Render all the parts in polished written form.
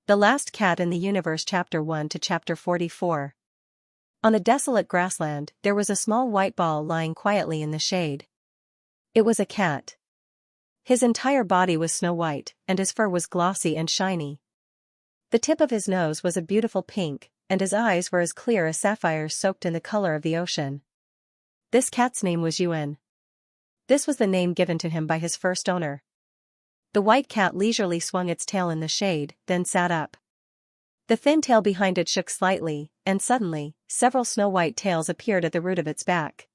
The Last Cat in the Universe Chapter 1 to Chapter 44. On a desolate grassland, there was a small white ball lying quietly in the shade. It was a cat. His entire body was snow white, and his fur was glossy and shiny. The tip of his nose was a beautiful pink, and his eyes were as clear as sapphires soaked in the color of the ocean. This cat's name was Yuan. This was the name given to him by his first owner. The white cat leisurely swung its tail in the shade, then sat up. The thin tail behind it shook slightly, and suddenly, several snow-white tails appeared at the root of its back.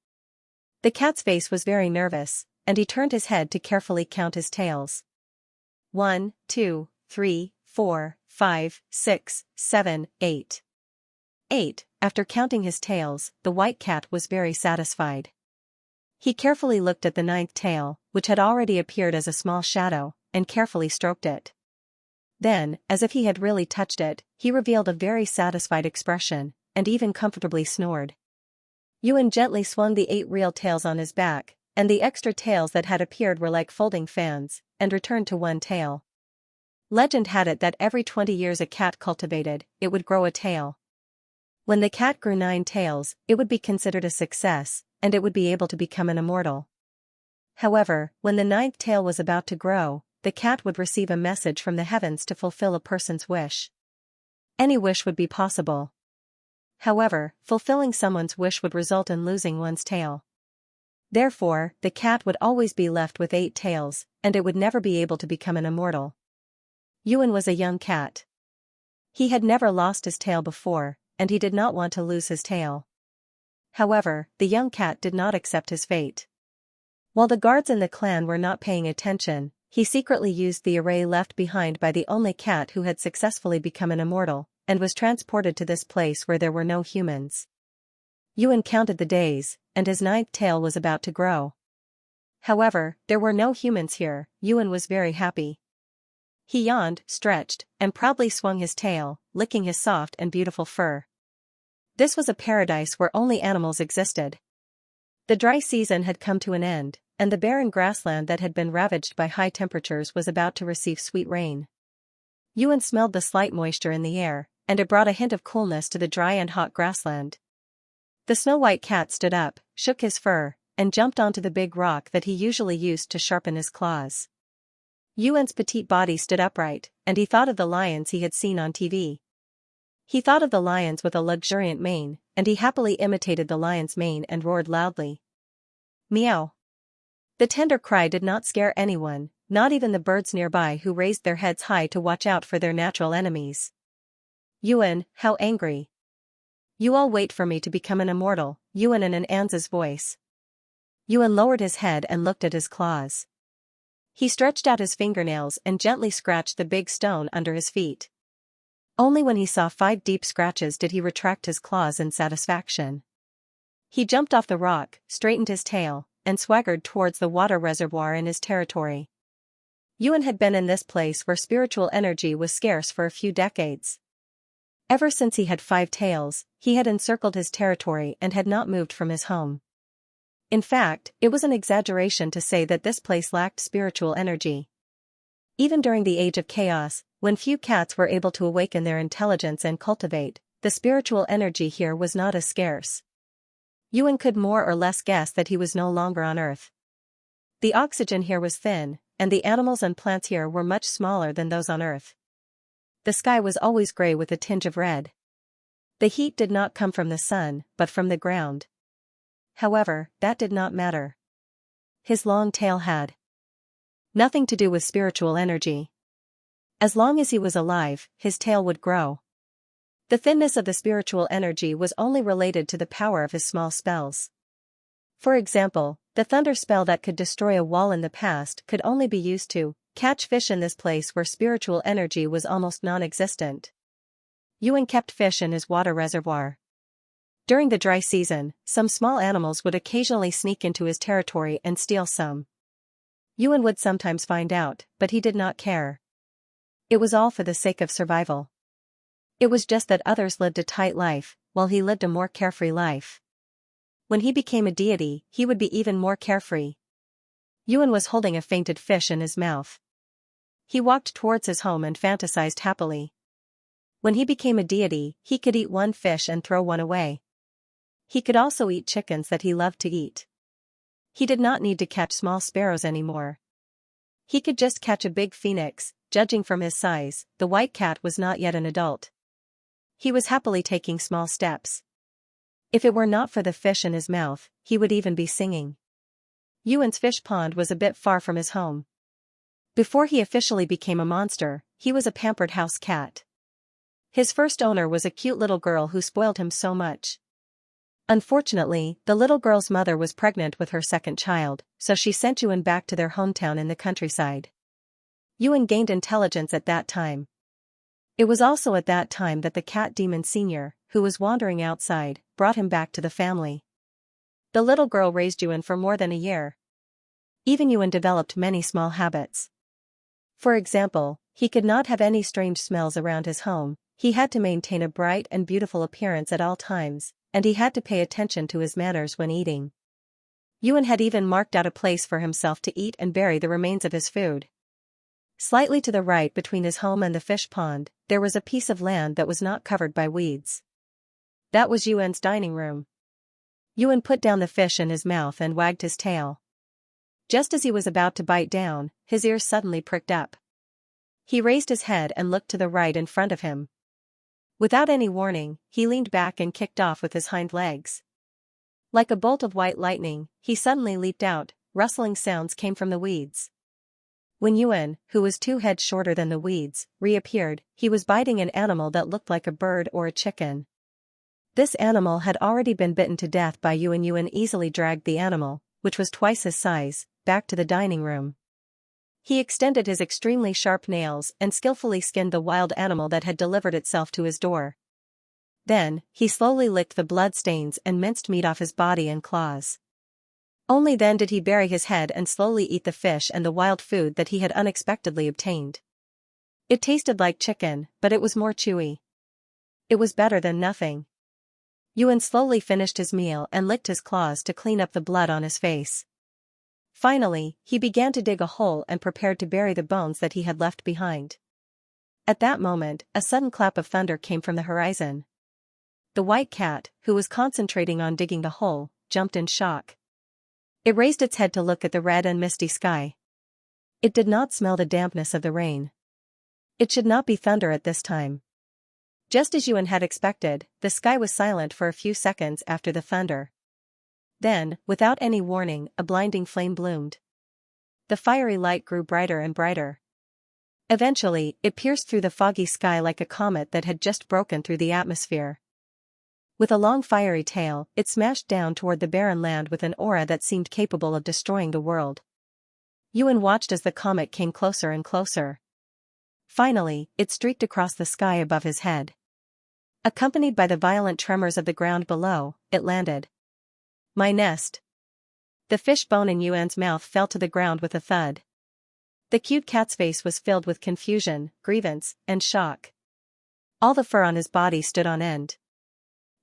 The cat's face was very nervous, and he turned his head to carefully count his tails. 1, 2, 3, 4, 5, 6, 7, 8. 8. After counting his tails, the white cat was very satisfied. He carefully looked at the ninth tail, which had already appeared as a small shadow, and carefully stroked it. Then, as if he had really touched it, he revealed a very satisfied expression, and even comfortably snored. Yuan gently swung the 8 real tails on his back, and the extra tails that had appeared were like folding fans, and returned to one tail. Legend had it that every 20 years a cat cultivated, it would grow a tail. When the cat grew 9 tails, it would be considered a success, and it would be able to become an immortal. However, when the 9th tail was about to grow, the cat would receive a message from the heavens to fulfill a person's wish. Any wish would be possible. However, fulfilling someone's wish would result in losing one's tail. Therefore, the cat would always be left with 8 tails, and it would never be able to become an immortal. Yuan was a young cat. He had never lost his tail before, and he did not want to lose his tail. However, the young cat did not accept his fate. While the guards in the clan were not paying attention, he secretly used the array left behind by the only cat who had successfully become an immortal, and was transported to this place where there were no humans. Yuan counted the days, and his 9th tail was about to grow. However, there were no humans here. Yuan was very happy. He yawned, stretched, and proudly swung his tail, licking his soft and beautiful fur. This was a paradise where only animals existed. The dry season had come to an end, and the barren grassland that had been ravaged by high temperatures was about to receive sweet rain. Yuan smelled the slight moisture in the air, and it brought a hint of coolness to the dry and hot grassland. The snow-white cat stood up, shook his fur, and jumped onto the big rock that he usually used to sharpen his claws. Yuan's petite body stood upright, and he thought of the lions he had seen on TV. He thought of the lions with a luxuriant mane, and he happily imitated the lion's mane and roared loudly. Meow. The tender cry did not scare anyone, not even the birds nearby who raised their heads high to watch out for their natural enemies. Yuan, how angry. You all wait for me to become an immortal, Yuan in an Anza's voice. Yuan lowered his head and looked at his claws. He stretched out his fingernails and gently scratched the big stone under his feet. Only when he saw 5 deep scratches did he retract his claws in satisfaction. He jumped off the rock, straightened his tail, and swaggered towards the water reservoir in his territory. Yuan had been in this place where spiritual energy was scarce for a few decades. Ever since he had 5 tails, he had encircled his territory and had not moved from his home. In fact, it was an exaggeration to say that this place lacked spiritual energy. Even during the Age of Chaos, when few cats were able to awaken their intelligence and cultivate, the spiritual energy here was not as scarce. Yuan could more or less guess that he was no longer on Earth. The oxygen here was thin, and the animals and plants here were much smaller than those on Earth. The sky was always gray with a tinge of red. The heat did not come from the sun, but from the ground. However, that did not matter. His long tail had nothing to do with spiritual energy. As long as he was alive, his tail would grow. The thinness of the spiritual energy was only related to the power of his small spells. For example, the thunder spell that could destroy a wall in the past could only be used to catch fish in this place where spiritual energy was almost non-existent. Yuan kept fish in his water reservoir. During the dry season, some small animals would occasionally sneak into his territory and steal some. Yuan would sometimes find out, but he did not care. It was all for the sake of survival. It was just that others lived a tight life, while he lived a more carefree life. When he became a deity, he would be even more carefree. Yuan was holding a fainted fish in his mouth. He walked towards his home and fantasized happily. When he became a deity, he could eat one fish and throw one away. He could also eat chickens that he loved to eat. He did not need to catch small sparrows anymore. He could just catch a big phoenix. Judging from his size, the white cat was not yet an adult. He was happily taking small steps. If it were not for the fish in his mouth, he would even be singing. Yuan's fish pond was a bit far from his home. Before he officially became a monster, he was a pampered house cat. His first owner was a cute little girl who spoiled him so much. Unfortunately, the little girl's mother was pregnant with her second child, so she sent Yuan back to their hometown in the countryside. Yuan gained intelligence at that time. It was also at that time that the cat demon Senior, who was wandering outside, brought him back to the family. The little girl raised Yuan for more than a year. Even Yuan developed many small habits. For example, he could not have any strange smells around his home, he had to maintain a bright and beautiful appearance at all times, and he had to pay attention to his manners when eating. Yuan had even marked out a place for himself to eat and bury the remains of his food. Slightly to the right between his home and the fish pond, there was a piece of land that was not covered by weeds. That was Yuan's dining room. Yuan put down the fish in his mouth and wagged his tail. Just as he was about to bite down, his ears suddenly pricked up. He raised his head and looked to the right in front of him. Without any warning, he leaned back and kicked off with his hind legs. Like a bolt of white lightning, he suddenly leaped out. Rustling sounds came from the weeds. When Yuan, who was 2 heads shorter than the weeds, reappeared, he was biting an animal that looked like a bird or a chicken. This animal had already been bitten to death by Yuan. Yuan easily dragged the animal, which was twice his size, back to the dining room. He extended his extremely sharp nails and skillfully skinned the wild animal that had delivered itself to his door. Then, he slowly licked the blood stains and minced meat off his body and claws. Only then did he bury his head and slowly eat the fish and the wild food that he had unexpectedly obtained. It tasted like chicken, but it was more chewy. It was better than nothing. Yuan slowly finished his meal and licked his claws to clean up the blood on his face. Finally, he began to dig a hole and prepared to bury the bones that he had left behind. At that moment, a sudden clap of thunder came from the horizon. The white cat, who was concentrating on digging the hole, jumped in shock. It raised its head to look at the red and misty sky. It did not smell the dampness of the rain. It should not be thunder at this time. Just as Yuan had expected, the sky was silent for a few seconds after the thunder. Then, without any warning, a blinding flame bloomed. The fiery light grew brighter and brighter. Eventually, it pierced through the foggy sky like a comet that had just broken through the atmosphere. With a long fiery tail, it smashed down toward the barren land with an aura that seemed capable of destroying the world. Yuan watched as the comet came closer and closer. Finally, it streaked across the sky above his head. Accompanied by the violent tremors of the ground below, it landed. My nest. The fish bone in Yuan's mouth fell to the ground with a thud. The cute cat's face was filled with confusion, grievance, and shock. All the fur on his body stood on end.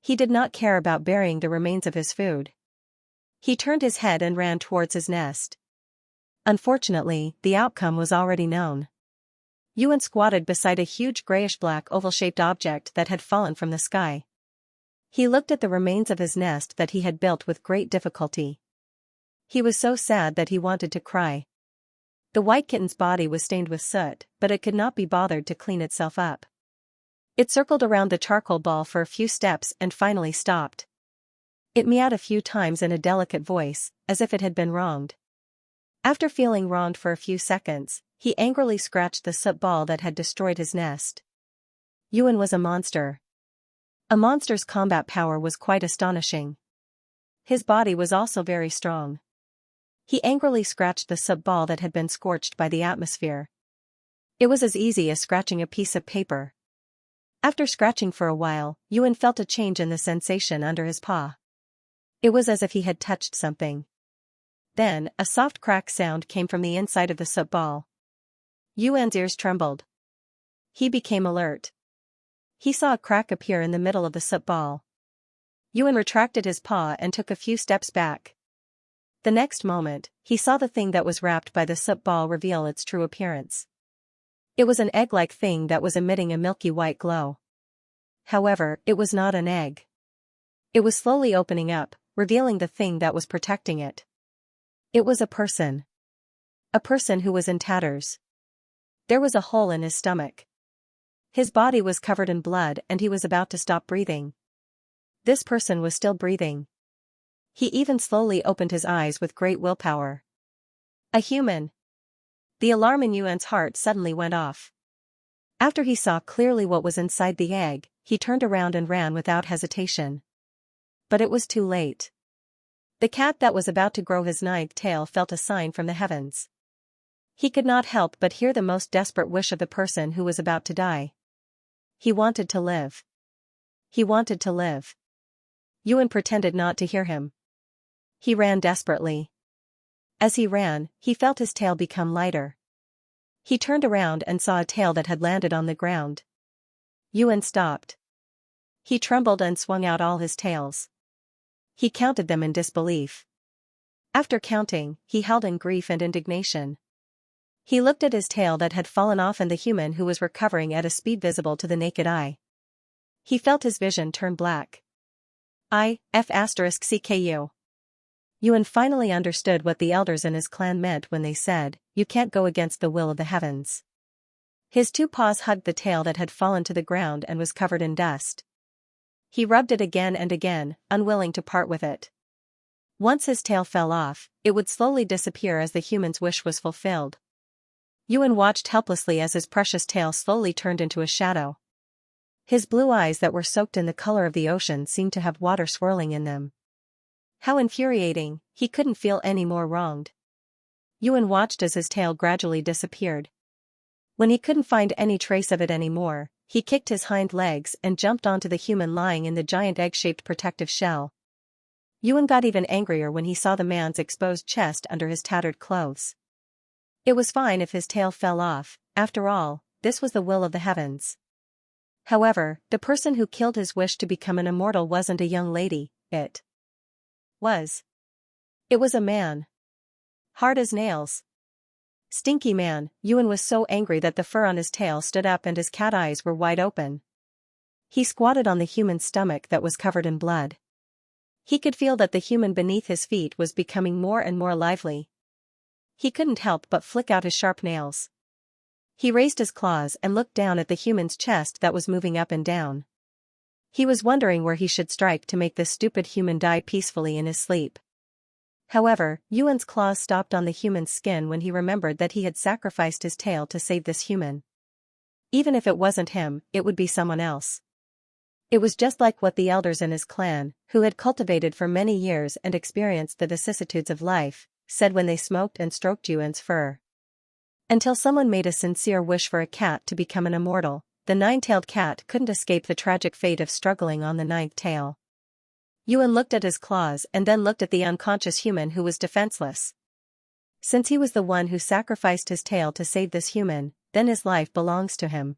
He did not care about burying the remains of his food. He turned his head and ran towards his nest. Unfortunately, the outcome was already known. Yuan squatted beside a huge grayish-black oval-shaped object that had fallen from the sky. He looked at the remains of his nest that he had built with great difficulty. He was so sad that he wanted to cry. The white kitten's body was stained with soot, but it could not be bothered to clean itself up. It circled around the charcoal ball for a few steps and finally stopped. It meowed a few times in a delicate voice, as if it had been wronged. After feeling wronged for a few seconds, he angrily scratched the soot ball that had destroyed his nest. Yuan was a monster. A monster's combat power was quite astonishing. His body was also very strong. He angrily scratched the soot ball that had been scorched by the atmosphere. It was as easy as scratching a piece of paper. After scratching for a while, Yuan felt a change in the sensation under his paw. It was as if he had touched something. Then, a soft crack sound came from the inside of the soot ball. Yuan's ears trembled. He became alert. He saw a crack appear in the middle of the soot ball. Yuan retracted his paw and took a few steps back. The next moment, he saw the thing that was wrapped by the soot ball reveal its true appearance. It was an egg-like thing that was emitting a milky white glow. However, it was not an egg. It was slowly opening up, revealing the thing that was protecting it. It was a person. A person who was in tatters. There was a hole in his stomach. His body was covered in blood and he was about to stop breathing. This person was still breathing. He even slowly opened his eyes with great willpower. A human. The alarm in Yuan's heart suddenly went off. After he saw clearly what was inside the egg, he turned around and ran without hesitation. But it was too late. The cat that was about to grow his ninth tail felt a sign from the heavens. He could not help but hear the most desperate wish of the person who was about to die. He wanted to live. He wanted to live. Yuan pretended not to hear him. He ran desperately. As he ran, he felt his tail become lighter. He turned around and saw a tail that had landed on the ground. Yuan stopped. He trembled and swung out all his tails. He counted them in disbelief. After counting, he howled in grief and indignation. He looked at his tail that had fallen off and the human who was recovering at a speed visible to the naked eye. He felt his vision turn black. CKU. Yuan finally understood what the elders in his clan meant when they said, "You can't go against the will of the heavens." His two paws hugged the tail that had fallen to the ground and was covered in dust. He rubbed it again and again, unwilling to part with it. Once his tail fell off, it would slowly disappear as the human's wish was fulfilled. Yuan watched helplessly as his precious tail slowly turned into a shadow. His blue eyes that were soaked in the color of the ocean seemed to have water swirling in them. How infuriating, he couldn't feel any more wronged. Yuan watched as his tail gradually disappeared. When he couldn't find any trace of it anymore, he kicked his hind legs and jumped onto the human lying in the giant egg-shaped protective shell. Yuan got even angrier when he saw the man's exposed chest under his tattered clothes. It was fine if his tail fell off, after all, this was the will of the heavens. However, the person who killed his wish to become an immortal wasn't a young lady, it was a man. Hard as nails. Stinky man. Yuan was so angry that the fur on his tail stood up and his cat eyes were wide open. He squatted on the human's stomach that was covered in blood. He could feel that the human beneath his feet was becoming more and more lively. He couldn't help but flick out his sharp nails. He raised his claws and looked down at the human's chest that was moving up and down. He was wondering where he should strike to make this stupid human die peacefully in his sleep. However, Yuan's claws stopped on the human's skin when he remembered that he had sacrificed his tail to save this human. Even if it wasn't him, it would be someone else. It was just like what the elders in his clan, who had cultivated for many years and experienced the vicissitudes of life, said when they smoked and stroked Yuan's fur. Until someone made a sincere wish for a cat to become an immortal, the nine-tailed cat couldn't escape the tragic fate of struggling on the ninth tail. Yuan looked at his claws and then looked at the unconscious human who was defenseless. Since he was the one who sacrificed his tail to save this human, then his life belongs to him.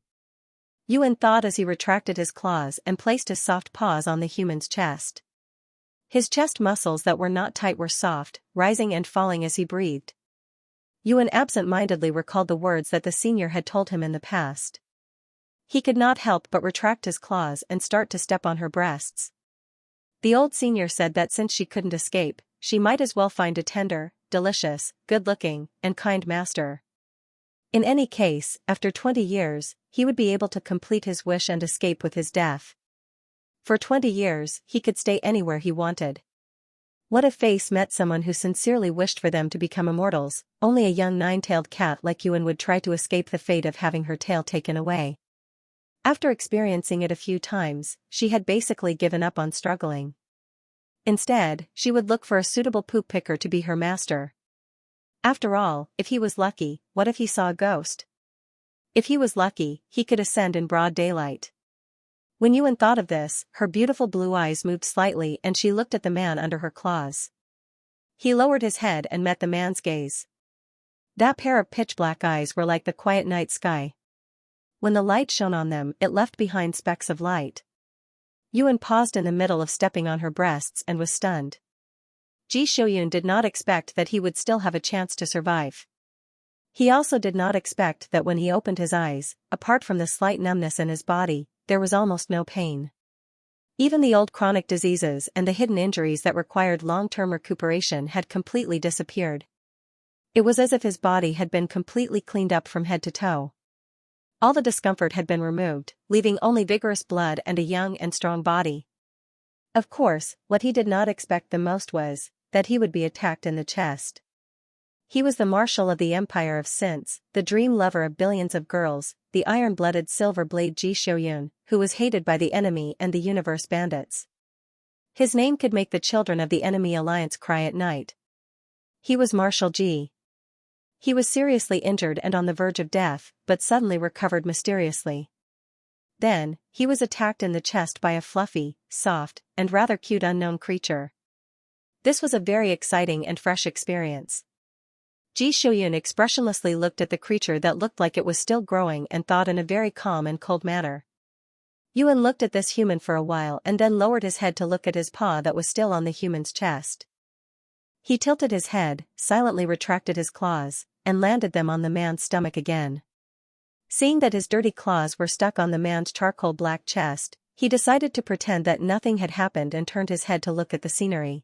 Yuan thought as he retracted his claws and placed his soft paws on the human's chest. His chest muscles that were not tight were soft, rising and falling as he breathed. Yuan absent-mindedly recalled the words that the senior had told him in the past. He could not help but retract his claws and start to step on her breasts. The old senior said that since she couldn't escape, she might as well find a tender, delicious, good-looking, and kind master. In any case, after 20 years, he would be able to complete his wish and escape with his death. For 20 years, he could stay anywhere he wanted. What if Face met someone who sincerely wished for them to become immortals? Only a young nine-tailed cat like Yuan would try to escape the fate of having her tail taken away. After experiencing it a few times, she had basically given up on struggling. Instead, she would look for a suitable poop picker to be her master. After all, if he was lucky, what if he saw a ghost? If he was lucky, he could ascend in broad daylight. When Yuan thought of this, her beautiful blue eyes moved slightly and she looked at the man under her claws. He lowered his head and met the man's gaze. That pair of pitch-black eyes were like the quiet night sky. When the light shone on them, it left behind specks of light. Yuan paused in the middle of stepping on her breasts and was stunned. Ji Shouyun did not expect that he would still have a chance to survive. He also did not expect that when he opened his eyes, apart from the slight numbness in his body, there was almost no pain. Even the old chronic diseases and the hidden injuries that required long-term recuperation had completely disappeared. It was as if his body had been completely cleaned up from head to toe. All the discomfort had been removed, leaving only vigorous blood and a young and strong body. Of course, what he did not expect the most was that he would be attacked in the chest. He was the marshal of the Empire of Sins, the dream lover of billions of girls, the iron-blooded silver-blade Xianxia, who was hated by the enemy and the universe bandits. His name could make the children of the enemy alliance cry at night. He was Marshal Ji. He was seriously injured and on the verge of death, but suddenly recovered mysteriously. Then, he was attacked in the chest by a fluffy, soft, and rather cute unknown creature. This was a very exciting and fresh experience. Ji Shouyun expressionlessly looked at the creature that looked like it was still growing and thought in a very calm and cold manner. Yuan looked at this human for a while and then lowered his head to look at his paw that was still on the human's chest. He tilted his head, silently retracted his claws, and landed them on the man's stomach again. Seeing that his dirty claws were stuck on the man's charcoal black chest, he decided to pretend that nothing had happened and turned his head to look at the scenery.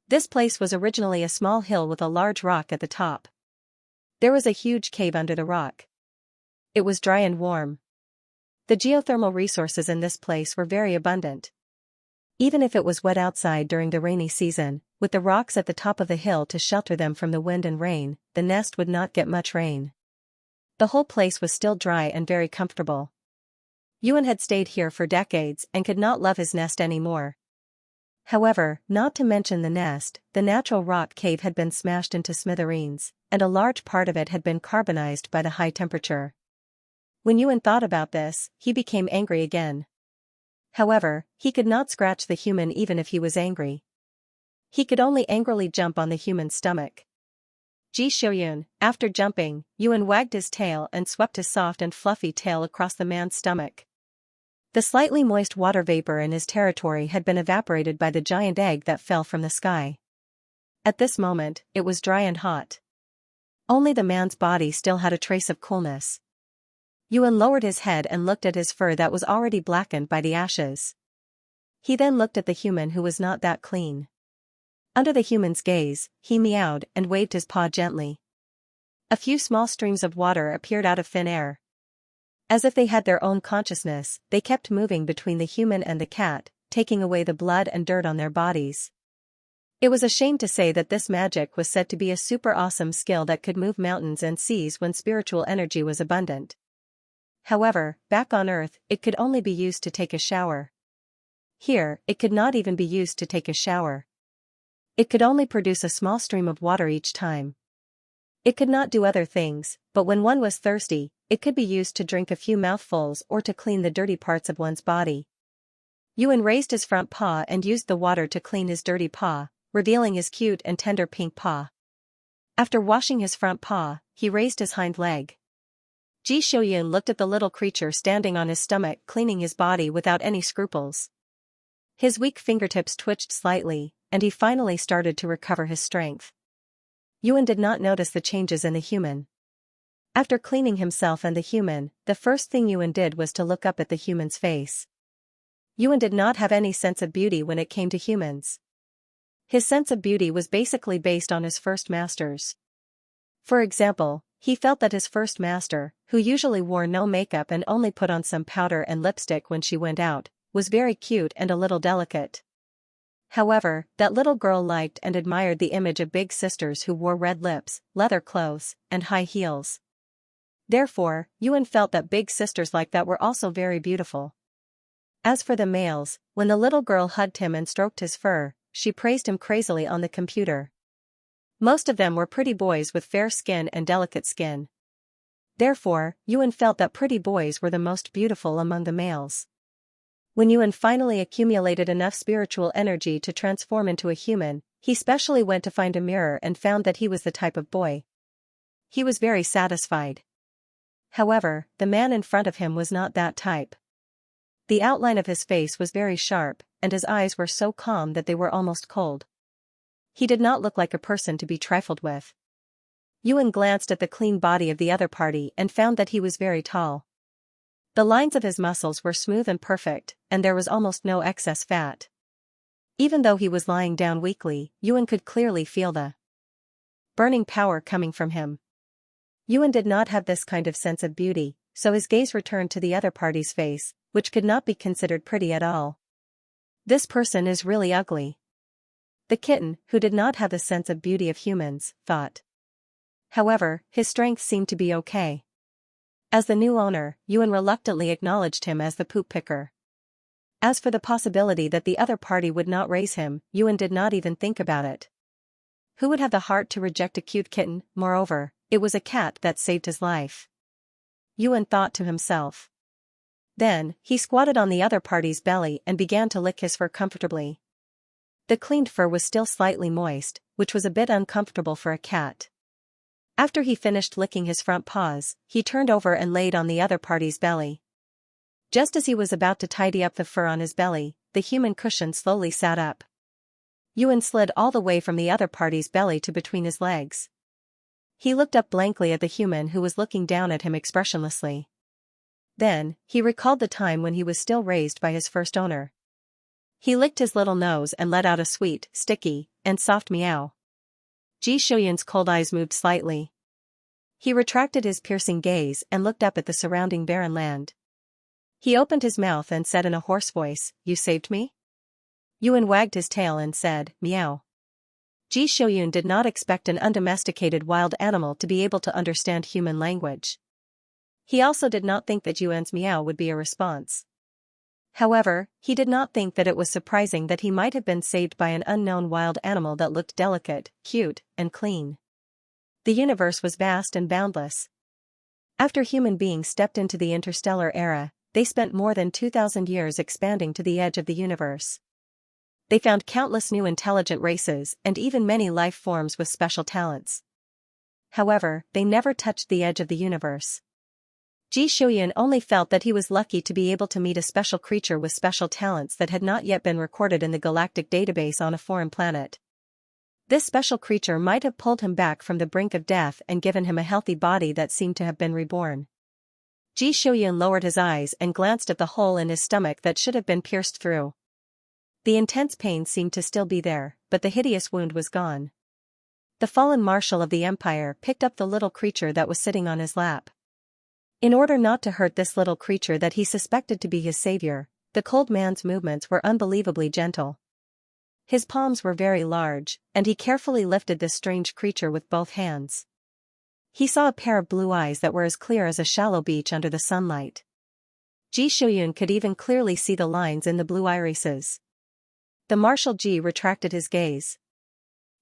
This place was originally a small hill with a large rock at the top. There was a huge cave under the rock. It was dry and warm. The geothermal resources in this place were very abundant. Even if it was wet outside during the rainy season, with the rocks at the top of the hill to shelter them from the wind and rain, the nest would not get much rain. The whole place was still dry and very comfortable. Yuan had stayed here for decades and could not love his nest anymore. However, not to mention the nest, the natural rock cave had been smashed into smithereens, and a large part of it had been carbonized by the high temperature. When Yuan thought about this, he became angry again. However, he could not scratch the human even if he was angry. He could only angrily jump on the human's stomach. Ji Shouyun, after jumping, Yuan wagged his tail and swept his soft and fluffy tail across the man's stomach. The slightly moist water vapor in his territory had been evaporated by the giant egg that fell from the sky. At this moment, it was dry and hot. Only the man's body still had a trace of coolness. Yuan lowered his head and looked at his fur that was already blackened by the ashes. He then looked at the human who was not that clean. Under the human's gaze, he meowed and waved his paw gently. A few small streams of water appeared out of thin air. As if they had their own consciousness, they kept moving between the human and the cat, taking away the blood and dirt on their bodies. It was a shame to say that this magic was said to be a super awesome skill that could move mountains and seas when spiritual energy was abundant. However, back on Earth, it could only be used to take a shower. Here, it could not even be used to take a shower. It could only produce a small stream of water each time. It could not do other things, but when one was thirsty, it could be used to drink a few mouthfuls or to clean the dirty parts of one's body. Yuan raised his front paw and used the water to clean his dirty paw, revealing his cute and tender pink paw. After washing his front paw, he raised his hind leg. Ji Shouyun looked at the little creature standing on his stomach cleaning his body without any scruples. His weak fingertips twitched slightly, and he finally started to recover his strength. Yuan did not notice the changes in the human. After cleaning himself and the human, the first thing Yuan did was to look up at the human's face. Yuan did not have any sense of beauty when it came to humans. His sense of beauty was basically based on his first masters. For example, he felt that his first master, who usually wore no makeup and only put on some powder and lipstick when she went out, was very cute and a little delicate. However, that little girl liked and admired the image of big sisters who wore red lips, leather clothes, and high heels. Therefore, Yuan felt that big sisters like that were also very beautiful. As for the males, when the little girl hugged him and stroked his fur, she praised him crazily on the computer. Most of them were pretty boys with fair skin and delicate skin. Therefore, Yuan felt that pretty boys were the most beautiful among the males. When Yuan finally accumulated enough spiritual energy to transform into a human, he specially went to find a mirror and found that he was the type of boy. He was very satisfied. However, the man in front of him was not that type. The outline of his face was very sharp, and his eyes were so calm that they were almost cold. He did not look like a person to be trifled with. Yuan glanced at the clean body of the other party and found that he was very tall. The lines of his muscles were smooth and perfect, and there was almost no excess fat. Even though he was lying down weakly, Yuan could clearly feel the burning power coming from him. Yuan did not have this kind of sense of beauty, so his gaze returned to the other party's face, which could not be considered pretty at all. This person is really ugly. The kitten, who did not have the sense of beauty of humans, thought. However, his strength seemed to be okay. As the new owner, Yuan reluctantly acknowledged him as the poop picker. As for the possibility that the other party would not raise him, Yuan did not even think about it. Who would have the heart to reject a cute kitten? Moreover, it was a cat that saved his life. Yuan thought to himself. Then, he squatted on the other party's belly and began to lick his fur comfortably. The cleaned fur was still slightly moist, which was a bit uncomfortable for a cat. After he finished licking his front paws, he turned over and laid on the other party's belly. Just as he was about to tidy up the fur on his belly, the human cushion slowly sat up. Yuan slid all the way from the other party's belly to between his legs. He looked up blankly at the human who was looking down at him expressionlessly. Then, he recalled the time when he was still raised by his first owner. He licked his little nose and let out a sweet, sticky, and soft meow. Ji Shouyun's cold eyes moved slightly. He retracted his piercing gaze and looked up at the surrounding barren land. He opened his mouth and said in a hoarse voice, "You saved me?" Yuan wagged his tail and said, "Meow." Ji Shouyun did not expect an undomesticated wild animal to be able to understand human language. He also did not think that Yuan's meow would be a response. However, he did not think that it was surprising that he might have been saved by an unknown wild animal that looked delicate, cute, and clean. The universe was vast and boundless. After human beings stepped into the interstellar era, they spent more than 2,000 years expanding to the edge of the universe. They found countless new intelligent races and even many life forms with special talents. However, they never touched the edge of the universe. Ji Shouyun only felt that he was lucky to be able to meet a special creature with special talents that had not yet been recorded in the galactic database on a foreign planet. This special creature might have pulled him back from the brink of death and given him a healthy body that seemed to have been reborn. Ji Shouyun lowered his eyes and glanced at the hole in his stomach that should have been pierced through. The intense pain seemed to still be there, but the hideous wound was gone. The fallen marshal of the empire picked up the little creature that was sitting on his lap. In order not to hurt this little creature that he suspected to be his savior, the cold man's movements were unbelievably gentle. His palms were very large, and he carefully lifted this strange creature with both hands. He saw a pair of blue eyes that were as clear as a shallow beach under the sunlight. Ji Shouyun could even clearly see the lines in the blue irises. The Marshal Ji retracted his gaze.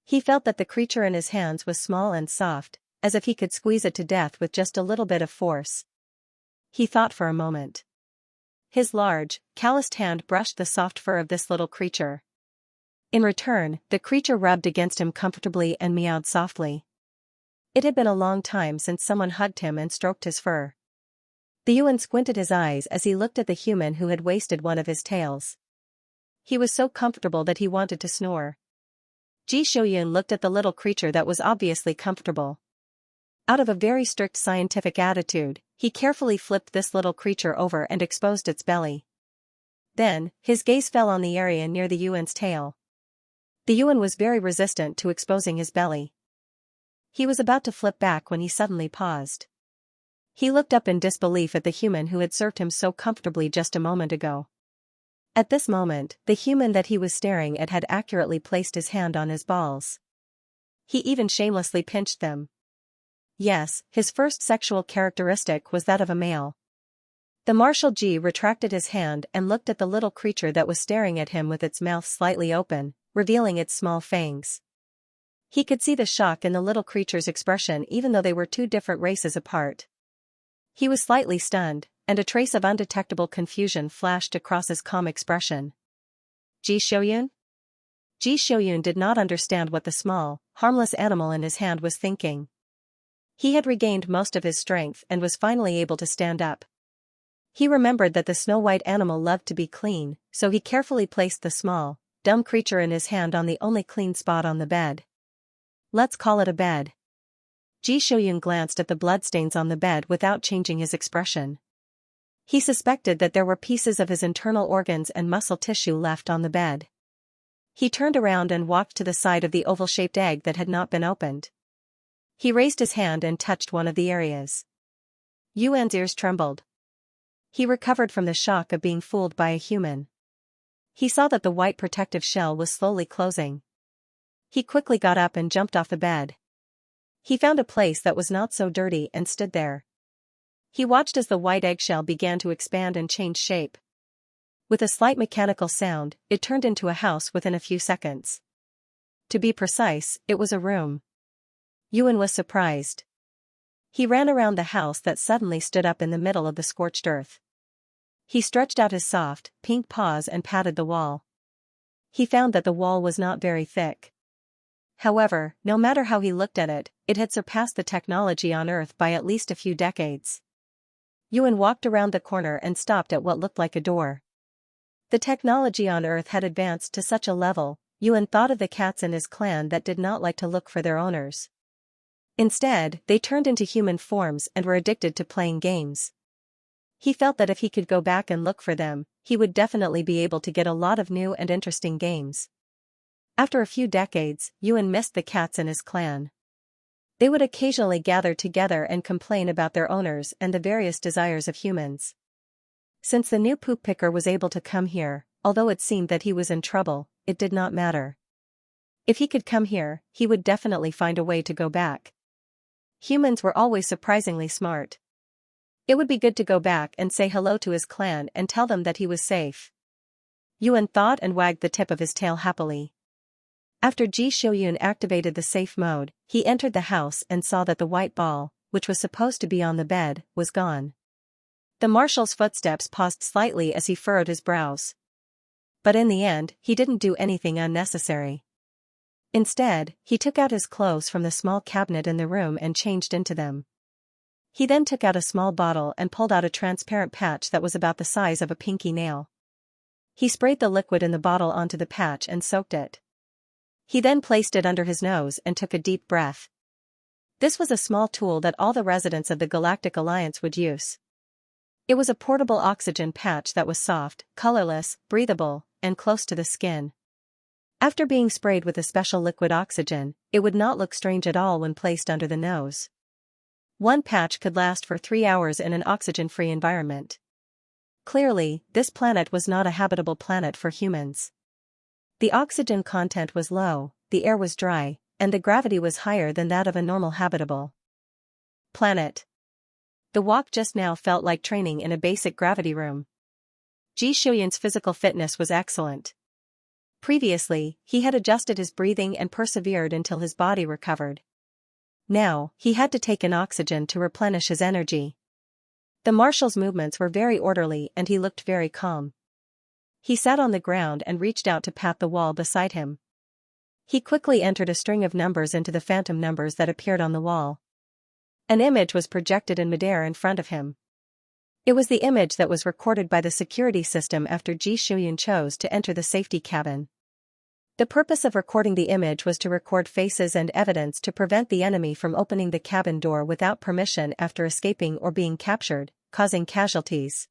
He felt that the creature in his hands was small and soft, as if he could squeeze it to death with just a little bit of force. He thought for a moment. His large, calloused hand brushed the soft fur of this little creature. In return, the creature rubbed against him comfortably and meowed softly. It had been a long time since someone hugged him and stroked his fur. The Yuan squinted his eyes as he looked at the human who had wasted one of his tails. He was so comfortable that he wanted to snore. Ji Shouyun looked at the little creature that was obviously comfortable. Out of a very strict scientific attitude, he carefully flipped this little creature over and exposed its belly. Then, his gaze fell on the area near the Yuan's tail. The Yuan was very resistant to exposing his belly. He was about to flip back when he suddenly paused. He looked up in disbelief at the human who had served him so comfortably just a moment ago. At this moment, the human that he was staring at had accurately placed his hand on his balls. He even shamelessly pinched them. Yes, his first sexual characteristic was that of a male. The Marshal Ji retracted his hand and looked at the little creature that was staring at him with its mouth slightly open, revealing its small fangs. He could see the shock in the little creature's expression even though they were two different races apart. He was slightly stunned, and a trace of undetectable confusion flashed across his calm expression. Ji Shouyun? Ji Shouyun did not understand what the small, harmless animal in his hand was thinking. He had regained most of his strength and was finally able to stand up. He remembered that the snow-white animal loved to be clean, so he carefully placed the small, dumb creature in his hand on the only clean spot on the bed. Let's call it a bed. Ji Shouyun glanced at the bloodstains on the bed without changing his expression. He suspected that there were pieces of his internal organs and muscle tissue left on the bed. He turned around and walked to the side of the oval-shaped egg that had not been opened. He raised his hand and touched one of the areas. Yuan's ears trembled. He recovered from the shock of being fooled by a human. He saw that the white protective shell was slowly closing. He quickly got up and jumped off the bed. He found a place that was not so dirty and stood there. He watched as the white eggshell began to expand and change shape. With a slight mechanical sound, it turned into a house within a few seconds. To be precise, it was a room. Yuan was surprised. He ran around the house that suddenly stood up in the middle of the scorched earth. He stretched out his soft, pink paws and patted the wall. He found that the wall was not very thick. However, no matter how he looked at it, it had surpassed the technology on Earth by at least a few decades. Yuan walked around the corner and stopped at what looked like a door. The technology on Earth had advanced to such a level, Yuan thought of the cats in his clan that did not like to look for their owners. Instead, they turned into human forms and were addicted to playing games. He felt that if he could go back and look for them, he would definitely be able to get a lot of new and interesting games. After a few decades, Yuan missed the cats in his clan. They would occasionally gather together and complain about their owners and the various desires of humans. Since the new poop picker was able to come here, although it seemed that he was in trouble, it did not matter. If he could come here, he would definitely find a way to go back. Humans were always surprisingly smart. It would be good to go back and say hello to his clan and tell them that he was safe. Yuan thought and wagged the tip of his tail happily. After Ji Shouyun activated the safe mode, he entered the house and saw that the white ball, which was supposed to be on the bed, was gone. The marshal's footsteps paused slightly as he furrowed his brows. But in the end, he didn't do anything unnecessary. Instead, he took out his clothes from the small cabinet in the room and changed into them. He then took out a small bottle and pulled out a transparent patch that was about the size of a pinky nail. He sprayed the liquid in the bottle onto the patch and soaked it. He then placed it under his nose and took a deep breath. This was a small tool that all the residents of the Galactic Alliance would use. It was a portable oxygen patch that was soft, colorless, breathable, and close to the skin. After being sprayed with a special liquid oxygen, it would not look strange at all when placed under the nose. One patch could last for 3 hours in an oxygen-free environment. Clearly, this planet was not a habitable planet for humans. The oxygen content was low, the air was dry, and the gravity was higher than that of a normal habitable planet. The walk just now felt like training in a basic gravity room. Ji Shouyun's physical fitness was excellent. Previously, he had adjusted his breathing and persevered until his body recovered. Now, he had to take in oxygen to replenish his energy. The marshal's movements were very orderly and he looked very calm. He sat on the ground and reached out to pat the wall beside him. He quickly entered a string of numbers into the phantom numbers that appeared on the wall. An image was projected in midair in front of him. It was the image that was recorded by the security system after Ji Shouyun chose to enter the safety cabin. The purpose of recording the image was to record faces and evidence to prevent the enemy from opening the cabin door without permission after escaping or being captured, causing casualties.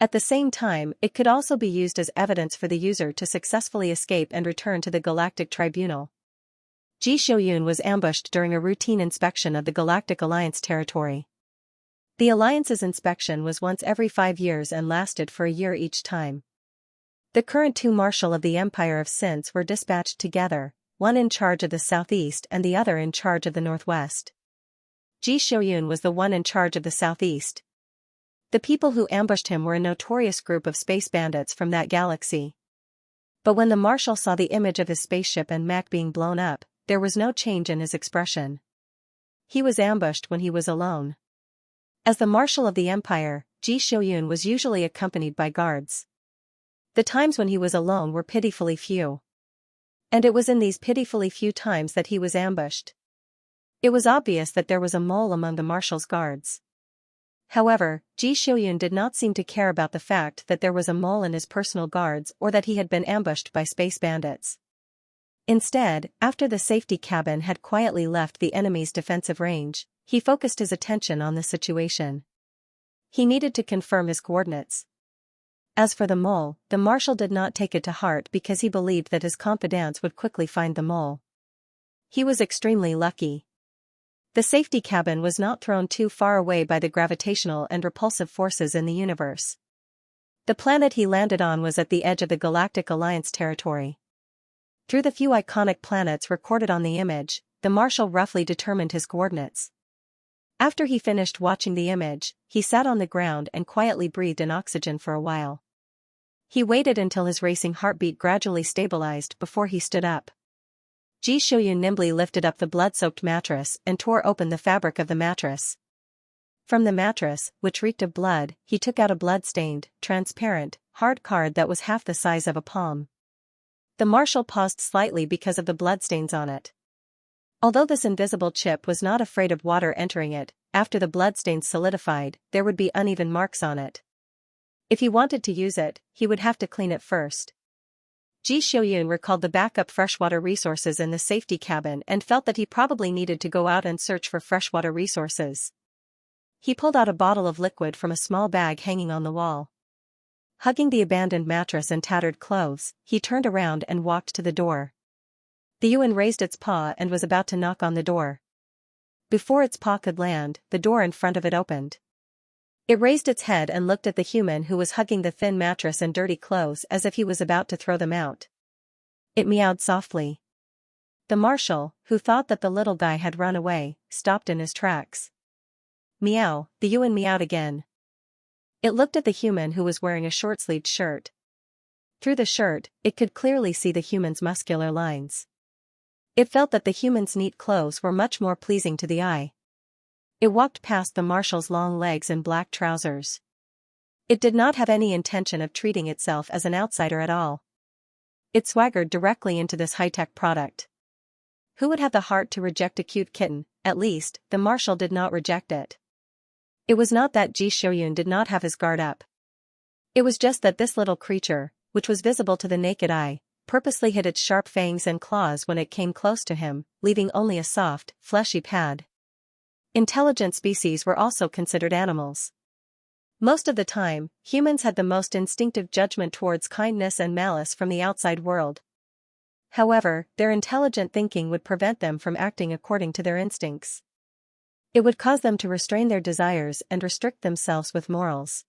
At the same time, it could also be used as evidence for the user to successfully escape and return to the Galactic Tribunal. Ji Shouyun was ambushed during a routine inspection of the Galactic Alliance territory. The Alliance's inspection was once every 5 years and lasted for a year each time. The current 2 Marshal of the Empire of Sins were dispatched together, one in charge of the southeast and the other in charge of the northwest. Ji Shouyun was the one in charge of the southeast. The people who ambushed him were a notorious group of space bandits from that galaxy. But when the Marshal saw the image of his spaceship and mech being blown up, there was no change in his expression. He was ambushed when he was alone. As the Marshal of the Empire, Ji Shouyun was usually accompanied by guards. The times when he was alone were pitifully few. And it was in these pitifully few times that he was ambushed. It was obvious that there was a mole among the Marshal's guards. However, Ji Shouyun did not seem to care about the fact that there was a mole in his personal guards or that he had been ambushed by space bandits. Instead, after the safety cabin had quietly left the enemy's defensive range, he focused his attention on the situation. He needed to confirm his coordinates. As for the mole, the marshal did not take it to heart because he believed that his confidants would quickly find the mole. He was extremely lucky. The safety cabin was not thrown too far away by the gravitational and repulsive forces in the universe. The planet he landed on was at the edge of the Galactic Alliance territory. Through the few iconic planets recorded on the image, the marshal roughly determined his coordinates. After he finished watching the image, he sat on the ground and quietly breathed in oxygen for a while. He waited until his racing heartbeat gradually stabilized before he stood up. Ji Shouyun nimbly lifted up the blood-soaked mattress and tore open the fabric of the mattress. From the mattress, which reeked of blood, he took out a blood-stained, transparent, hard card that was half the size of a palm. The marshal paused slightly because of the bloodstains on it. Although this invisible chip was not afraid of water entering it, after the bloodstains solidified, there would be uneven marks on it. If he wanted to use it, he would have to clean it first. Ji Shouyun recalled the backup freshwater resources in the safety cabin and felt that he probably needed to go out and search for freshwater resources. He pulled out a bottle of liquid from a small bag hanging on the wall. Hugging the abandoned mattress and tattered clothes, he turned around and walked to the door. The Yuan raised its paw and was about to knock on the door. Before its paw could land, the door in front of it opened. It raised its head and looked at the human who was hugging the thin mattress and dirty clothes as if he was about to throw them out. It meowed softly. The marshal, who thought that the little guy had run away, stopped in his tracks. Meow, the Yuan meowed again. It looked at the human who was wearing a short-sleeved shirt. Through the shirt, it could clearly see the human's muscular lines. It felt that the human's neat clothes were much more pleasing to the eye. It walked past the marshal's long legs and black trousers. It did not have any intention of treating itself as an outsider at all. It swaggered directly into this high-tech product. Who would have the heart to reject a cute kitten? At least, the marshal did not reject it. It was not that Ji Shouyun did not have his guard up. It was just that this little creature, which was visible to the naked eye, purposely hid its sharp fangs and claws when it came close to him, leaving only a soft, fleshy pad. Intelligent species were also considered animals. Most of the time, humans had the most instinctive judgment towards kindness and malice from the outside world. However, their intelligent thinking would prevent them from acting according to their instincts. It would cause them to restrain their desires and restrict themselves with morals.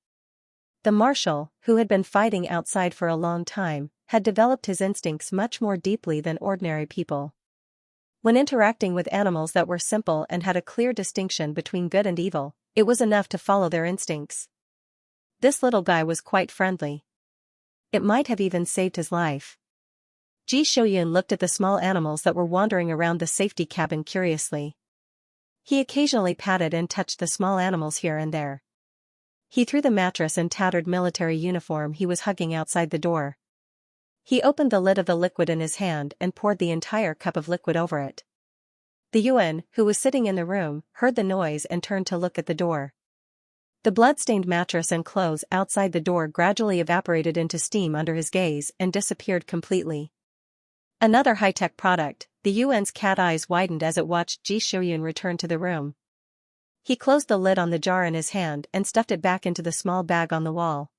The marshal, who had been fighting outside for a long time, had developed his instincts much more deeply than ordinary people. When interacting with animals that were simple and had a clear distinction between good and evil, it was enough to follow their instincts. This little guy was quite friendly. It might have even saved his life. Ji Shouyun looked at the small animals that were wandering around the safety cabin curiously. He occasionally patted and touched the small animals here and there. He threw the mattress and tattered military uniform he was hugging outside the door. He opened the lid of the liquid in his hand and poured the entire cup of liquid over it. The Yuan, who was sitting in the room, heard the noise and turned to look at the door. The blood-stained mattress and clothes outside the door gradually evaporated into steam under his gaze and disappeared completely. Another high-tech product, the Yuan's cat eyes widened as it watched Ji Shouyun return to the room. He closed the lid on the jar in his hand and stuffed it back into the small bag on the wall.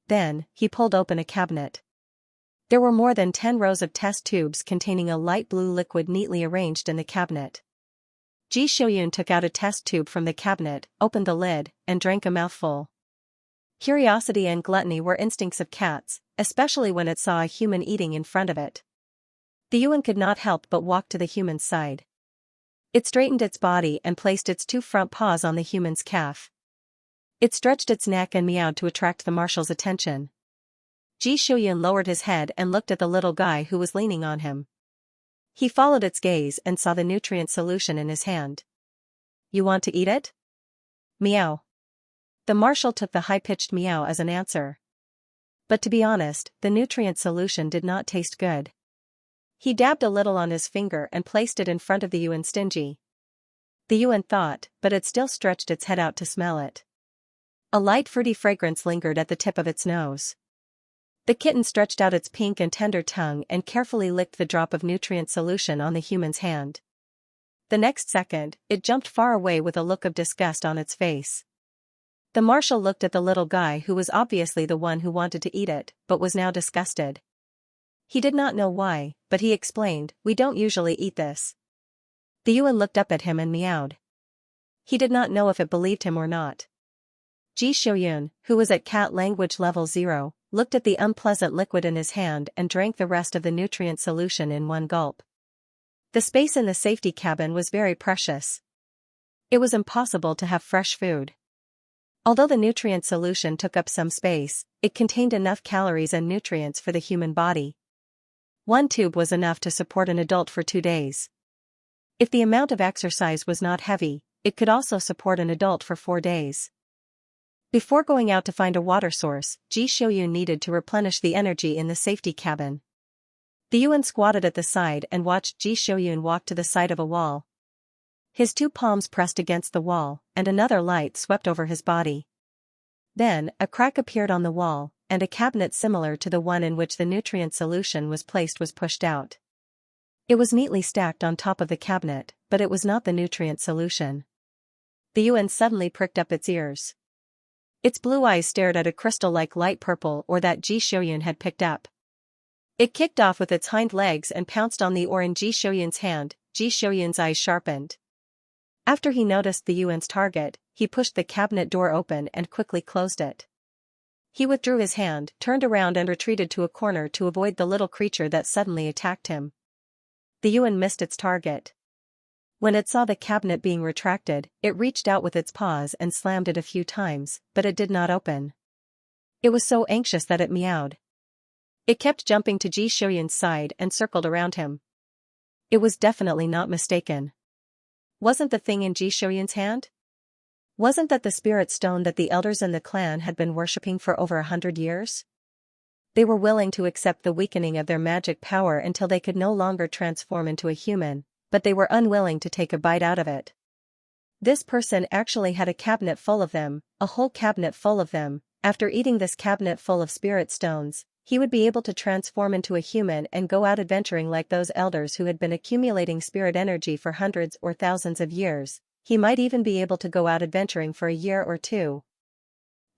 Then, he pulled open a cabinet. There were more than 10 rows of test tubes containing a light blue liquid neatly arranged in the cabinet. Ji Shouyun took out a test tube from the cabinet, opened the lid, and drank a mouthful. Curiosity and gluttony were instincts of cats, especially when it saw a human eating in front of it. The Yuan could not help but walk to the human's side. It straightened its body and placed its 2 front paws on the human's calf. It stretched its neck and meowed to attract the marshal's attention. Ji Shouyun lowered his head and looked at the little guy who was leaning on him. He followed its gaze and saw the nutrient solution in his hand. "You want to eat it?" "Meow." The marshal took the high-pitched meow as an answer. But to be honest, the nutrient solution did not taste good. He dabbed a little on his finger and placed it in front of the Yuan stingy. The Yuan thought, but it still stretched its head out to smell it. A light fruity fragrance lingered at the tip of its nose. The kitten stretched out its pink and tender tongue and carefully licked the drop of nutrient solution on the human's hand. The next second, it jumped far away with a look of disgust on its face. The marshal looked at the little guy who was obviously the one who wanted to eat it, but was now disgusted. He did not know why, but he explained, "We don't usually eat this." The Yuan looked up at him and meowed. He did not know if it believed him or not. Ji Shouyun, who was at cat language level 0, looked at the unpleasant liquid in his hand and drank the rest of the nutrient solution in one gulp. The space in the safety cabin was very precious. It was impossible to have fresh food. Although the nutrient solution took up some space, it contained enough calories and nutrients for the human body. One tube was enough to support an adult for 2 days. If the amount of exercise was not heavy, it could also support an adult for 4 days. Before going out to find a water source, Ji Shouyun needed to replenish the energy in the safety cabin. The Yuan squatted at the side and watched Ji Shouyun walk to the side of a wall. His 2 palms pressed against the wall, and another light swept over his body. Then, a crack appeared on the wall, and a cabinet similar to the one in which the nutrient solution was placed was pushed out. It was neatly stacked on top of the cabinet, but it was not the nutrient solution. The Yuan suddenly pricked up its ears. Its blue eyes stared at a crystal-like light purple ore that Ji Shouyun had picked up. It kicked off with its hind legs and pounced on the ore in Ji Shouyun's hand. Ji Shouyun's eyes sharpened. After he noticed the Yuan's target, he pushed the cabinet door open and quickly closed it. He withdrew his hand, turned around and retreated to a corner to avoid the little creature that suddenly attacked him. The Yuan missed its target. When it saw the cabinet being retracted, it reached out with its paws and slammed it a few times, but it did not open. It was so anxious that it meowed. It kept jumping to Ji Shouyun's side and circled around him. It was definitely not mistaken. Wasn't the thing in Ji Shouyun's hand? Wasn't that the spirit stone that the elders in the clan had been worshipping for over 100 years? They were willing to accept the weakening of their magic power until they could no longer transform into a human, but they were unwilling to take a bite out of it. This person actually had a cabinet full of them, a whole cabinet full of them. After eating this cabinet full of spirit stones, he would be able to transform into a human and go out adventuring like those elders who had been accumulating spirit energy for hundreds or thousands of years. He might even be able to go out adventuring for a year or 2.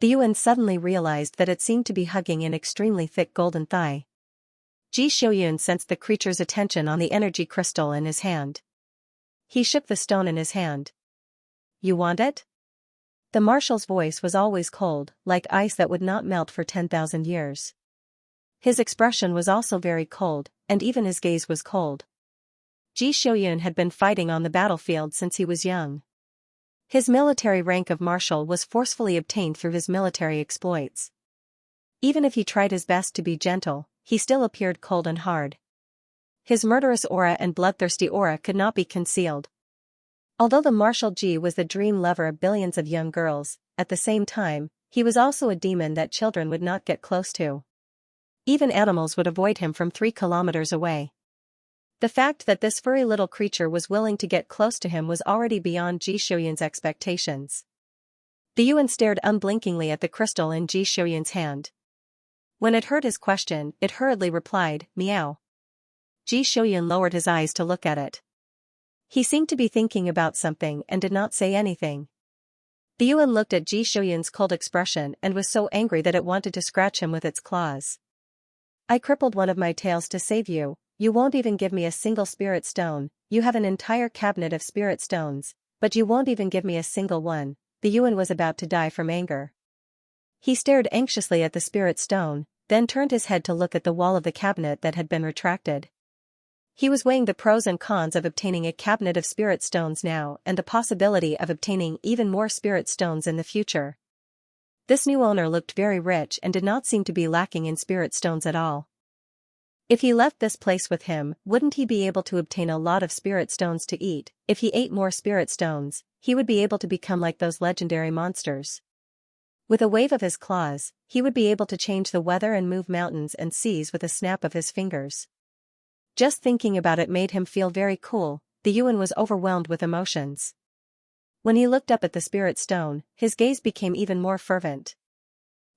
The Yuan suddenly realized that it seemed to be hugging an extremely thick golden thigh. Ji Shouyun sensed the creature's attention on the energy crystal in his hand. He shook the stone in his hand. "You want it?" The marshal's voice was always cold, like ice that would not melt for 10,000 years. His expression was also very cold, and even his gaze was cold. Ji Shouyun had been fighting on the battlefield since he was young. His military rank of marshal was forcefully obtained through his military exploits. Even if he tried his best to be gentle, he still appeared cold and hard. His murderous aura and bloodthirsty aura could not be concealed. Although the Marshal Ji was the dream lover of billions of young girls, at the same time, he was also a demon that children would not get close to. Even animals would avoid him from 3 kilometers away. The fact that this furry little creature was willing to get close to him was already beyond Ji Shouyun's expectations. The Yuan stared unblinkingly at the crystal in Ji Shouyun's hand. When it heard his question, it hurriedly replied, "Meow." Ji Shouyun lowered his eyes to look at it. He seemed to be thinking about something and did not say anything. The Yuan looked at Ji Shouyun's cold expression and was so angry that it wanted to scratch him with its claws. "I crippled one of my tails to save you. You won't even give me a single spirit stone. You have an entire cabinet of spirit stones, but you won't even give me a single one." The Yuan was about to die from anger. He stared anxiously at the spirit stone, then turned his head to look at the wall of the cabinet that had been retracted. He was weighing the pros and cons of obtaining a cabinet of spirit stones now and the possibility of obtaining even more spirit stones in the future. This new owner looked very rich and did not seem to be lacking in spirit stones at all. If he left this place with him, wouldn't he be able to obtain a lot of spirit stones to eat? If he ate more spirit stones, he would be able to become like those legendary monsters. With a wave of his claws, he would be able to change the weather and move mountains and seas with a snap of his fingers. Just thinking about it made him feel very cool. The Yuan was overwhelmed with emotions. When he looked up at the spirit stone, his gaze became even more fervent.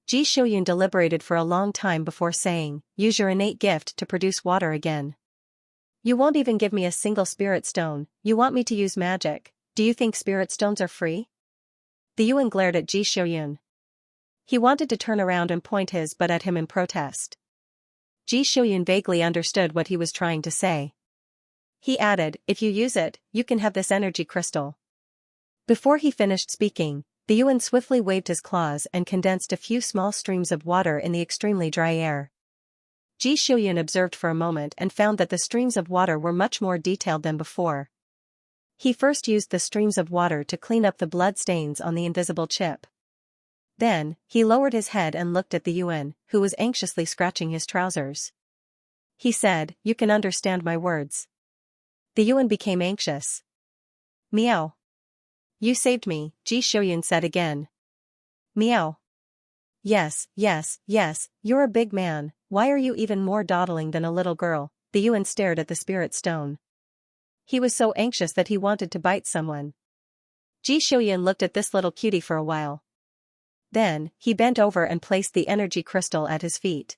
Ji Shouyun deliberated for a long time before saying, "Use your innate gift to produce water again." "You won't even give me a single spirit stone. You want me to use magic. Do you think spirit stones are free?" The Yuan glared at Ji Shouyun. He wanted to turn around and point his butt at him in protest. Ji Shouyun vaguely understood what he was trying to say. He added, "If you use it, you can have this energy crystal." Before he finished speaking, the Yuan swiftly waved his claws and condensed a few small streams of water in the extremely dry air. Ji Shouyun observed for a moment and found that the streams of water were much more detailed than before. He first used the streams of water to clean up the blood stains on the invisible chip. Then, he lowered his head and looked at the Yuan, who was anxiously scratching his trousers. He said, "You can understand my words." The Yuan became anxious. "Meow. You saved me," Ji Shouyun said again. "Meow. Yes, you're a big man, why are you even more dawdling than a little girl?" The Yuan stared at the spirit stone. He was so anxious that he wanted to bite someone. Ji Shouyun looked at this little cutie for a while. Then, he bent over and placed the energy crystal at his feet.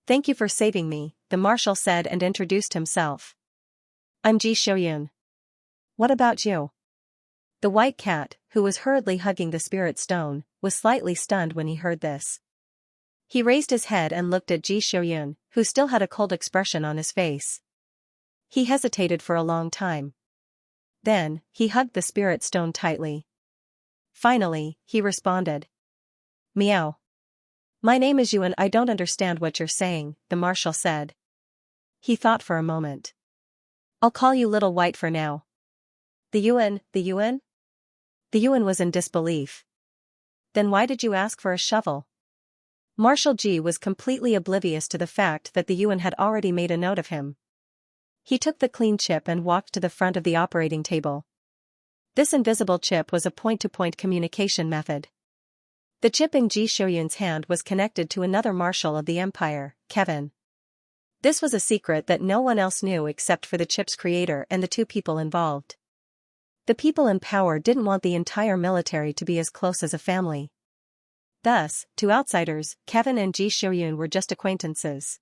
"Thank you for saving me," the marshal said and introduced himself. "I'm Ji Shouyun. What about you?" The white cat, who was hurriedly hugging the spirit stone, was slightly stunned when he heard this. He raised his head and looked at Ji Shouyun, who still had a cold expression on his face. He hesitated for a long time. Then, he hugged the spirit stone tightly. Finally, he responded. "Meow. My name is Yuan. I don't understand what you're saying," the marshal said. He thought for a moment. "I'll call you Little White for now." The Yuan? The Yuan was in disbelief. "Then why did you ask for a shovel?" Marshal Ji was completely oblivious to the fact that the Yuan had already made a note of him. He took the clean chip and walked to the front of the operating table. This invisible chip was a point-to-point communication method. The chip in Ji Shouyun's hand was connected to another marshal of the empire, Kevin. This was a secret that no one else knew except for the chip's creator and the two people involved. The people in power didn't want the entire military to be as close as a family. Thus, to outsiders, Kevin and Ji Shouyun were just acquaintances.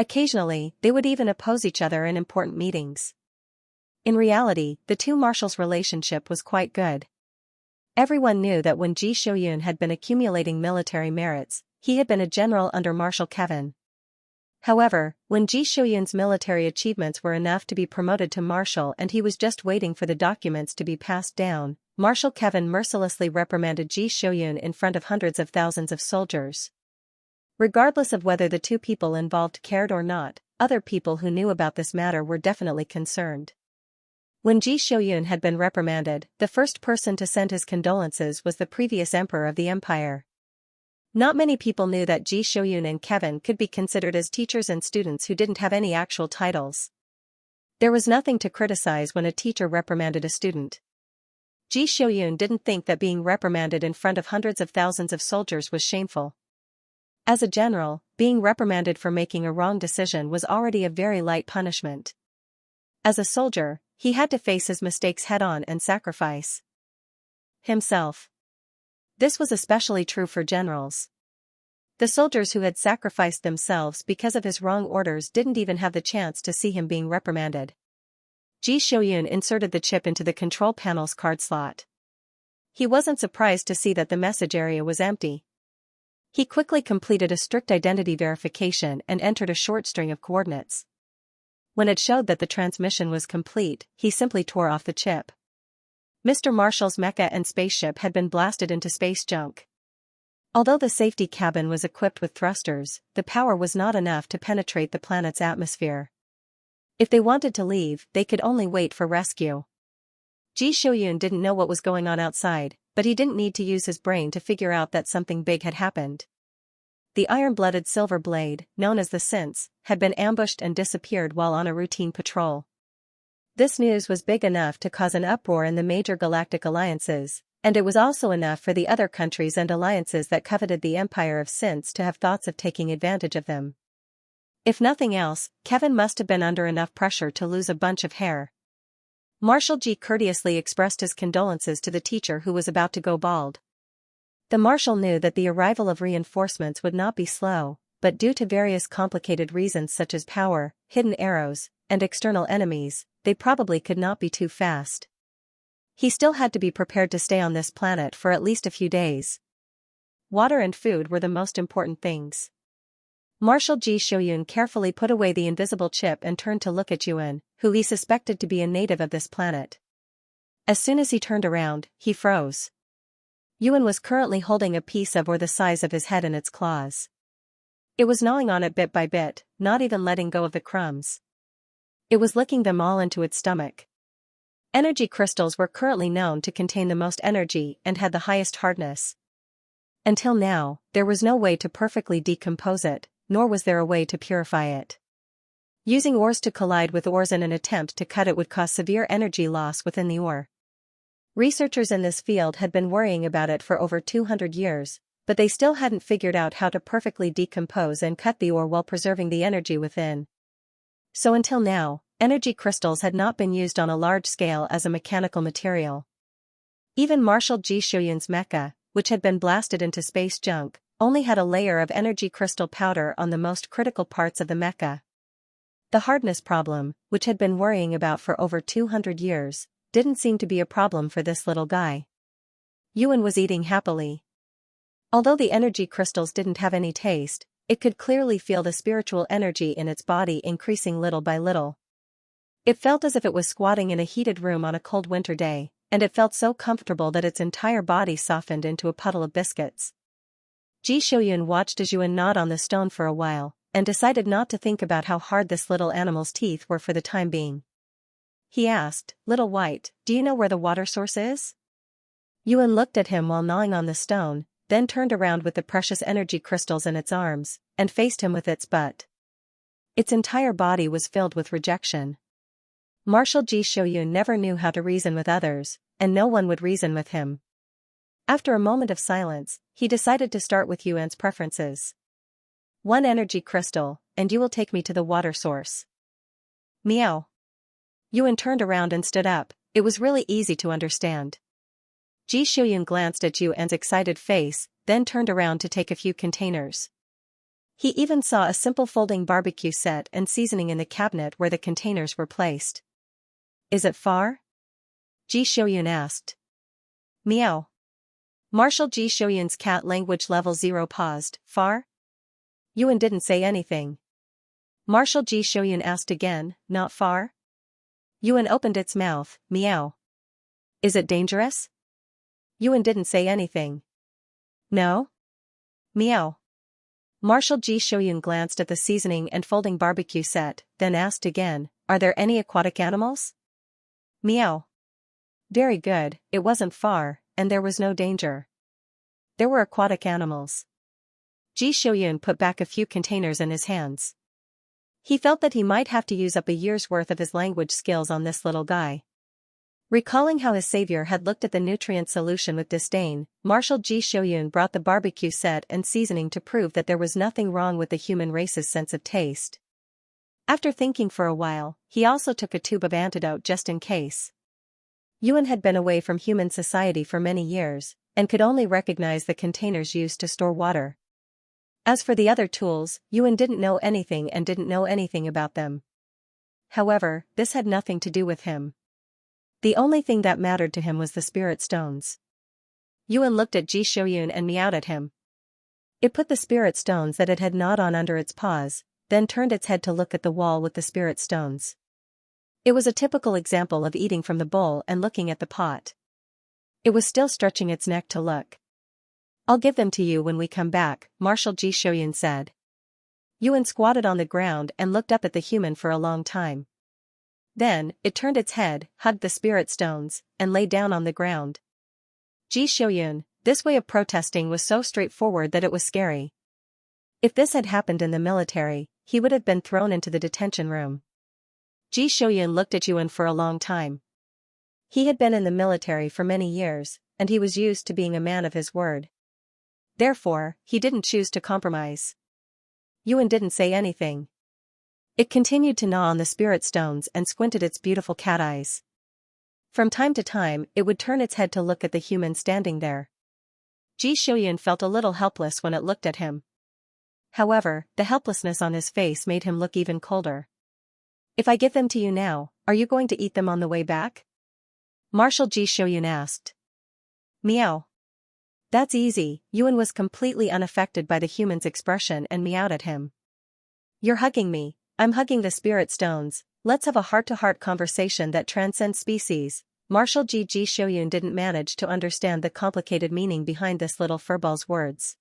Occasionally, they would even oppose each other in important meetings. In reality, the two marshals' relationship was quite good. Everyone knew that when Ji Shouyun had been accumulating military merits, he had been a general under Marshal Kevin. However, when Ji Shouyun's military achievements were enough to be promoted to marshal and he was just waiting for the documents to be passed down, Marshal Kevin mercilessly reprimanded Ji Shouyun in front of hundreds of thousands of soldiers. Regardless of whether the two people involved cared or not, other people who knew about this matter were definitely concerned. When Ji Shouyun had been reprimanded, the first person to send his condolences was the previous emperor of the empire. Not many people knew that Ji Shouyun and Kevin could be considered as teachers and students who didn't have any actual titles. There was nothing to criticize when a teacher reprimanded a student. Ji Shouyun didn't think that being reprimanded in front of hundreds of thousands of soldiers was shameful. As a general, being reprimanded for making a wrong decision was already a very light punishment. As a soldier, he had to face his mistakes head-on and sacrifice himself. This was especially true for generals. The soldiers who had sacrificed themselves because of his wrong orders didn't even have the chance to see him being reprimanded. Ji Shouyun inserted the chip into the control panel's card slot. He wasn't surprised to see that the message area was empty. He quickly completed a strict identity verification and entered a short string of coordinates. When it showed that the transmission was complete, he simply tore off the chip. Mr. Marshall's mecha and spaceship had been blasted into space junk. Although the safety cabin was equipped with thrusters, the power was not enough to penetrate the planet's atmosphere. If they wanted to leave, they could only wait for rescue. Ji Shouyun didn't know what was going on outside, but he didn't need to use his brain to figure out that something big had happened. The iron-blooded silver blade, known as the Synths, had been ambushed and disappeared while on a routine patrol. This news was big enough to cause an uproar in the major galactic alliances, and it was also enough for the other countries and alliances that coveted the empire of Synths to have thoughts of taking advantage of them. If nothing else, Kevin must have been under enough pressure to lose a bunch of hair. Marshal Ji courteously expressed his condolences to the teacher who was about to go bald. The marshal knew that the arrival of reinforcements would not be slow, but due to various complicated reasons such as power, hidden arrows, and external enemies, they probably could not be too fast. He still had to be prepared to stay on this planet for at least a few days. Water and food were the most important things. Marshal Ji Shoyun carefully put away the invisible chip and turned to look at Yuan, who he suspected to be a native of this planet. As soon as he turned around, he froze. Yuan was currently holding a piece of or the size of his head in its claws. It was gnawing on it bit by bit, not even letting go of the crumbs. It was licking them all into its stomach. Energy crystals were currently known to contain the most energy and had the highest hardness. Until now, there was no way to perfectly decompose it, nor was there a way to purify it. Using ores to collide with ores in an attempt to cut it would cause severe energy loss within the ore. Researchers in this field had been worrying about it for over 200 years, but they still hadn't figured out how to perfectly decompose and cut the ore while preserving the energy within. So until now, energy crystals had not been used on a large scale as a mechanical material. Even Marshal Ji Shoyun's mecha, which had been blasted into space junk, only had a layer of energy crystal powder on the most critical parts of the mecha. The hardness problem, which had been worrying about for over 200 years, didn't seem to be a problem for this little guy. Yuan was eating happily. Although the energy crystals didn't have any taste, it could clearly feel the spiritual energy in its body increasing little by little. It felt as if it was squatting in a heated room on a cold winter day, and it felt so comfortable that its entire body softened into a puddle of biscuits. Ji Shoyun watched as Yuan gnawed on the stone for a while, and decided not to think about how hard this little animal's teeth were for the time being. He asked, "Little White, do you know where the water source is?" Yuan looked at him while gnawing on the stone, then turned around with the precious energy crystals in its arms, and faced him with its butt. Its entire body was filled with rejection. Marshal Ji Shoyun never knew how to reason with others, and no one would reason with him. After a moment of silence, he decided to start with Yuan's preferences. "One energy crystal, and you will take me to the water source." Meow. Yuan turned around and stood up. It was really easy to understand. Ji Shoyun glanced at Yuan's excited face, then turned around to take a few containers. He even saw a simple folding barbecue set and seasoning in the cabinet where the containers were placed. "Is it far?" Ji Shoyun asked. Meow. Marshal Ji Shoyun's cat language level 0 paused. "Far?" Yuan didn't say anything. Marshal Ji Shoyun asked again, "Not far?" Yuan opened its mouth. Meow. "Is it dangerous?" Yuan didn't say anything. "No?" Meow. Marshal Ji Shoyun glanced at the seasoning and folding barbecue set, then asked again, "Are there any aquatic animals?" Meow. Very good, it wasn't far, and there was no danger. There were aquatic animals. Ji Shoyun put back a few containers in his hands. He felt that he might have to use up a year's worth of his language skills on this little guy. Recalling how his savior had looked at the nutrient solution with disdain, Marshal Ji Shoyun brought the barbecue set and seasoning to prove that there was nothing wrong with the human race's sense of taste. After thinking for a while, he also took a tube of antidote just in case. Yuan had been away from human society for many years, and could only recognize the containers used to store water. As for the other tools, Yuan didn't know anything and didn't know anything about them. However, this had nothing to do with him. The only thing that mattered to him was the spirit stones. Yuan looked at Ji Shoyun and meowed at him. It put the spirit stones that it had gnawed on under its paws, then turned its head to look at the wall with the spirit stones. It was a typical example of eating from the bowl and looking at the pot. It was still stretching its neck to look. "I'll give them to you when we come back," Marshal Ji Shoyun said. Yuan squatted on the ground and looked up at the human for a long time. Then, it turned its head, hugged the spirit stones, and lay down on the ground. Ji Shoyun, this way of protesting was so straightforward that it was scary. If this had happened in the military, he would have been thrown into the detention room. Ji Shoyun looked at Yuan for a long time. He had been in the military for many years, and he was used to being a man of his word. Therefore, he didn't choose to compromise. Yuan didn't say anything. It continued to gnaw on the spirit stones and squinted its beautiful cat eyes. From time to time, it would turn its head to look at the human standing there. Ji Shoyun felt a little helpless when it looked at him. However, the helplessness on his face made him look even colder. "If I give them to you now, are you going to eat them on the way back?" Marshal Ji Shoyun asked. Meow. That's easy. Yuan was completely unaffected by the human's expression and meowed at him. You're hugging me, I'm hugging the spirit stones, let's have a heart-to-heart conversation that transcends species. Marshal Ji Shoyun didn't manage to understand the complicated meaning behind this little furball's words.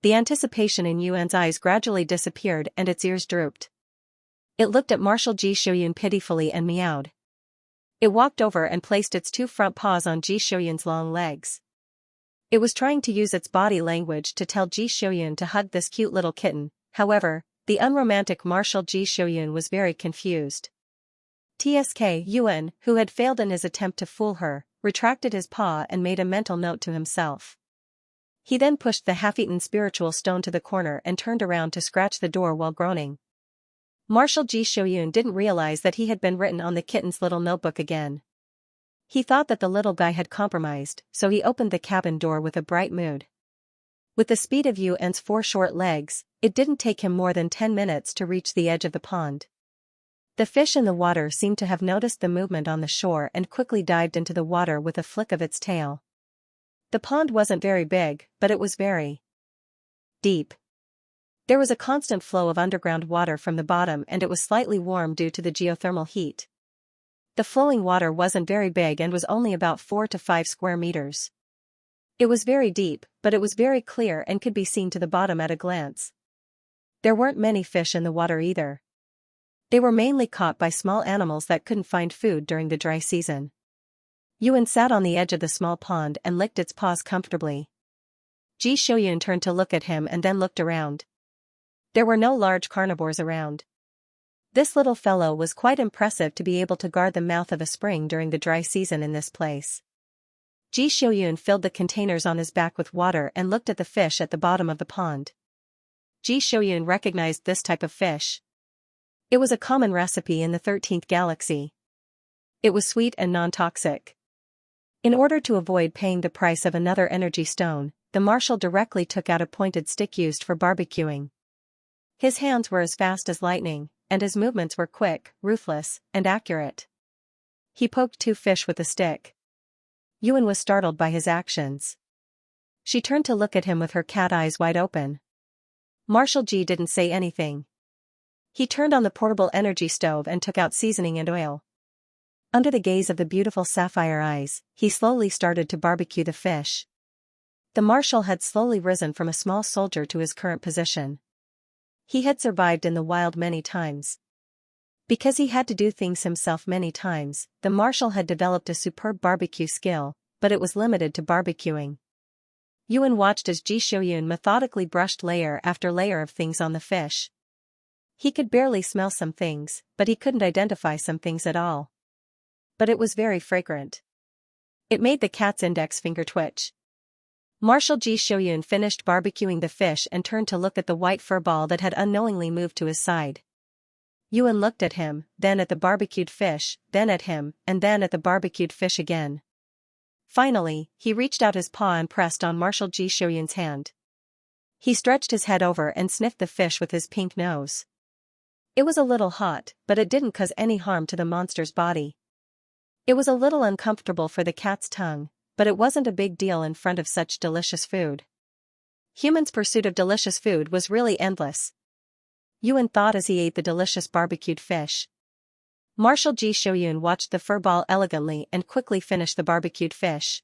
The anticipation in Yuan's eyes gradually disappeared and its ears drooped. It looked at Marshal Ji Shoyun pitifully and meowed. It walked over and placed its two front paws on Ji Shoyun's long legs. It was trying to use its body language to tell Ji Shoyun to hug this cute little kitten. However, the unromantic Marshal Ji Shoyun was very confused. TSK Yuan, who had failed in his attempt to fool her, retracted his paw and made a mental note to himself. He then pushed the half-eaten spiritual stone to the corner and turned around to scratch the door while groaning. Marshal Ji Shoyun didn't realize that he had been written on the kitten's little notebook again. He thought that the little guy had compromised, so he opened the cabin door with a bright mood. With the speed of Yuan's 4 short legs, it didn't take him more than 10 minutes to reach the edge of the pond. The fish in the water seemed to have noticed the movement on the shore and quickly dived into the water with a flick of its tail. The pond wasn't very big, but it was very deep. There was a constant flow of underground water from the bottom and it was slightly warm due to the geothermal heat. The flowing water wasn't very big and was only about 4 to 5 square meters. It was very deep, but it was very clear and could be seen to the bottom at a glance. There weren't many fish in the water either. They were mainly caught by small animals that couldn't find food during the dry season. Yuan sat on the edge of the small pond and licked its paws comfortably. Ji Shoyun turned to look at him and then looked around. There were no large carnivores around. This little fellow was quite impressive to be able to guard the mouth of a spring during the dry season in this place. Ji Shoyun filled the containers on his back with water and looked at the fish at the bottom of the pond. Ji Shoyun recognized this type of fish. It was a common recipe in the 13th galaxy. It was sweet and non-toxic. In order to avoid paying the price of another energy stone, the marshal directly took out a pointed stick used for barbecuing. His hands were as fast as lightning, and his movements were quick, ruthless, and accurate. He poked 2 fish with a stick. Yuan was startled by his actions. She turned to look at him with her cat eyes wide open. Marshal Ji didn't say anything. He turned on the portable energy stove and took out seasoning and oil. Under the gaze of the beautiful sapphire eyes, he slowly started to barbecue the fish. The marshal had slowly risen from a small soldier to his current position. He had survived in the wild many times. Because he had to do things himself many times, the marshal had developed a superb barbecue skill, but it was limited to barbecuing. Yuan watched as Ji Shoyun methodically brushed layer after layer of things on the fish. He could barely smell some things, but he couldn't identify some things at all. But it was very fragrant. It made the cat's index finger twitch. Marshal Ji Shoyun finished barbecuing the fish and turned to look at the white fur ball that had unknowingly moved to his side. Yuan looked at him, then at the barbecued fish, then at him, and then at the barbecued fish again. Finally, he reached out his paw and pressed on Marshal Ji Shoyun's hand. He stretched his head over and sniffed the fish with his pink nose. It was a little hot, but it didn't cause any harm to the monster's body. It was a little uncomfortable for the cat's tongue, but it wasn't a big deal in front of such delicious food. Humans' pursuit of delicious food was really endless. Yuan thought as he ate the delicious barbecued fish. Marshal Ji Shoyun watched the fur ball elegantly and quickly finished the barbecued fish.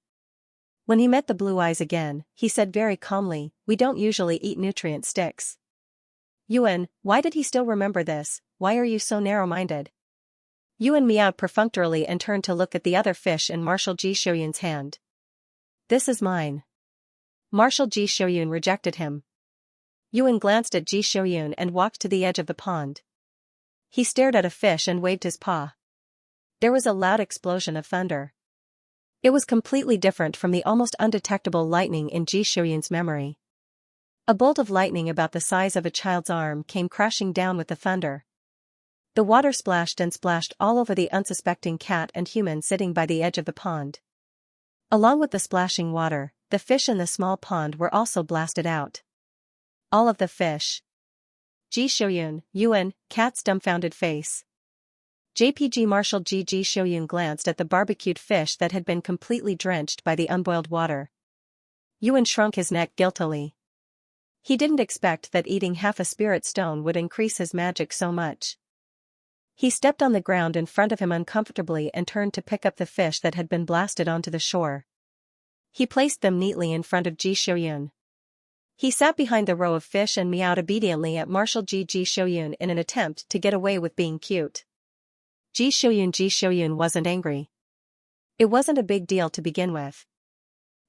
When he met the blue eyes again, he said very calmly, "We don't usually eat nutrient sticks." Yuan, why did he still remember this? Why are you so narrow-minded? Yuan meowed perfunctorily and turned to look at the other fish in Marshal Ji Shoyun's hand. This is mine. Marshal Ji Shoyun rejected him. Yuan glanced at Ji Shoyun and walked to the edge of the pond. He stared at a fish and waved his paw. There was a loud explosion of thunder. It was completely different from the almost undetectable lightning in Ji Shoyun's memory. A bolt of lightning about the size of a child's arm came crashing down with the thunder. The water splashed and splashed all over the unsuspecting cat and human sitting by the edge of the pond. Along with the splashing water, the fish in the small pond were also blasted out. All of the fish. Ji Shoyun, Yuan, cat's dumbfounded face. JPG Marshal Ji Shoyun glanced at the barbecued fish that had been completely drenched by the unboiled water. Yuan shrunk his neck guiltily. He didn't expect that eating half a spirit stone would increase his magic so much. He stepped on the ground in front of him uncomfortably and turned to pick up the fish that had been blasted onto the shore. He placed them neatly in front of Ji Shoyun. He sat behind the row of fish and meowed obediently at Marshal Ji Shoyun in an attempt to get away with being cute. Ji Shoyun wasn't angry. It wasn't a big deal to begin with.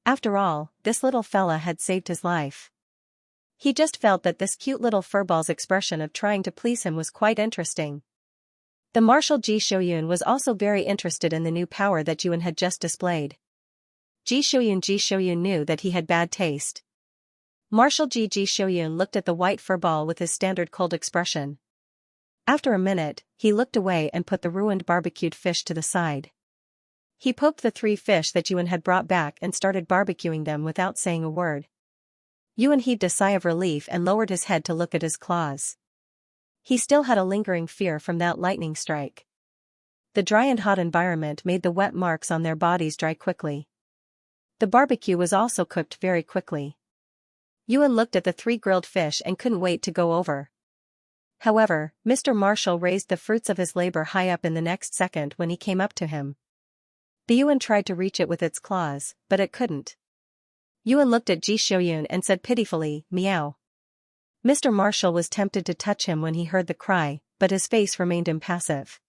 After all, this little fella had saved his life. He just felt that this cute little furball's expression of trying to please him was quite interesting. The Marshal Ji Shoyun was also very interested in the new power that Yuan had just displayed. Ji Shoyun knew that he had bad taste. Marshal Ji Shoyun looked at the white furball with his standard cold expression. After a minute, he looked away and put the ruined barbecued fish to the side. He poked the 3 fish that Yuan had brought back and started barbecuing them without saying a word. Yuan heaved a sigh of relief and lowered his head to look at his claws. He still had a lingering fear from that lightning strike. The dry and hot environment made the wet marks on their bodies dry quickly. The barbecue was also cooked very quickly. Yuan looked at the 3 grilled fish and couldn't wait to go over. However, Mr. Marshall raised the fruits of his labor high up in the next second when he came up to him. The Yuan tried to reach it with its claws, but it couldn't. Yuan looked at Ji Shoyun and said pitifully, "Meow." Mr. Marshall was tempted to touch him when he heard the cry, but his face remained impassive.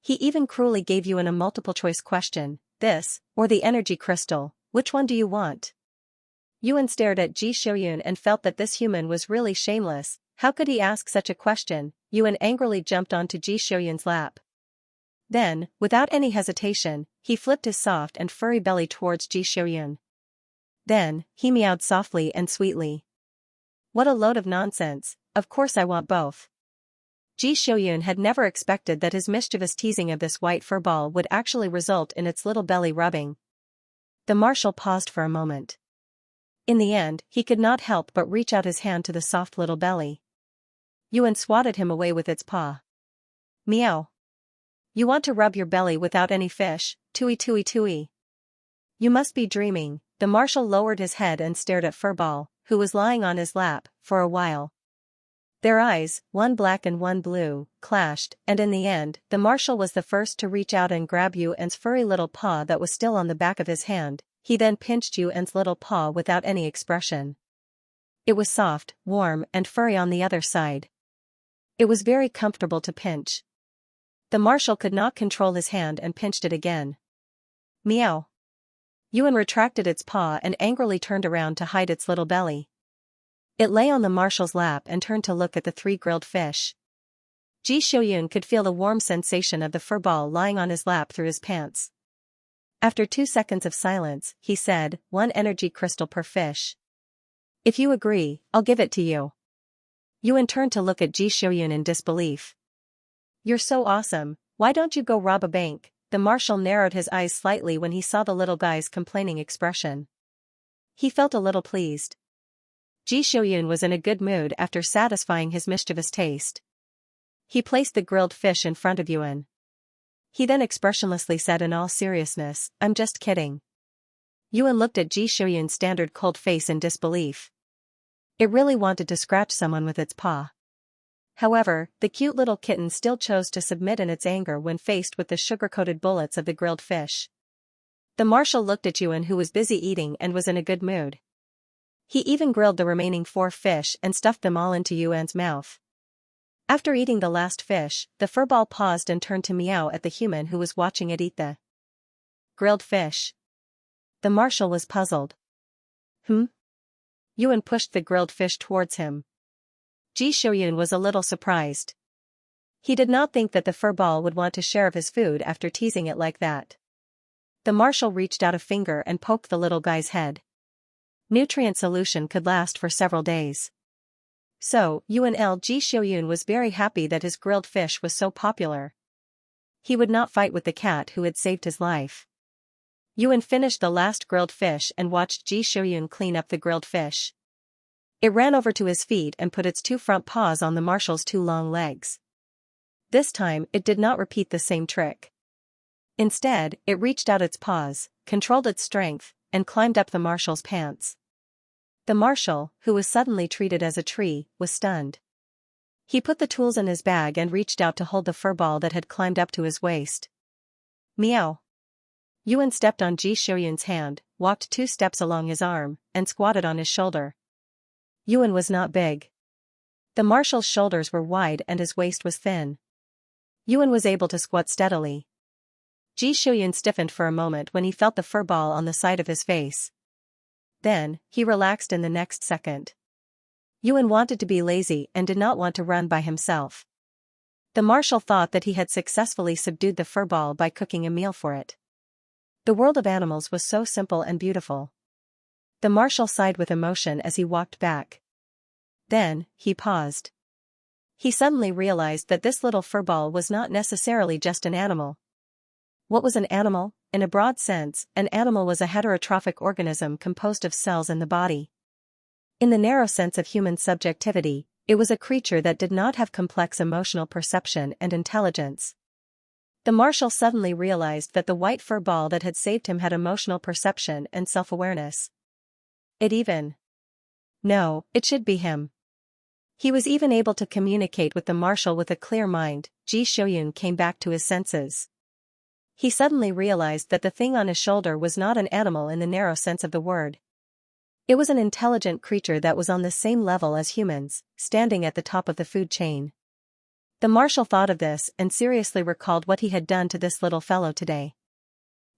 He even cruelly gave Yuan a multiple-choice question, "This, or the energy crystal, which one do you want?" Yuan stared at Ji Shoyun and felt that this human was really shameless. How could he ask such a question? Yuan angrily jumped onto Ji Shoyun's lap. Then, without any hesitation, he flipped his soft and furry belly towards Ji Shoyun. Then, he meowed softly and sweetly. What a load of nonsense, of course I want both. Ji Shoyun had never expected that his mischievous teasing of this white furball would actually result in its little belly rubbing. The marshal paused for a moment. In the end, he could not help but reach out his hand to the soft little belly. Yuan swatted him away with its paw. "Meow. You want to rub your belly without any fish, tui. You must be dreaming." The marshal lowered his head and stared at Furball, who was lying on his lap, for a while. Their eyes, one black and one blue, clashed, and in the end, the marshal was the first to reach out and grab Yuan's furry little paw that was still on the back of his hand. He then pinched Yuan's little paw without any expression. It was soft, warm, and furry on the other side. It was very comfortable to pinch. The marshal could not control his hand and pinched it again. Meow. Yuan retracted its paw and angrily turned around to hide its little belly. It lay on the marshal's lap and turned to look at the 3 grilled fish. Ji Shoyun could feel the warm sensation of the furball lying on his lap through his pants. After 2 seconds of silence, he said, "1 energy crystal per fish. If you agree, I'll give it to you." Yuan turned to look at Ji Shoyun in disbelief. "You're so awesome, why don't you go rob a bank?" The marshal narrowed his eyes slightly when he saw the little guy's complaining expression. He felt a little pleased. Ji Shoyun was in a good mood after satisfying his mischievous taste. He placed the grilled fish in front of Yuan. He then expressionlessly said in all seriousness, "I'm just kidding." Yuan looked at Ji Shoyun's standard cold face in disbelief. It really wanted to scratch someone with its paw. However, the cute little kitten still chose to submit in its anger when faced with the sugar-coated bullets of the grilled fish. The marshal looked at Yuan, who was busy eating and was in a good mood. He even grilled the remaining 4 fish and stuffed them all into Yuan's mouth. After eating the last fish, the furball paused and turned to meow at the human who was watching it eat the grilled fish. The marshal was puzzled. Yuan pushed the grilled fish towards him. Ji Shoyun was a little surprised. He did not think that the furball would want to share of his food after teasing it like that. The marshal reached out a finger and poked the little guy's head. Nutrient solution could last for several days. So, Ji Shoyun was very happy that his grilled fish was so popular. He would not fight with the cat who had saved his life. Yuan finished the last grilled fish and watched Ji Shoyun clean up the grilled fish. It ran over to his feet and put its 2 front paws on the marshal's 2 long legs. This time it did not repeat the same trick. Instead, it reached out its paws, controlled its strength, and climbed up the marshal's pants. The marshal, who was suddenly treated as a tree, was stunned. He put the tools in his bag and reached out to hold the furball that had climbed up to his waist. Meow. Yuan stepped on Ji Shoyun's hand, walked 2 steps along his arm, and squatted on his shoulder. Yuan was not big. The marshal's shoulders were wide and his waist was thin. Yuan was able to squat steadily. Ji Shoyun stiffened for a moment when he felt the furball on the side of his face. Then, he relaxed in the next second. Yuan wanted to be lazy and did not want to run by himself. The marshal thought that he had successfully subdued the furball by cooking a meal for it. The world of animals was so simple and beautiful. The marshal sighed with emotion as he walked back. Then, he paused. He suddenly realized that this little furball was not necessarily just an animal. What was an animal? In a broad sense, an animal was a heterotrophic organism composed of cells in the body. In the narrow sense of human subjectivity, it was a creature that did not have complex emotional perception and intelligence. The marshal suddenly realized that the white fur ball that had saved him had emotional perception and self-awareness. No, it should be him. He was even able to communicate with the marshal with a clear mind. Ji Shoyun came back to his senses. He suddenly realized that the thing on his shoulder was not an animal in the narrow sense of the word. It was an intelligent creature that was on the same level as humans, standing at the top of the food chain. The marshal thought of this and seriously recalled what he had done to this little fellow today.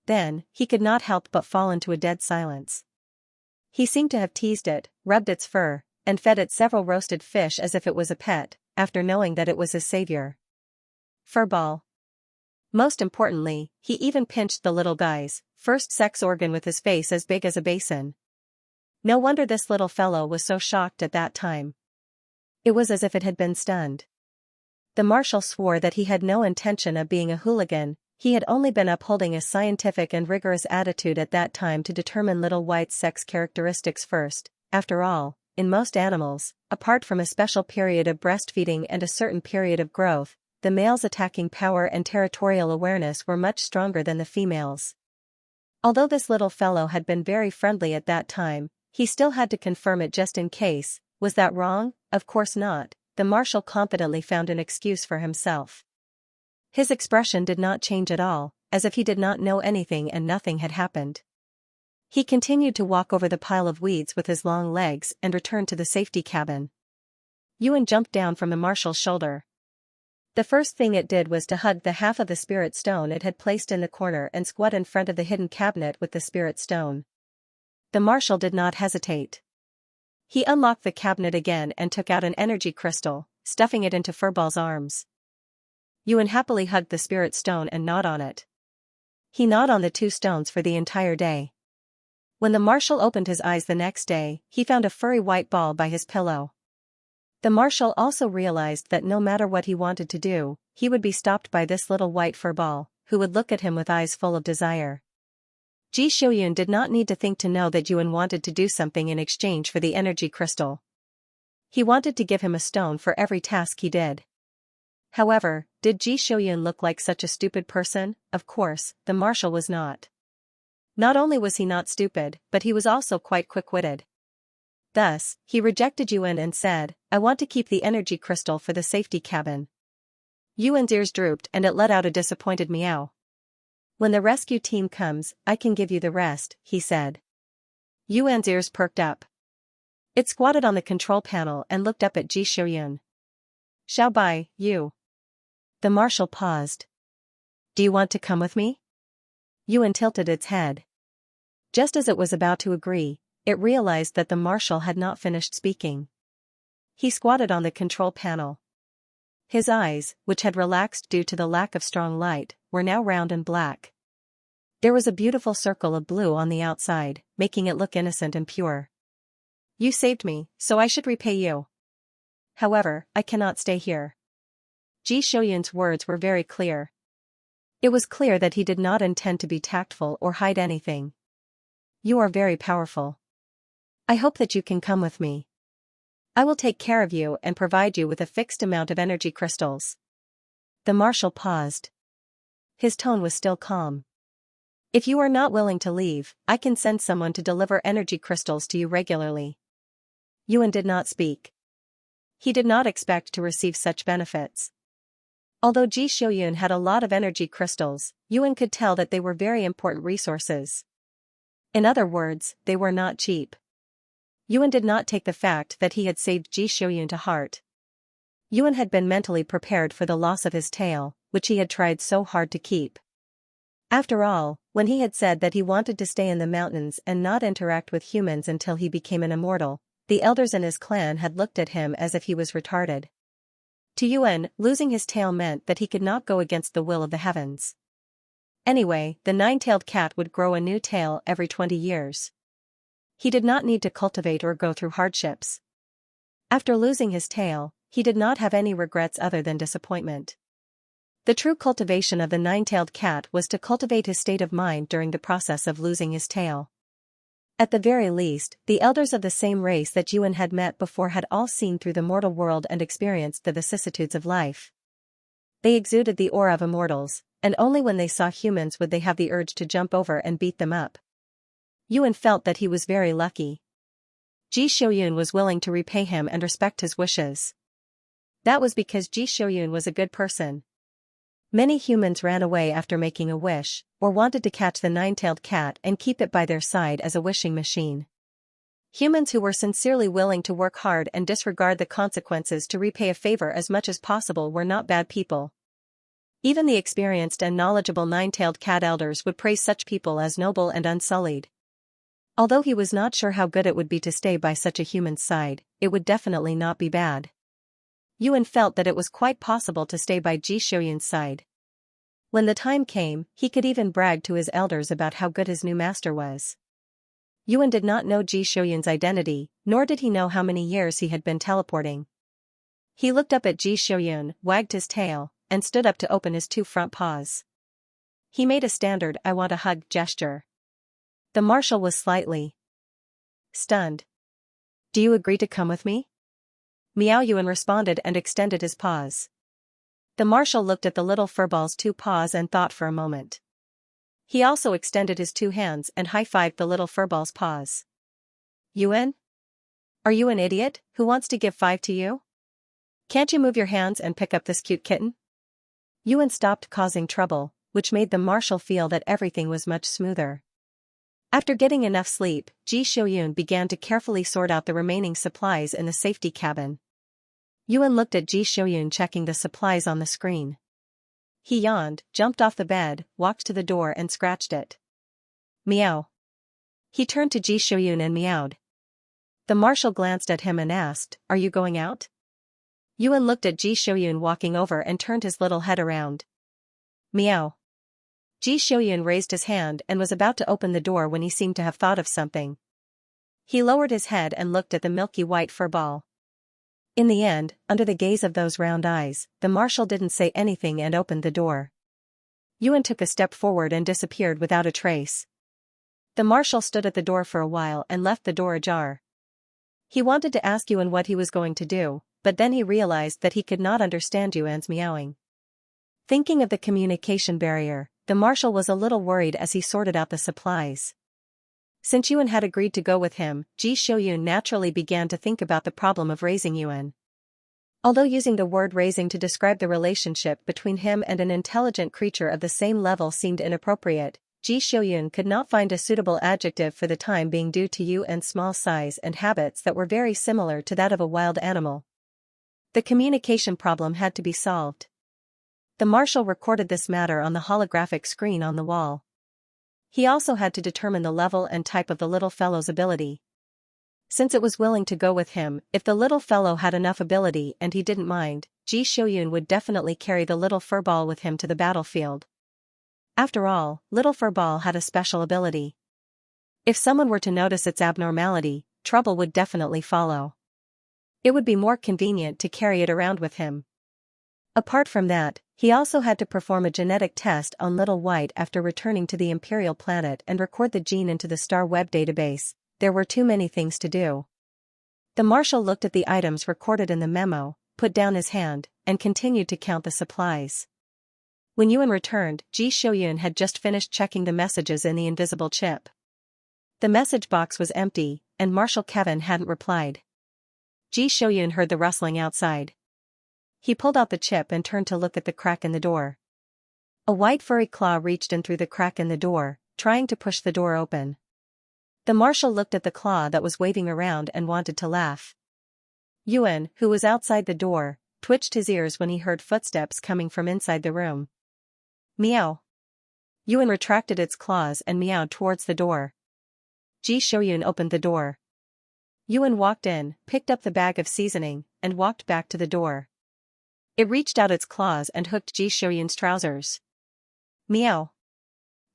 Then, he could not help but fall into a dead silence. He seemed to have teased it, rubbed its fur, and fed it several roasted fish as if it was a pet, after knowing that it was his savior. Furball. Most importantly, he even pinched the little guy's first sex organ with his face as big as a basin. No wonder this little fellow was so shocked at that time. It was as if it had been stunned. The marshal swore that he had no intention of being a hooligan. He had only been upholding a scientific and rigorous attitude at that time to determine little white's sex characteristics first. After all, in most animals, apart from a special period of breastfeeding and a certain period of growth, the male's attacking power and territorial awareness were much stronger than the female's. Although this little fellow had been very friendly at that time, he still had to confirm it just in case. Was that wrong? Of course not. The marshal confidently found an excuse for himself. His expression did not change at all, as if he did not know anything and nothing had happened. He continued to walk over the pile of weeds with his long legs and returned to the safety cabin. Yuan jumped down from the marshal's shoulder. The first thing it did was to hug the half of the spirit stone it had placed in the corner and squat in front of the hidden cabinet with the spirit stone. The marshal did not hesitate. He unlocked the cabinet again and took out an energy crystal, stuffing it into Furball's arms. Yuan happily hugged the spirit stone and gnawed on it. He gnawed on the 2 stones for the entire day. When the marshal opened his eyes the next day, he found a furry white ball by his pillow. The marshal also realized that no matter what he wanted to do, he would be stopped by this little white fur ball, who would look at him with eyes full of desire. Ji Shoyun did not need to think to know that Yuan wanted to do something in exchange for the energy crystal. He wanted to give him a stone for every task he did. However, did Ji Shoyun look like such a stupid person? Of course, the marshal was not. Not only was he not stupid, but he was also quite quick-witted. Thus, he rejected Yuan and said, "I want to keep the energy crystal for the safety cabin." Yuan's ears drooped and it let out a disappointed meow. "When the rescue team comes, I can give you the rest," he said. Yuan's ears perked up. It squatted on the control panel and looked up at Ji Shoyun. "Shall by, you." The marshal paused. "Do you want to come with me?" Yuan tilted its head. Just as it was about to agree, it realized that the marshal had not finished speaking. He squatted on the control panel. His eyes, which had relaxed due to the lack of strong light, were now round and black. There was a beautiful circle of blue on the outside, making it look innocent and pure. "You saved me, so I should repay you. However, I cannot stay here." Ji Shoyun's words were very clear. It was clear that he did not intend to be tactful or hide anything. "You are very powerful. I hope that you can come with me. I will take care of you and provide you with a fixed amount of energy crystals." The marshal paused. His tone was still calm. If you are not willing to leave, I can send someone to deliver energy crystals to you regularly. Yuan did not speak. He did not expect to receive such benefits. Although Ji Xiuyun had a lot of energy crystals, Yuan could tell that they were very important resources. In other words, they were not cheap. Yuan did not take the fact that he had saved Ji Xiuyun to heart. Yuan had been mentally prepared for the loss of his tail, which he had tried so hard to keep. After all, when he had said that he wanted to stay in the mountains and not interact with humans until he became an immortal, the elders in his clan had looked at him as if he was retarded. To Yuan, losing his tail meant that he could not go against the will of the heavens. Anyway, the nine-tailed cat would grow a new tail every 20 years. He did not need to cultivate or go through hardships. After losing his tail, he did not have any regrets other than disappointment. The true cultivation of the nine-tailed cat was to cultivate his state of mind during the process of losing his tail. At the very least, the elders of the same race that Yuan had met before had all seen through the mortal world and experienced the vicissitudes of life. They exuded the aura of immortals, and only when they saw humans would they have the urge to jump over and beat them up. Yuan felt that he was very lucky. Ji Xiuyun was willing to repay him and respect his wishes. That was because Ji Xiuyun was a good person. Many humans ran away after making a wish, or wanted to catch the nine-tailed cat and keep it by their side as a wishing machine. Humans who were sincerely willing to work hard and disregard the consequences to repay a favor as much as possible were not bad people. Even the experienced and knowledgeable nine-tailed cat elders would praise such people as noble and unsullied. Although he was not sure how good it would be to stay by such a human's side, it would definitely not be bad. Yuan felt that it was quite possible to stay by Ji Xiuyun's side. When the time came, he could even brag to his elders about how good his new master was. Yuan did not know Ji Xiuyun's identity, nor did he know how many years he had been teleporting. He looked up at Ji Xiuyun, wagged his tail, and stood up to open his two front paws. He made a standard "I want a hug" gesture. The marshal was slightly stunned. Do you agree to come with me? Miao Yuan responded and extended his paws. The marshal looked at the little furball's two paws and thought for a moment. He also extended his two hands and high-fived the little furball's paws. Yuan? Are you an idiot, who wants to give 5 to you? Can't you move your hands and pick up this cute kitten? Yuan stopped causing trouble, which made the marshal feel that everything was much smoother. After getting enough sleep, Ji Xiuyun began to carefully sort out the remaining supplies in the safety cabin. Yuan looked at Ji Xiuyun checking the supplies on the screen. He yawned, jumped off the bed, walked to the door and scratched it. Meow. He turned to Ji Xiuyun and meowed. The marshal glanced at him and asked, "Are you going out?" Yuan looked at Ji Xiuyun walking over and turned his little head around. Meow. Ji Xiuyun raised his hand and was about to open the door when he seemed to have thought of something. He lowered his head and looked at the milky white fur ball. In the end, under the gaze of those round eyes, the marshal didn't say anything and opened the door. Yuan took a step forward and disappeared without a trace. The marshal stood at the door for a while and left the door ajar. He wanted to ask Yuan what he was going to do, but then he realized that he could not understand Yuan's meowing. Thinking of the communication barrier, the marshal was a little worried as he sorted out the supplies. Since Yuan had agreed to go with him, Ji Xiuyun naturally began to think about the problem of raising Yuan. Although using the word raising to describe the relationship between him and an intelligent creature of the same level seemed inappropriate, Ji Xiuyun could not find a suitable adjective for the time being due to Yuan's small size and habits that were very similar to that of a wild animal. The communication problem had to be solved. The marshal recorded this matter on the holographic screen on the wall. He also had to determine the level and type of the little fellow's ability. Since it was willing to go with him, if the little fellow had enough ability and he didn't mind, Ji Xiuyun would definitely carry the little furball with him to the battlefield. After all, little furball had a special ability. If someone were to notice its abnormality, trouble would definitely follow. It would be more convenient to carry it around with him. Apart from that, he also had to perform a genetic test on Little White after returning to the Imperial planet and record the gene into the Star Web database. There were too many things to do. The marshal looked at the items recorded in the memo, put down his hand, and continued to count the supplies. When Yuan returned, Ji Shouyun had just finished checking the messages in the invisible chip. The message box was empty, and Marshal Kevin hadn't replied. Ji Shouyun heard the rustling outside. He pulled out the chip and turned to look at the crack in the door. A white furry claw reached in through the crack in the door, trying to push the door open. The marshal looked at the claw that was waving around and wanted to laugh. Yuan, who was outside the door, twitched his ears when he heard footsteps coming from inside the room. Meow. Yuan retracted its claws and meowed towards the door. Ji Shouyun opened the door. Yuan walked in, picked up the bag of seasoning, and walked back to the door. It reached out its claws and hooked Ji Shouyun's trousers. Meow.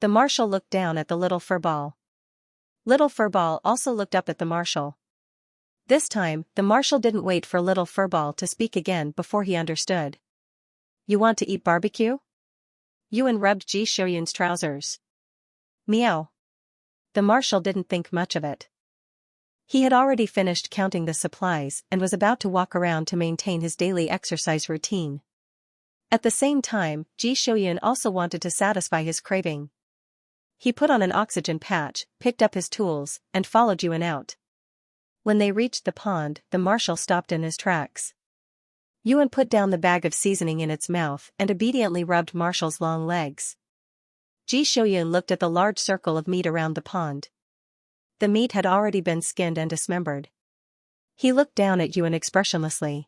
The marshal looked down at the little furball. Little Furball also looked up at the marshal. This time, the marshal didn't wait for Little Furball to speak again before he understood. You want to eat barbecue? Yuan rubbed Ji Shouyun's trousers. Meow. The marshal didn't think much of it. He had already finished counting the supplies and was about to walk around to maintain his daily exercise routine. At the same time, Ji Shouyun also wanted to satisfy his craving. He put on an oxygen patch, picked up his tools, and followed Yuan out. When they reached the pond, the marshal stopped in his tracks. Yuan put down the bag of seasoning in its mouth and obediently rubbed Marshal's long legs. Ji Shouyun looked at the large circle of meat around the pond. The meat had already been skinned and dismembered. He looked down at Yuan expressionlessly.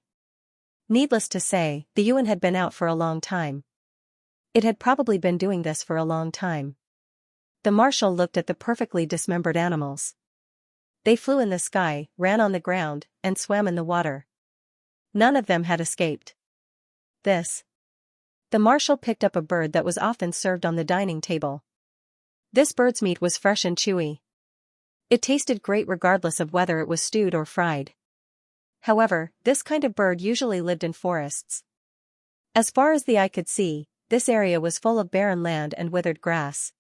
Needless to say, the Yuan had been out for a long time. It had probably been doing this for a long time. The marshal looked at the perfectly dismembered animals. They flew in the sky, ran on the ground, and swam in the water. None of them had escaped. This. The marshal picked up a bird that was often served on the dining table. This bird's meat was fresh and chewy. It tasted great regardless of whether it was stewed or fried. However, this kind of bird usually lived in forests. As far as the eye could see, this area was full of barren land and withered grass.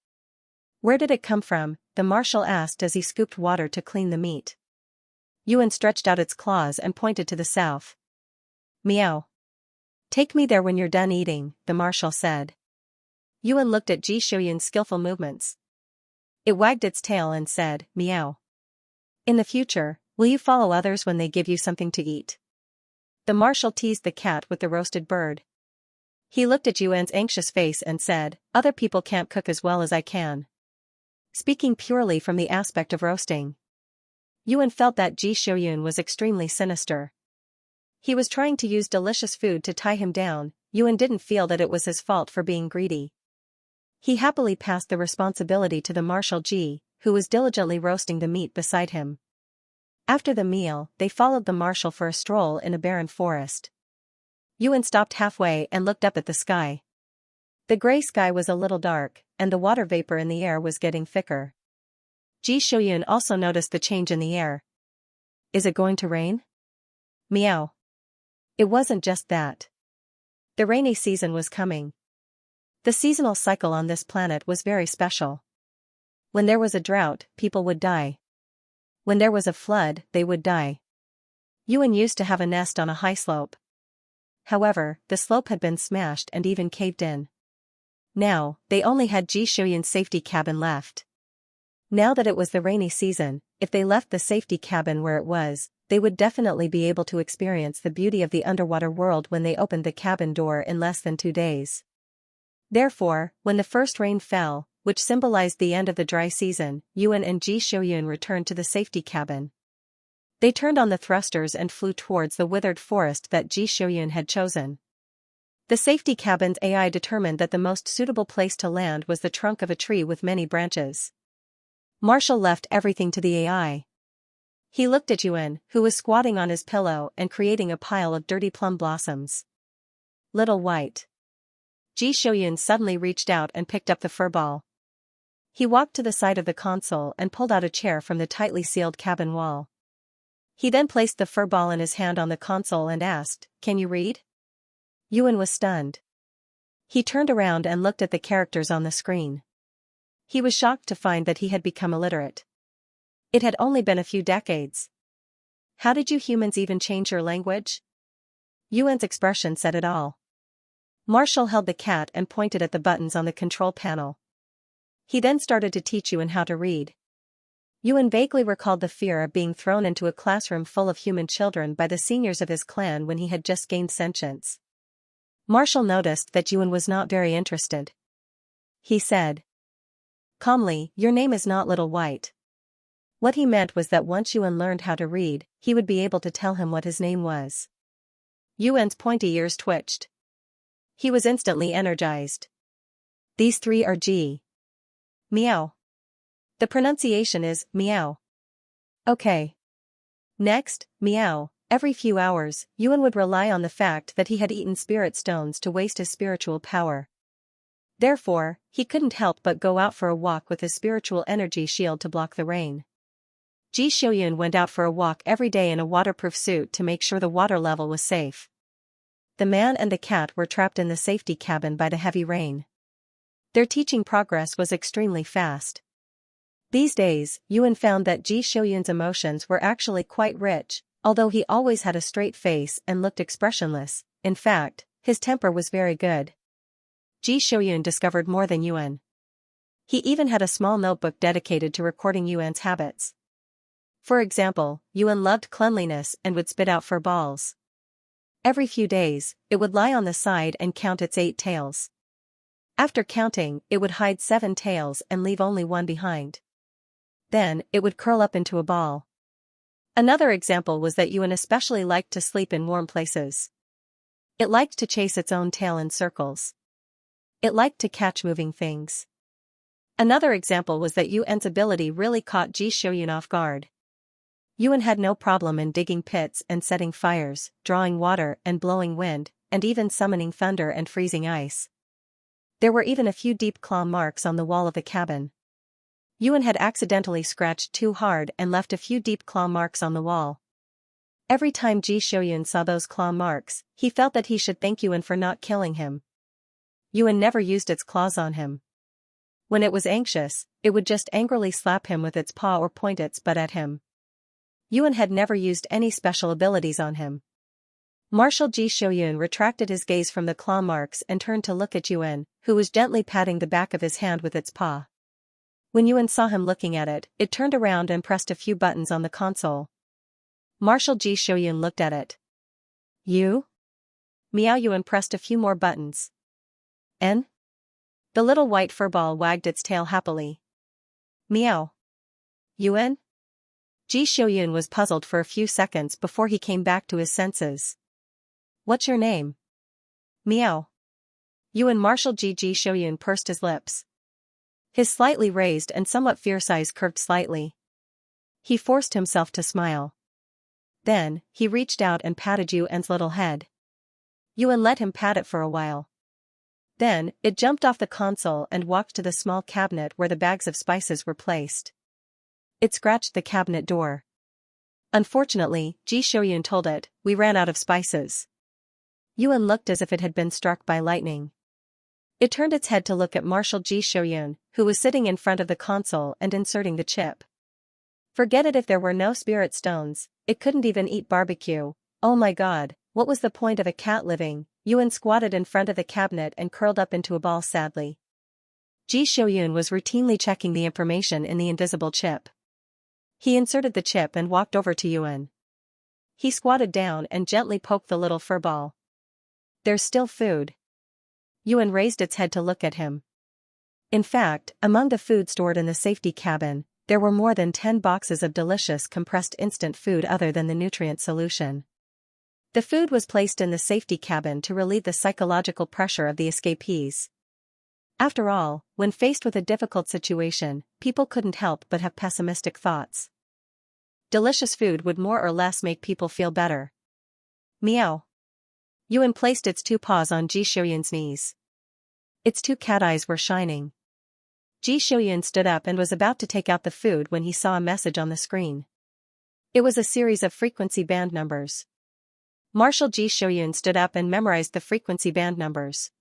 Where did it come from? The marshal asked as he scooped water to clean the meat. Yuan stretched out its claws and pointed to the south. Meow. Take me there when you're done eating, the marshal said. Yuan looked at Ji Shouyun's skillful movements. It wagged its tail and said, meow. In the future, will you follow others when they give you something to eat? The marshal teased the cat with the roasted bird. He looked at Yuan's anxious face and said, other people can't cook as well as I can. Speaking purely from the aspect of roasting. Yuan felt that Ji Shouyun was extremely sinister. He was trying to use delicious food to tie him down. Yuan didn't feel that it was his fault for being greedy. He happily passed the responsibility to the Marshal Ji, who was diligently roasting the meat beside him. After the meal, they followed the marshal for a stroll in a barren forest. Yuan stopped halfway and looked up at the sky. The gray sky was a little dark, and the water vapor in the air was getting thicker. Ji Shouyun also noticed the change in the air. Is it going to rain? Meow. It wasn't just that. The rainy season was coming. The seasonal cycle on this planet was very special. When there was a drought, people would die. When there was a flood, they would die. Yuan used to have a nest on a high slope. However, the slope had been smashed and even caved in. Now, they only had Ji Shouyun's safety cabin left. Now that it was the rainy season, if they left the safety cabin where it was, they would definitely be able to experience the beauty of the underwater world when they opened the cabin door in less than 2 days. Therefore, when the first rain fell, which symbolized the end of the dry season, Yuan and Ji Shouyun returned to the safety cabin. They turned on the thrusters and flew towards the withered forest that Ji Shouyun had chosen. The safety cabin's AI determined that the most suitable place to land was the trunk of a tree with many branches. Marshall left everything to the AI. He looked at Yuan, who was squatting on his pillow and creating a pile of dirty plum blossoms. Little white. Ji Shouyun suddenly reached out and picked up the furball. He walked to the side of the console and pulled out a chair from the tightly sealed cabin wall. He then placed the furball in his hand on the console and asked, "Can you read?" Yuan was stunned. He turned around and looked at the characters on the screen. He was shocked to find that he had become illiterate. It had only been a few decades. How did you humans even change your language? Yuan's expression said it all. Marshall held the cat and pointed at the buttons on the control panel. He then started to teach Yuan how to read. Yuan vaguely recalled the fear of being thrown into a classroom full of human children by the seniors of his clan when he had just gained sentience. Marshall noticed that Yuan was not very interested. He said calmly, "Your name is not Little White." What he meant was that once Yuan learned how to read, he would be able to tell him what his name was. Yuan's pointy ears twitched. He was instantly energized. "These three are G. Meow. The pronunciation is meow. Okay. Next, meow." Every few hours, Yuan would rely on the fact that he had eaten spirit stones to waste his spiritual power. Therefore, he couldn't help but go out for a walk with his spiritual energy shield to block the rain. Ji Xiuyun went out for a walk every day in a waterproof suit to make sure the water level was safe. The man and the cat were trapped in the safety cabin by the heavy rain. Their teaching progress was extremely fast. These days, Yuan found that Ji Xiuyun's emotions were actually quite rich, although he always had a straight face and looked expressionless. In fact, his temper was very good. Ji Xiuyun discovered more than Yuan. He even had a small notebook dedicated to recording Yuan's habits. For example, Yuan loved cleanliness and would spit out fur balls. Every few days, it would lie on the side and count its 8 tails. After counting, it would hide 7 tails and leave only one behind. Then, it would curl up into a ball. Another example was that Yuan especially liked to sleep in warm places. It liked to chase its own tail in circles. It liked to catch moving things. Another example was that Yuan's ability really caught Ji Xiuyun off guard. Yuan had no problem in digging pits and setting fires, drawing water and blowing wind, and even summoning thunder and freezing ice. There were even a few deep claw marks on the wall of the cabin. Yuan had accidentally scratched too hard and left a few deep claw marks on the wall. Every time Ji Xiuyun saw those claw marks, he felt that he should thank Yuan for not killing him. Yuan never used its claws on him. When it was anxious, it would just angrily slap him with its paw or point its butt at him. Yuan had never used any special abilities on him. Marshal Ji Xiuyun retracted his gaze from the claw marks and turned to look at Yuan, who was gently patting the back of his hand with its paw. When Yuan saw him looking at it, it turned around and pressed a few buttons on the console. Marshal Ji Xiuyun looked at it. "You?" Meow. Yuan pressed a few more buttons. "N?" The little white furball wagged its tail happily. "Meow." "Yuan?" Ji Xiuyun was puzzled for a few seconds before he came back to his senses. "What's your name?" "Meow." Yuan. Marshal Ji Xiuyun pursed his lips. His slightly raised and somewhat fierce eyes curved slightly. He forced himself to smile. Then, he reached out and patted Yuan's little head. Yuan let him pat it for a while. Then, it jumped off the console and walked to the small cabinet where the bags of spices were placed. It scratched the cabinet door. Unfortunately, Ji Xiuyun told it, "We ran out of spices." Yuan looked as if it had been struck by lightning. It turned its head to look at Marshal Ji Xiuyun, who was sitting in front of the console and inserting the chip. Forget it if there were no spirit stones, it couldn't even eat barbecue. Oh my god, what was the point of a cat living? Yuan squatted in front of the cabinet and curled up into a ball sadly. Ji Xiuyun was routinely checking the information in the invisible chip. He inserted the chip and walked over to Yuan. He squatted down and gently poked the little fur ball. "There's still food." Yuan raised its head to look at him. In fact, among the food stored in the safety cabin, there were more than 10 boxes of delicious compressed instant food other than the nutrient solution. The food was placed in the safety cabin to relieve the psychological pressure of the escapees. After all, when faced with a difficult situation, people couldn't help but have pessimistic thoughts. Delicious food would more or less make people feel better. Meow. Yuan placed its 2 paws on Ji Xiuyun's knees. Its 2 cat eyes were shining. Ji Xiuyun stood up and was about to take out the food when he saw a message on the screen. It was a series of frequency band numbers. Marshal Ji Xiuyun stood up and memorized the frequency band numbers.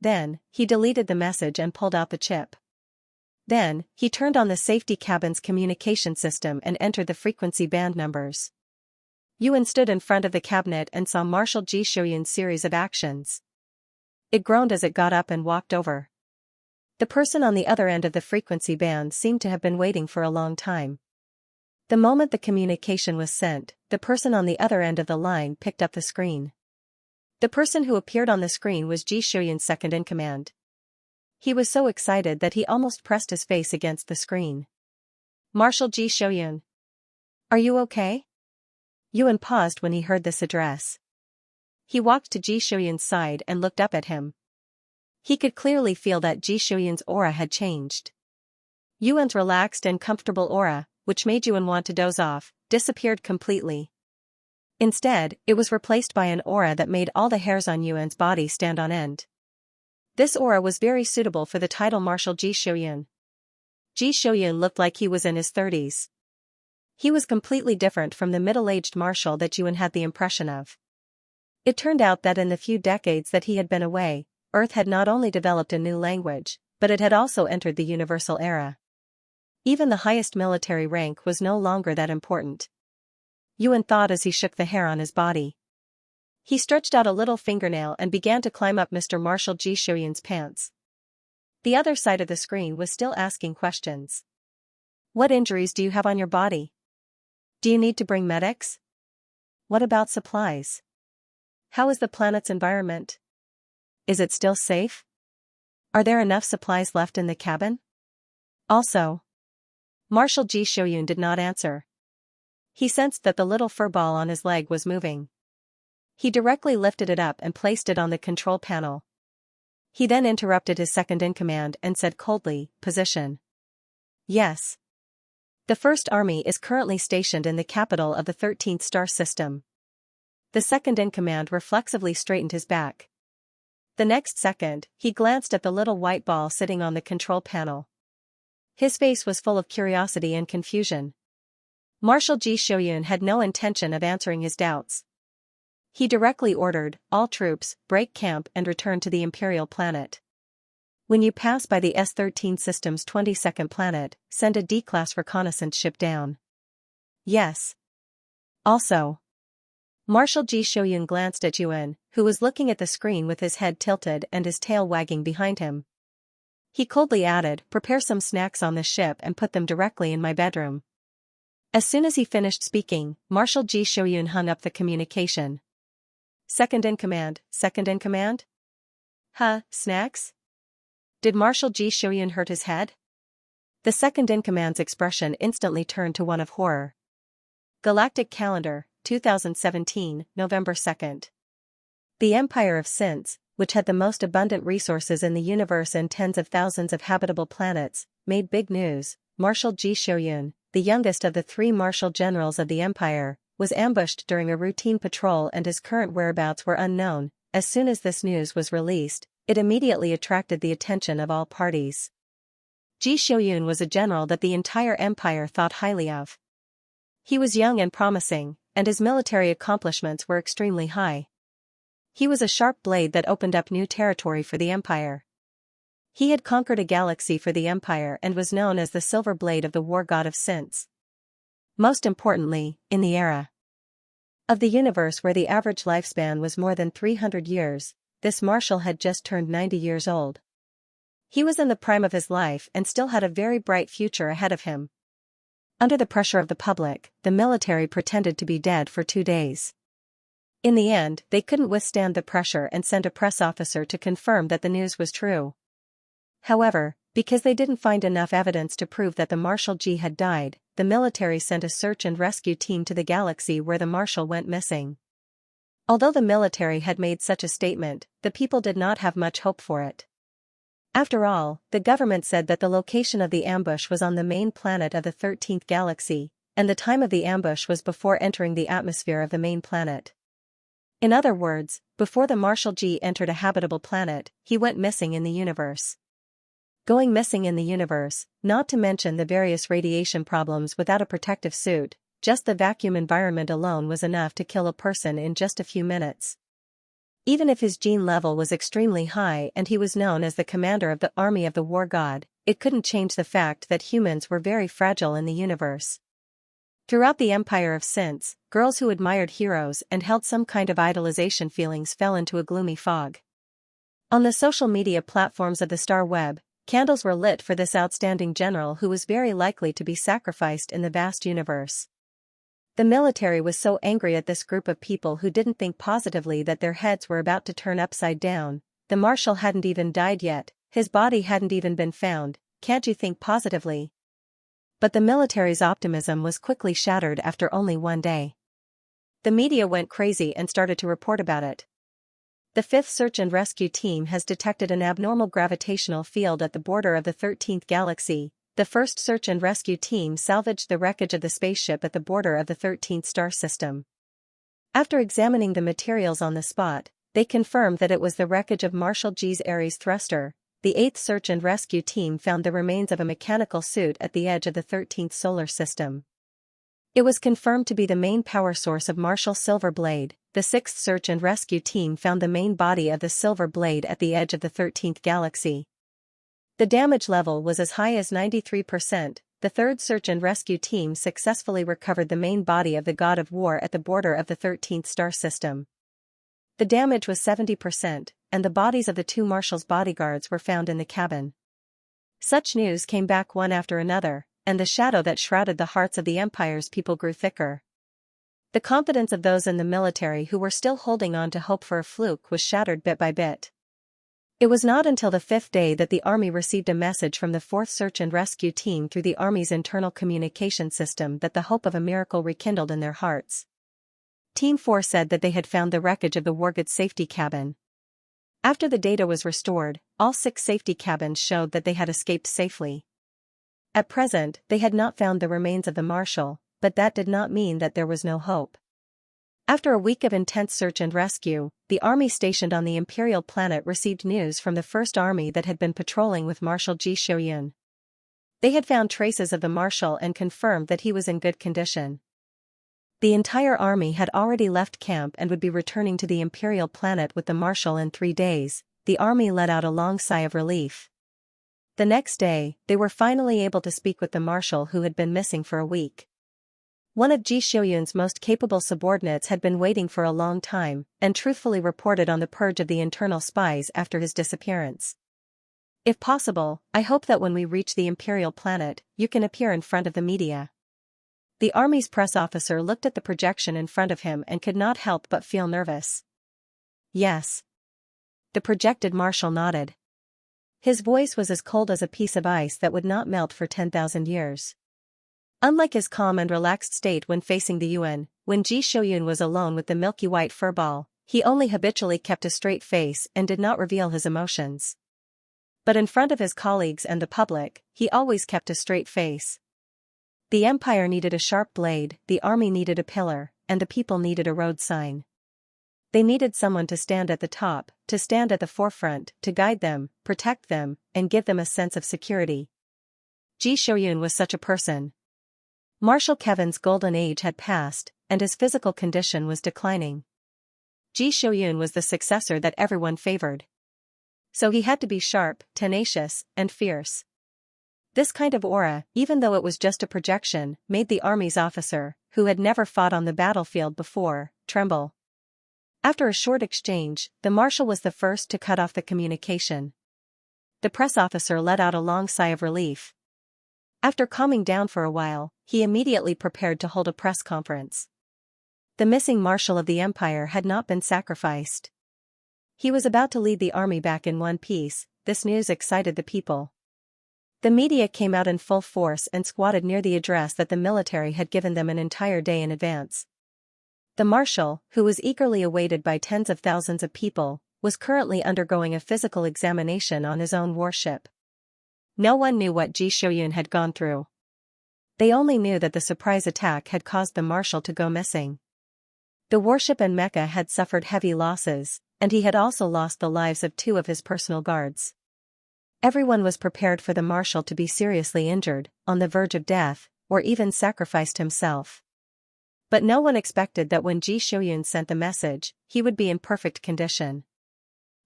Then, he deleted the message and pulled out the chip. Then, he turned on the safety cabin's communication system and entered the frequency band numbers. Yuan stood in front of the cabinet and saw Marshal Ji Xiuyun's series of actions. It groaned as it got up and walked over. The person on the other end of the frequency band seemed to have been waiting for a long time. The moment the communication was sent, the person on the other end of the line picked up the screen. The person who appeared on the screen was Ji Shouyun's second-in-command. He was so excited that he almost pressed his face against the screen. "Marshal Ji Shouyun. Are you okay?" Yuan paused when he heard this address. He walked to Ji Shouyun's side and looked up at him. He could clearly feel that Ji Shouyun's aura had changed. Yuan's relaxed and comfortable aura, which made Yuan want to doze off, disappeared completely. Instead, it was replaced by an aura that made all the hairs on Yuan's body stand on end. This aura was very suitable for the title Marshal Ji Shouyun. Ji Shouyun looked like he was in his 30s. He was completely different from the middle-aged marshal that Yuan had the impression of. It turned out that in the few decades that he had been away, Earth had not only developed a new language, but it had also entered the universal era. Even the highest military rank was no longer that important. Yuan thought as he shook the hair on his body. He stretched out a little fingernail and began to climb up Mr. Marshal Ji Shouyun's pants. The other side of the screen was still asking questions. "What injuries do you have on your body? Do you need to bring medics? What about supplies? How is the planet's environment? Is it still safe? Are there enough supplies left in the cabin?" Also, Marshal Ji Shouyun did not answer. He sensed that the little fur ball on his leg was moving. He directly lifted it up and placed it on the control panel. He then interrupted his second-in-command and said coldly, "Position." "Yes. The First Army is currently stationed in the capital of the 13th star system." The second-in-command reflexively straightened his back. The next second, he glanced at the little white ball sitting on the control panel. His face was full of curiosity and confusion. Marshal Ji Shouyun had no intention of answering his doubts. He directly ordered, "All troops, break camp and return to the Imperial planet. When you pass by the S-13 system's 22nd planet, send a D-class reconnaissance ship down." "Yes." Also, Marshal Ji Shouyun glanced at Yuan, who was looking at the screen with his head tilted and his tail wagging behind him. He coldly added, "Prepare some snacks on the ship and put them directly in my bedroom." As soon as he finished speaking, Marshal Ji Shouyun hung up the communication. Second-in-command, second-in-command? Snacks? Did Marshal Ji Shouyun hurt his head?" The second-in-command's expression instantly turned to one of horror. Galactic Calendar, 2017, November 2nd. The Empire of Since, which had the most abundant resources in the universe and tens of thousands of habitable planets, made big news. Marshal Ji Shouyun, the youngest of the 3 marshal generals of the Empire, was ambushed during a routine patrol and his current whereabouts were unknown. As soon as this news was released, it immediately attracted the attention of all parties. Ji Shouyun was a general that the entire empire thought highly of. He was young and promising, and his military accomplishments were extremely high. He was a sharp blade that opened up new territory for the empire. He had conquered a galaxy for the empire and was known as the Silver Blade of the War God of Since. Most importantly, in the era of the universe where the average lifespan was more than 300 years, this marshal had just turned 90 years old. He was in the prime of his life and still had a very bright future ahead of him. Under the pressure of the public, the military pretended to be dead for 2 days. In the end, they couldn't withstand the pressure and sent a press officer to confirm that the news was true. However, because they didn't find enough evidence to prove that the Marshal Ji had died, the military sent a search and rescue team to the galaxy where the marshal went missing. Although the military had made such a statement, the people did not have much hope for it. After all, the government said that the location of the ambush was on the main planet of the 13th galaxy, and the time of the ambush was before entering the atmosphere of the main planet. In other words, before the Marshal Ji entered a habitable planet, he went missing in the universe. Going missing in the universe, not to mention the various radiation problems without a protective suit, just the vacuum environment alone was enough to kill a person in just a few minutes. Even if his gene level was extremely high and he was known as the commander of the army of the war god, it couldn't change the fact that humans were very fragile in the universe. Throughout the Empire of Since, girls who admired heroes and held some kind of idolization feelings fell into a gloomy fog. On the social media platforms of the Star Web, candles were lit for this outstanding general who was very likely to be sacrificed in the vast universe. The military was so angry at this group of people who didn't think positively that their heads were about to turn upside down. The marshal hadn't even died yet, his body hadn't even been found, can't you think positively? But the military's optimism was quickly shattered after only one day. The media went crazy and started to report about it. The 5th Search and Rescue Team has detected an abnormal gravitational field at the border of the 13th galaxy. The 1st Search and Rescue Team salvaged the wreckage of the spaceship at the border of the 13th star system. After examining the materials on the spot, they confirmed that it was the wreckage of Marshal G's Ares thruster. The 8th Search and Rescue Team found the remains of a mechanical suit at the edge of the 13th solar system. It was confirmed to be the main power source of Marshal Silver Blade. The 6th Search and Rescue Team found the main body of the Silver Blade at the edge of the 13th galaxy. The damage level was as high as 93%. The 3rd Search and Rescue Team successfully recovered the main body of the God of War at the border of the 13th star system. The damage was 70%, and the bodies of the 2 Marshal's bodyguards were found in the cabin. Such news came back one after another, and the shadow that shrouded the hearts of the Empire's people grew thicker. The confidence of those in the military who were still holding on to hope for a fluke was shattered bit by bit. It was not until the 5th day that the Army received a message from the 4th Search and Rescue Team through the Army's internal communication system that the hope of a miracle rekindled in their hearts. Team 4 said that they had found the wreckage of the Wargate safety cabin. After the data was restored, all 6 safety cabins showed that they had escaped safely. At present, they had not found the remains of the Marshal, but that did not mean that there was no hope. After a week of intense search and rescue, the army stationed on the Imperial planet received news from the First Army that had been patrolling with Marshal Ji Shoyun. They had found traces of the Marshal and confirmed that he was in good condition. The entire army had already left camp and would be returning to the Imperial planet with the Marshal in 3 days. The army let out a long sigh of relief. The next day, they were finally able to speak with the Marshal who had been missing for a week. One of Ji Shoyun's most capable subordinates had been waiting for a long time, and truthfully reported on the purge of the internal spies after his disappearance. If possible, I hope that when we reach the Imperial planet, you can appear in front of the media. The army's press officer looked at the projection in front of him and could not help but feel nervous. Yes. The projected Marshal nodded. His voice was as cold as a piece of ice that would not melt for 10,000 years. Unlike his calm and relaxed state when facing the UN, when Ji Shoyun was alone with the milky white furball, he only habitually kept a straight face and did not reveal his emotions. But in front of his colleagues and the public, he always kept a straight face. The Empire needed a sharp blade, the army needed a pillar, and the people needed a road sign. They needed someone to stand at the top, to stand at the forefront, to guide them, protect them, and give them a sense of security. Ji Shoyun was such a person. Marshal Kevin's golden age had passed, and his physical condition was declining. Ji Shoyun was the successor that everyone favored. So he had to be sharp, tenacious, and fierce. This kind of aura, even though it was just a projection, made the army's officer, who had never fought on the battlefield before, tremble. After a short exchange, the Marshal was the first to cut off the communication. The press officer let out a long sigh of relief. After calming down for a while, he immediately prepared to hold a press conference. The missing Marshal of the Empire had not been sacrificed. He was about to lead the army back in one piece. This news excited the people. The media came out in full force and squatted near the address that the military had given them an entire day in advance. The Marshal, who was eagerly awaited by tens of thousands of people, was currently undergoing a physical examination on his own warship. No one knew what Ji Shoyun had gone through. They only knew that the surprise attack had caused the Marshal to go missing. The warship and mecha had suffered heavy losses, and he had also lost the lives of 2 of his personal guards. Everyone was prepared for the Marshal to be seriously injured, on the verge of death, or even sacrificed himself. But no one expected that when Ji Shoyun sent the message, he would be in perfect condition.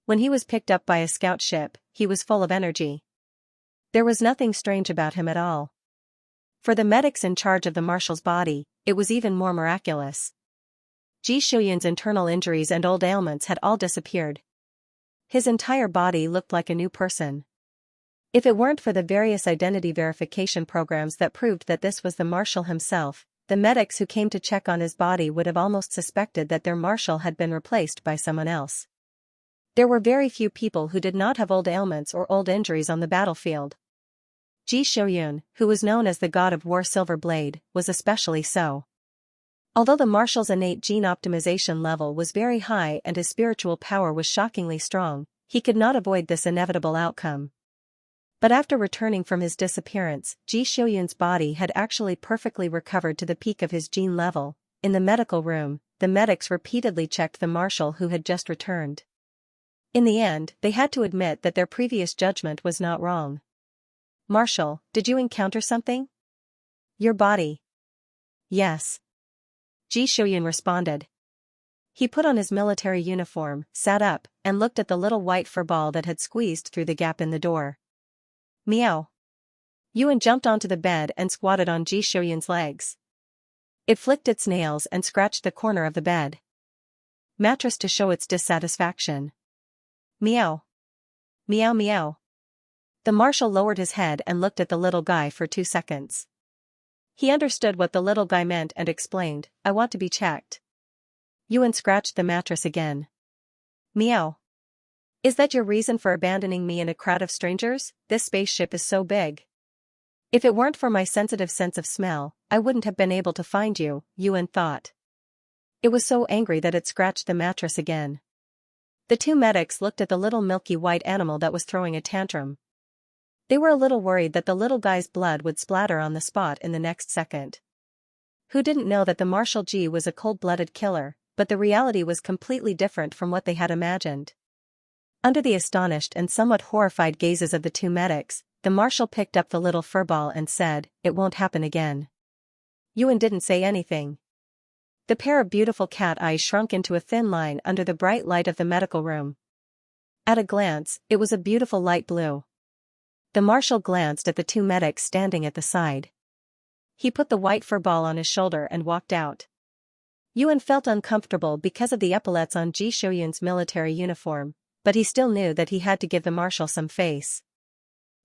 When he was picked up by a scout ship, he was full of energy. There was nothing strange about him at all. For the medics in charge of the Marshal's body, it was even more miraculous. Ji Shoyun's internal injuries and old ailments had all disappeared. His entire body looked like a new person. If it weren't for the various identity verification programs that proved that this was the marshal himself, the medics who came to check on his body would have almost suspected that their marshal had been replaced by someone else. There were very few people who did not have old ailments or old injuries on the battlefield. Ji Shouyun, who was known as the god of war Silver Blade, was especially so. Although the marshal's innate gene optimization level was very high and his spiritual power was shockingly strong, he could not avoid this inevitable outcome. But after returning from his disappearance, Ji Shouyun's body had actually perfectly recovered to the peak of his gene level. In the medical room, the medics repeatedly checked the marshal who had just returned. In the end, they had to admit that their previous judgment was not wrong. "Marshal, did you encounter something?" "Your body." "Yes." Ji Shouyun responded. He put on his military uniform, sat up, and looked at the little white fur ball that had squeezed through the gap in the door. "Meow." Yuan jumped onto the bed and squatted on Ji Shouyun's legs. It flicked its nails and scratched the corner of the bed mattress to show its dissatisfaction. "Meow. Meow meow." The marshal lowered his head and looked at the little guy for 2 seconds. He understood what the little guy meant and explained, "I want to be checked." Yuan scratched the mattress again. "Meow. Is that your reason for abandoning me in a crowd of strangers? This spaceship is so big. If it weren't for my sensitive sense of smell, I wouldn't have been able to find you," Yuan thought. It was so angry that it scratched the mattress again. The 2 medics looked at the little milky white animal that was throwing a tantrum. They were a little worried that the little guy's blood would splatter on the spot in the next second. Who didn't know that the Marshal Ji was a cold-blooded killer, but the reality was completely different from what they had imagined. Under the astonished and somewhat horrified gazes of the 2 medics, the marshal picked up the little furball and said, "It won't happen again." Yuan didn't say anything. The pair of beautiful cat eyes shrunk into a thin line under the bright light of the medical room. At a glance, it was a beautiful light blue. The marshal glanced at the 2 medics standing at the side. He put the white fur ball on his shoulder and walked out. Yuan felt uncomfortable because of the epaulets on Ji Shouyun's military uniform, but he still knew that he had to give the marshal some face.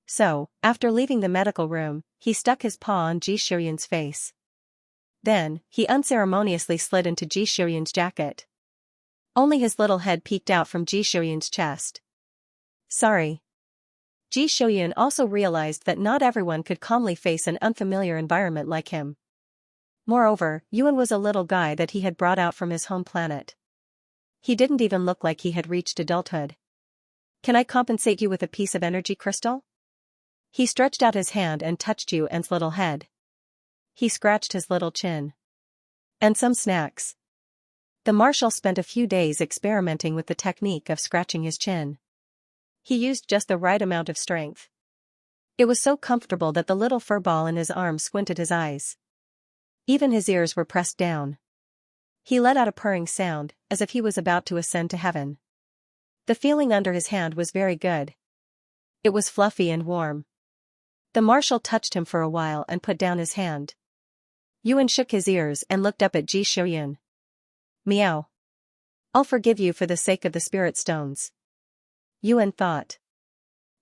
So, after leaving the medical room, he stuck his paw on Ji Shouyun's face. Then, he unceremoniously slid into Ji Shouyun's jacket. Only his little head peeked out from Ji Shouyun's chest. "Sorry." Ji Shouyun also realized that not everyone could calmly face an unfamiliar environment like him. Moreover, Yuan was a little guy that he had brought out from his home planet. He didn't even look like he had reached adulthood. "Can I compensate you with a piece of energy crystal?" He stretched out his hand and touched Yuan's little head. He scratched his little chin. "And some snacks." The marshal spent a few days experimenting with the technique of scratching his chin. He used just the right amount of strength. It was so comfortable that the little fur ball in his arm squinted his eyes. Even his ears were pressed down. He let out a purring sound, as if he was about to ascend to heaven. The feeling under his hand was very good. It was fluffy and warm. The marshal touched him for a while and put down his hand. Yuan shook his ears and looked up at Ji Shouyun. "Meow. I'll forgive you for the sake of the spirit stones." Yuan thought.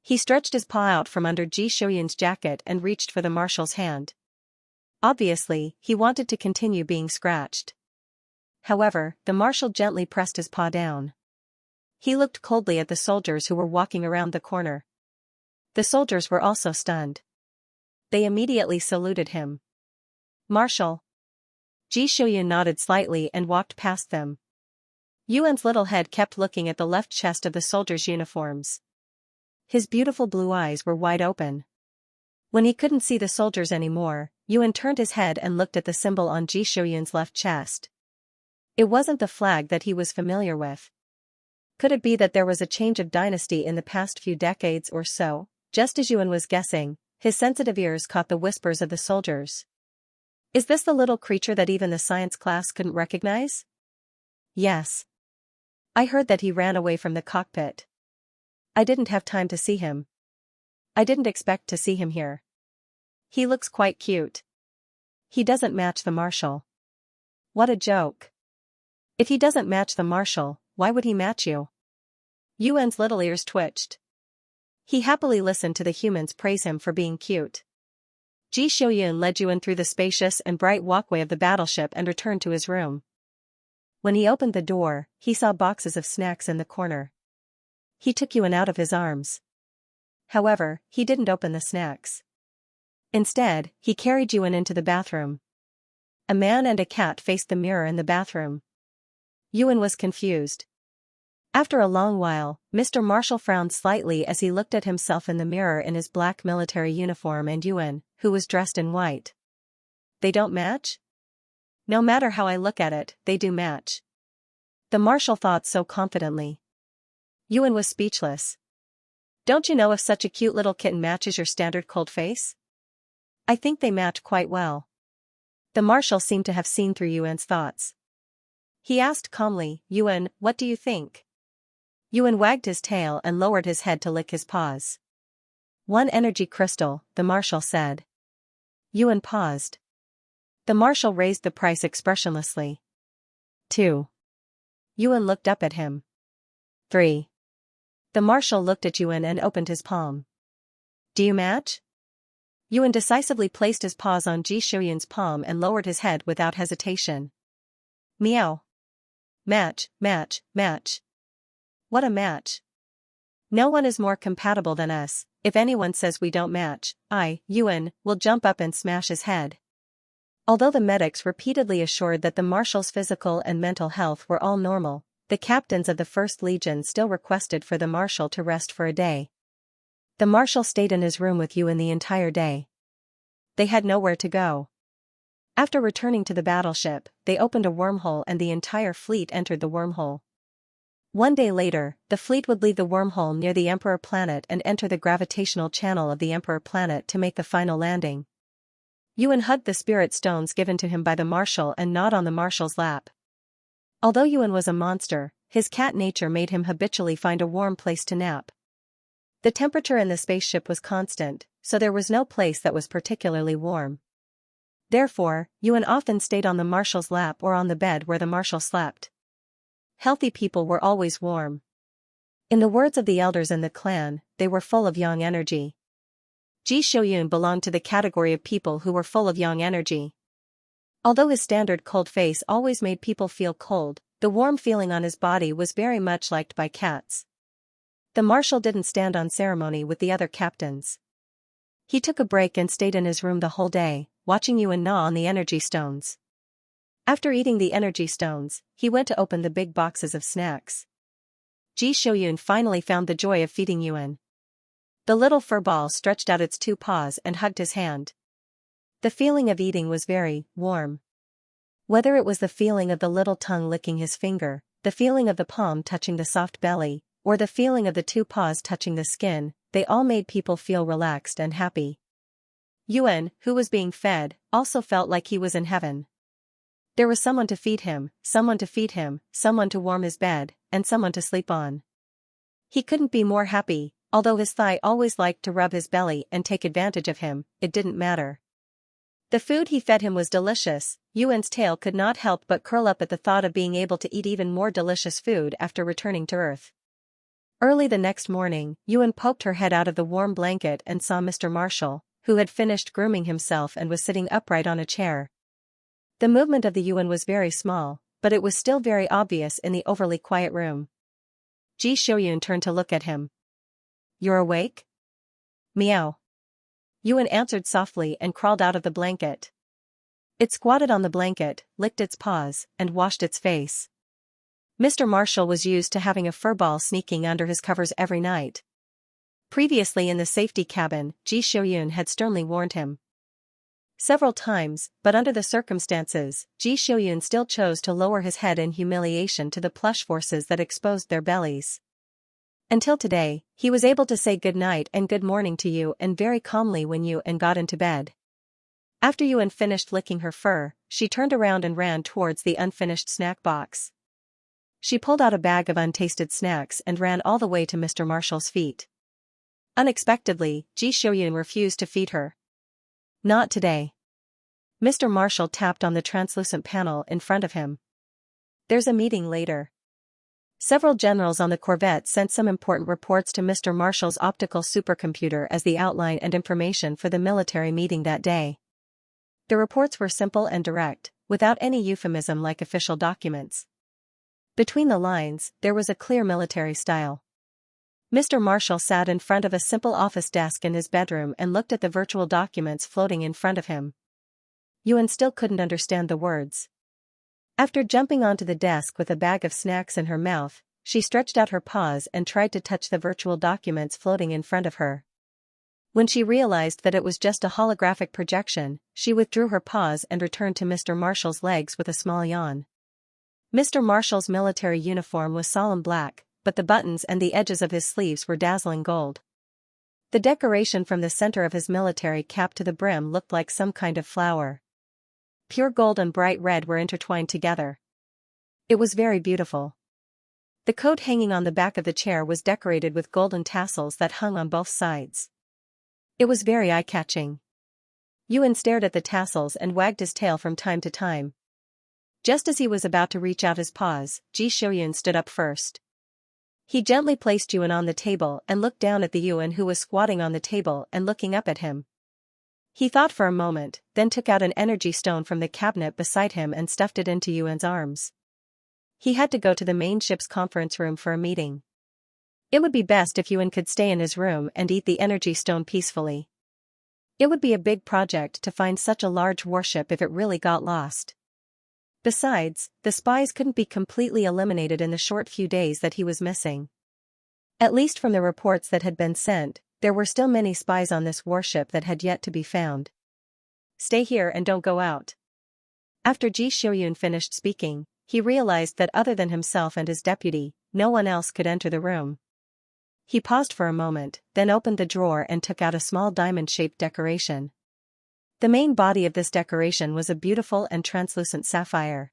He stretched his paw out from under Ji Shouyun's jacket and reached for the marshal's hand. Obviously, he wanted to continue being scratched. However, the marshal gently pressed his paw down. He looked coldly at the soldiers who were walking around the corner. The soldiers were also stunned. They immediately saluted him. "Marshal." Ji Shouyun nodded slightly and walked past them. Yuan's little head kept looking at the left chest of the soldiers' uniforms. His beautiful blue eyes were wide open. When he couldn't see the soldiers anymore, Yuan turned his head and looked at the symbol on Ji Shouyun's left chest. It wasn't the flag that he was familiar with. Could it be that there was a change of dynasty in the past few decades or so? Just as Yuan was guessing, his sensitive ears caught the whispers of the soldiers. "Is this the little creature that even the science class couldn't recognize?" "Yes. I heard that he ran away from the cockpit. I didn't have time to see him. I didn't expect to see him here. He looks quite cute. He doesn't match the marshal." What a joke. If he doesn't match the marshal, why would he match you? Yuan's little ears twitched. He happily listened to the humans praise him for being cute. Ji Xiuyun led Yuan through the spacious and bright walkway of the battleship and returned to his room. When he opened the door, he saw boxes of snacks in the corner. He took Yuan out of his arms. However, he didn't open the snacks. Instead, he carried Yuan into the bathroom. A man and a cat faced the mirror in the bathroom. Yuan was confused. After a long while, Mr. Marshall frowned slightly as he looked at himself in the mirror in his black military uniform and Yuan, who was dressed in white. They don't match? No matter how I look at it, they do match. The Marshal thought so confidently. Yuan was speechless. Don't you know if such a cute little kitten matches your standard cold face? I think they match quite well. The Marshal seemed to have seen through Yuan's thoughts. He asked calmly, Yuan, what do you think? Yuan wagged his tail and lowered his head to lick his paws. One energy crystal, the Marshal said. Yuan paused. The Marshal raised the price expressionlessly. 2. Yuan looked up at him. 3. The Marshal looked at Yuan and opened his palm. Do you match? Yuan decisively placed his paws on Ji Xiuyun's palm and lowered his head without hesitation. Meow. Match, match, match. What a match. No one is more compatible than us. If anyone says we don't match, Yuan, will jump up and smash his head. Although the medics repeatedly assured that the Marshal's physical and mental health were all normal, the captains of the 1st Legion still requested for the Marshal to rest for a day. The Marshal stayed in his room with Yuan the entire day. They had nowhere to go. After returning to the battleship, they opened a wormhole and the entire fleet entered the wormhole. One day later, the fleet would leave the wormhole near the Emperor planet and enter the gravitational channel of the Emperor planet to make the final landing. Yuan hugged the spirit stones given to him by the Marshal and gnawed on the Marshal's lap. Although Yuan was a monster, his cat nature made him habitually find a warm place to nap. The temperature in the spaceship was constant, so there was no place that was particularly warm. Therefore, Yuan often stayed on the Marshal's lap or on the bed where the Marshal slept. Healthy people were always warm. In the words of the elders in the clan, they were full of yang energy. Ji Xiuyun belonged to the category of people who were full of yang energy. Although his standard cold face always made people feel cold, the warm feeling on his body was very much liked by cats. The Marshal didn't stand on ceremony with the other captains. He took a break and stayed in his room the whole day, watching Yuan gnaw on the energy stones. After eating the energy stones, he went to open the big boxes of snacks. Ji Xiuyun finally found the joy of feeding Yuan. The little furball stretched out its 2 paws and hugged his hand. The feeling of eating was very warm. Whether it was the feeling of the little tongue licking his finger, the feeling of the palm touching the soft belly, or the feeling of the 2 paws touching the skin, they all made people feel relaxed and happy. Yuan, who was being fed, also felt like he was in heaven. There was someone to feed him, someone to feed him, someone to warm his bed, and someone to sleep on. He couldn't be more happy. Although his thigh always liked to rub his belly and take advantage of him, it didn't matter. The food he fed him was delicious. Yuan's tail could not help but curl up at the thought of being able to eat even more delicious food after returning to Earth. Early the next morning, Yuan poked her head out of the warm blanket and saw Mr. Marshall, who had finished grooming himself and was sitting upright on a chair. The movement of the Yuan was very small, but it was still very obvious in the overly quiet room. Ji Xiuyun turned to look at him. You're awake? Meow. Yuan answered softly and crawled out of the blanket. It squatted on the blanket, licked its paws, and washed its face. Mr. Marshall was used to having a furball sneaking under his covers every night. Previously in the safety cabin, Ji Xiuyun had sternly warned him several times, but under the circumstances, Ji Xiuyun still chose to lower his head in humiliation to the plush forces that exposed their bellies. Until today, he was able to say good night and good morning to you and very calmly when Yuan got into bed. After Yuan finished licking her fur, she turned around and ran towards the unfinished snack box. She pulled out a bag of untasted snacks and ran all the way to Mr. Marshall's feet. Unexpectedly, Ji Xiuyun refused to feed her. Not today. Mr. Marshall tapped on the translucent panel in front of him. There's a meeting later. Several generals on the corvette sent some important reports to Mr. Marshall's optical supercomputer as the outline and information for the military meeting that day. The reports were simple and direct, without any euphemism like official documents. Between the lines, there was a clear military style. Mr. Marshall sat in front of a simple office desk in his bedroom and looked at the virtual documents floating in front of him. Yuan still couldn't understand the words. After jumping onto the desk with a bag of snacks in her mouth, she stretched out her paws and tried to touch the virtual documents floating in front of her. When she realized that it was just a holographic projection, she withdrew her paws and returned to Mr. Marshall's legs with a small yawn. Mr. Marshall's military uniform was solemn black, but the buttons and the edges of his sleeves were dazzling gold. The decoration from the center of his military cap to the brim looked like some kind of flower. Pure gold and bright red were intertwined together. It was very beautiful. The coat hanging on the back of the chair was decorated with golden tassels that hung on both sides. It was very eye-catching. Yuan stared at the tassels and wagged his tail from time to time. Just as he was about to reach out his paws, Ji Shoyun stood up first. He gently placed Yuan on the table and looked down at the Yuan who was squatting on the table and looking up at him. He thought for a moment, then took out an energy stone from the cabinet beside him and stuffed it into Yuan's arms. He had to go to the main ship's conference room for a meeting. It would be best if Yuan could stay in his room and eat the energy stone peacefully. It would be a big project to find such a large warship if it really got lost. Besides, the spies couldn't be completely eliminated in the short few days that he was missing. At least from the reports that had been sent, there were still many spies on this warship that had yet to be found. Stay here and don't go out. After Ji Shoyun finished speaking, he realized that other than himself and his deputy, no one else could enter the room. He paused for a moment, then opened the drawer and took out a small diamond-shaped decoration. The main body of this decoration was a beautiful and translucent sapphire.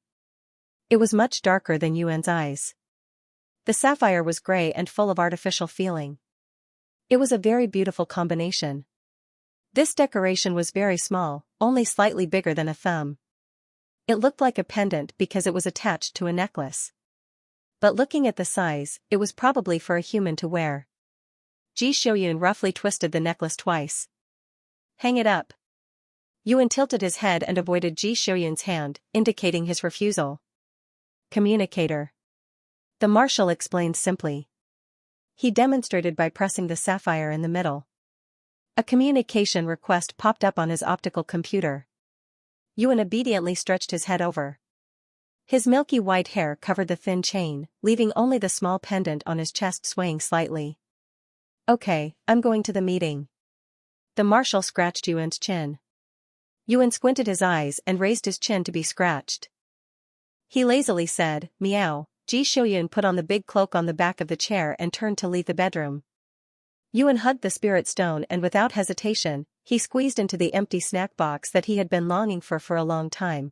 It was much darker than Yuan's eyes. The sapphire was gray and full of artificial feeling. It was a very beautiful combination. This decoration was very small, only slightly bigger than a thumb. It looked like a pendant because it was attached to a necklace. But looking at the size, it was probably for a human to wear. Ji Shoyun roughly twisted the necklace twice. Hang it up. Yuan tilted his head and avoided Ji Shoyun's hand, indicating his refusal. Communicator. The marshal explained simply. He demonstrated by pressing the sapphire in the middle. A communication request popped up on his optical computer. Yuan obediently stretched his head over. His milky white hair covered the thin chain, leaving only the small pendant on his chest swaying slightly. Okay, I'm going to the meeting. The marshal scratched Yuan's chin. Yuan squinted his eyes and raised his chin to be scratched. He lazily said, meow. Ji Shoyun put on the big cloak on the back of the chair and turned to leave the bedroom. Yuan hugged the spirit stone and without hesitation, he squeezed into the empty snack box that he had been longing for a long time.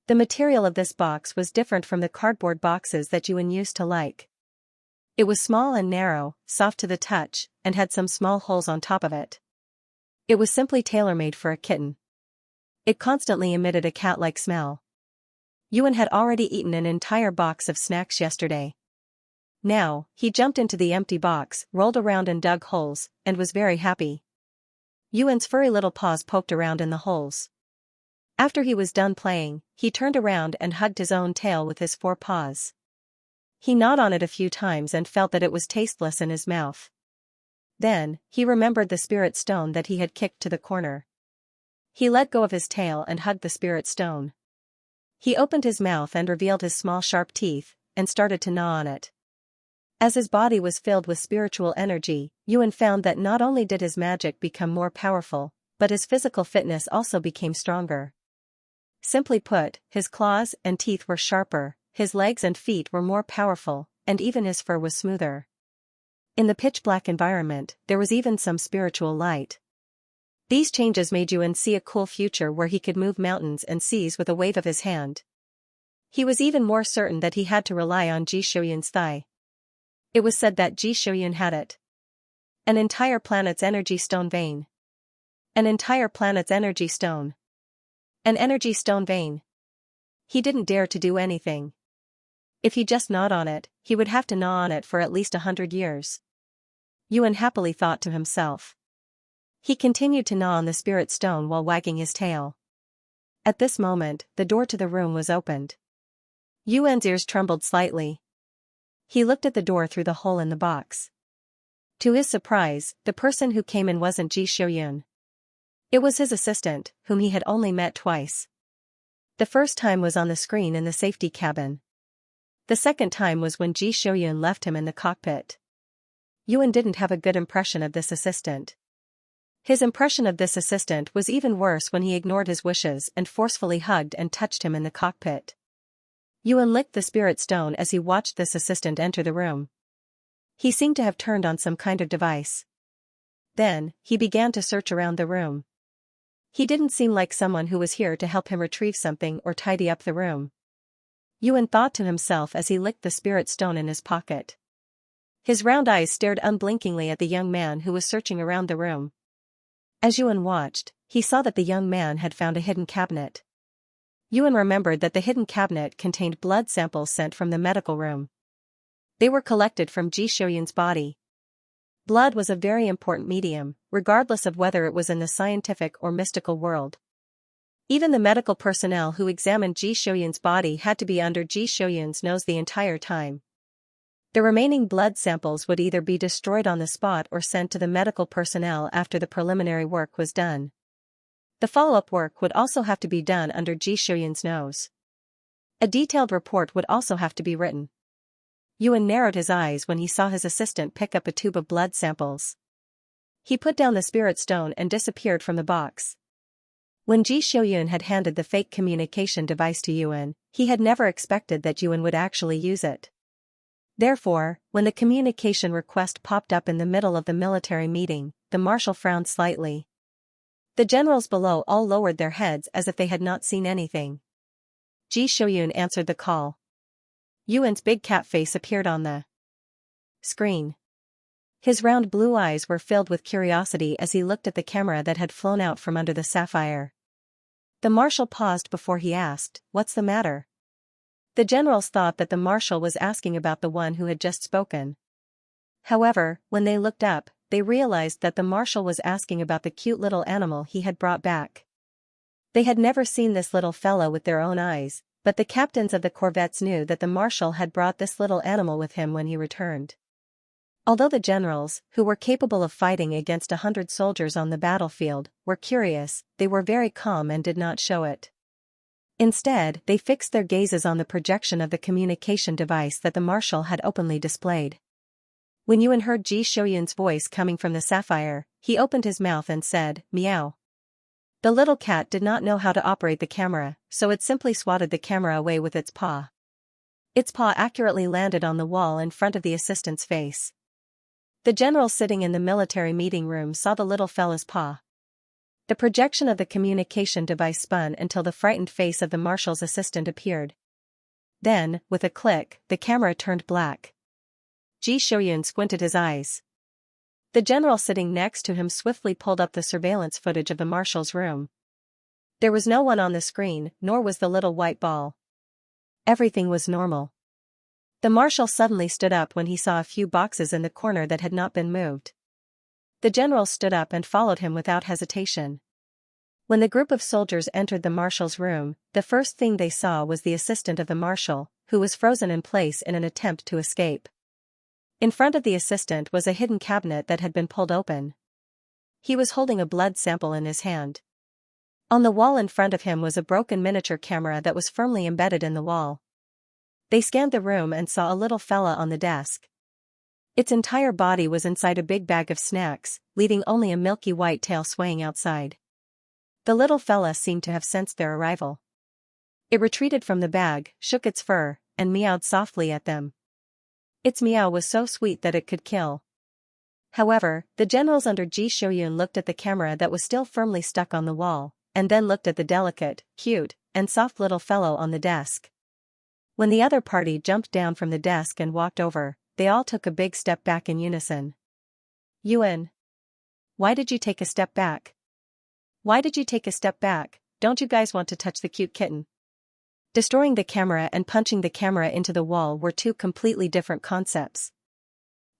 The material of this box was different from the cardboard boxes that Yuan used to like. It was small and narrow, soft to the touch, and had some small holes on top of it. It was simply tailor-made for a kitten. It constantly emitted a cat-like smell. Yuan had already eaten an entire box of snacks yesterday. Now, he jumped into the empty box, rolled around and dug holes, and was very happy. Yuan's furry little paws poked around in the holes. After he was done playing, he turned around and hugged his own tail with his 4 paws. He gnawed on it a few times and felt that it was tasteless in his mouth. Then, he remembered the spirit stone that he had kicked to the corner. He let go of his tail and hugged the spirit stone. He opened his mouth and revealed his small sharp teeth, and started to gnaw on it. As his body was filled with spiritual energy, Yuan found that not only did his magic become more powerful, but his physical fitness also became stronger. Simply put, his claws and teeth were sharper, his legs and feet were more powerful, and even his fur was smoother. In the pitch-black environment, there was even some spiritual light. These changes made Yuan see a cool future where he could move mountains and seas with a wave of his hand. He was even more certain that he had to rely on Ji Shoyun's thigh. It was said that Ji Shoyun had it. An entire planet's energy stone vein. An entire planet's energy stone. An energy stone vein. He didn't dare to do anything. If he just gnawed on it, he would have to gnaw on it for at least 100 years. Yuan happily thought to himself. He continued to gnaw on the spirit stone while wagging his tail. At this moment, the door to the room was opened. Yuan's ears trembled slightly. He looked at the door through the hole in the box. To his surprise, the person who came in wasn't Ji Xiuyun. It was his assistant, whom he had only met twice. The first time was on the screen in the safety cabin. The second time was when Ji Xiuyun left him in the cockpit. Yuan didn't have a good impression of this assistant. His impression of this assistant was even worse when he ignored his wishes and forcefully hugged and touched him in the cockpit. Yuan licked the spirit stone as he watched this assistant enter the room. He seemed to have turned on some kind of device. Then, he began to search around the room. He didn't seem like someone who was here to help him retrieve something or tidy up the room. Yuan thought to himself as he licked the spirit stone in his pocket. His round eyes stared unblinkingly at the young man who was searching around the room. As Yuan watched, he saw that the young man had found a hidden cabinet. Yuan remembered that the hidden cabinet contained blood samples sent from the medical room. They were collected from Ji Xiuyun's body. Blood was a very important medium, regardless of whether it was in the scientific or mystical world. Even the medical personnel who examined Ji Xiuyun's body had to be under Ji Xiuyun's nose the entire time. The remaining blood samples would either be destroyed on the spot or sent to the medical personnel after the preliminary work was done. The follow-up work would also have to be done under Ji Xiuyun's nose. A detailed report would also have to be written. Yuan narrowed his eyes when he saw his assistant pick up a tube of blood samples. He put down the spirit stone and disappeared from the box. When Ji Xiuyun had handed the fake communication device to Yuan, he had never expected that Yuan would actually use it. Therefore, when the communication request popped up in the middle of the military meeting, the marshal frowned slightly. The generals below all lowered their heads as if they had not seen anything. Ji Xiuyun answered the call. Yuan's big cat face appeared on the screen. His round blue eyes were filled with curiosity as he looked at the camera that had flown out from under the sapphire. The marshal paused before he asked, "What's the matter?" The generals thought that the marshal was asking about the one who had just spoken. However, when they looked up, they realized that the marshal was asking about the cute little animal he had brought back. They had never seen this little fellow with their own eyes, but the captains of the corvettes knew that the marshal had brought this little animal with him when he returned. Although the generals, who were capable of fighting against 100 soldiers on the battlefield, were curious, they were very calm and did not show it. Instead, they fixed their gazes on the projection of the communication device that the marshal had openly displayed. When Yuan heard Ji Xiuyun's voice coming from the sapphire, he opened his mouth and said, "Meow." The little cat did not know how to operate the camera, so it simply swatted the camera away with its paw. Its paw accurately landed on the wall in front of the assistant's face. The general sitting in the military meeting room saw the little fella's paw. The projection of the communication device spun until the frightened face of the marshal's assistant appeared. Then, with a click, the camera turned black. Ji Xiuyun squinted his eyes. The general sitting next to him swiftly pulled up the surveillance footage of the marshal's room. There was no one on the screen, nor was the little white ball. Everything was normal. The marshal suddenly stood up when he saw a few boxes in the corner that had not been moved. The general stood up and followed him without hesitation. When the group of soldiers entered the marshal's room, the first thing they saw was the assistant of the marshal, who was frozen in place in an attempt to escape. In front of the assistant was a hidden cabinet that had been pulled open. He was holding a blood sample in his hand. On the wall in front of him was a broken miniature camera that was firmly embedded in the wall. They scanned the room and saw a little fella on the desk. Its entire body was inside a big bag of snacks, leaving only a milky white tail swaying outside. The little fella seemed to have sensed their arrival. It retreated from the bag, shook its fur, and meowed softly at them. Its meow was so sweet that it could kill. However, the generals under Ji Xiuyun looked at the camera that was still firmly stuck on the wall, and then looked at the delicate, cute, and soft little fellow on the desk. When the other party jumped down from the desk and walked over, they all took a big step back in unison. "Yuan, why did you take a step back? Why did you take a step back? Don't you guys want to touch the cute kitten?" Destroying the camera and punching the camera into the wall were two completely different concepts.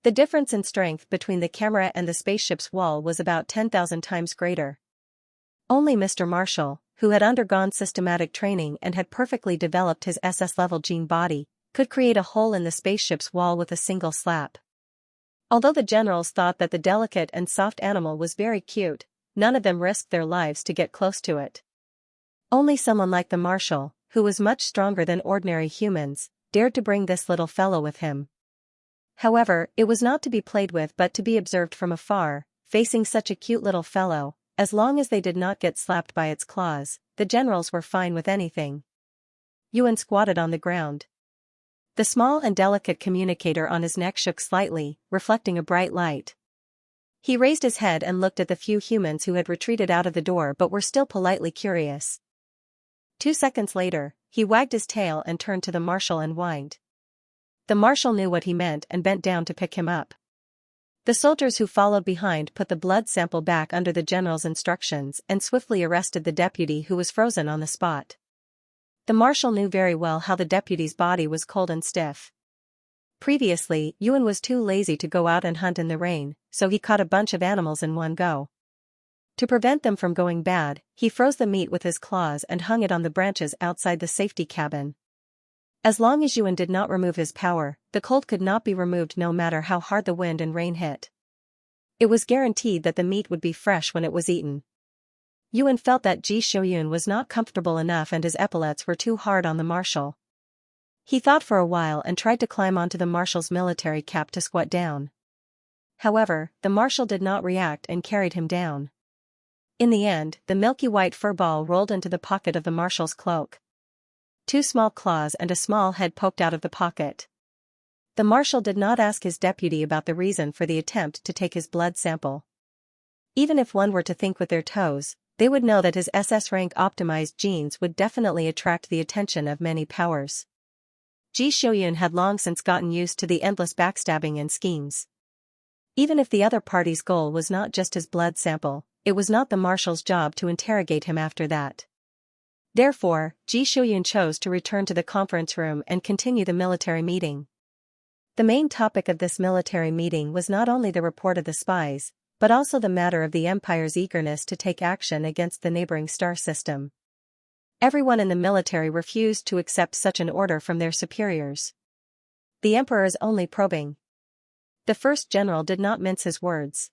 The difference in strength between the camera and the spaceship's wall was about 10,000 times greater. Only Mr. Marshall, who had undergone systematic training and had perfectly developed his SS-level gene body, could create a hole in the spaceship's wall with a single slap. Although the generals thought that the delicate and soft animal was very cute, none of them risked their lives to get close to it. Only someone like the Marshal, who was much stronger than ordinary humans, dared to bring this little fellow with him. However, it was not to be played with but to be observed from afar. Facing such a cute little fellow, as long as they did not get slapped by its claws, the generals were fine with anything. Yuan squatted on the ground. The small and delicate communicator on his neck shook slightly, reflecting a bright light. He raised his head and looked at the few humans who had retreated out of the door but were still politely curious. 2 seconds later, he wagged his tail and turned to the Marshal and whined. The Marshal knew what he meant and bent down to pick him up. The soldiers who followed behind put the blood sample back under the general's instructions and swiftly arrested the deputy who was frozen on the spot. The Marshal knew very well how the deputy's body was cold and stiff. Previously, Yuan was too lazy to go out and hunt in the rain, so he caught a bunch of animals in one go. To prevent them from going bad, he froze the meat with his claws and hung it on the branches outside the safety cabin. As long as Yuan did not remove his power, the cold could not be removed no matter how hard the wind and rain hit. It was guaranteed that the meat would be fresh when it was eaten. Yuan felt that Ji Shouyun was not comfortable enough and his epaulets were too hard on the Marshal. He thought for a while and tried to climb onto the Marshal's military cap to squat down. However, the Marshal did not react and carried him down. In the end, the milky white fur ball rolled into the pocket of the Marshal's cloak. 2 small claws and a small head poked out of the pocket. The Marshal did not ask his deputy about the reason for the attempt to take his blood sample. Even if one were to think with their toes, they would know that his SS rank optimized genes would definitely attract the attention of many powers. Ji Shouyun had long since gotten used to the endless backstabbing and schemes. Even if the other party's goal was not just his blood sample, it was not the Marshal's job to interrogate him after that. Therefore, Ji Shouyun chose to return to the conference room and continue the military meeting. The main topic of this military meeting was not only the report of the spies, but also the matter of the Empire's eagerness to take action against the neighboring star system. Everyone in the military refused to accept such an order from their superiors. The Emperor is only probing. The first general did not mince his words.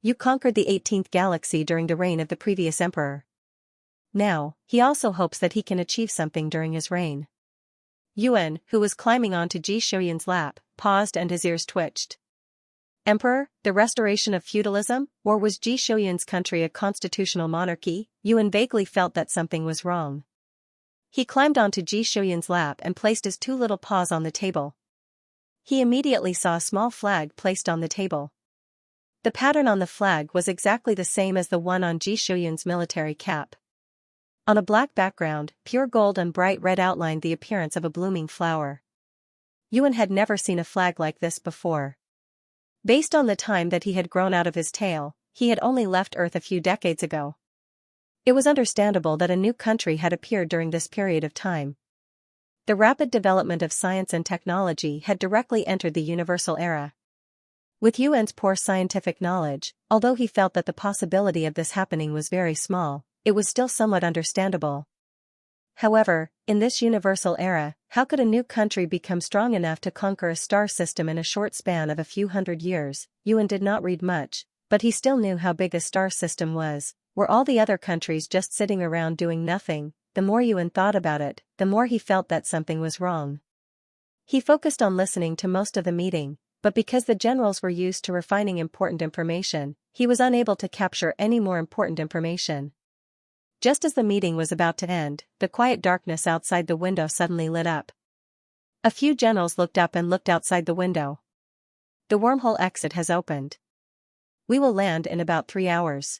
You conquered the 18th galaxy during the reign of the previous emperor. Now, he also hopes that he can achieve something during his reign. Yuan, who was climbing onto Ji Shouyun's lap, paused and his ears twitched. Emperor, the restoration of feudalism, or was Ji Shouyun's country a constitutional monarchy? Yuan vaguely felt that something was wrong. He climbed onto Ji Shouyun's lap and placed his 2 little paws on the table. He immediately saw a small flag placed on the table. The pattern on the flag was exactly the same as the one on Ji Shouyun's military cap. On a black background, pure gold and bright red outlined the appearance of a blooming flower. Yuan had never seen a flag like this before. Based on the time that he had grown out of his tail, he had only left Earth a few decades ago. It was understandable that a new country had appeared during this period of time. The rapid development of science and technology had directly entered the universal era. With Yuan's poor scientific knowledge, although he felt that the possibility of this happening was very small, it was still somewhat understandable. However, in this universal era, how could a new country become strong enough to conquer a star system in a short span of a few hundred years? Yuan did not read much, but he still knew how big a star system was. Were all the other countries just sitting around doing nothing? The more Yuan thought about it, the more he felt that something was wrong. He focused on listening to most of the meeting, but because the generals were used to refining important information, he was unable to capture any more important information. Just as the meeting was about to end, the quiet darkness outside the window suddenly lit up. A few generals looked up and looked outside the window. The wormhole exit has opened. We will land in about 3 hours.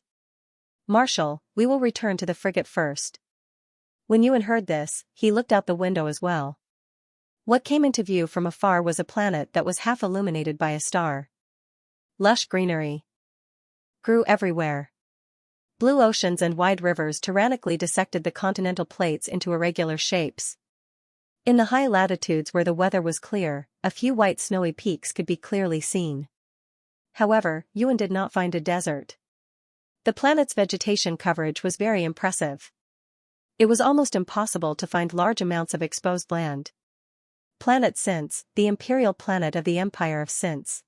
Marshal, we will return to the frigate first. When Yuan heard this, he looked out the window as well. What came into view from afar was a planet that was half illuminated by a star. Lush greenery grew everywhere. Blue oceans and wide rivers tyrannically dissected the continental plates into irregular shapes. In the high latitudes where the weather was clear, a few white snowy peaks could be clearly seen. However, Yuan did not find a desert. The planet's vegetation coverage was very impressive. It was almost impossible to find large amounts of exposed land. Planet Since, the imperial planet of the Empire of Since.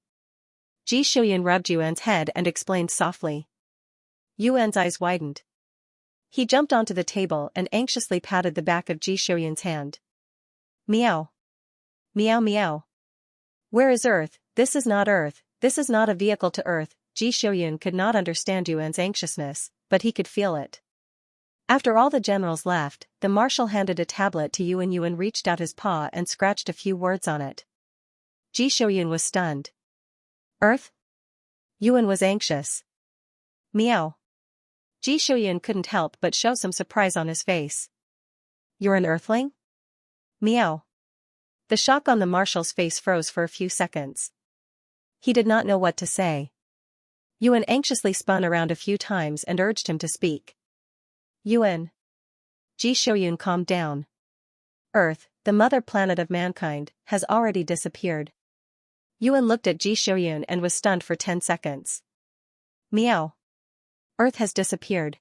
Ji Shuyan rubbed Yuan's head and explained softly. Yuan's eyes widened. He jumped onto the table and anxiously patted the back of Ji Shuyan's hand. Meow. Meow meow. Where is Earth? This is not Earth, this is not a vehicle to Earth. Ji Shuyan could not understand Yuan's anxiousness, but he could feel it. After all the generals left, the marshal handed a tablet to Yuan. Yuan reached out his paw and scratched a few words on it. Ji Shuyan was stunned. Earth? Yuan was anxious. Meow. Ji Shuyan couldn't help but show some surprise on his face. You're an Earthling? Meow. The shock on the marshal's face froze for a few seconds. He did not know what to say. Yuan anxiously spun around a few times and urged him to speak. Yuan. Ji Shuyan calmed down. Earth, the mother planet of mankind, has already disappeared. Yuan looked at Ji Shuyan and was stunned for 10 seconds. Meow. Earth has disappeared.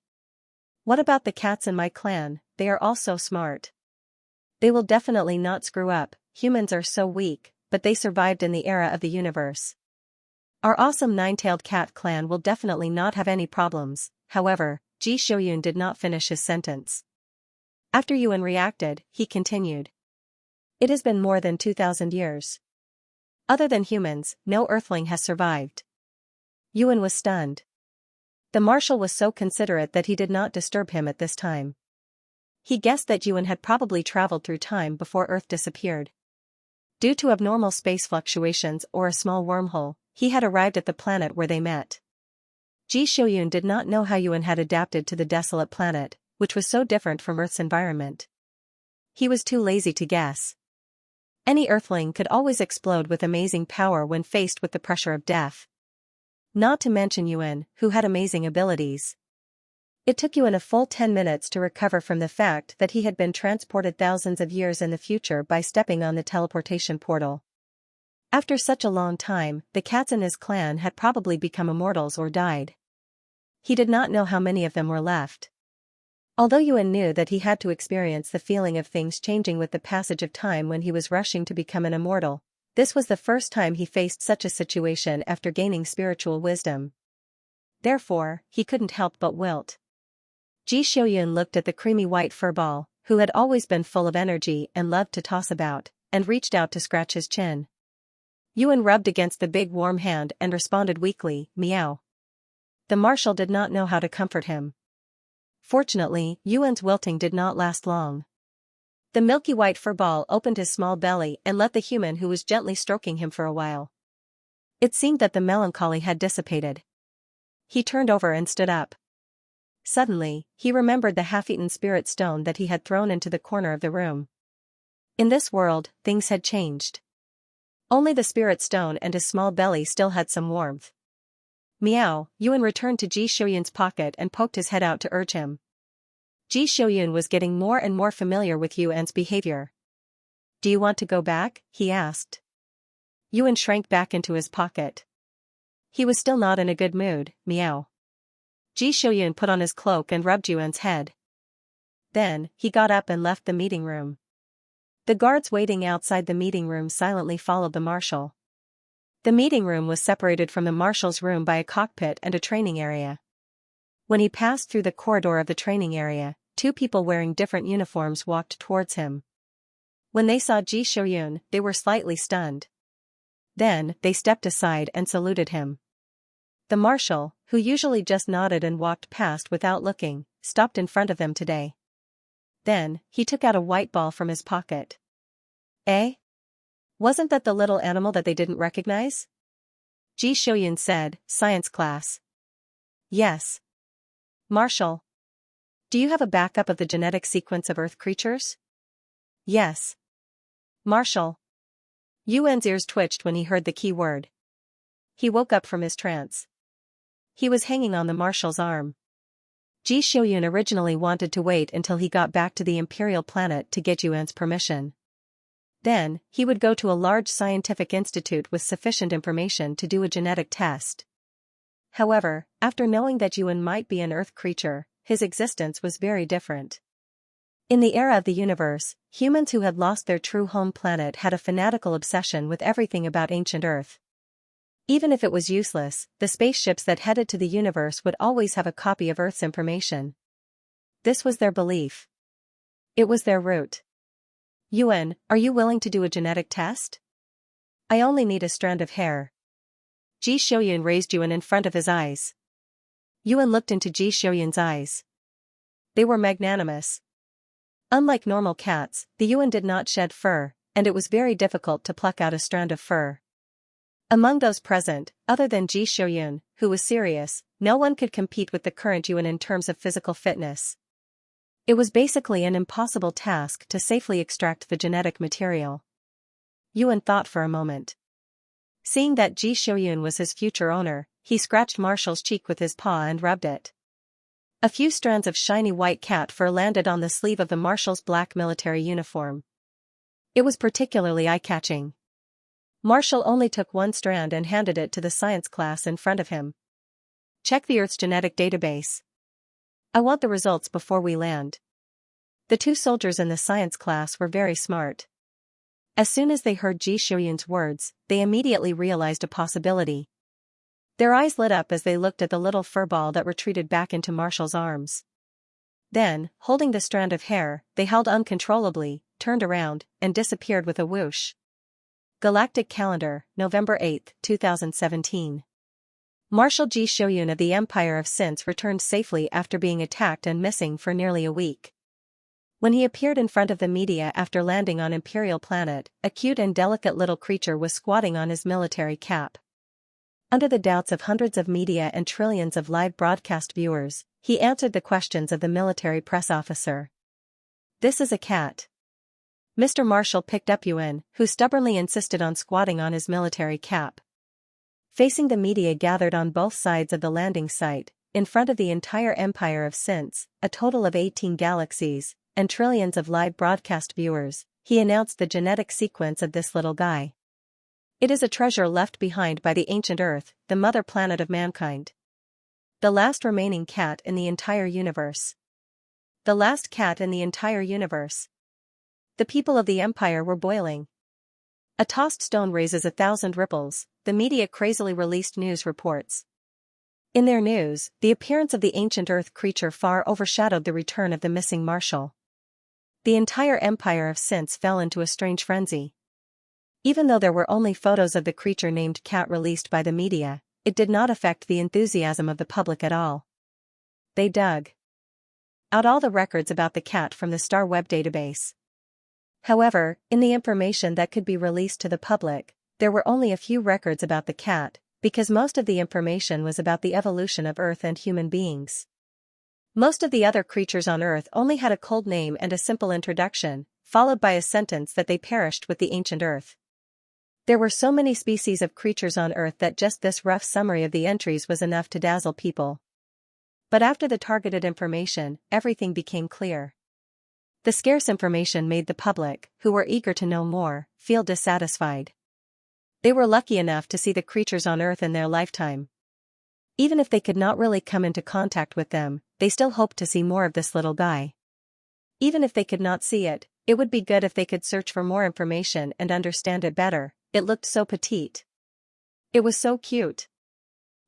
What about the cats in my clan? They are all so smart. They will definitely not screw up. Humans are so weak, but they survived in the era of the universe. Our awesome nine-tailed cat clan will definitely not have any problems. However, Ji Shuyan did not finish his sentence. After Yuan reacted, he continued. It has been more than 2,000 years. Other than humans, no Earthling has survived. Yuan was stunned. The marshal was so considerate that he did not disturb him at this time. He guessed that Yuan had probably traveled through time before Earth disappeared. Due to abnormal space fluctuations or a small wormhole, he had arrived at the planet where they met. Ji Shuyan did not know how Yuan had adapted to the desolate planet, which was so different from Earth's environment. He was too lazy to guess. Any Earthling could always explode with amazing power when faced with the pressure of death. Not to mention Yuan, who had amazing abilities. It took Yuan a full 10 minutes to recover from the fact that he had been transported thousands of years in the future by stepping on the teleportation portal. After such a long time, the cats in his clan had probably become immortals or died. He did not know how many of them were left. Although Yuan knew that he had to experience the feeling of things changing with the passage of time when he was rushing to become an immortal, this was the first time he faced such a situation after gaining spiritual wisdom. Therefore, he couldn't help but wilt. Ji Shuyan looked at the creamy white furball, who had always been full of energy and loved to toss about, and reached out to scratch his chin. Yuan rubbed against the big warm hand and responded weakly, meow. The marshal did not know how to comfort him. Fortunately, Yuan's wilting did not last long. The milky white furball opened his small belly and let the human who was gently stroking him for a while. It seemed that the melancholy had dissipated. He turned over and stood up. Suddenly, he remembered the half-eaten spirit stone that he had thrown into the corner of the room. In this world, things had changed. Only the spirit stone and his small belly still had some warmth. Meow, Yuan returned to Ji Shuyan's pocket and poked his head out to urge him. Ji Shuyan was getting more and more familiar with Yuan's behavior. Do you want to go back? He asked. Yuan shrank back into his pocket. He was still not in a good mood, meow. Ji Shuyan put on his cloak and rubbed Yuan's head. Then, he got up and left the meeting room. The guards waiting outside the meeting room silently followed the marshal. The meeting room was separated from the marshal's room by a cockpit and a training area. When he passed through the corridor of the training area, 2 people wearing different uniforms walked towards him. When they saw Ji Shuyan, they were slightly stunned. Then, they stepped aside and saluted him. The marshal, who usually just nodded and walked past without looking, stopped in front of them today. Then, he took out a white ball from his pocket. Eh? Wasn't that the little animal that they didn't recognize? Ji Shuyan said, science class. Yes. Marshal. Do you have a backup of the genetic sequence of Earth creatures? Yes. Marshal. Yuan's ears twitched when he heard the key word. He woke up from his trance. He was hanging on the marshal's arm. Ji Xiuyun originally wanted to wait until he got back to the imperial planet to get Yuan's permission. Then, he would go to a large scientific institute with sufficient information to do a genetic test. However, after knowing that Yuan might be an Earth creature, his existence was very different. In the era of the universe, humans who had lost their true home planet had a fanatical obsession with everything about ancient Earth. Even if it was useless, the spaceships that headed to the universe would always have a copy of Earth's information. This was their belief. It was their route. Yuan, are you willing to do a genetic test? I only need a strand of hair. Ji Xiuyun raised Yuan in front of his eyes. Yuan looked into Ji Xiuyun's eyes. They were magnanimous. Unlike normal cats, the Yuan did not shed fur, and it was very difficult to pluck out a strand of fur. Among those present, other than Ji Xiuyun, who was serious, no one could compete with the current Yuan in terms of physical fitness. It was basically an impossible task to safely extract the genetic material. Yuan thought for a moment. Seeing that Ji Xiuyun was his future owner, he scratched Marshall's cheek with his paw and rubbed it. A few strands of shiny white cat fur landed on the sleeve of the Marshal's black military uniform. It was particularly eye-catching. Marshall only took one strand and handed it to the science class in front of him. Check the Earth's genetic database. I want the results before we land. The two soldiers in the science class were very smart. As soon as they heard Ji Xiuyun's words, they immediately realized a possibility. Their eyes lit up as they looked at the little fur ball that retreated back into Marshall's arms. Then, holding the strand of hair, they held uncontrollably, turned around, and disappeared with a whoosh. Galactic Calendar, November 8, 2017. Marshal Ji Xiuyun of the Empire of Since returned safely after being attacked and missing for nearly a week. When he appeared in front of the media after landing on Imperial Planet, a cute and delicate little creature was squatting on his military cap. Under the doubts of hundreds of media and trillions of live broadcast viewers, he answered the questions of the military press officer. This is a cat. Mr. Marshall picked up Yuan, who stubbornly insisted on squatting on his military cap. Facing the media gathered on both sides of the landing site, in front of the entire Empire of Since, a total of 18 galaxies, and trillions of live broadcast viewers, he announced the genetic sequence of this little guy. It is a treasure left behind by the ancient Earth, the mother planet of mankind. The last remaining cat in the entire universe. The last cat in the entire universe. The people of the Empire were boiling. A tossed stone raises 1,000 ripples, the media crazily released news reports. In their news, the appearance of the ancient Earth creature far overshadowed the return of the missing Marshal. The entire Empire of Since fell into a strange frenzy. Even though there were only photos of the creature named Cat released by the media, it did not affect the enthusiasm of the public at all. They dug out all the records about the cat from the Star Web database. However, in the information that could be released to the public, there were only a few records about the cat, because most of the information was about the evolution of Earth and human beings. Most of the other creatures on Earth only had a cold name and a simple introduction, followed by a sentence that they perished with the ancient Earth. There were so many species of creatures on Earth that just this rough summary of the entries was enough to dazzle people. But after the targeted information, everything became clear. The scarce information made the public, who were eager to know more, feel dissatisfied. They were lucky enough to see the creatures on Earth in their lifetime. Even if they could not really come into contact with them, they still hoped to see more of this little guy. Even if they could not see it, it would be good if they could search for more information and understand it better. It looked so petite. It was so cute.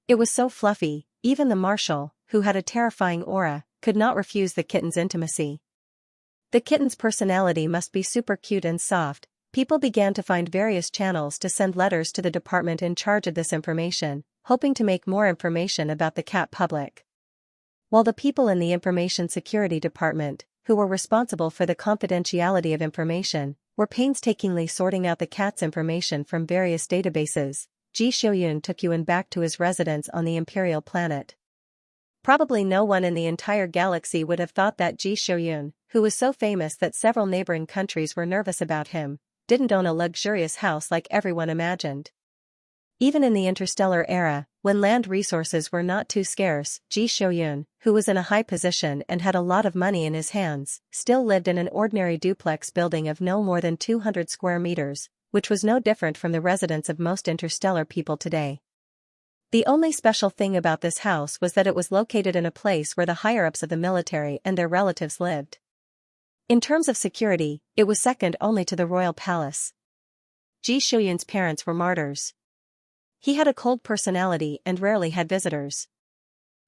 It was so fluffy, even the Marshal, who had a terrifying aura, could not refuse the kitten's intimacy. The kitten's personality must be super cute and soft. People began to find various channels to send letters to the department in charge of this information, hoping to make more information about the cat public. While the people in the Information Security Department, who were responsible for the confidentiality of information, were painstakingly sorting out the cat's information from various databases, Ji Xiuyun took Yuan back to his residence on the Imperial Planet. Probably no one in the entire galaxy would have thought that Ji Xiuyun, who was so famous that several neighboring countries were nervous about him, didn't own a luxurious house like everyone imagined. Even in the interstellar era, when land resources were not too scarce, Ji Shouyun, who was in a high position and had a lot of money in his hands, still lived in an ordinary duplex building of no more than 200 square meters, which was no different from the residence of most interstellar people today. The only special thing about this house was that it was located in a place where the higher-ups of the military and their relatives lived. In terms of security, it was second only to the royal palace. Ji Shouyun's parents were martyrs. He had a cold personality and rarely had visitors.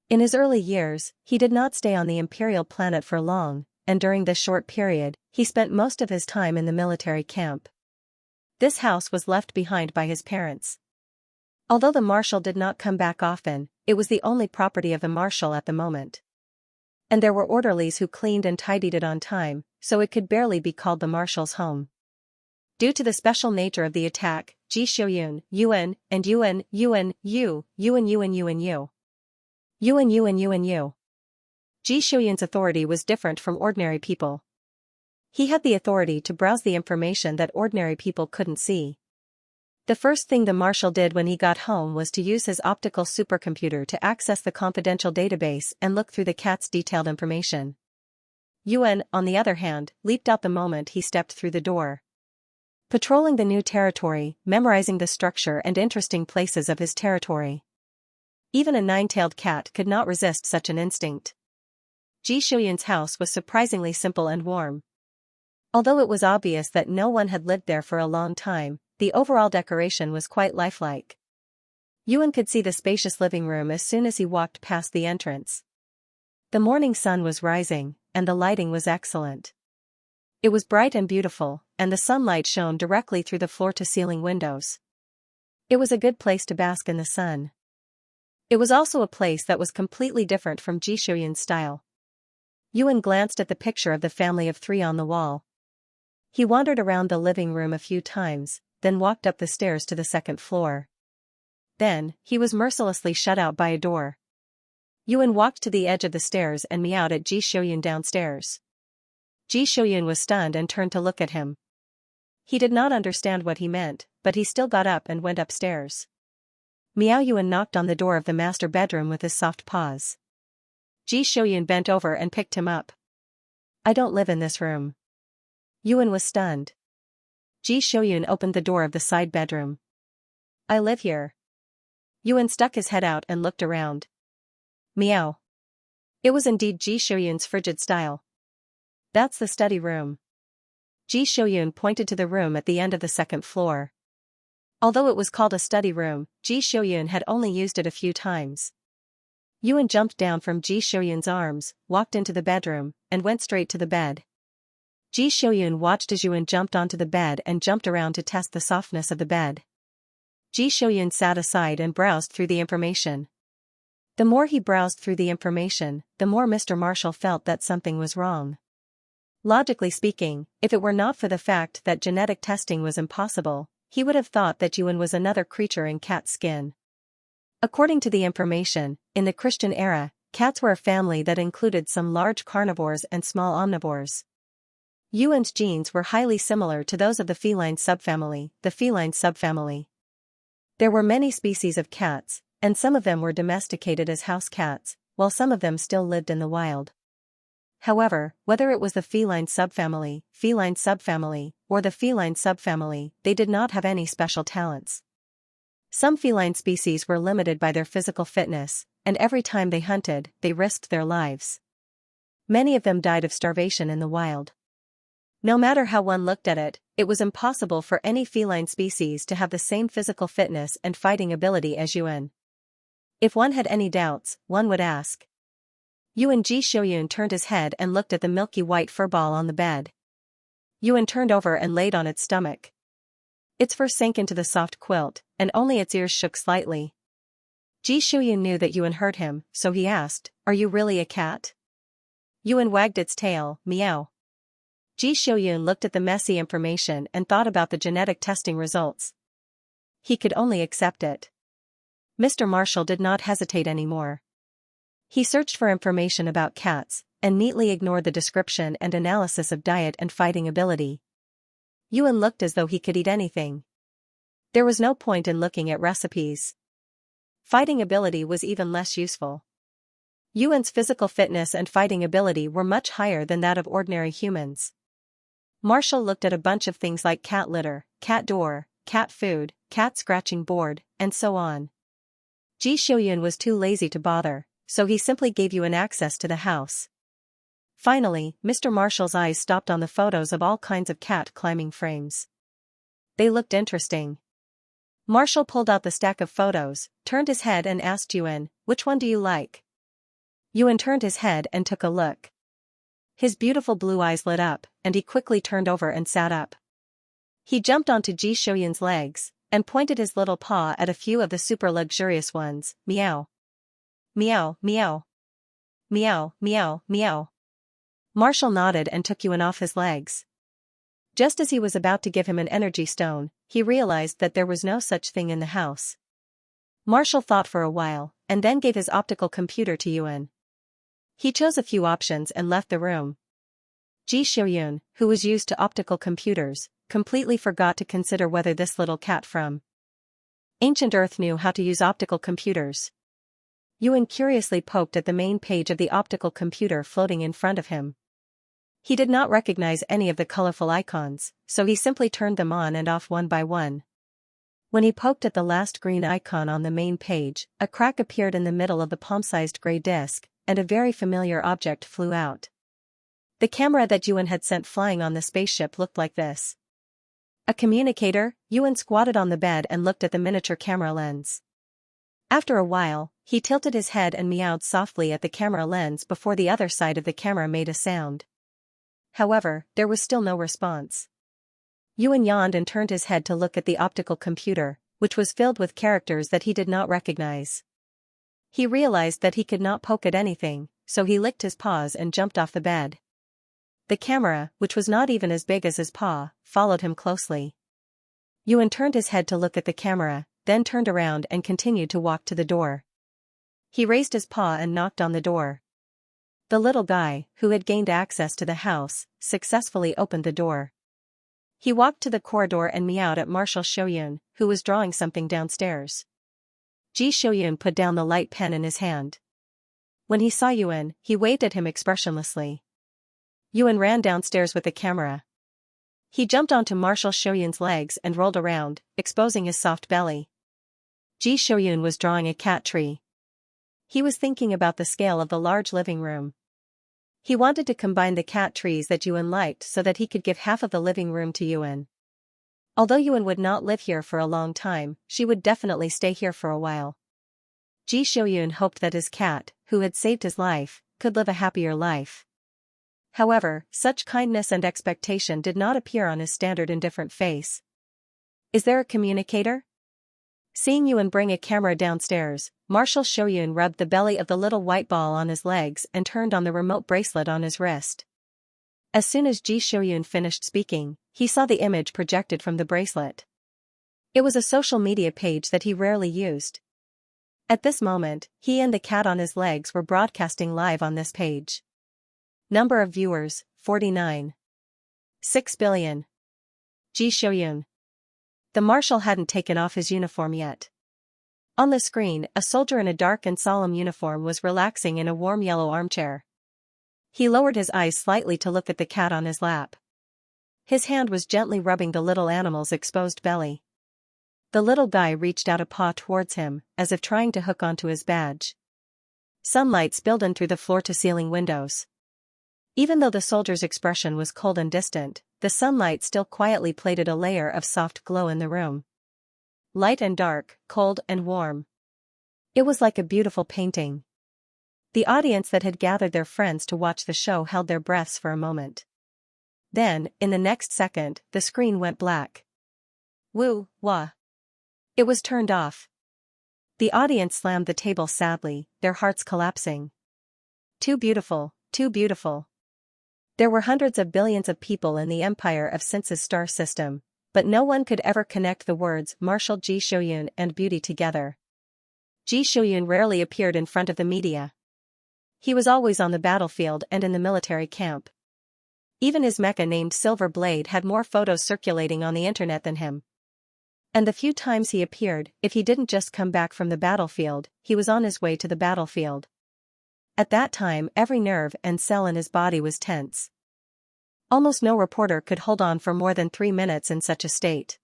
In his early years, he did not stay on the imperial planet for long, and during this short period, he spent most of his time in the military camp. This house was left behind by his parents. Although the marshal did not come back often, it was the only property of the marshal at the moment. And there were orderlies who cleaned and tidied it on time, so it could barely be called the marshal's home. Due to the special nature of the attack, Ji Shouyun, Yuan, and Yuan, Yuan, Yu, Yuan, Yuan, Yuan, Yu. Yuan, Yuan, Yuan, Yu. Ji Shouyun's authority was different from ordinary people. He had the authority to browse the information that ordinary people couldn't see. The first thing the marshal did when he got home was to use his optical supercomputer to access the confidential database and look through the cat's detailed information. Yuan, on the other hand, leaped out the moment he stepped through the door. Patrolling the new territory, memorizing the structure and interesting places of his territory. Even a nine-tailed cat could not resist such an instinct. Ji Shouyun's house was surprisingly simple and warm. Although it was obvious that no one had lived there for a long time, the overall decoration was quite lifelike. Yuan could see the spacious living room as soon as he walked past the entrance. The morning sun was rising, and the lighting was excellent. It was bright and beautiful, and the sunlight shone directly through the floor-to-ceiling windows. It was a good place to bask in the sun. It was also a place that was completely different from Ji Shouyun's style. Yuan glanced at the picture of the family of three on the wall. He wandered around the living room a few times, then walked up the stairs to the second floor. Then, he was mercilessly shut out by a door. Yuan walked to the edge of the stairs and meowed at Ji Shouyun downstairs. Ji Shouyun was stunned and turned to look at him. He did not understand what he meant, but he still got up and went upstairs. Meow Yuan knocked on the door of the master bedroom with his soft paws. Ji Shouyun bent over and picked him up. "I don't live in this room." Yuan was stunned. Ji Shouyun opened the door of the side bedroom. "I live here." Yuan stuck his head out and looked around. Meow. It was indeed Ji Shouyun's frigid style. "That's the study room." Ji Shouyun pointed to the room at the end of the second floor. Although it was called a study room, Ji Shouyun had only used it a few times. Yuan jumped down from Ji Shouyun's arms, walked into the bedroom, and went straight to the bed. Ji Shouyun watched as Yuan jumped onto the bed and jumped around to test the softness of the bed. Ji Shouyun sat aside and browsed through the information. The more he browsed through the information, the more Mr. Marshall felt that something was wrong. Logically speaking, if it were not for the fact that genetic testing was impossible, he would have thought that Yuan was another creature in cat skin. According to the information, in the Christian era, cats were a family that included some large carnivores and small omnivores. Yuan's genes were highly similar to those of the feline subfamily, There were many species of cats, and some of them were domesticated as house cats, while some of them still lived in the wild. However, whether it was the feline subfamily, or the feline subfamily, they did not have any special talents. Some feline species were limited by their physical fitness, and every time they hunted, they risked their lives. Many of them died of starvation in the wild. No matter how one looked at it, it was impossible for any feline species to have the same physical fitness and fighting ability as Yuan. If one had any doubts, one would ask. Yuan. Ji Shouyun turned his head and looked at the milky white furball on the bed. Yuan turned over and laid on its stomach. Its fur sank into the soft quilt, and only its ears shook slightly. Ji Shouyun knew that Yuan heard him, so he asked, "Are you really a cat?" Yuan wagged its tail, meow. Ji Shouyun looked at the messy information and thought about the genetic testing results. He could only accept it. Mr. Marshall did not hesitate anymore. He searched for information about cats, and neatly ignored the description and analysis of diet and fighting ability. Yuan looked as though he could eat anything. There was no point in looking at recipes. Fighting ability was even less useful. Yuan's physical fitness and fighting ability were much higher than that of ordinary humans. Marshall looked at a bunch of things like cat litter, cat door, cat food, cat scratching board, and so on. Ji Xiuyun was too lazy to bother, so he simply gave Yuan access to the house. Finally, Mr. Marshall's eyes stopped on the photos of all kinds of cat climbing frames. They looked interesting. Marshall pulled out the stack of photos, turned his head and asked Yuan, "Which one do you like?" Yuan turned his head and took a look. His beautiful blue eyes lit up, and he quickly turned over and sat up. He jumped onto Ji Xiuyun's legs, and pointed his little paw at a few of the super luxurious ones. Meow. Meow, meow. Meow, meow, meow. Marshall nodded and took Yuan off his legs. Just as he was about to give him an energy stone, he realized that there was no such thing in the house. Marshall thought for a while, and then gave his optical computer to Yuan. He chose a few options and left the room. Ji Xiuyun, who was used to optical computers, completely forgot to consider whether this little cat from ancient Earth knew how to use optical computers. Yuan curiously poked at the main page of the optical computer floating in front of him. He did not recognize any of the colorful icons, so he simply turned them on and off one by one. When he poked at the last green icon on the main page, a crack appeared in the middle of the palm-sized gray disk, and a very familiar object flew out. The camera that Yuan had sent flying on the spaceship looked like this. A communicator. Yuan squatted on the bed and looked at the miniature camera lens. After a while, he tilted his head and meowed softly at the camera lens before the other side of the camera made a sound. However, there was still no response. Yuan yawned and turned his head to look at the optical computer, which was filled with characters that he did not recognize. He realized that he could not poke at anything, so he licked his paws and jumped off the bed. The camera, which was not even as big as his paw, followed him closely. Yuan turned his head to look at the camera, then turned around and continued to walk to the door. He raised his paw and knocked on the door. The little guy, who had gained access to the house, successfully opened the door. He walked to the corridor and meowed at Marshall Xiuyun, who was drawing something downstairs. Ji Xiuyun put down the light pen in his hand. When he saw Yuan, he waved at him expressionlessly. Yuan ran downstairs with the camera. He jumped onto Marshall Xiuyun's legs and rolled around, exposing his soft belly. Ji Xiuyun was drawing a cat tree. He was thinking about the scale of the large living room. He wanted to combine the cat trees that Yuan liked so that he could give half of the living room to Yuan. Although Yuan would not live here for a long time, she would definitely stay here for a while. Ji Xiuyun hoped that his cat, who had saved his life, could live a happier life. However, such kindness and expectation did not appear on his standard indifferent face. "Is there a communicator?" Seeing Yuan bring a camera downstairs, Marshall Xiuyun rubbed the belly of the little white ball on his legs and turned on the remote bracelet on his wrist. As soon as Ji Xiuyun finished speaking, he saw the image projected from the bracelet. It was a social media page that he rarely used. At this moment, he and the cat on his legs were broadcasting live on this page. Number of viewers, 49. 6 billion. Ji Xiuyun. The marshal hadn't taken off his uniform yet. On the screen, a soldier in a dark and solemn uniform was relaxing in a warm yellow armchair. He lowered his eyes slightly to look at the cat on his lap. His hand was gently rubbing the little animal's exposed belly. The little guy reached out a paw towards him, as if trying to hook onto his badge. Sunlight spilled in through the floor-to-ceiling windows. Even though the soldier's expression was cold and distant, the sunlight still quietly plated a layer of soft glow in the room. Light and dark, cold and warm. It was like a beautiful painting. The audience that had gathered their friends to watch the show held their breaths for a moment. Then, in the next second, the screen went black. Woo, wah. It was turned off. The audience slammed the table sadly, their hearts collapsing. Too beautiful, too beautiful. There were hundreds of billions of people in the empire of Since's star system, but no one could ever connect the words Marshal Ji Xiuyun and beauty together. Ji Xiuyun rarely appeared in front of the media. He was always on the battlefield and in the military camp. Even his mecha named Silver Blade had more photos circulating on the internet than him. And the few times he appeared, if he didn't just come back from the battlefield, he was on his way to the battlefield. At that time, every nerve and cell in his body was tense. Almost no reporter could hold on for more than 3 minutes in such a state.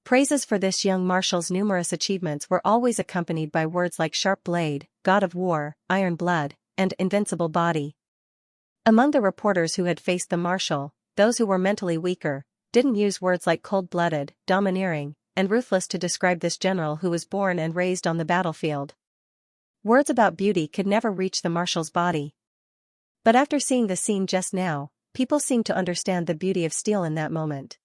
Praises for this young marshal's numerous achievements were always accompanied by words like sharp blade, god of war, iron blood, and invincible body. Among the reporters who had faced the marshal, those who were mentally weaker didn't use words like cold-blooded, domineering, and ruthless to describe this general who was born and raised on the battlefield. Words about beauty could never reach the marshal's body. But after seeing the scene just now, people seemed to understand the beauty of steel in that moment.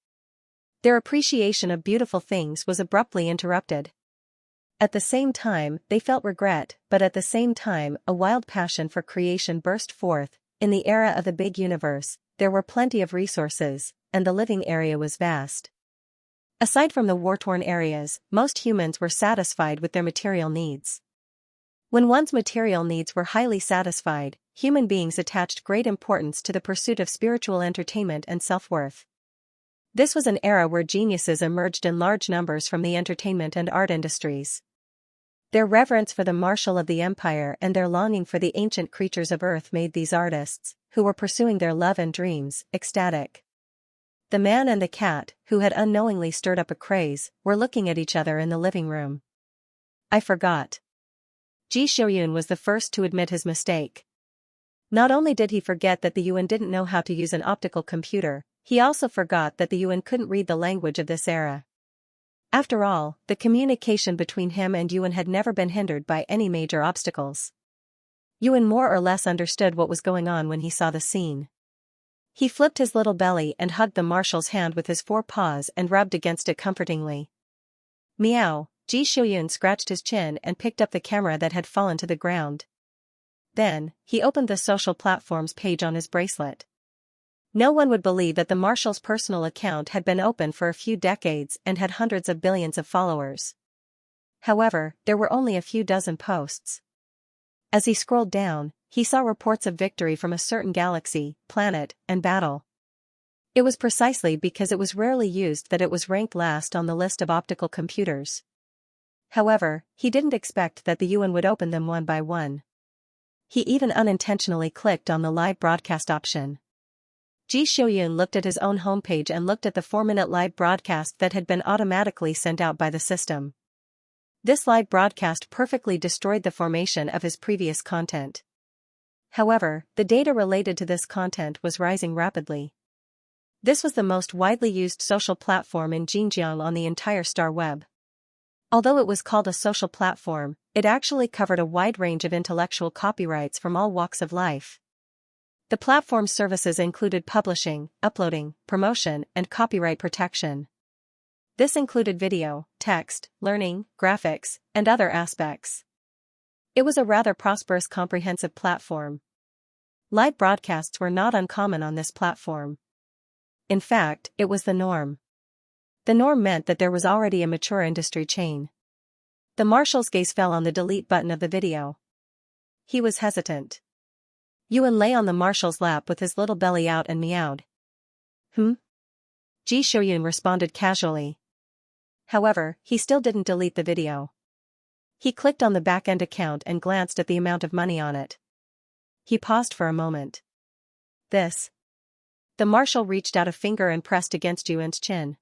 Their appreciation of beautiful things was abruptly interrupted. At the same time, they felt regret, but at the same time, a wild passion for creation burst forth. In the era of the big universe, there were plenty of resources, and the living area was vast. Aside from the war-torn areas, most humans were satisfied with their material needs. When one's material needs were highly satisfied, human beings attached great importance to the pursuit of spiritual entertainment and self-worth. This was an era where geniuses emerged in large numbers from the entertainment and art industries. Their reverence for the marshal of the empire and their longing for the ancient creatures of earth made these artists, who were pursuing their love and dreams, ecstatic. The man and the cat, who had unknowingly stirred up a craze, were looking at each other in the living room. I forgot. Ji Shouyun was the first to admit his mistake. Not only did he forget that the Yuan didn't know how to use an optical computer, he also forgot that the Yuan couldn't read the language of this era. After all, the communication between him and Yuan had never been hindered by any major obstacles. Yuan more or less understood what was going on when he saw the scene. He flipped his little belly and hugged the marshal's hand with his 4 paws and rubbed against it comfortingly. Meow, Ji Shouyun scratched his chin and picked up the camera that had fallen to the ground. Then, he opened the social platforms page on his bracelet. No one would believe that the marshal's personal account had been open for a few decades and had hundreds of billions of followers. However, there were only a few dozen posts. As he scrolled down, he saw reports of victory from a certain galaxy, planet, and battle. It was precisely because it was rarely used that it was ranked last on the list of optical computers. However, he didn't expect that the Yuan would open them one by one. He even unintentionally clicked on the live broadcast option. Ji Shouyun looked at his own homepage and looked at the 4-minute live broadcast that had been automatically sent out by the system. This live broadcast perfectly destroyed the formation of his previous content. However, the data related to this content was rising rapidly. This was the most widely used social platform in Xinjiang on the entire star web. Although it was called a social platform, it actually covered a wide range of intellectual copyrights from all walks of life. The platform's services included publishing, uploading, promotion, and copyright protection. This included video, text, learning, graphics, and other aspects. It was a rather prosperous comprehensive platform. Live broadcasts were not uncommon on this platform. In fact, it was the norm. The norm meant that there was already a mature industry chain. The marshal's gaze fell on the delete button of the video. He was hesitant. Yuan lay on the marshal's lap with his little belly out and meowed. Ji Shouyun responded casually. However, he still didn't delete the video. He clicked on the back-end account and glanced at the amount of money on it. He paused for a moment. This. The marshal reached out a finger and pressed against Yuan's chin.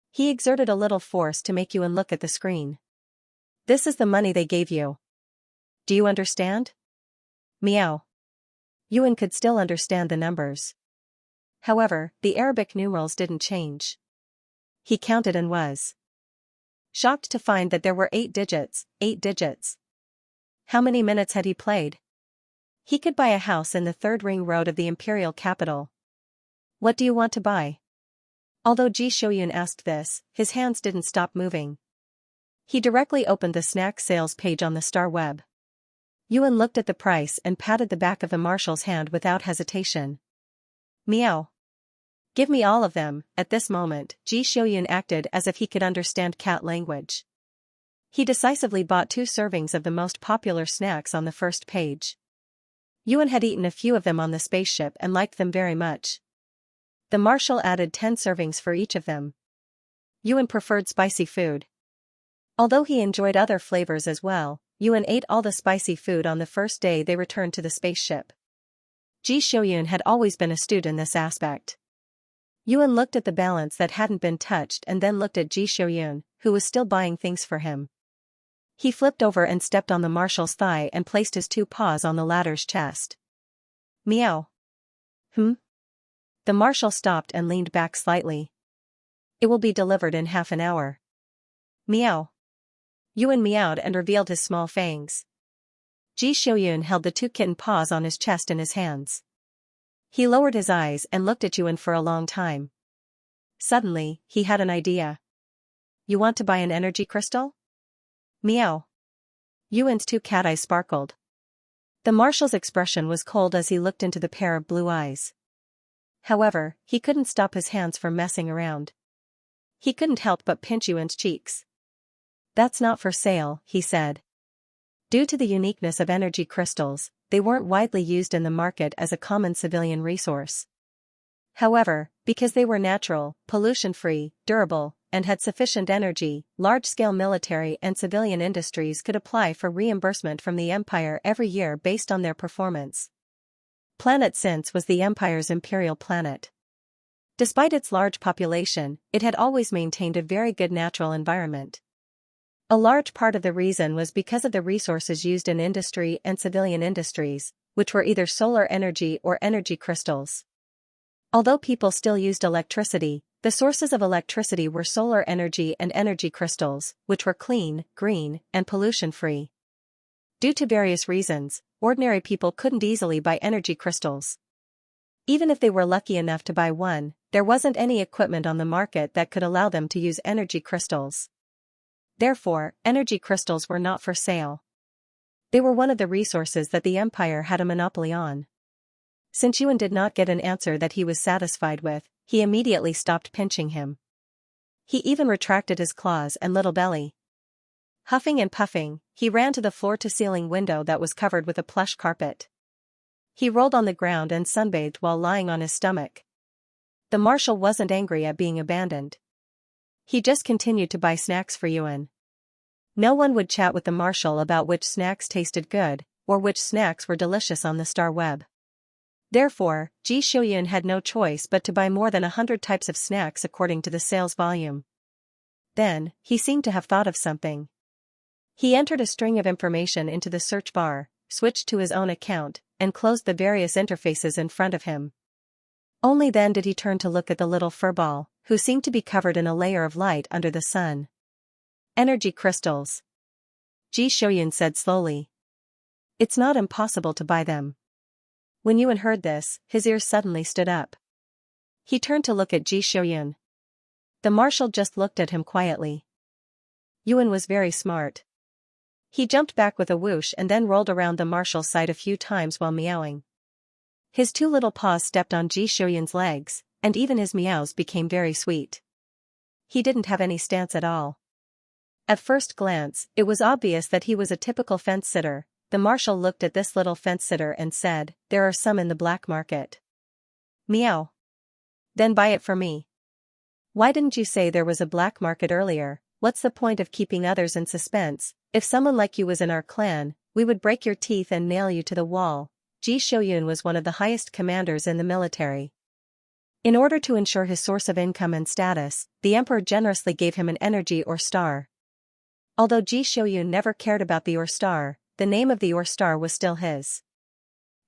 He exerted a little force to make Yuan look at the screen. This is the money they gave you. Do you understand? Meow. Yuan could still understand the numbers. However, the Arabic numerals didn't change. He counted and was shocked to find that there were 8 digits, 8 digits. How many minutes had he played? He could buy a house in the 3rd ring road of the imperial capital. What do you want to buy? Although Ji Shouyun asked this, his hands didn't stop moving. He directly opened the snack sales page on the star web. Yuan looked at the price and patted the back of the marshal's hand without hesitation. Meow. Give me all of them. At this moment, Ji Shouyun acted as if he could understand cat language. He decisively bought 2 servings of the most popular snacks on the first page. Yuan had eaten a few of them on the spaceship and liked them very much. The marshal added 10 servings for each of them. Yuan preferred spicy food. Although he enjoyed other flavors as well, Yuan ate all the spicy food on the first day they returned to the spaceship. Ji Shouyun had always been astute in this aspect. Yuan looked at the balance that hadn't been touched and then looked at Ji Shouyun, who was still buying things for him. He flipped over and stepped on the marshal's thigh and placed his 2 paws on the latter's chest. Meow. The marshal stopped and leaned back slightly. It will be delivered in half an hour. Meow. Yuan meowed and revealed his small fangs. Ji Shouyun held the 2 kitten paws on his chest in his hands. He lowered his eyes and looked at Yuan for a long time. Suddenly, he had an idea. You want to buy an energy crystal? Meow. Yuan's 2 cat eyes sparkled. The marshal's expression was cold as he looked into the pair of blue eyes. However, he couldn't stop his hands from messing around. He couldn't help but pinch Yuan's cheeks. That's not for sale, he said. Due to the uniqueness of energy crystals, they weren't widely used in the market as a common civilian resource. However, because they were natural, pollution-free, durable, and had sufficient energy, large-scale military and civilian industries could apply for reimbursement from the Empire every year based on their performance. Planet Since was the Empire's imperial planet. Despite its large population, it had always maintained a very good natural environment. A large part of the reason was because of the resources used in industry and civilian industries, which were either solar energy or energy crystals. Although people still used electricity, the sources of electricity were solar energy and energy crystals, which were clean, green, and pollution-free. Due to various reasons, ordinary people couldn't easily buy energy crystals. Even if they were lucky enough to buy one, there wasn't any equipment on the market that could allow them to use energy crystals. Therefore, energy crystals were not for sale. They were one of the resources that the Empire had a monopoly on. Since Yuan did not get an answer that he was satisfied with, he immediately stopped pinching him. He even retracted his claws and little belly. Huffing and puffing, he ran to the floor-to-ceiling window that was covered with a plush carpet. He rolled on the ground and sunbathed while lying on his stomach. The marshal wasn't angry at being abandoned. He just continued to buy snacks for Yuan. No one would chat with the marshal about which snacks tasted good, or which snacks were delicious on the star web. Therefore, Ji Shouyun had no choice but to buy more than 100 types of snacks according to the sales volume. Then, he seemed to have thought of something. He entered a string of information into the search bar, switched to his own account, and closed the various interfaces in front of him. Only then did he turn to look at the little furball, who seemed to be covered in a layer of light under the sun. Energy crystals. Ji Shouyun said slowly. It's not impossible to buy them. When Yuan heard this, his ears suddenly stood up. He turned to look at Ji Shouyun. The marshal just looked at him quietly. Yuan was very smart. He jumped back with a whoosh and then rolled around the marshal's side a few times while meowing. His 2 little paws stepped on Ji Shouyun's legs, and even his meows became very sweet. He didn't have any stance at all. At first glance, it was obvious that he was a typical fence-sitter. The marshal looked at this little fence-sitter and said, "There are some in the black market." Meow. Then buy it for me. Why didn't you say there was a black market earlier? What's the point of keeping others in suspense? If someone like you was in our clan, we would break your teeth and nail you to the wall. Ji Shouyun was one of the highest commanders in the military. In order to ensure his source of income and status, the emperor generously gave him an energy ore star. Although Ji Shouyun never cared about the ore star, the name of the ore star was still his.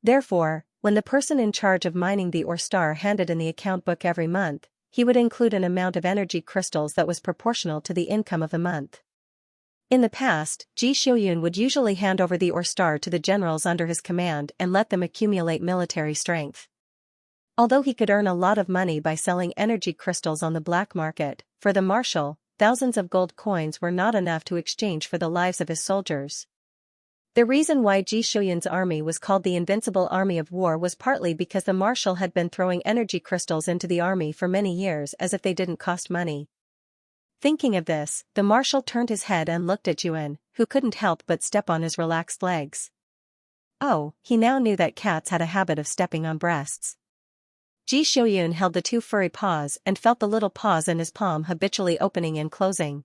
Therefore, when the person in charge of mining the ore star handed in the account book every month, he would include an amount of energy crystals that was proportional to the income of the month. In the past, Ji Shouyun would usually hand over the ore star to the generals under his command and let them accumulate military strength. Although he could earn a lot of money by selling energy crystals on the black market, for the marshal, thousands of gold coins were not enough to exchange for the lives of his soldiers. The reason why Ji Shouyun's army was called the Invincible Army of War was partly because the marshal had been throwing energy crystals into the army for many years as if they didn't cost money. Thinking of this, the marshal turned his head and looked at Yuan, who couldn't help but step on his relaxed legs. Oh, he now knew that cats had a habit of stepping on breasts. Ji Xiuyun held the two furry paws and felt the little paws in his palm habitually opening and closing.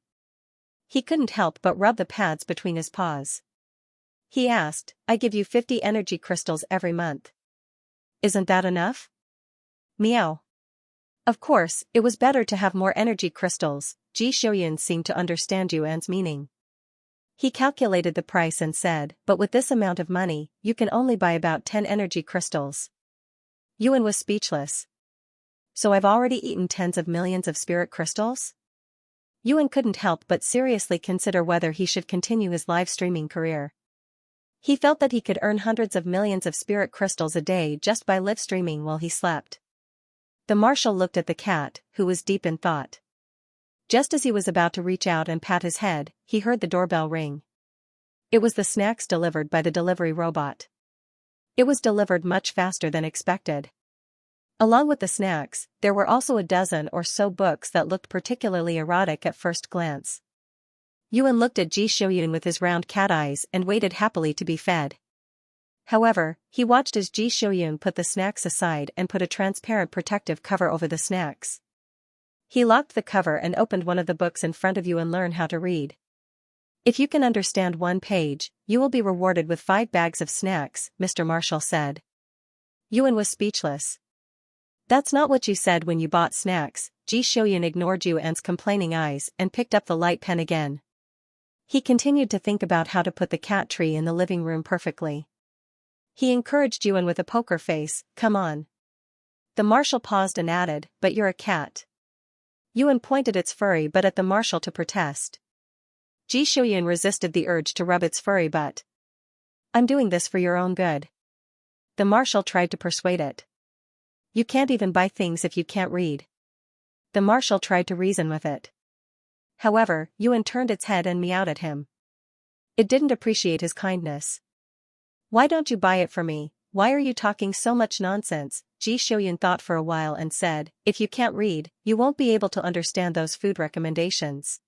He couldn't help but rub the pads between his paws. He asked, I give you 50 energy crystals every month. Isn't that enough? Meow. Of course, it was better to have more energy crystals. Ji Xiuyun seemed to understand Yuan's meaning. He calculated the price and said, but with this amount of money, you can only buy about 10 energy crystals. Yuan was speechless. So I've already eaten tens of millions of spirit crystals? Yuan couldn't help but seriously consider whether he should continue his live streaming career. He felt that he could earn hundreds of millions of spirit crystals a day just by live streaming while he slept. The marshal looked at the cat, who was deep in thought. Just as he was about to reach out and pat his head, he heard the doorbell ring. It was the snacks delivered by the delivery robot. It was delivered much faster than expected. Along with the snacks, there were also a dozen or so books that looked particularly erotic at first glance. Yuan looked at Ji Xiuyun with his round cat eyes and waited happily to be fed. However, he watched as Ji Xiuyun put the snacks aside and put a transparent protective cover over the snacks. He locked the cover and opened one of the books in front of Yuan. Learn how to read. If you can understand one page, you will be rewarded with 5 bags of snacks, Mr. Marshall said. Yuan was speechless. That's not what you said when you bought snacks. Ji Xiuyun ignored Yuan's complaining eyes and picked up the light pen again. He continued to think about how to put the cat tree in the living room perfectly. He encouraged Yuan with a poker face, come on. The marshal paused and added, but you're a cat. Yuan pointed its furry butt at the marshal to protest. Ji Xiuyun resisted the urge to rub its furry butt. I'm doing this for your own good. The marshal tried to persuade it. You can't even buy things if you can't read. The marshal tried to reason with it. However, Yuan turned its head and meowed at him. It didn't appreciate his kindness. Why don't you buy it for me? Why are you talking so much nonsense? Ji Xiuyun thought for a while and said, if you can't read, you won't be able to understand those food recommendations.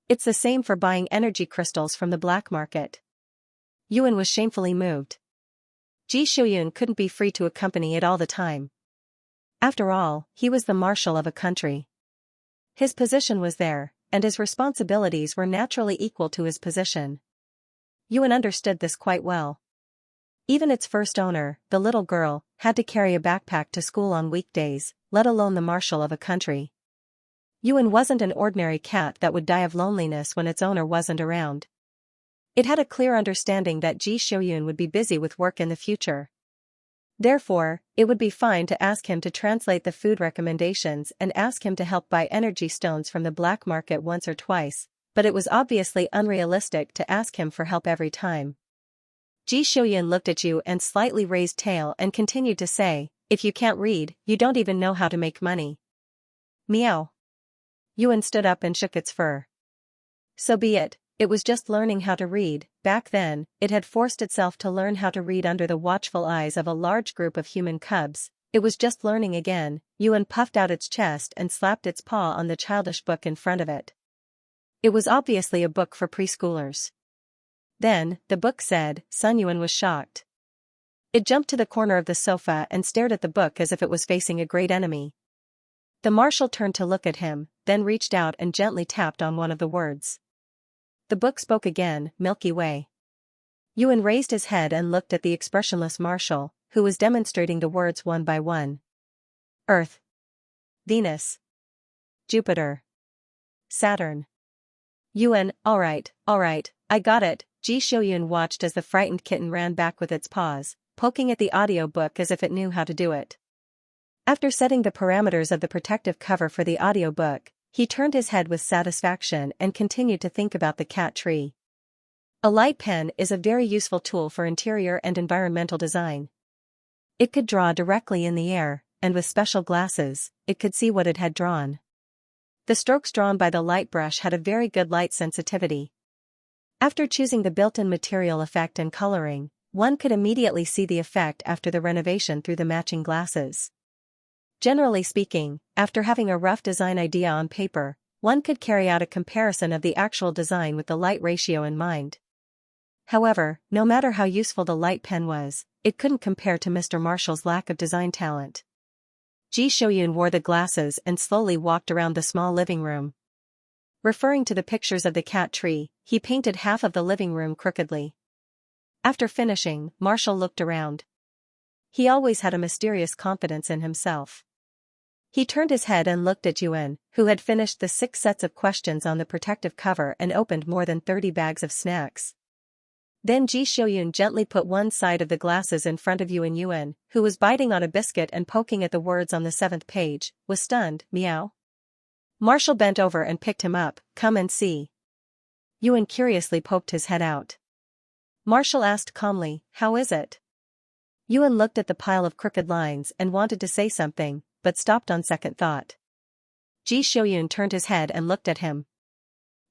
It's the same for buying energy crystals from the black market. Yuan was shamefully moved. Ji Xiuyun couldn't be free to accompany it all the time. After all, he was the marshal of a country. His position was there, and his responsibilities were naturally equal to his position. Yuan understood this quite well. Even its first owner, the little girl, had to carry a backpack to school on weekdays, let alone the marshal of a country. Yuan wasn't an ordinary cat that would die of loneliness when its owner wasn't around. It had a clear understanding that Ji Xiuyun would be busy with work in the future. Therefore, it would be fine to ask him to translate the food recommendations and ask him to help buy energy stones from the black market once or twice, but it was obviously unrealistic to ask him for help every time. Ji Xiuyun looked at you and slightly raised tail and continued to say, if you can't read, you don't even know how to make money. Meow. Yuan stood up and shook its fur. So be it. It was just learning how to read. Back then, it had forced itself to learn how to read under the watchful eyes of a large group of human cubs. It was just learning again. Yuan puffed out its chest and slapped its paw on the childish book in front of it. It was obviously a book for preschoolers. Then, the book said, Sun. Yuan was shocked. It jumped to the corner of the sofa and stared at the book as if it was facing a great enemy. The marshal turned to look at him, then reached out and gently tapped on one of the words. The book spoke again, Milky Way. Yuan raised his head and looked at the expressionless marshal, who was demonstrating the words one by one. Earth. Venus. Jupiter. Saturn. Yuan, alright, I got it. Ji Xiuyun watched as the frightened kitten ran back with its paws, poking at the audiobook as if it knew how to do it. After setting the parameters of the protective cover for the audiobook, he turned his head with satisfaction and continued to think about the cat tree. A light pen is a very useful tool for interior and environmental design. It could draw directly in the air, and with special glasses, it could see what it had drawn. The strokes drawn by the light brush had a very good light sensitivity. After choosing the built-in material effect and coloring, one could immediately see the effect after the renovation through the matching glasses. Generally speaking, after having a rough design idea on paper, one could carry out a comparison of the actual design with the light ratio in mind. However, no matter how useful the light pen was, it couldn't compare to Mr. Marshall's lack of design talent. Ji Shouyun wore the glasses and slowly walked around the small living room. Referring to the pictures of the cat tree, he painted half of the living room crookedly. After finishing, Marshall looked around. He always had a mysterious confidence in himself. He turned his head and looked at Yuan, who had finished the 6 sets of questions on the protective cover and opened more than 30 bags of snacks. Then Ji Shouyun gently put one side of the glasses in front of Yuan, who was biting on a biscuit and poking at the words on the 7th page, was stunned. Meow. Marshall bent over and picked him up. Come and see. Yuan curiously poked his head out. Marshall asked calmly, how is it? Yuan looked at the pile of crooked lines and wanted to say something, but stopped on second thought. Ji Shouyun turned his head and looked at him.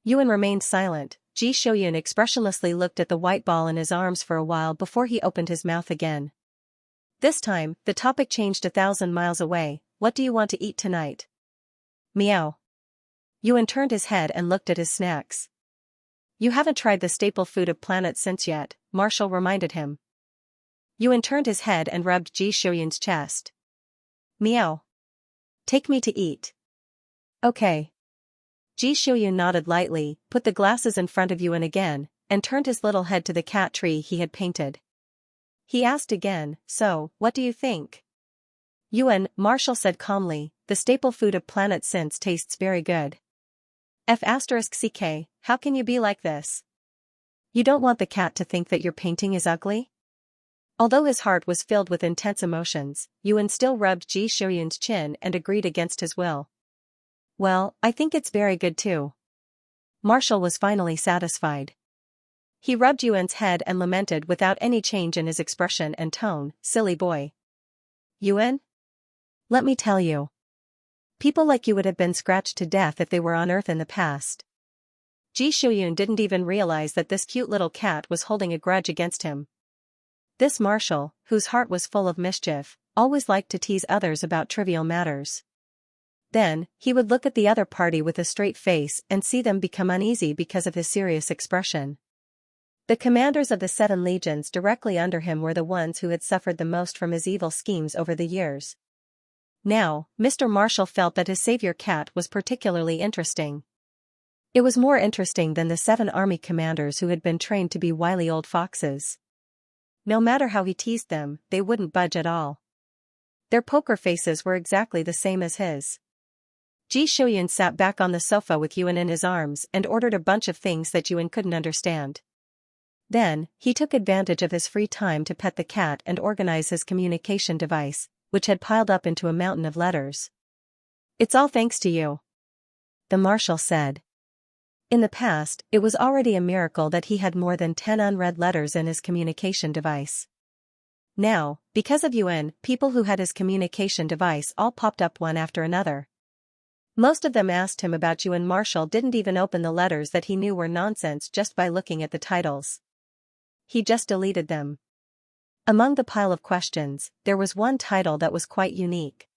Yuan remained silent. Ji Shouyun expressionlessly looked at the white ball in his arms for a while before he opened his mouth again. This time, the topic changed 1,000 miles away. What do you want to eat tonight? Meow. Yuan turned his head and looked at his snacks. You haven't tried the staple food of planet Since yet, Marshall reminded him. Yuan turned his head and rubbed Ji Shouyun's chest. Meow. Take me to eat. Okay. Ji Shouyun nodded lightly, put the glasses in front of Yuan again, and turned his little head to the cat tree he had painted. He asked again, so, what do you think? Yuan, Marshall said calmly, the staple food of planet Since tastes very good. F***ck, how can you be like this? You don't want the cat to think that your painting is ugly? Although his heart was filled with intense emotions, Yuan still rubbed Ji Shouyun's chin and agreed against his will. Well, I think it's very good too. Marshall was finally satisfied. He rubbed Yuan's head and lamented without any change in his expression and tone, silly boy. Yuan? Let me tell you. People like you would have been scratched to death if they were on Earth in the past. Ji Shouyun didn't even realize that this cute little cat was holding a grudge against him. This Marshall, whose heart was full of mischief, always liked to tease others about trivial matters. Then, he would look at the other party with a straight face and see them become uneasy because of his serious expression. The commanders of the 7 legions directly under him were the ones who had suffered the most from his evil schemes over the years. Now, Mr. Marshall felt that his savior cat was particularly interesting. It was more interesting than the 7 army commanders who had been trained to be wily old foxes. No matter how he teased them, they wouldn't budge at all. Their poker faces were exactly the same as his. Ji Shouyun sat back on the sofa with Yuan in his arms and ordered a bunch of things that Yuan couldn't understand. Then, he took advantage of his free time to pet the cat and organize his communication device, which had piled up into a mountain of letters. It's all thanks to you, the Marshal said. In the past, it was already a miracle that he had more than 10 unread letters in his communication device. Now, because of Yuan, people who had his communication device all popped up one after another. Most of them asked him about Yuan. Marshall didn't even open the letters that he knew were nonsense just by looking at the titles. He just deleted them. Among the pile of questions, there was one title that was quite unique.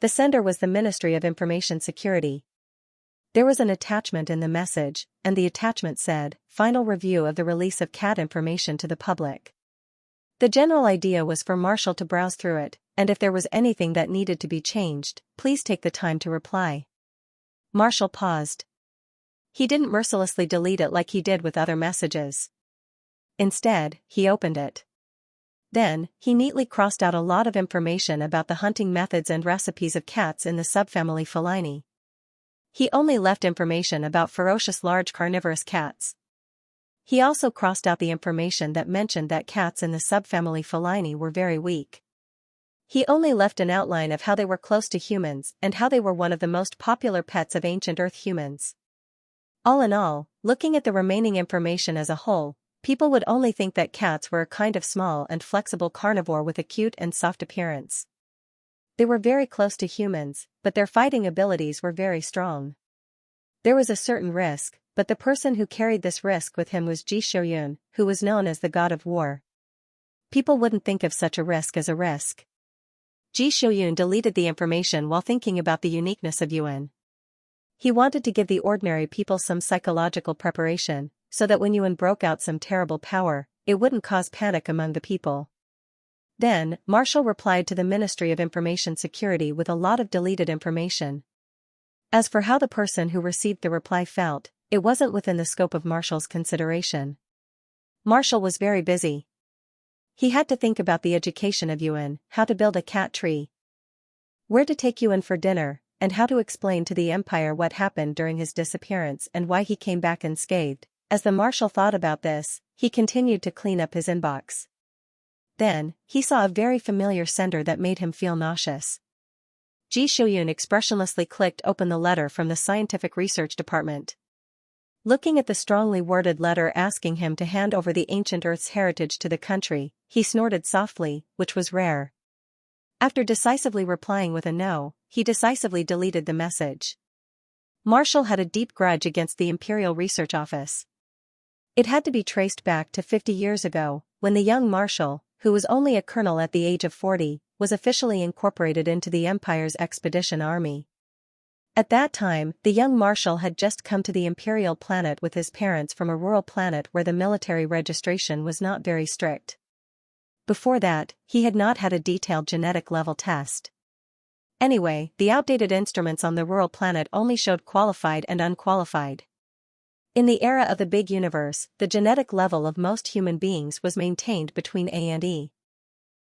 The sender was the Ministry of Information Security. There was an attachment in the message, and the attachment said, Final review of the release of cat information to the public. The general idea was for Marshall to browse through it, and if there was anything that needed to be changed, please take the time to reply. Marshall paused. He didn't mercilessly delete it like he did with other messages. Instead, he opened it. Then, he neatly crossed out a lot of information about the hunting methods and recipes of cats in the subfamily Feline. He only left information about ferocious large carnivorous cats. He also crossed out the information that mentioned that cats in the subfamily Feline were very weak. He only left an outline of how they were close to humans and how they were one of the most popular pets of ancient Earth humans. All in all, looking at the remaining information as a whole, people would only think that cats were a kind of small and flexible carnivore with a cute and soft appearance. They were very close to humans, but their fighting abilities were very strong. There was a certain risk, but the person who carried this risk with him was Ji Shouyun, who was known as the god of war. People wouldn't think of such a risk as a risk. Ji Shouyun deleted the information while thinking about the uniqueness of Yuan. He wanted to give the ordinary people some psychological preparation, so that when Yuan broke out some terrible power, it wouldn't cause panic among the people. Then, Marshall replied to the Ministry of Information Security with a lot of deleted information. As for how the person who received the reply felt, it wasn't within the scope of Marshall's consideration. Marshall was very busy. He had to think about the education of Yuan, how to build a cat tree, where to take Yuan for dinner, and how to explain to the Empire what happened during his disappearance and why he came back unscathed. As the Marshal thought about this, he continued to clean up his inbox. Then, he saw a very familiar sender that made him feel nauseous. Ji Shouyun expressionlessly clicked open the letter from the Scientific Research Department. Looking at the strongly worded letter asking him to hand over the ancient Earth's heritage to the country, he snorted softly, which was rare. After decisively replying with a no, he decisively deleted the message. Marshall had a deep grudge against the Imperial Research Office. It had to be traced back to 50 years ago, when the young Marshall, who was only a colonel at the age of 40, was officially incorporated into the Empire's expedition army. At that time, the young Marshal had just come to the Imperial planet with his parents from a rural planet where the military registration was not very strict. Before that, he had not had a detailed genetic level test. Anyway, the outdated instruments on the rural planet only showed qualified and unqualified. In the era of the big universe, the genetic level of most human beings was maintained between A and E.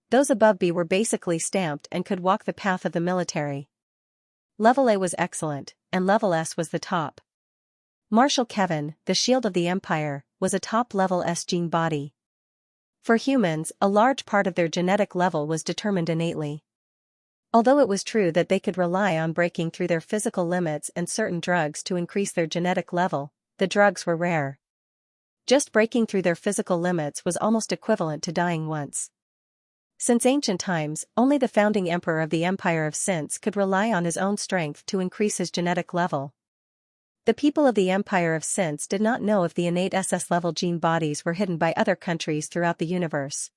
Those above B were basically stamped and could walk the path of the military. Level A was excellent, and level S was the top. Marshal Kevin, the shield of the Empire, was a top-level S gene body. For humans, a large part of their genetic level was determined innately. Although it was true that they could rely on breaking through their physical limits and certain drugs to increase their genetic level, the drugs were rare. Just breaking through their physical limits was almost equivalent to dying once. Since ancient times, only the founding emperor of the Empire of Since could rely on his own strength to increase his genetic level. The people of the Empire of Since did not know if the innate SS-level gene bodies were hidden by other countries throughout the universe.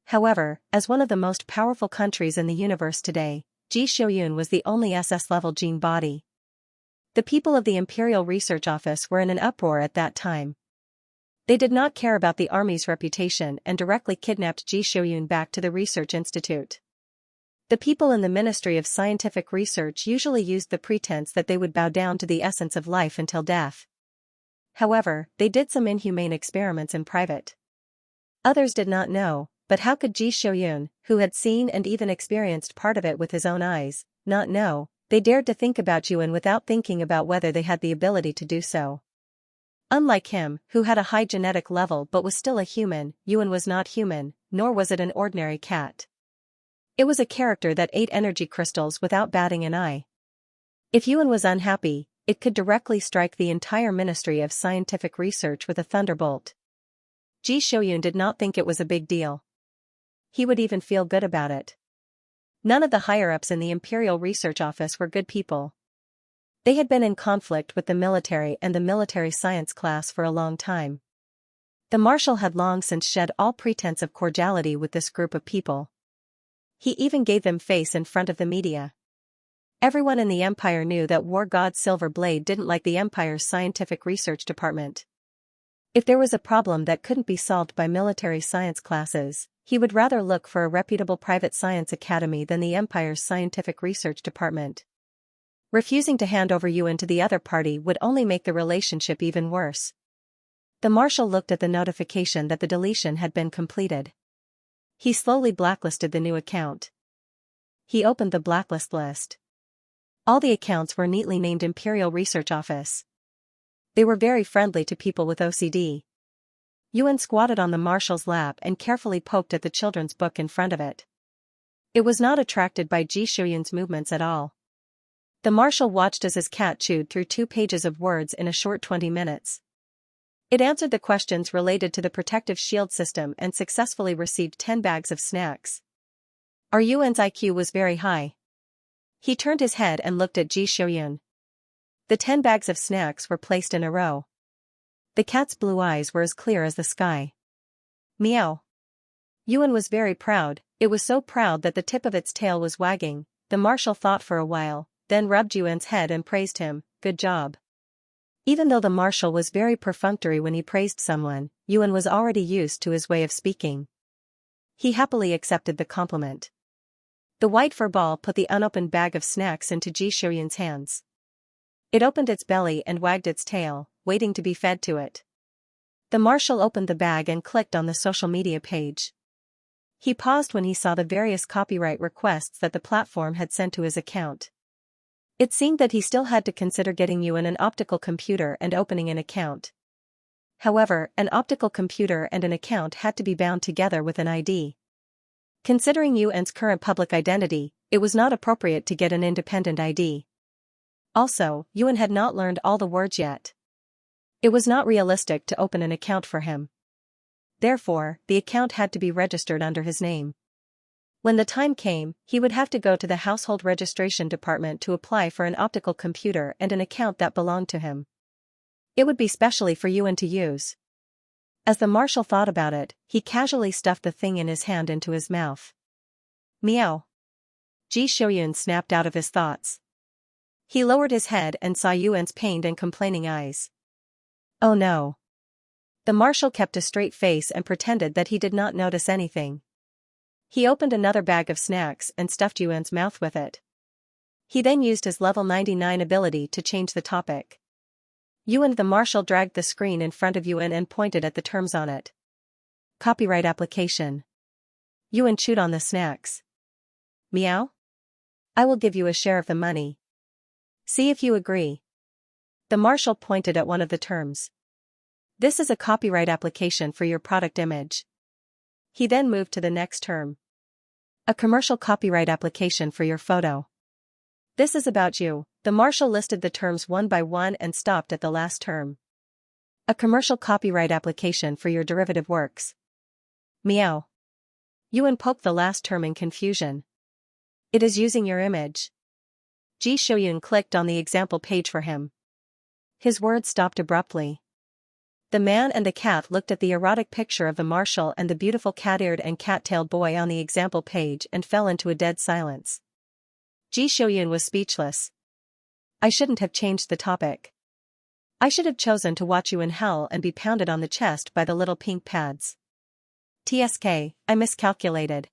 However, as one of the most powerful countries in the universe today, Ji Shouyun was the only SS-level gene body. The people of the Imperial Research Office were in an uproar at that time. They did not care about the army's reputation and directly kidnapped Ji Shouyun back to the research institute. The people in the Ministry of Scientific Research usually used the pretense that they would bow down to the essence of life until death. However, they did some inhumane experiments in private. Others did not know, but how could Ji Shouyun, who had seen and even experienced part of it with his own eyes, not know? They dared to think about Yuan without thinking about whether they had the ability to do so. Unlike him, who had a high genetic level but was still a human, Yuan was not human, nor was it an ordinary cat. It was a character that ate energy crystals without batting an eye. If Yuan was unhappy, it could directly strike the entire Ministry of Scientific Research with a thunderbolt. Ji Shouyun did not think it was a big deal. He would even feel good about it. None of the higher-ups in the Imperial Research Office were good people. They had been in conflict with the military and the military science class for a long time. The Marshal had long since shed all pretense of cordiality with this group of people. He even gave them face in front of the media. Everyone in the Empire knew that War God Silver Blade didn't like the Empire's Scientific Research Department. If there was a problem that couldn't be solved by military science classes, he would rather look for a reputable private science academy than the Empire's Scientific Research Department. Refusing to hand over Yuan to the other party would only make the relationship even worse. The Marshal looked at the notification that the deletion had been completed. He slowly blacklisted the new account. He opened the blacklist list. All the accounts were neatly named Imperial Research Office. They were very friendly to people with OCD. Yuan squatted on the Marshal's lap and carefully poked at the children's book in front of it. It was not attracted by Ji Shouyun's movements at all. The Marshal watched as his cat chewed through 2 pages of words in a short 20 minutes. It answered the questions related to the protective shield system and successfully received 10 bags of snacks. Our Yuan's IQ was very high. He turned his head and looked at Ji Shouyun. The 10 bags of snacks were placed in a row. The cat's blue eyes were as clear as the sky. Meow. Yuan was very proud. It was so proud that the tip of its tail was wagging. The Marshal thought for a while, then rubbed Yuan's head and praised him. Good job. Even though the Marshal was very perfunctory when he praised someone, Yuan was already used to his way of speaking. He happily accepted the compliment. The white fur ball put the unopened bag of snacks into Ji Xiuyun's hands. It opened its belly and wagged its tail, waiting to be fed to it. The marshal opened the bag and clicked on the social media page. He paused when he saw the various copyright requests that the platform had sent to his account. It seemed that he still had to consider getting Yuan an optical computer and opening an account. However, an optical computer and an account had to be bound together with an ID. Considering Yuan's current public identity, it was not appropriate to get an independent ID. Also, Yuan had not learned all the words yet. It was not realistic to open an account for him. Therefore, the account had to be registered under his name. When the time came, he would have to go to the household registration department to apply for an optical computer and an account that belonged to him. It would be specially for Yuan to use. As the marshal thought about it, he casually stuffed the thing in his hand into his mouth. Meow. Ji Xiuyun snapped out of his thoughts. He lowered his head and saw Yuan's pained and complaining eyes. Oh no. The marshal kept a straight face and pretended that he did not notice anything. He opened another bag of snacks and stuffed Yuan's mouth with it. He then used his level 99 ability to change the topic. Yuan. The marshal dragged the screen in front of Yuan and pointed at the terms on it. Copyright application. Yuan chewed on the snacks. Meow? I will give you a share of the money. See if you agree. The marshal pointed at one of the terms. This is a copyright application for your product image. He then moved to the next term. A commercial copyright application for your photo. This is about you. The marshal listed the terms one by one and stopped at the last term. A commercial copyright application for your derivative works. Meow. Yuan poked the last term in confusion. It is using your image. Ji Xiuyun clicked on the example page for him. His words stopped abruptly. The man and the cat looked at the erotic picture of the marshal and the beautiful cat-eared and cat-tailed boy on the example page and fell into a dead silence. Ji Xiuyun was speechless. I shouldn't have changed the topic. I should have chosen to watch you in hell and be pounded on the chest by the little pink pads. TSK, I miscalculated.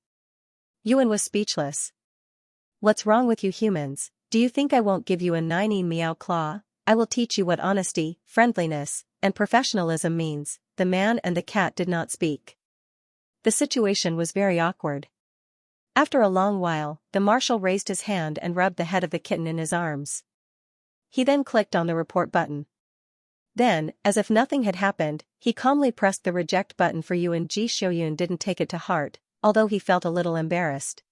Yuan was speechless. What's wrong with you humans? Do you think I won't give you a 9 meow claw? I will teach you what honesty, friendliness, and professionalism means. The man and the cat did not speak. The situation was very awkward. After a long while, the marshal raised his hand and rubbed the head of the kitten in his arms. He then clicked on the report button. Then, as if nothing had happened, he calmly pressed the reject button for Yuan. Ji Xiuyun didn't take it to heart, although he felt a little embarrassed.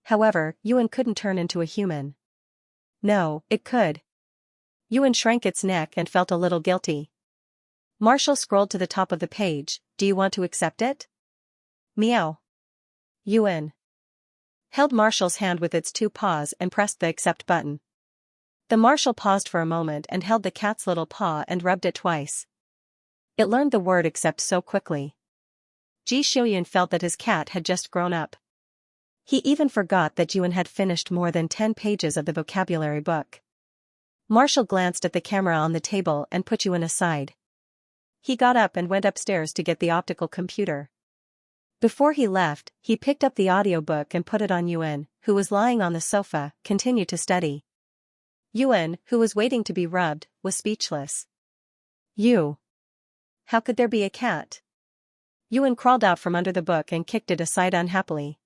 However, Yuan couldn't turn into a human. No, it could. Yuan shrank its neck and felt a little guilty. Marshal scrolled to the top of the page. Do you want to accept it? Meow. Yuan held Marshall's hand with its two paws and pressed the accept button. The marshal paused for a moment and held the cat's little paw and rubbed it twice. It learned the word accept so quickly. Ji Xiuyun felt that his cat had just grown up. He even forgot that Yuan had finished more than 10 pages of the vocabulary book. Marshall glanced at the camera on the table and put Yuan aside. He got up and went upstairs to get the optical computer. Before he left, he picked up the audiobook and put it on. Yuan, who was lying on the sofa, continued to study. Yuan, who was waiting to be rubbed, was speechless. You. How could there be a cat? Yuan crawled out from under the book and kicked it aside unhappily.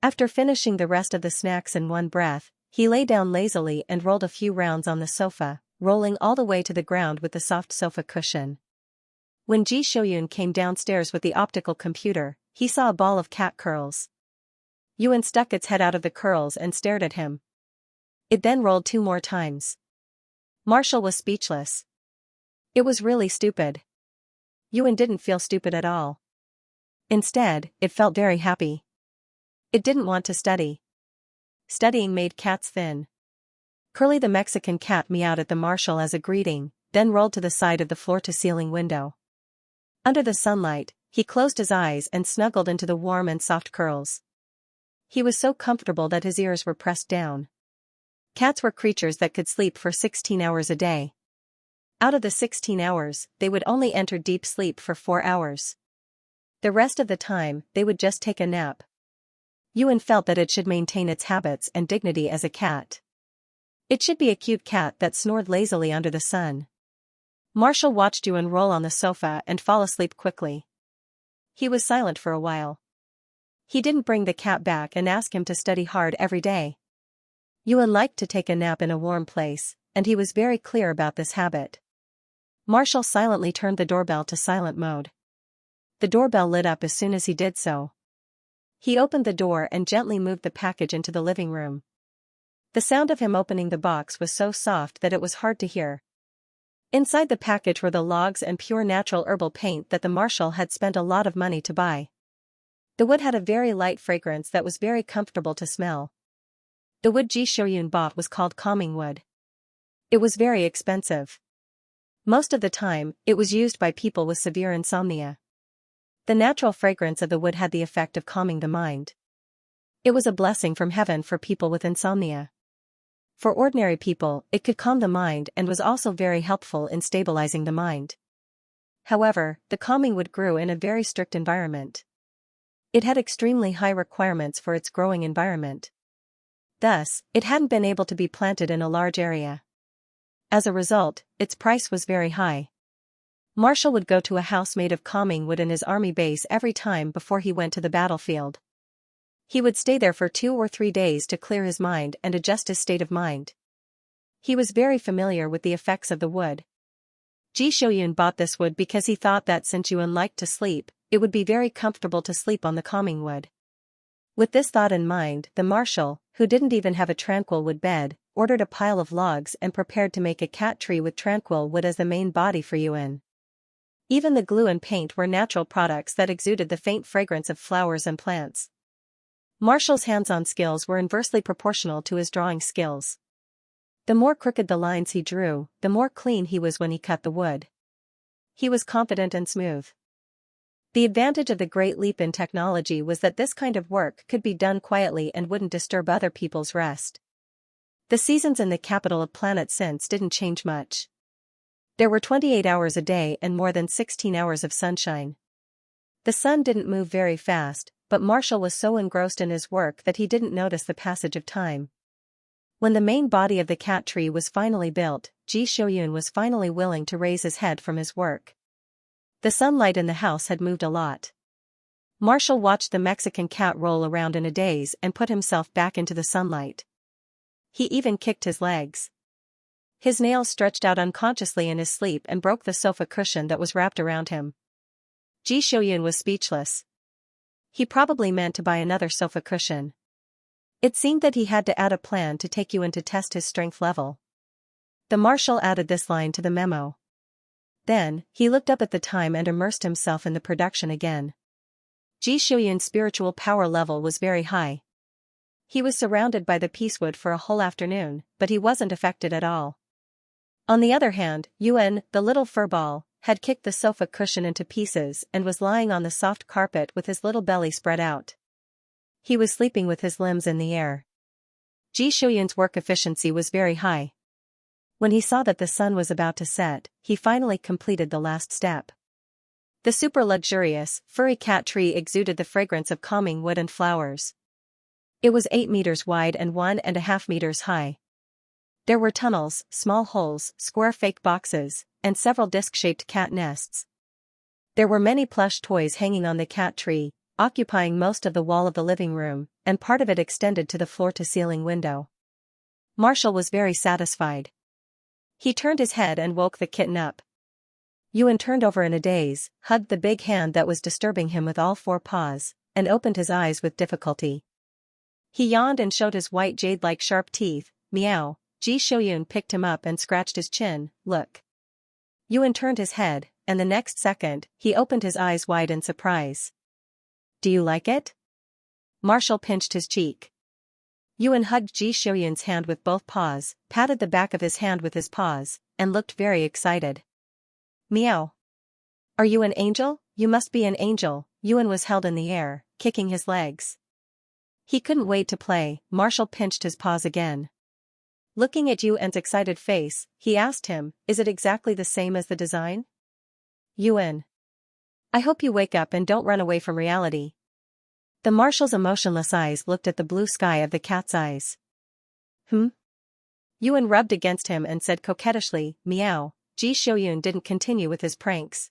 After finishing the rest of the snacks in one breath, he lay down lazily and rolled a few rounds on the sofa, rolling all the way to the ground with the soft sofa cushion. When Ji Xiuyun came downstairs with the optical computer, he saw a ball of cat curls. Yuan stuck its head out of the curls and stared at him. It then rolled 2 more times. Marshall was speechless. It was really stupid. Yuan didn't feel stupid at all. Instead, it felt very happy. It didn't want to study. Studying made cats thin. Curly the Mexican cat meowed at the marshal as a greeting, then rolled to the side of the floor-to-ceiling window. Under the sunlight, he closed his eyes and snuggled into the warm and soft curls. He was so comfortable that his ears were pressed down. Cats were creatures that could sleep for 16 hours a day. Out of the 16 hours, they would only enter deep sleep for 4 hours. The rest of the time, they would just take a nap. Yuan felt that it should maintain its habits and dignity as a cat. It should be a cute cat that snored lazily under the sun. Marshall watched Yuan roll on the sofa and fall asleep quickly. He was silent for a while. He didn't bring the cat back and ask him to study hard every day. Yuan liked to take a nap in a warm place, and he was very clear about this habit. Marshall silently turned the doorbell to silent mode. The doorbell lit up as soon as he did so. He opened the door and gently moved the package into the living room. The sound of him opening the box was so soft that it was hard to hear. Inside the package were the logs and pure natural herbal paint that the Marshal had spent a lot of money to buy. The wood had a very light fragrance that was very comfortable to smell. The wood Ji Shouyun bought was called calming wood. It was very expensive. Most of the time, it was used by people with severe insomnia. The natural fragrance of the wood had the effect of calming the mind. It was a blessing from heaven for people with insomnia. For ordinary people, it could calm the mind and was also very helpful in stabilizing the mind. However, the calming wood grew in a very strict environment. It had extremely high requirements for its growing environment. Thus, it hadn't been able to be planted in a large area. As a result, its price was very high. Marshall would go to a house made of calming wood in his army base every time before he went to the battlefield. He would stay there for 2 or 3 days to clear his mind and adjust his state of mind. He was very familiar with the effects of the wood. Ji Shouyun bought this wood because he thought that since Yuan liked to sleep, it would be very comfortable to sleep on the calming wood. With this thought in mind, the Marshal, who didn't even have a tranquil wood bed, ordered a pile of logs and prepared to make a cat tree with tranquil wood as the main body for Yuan. Even the glue and paint were natural products that exuded the faint fragrance of flowers and plants. Marshall's hands-on skills were inversely proportional to his drawing skills. The more crooked the lines he drew, the more clean he was when he cut the wood. He was confident and smooth. The advantage of the great leap in technology was that this kind of work could be done quietly and wouldn't disturb other people's rest. The seasons in the capital of Planet Since didn't change much. There were 28 hours a day and more than 16 hours of sunshine. The sun didn't move very fast, but Marshall was so engrossed in his work that he didn't notice the passage of time. When the main body of the cat tree was finally built, Ji Shouyun was finally willing to raise his head from his work. The sunlight in the house had moved a lot. Marshall watched the Mexican cat roll around in a daze and put himself back into the sunlight. He even kicked his legs. His nails stretched out unconsciously in his sleep and broke the sofa cushion that was wrapped around him. Ji Shouyun was speechless. He probably meant to buy another sofa cushion. It seemed that he had to add a plan to take Yuan to test his strength level. The Marshal added this line to the memo. Then, he looked up at the time and immersed himself in the production again. Ji Shouyun's spiritual power level was very high. He was surrounded by the piecewood for a whole afternoon, but he wasn't affected at all. On the other hand, Yuan, the little furball, had kicked the sofa cushion into pieces and was lying on the soft carpet with his little belly spread out. He was sleeping with his limbs in the air. Ji Shouyun's work efficiency was very high. When he saw that the sun was about to set, he finally completed the last step. The super luxurious, furry cat tree exuded the fragrance of calming wood and flowers. It was 8 meters wide and 1.5 meters high. There were tunnels, small holes, square fake boxes, and several disc-shaped cat nests. There were many plush toys hanging on the cat tree, occupying most of the wall of the living room, and part of it extended to the floor-to-ceiling window. Marshall was very satisfied. He turned his head and woke the kitten up. Yuan turned over in a daze, hugged the big hand that was disturbing him with all 4 paws, and opened his eyes with difficulty. He yawned and showed his white jade-like sharp teeth. Meow. Ji Shouyun picked him up and scratched his chin. Look. Yuan turned his head, and the next second, he opened his eyes wide in surprise. Do you like it? Marshall pinched his cheek. Yuan hugged Ji Shouyun's hand with both paws, patted the back of his hand with his paws, and looked very excited. Meow. Are you an angel? You must be an angel. Yuan was held in the air, kicking his legs. He couldn't wait to play. Marshall pinched his paws again. Looking at Yuan's excited face, he asked him, is it exactly the same as the design? Yuan. I hope you wake up and don't run away from reality. The marshal's emotionless eyes looked at the blue sky of the cat's eyes. Yuan rubbed against him and said coquettishly, meow. Ji Shouyun didn't continue with his pranks.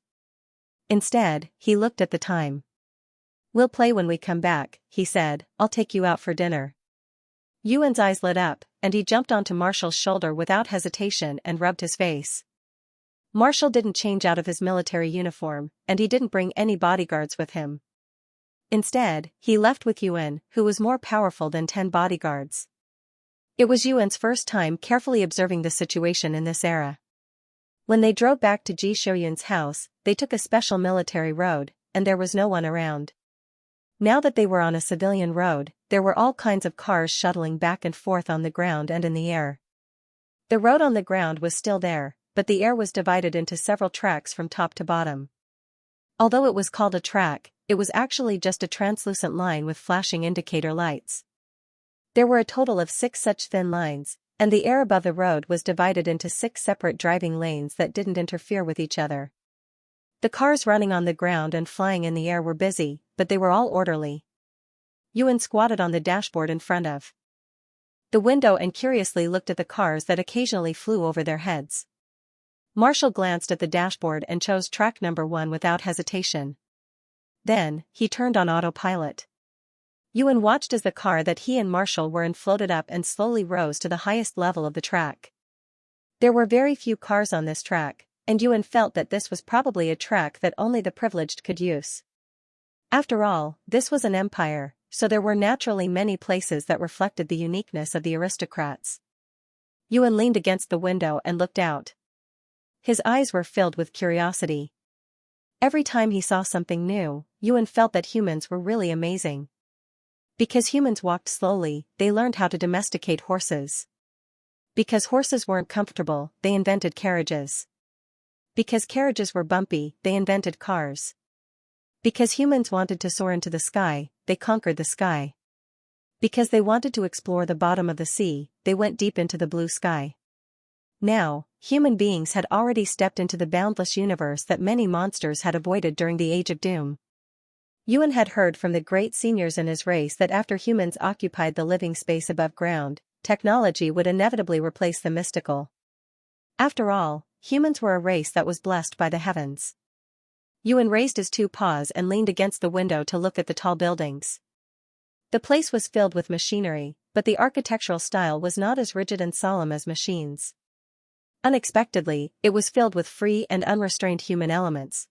Instead, he looked at the time. We'll play when we come back, he said. I'll take you out for dinner. Yuan's eyes lit up, and he jumped onto Marshall's shoulder without hesitation and rubbed his face. Marshall didn't change out of his military uniform, and he didn't bring any bodyguards with him. Instead, he left with Yuan, who was more powerful than 10 bodyguards. It was Yuan's first time carefully observing the situation in this era. When they drove back to Ji Shouyun's house, they took a special military road, and there was no one around. Now that they were on a civilian road, there were all kinds of cars shuttling back and forth on the ground and in the air. The road on the ground was still there, but the air was divided into several tracks from top to bottom. Although it was called a track, it was actually just a translucent line with flashing indicator lights. There were a total of 6 such thin lines, and the air above the road was divided into 6 separate driving lanes that didn't interfere with each other. The cars running on the ground and flying in the air were busy, but they were all orderly. Yuan squatted on the dashboard in front of the window and curiously looked at the cars that occasionally flew over their heads. Marshall glanced at the dashboard and chose track number 1 without hesitation. Then, he turned on autopilot. Yuan watched as the car that he and Marshall were in floated up and slowly rose to the highest level of the track. There were very few cars on this track, and Yuan felt that this was probably a track that only the privileged could use. After all, this was an empire, so there were naturally many places that reflected the uniqueness of the aristocrats. Yuan leaned against the window and looked out. His eyes were filled with curiosity. Every time he saw something new, Yuan felt that humans were really amazing. Because humans walked slowly, they learned how to domesticate horses. Because horses weren't comfortable, they invented carriages. Because carriages were bumpy, they invented cars. Because humans wanted to soar into the sky, they conquered the sky. Because they wanted to explore the bottom of the sea, they went deep into the blue sky. Now, human beings had already stepped into the boundless universe that many monsters had avoided during the Age of Doom. Yuan had heard from the great seniors in his race that after humans occupied the living space above ground, technology would inevitably replace the mystical. After all, humans were a race that was blessed by the heavens. Yuan raised his 2 paws and leaned against the window to look at the tall buildings. The place was filled with machinery, but the architectural style was not as rigid and solemn as machines. Unexpectedly, it was filled with free and unrestrained human elements.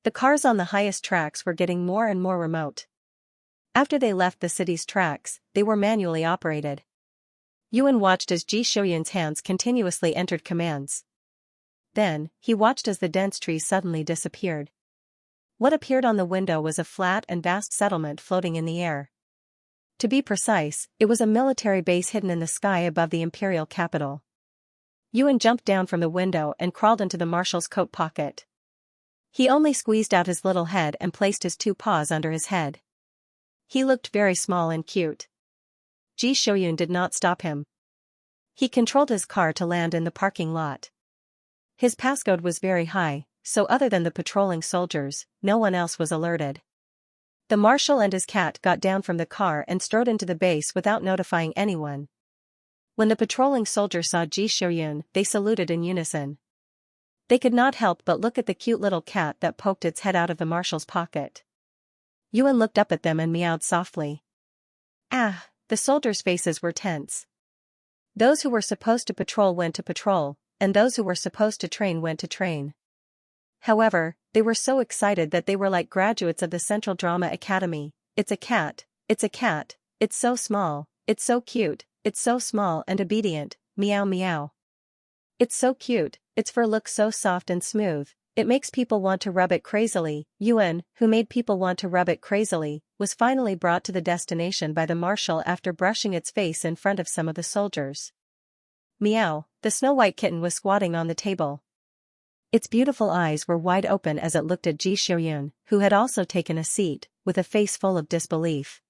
The cars on the highest tracks were getting more and more remote. After they left the city's tracks, they were manually operated. Yuan watched as Ji Shouyun's hands continuously entered commands. Then, he watched as the dense trees suddenly disappeared. What appeared on the window was a flat and vast settlement floating in the air. To be precise, it was a military base hidden in the sky above the imperial capital. Yuan jumped down from the window and crawled into the marshal's coat pocket. He only squeezed out his little head and placed his 2 paws under his head. He looked very small and cute. Ji Shouyun did not stop him. He controlled his car to land in the parking lot. His passcode was very high, so other than the patrolling soldiers, no one else was alerted. The marshal and his cat got down from the car and strode into the base without notifying anyone. When the patrolling soldiers saw Ji Shouyun, they saluted in unison. They could not help but look at the cute little cat that poked its head out of the marshal's pocket. Yuan looked up at them and meowed softly. Ah, the soldiers' faces were tense. Those who were supposed to patrol went to patrol, and those who were supposed to train went to train. However, they were so excited that they were like graduates of the Central Drama Academy. It's a cat, it's a cat, it's so small, it's so cute, it's so small and obedient, meow meow. It's so cute, its fur looks so soft and smooth, it makes people want to rub it crazily. Yuan, who made people want to rub it crazily, was finally brought to the destination by the marshal after brushing its face in front of some of the soldiers. Meow, the snow-white kitten was squatting on the table. Its beautiful eyes were wide open as it looked at Ji Shouyun, who had also taken a seat, with a face full of disbelief.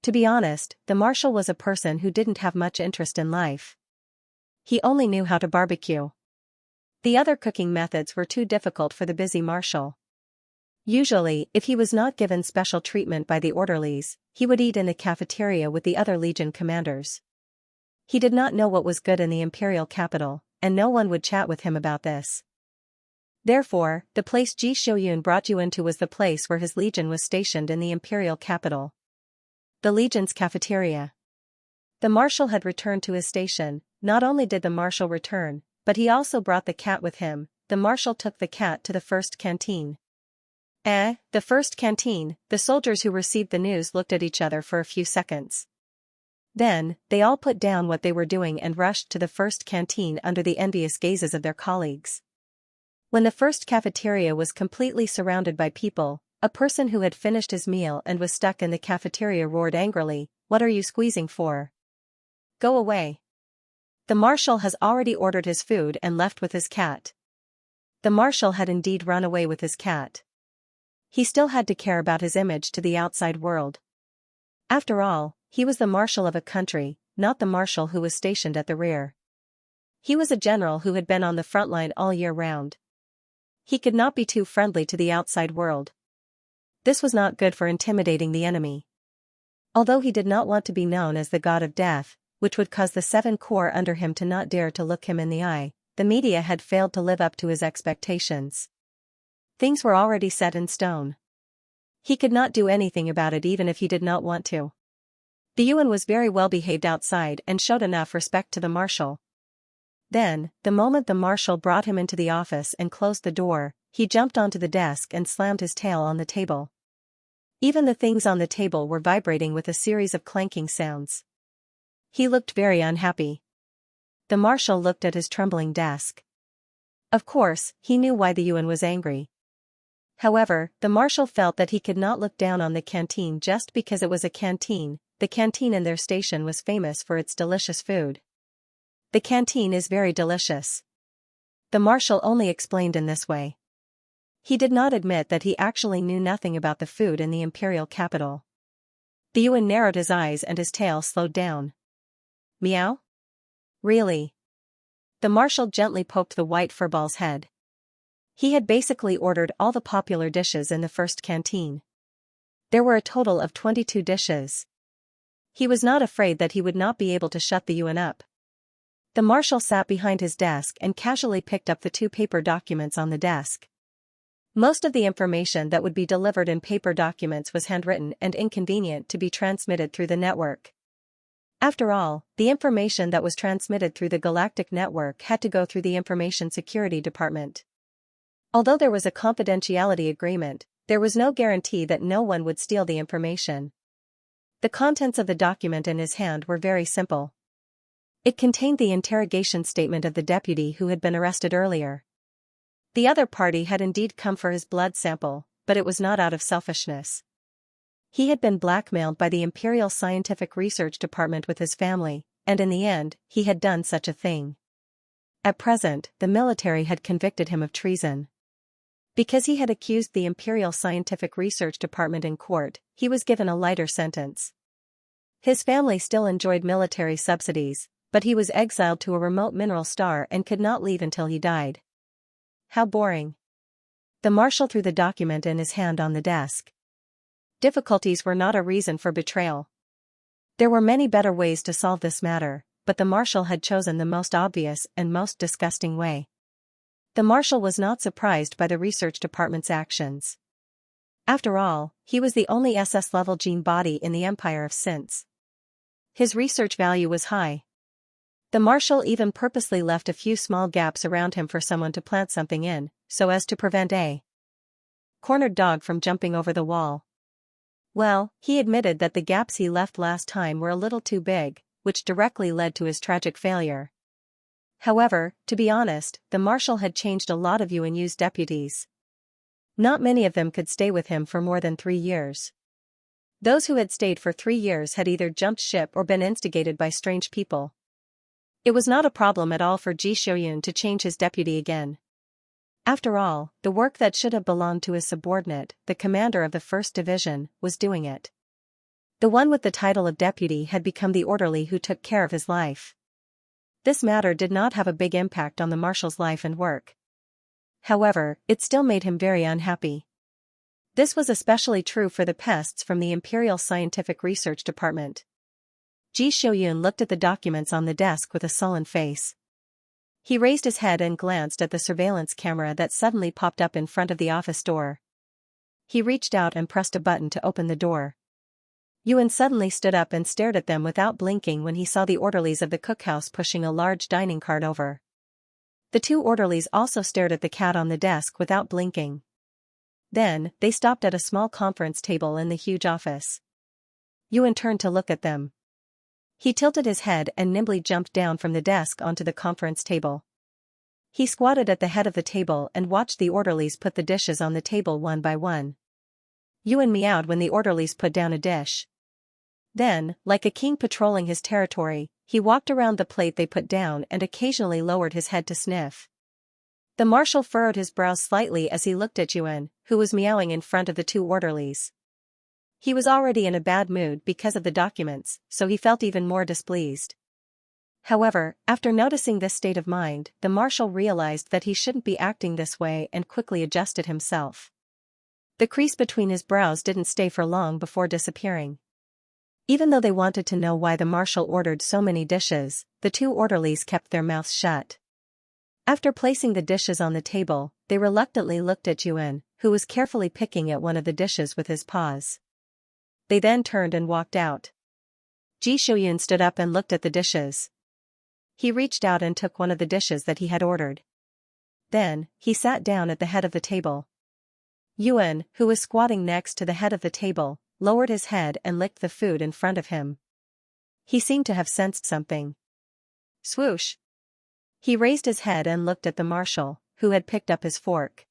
To be honest, the marshal was a person who didn't have much interest in life. He only knew how to barbecue. The other cooking methods were too difficult for the busy marshal. Usually, if he was not given special treatment by the orderlies, he would eat in the cafeteria with the other legion commanders. He did not know what was good in the imperial capital, and no one would chat with him about this. Therefore, the place Ji Xiuyun brought you into was the place where his legion was stationed in the imperial capital. The legion's cafeteria. The marshal had returned to his station. Not only did the marshal return, but he also brought the cat with him. The marshal took the cat to the first canteen. The first canteen. The soldiers who received the news looked at each other for a few seconds. Then, they all put down what they were doing and rushed to the first canteen under the envious gazes of their colleagues. When the first cafeteria was completely surrounded by people, a person who had finished his meal and was stuck in the cafeteria roared angrily, "What are you squeezing for? Go away." The marshal has already ordered his food and left with his cat. The marshal had indeed run away with his cat. He still had to care about his image to the outside world. After all, he was the marshal of a country, not the marshal who was stationed at the rear. He was a general who had been on the front line all year round. He could not be too friendly to the outside world. This was not good for intimidating the enemy. Although he did not want to be known as the god of death, which would cause the 7 corps under him to not dare to look him in the eye, the media had failed to live up to his expectations. Things were already set in stone. He could not do anything about it even if he did not want to. The Yuan was very well behaved outside and showed enough respect to the marshal. Then, the moment the marshal brought him into the office and closed the door, he jumped onto the desk and slammed his tail on the table. Even the things on the table were vibrating with a series of clanking sounds. He looked very unhappy. The marshal looked at his trembling desk. Of course, he knew why the Yuan was angry. However, the marshal felt that he could not look down on the canteen just because it was a canteen. The canteen in their station was famous for its delicious food. The canteen is very delicious. The marshal only explained in this way. He did not admit that he actually knew nothing about the food in the imperial capital. The Yuan narrowed his eyes and his tail slowed down. Meow? Really? The marshal gently poked the white furball's head. He had basically ordered all the popular dishes in the first canteen. There were a total of 22 dishes. He was not afraid that he would not be able to shut the Yuan up. The marshal sat behind his desk and casually picked up the 2 paper documents on the desk. Most of the information that would be delivered in paper documents was handwritten and inconvenient to be transmitted through the network. After all, the information that was transmitted through the galactic network had to go through the Information Security Department. Although there was a confidentiality agreement, there was no guarantee that no one would steal the information. The contents of the document in his hand were very simple. It contained the interrogation statement of the deputy who had been arrested earlier. The other party had indeed come for his blood sample, but it was not out of selfishness. He had been blackmailed by the Imperial Scientific Research Department with his family, and in the end, he had done such a thing. At present, the military had convicted him of treason. Because he had accused the Imperial Scientific Research Department in court, he was given a lighter sentence. His family still enjoyed military subsidies, but he was exiled to a remote mineral star and could not leave until he died. How boring. The marshal threw the document in his hand on the desk. Difficulties were not a reason for betrayal. There were many better ways to solve this matter, but the marshal had chosen the most obvious and most disgusting way. The marshal was not surprised by the research department's actions. After all, he was the only SS-level gene body in the Empire of Since. His research value was high. The marshal even purposely left a few small gaps around him for someone to plant something in, so as to prevent a cornered dog from jumping over the wall. Well, he admitted that the gaps he left last time were a little too big, which directly led to his tragic failure. However, to be honest, the marshal had changed a lot of UNU's deputies. Not many of them could stay with him for more than 3 years. Those who had stayed for 3 years had either jumped ship or been instigated by strange people. It was not a problem at all for Ji Xiuyun to change his deputy again. After all, the work that should have belonged to his subordinate, the commander of the 1st Division, was doing it. The one with the title of deputy had become the orderly who took care of his life. This matter did not have a big impact on the marshal's life and work. However, it still made him very unhappy. This was especially true for the pests from the Imperial Scientific Research Department. Ji Shouyun looked at the documents on the desk with a sullen face. He raised his head and glanced at the surveillance camera that suddenly popped up in front of the office door. He reached out and pressed a button to open the door. Yuan suddenly stood up and stared at them without blinking when he saw the orderlies of the cookhouse pushing a large dining cart over. The two orderlies also stared at the cat on the desk without blinking. Then, they stopped at a small conference table in the huge office. Yuan turned to look at them. He tilted his head and nimbly jumped down from the desk onto the conference table. He squatted at the head of the table and watched the orderlies put the dishes on the table one by one. Yuan meowed when the orderlies put down a dish. Then, like a king patrolling his territory, he walked around the plate they put down and occasionally lowered his head to sniff. The marshal furrowed his brows slightly as he looked at Yuan, who was meowing in front of the two orderlies. He was already in a bad mood because of the documents, so he felt even more displeased. However, after noticing this state of mind, the marshal realized that he shouldn't be acting this way and quickly adjusted himself. The crease between his brows didn't stay for long before disappearing. Even though they wanted to know why the marshal ordered so many dishes, the two orderlies kept their mouths shut. After placing the dishes on the table, they reluctantly looked at Yuan, who was carefully picking at one of the dishes with his paws. They then turned and walked out. Ji Shouyun stood up and looked at the dishes. He reached out and took one of the dishes that he had ordered. Then, he sat down at the head of the table. Yuan, who was squatting next to the head of the table, lowered his head and licked the food in front of him. He seemed to have sensed something. Swoosh! He raised his head and looked at the marshal, who had picked up his fork.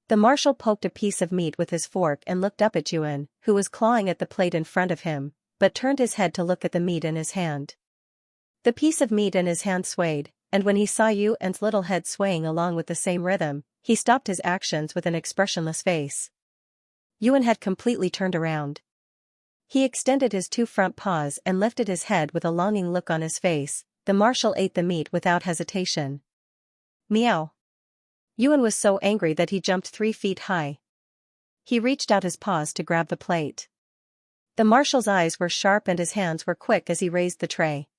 The marshal poked a piece of meat with his fork and looked up at Yuan, who was clawing at the plate in front of him, but turned his head to look at the meat in his hand. The piece of meat in his hand swayed, and when he saw Yuan's little head swaying along with the same rhythm, he stopped his actions with an expressionless face. Yuan had completely turned around. He extended his two front paws and lifted his head with a longing look on his face. The marshal ate the meat without hesitation. Meow. Yuan was so angry that he jumped 3 feet high. He reached out his paws to grab the plate. The marshal's eyes were sharp and his hands were quick as he raised the tray.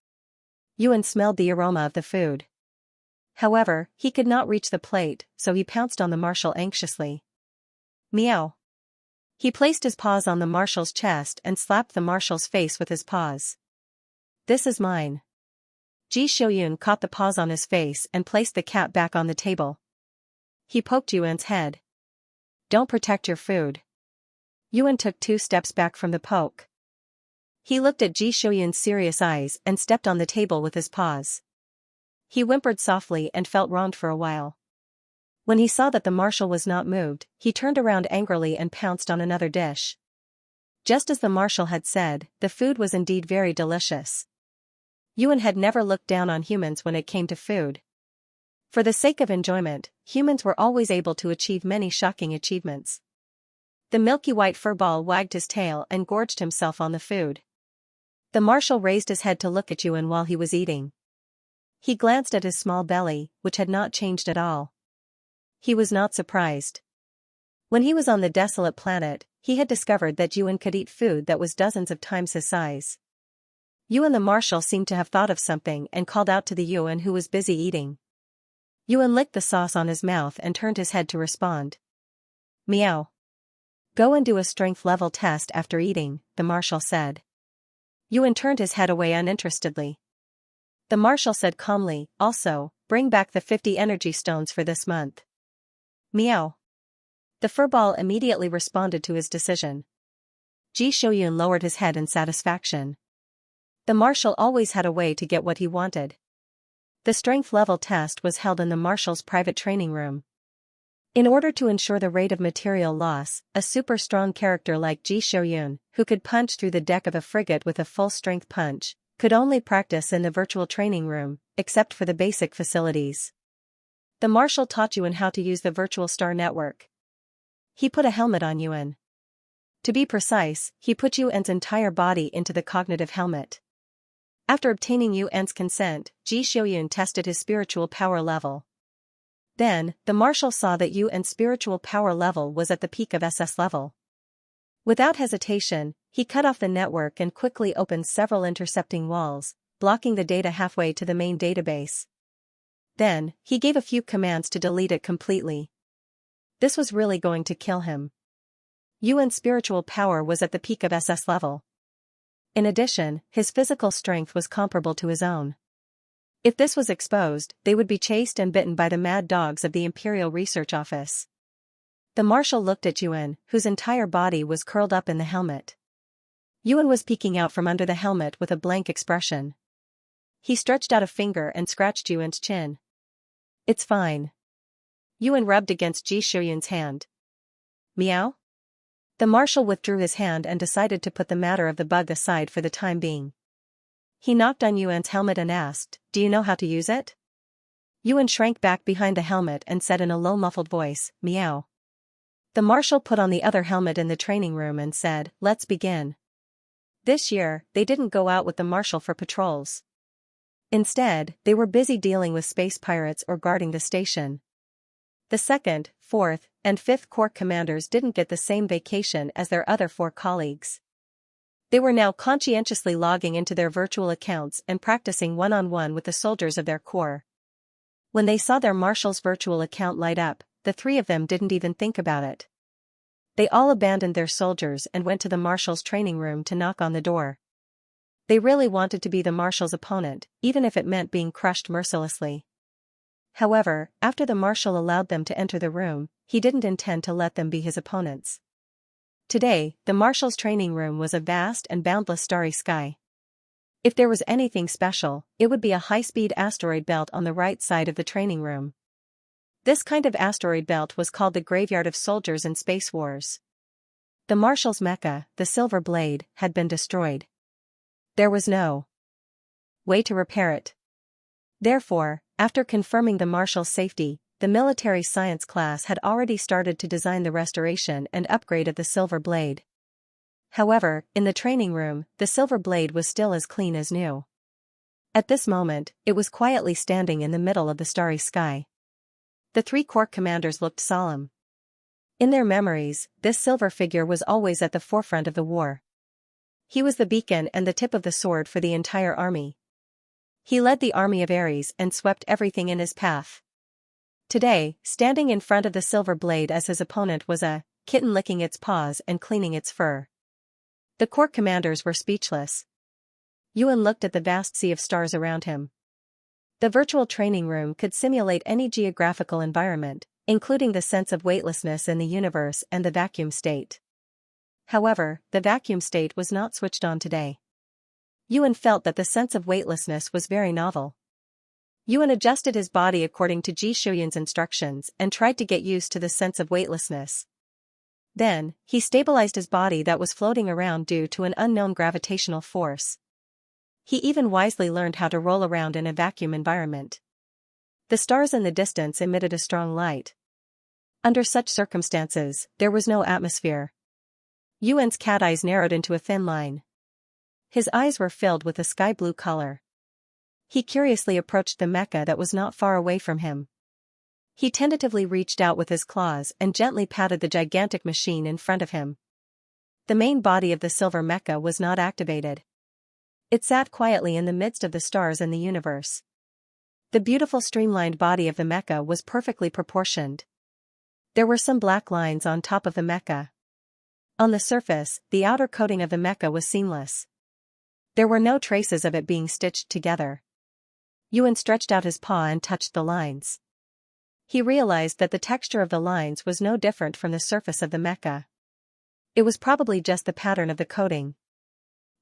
Yuan smelled the aroma of the food. However, he could not reach the plate, so he pounced on the marshal anxiously. Meow. He placed his paws on the marshal's chest and slapped the marshal's face with his paws. This is mine. Ji Shouyun caught the paws on his face and placed the cat back on the table. He poked Yuan's head. Don't protect your food. Yuan took 2 steps back from the poke. He looked at Ji Shouyun's serious eyes and stepped on the table with his paws. He whimpered softly and felt wronged for a while. When he saw that the marshal was not moved, he turned around angrily and pounced on another dish. Just as the marshal had said, the food was indeed very delicious. Yuan had never looked down on humans when it came to food. For the sake of enjoyment, humans were always able to achieve many shocking achievements. The milky white furball wagged his tail and gorged himself on the food. The marshal raised his head to look at Yuan while he was eating. He glanced at his small belly, which had not changed at all. He was not surprised. When he was on the desolate planet, he had discovered that Yuan could eat food that was dozens of times his size. Yuan the marshal seemed to have thought of something and called out to the Yuan who was busy eating. Yuan licked the sauce on his mouth and turned his head to respond. Meow. Go and do a strength level test after eating, the marshal said. Yuan turned his head away uninterestedly. The marshal said calmly, also, bring back the 50 energy stones for this month. Meow. The furball immediately responded to his decision. Ji Shouyun lowered his head in satisfaction. The marshal always had a way to get what he wanted. The strength level test was held in the marshal's private training room. In order to ensure the rate of material loss, a super strong character like Ji Shouyun, who could punch through the deck of a frigate with a full-strength punch, could only practice in the virtual training room, except for the basic facilities. The marshal taught Yuan how to use the virtual star network. He put a helmet on Yuan. To be precise, he put Yuan's entire body into the cognitive helmet. After obtaining Yuan's consent, Ji Shouyun tested his spiritual power level. Then, the marshal saw that Yuan's spiritual power level was at the peak of SS level. Without hesitation, he cut off the network and quickly opened several intercepting walls, blocking the data halfway to the main database. Then, he gave a few commands to delete it completely. This was really going to kill him. Yuan's spiritual power was at the peak of SS level. In addition, his physical strength was comparable to his own. If this was exposed, they would be chased and bitten by the mad dogs of the Imperial Research Office. The marshal looked at Yuan, whose entire body was curled up in the helmet. Yuan was peeking out from under the helmet with a blank expression. He stretched out a finger and scratched Yuan's chin. "It's fine." Yuan rubbed against Ji Shuyun's hand. "Meow?" The marshal withdrew his hand and decided to put the matter of the bug aside for the time being. He knocked on Yuan's helmet and asked, "Do you know how to use it?" Yuan shrank back behind the helmet and said in a low muffled voice, "Meow." The marshal put on the other helmet in the training room and said, "Let's begin." This year, they didn't go out with the marshal for patrols. Instead, they were busy dealing with space pirates or guarding the station. The 2nd, 4th, and 5th Corps commanders didn't get the same vacation as their other 4 colleagues. They were now conscientiously logging into their virtual accounts and practicing one-on-one with the soldiers of their corps. When they saw their marshal's virtual account light up, the 3 of them didn't even think about it. They all abandoned their soldiers and went to the marshal's training room to knock on the door. They really wanted to be the marshal's opponent, even if it meant being crushed mercilessly. However, after the marshal allowed them to enter the room, he didn't intend to let them be his opponents. Today, the marshal's training room was a vast and boundless starry sky. If there was anything special, it would be a high-speed asteroid belt on the right side of the training room. This kind of asteroid belt was called the Graveyard of Soldiers in Space Wars. The marshal's mecha, the Silver Blade, had been destroyed. There was no way to repair it. Therefore, after confirming the marshal's safety, the military science class had already started to design the restoration and upgrade of the Silver Blade. However, in the training room, the Silver Blade was still as clean as new. At this moment, it was quietly standing in the middle of the starry sky. The 3 corps commanders looked solemn. In their memories, this silver figure was always at the forefront of the war. He was the beacon and the tip of the sword for the entire army. He led the army of Ares and swept everything in his path. Today, standing in front of the Silver Blade as his opponent was a kitten licking its paws and cleaning its fur. The corps commanders were speechless. Yuan looked at the vast sea of stars around him. The virtual training room could simulate any geographical environment, including the sense of weightlessness in the universe and the vacuum state. However, the vacuum state was not switched on today. Yuan felt that the sense of weightlessness was very novel. Yuan adjusted his body according to Ji Shuyun's instructions and tried to get used to the sense of weightlessness. Then, he stabilized his body that was floating around due to an unknown gravitational force. He even wisely learned how to roll around in a vacuum environment. The stars in the distance emitted a strong light. Under such circumstances, there was no atmosphere. Yuan's cat eyes narrowed into a thin line. His eyes were filled with a sky blue color. He curiously approached the mecha that was not far away from him. He tentatively reached out with his claws and gently patted the gigantic machine in front of him. The main body of the silver mecha was not activated. It sat quietly in the midst of the stars and the universe. The beautiful streamlined body of the mecha was perfectly proportioned. There were some black lines on top of the mecha. On the surface, the outer coating of the mecha was seamless. There were no traces of it being stitched together. Yuan stretched out his paw and touched the lines. He realized that the texture of the lines was no different from the surface of the mecha. It was probably just the pattern of the coating.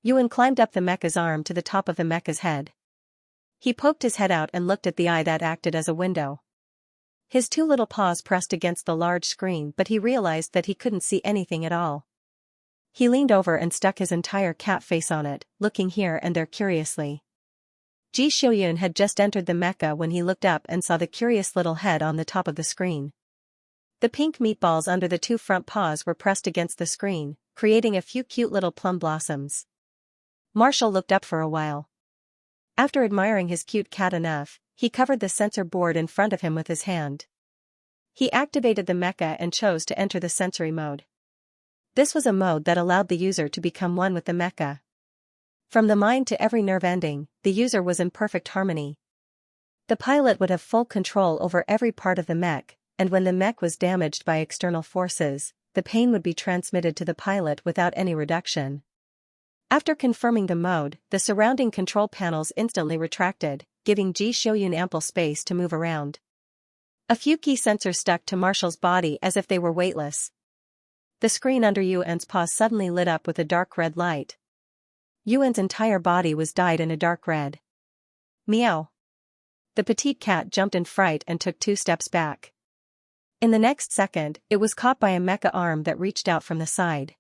Yuan climbed up the mecha's arm to the top of the mecha's head. He poked his head out and looked at the eye that acted as a window. His 2 little paws pressed against the large screen, but he realized that he couldn't see anything at all. He leaned over and stuck his entire cat face on it, looking here and there curiously. Ji Shuyun had just entered the mecha when he looked up and saw the curious little head on the top of the screen. The pink meatballs under the 2 front paws were pressed against the screen, creating a few cute little plum blossoms. Marshall looked up for a while. After admiring his cute cat enough, he covered the sensor board in front of him with his hand. He activated the mecha and chose to enter the sensory mode. This was a mode that allowed the user to become one with the mecha. From the mind to every nerve ending, the user was in perfect harmony. The pilot would have full control over every part of the mech, and when the mech was damaged by external forces, the pain would be transmitted to the pilot without any reduction. After confirming the mode, the surrounding control panels instantly retracted, giving Ji Xiuyun ample space to move around. A few key sensors stuck to Marshall's body as if they were weightless. The screen under Yuan's paws suddenly lit up with a dark red light. Yuan's entire body was dyed in a dark red. Meow. The petite cat jumped in fright and took 2 steps back. In the next second, it was caught by a mecha arm that reached out from the side.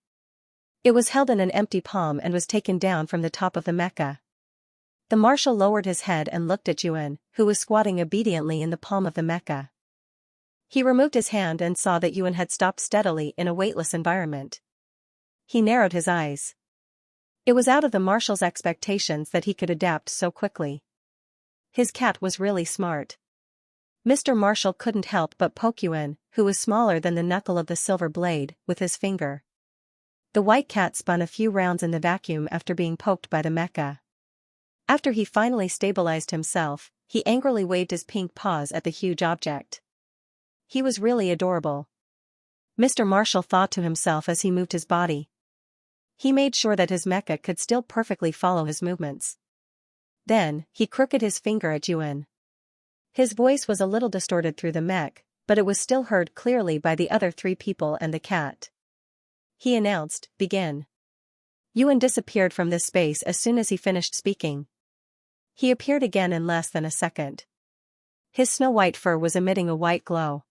It was held in an empty palm and was taken down from the top of the mecha. The marshal lowered his head and looked at Yuan, who was squatting obediently in the palm of the mecha. He removed his hand and saw that Yuan had stopped steadily in a weightless environment. He narrowed his eyes. It was out of the marshal's expectations that he could adapt so quickly. His cat was really smart. Mr. Marshall couldn't help but poke Yuan, who was smaller than the knuckle of the silver blade, with his finger. The white cat spun a few rounds in the vacuum after being poked by the mecha. After he finally stabilized himself, he angrily waved his pink paws at the huge object. He was really adorable. Mr. Marshall thought to himself as he moved his body. He made sure that his mecha could still perfectly follow his movements. Then, he crooked his finger at Yuan. His voice was a little distorted through the mech, but it was still heard clearly by the other 3 people and the cat. He announced, "Begin." Yuan disappeared from this space as soon as he finished speaking. He appeared again in less than a second. His snow-white fur was emitting a white glow.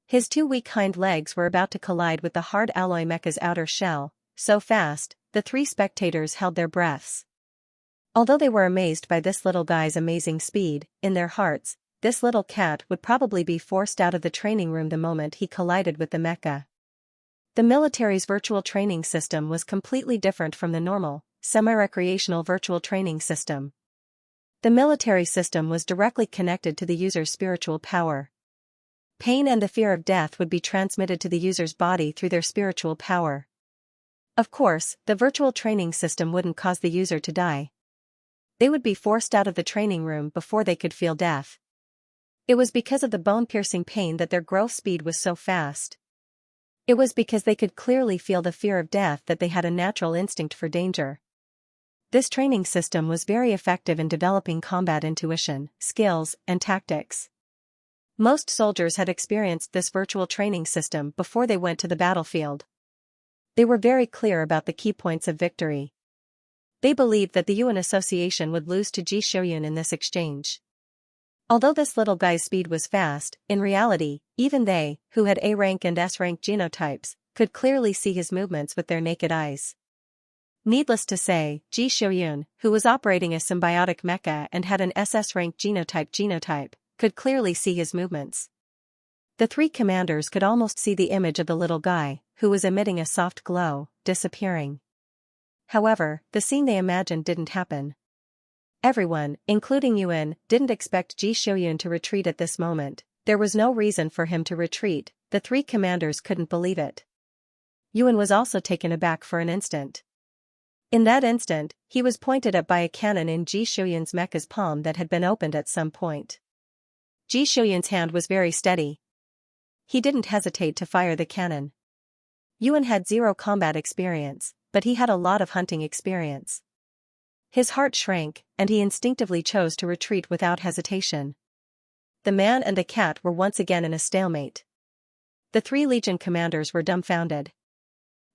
His 2 weak hind legs were about to collide with the hard alloy mecha's outer shell, so fast, the 3 spectators held their breaths. Although they were amazed by this little guy's amazing speed, in their hearts, this little cat would probably be forced out of the training room the moment he collided with the mecha. The military's virtual training system was completely different from the normal, semi-recreational virtual training system. The military system was directly connected to the user's spiritual power. Pain and the fear of death would be transmitted to the user's body through their spiritual power. Of course, the virtual training system wouldn't cause the user to die. They would be forced out of the training room before they could feel death. It was because of the bone-piercing pain that their growth speed was so fast. It was because they could clearly feel the fear of death that they had a natural instinct for danger. This training system was very effective in developing combat intuition, skills, and tactics. Most soldiers had experienced this virtual training system before they went to the battlefield. They were very clear about the key points of victory. They believed that the Yuan Association would lose to Ji Xiuyun in this exchange. Although this little guy's speed was fast, in reality, even they, who had A-rank and S-rank genotypes, could clearly see his movements with their naked eyes. Needless to say, Ji Xiuyun, who was operating a symbiotic mecha and had an SS-rank genotype, could clearly see his movements. The 3 commanders could almost see the image of the little guy, who was emitting a soft glow, disappearing. However, the scene they imagined didn't happen. Everyone, including Yuan, didn't expect Ji Xiuyun to retreat at this moment. There was no reason for him to retreat. The 3 commanders couldn't believe it. Yuan was also taken aback for an instant. In that instant, he was pointed at by a cannon in Ji Xiuyun's mecha's palm that had been opened at some point. Ji Xiuyun's hand was very steady. He didn't hesitate to fire the cannon. Yuan had 0 combat experience, but he had a lot of hunting experience. His heart shrank, and he instinctively chose to retreat without hesitation. The man and the cat were once again in a stalemate. The 3 Legion commanders were dumbfounded.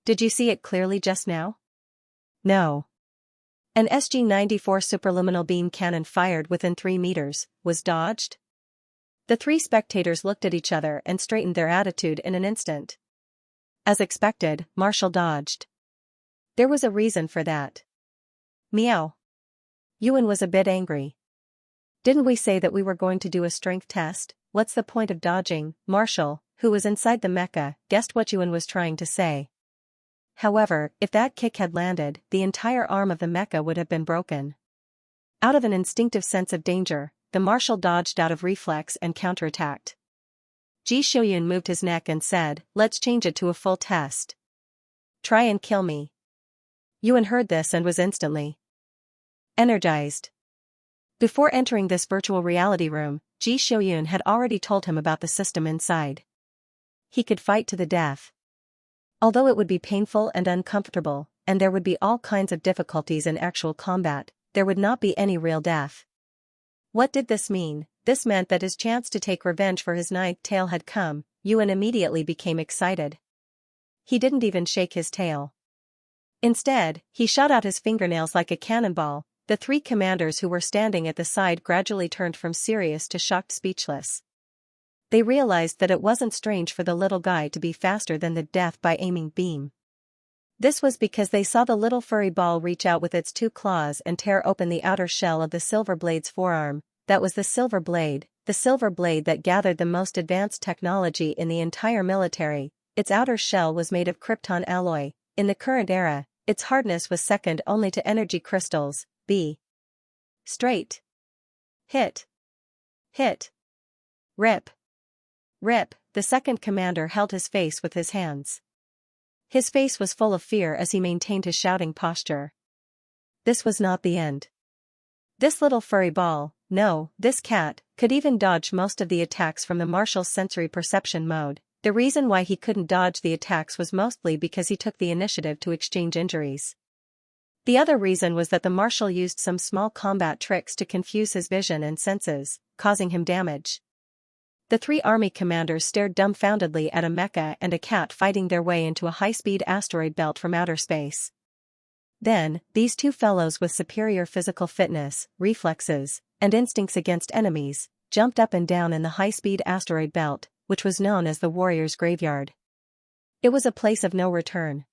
Did you see it clearly just now? No. An SG-94 superluminal beam cannon fired within 3 meters, was dodged? The 3 spectators looked at each other and straightened their attitude in an instant. As expected, Marshall dodged. There was a reason for that. Meow. Yuan was a bit angry. Didn't we say that we were going to do a strength test? What's the point of dodging? Marshall, who was inside the mecha, guessed what Yuan was trying to say. However, if that kick had landed, the entire arm of the mecha would have been broken. Out of an instinctive sense of danger, the marshal dodged out of reflex and counterattacked. Ji Shouyun moved his neck and said, "Let's change it to a full test. Try and kill me." Yuan heard this and was instantly energized. Before entering this virtual reality room, Ji Shouyun had already told him about the system inside. He could fight to the death. Although it would be painful and uncomfortable, and there would be all kinds of difficulties in actual combat, there would not be any real death. What did this mean? This meant that his chance to take revenge for his ninth tail had come. Yuan immediately became excited. He didn't even shake his tail. Instead, he shot out his fingernails like a cannonball. The three commanders who were standing at the side gradually turned from serious to shocked, speechless. They realized that it wasn't strange for the little guy to be faster than the death by aiming beam. This was because they saw the little furry ball reach out with its two claws and tear open the outer shell of the silver blade's forearm. That was the silver blade that gathered the most advanced technology in the entire military. Its outer shell was made of krypton alloy. In the current era, its hardness was second only to energy crystals. B. Straight. Hit. Hit. Rip. Rip. The second commander held his face with his hands. His face was full of fear as he maintained his shouting posture. This was not the end. This little furry ball, no, this cat, could even dodge most of the attacks from the marshal's sensory perception mode. The reason why he couldn't dodge the attacks was mostly because he took the initiative to exchange injuries. The other reason was that the marshal used some small combat tricks to confuse his vision and senses, causing him damage. The three army commanders stared dumbfoundedly at a mecha and a cat fighting their way into a high-speed asteroid belt from outer space. Then, these two fellows with superior physical fitness, reflexes, and instincts against enemies, jumped up and down in the high-speed asteroid belt, which was known as the Warrior's Graveyard. It was a place of no return.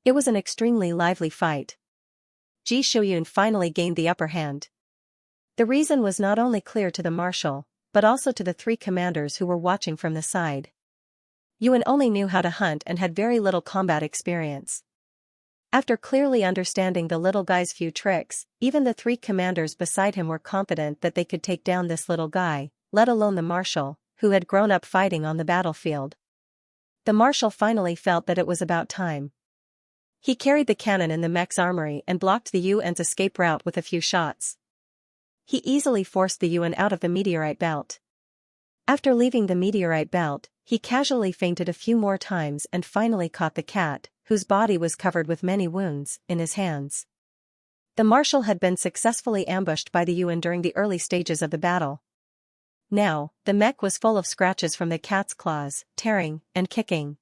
It was an extremely lively fight. Ji Shouyun finally gained the upper hand. The reason was not only clear to the marshal, but also to the three commanders who were watching from the side. Yuan only knew how to hunt and had very little combat experience. After clearly understanding the little guy's few tricks, even the three commanders beside him were confident that they could take down this little guy, let alone the marshal, who had grown up fighting on the battlefield. The marshal finally felt that it was about time. He carried the cannon in the mech's armory and blocked the Yuan's escape route with a few shots. He easily forced the Yuan out of the meteorite belt. After leaving the meteorite belt, he casually feinted a few more times and finally caught the cat, whose body was covered with many wounds, in his hands. The marshal had been successfully ambushed by the Yuan during the early stages of the battle. Now, the mech was full of scratches from the cat's claws, tearing and kicking.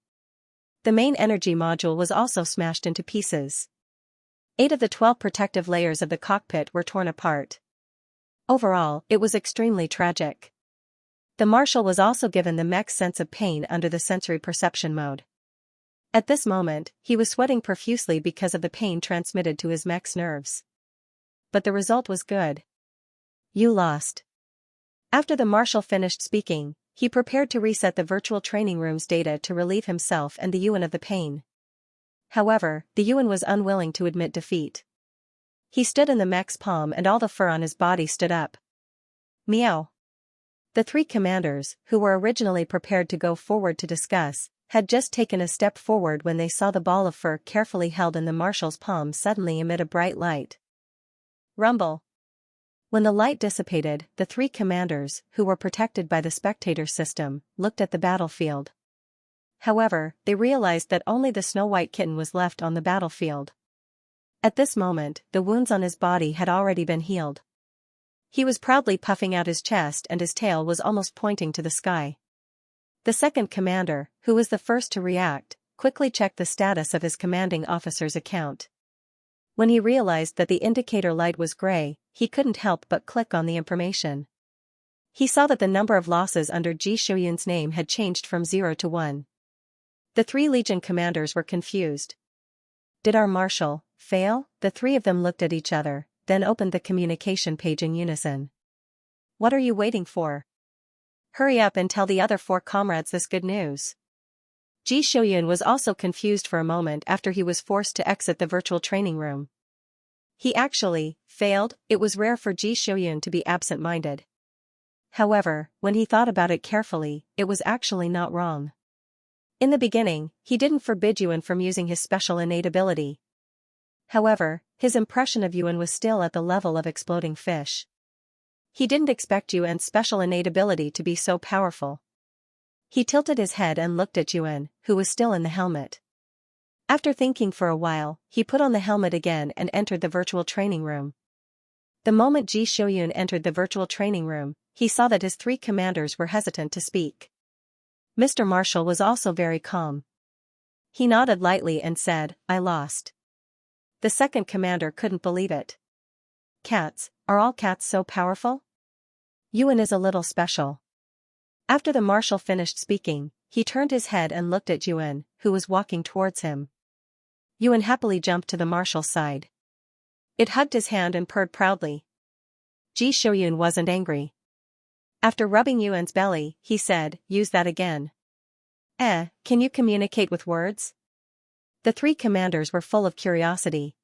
The main energy module was also smashed into pieces. 8 of the 12 protective layers of the cockpit were torn apart. Overall, it was extremely tragic. The marshal was also given the mech's sense of pain under the sensory perception mode. At this moment, he was sweating profusely because of the pain transmitted to his mech's nerves. But the result was good. You lost. After the marshal finished speaking, he prepared to reset the virtual training room's data to relieve himself and the Yuan of the pain. However, the Yuan was unwilling to admit defeat. He stood in the mech's palm and all the fur on his body stood up. Meow. The three commanders, who were originally prepared to go forward to discuss, had just taken a step forward when they saw the ball of fur carefully held in the marshal's palm suddenly emit a bright light. Rumble. When the light dissipated, the three commanders, who were protected by the spectator system, looked at the battlefield. However, they realized that only the snow-white kitten was left on the battlefield. At this moment, the wounds on his body had already been healed. He was proudly puffing out his chest and his tail was almost pointing to the sky. The second commander, who was the first to react, quickly checked the status of his commanding officer's account. When he realized that the indicator light was gray, he couldn't help but click on the information. He saw that the number of losses under Ji Shouyun's name had changed from 0 to 1. The 3 Legion commanders were confused. Did our marshal fail? The 3 of them looked at each other, then opened the communication page in unison. What are you waiting for? Hurry up and tell the other 4 comrades this good news. Ji Shouyun was also confused for a moment after he was forced to exit the virtual training room. He actually failed. It was rare for Ji Shouyun to be absent-minded. However, when he thought about it carefully, it was actually not wrong. In the beginning, he didn't forbid Yuan from using his special innate ability. However, his impression of Yuan was still at the level of exploding fish. He didn't expect Yuan's special innate ability to be so powerful. He tilted his head and looked at Yuan, who was still in the helmet. After thinking for a while, he put on the helmet again and entered the virtual training room. The moment Ji Shouyun entered the virtual training room, he saw that his 3 commanders were hesitant to speak. Mr. Marshall was also very calm. He nodded lightly and said, "I lost." The second commander couldn't believe it. "Cats, are all cats so powerful? Yuan is a little special." After the marshal finished speaking, he turned his head and looked at Yuan, who was walking towards him. Yuan happily jumped to the marshal's side. It hugged his hand and purred proudly. Ji Shouyun wasn't angry. After rubbing Yuan's belly, he said, "Use that again." Can you communicate with words?" The 3 commanders were full of curiosity.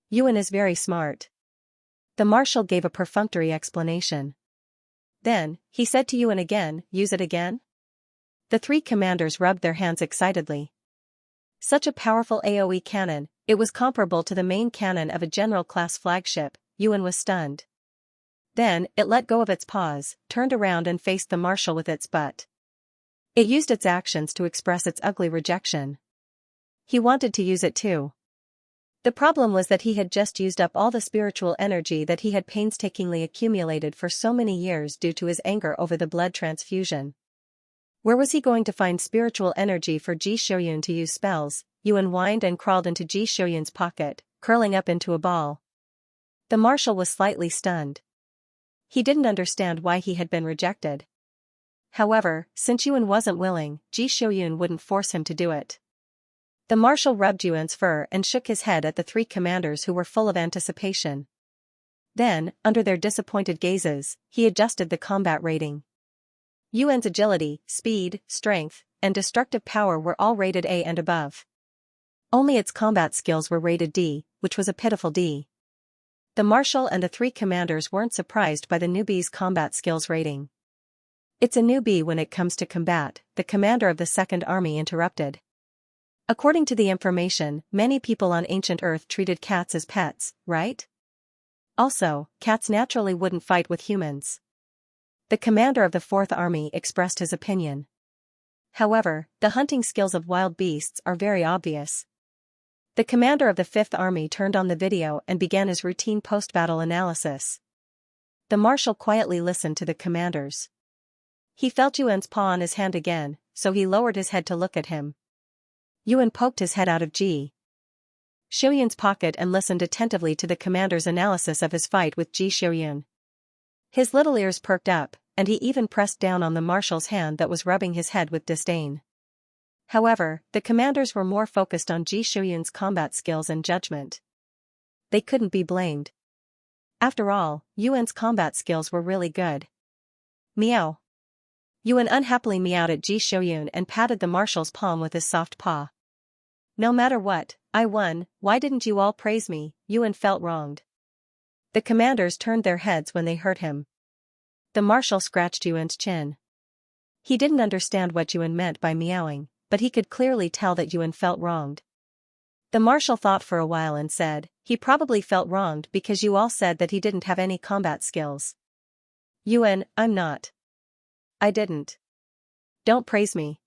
Yuan is very smart. The marshal gave a perfunctory explanation. Then, he said to Yuan again, "Use it again?" The 3 commanders rubbed their hands excitedly. Such a powerful AoE cannon, it was comparable to the main cannon of a general-class flagship. Yuan was stunned. Then, it let go of its paws, turned around and faced the marshal with its butt. It used its actions to express its ugly rejection. He wanted to use it too. The problem was that he had just used up all the spiritual energy that he had painstakingly accumulated for so many years due to his anger over the blood transfusion. Where was he going to find spiritual energy for Ji Shouyun to use spells? Yuan whined and crawled into Ji Shouyun's pocket, curling up into a ball. The marshal was slightly stunned. He didn't understand why he had been rejected. However, since Yuan wasn't willing, Ji Shouyun wouldn't force him to do it. The marshal rubbed Yuan's fur and shook his head at the 3 commanders who were full of anticipation. Then, under their disappointed gazes, he adjusted the combat rating. Yuan's agility, speed, strength, and destructive power were all rated A and above. Only its combat skills were rated D, which was a pitiful D. The marshal and the 3 commanders weren't surprised by the newbie's combat skills rating. "It's a newbie when it comes to combat," the commander of the Second Army interrupted. "According to the information, many people on ancient Earth treated cats as pets, right? Also, cats naturally wouldn't fight with humans." The commander of the Fourth Army expressed his opinion. "However, the hunting skills of wild beasts are very obvious." The commander of the Fifth Army turned on the video and began his routine post-battle analysis. The marshal quietly listened to the commanders. He felt Yuan's paw on his hand again, so he lowered his head to look at him. Yuan poked his head out of Ji Shouyun's pocket and listened attentively to the commander's analysis of his fight with Ji Shouyun. His little ears perked up, and he even pressed down on the marshal's hand that was rubbing his head with disdain. However, the commanders were more focused on Ji Shouyun's combat skills and judgment. They couldn't be blamed. After all, Yuan's combat skills were really good. Meow. Yuan unhappily meowed at Ji Shouyun and patted the marshal's palm with his soft paw. "No matter what, I won. Why didn't you all praise me?" Yuan felt wronged. The commanders turned their heads when they heard him. The marshal scratched Yuan's chin. He didn't understand what Yuan meant by meowing, but he could clearly tell that Yuan felt wronged. The marshal thought for a while and said, "He probably felt wronged because you all said that he didn't have any combat skills." "Yuan, I'm not. I didn't. Don't praise me.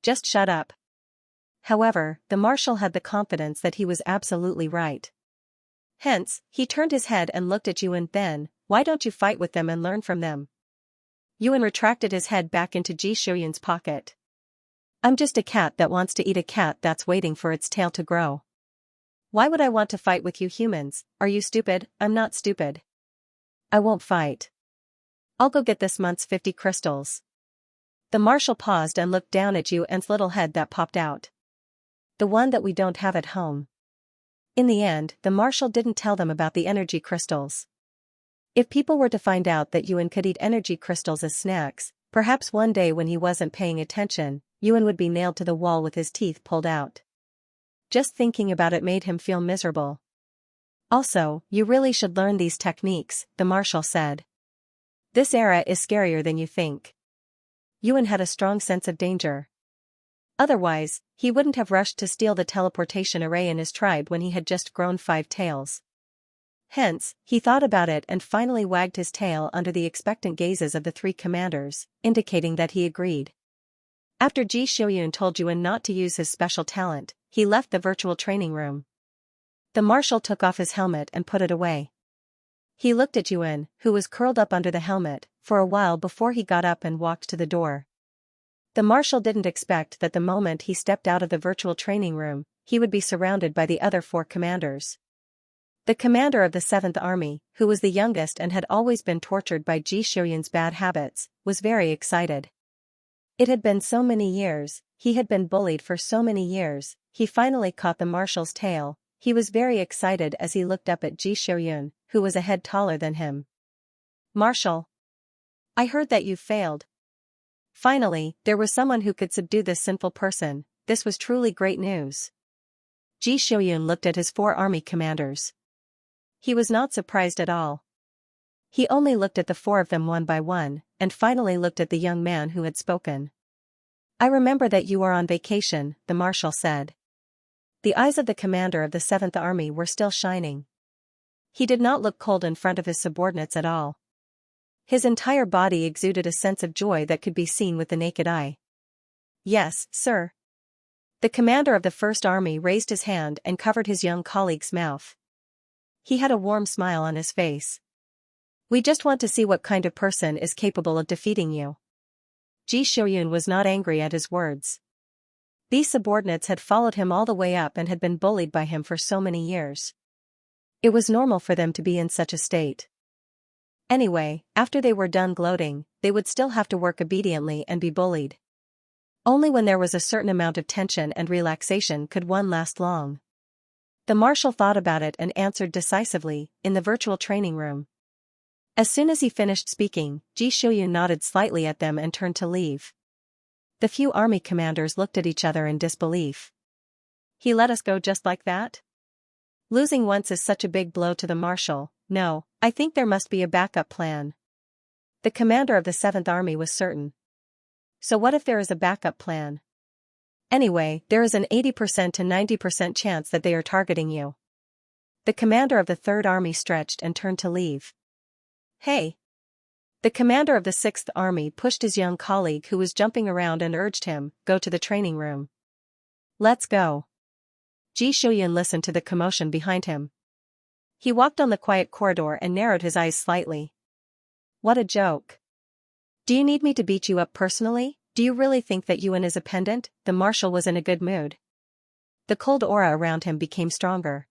Just shut up." However, the marshal had the confidence that he was absolutely right. Hence, he turned his head and looked at Yuan. "Then, why don't you fight with them and learn from them?" Yuan retracted his head back into Ji Shouyun's pocket. "I'm just a cat that wants to eat a cat that's waiting for its tail to grow. Why would I want to fight with you humans? Are you stupid?" "I'm not stupid. I won't fight. I'll go get this month's 50 crystals." The marshal paused and looked down at Yuan's little head that popped out. "The one that we don't have at home." In the end, the marshal didn't tell them about the energy crystals. If people were to find out that Yuan could eat energy crystals as snacks, perhaps one day when he wasn't paying attention, Yuan would be nailed to the wall with his teeth pulled out. Just thinking about it made him feel miserable. "Also, you really should learn these techniques," the marshal said. This era is scarier than you think. Yuan had a strong sense of danger. Otherwise, he wouldn't have rushed to steal the teleportation array in his tribe when he had just grown 5 tails. Hence, he thought about it and finally wagged his tail under the expectant gazes of the 3 commanders, indicating that he agreed. After Ji Xiuyun told Yuan not to use his special talent, he left the virtual training room. The marshal took off his helmet and put it away. He looked at Yuan, who was curled up under the helmet, for a while before he got up and walked to the door. The marshal didn't expect that the moment he stepped out of the virtual training room, he would be surrounded by the other 4 commanders. The commander of the 7th Army, who was the youngest and had always been tortured by Ji Xiuyun's bad habits, was very excited. It had been so many years, he had been bullied for so many years, he finally caught the marshal's tail. He was very excited as he looked up at Ji Xiuyun, who was a head taller than him. "Marshal, I heard that you failed." Finally, there was someone who could subdue this sinful person. This was truly great news. Ji Xiuyun looked at his 4 army commanders. He was not surprised at all. He only looked at the 4 of them one by one, and finally looked at the young man who had spoken. "I remember that you are on vacation," the marshal said. The eyes of the commander of the 7th Army were still shining. He did not look cold in front of his subordinates at all. His entire body exuded a sense of joy that could be seen with the naked eye. "Yes, sir." The commander of the 1st Army raised his hand and covered his young colleague's mouth. He had a warm smile on his face. "We just want to see what kind of person is capable of defeating you." Ji Xiuyun was not angry at his words. These subordinates had followed him all the way up and had been bullied by him for so many years. It was normal for them to be in such a state. Anyway, after they were done gloating, they would still have to work obediently and be bullied. Only when there was a certain amount of tension and relaxation could one last long. The marshal thought about it and answered decisively, in the virtual training room. As soon as he finished speaking, Ji Xiuyun nodded slightly at them and turned to leave. The few army commanders looked at each other in disbelief. "He let us go just like that? Losing once is such a big blow to the marshal. No, I think there must be a backup plan." The commander of the 7th Army was certain. "So what if there is a backup plan?" "Anyway, there is an 80% to 90% chance that they are targeting you." The commander of the 3rd Army stretched and turned to leave. "Hey!" The commander of the 6th Army pushed his young colleague who was jumping around and urged him, "Go to the training room. Let's go." Ji Xiuyun listened to the commotion behind him. He walked on the quiet corridor and narrowed his eyes slightly. "What a joke. Do you need me to beat you up personally? Do you really think that Yuan is a pendant?" The marshal was in a good mood. The cold aura around him became stronger.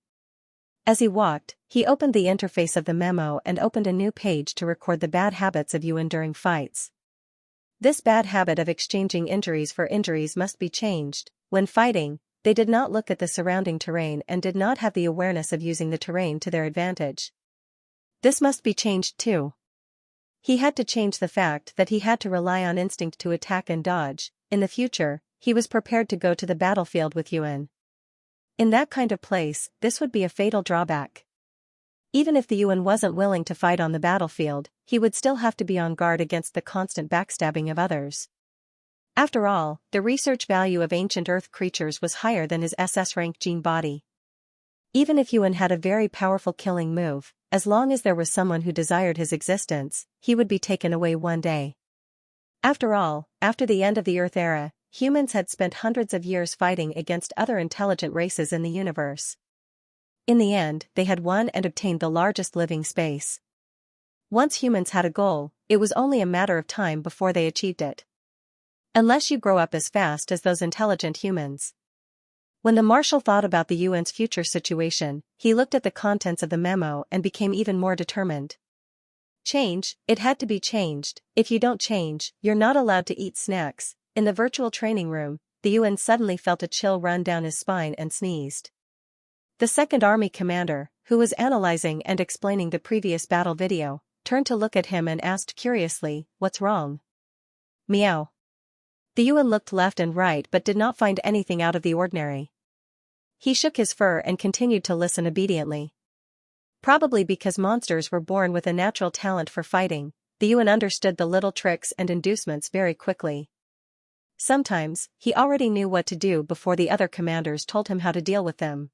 As he walked, he opened the interface of the memo and opened a new page to record the bad habits of Yuan during fights. This bad habit of exchanging injuries for injuries must be changed. When fighting, they did not look at the surrounding terrain and did not have the awareness of using the terrain to their advantage. This must be changed too. He had to change the fact that he had to rely on instinct to attack and dodge. In the future, he was prepared to go to the battlefield with Yuan. In that kind of place, this would be a fatal drawback. Even if the Yuan wasn't willing to fight on the battlefield, he would still have to be on guard against the constant backstabbing of others. After all, the research value of ancient Earth creatures was higher than his SS rank gene body. Even if Yuan had a very powerful killing move, as long as there was someone who desired his existence, he would be taken away one day. After all, after the end of the Earth era, humans had spent hundreds of years fighting against other intelligent races in the universe. In the end, they had won and obtained the largest living space. Once humans had a goal, it was only a matter of time before they achieved it. Unless you grow up as fast as those intelligent humans. When the marshal thought about the UN's future situation, he looked at the contents of the memo and became even more determined. Change, it had to be changed. If you don't change, you're not allowed to eat snacks. In the virtual training room, the UN suddenly felt a chill run down his spine and sneezed. The 2nd Army commander, who was analyzing and explaining the previous battle video, turned to look at him and asked curiously, "What's wrong?" "Meow." The UN looked left and right but did not find anything out of the ordinary. He shook his fur and continued to listen obediently. Probably because monsters were born with a natural talent for fighting, the Yuan understood the little tricks and inducements very quickly. Sometimes, he already knew what to do before the other commanders told him how to deal with them.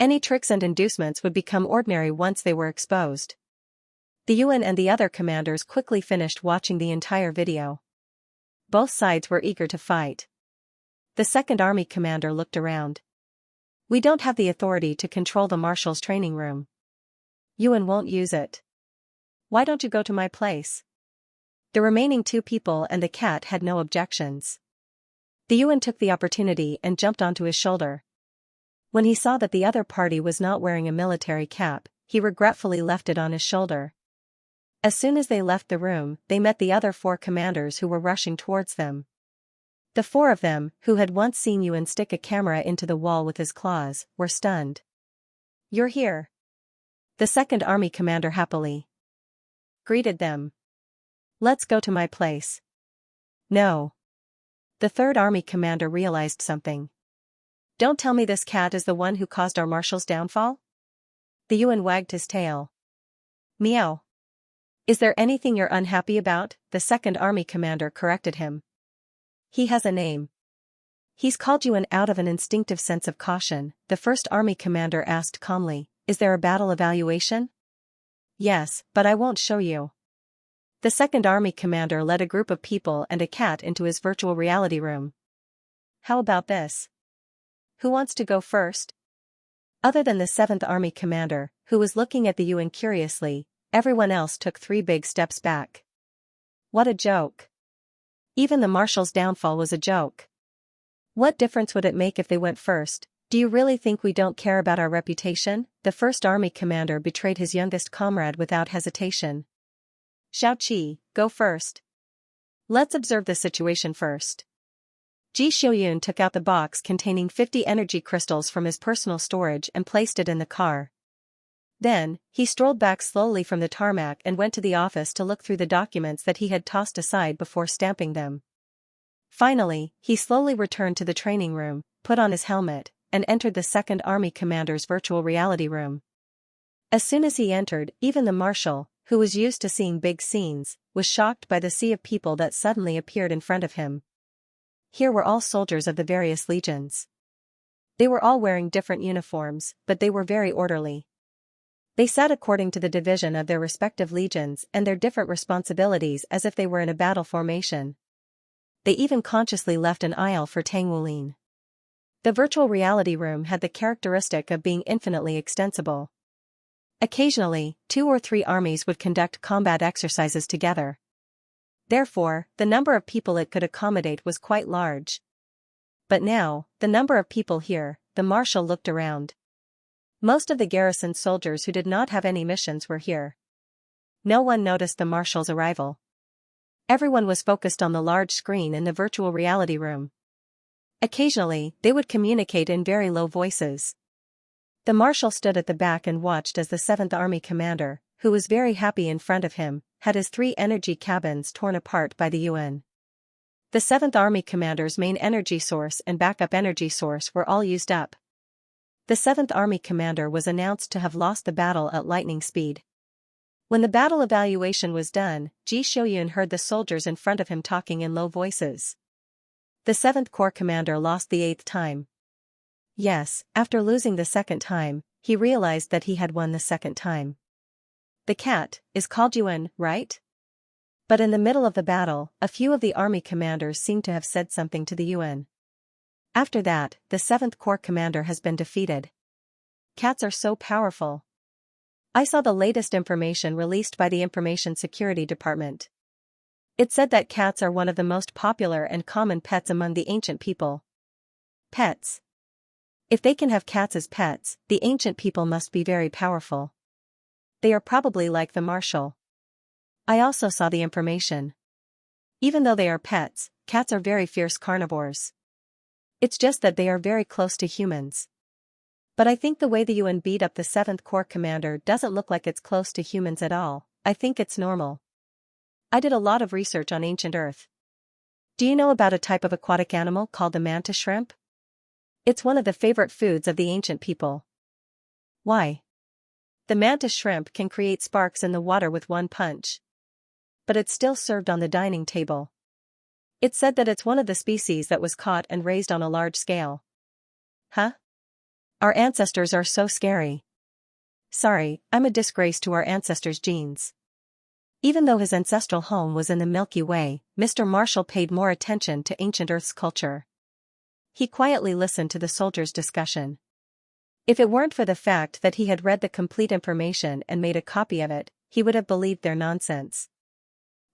Any tricks and inducements would become ordinary once they were exposed. The Yuan and the other commanders quickly finished watching the entire video. Both sides were eager to fight. The second army commander looked around. "We don't have the authority to control the marshal's training room. Yuan won't use it. Why don't you go to my place?" The remaining two people and the cat had no objections. The Yuan took the opportunity and jumped onto his shoulder. When he saw that the other party was not wearing a military cap, he regretfully left it on his shoulder. As soon as they left the room, they met the other 4 commanders who were rushing towards them. The 4 of them, who had once seen Yuan stick a camera into the wall with his claws, were stunned. "You're here." The second army commander happily greeted them. "Let's go to my place." "No." The third army commander realized something. "Don't tell me this cat is the one who caused our marshal's downfall?" The Yuan wagged his tail. "Meow." "Is there anything you're unhappy about?" the second army commander corrected him. "He has a name." "He's called Yuan out of an instinctive sense of caution," the first army commander asked calmly. "Is there a battle evaluation?" "Yes, but I won't show you." The second army commander led a group of people and a cat into his virtual reality room. "How about this? Who wants to go first?" Other than the 7th Army commander, who was looking at the Yuan curiously, everyone else took 3 big steps back. What a joke. Even the marshal's downfall was a joke. What difference would it make if they went first? "Do you really think we don't care about our reputation?" The first army commander betrayed his youngest comrade without hesitation. "Xiaoqi, go first. Let's observe the situation first." Ji Xiuyun took out the box containing 50 energy crystals from his personal storage and placed it in the car. Then, he strolled back slowly from the tarmac and went to the office to look through the documents that he had tossed aside before stamping them. Finally, he slowly returned to the training room, put on his helmet, and entered the second army commander's virtual reality room. As soon as he entered, even the marshal, who was used to seeing big scenes, was shocked by the sea of people that suddenly appeared in front of him. Here were all soldiers of the various legions. They were all wearing different uniforms, but they were very orderly. They sat according to the division of their respective legions and their different responsibilities as if they were in a battle formation. They even consciously left an aisle for Tang Wulin. The virtual reality room had the characteristic of being infinitely extensible. Occasionally, 2 or 3 armies would conduct combat exercises together. Therefore, the number of people it could accommodate was quite large. But now, the number of people here, the marshal looked around. Most of the garrison soldiers who did not have any missions were here. No one noticed the marshal's arrival. Everyone was focused on the large screen in the virtual reality room. Occasionally, they would communicate in very low voices. The marshal stood at the back and watched as the 7th Army commander, who was very happy in front of him, had his 3 energy cabins torn apart by the Yuan. The 7th Army commander's main energy source and backup energy source were all used up. The 7th Army commander was announced to have lost the battle at lightning speed. When the battle evaluation was done, Ji Xiuyun heard the soldiers in front of him talking in low voices. The 7th Corps commander lost the 8th time. Yes, after losing the 2nd time, he realized that he had won the 2nd time. The cat is called Yuan, right? But in the middle of the battle, a few of the army commanders seemed to have said something to the Yuan. After that, the 7th Corps commander has been defeated. Cats are so powerful. I saw the latest information released by the Information Security Department. It said that cats are one of the most popular and common pets among the ancient people. Pets. If they can have cats as pets, the ancient people must be very powerful. They are probably like the marshal. I also saw the information. Even though they are pets, cats are very fierce carnivores. It's just that they are very close to humans. But I think the way the Yuan beat up the 7th Corps commander doesn't look like it's close to humans at all. I think it's normal. I did a lot of research on ancient Earth. Do you know about a type of aquatic animal called the mantis shrimp? It's one of the favorite foods of the ancient people. Why? The mantis shrimp can create sparks in the water with one punch. but it's still served on the dining table. It said that it's one of the species that was caught and raised on a large scale. Huh? Our ancestors are so scary. Sorry, I'm a disgrace to our ancestors' genes. Even though his ancestral home was in the Milky Way, Mr. Marshall paid more attention to ancient Earth's culture. He quietly listened to the soldiers' discussion. If it weren't for the fact that he had read the complete information and made a copy of it, he would have believed their nonsense.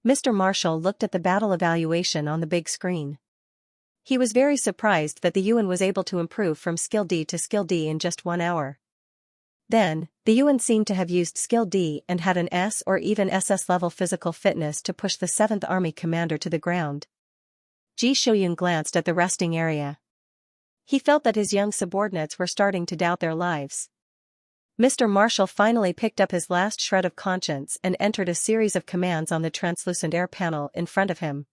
Mr. Marshall looked at the battle evaluation on the big screen. He was very surprised that the UN was able to improve from Skill D to Skill D in just 1 hour. Then, the UN seemed to have used Skill D and had an S or even SS level physical fitness to push the 7th Army commander to the ground. Ji Shouyun glanced at the resting area. He felt that his young subordinates were starting to doubt their lives. Mr. Marshall finally picked up his last shred of conscience and entered a series of commands on the translucent air panel in front of him.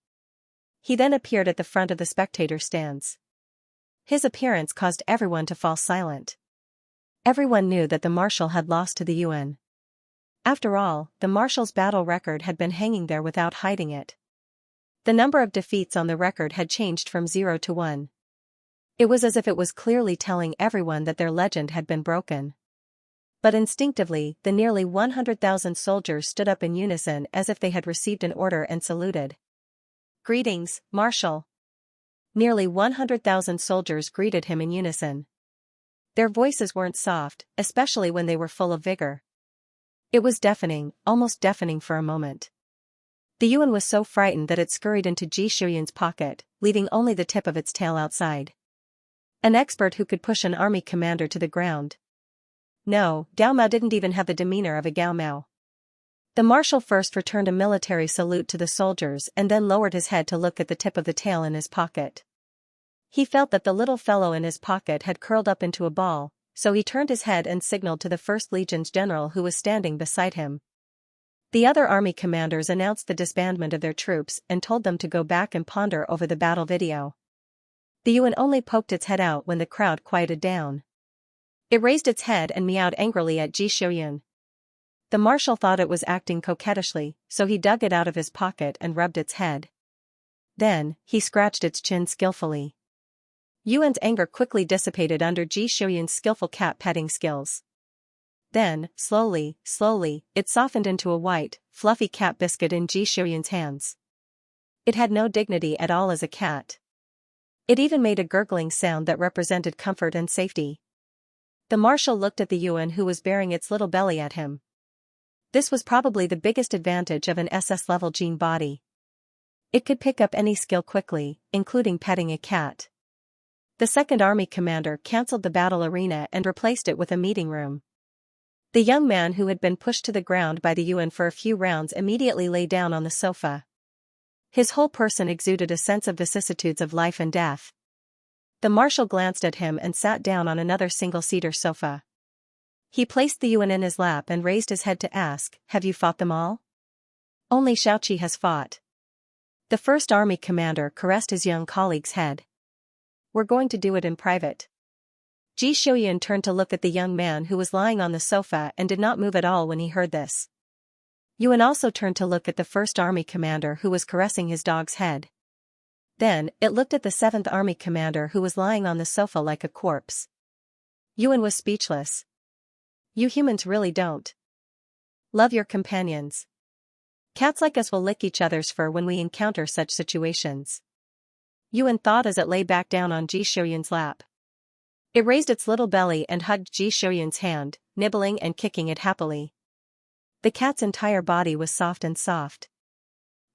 He then appeared at the front of the spectator stands. His appearance caused everyone to fall silent. Everyone knew that the Marshal had lost to the UN. After all, the Marshal's battle record had been hanging there without hiding it. The number of defeats on the record had changed from 0 to 1. It was as if it was clearly telling everyone that their legend had been broken. But instinctively, the nearly 100,000 soldiers stood up in unison as if they had received an order and saluted. Greetings, Marshal. Nearly 100,000 soldiers greeted him in unison. Their voices weren't soft, especially when they were full of vigor. It was deafening, almost deafening for a moment. The UN was so frightened that it scurried into Ji Shouyun's pocket, leaving only the tip of its tail outside. An expert who could push an army commander to the ground. No, Gao Mao didn't even have the demeanor of a Gao Mao. The Marshal first returned a military salute to the soldiers and then lowered his head to look at the tip of the tail in his pocket. He felt that the little fellow in his pocket had curled up into a ball, so he turned his head and signaled to the 1st Legion's general who was standing beside him. The other army commanders announced the disbandment of their troops and told them to go back and ponder over the battle video. The UN only poked its head out when the crowd quieted down. It raised its head and meowed angrily at Ji Shouyun. The Marshal thought it was acting coquettishly, so he dug it out of his pocket and rubbed its head. Then, he scratched its chin skillfully. Yuan's anger quickly dissipated under Ji Shouyun's skillful cat-petting skills. Then, slowly, it softened into a white, fluffy cat biscuit in Ji Shouyun's hands. It had no dignity at all as a cat. It even made a gurgling sound that represented comfort and safety. The Marshal looked at the Yuan who was bearing its little belly at him. This was probably the biggest advantage of an SS-level gene body. It could pick up any skill quickly, including petting a cat. The 2nd Army commander cancelled the battle arena and replaced it with a meeting room. The young man who had been pushed to the ground by the UN for a few rounds immediately lay down on the sofa. His whole person exuded a sense of vicissitudes of life and death. The Marshal glanced at him and sat down on another single-seater sofa. He placed the UN in his lap and raised his head to ask, "Have you fought them all?" "Only Xiaoqi has fought." The 1st Army commander caressed his young colleague's head. "We're going to do it in private." Ji Shouyun turned to look at the young man who was lying on the sofa and did not move at all when he heard this. Yuan also turned to look at the 1st Army commander who was caressing his dog's head. Then, it looked at the 7th Army commander who was lying on the sofa like a corpse. Yuan was speechless. "You humans really don't love your companions. Cats like us will lick each other's fur when we encounter such situations." Yuan thought as it lay back down on Ji Shouyun's lap. It raised its little belly and hugged Ji Shouyun's hand, nibbling and kicking it happily. The cat's entire body was soft.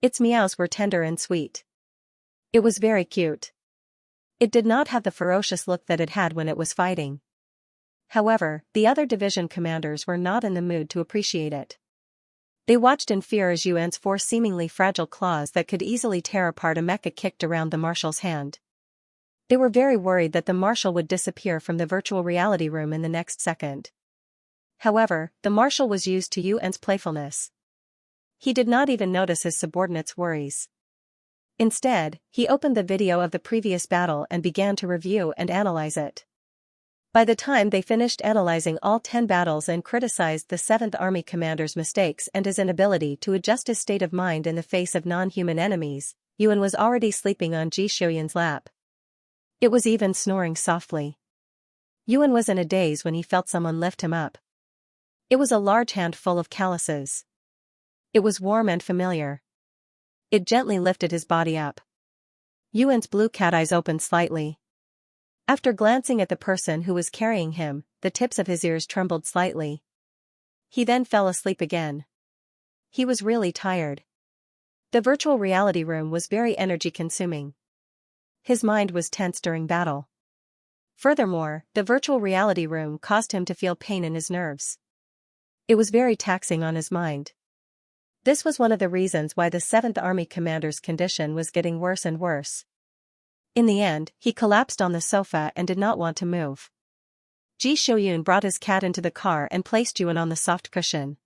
Its meows were tender and sweet. It was very cute. It did not have the ferocious look that it had when it was fighting. However, the other division commanders were not in the mood to appreciate it. They watched in fear as Yuan's 4 seemingly fragile claws that could easily tear apart a mecha kicked around the Marshal's hand. They were very worried that the Marshal would disappear from the virtual reality room in the next second. However, the Marshal was used to Yuan's playfulness. He did not even notice his subordinates' worries. Instead, he opened the video of the previous battle and began to review and analyze it. By the time they finished analyzing all 10 battles and criticized the 7th Army commander's mistakes and his inability to adjust his state of mind in the face of non-human enemies, Yuan was already sleeping on Ji Xiuyun's lap. It was even snoring softly. Yuan was in a daze when he felt someone lift him up. It was a large hand full of calluses. It was warm and familiar. It gently lifted his body up. Yuan's blue cat eyes opened slightly. After glancing at the person who was carrying him, the tips of his ears trembled slightly. He then fell asleep again. He was really tired. The virtual reality room was very energy-consuming. His mind was tense during battle. Furthermore, the virtual reality room caused him to feel pain in his nerves. It was very taxing on his mind. This was one of the reasons why the 7th Army commander's condition was getting worse and worse. In the end, he collapsed on the sofa and did not want to move. Ji Xiuyun brought his cat into the car and placed Yuan on the soft cushion.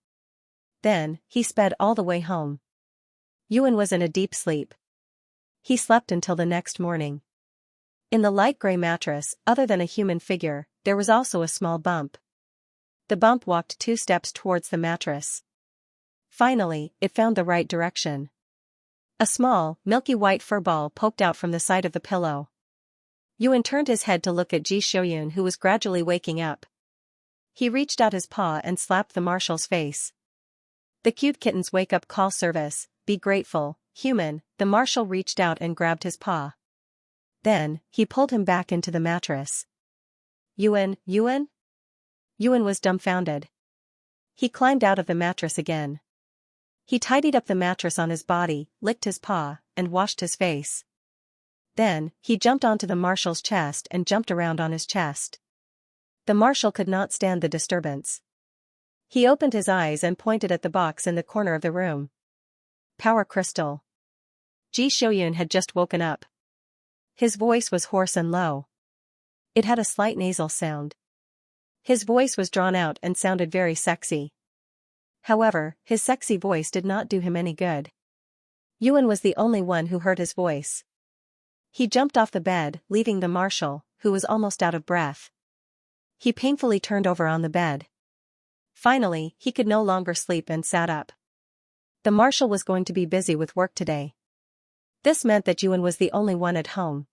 Then, he sped all the way home. Yuan was in a deep sleep. He slept until the next morning. In the light gray mattress, other than a human figure, there was also a small bump. The bump walked 2 steps towards the mattress. Finally, it found the right direction. A small, milky white fur ball poked out from the side of the pillow. Yuan turned his head to look at Ji Xiuyun, who was gradually waking up. He reached out his paw and slapped the marshal's face. The cute kitten's wake-up call service, be grateful, human, the marshal reached out and grabbed his paw. Then, he pulled him back into the mattress. Yuan? Yuan was dumbfounded. He climbed out of the mattress again. He tidied up the mattress on his body, licked his paw, and washed his face. Then, he jumped onto the marshal's chest and jumped around on his chest. The marshal could not stand the disturbance. He opened his eyes and pointed at the box in the corner of the room. Power crystal. Ji Xiuyun had just woken up. His voice was hoarse and low. It had a slight nasal sound. His voice was drawn out and sounded very sexy. However, his sexy voice did not do him any good. Yuan was the only one who heard his voice. He jumped off the bed, leaving the marshal, who was almost out of breath. He painfully turned over on the bed. Finally, he could no longer sleep and sat up. The marshal was going to be busy with work today. This meant that Yuan was the only one at home.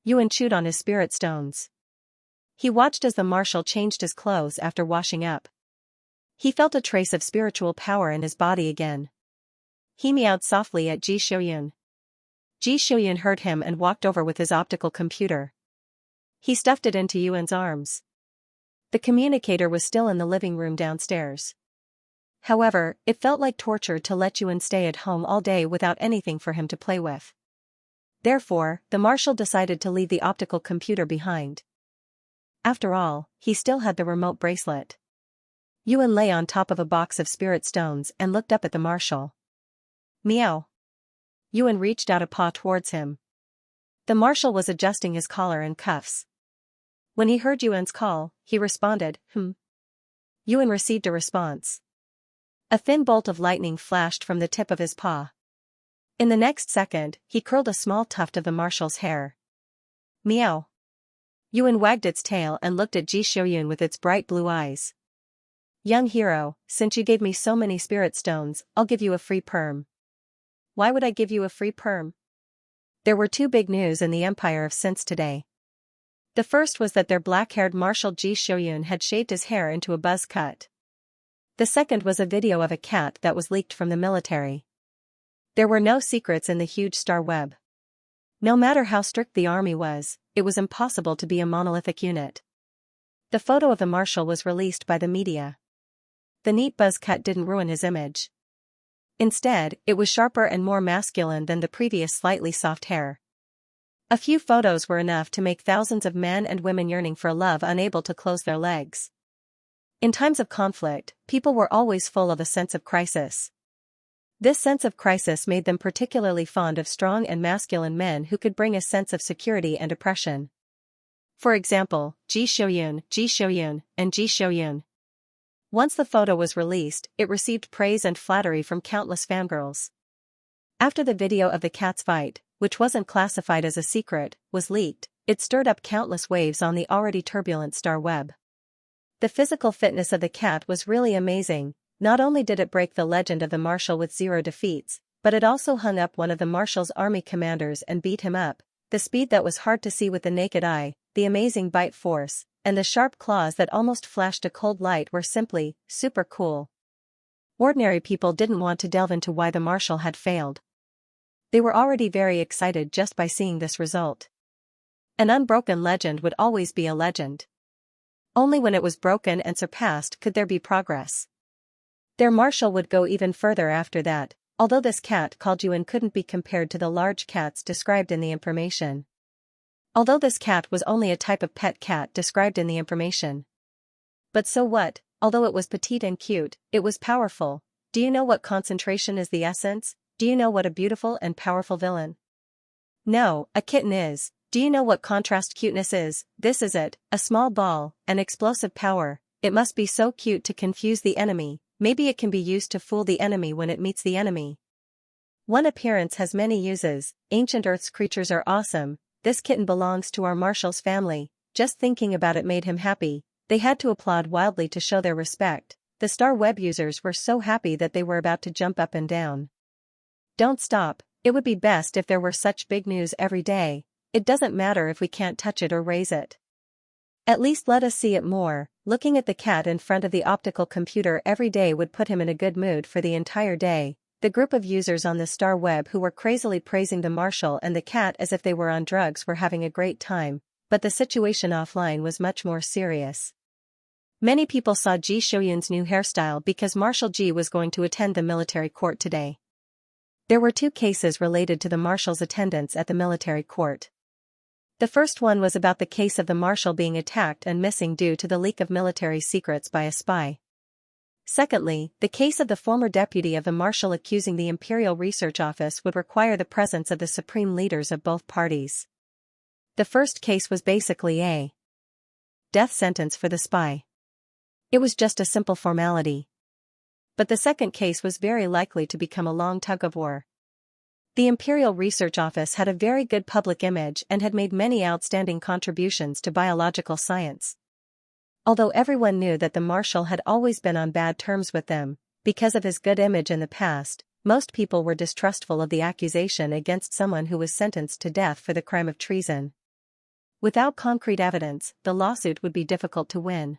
Yuan chewed on his spirit stones. He watched as the marshal changed his clothes after washing up. He felt a trace of spiritual power in his body again. He meowed softly at Ji Xiuyun. Ji Xiuyun heard him and walked over with his optical computer. He stuffed it into Yuan's arms. The communicator was still in the living room downstairs. However, it felt like torture to let Yuan stay at home all day without anything for him to play with. Therefore, the marshal decided to leave the optical computer behind. After all, he still had the remote bracelet. Yuan lay on top of a box of spirit stones and looked up at the marshal. Meow. Yuan reached out a paw towards him. The marshal was adjusting his collar and cuffs. When he heard Yuan's call, he responded, Yuan received a response. A thin bolt of lightning flashed from the tip of his paw. In the next second, he curled a small tuft of the marshal's hair. Meow. Yuan wagged its tail and looked at Ji Xiuyun with its bright blue eyes. Young hero, since you gave me so many spirit stones, I'll give you a free perm. Why would I give you a free perm? There were 2 big news in the Empire of since today. The first was that their black-haired Marshal Ji Xiuyun had shaved his hair into a buzz cut. The second was a video of a cat that was leaked from the military. There were no secrets in the huge star web. No matter how strict the army was, it was impossible to be a monolithic unit. The photo of the marshal was released by the media. The neat buzz cut didn't ruin his image. Instead, it was sharper and more masculine than the previous slightly soft hair. A few photos were enough to make thousands of men and women yearning for love unable to close their legs. In times of conflict, people were always full of a sense of crisis. This sense of crisis made them particularly fond of strong and masculine men who could bring a sense of security and oppression. For example, Ji Xiuyun, and Ji Xiuyun. Once the photo was released, it received praise and flattery from countless fangirls. After the video of the cat's fight, which wasn't classified as a secret, was leaked, it stirred up countless waves on the already turbulent star web. The physical fitness of the cat was really amazing. Not only did it break the legend of the marshal with 0 defeats, but it also hung up one of the marshal's army commanders and beat him up. The speed that was hard to see with the naked eye, the amazing bite force, and the sharp claws that almost flashed a cold light were simply super cool. Ordinary people didn't want to delve into why the marshal had failed. They were already very excited just by seeing this result. An unbroken legend would always be a legend. Only when it was broken and surpassed could there be progress. Their marshal would go even further after that, although this cat called Yuan couldn't be compared to the large cats described in the information. Although this cat was only a type of pet cat described in the information. But so what, although it was petite and cute, it was powerful. Do you know what concentration is the essence? Do you know what a beautiful and powerful villain? No, a kitten is. Do you know what contrast cuteness is? This is it, a small ball, an explosive power. It must be so cute to confuse the enemy. Maybe it can be used to fool the enemy when it meets the enemy. One appearance has many uses. Ancient Earth's creatures are awesome. This kitten belongs to our marshal's family. Just thinking about it made him happy. They had to applaud wildly to show their respect. The star web users were so happy that they were about to jump up and down. Don't stop. It would be best if there were such big news every day. It doesn't matter if we can't touch it or raise it. At least let us see it more. Looking at the cat in front of the optical computer every day would put him in a good mood for the entire day. The group of users on the star web who were crazily praising the marshal and the cat as if they were on drugs were having a great time, but the situation offline was much more serious. Many people saw Ji Shoyun's new hairstyle because Marshal Ji was going to attend the military court today. There were 2 cases related to the marshal's attendance at the military court. The first one was about the case of the marshal being attacked and missing due to the leak of military secrets by a spy. Secondly, the case of the former deputy of the marshal accusing the Imperial Research Office would require the presence of the supreme leaders of both parties. The first case was basically a death sentence for the spy. It was just a simple formality. But the second case was very likely to become a long tug-of-war. The Imperial Research Office had a very good public image and had made many outstanding contributions to biological science. Although everyone knew that the marshal had always been on bad terms with them, because of his good image in the past, most people were distrustful of the accusation against someone who was sentenced to death for the crime of treason. Without concrete evidence, the lawsuit would be difficult to win.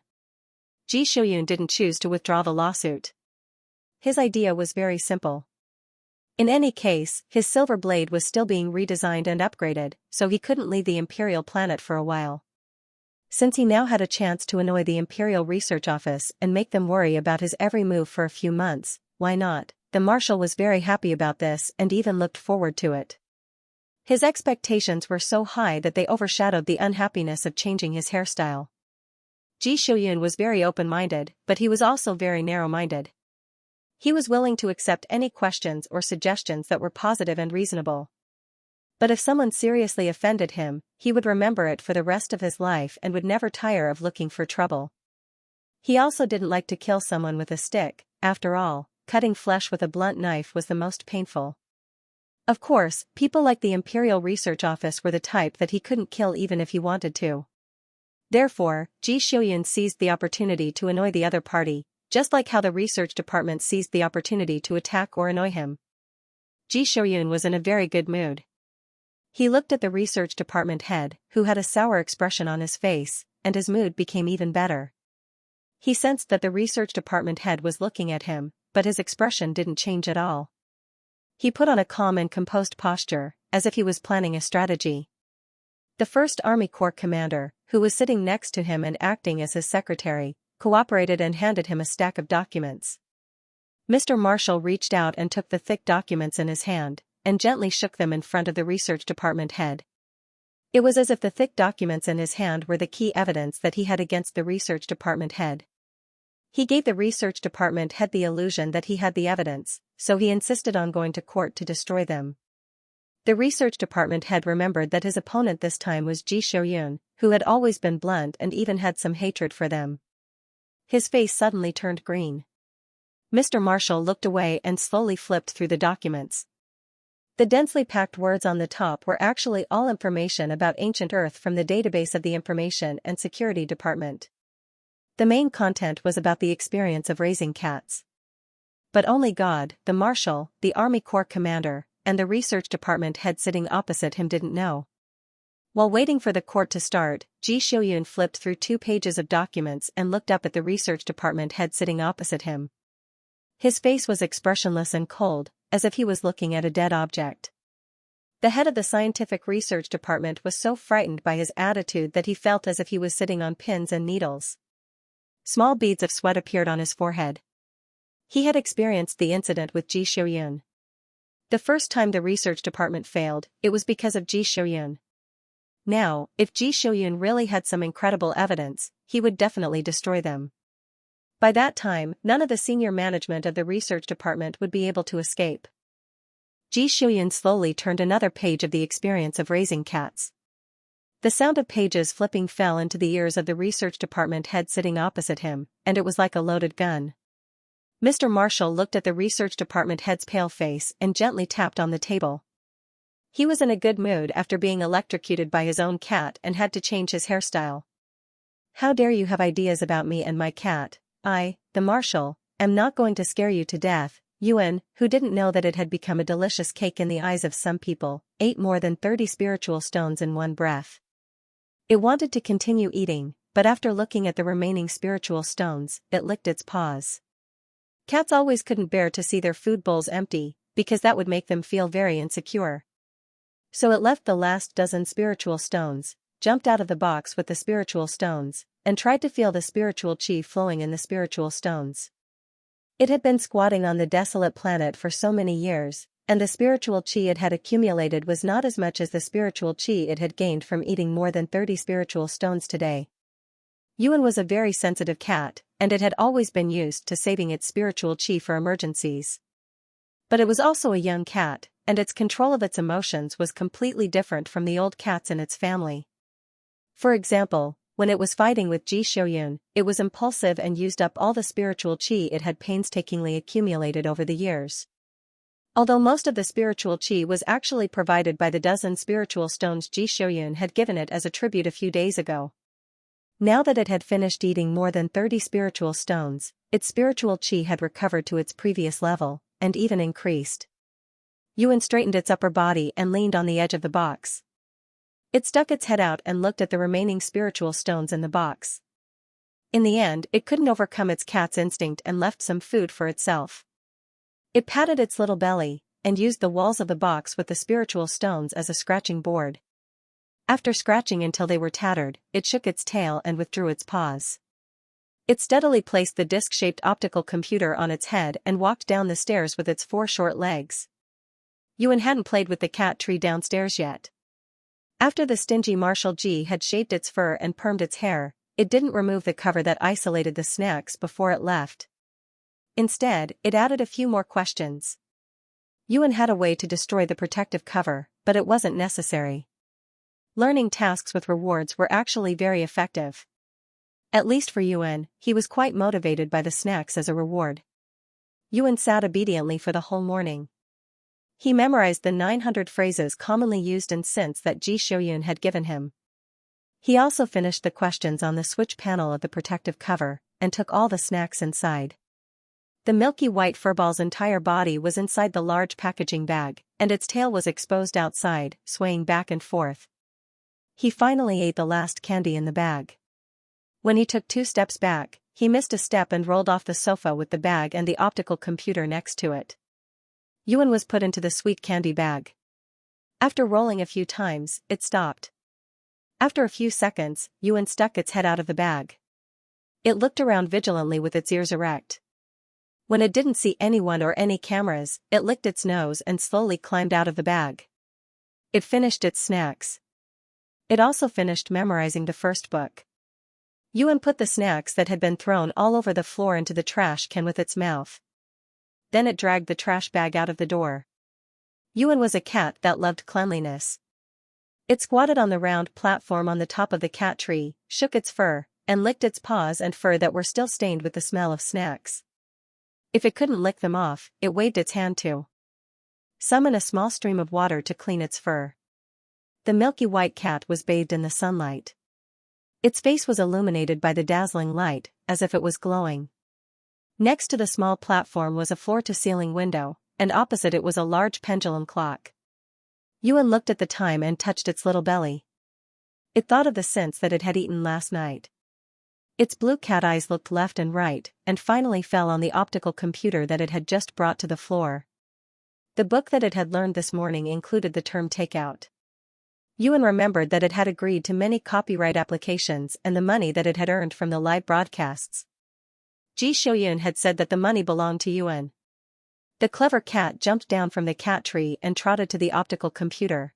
Ji Shoyun didn't choose to withdraw the lawsuit. His idea was very simple. In any case, his silver blade was still being redesigned and upgraded, so he couldn't leave the Imperial planet for a while. Since he now had a chance to annoy the Imperial Research Office and make them worry about his every move for a few months, why not? The marshal was very happy about this and even looked forward to it. His expectations were so high that they overshadowed the unhappiness of changing his hairstyle. Ji Shoyun was very open-minded, but he was also very narrow-minded. He was willing to accept any questions or suggestions that were positive and reasonable. But if someone seriously offended him, he would remember it for the rest of his life and would never tire of looking for trouble. He also didn't like to kill someone with a stick. After all, cutting flesh with a blunt knife was the most painful. Of course, people like the Imperial Research Office were the type that he couldn't kill even if he wanted to. Therefore, Ji Shoyun seized the opportunity to annoy the other party, just like how the research department seized the opportunity to attack or annoy him. Ji Shoyun was in a very good mood. He looked at the research department head, who had a sour expression on his face, and his mood became even better. He sensed that the research department head was looking at him, but his expression didn't change at all. He put on a calm and composed posture, as if he was planning a strategy. The 1st Army Corps commander, who was sitting next to him and acting as his secretary, cooperated and handed him a stack of documents. Mr. Marshall reached out and took the thick documents in his hand, and gently shook them in front of the research department head. It was as if the thick documents in his hand were the key evidence that he had against the research department head. He gave the research department head the illusion that he had the evidence, so he insisted on going to court to destroy them. The research department head remembered that his opponent this time was Ji Shoyun, who had always been blunt and even had some hatred for them. His face suddenly turned green. Mr. Marshall looked away and slowly flipped through the documents. The densely packed words on the top were actually all information about ancient Earth from the database of the Information and Security Department. The main content was about the experience of raising cats. But only God, the Marshal, the Army Corps commander, and the research department head sitting opposite him didn't know. While waiting for the court to start, Xiaoyun flipped through 2 pages of documents and looked up at the research department head sitting opposite him. His face was expressionless and cold, as if he was looking at a dead object. The head of the scientific research department was so frightened by his attitude that he felt as if he was sitting on pins and needles. Small beads of sweat appeared on his forehead. He had experienced the incident with Xiaoyun. The first time the research department failed, it was because of Xiaoyun. Now, if Xiaoyun really had some incredible evidence, he would definitely destroy them. By that time, none of the senior management of the research department would be able to escape. Xiaoyun slowly turned another page of the experience of raising cats. The sound of pages flipping fell into the ears of the research department head sitting opposite him, and it was like a loaded gun. Mr. Marshall looked at the research department head's pale face and gently tapped on the table. He was in a good mood after being electrocuted by his own cat and had to change his hairstyle. "How dare you have ideas about me and my cat? I, the Marshal, am not going to scare you to death." Yuan, who didn't know that it had become a delicious cake in the eyes of some people, ate more than 30 spiritual stones in one breath. It wanted to continue eating, but after looking at the remaining spiritual stones, it licked its paws. Cats always couldn't bear to see their food bowls empty, because that would make them feel very insecure. So it left the last dozen spiritual stones, jumped out of the box with the spiritual stones, and tried to feel the spiritual chi flowing in the spiritual stones. It had been squatting on the desolate planet for so many years, and the spiritual chi it had accumulated was not as much as the spiritual chi it had gained from eating more than 30 spiritual stones today. Yuan was a very sensitive cat, and it had always been used to saving its spiritual chi for emergencies. But it was also a young cat, and its control of its emotions was completely different from the old cats in its family. For example, when it was fighting with Xiaoyun, it was impulsive and used up all the spiritual chi it had painstakingly accumulated over the years. Although most of the spiritual chi was actually provided by the dozen spiritual stones Xiaoyun had given it as a tribute a few days ago. Now that it had finished eating more than 30 spiritual stones, its spiritual chi had recovered to its previous level, and even increased. Yuan straightened its upper body and leaned on the edge of the box. It stuck its head out and looked at the remaining spiritual stones in the box. In the end, it couldn't overcome its cat's instinct and left some food for itself. It patted its little belly, and used the walls of the box with the spiritual stones as a scratching board. After scratching until they were tattered, it shook its tail and withdrew its paws. It steadily placed the disc-shaped optical computer on its head and walked down the stairs with its 4 short legs. Yuan hadn't played with the cat tree downstairs yet. After the stingy Marshal G had shaved its fur and permed its hair, it didn't remove the cover that isolated the snacks before it left. Instead, it added a few more questions. Yuan had a way to destroy the protective cover, but it wasn't necessary. Learning tasks with rewards were actually very effective. At least for Yuan, he was quite motivated by the snacks as a reward. Yuan sat obediently for the whole morning. He memorized the 900 phrases commonly used in synths that Xiaoyun had given him. He also finished the questions on the switch panel of the protective cover, and took all the snacks inside. The milky white furball's entire body was inside the large packaging bag, and its tail was exposed outside, swaying back and forth. He finally ate the last candy in the bag. When he took 2 steps back, he missed a step and rolled off the sofa with the bag and the optical computer next to it. Yuan was put into the sweet candy bag. After rolling a few times, it stopped. After a few seconds, Yuan stuck its head out of the bag. It looked around vigilantly with its ears erect. When it didn't see anyone or any cameras, it licked its nose and slowly climbed out of the bag. It finished its snacks. It also finished memorizing the first book. Yuan put the snacks that had been thrown all over the floor into the trash can with its mouth. Then it dragged the trash bag out of the door. Yuan was a cat that loved cleanliness. It squatted on the round platform on the top of the cat tree, shook its fur, and licked its paws and fur that were still stained with the smell of snacks. If it couldn't lick them off, it waved its hand to some in a small stream of water to clean its fur. The milky white cat was bathed in the sunlight. Its face was illuminated by the dazzling light, as if it was glowing. Next to the small platform was a floor-to-ceiling window, and opposite it was a large pendulum clock. Yuan looked at the time and touched its little belly. It thought of the scents that it had eaten last night. Its blue cat eyes looked left and right, and finally fell on the optical computer that it had just brought to the floor. The book that it had learned this morning included the term takeout. Yuan remembered that it had agreed to many copyright applications and the money that it had earned from the live broadcasts. Ji Shouyun had said that the money belonged to Yuan. The clever cat jumped down from the cat tree and trotted to the optical computer.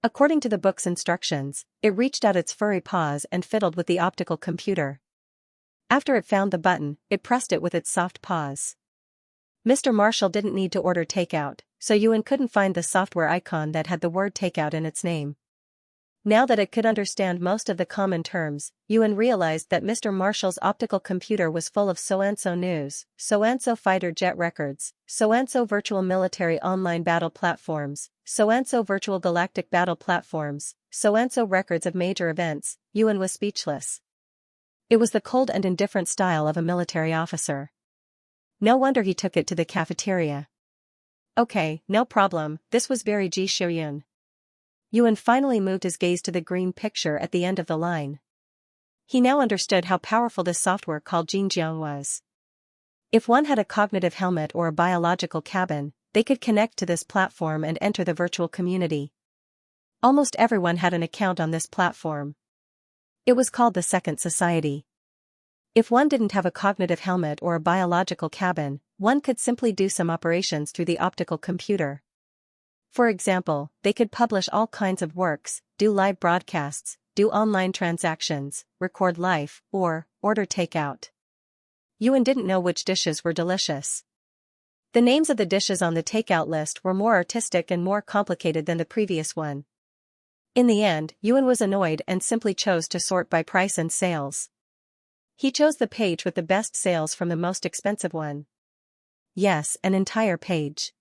According to the book's instructions, it reached out its furry paws and fiddled with the optical computer. After it found the button, it pressed it with its soft paws. Mr. Marshall didn't need to order takeout, so Yuan couldn't find the software icon that had the word takeout in its name. Now that it could understand most of the common terms, Yuan realized that Mr. Marshall's optical computer was full of So-and-so news, So-and-so fighter jet records, So-and-so virtual military online battle platforms, So-and-so virtual galactic battle platforms, So-and-so records of major events. Yuan was speechless. It was the cold and indifferent style of a military officer. No wonder he took it to the cafeteria. Okay, no problem, this was very Ji Shouyun. Yuan finally moved his gaze to the green picture at the end of the line. He now understood how powerful this software called Jinjiang was. If one had a cognitive helmet or a biological cabin, they could connect to this platform and enter the virtual community. Almost everyone had an account on this platform. It was called the Second Society. If one didn't have a cognitive helmet or a biological cabin, one could simply do some operations through the optical computer. For example, they could publish all kinds of works, do live broadcasts, do online transactions, record live, or order takeout. Yuan didn't know which dishes were delicious. The names of the dishes on the takeout list were more artistic and more complicated than the previous one. In the end, Yuan was annoyed and simply chose to sort by price and sales. He chose the page with the best sales from the most expensive one. Yes, an entire page.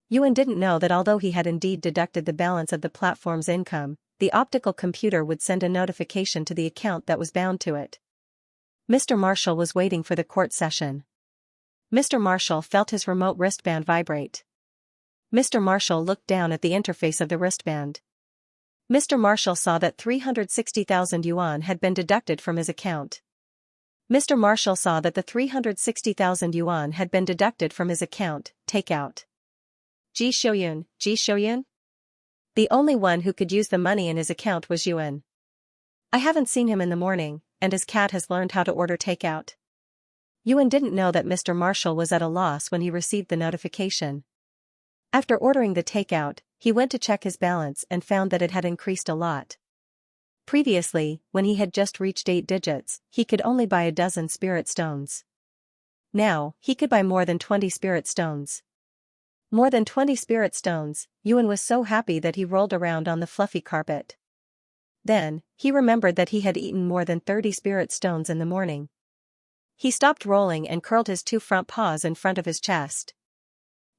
Yuan didn't know that although he had indeed deducted the balance of the platform's income, the optical computer would send a notification to the account that was bound to it. Mr. Marshall was waiting for the court session. Mr. Marshall felt his remote wristband vibrate. Mr. Marshall looked down at the interface of the wristband. Mr. Marshall saw that 360,000 yuan had been deducted from his account. Mr. Marshall saw that the 360,000 yuan had been deducted from his account. Takeout. Ji Shouyun, Ji Shouyun? The only one who could use the money in his account was Yuan. I haven't seen him in the morning, and his cat has learned how to order takeout. Yuan didn't know that Mr. Marshall was at a loss when he received the notification. After ordering the takeout, he went to check his balance and found that it had increased a lot. Previously, when he had just reached 8 digits, he could only buy a dozen spirit stones. Now, he could buy more than 20 spirit stones. More than 20 spirit stones. Yuan was so happy that he rolled around on the fluffy carpet. Then, he remembered that he had eaten more than 30 spirit stones in the morning. He stopped rolling and curled his 2 front paws in front of his chest.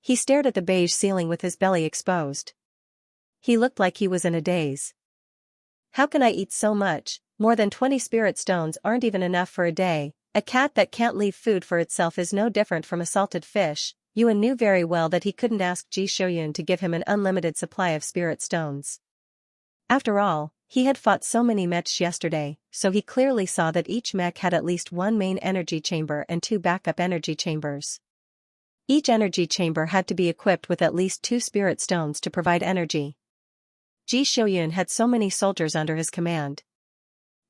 He stared at the beige ceiling with his belly exposed. He looked like he was in a daze. How can I eat so much? More than 20 spirit stones aren't even enough for a day. A cat that can't leave food for itself is no different from a salted fish. Yuan knew very well that he couldn't ask Ji Shouyun to give him an unlimited supply of spirit stones. After all, he had fought so many mechs yesterday, so he clearly saw that each mech had at least 1 main energy chamber and 2 backup energy chambers. Each energy chamber had to be equipped with at least 2 spirit stones to provide energy. Ji Shouyun had so many soldiers under his command.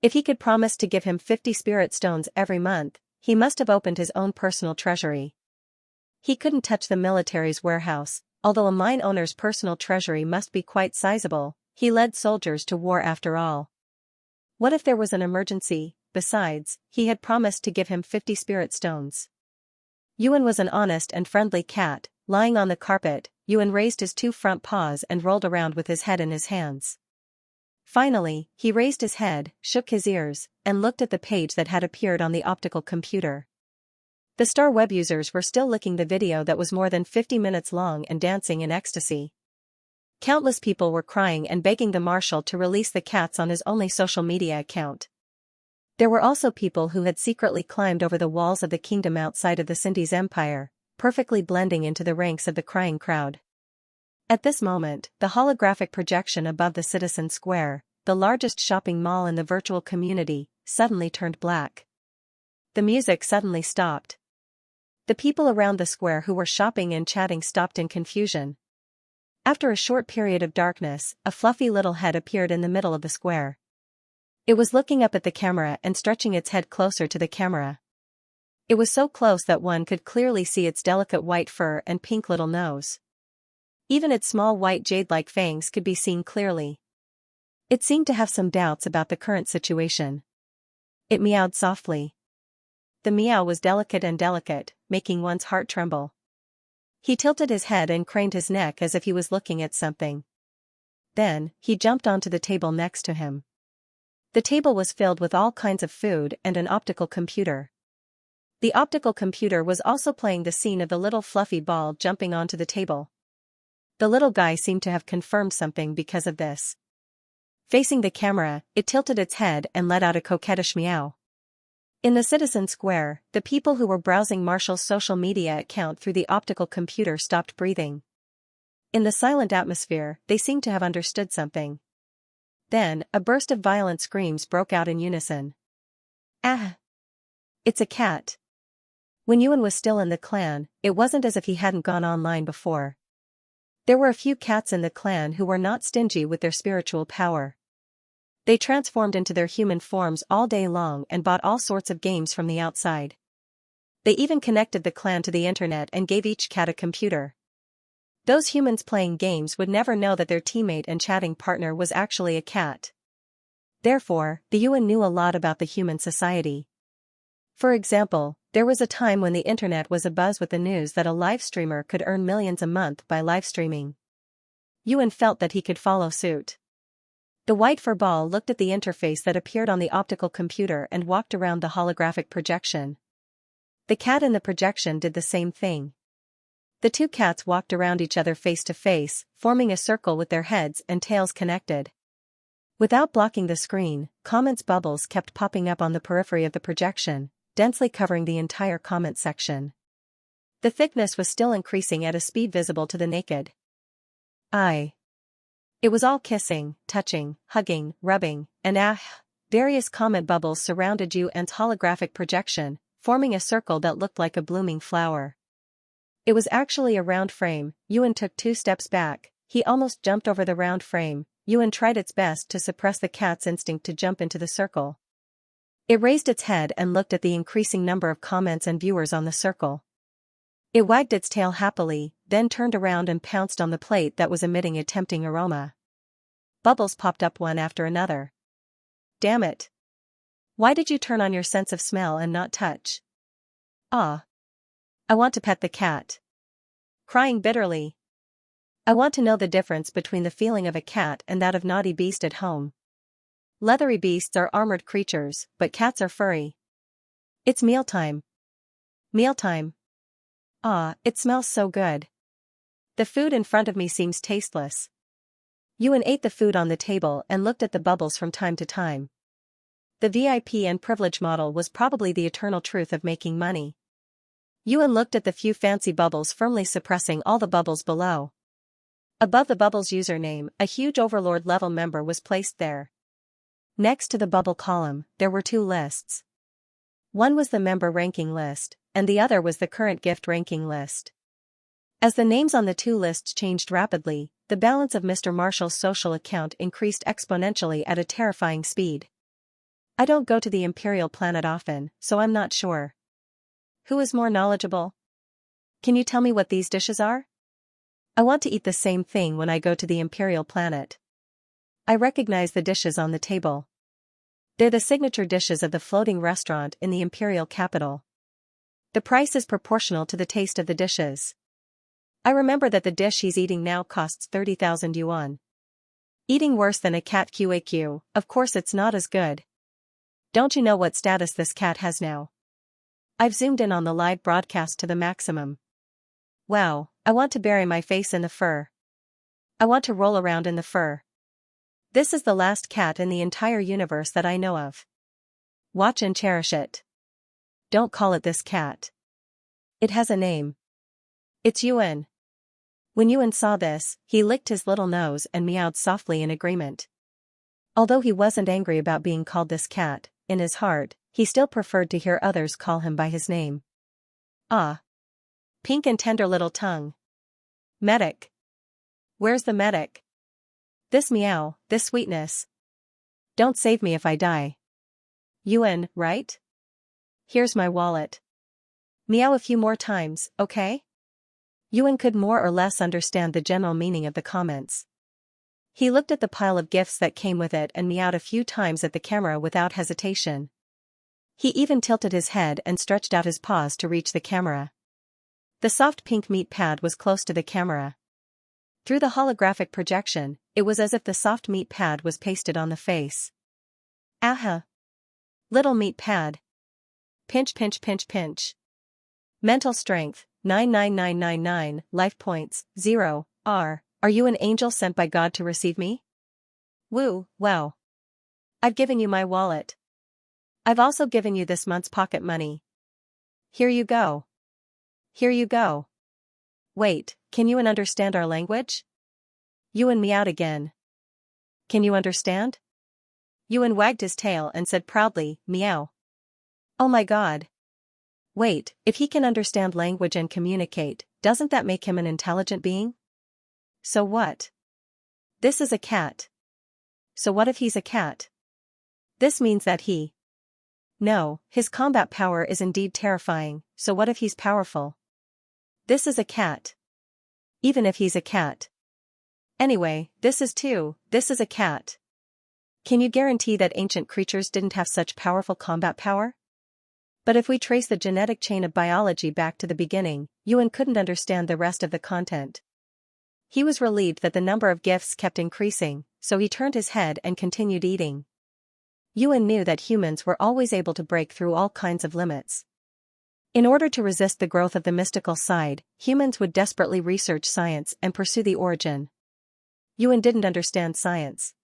If he could promise to give him 50 spirit stones every month, he must have opened his own personal treasury. He couldn't touch the military's warehouse, although a mine owner's personal treasury must be quite sizable. He led soldiers to war after all. What if there was an emergency? Besides, he had promised to give him 50 spirit stones. Yuan was an honest and friendly cat. Lying on the carpet, Yuan raised his 2 front paws and rolled around with his head in his hands. Finally, he raised his head, shook his ears, and looked at the page that had appeared on the optical computer. The star web users were still licking the video that was more than 50 minutes long and dancing in ecstasy. Countless people were crying and begging the marshal to release the cats on his only social media account. There were also people who had secretly climbed over the walls of the kingdom outside of the Cindy's empire, perfectly blending into the ranks of the crying crowd. At this moment, the holographic projection above the Citizen Square, the largest shopping mall in the virtual community, suddenly turned black. The music suddenly stopped. The people around the square who were shopping and chatting stopped in confusion. After a short period of darkness, a fluffy little head appeared in the middle of the square. It was looking up at the camera and stretching its head closer to the camera. It was so close that one could clearly see its delicate white fur and pink little nose. Even its small white jade-like fangs could be seen clearly. It seemed to have some doubts about the current situation. It meowed softly. The meow was delicate, making one's heart tremble. He tilted his head and craned his neck as if he was looking at something. Then, he jumped onto the table next to him. The table was filled with all kinds of food and an optical computer. The optical computer was also playing the scene of the little fluffy ball jumping onto the table. The little guy seemed to have confirmed something because of this. Facing the camera, it tilted its head and let out a coquettish meow. In the Citizen Square, the people who were browsing Marshall's social media account through the optical computer stopped breathing. In the silent atmosphere, they seemed to have understood something. Then, a burst of violent screams broke out in unison. Ah! It's a cat. When Yuan was still in the clan, it wasn't as if he hadn't gone online before. There were a few cats in the clan who were not stingy with their spiritual power. They transformed into their human forms all day long and bought all sorts of games from the outside. They even connected the clan to the internet and gave each cat a computer. Those humans playing games would never know that their teammate and chatting partner was actually a cat. Therefore, the Yuan knew a lot about the human society. For example, there was a time when the internet was abuzz with the news that a live streamer could earn millions a month by live streaming. Yuan felt that he could follow suit. The white fur ball looked at the interface that appeared on the optical computer and walked around the holographic projection. The cat in the projection did the same thing. The two cats walked around each other face to face, forming a circle with their heads and tails connected. Without blocking the screen, comments bubbles kept popping up on the periphery of the projection, densely covering the entire comment section. The thickness was still increasing at a speed visible to the naked eye. It was all kissing, touching, hugging, rubbing, and various comment bubbles surrounded Yuan's holographic projection, forming a circle that looked like a blooming flower. It was actually a round frame. Yuan took 2 steps back. He almost jumped over the round frame. Yuan tried its best to suppress the cat's instinct to jump into the circle. It raised its head and looked at the increasing number of comments and viewers on the circle. It wagged its tail happily, then turned around and pounced on the plate that was emitting a tempting aroma. Bubbles popped up one after another. Damn it! Why did you turn on your sense of smell and not touch? Ah! I want to pet the cat. Crying bitterly. I want to know the difference between the feeling of a cat and that of naughty beast at home. Leathery beasts are armored creatures, but cats are furry. It's mealtime. Mealtime. Ah, it smells so good. The food in front of me seems tasteless. Yuan ate the food on the table and looked at the bubbles from time to time. The VIP and privilege model was probably the eternal truth of making money. Yuan looked at the few fancy bubbles, firmly suppressing all the bubbles below. Above the bubble's username, a huge Overlord-level member was placed there. Next to the bubble column, there were 2 lists. One was the member ranking list, and the other was the current gift ranking list. As the names on the 2 lists changed rapidly, the balance of Mr. Marshall's social account increased exponentially at a terrifying speed. I don't go to the Imperial planet often, so I'm not sure. Who is more knowledgeable? Can you tell me what these dishes are? I want to eat the same thing when I go to the Imperial planet. I recognize the dishes on the table. They're the signature dishes of the floating restaurant in the Imperial capital. The price is proportional to the taste of the dishes. I remember that the dish he's eating now costs 30,000 yuan. Eating worse than a cat QAQ, of course it's not as good. Don't you know what status this cat has now? I've zoomed in on the live broadcast to the maximum. Wow, I want to bury my face in the fur. I want to roll around in the fur. This is the last cat in the entire universe that I know of. Watch and cherish it. Don't call it this cat. It has a name. It's Yuan. When Yuan saw this, he licked his little nose and meowed softly in agreement. Although he wasn't angry about being called this cat, in his heart, he still preferred to hear others call him by his name. Ah. Pink and tender little tongue. Medic. Where's the medic? This meow, this sweetness. Don't save me if I die. Yuan, right? Here's my wallet. Meow a few more times, okay? Yuan could more or less understand the general meaning of the comments. He looked at the pile of gifts that came with it and meowed a few times at the camera without hesitation. He even tilted his head and stretched out his paws to reach the camera. The soft pink meat pad was close to the camera. Through the holographic projection, it was as if the soft meat pad was pasted on the face. Aha! Little meat pad. Pinch pinch pinch pinch. Mental strength, 99999, life points, 0, Are you an angel sent by God to receive me? Woo, wow. I've given you my wallet. I've also given you this month's pocket money. Here you go. Here you go. Wait, can you understand our language? Yuan meowed again. Can you understand? Yuan wagged his tail and said proudly, meow. Oh my god. Wait, if he can understand language and communicate, doesn't that make him an intelligent being? So what? This is a cat. So what if he's a cat? This means that he... No, his combat power is indeed terrifying, so what if he's powerful? This is a cat. Even if he's a cat. Anyway, this is a cat. Can you guarantee that ancient creatures didn't have such powerful combat power? But if we trace the genetic chain of biology back to the beginning, Yuan couldn't understand the rest of the content. He was relieved that the number of gifts kept increasing, so he turned his head and continued eating. Yuan knew that humans were always able to break through all kinds of limits. In order to resist the growth of the mystical side, humans would desperately research science and pursue the origin. Yuan didn't understand science.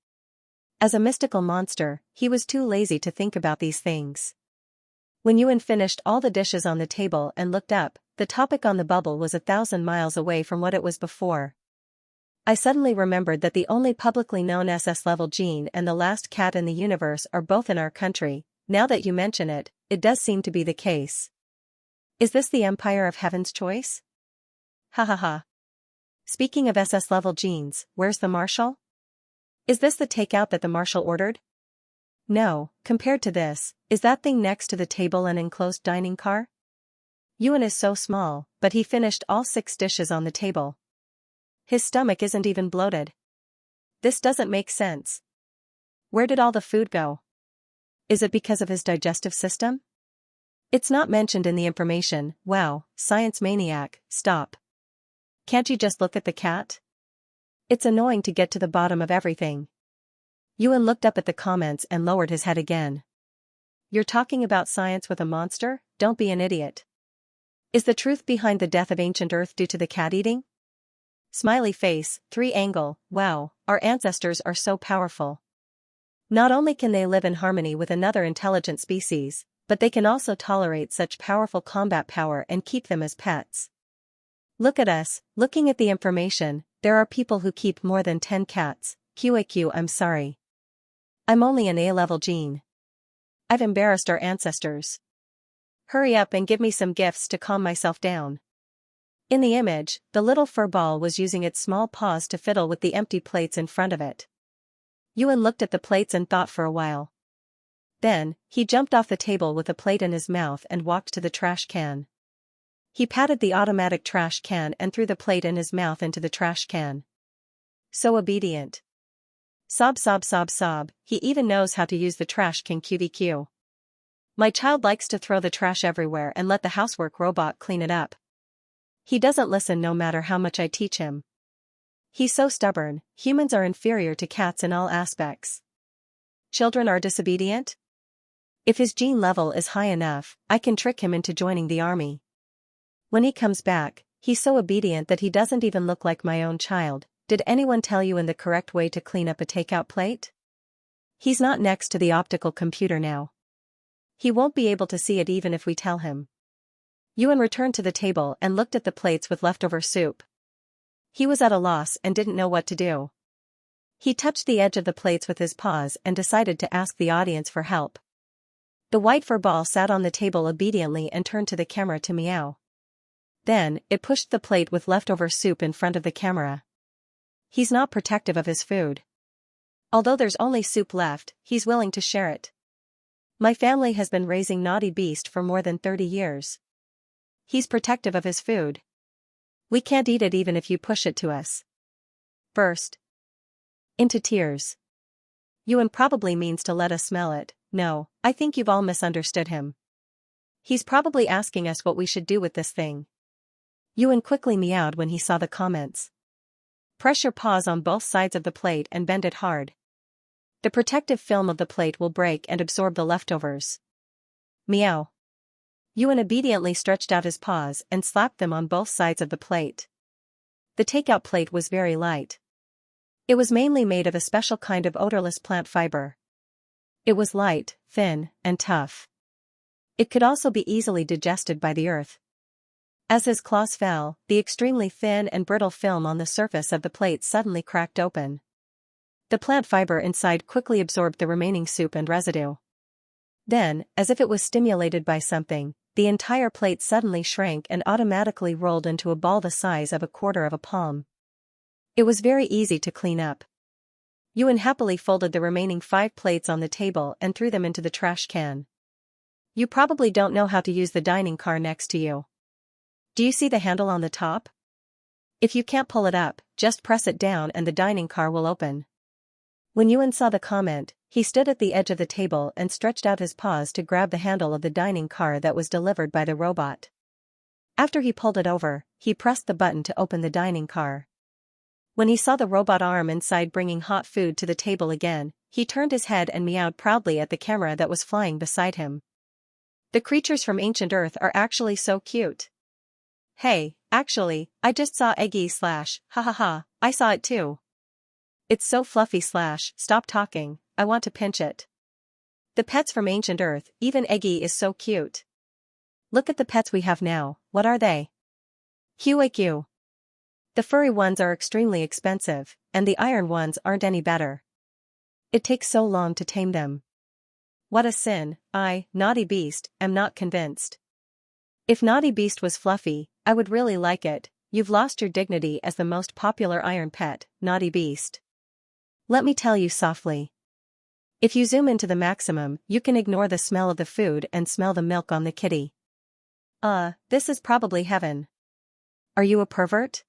As a mystical monster, he was too lazy to think about these things. When Yuan finished all the dishes on the table and looked up, the topic on the bubble was 1,000 miles away from what it was before. I suddenly remembered that the only publicly known SS-level gene and the last cat in the universe are both in our country. Now that you mention it, it does seem to be the case. Is this the Empire of Heaven's choice? Ha ha ha. Speaking of SS-level genes, where's the Marshal? Is this the takeout that the Marshal ordered? No, compared to this, is that thing next to the table an enclosed dining car? Yuan is so small, but he finished all 6 dishes on the table. His stomach isn't even bloated. This doesn't make sense. Where did all the food go? Is it because of his digestive system? It's not mentioned in the information. Wow, science maniac, stop. Can't you just look at the cat? It's annoying to get to the bottom of everything. Yuan looked up at the comments and lowered his head again. You're talking about science with a monster? Don't be an idiot. Is the truth behind the death of ancient Earth due to the cat eating? Smiley face, 3-angle, wow, our ancestors are so powerful. Not only can they live in harmony with another intelligent species, but they can also tolerate such powerful combat power and keep them as pets. Look at us, looking at the information, there are people who keep more than 10 cats. QAQ, I'm sorry. I'm only an A-level gene. I've embarrassed our ancestors. Hurry up and give me some gifts to calm myself down. In the image, the little fur ball was using its small paws to fiddle with the empty plates in front of it. Yuan looked at the plates and thought for a while. Then, he jumped off the table with a plate in his mouth and walked to the trash can. He patted the automatic trash can and threw the plate in his mouth into the trash can. So obedient. Sob sob sob sob, he even knows how to use the trash can QDQ. My child likes to throw the trash everywhere and let the housework robot clean it up. He doesn't listen no matter how much I teach him. He's so stubborn. Humans are inferior to cats in all aspects. Children are disobedient? If his gene level is high enough, I can trick him into joining the army. When he comes back, he's so obedient that he doesn't even look like my own child. Did anyone tell you in the correct way to clean up a takeout plate? He's not next to the optical computer now. He won't be able to see it even if we tell him. Yuan returned to the table and looked at the plates with leftover soup. He was at a loss and didn't know what to do. He touched the edge of the plates with his paws and decided to ask the audience for help. The white fur ball sat on the table obediently and turned to the camera to meow. Then, it pushed the plate with leftover soup in front of the camera. He's not protective of his food. Although there's only soup left, he's willing to share it. My family has been raising Naughty Beast for more than 30 years. He's protective of his food. We can't eat it even if you push it to us. Burst into tears. Yuan probably means to let us smell it. No, I think you've all misunderstood him. He's probably asking us what we should do with this thing. Yuan quickly meowed when he saw the comments. Press your paws on both sides of the plate and bend it hard. The protective film of the plate will break and absorb the leftovers. Meow. Yuan obediently stretched out his paws and slapped them on both sides of the plate. The takeout plate was very light. It was mainly made of a special kind of odorless plant fiber. It was light, thin, and tough. It could also be easily digested by the earth. As his claws fell, the extremely thin and brittle film on the surface of the plate suddenly cracked open. The plant fiber inside quickly absorbed the remaining soup and residue. Then, as if it was stimulated by something, the entire plate suddenly shrank and automatically rolled into a ball the size of a quarter of a palm. It was very easy to clean up. Yuan happily folded the remaining 5 plates on the table and threw them into the trash can. You probably don't know how to use the dining car next to you. Do you see the handle on the top? If you can't pull it up, just press it down and the dining car will open. When Yuan saw the comment, he stood at the edge of the table and stretched out his paws to grab the handle of the dining car that was delivered by the robot. After he pulled it over, he pressed the button to open the dining car. When he saw the robot arm inside bringing hot food to the table again, he turned his head and meowed proudly at the camera that was flying beside him. The creatures from ancient Earth are actually so cute. Hey, actually, I just saw Eggy / ha ha ha, I saw it too. It's so fluffy / stop talking, I want to pinch it. The pets from ancient Earth, even Eggy is so cute. Look at the pets we have now, what are they? QAQ. The furry ones are extremely expensive, and the iron ones aren't any better. It takes so long to tame them. What a sin, I, Naughty Beast, am not convinced. If Naughty Beast was fluffy, I would really like it. You've lost your dignity as the most popular iron pet, Naughty Beast. Let me tell you softly. If you zoom into the maximum, you can ignore the smell of the food and smell the milk on the kitty. This is probably heaven. Are you a pervert?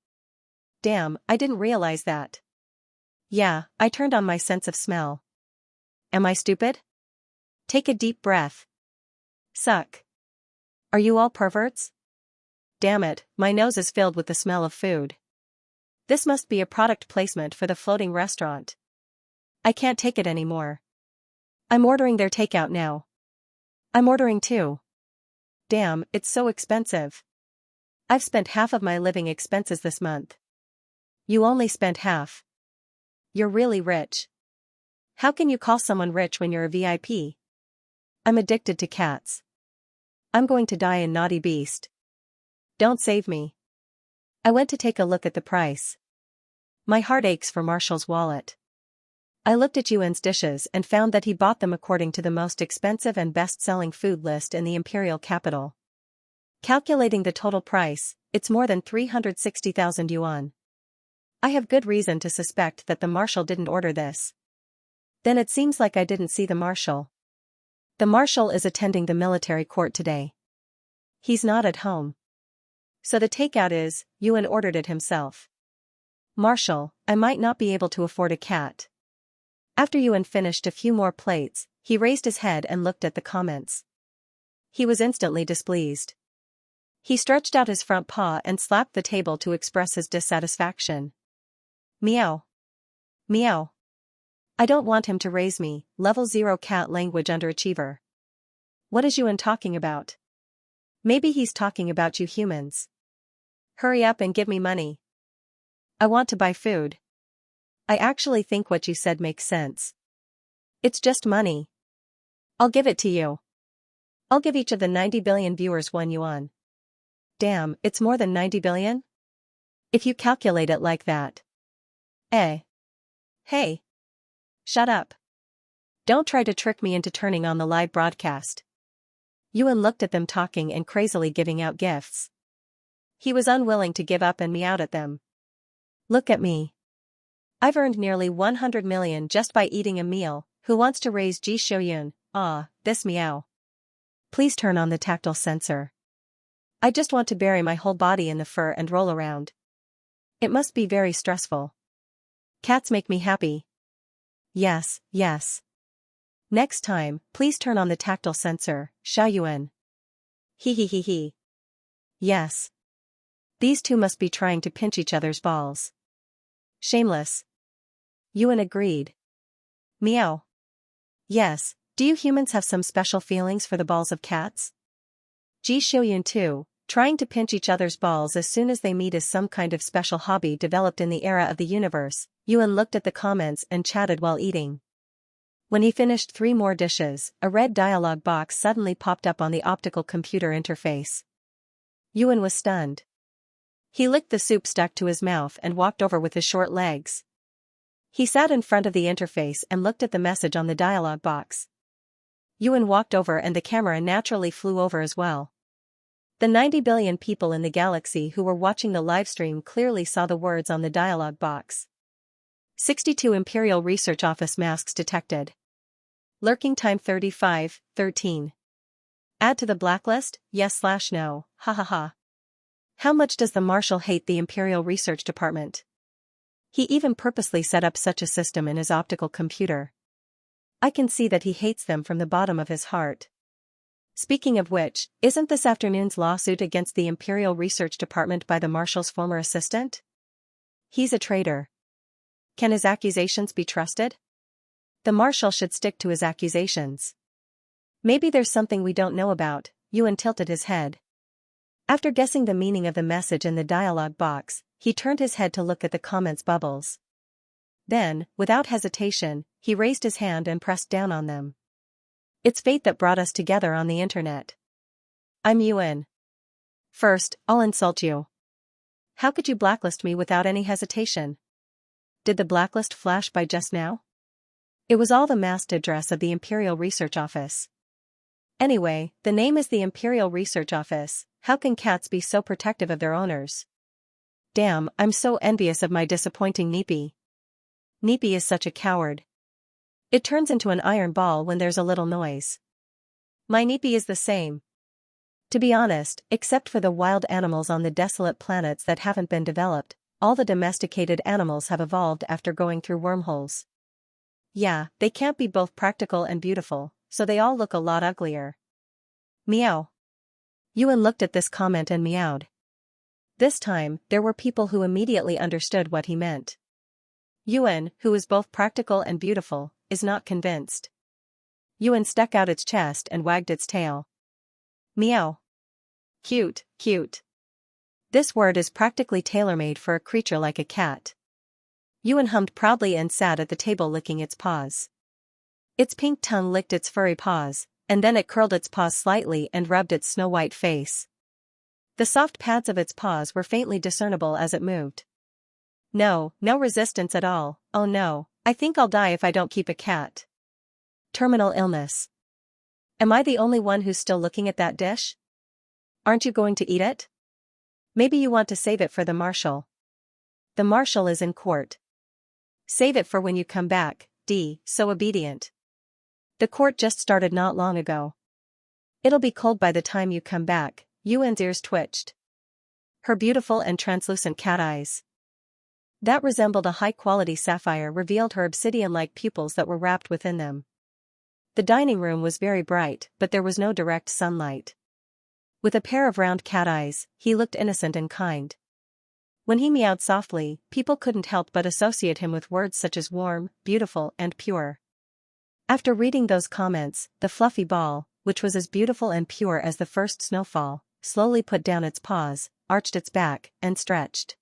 Damn, I didn't realize that. Yeah, I turned on my sense of smell. Am I stupid? Take a deep breath. Suck. Are you all perverts? Damn it, my nose is filled with the smell of food. This must be a product placement for the floating restaurant. I can't take it anymore. I'm ordering their takeout now. I'm ordering too. Damn, it's so expensive. I've spent half of my living expenses this month. You only spent half. You're really rich. How can you call someone rich when you're a VIP? I'm addicted to cats. I'm going to die in Naughty Beast. Don't save me. I went to take a look at the price. My heart aches for Marshall's wallet. I looked at Yuan's dishes and found that he bought them according to the most expensive and best-selling food list in the imperial capital. Calculating the total price, it's more than 360,000 yuan. I have good reason to suspect that the marshal didn't order this. Then it seems like I didn't see the marshal. The marshal is attending the military court today. He's not at home. So the takeout is, Yuan ordered it himself. Marshal, I might not be able to afford a cat. After Yuan finished a few more plates, he raised his head and looked at the comments. He was instantly displeased. He stretched out his front paw and slapped the table to express his dissatisfaction. Meow. Meow. I don't want him to raise me, level 0 cat language underachiever. What is Yuan talking about? Maybe he's talking about you humans. Hurry up and give me money. I want to buy food. I actually think what you said makes sense. It's just money. I'll give it to you. I'll give each of the 90 billion viewers 1 yuan. Damn, it's more than 90 billion? If you calculate it like that. Hey. Shut up. Don't try to trick me into turning on the live broadcast. Yuan looked at them talking and crazily giving out gifts. He was unwilling to give up and meowed at them. Look at me. I've earned nearly 100 million just by eating a meal. Who wants to raise Ji Shoyun? This meow. Please turn on the tactile sensor. I just want to bury my whole body in the fur and roll around. It must be very stressful. Cats make me happy. Yes. Next time, please turn on the tactile sensor, Xiaoyuan. He. Yes. These two must be trying to pinch each other's balls. Shameless. Yuan agreed. Meow. Yes, do you humans have some special feelings for the balls of cats? Ji Shoyun too, trying to pinch each other's balls as soon as they meet is some kind of special hobby developed in the era of the universe. Yuan looked at the comments and chatted while eating. When he finished 3 more dishes, a red dialog box suddenly popped up on the optical computer interface. Yuan was stunned. He licked the soup stuck to his mouth and walked over with his short legs. He sat in front of the interface and looked at the message on the dialog box. Yuan walked over and the camera naturally flew over as well. The 90 billion people in the galaxy who were watching the livestream clearly saw the words on the dialog box. 62 Imperial Research Office masks detected. Lurking time 35:13. Add to the blacklist, yes/no, ha. How much does the Marshal hate the Imperial Research Department? He even purposely set up such a system in his optical computer. I can see that he hates them from the bottom of his heart. Speaking of which, isn't this afternoon's lawsuit against the Imperial Research Department by the Marshal's former assistant? He's a traitor. Can his accusations be trusted? The Marshal should stick to his accusations. Maybe there's something we don't know about. Yuan tilted his head. After guessing the meaning of the message in the dialog box, he turned his head to look at the comments bubbles. Then, without hesitation, he raised his hand and pressed down on them. It's fate that brought us together on the internet. I'm Yuan. First, I'll insult you. How could you blacklist me without any hesitation? Did the blacklist flash by just now? It was all the masked address of the Imperial Research Office. Anyway, the name is the Imperial Research Office. How can cats be so protective of their owners? Damn, I'm so envious of my disappointing Nipi. Nipi is such a coward. It turns into an iron ball when there's a little noise. My Nipi is the same. To be honest, except for the wild animals on the desolate planets that haven't been developed, all the domesticated animals have evolved after going through wormholes. Yeah, they can't be both practical and beautiful, so they all look a lot uglier. Meow. Yuan looked at this comment and meowed. This time, there were people who immediately understood what he meant. Yuan, who is both practical and beautiful, is not convinced. Yuan stuck out its chest and wagged its tail. Meow. Cute. This word is practically tailor-made for a creature like a cat. Yuan hummed proudly and sat at the table licking its paws. Its pink tongue licked its furry paws, and then it curled its paws slightly and rubbed its snow-white face. The soft pads of its paws were faintly discernible as it moved. No resistance at all. Oh no, I think I'll die if I don't keep a cat. Terminal illness. Am I the only one who's still looking at that dish? Aren't you going to eat it? Maybe you want to save it for the Marshal. The Marshal is in court. Save it for when you come back, so obedient. The court just started not long ago. It'll be cold by the time you come back. Yuan's ears twitched. Her beautiful and translucent cat eyes, that resembled a high-quality sapphire, revealed her obsidian-like pupils that were wrapped within them. The dining room was very bright, but there was no direct sunlight. With a pair of round cat eyes, he looked innocent and kind. When he meowed softly, people couldn't help but associate him with words such as warm, beautiful, and pure. After reading those comments, the fluffy ball, which was as beautiful and pure as the first snowfall, slowly put down its paws, arched its back, and stretched.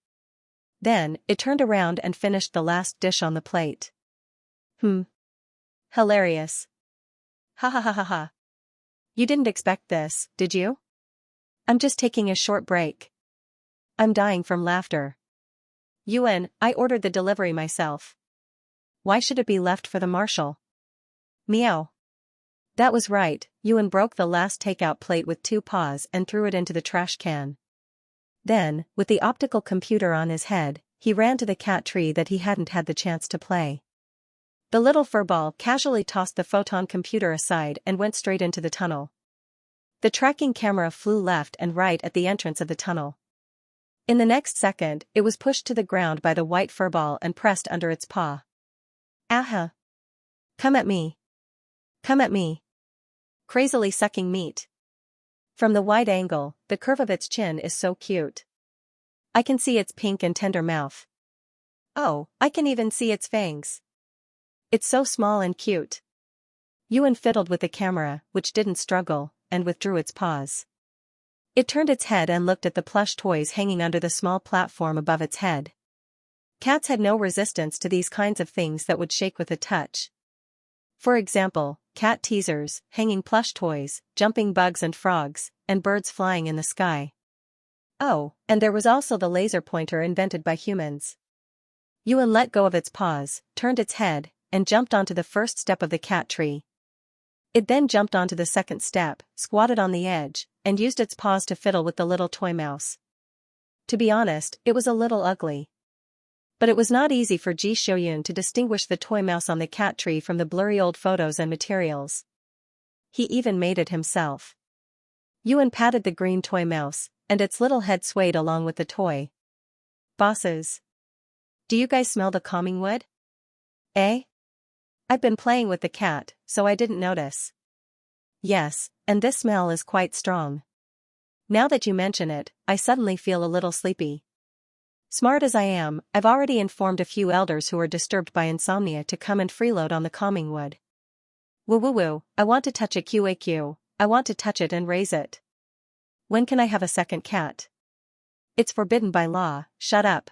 Then, it turned around and finished the last dish on the plate. Hilarious. Ha ha ha ha ha. You didn't expect this, did you? I'm just taking a short break. I'm dying from laughter. Yuan, I ordered the delivery myself. Why should it be left for the marshal? Meow. That was right, Yuan broke the last takeout plate with 2 paws and threw it into the trash can. Then, with the optical computer on his head, he ran to the cat tree that he hadn't had the chance to play. The little furball casually tossed the photon computer aside and went straight into the tunnel. The tracking camera flew left and right at the entrance of the tunnel. In the next second, it was pushed to the ground by the white furball and pressed under its paw. Aha! Come at me. Come at me. Crazily sucking meat. From the wide angle, the curve of its chin is so cute. I can see its pink and tender mouth. Oh, I can even see its fangs. It's so small and cute. Yuan fiddled with the camera, which didn't struggle, and withdrew its paws. It turned its head and looked at the plush toys hanging under the small platform above its head. Cats had no resistance to these kinds of things that would shake with a touch. For example, cat teasers, hanging plush toys, jumping bugs and frogs, and birds flying in the sky. Oh, and there was also the laser pointer invented by humans. Yuan let go of its paws, turned its head, and jumped onto the first step of the cat tree. It then jumped onto the second step, squatted on the edge, and used its paws to fiddle with the little toy mouse. To be honest, it was a little ugly. But it was not easy for Ji Shouyun to distinguish the toy mouse on the cat tree from the blurry old photos and materials. He even made it himself. Yuan patted the green toy mouse, and its little head swayed along with the toy. Bosses. Do you guys smell the calming wood? Eh? I've been playing with the cat, so I didn't notice. Yes, and this smell is quite strong. Now that you mention it, I suddenly feel a little sleepy. Smart as I am, I've already informed a few elders who are disturbed by insomnia to come and freeload on the calming wood. Woo woo woo, I want to touch a QAQ, I want to touch it and raise it. When can I have a second cat? It's forbidden by law, shut up.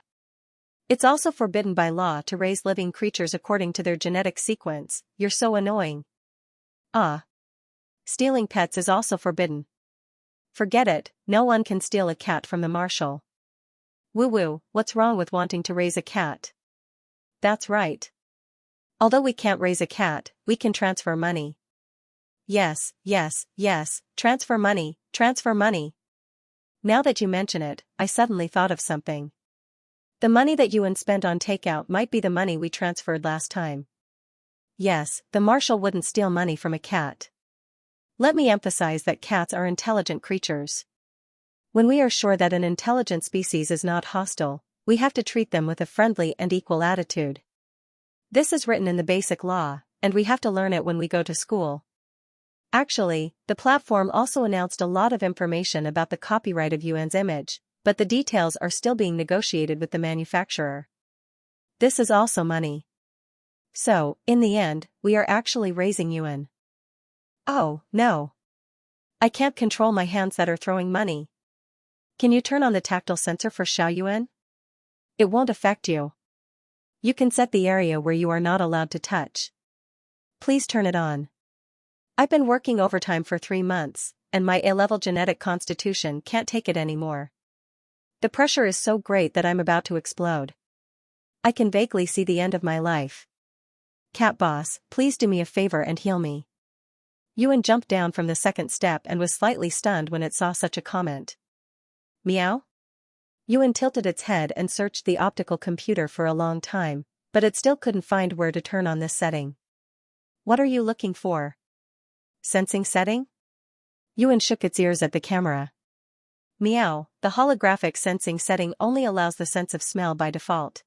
It's also forbidden by law to raise living creatures according to their genetic sequence, you're so annoying. Ah. Stealing pets is also forbidden. Forget it, no one can steal a cat from the marshal. Woo-woo, what's wrong with wanting to raise a cat? That's right. Although we can't raise a cat, we can transfer money. Yes, yes, yes, transfer money, transfer money. Now that you mention it, I suddenly thought of something. The money that Yuan spent on takeout might be the money we transferred last time. Yes, the marshal wouldn't steal money from a cat. Let me emphasize that cats are intelligent creatures. When we are sure that an intelligent species is not hostile, we have to treat them with a friendly and equal attitude. This is written in the basic law, and we have to learn it when we go to school. Actually, the platform also announced a lot of information about the copyright of Yuan's image, but the details are still being negotiated with the manufacturer. This is also money. So, in the end, we are actually raising Yuan. Oh, no. I can't control my hands that are throwing money. Can you turn on the tactile sensor for Xiaoyuan? It won't affect you. You can set the area where you are not allowed to touch. Please turn it on. I've been working overtime for 3 months, and my A-level genetic constitution can't take it anymore. The pressure is so great that I'm about to explode. I can vaguely see the end of my life. Cat boss, please do me a favor and heal me. Yuan jumped down from the second step and was slightly stunned when it saw such a comment. Meow? Yuan tilted its head and searched the optical computer for a long time, but it still couldn't find where to turn on this setting. What are you looking for? Sensing setting? Yuan shook its ears at the camera. Meow, the holographic sensing setting only allows the sense of smell by default.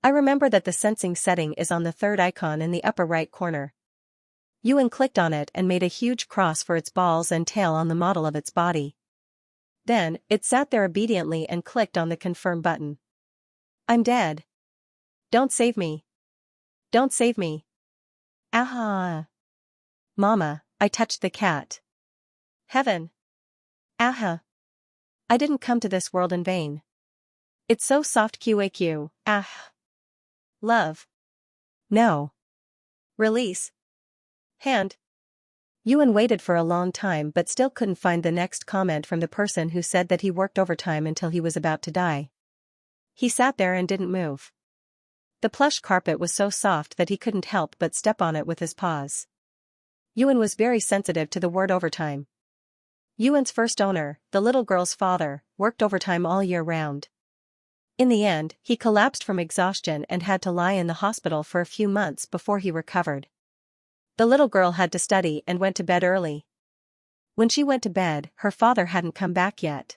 I remember that the sensing setting is on the third icon in the upper right corner. Yuan clicked on it and made a huge cross for its balls and tail on the model of its body. Then, it sat there obediently and clicked on the confirm button. I'm dead. Don't save me. Don't save me. Aha. Mama, I touched the cat. Heaven. Aha. I didn't come to this world in vain. It's so soft QAQ, ah. Love. No. Release. Hand. Yuan waited for a long time but still couldn't find the next comment from the person who said that he worked overtime until he was about to die. He sat there and didn't move. The plush carpet was so soft that he couldn't help but step on it with his paws. Yuan was very sensitive to the word overtime. Yuan's first owner, the little girl's father, worked overtime all year round. In the end, he collapsed from exhaustion and had to lie in the hospital for a few months before he recovered. The little girl had to study and went to bed early. When she went to bed, her father hadn't come back yet.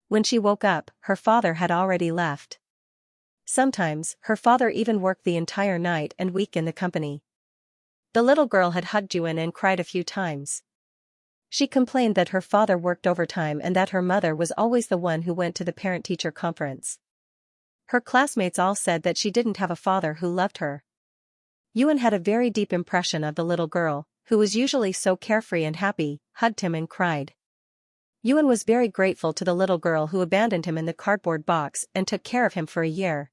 When she woke up, her father had already left. Sometimes, her father even worked the entire night and week in the company. The little girl had hugged Yuan and cried a few times. She complained that her father worked overtime and that her mother was always the one who went to the parent-teacher conference. Her classmates all said that she didn't have a father who loved her. Yuan had a very deep impression of the little girl, who was usually so carefree and happy, hugged him and cried. Yuan was very grateful to the little girl who abandoned him in the cardboard box and took care of him for a year.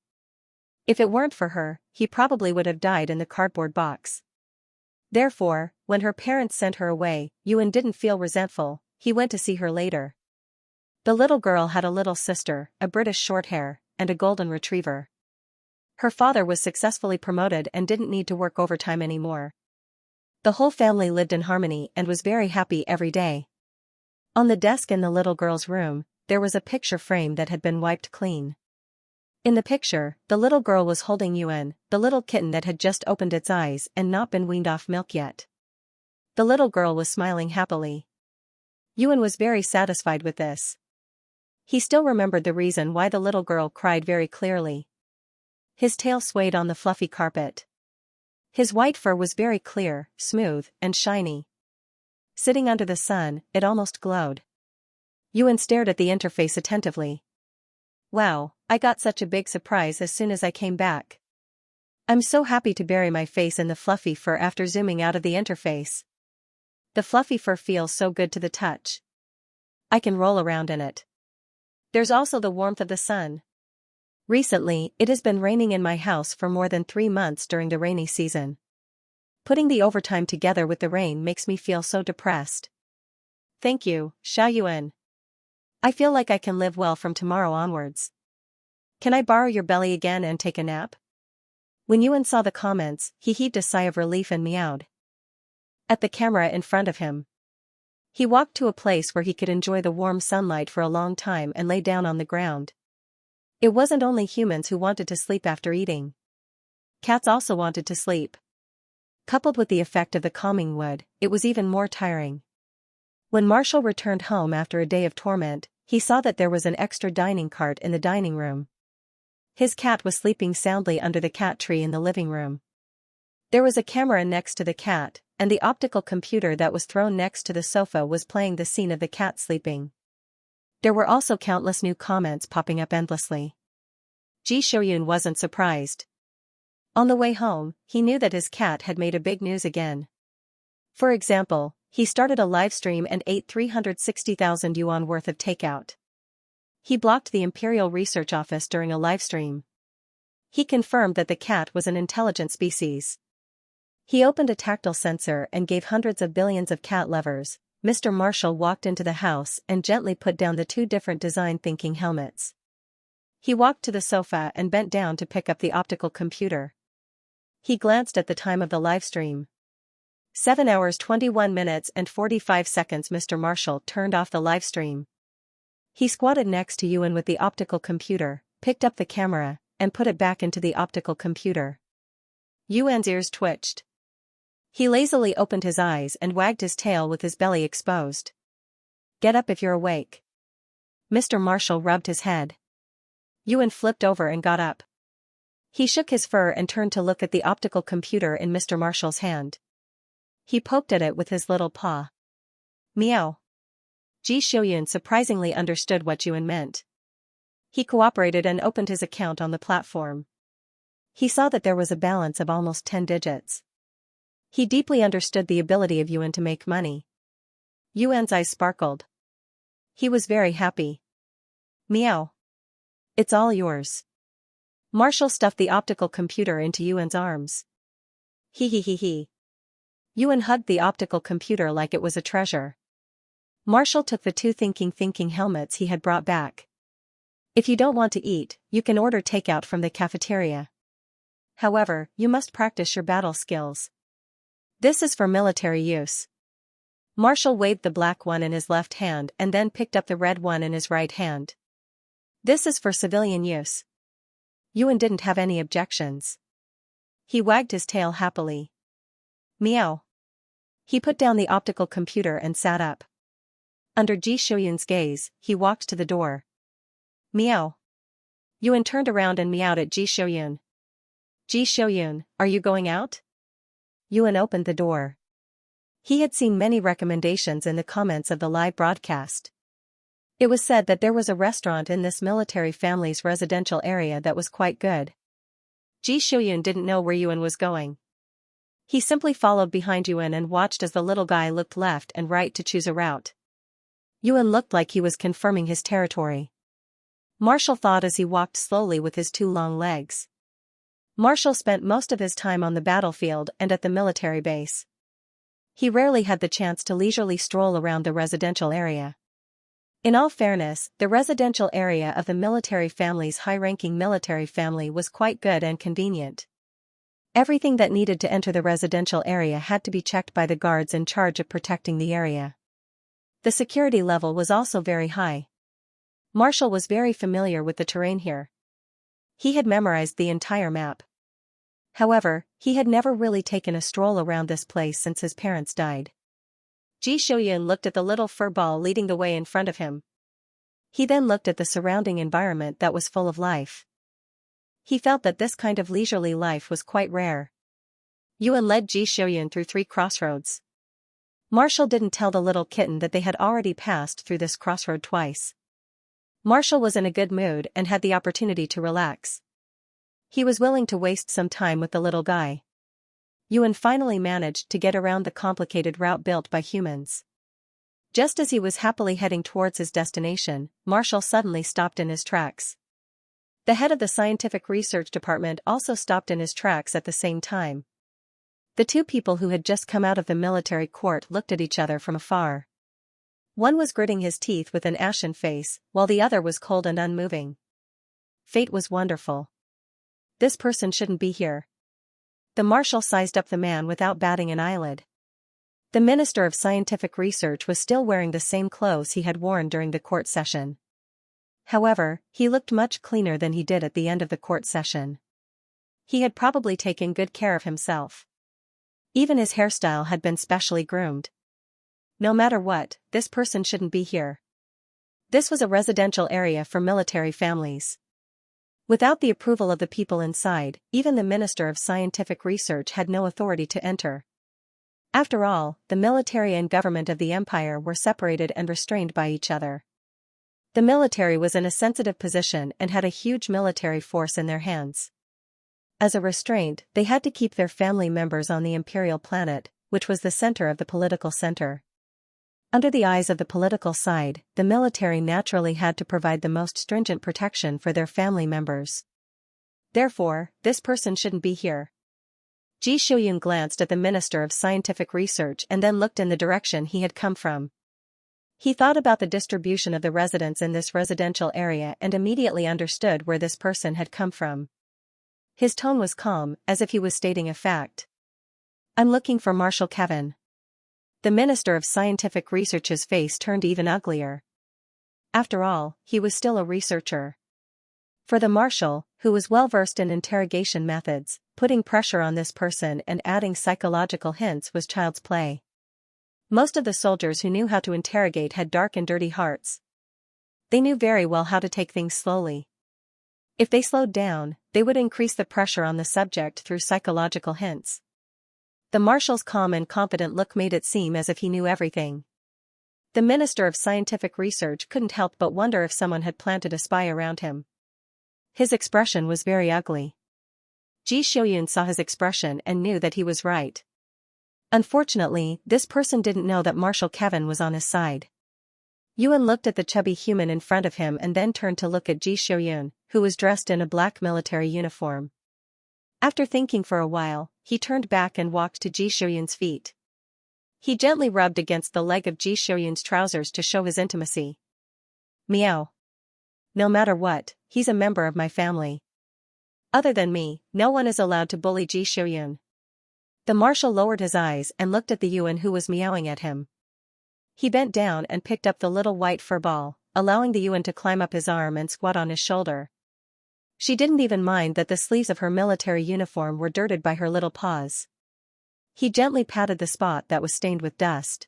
If it weren't for her, he probably would have died in the cardboard box. Therefore, when her parents sent her away, Yuan didn't feel resentful. He went to see her later. The little girl had a little sister, a British Shorthair, and a golden retriever. Her father was successfully promoted and didn't need to work overtime anymore. The whole family lived in harmony and was very happy every day. On the desk in the little girl's room, there was a picture frame that had been wiped clean. In the picture, the little girl was holding Yuan, the little kitten that had just opened its eyes and not been weaned off milk yet. The little girl was smiling happily. Yuan was very satisfied with this. He still remembered the reason why the little girl cried very clearly. His tail swayed on the fluffy carpet. His white fur was very clear, smooth, and shiny. Sitting under the sun, it almost glowed. Yuan stared at the interface attentively. Wow, I got such a big surprise as soon as I came back. I'm so happy to bury my face in the fluffy fur after zooming out of the interface. The fluffy fur feels so good to the touch. I can roll around in it. There's also the warmth of the sun. Recently, it has been raining in my house for more than 3 months during the rainy season. Putting the overtime together with the rain makes me feel so depressed. Thank you, Xiaoyuan. I feel like I can live well from tomorrow onwards. Can I borrow your belly again and take a nap? When Yuan saw the comments, he heaved a sigh of relief and meowed at the camera in front of him. He walked to a place where he could enjoy the warm sunlight for a long time and lay down on the ground. It wasn't only humans who wanted to sleep after eating. Cats also wanted to sleep. Coupled with the effect of the calming wood, it was even more tiring. When Marshall returned home after a day of torment, he saw that there was an extra dining cart in the dining room. His cat was sleeping soundly under the cat tree in the living room. There was a camera next to the cat, and the optical computer that was thrown next to the sofa was playing the scene of the cat sleeping. There were also countless new comments popping up endlessly. Ji Shouyun wasn't surprised. On the way home, he knew that his cat had made a big news again. For example, he started a live stream and ate 360,000 yuan worth of takeout. He blocked the Imperial Research Office during a live stream. He confirmed that the cat was an intelligent species. He opened a tactile sensor and gave hundreds of billions of cat levers. Mr. Marshall walked into the house and gently put down the 2 different design thinking helmets. He walked to the sofa and bent down to pick up the optical computer. He glanced at the time of the live stream. 7 hours 21 minutes and 45 seconds. Mr. Marshall turned off the live stream. He squatted next to Yuan with the optical computer, picked up the camera, and put it back into the optical computer. Yuan's ears twitched. He lazily opened his eyes and wagged his tail with his belly exposed. Get up if you're awake. Mr. Marshall rubbed his head. Yuan flipped over and got up. He shook his fur and turned to look at the optical computer in Mr. Marshall's hand. He poked at it with his little paw. Meow. Ji Shouyun surprisingly understood what Yuan meant. He cooperated and opened his account on the platform. He saw that there was a balance of almost 10 digits. He deeply understood the ability of Yuan to make money. Yuan's eyes sparkled. He was very happy. Meow. It's all yours. Marshall stuffed the optical computer into Yuan's arms. He. Yuan hugged the optical computer like it was a treasure. Marshall took the two thinking helmets he had brought back. If you don't want to eat, you can order takeout from the cafeteria. However, you must practice your battle skills. This is for military use. Marshall waved the black one in his left hand and then picked up the red one in his right hand. This is for civilian use. Yuan didn't have any objections. He wagged his tail happily. Meow. He put down the optical computer and sat up. Under Ji Shouyun's gaze, he walked to the door. Meow. Yuan turned around and meowed at Ji Shouyun. Ji Shouyun, are you going out? Yuan opened the door. He had seen many recommendations in the comments of the live broadcast. It was said that there was a restaurant in this military family's residential area that was quite good. Ji Shouyun didn't know where Yuan was going. He simply followed behind Yuan and watched as the little guy looked left and right to choose a route. Yuan looked like he was confirming his territory. Marshall thought as he walked slowly with his two long legs. Marshall spent most of his time on the battlefield and at the military base. He rarely had the chance to leisurely stroll around the residential area. In all fairness, the residential area of the military family's high-ranking military family was quite good and convenient. Everything that needed to enter the residential area had to be checked by the guards in charge of protecting the area. The security level was also very high. Marshall was very familiar with the terrain here. He had memorized the entire map. However, he had never really taken a stroll around this place since his parents died. Ji Shouyun looked at the little fur ball leading the way in front of him. He then looked at the surrounding environment that was full of life. He felt that this kind of leisurely life was quite rare. Yuan led Ji Shouyun through 3 crossroads. Marshall didn't tell the little kitten that they had already passed through this crossroad twice. Marshall was in a good mood and had the opportunity to relax. He was willing to waste some time with the little guy. Yuan finally managed to get around the complicated route built by humans. Just as he was happily heading towards his destination, Marshall suddenly stopped in his tracks. The head of the scientific research department also stopped in his tracks at the same time. The two people who had just come out of the military court looked at each other from afar. One was gritting his teeth with an ashen face, while the other was cold and unmoving. Fate was wonderful. This person shouldn't be here. The marshal sized up the man without batting an eyelid. The Minister of Scientific Research was still wearing the same clothes he had worn during the court session. However, he looked much cleaner than he did at the end of the court session. He had probably taken good care of himself. Even his hairstyle had been specially groomed. No matter what, this person shouldn't be here. This was a residential area for military families. Without the approval of the people inside, even the Minister of Scientific Research had no authority to enter. After all, the military and government of the empire were separated and restrained by each other. The military was in a sensitive position and had a huge military force in their hands. As a restraint, they had to keep their family members on the imperial planet, which was the center of the political center. Under the eyes of the political side, the military naturally had to provide the most stringent protection for their family members. Therefore, this person shouldn't be here. Ji Shouyun glanced at the Minister of Scientific Research and then looked in the direction he had come from. He thought about the distribution of the residents in this residential area and immediately understood where this person had come from. His tone was calm, as if he was stating a fact. "I'm looking for Marshal Kevin." The Minister of Scientific Research's face turned even uglier. After all, he was still a researcher. For the marshal, who was well versed in interrogation methods, putting pressure on this person and adding psychological hints was child's play. Most of the soldiers who knew how to interrogate had dark and dirty hearts. They knew very well how to take things slowly. If they slowed down, they would increase the pressure on the subject through psychological hints. The marshal's calm and confident look made it seem as if he knew everything. The Minister of Scientific Research couldn't help but wonder if someone had planted a spy around him. His expression was very ugly. Ji Shouyun saw his expression and knew that he was right. Unfortunately, this person didn't know that Marshal Kevin was on his side. Yuan looked at the chubby human in front of him and then turned to look at Ji Xiuyun, who was dressed in a black military uniform. After thinking for a while, he turned back and walked to Ji Xiuyun's feet. He gently rubbed against the leg of Ji Xiuyun's trousers to show his intimacy. Meow. No matter what, he's a member of my family. Other than me, no one is allowed to bully Ji Xiuyun. The marshal lowered his eyes and looked at the Yuan who was meowing at him. He bent down and picked up the little white fur ball, allowing the Yuan to climb up his arm and squat on his shoulder. She didn't even mind that the sleeves of her military uniform were dirted by her little paws. He gently patted the spot that was stained with dust.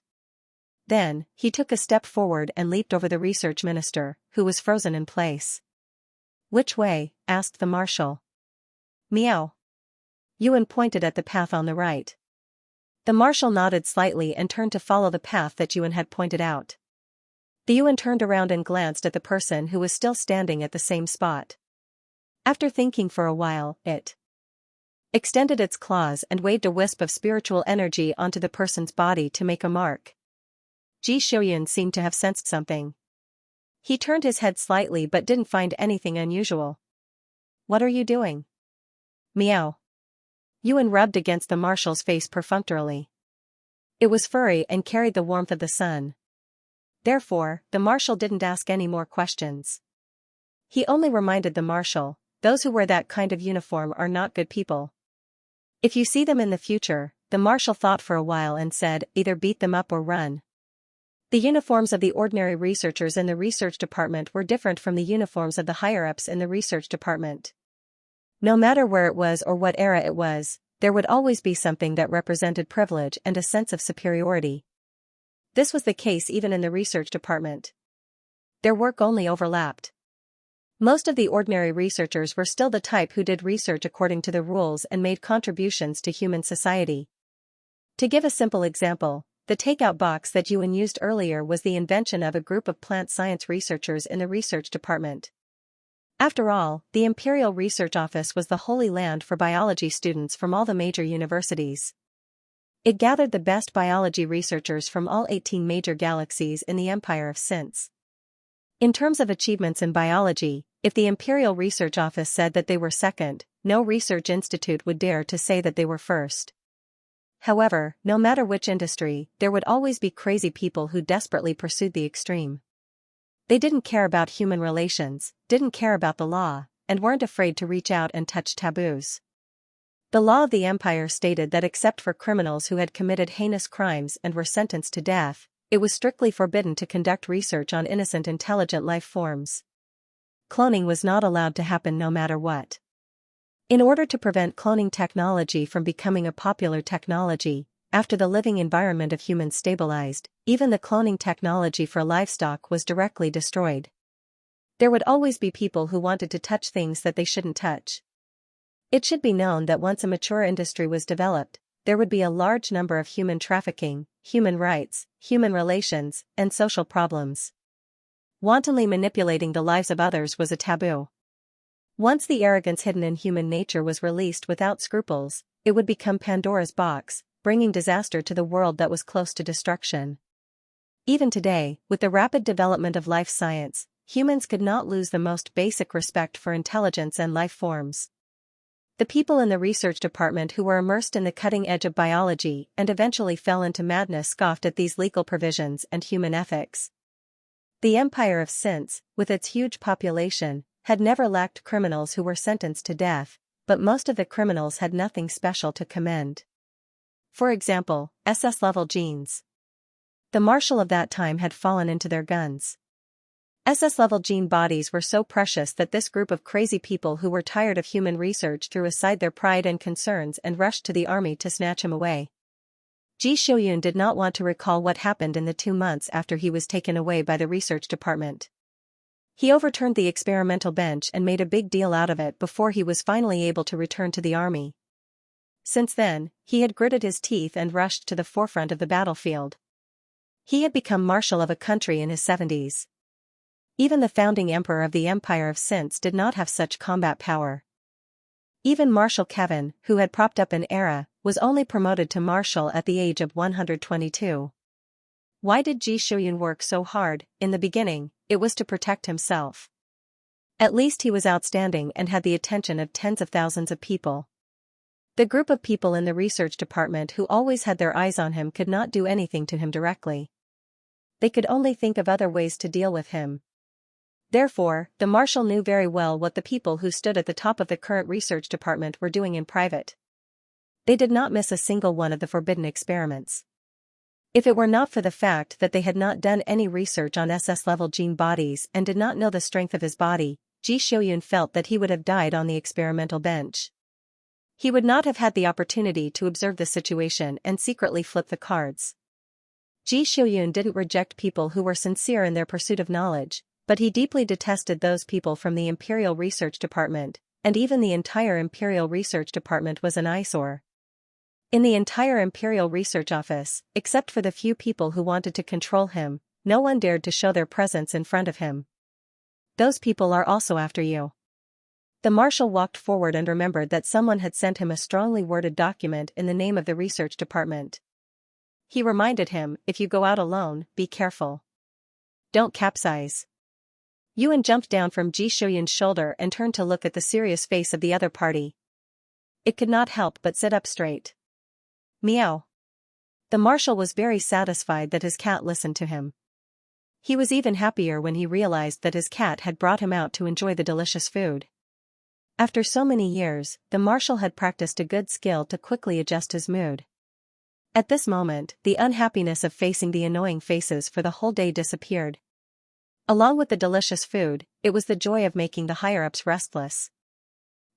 Then, he took a step forward and leaped over the research minister, who was frozen in place. Which way? Asked the marshal. Meow. Yuan pointed at the path on the right. The marshal nodded slightly and turned to follow the path that Yuan had pointed out. The Yuan turned around and glanced at the person who was still standing at the same spot. After thinking for a while, it extended its claws and waved a wisp of spiritual energy onto the person's body to make a mark. Ji Xiuyun seemed to have sensed something. He turned his head slightly but didn't find anything unusual. What are you doing? Meow. Yuan rubbed against the marshal's face perfunctorily. It was furry and carried the warmth of the sun. Therefore, the marshal didn't ask any more questions. He only reminded the marshal, those who wear that kind of uniform are not good people. If you see them in the future, the marshal thought for a while and said, either beat them up or run. The uniforms of the ordinary researchers in the research department were different from the uniforms of the higher-ups in the research department. No matter where it was or what era it was, there would always be something that represented privilege and a sense of superiority. This was the case even in the research department. Their work only overlapped. Most of the ordinary researchers were still the type who did research according to the rules and made contributions to human society. To give a simple example, the takeout box that Yuan used earlier was the invention of a group of plant science researchers in the research department. After all, the Imperial Research Office was the holy land for biology students from all the major universities. It gathered the best biology researchers from all 18 major galaxies in the Empire of Since. In terms of achievements in biology, if the Imperial Research Office said that they were second, no research institute would dare to say that they were first. However, no matter which industry, there would always be crazy people who desperately pursued the extreme. They didn't care about human relations, didn't care about the law, and weren't afraid to reach out and touch taboos. The law of the Empire stated that except for criminals who had committed heinous crimes and were sentenced to death, it was strictly forbidden to conduct research on innocent intelligent life forms. Cloning was not allowed to happen no matter what. In order to prevent cloning technology from becoming a popular technology, after the living environment of humans stabilized, even the cloning technology for livestock was directly destroyed. There would always be people who wanted to touch things that they shouldn't touch. It should be known that once a mature industry was developed, there would be a large number of human trafficking, human rights, human relations, and social problems. Wantonly manipulating the lives of others was a taboo. Once the arrogance hidden in human nature was released without scruples, it would become Pandora's box, bringing disaster to the world that was close to destruction. Even today, with the rapid development of life science, humans could not lose the most basic respect for intelligence and life forms. The people in the research department who were immersed in the cutting edge of biology and eventually fell into madness scoffed at these legal provisions and human ethics. The Empire of Since, with its huge population, had never lacked criminals who were sentenced to death, but most of the criminals had nothing special to commend. For example, SS-level genes. The marshal of that time had fallen into their guns. SS-level gene bodies were so precious that this group of crazy people who were tired of human research threw aside their pride and concerns and rushed to the army to snatch him away. Ji Xiuyun did not want to recall what happened in the 2 months after he was taken away by the research department. He overturned the experimental bench and made a big deal out of it before he was finally able to return to the army. Since then, he had gritted his teeth and rushed to the forefront of the battlefield. He had become marshal of a country in his 70s. Even the founding emperor of the Empire of Since did not have such combat power. Even Marshal Kevin, who had propped up an era, was only promoted to Marshal at the age of 122. Why did Ji Shuyun work so hard? In the beginning, it was to protect himself. At least he was outstanding and had the attention of tens of thousands of people. The group of people in the research department who always had their eyes on him could not do anything to him directly. They could only think of other ways to deal with him. Therefore, the Marshal knew very well what the people who stood at the top of the current research department were doing in private. They did not miss a single one of the forbidden experiments. If it were not for the fact that they had not done any research on SS-level gene bodies and did not know the strength of his body, Ji Shuyun felt that he would have died on the experimental bench. He would not have had the opportunity to observe the situation and secretly flip the cards. Ji Shuyun didn't reject people who were sincere in their pursuit of knowledge, but he deeply detested those people from the Imperial Research Department, and even the entire Imperial Research Department was an eyesore. In the entire Imperial Research Office, except for the few people who wanted to control him, no one dared to show their presence in front of him. Those people are also after you. The Marshal walked forward and remembered that someone had sent him a strongly worded document in the name of the research department. He reminded him, if you go out alone, be careful. Don't capsize. Yuan jumped down from Ji Shuyun's shoulder and turned to look at the serious face of the other party. It could not help but sit up straight. Meow. The Marshal was very satisfied that his cat listened to him. He was even happier when he realized that his cat had brought him out to enjoy the delicious food. After so many years, the Marshal had practiced a good skill to quickly adjust his mood. At this moment, the unhappiness of facing the annoying faces for the whole day disappeared. Along with the delicious food, it was the joy of making the higher-ups restless.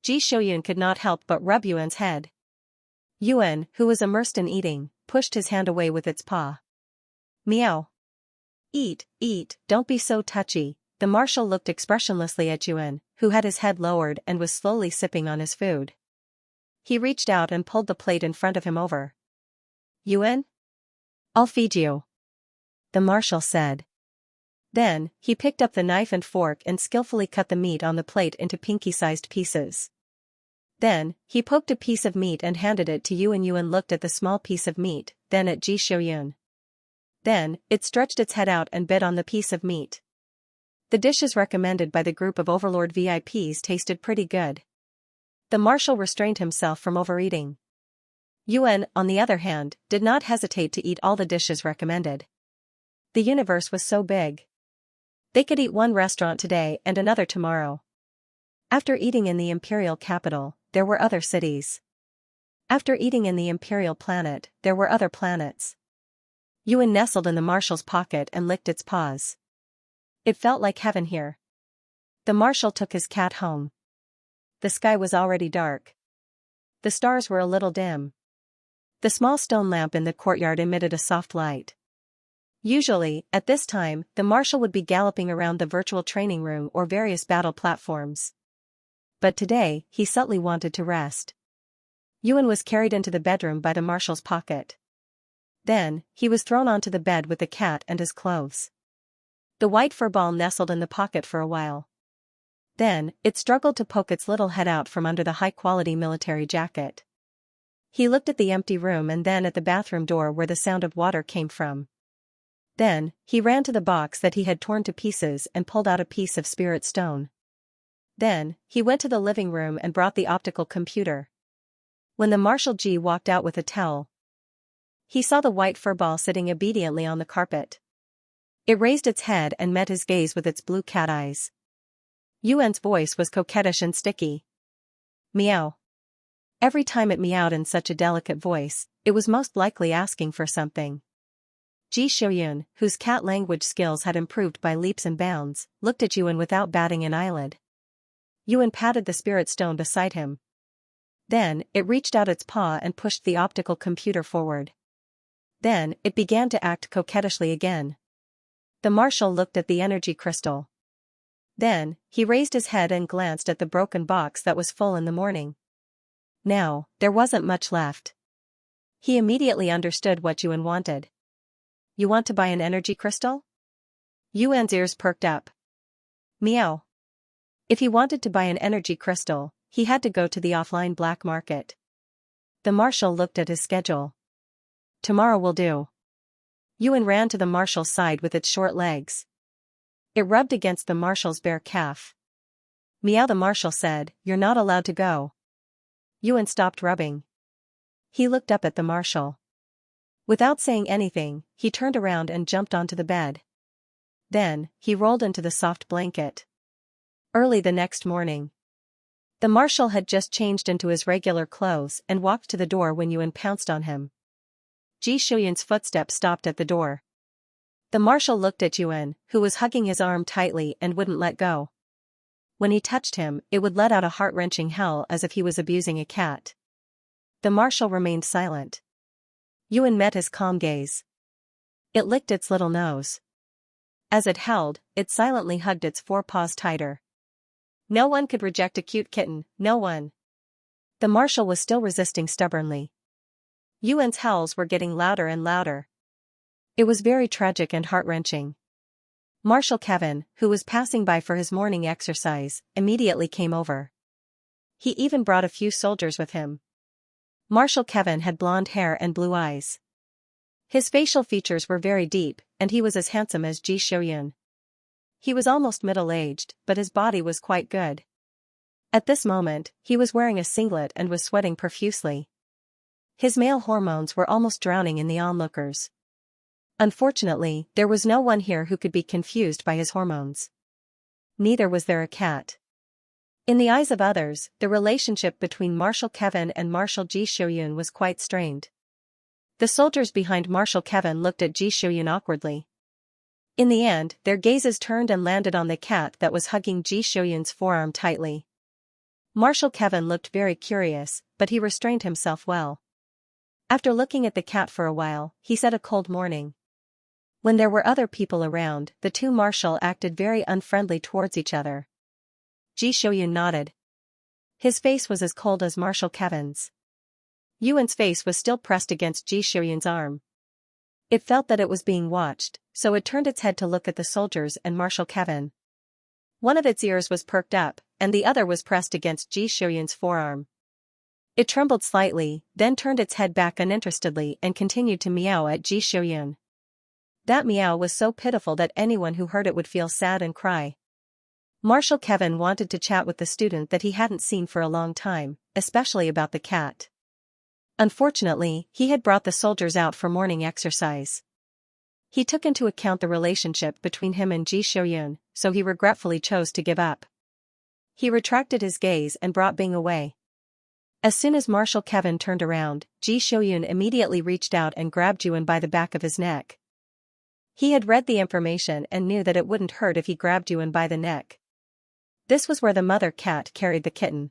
Ji Shuyun could not help but rub Yuan's head. Yuan, who was immersed in eating, pushed his hand away with its paw. Meow. Eat, don't be so touchy. The Marshal looked expressionlessly at Yuan, who had his head lowered and was slowly sipping on his food. He reached out and pulled the plate in front of him over. Yuan? I'll feed you, the Marshal said. Then, he picked up the knife and fork and skillfully cut the meat on the plate into pinky-sized pieces. Then, he poked a piece of meat and handed it to Yuan. Yuan looked at the small piece of meat, then at Ji Shuyun. Then, it stretched its head out and bit on the piece of meat. The dishes recommended by the group of Overlord VIPs tasted pretty good. The Marshal restrained himself from overeating. Yuan, on the other hand, did not hesitate to eat all the dishes recommended. The universe was so big. They could eat one restaurant today and another tomorrow. After eating in the Imperial capital, there were other cities. After eating in the Imperial planet, there were other planets. Yuan nestled in the Marshal's pocket and licked its paws. It felt like heaven here. The Marshal took his cat home. The sky was already dark. The stars were a little dim. The small stone lamp in the courtyard emitted a soft light. Usually, at this time, the Marshal would be galloping around the virtual training room or various battle platforms. But today, he subtly wanted to rest. Yuan was carried into the bedroom by the Marshal's pocket. Then, he was thrown onto the bed with the cat and his clothes. The white fur ball nestled in the pocket for a while. Then, it struggled to poke its little head out from under the high-quality military jacket. He looked at the empty room and then at the bathroom door where the sound of water came from. Then, he ran to the box that he had torn to pieces and pulled out a piece of spirit stone. Then, he went to the living room and brought the optical computer. When the Marshal Ji walked out with a towel, he saw the white fur ball sitting obediently on the carpet. It raised its head and met his gaze with its blue cat eyes. Yuan's voice was coquettish and sticky. Meow. Every time it meowed in such a delicate voice, it was most likely asking for something. Ji Shuyun, whose cat language skills had improved by leaps and bounds, looked at Yuan without batting an eyelid. Yuan patted the spirit stone beside him. Then, it reached out its paw and pushed the optical computer forward. Then, it began to act coquettishly again. The Marshal looked at the energy crystal. Then, he raised his head and glanced at the broken box that was full in the morning. Now, there wasn't much left. He immediately understood what Yuan wanted. You want to buy an energy crystal? Yuan's ears perked up. Meow. If he wanted to buy an energy crystal, he had to go to the offline black market. The marshal looked at his schedule. Tomorrow will do. Yuan ran to the marshal's side with its short legs. It rubbed against the marshal's bare calf. Meow, the marshal said, you're not allowed to go. Yuan stopped rubbing. He looked up at the marshal. Without saying anything, he turned around and jumped onto the bed. Then, he rolled into the soft blanket. Early the next morning. The marshal had just changed into his regular clothes and walked to the door when Yuan pounced on him. Ji Shuyun's footsteps stopped at the door. The marshal looked at Yuan, who was hugging his arm tightly and wouldn't let go. When he touched him, it would let out a heart-wrenching howl as if he was abusing a cat. The marshal remained silent. Yuan met his calm gaze. It licked its little nose. As it held, it silently hugged its forepaws tighter. No one could reject a cute kitten, no one. The marshal was still resisting stubbornly. Yuan's howls were getting louder and louder. It was very tragic and heart-wrenching. Marshal Kevin, who was passing by for his morning exercise, immediately came over. He even brought a few soldiers with him. Marshal Kevin had blonde hair and blue eyes. His facial features were very deep, and he was as handsome as Ji Shuyun. He was almost middle-aged, but his body was quite good. At this moment, he was wearing a singlet and was sweating profusely. His male hormones were almost drowning in the onlookers. Unfortunately, there was no one here who could be confused by his hormones. Neither was there a cat. In the eyes of others, the relationship between Marshal Kevin and Marshal Ji Shuyun was quite strained. The soldiers behind Marshal Kevin looked at Ji Shuyun awkwardly. In the end, their gazes turned and landed on the cat that was hugging Ji Shuyun's forearm tightly. Marshal Kevin looked very curious, but he restrained himself well. After looking at the cat for a while, he said, a cold morning. When there were other people around, the two marshal acted very unfriendly towards each other. Ji Shuyun nodded. His face was as cold as Marshal Kevin's. Yuan's face was still pressed against Ji Shuyun's arm. It felt that it was being watched, so it turned its head to look at the soldiers and Marshal Kevin. One of its ears was perked up, and the other was pressed against Ji Shuyun's forearm. It trembled slightly, then turned its head back uninterestedly and continued to meow at Ji Shuyun. That meow was so pitiful that anyone who heard it would feel sad and cry. Marshal Kevin wanted to chat with the student that he hadn't seen for a long time, especially about the cat. Unfortunately, he had brought the soldiers out for morning exercise. He took into account the relationship between him and Ji Shuyun, so he regretfully chose to give up. He retracted his gaze and brought Bing away. As soon as Marshal Kevin turned around, Ji Shuyun immediately reached out and grabbed Yuan by the back of his neck. He had read the information and knew that it wouldn't hurt if he grabbed Yuan by the neck. This was where the mother cat carried the kitten.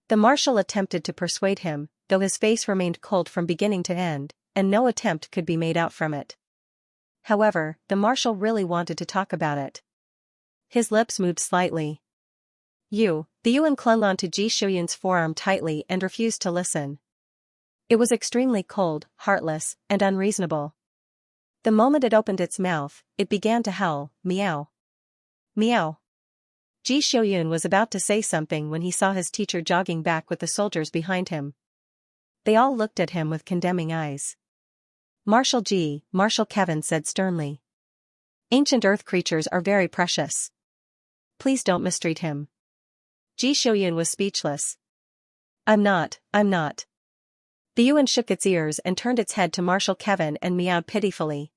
The marshal attempted to persuade him, though his face remained cold from beginning to end, and no attempt could be made out from it. However, the marshal really wanted to talk about it. His lips moved slightly. The Yuan clung onto Ji Shuyun's forearm tightly and refused to listen. It was extremely cold, heartless, and unreasonable. The moment it opened its mouth, it began to howl, meow. Meow. Ji Shuyun was about to say something when he saw his teacher jogging back with the soldiers behind him. They all looked at him with condemning eyes. Marshal Kevin said sternly. Ancient earth creatures are very precious. Please don't mistreat him. Ji Shuyun was speechless. I'm not. The Yuan shook its ears and turned its head to Marshal Kevin and meowed pitifully.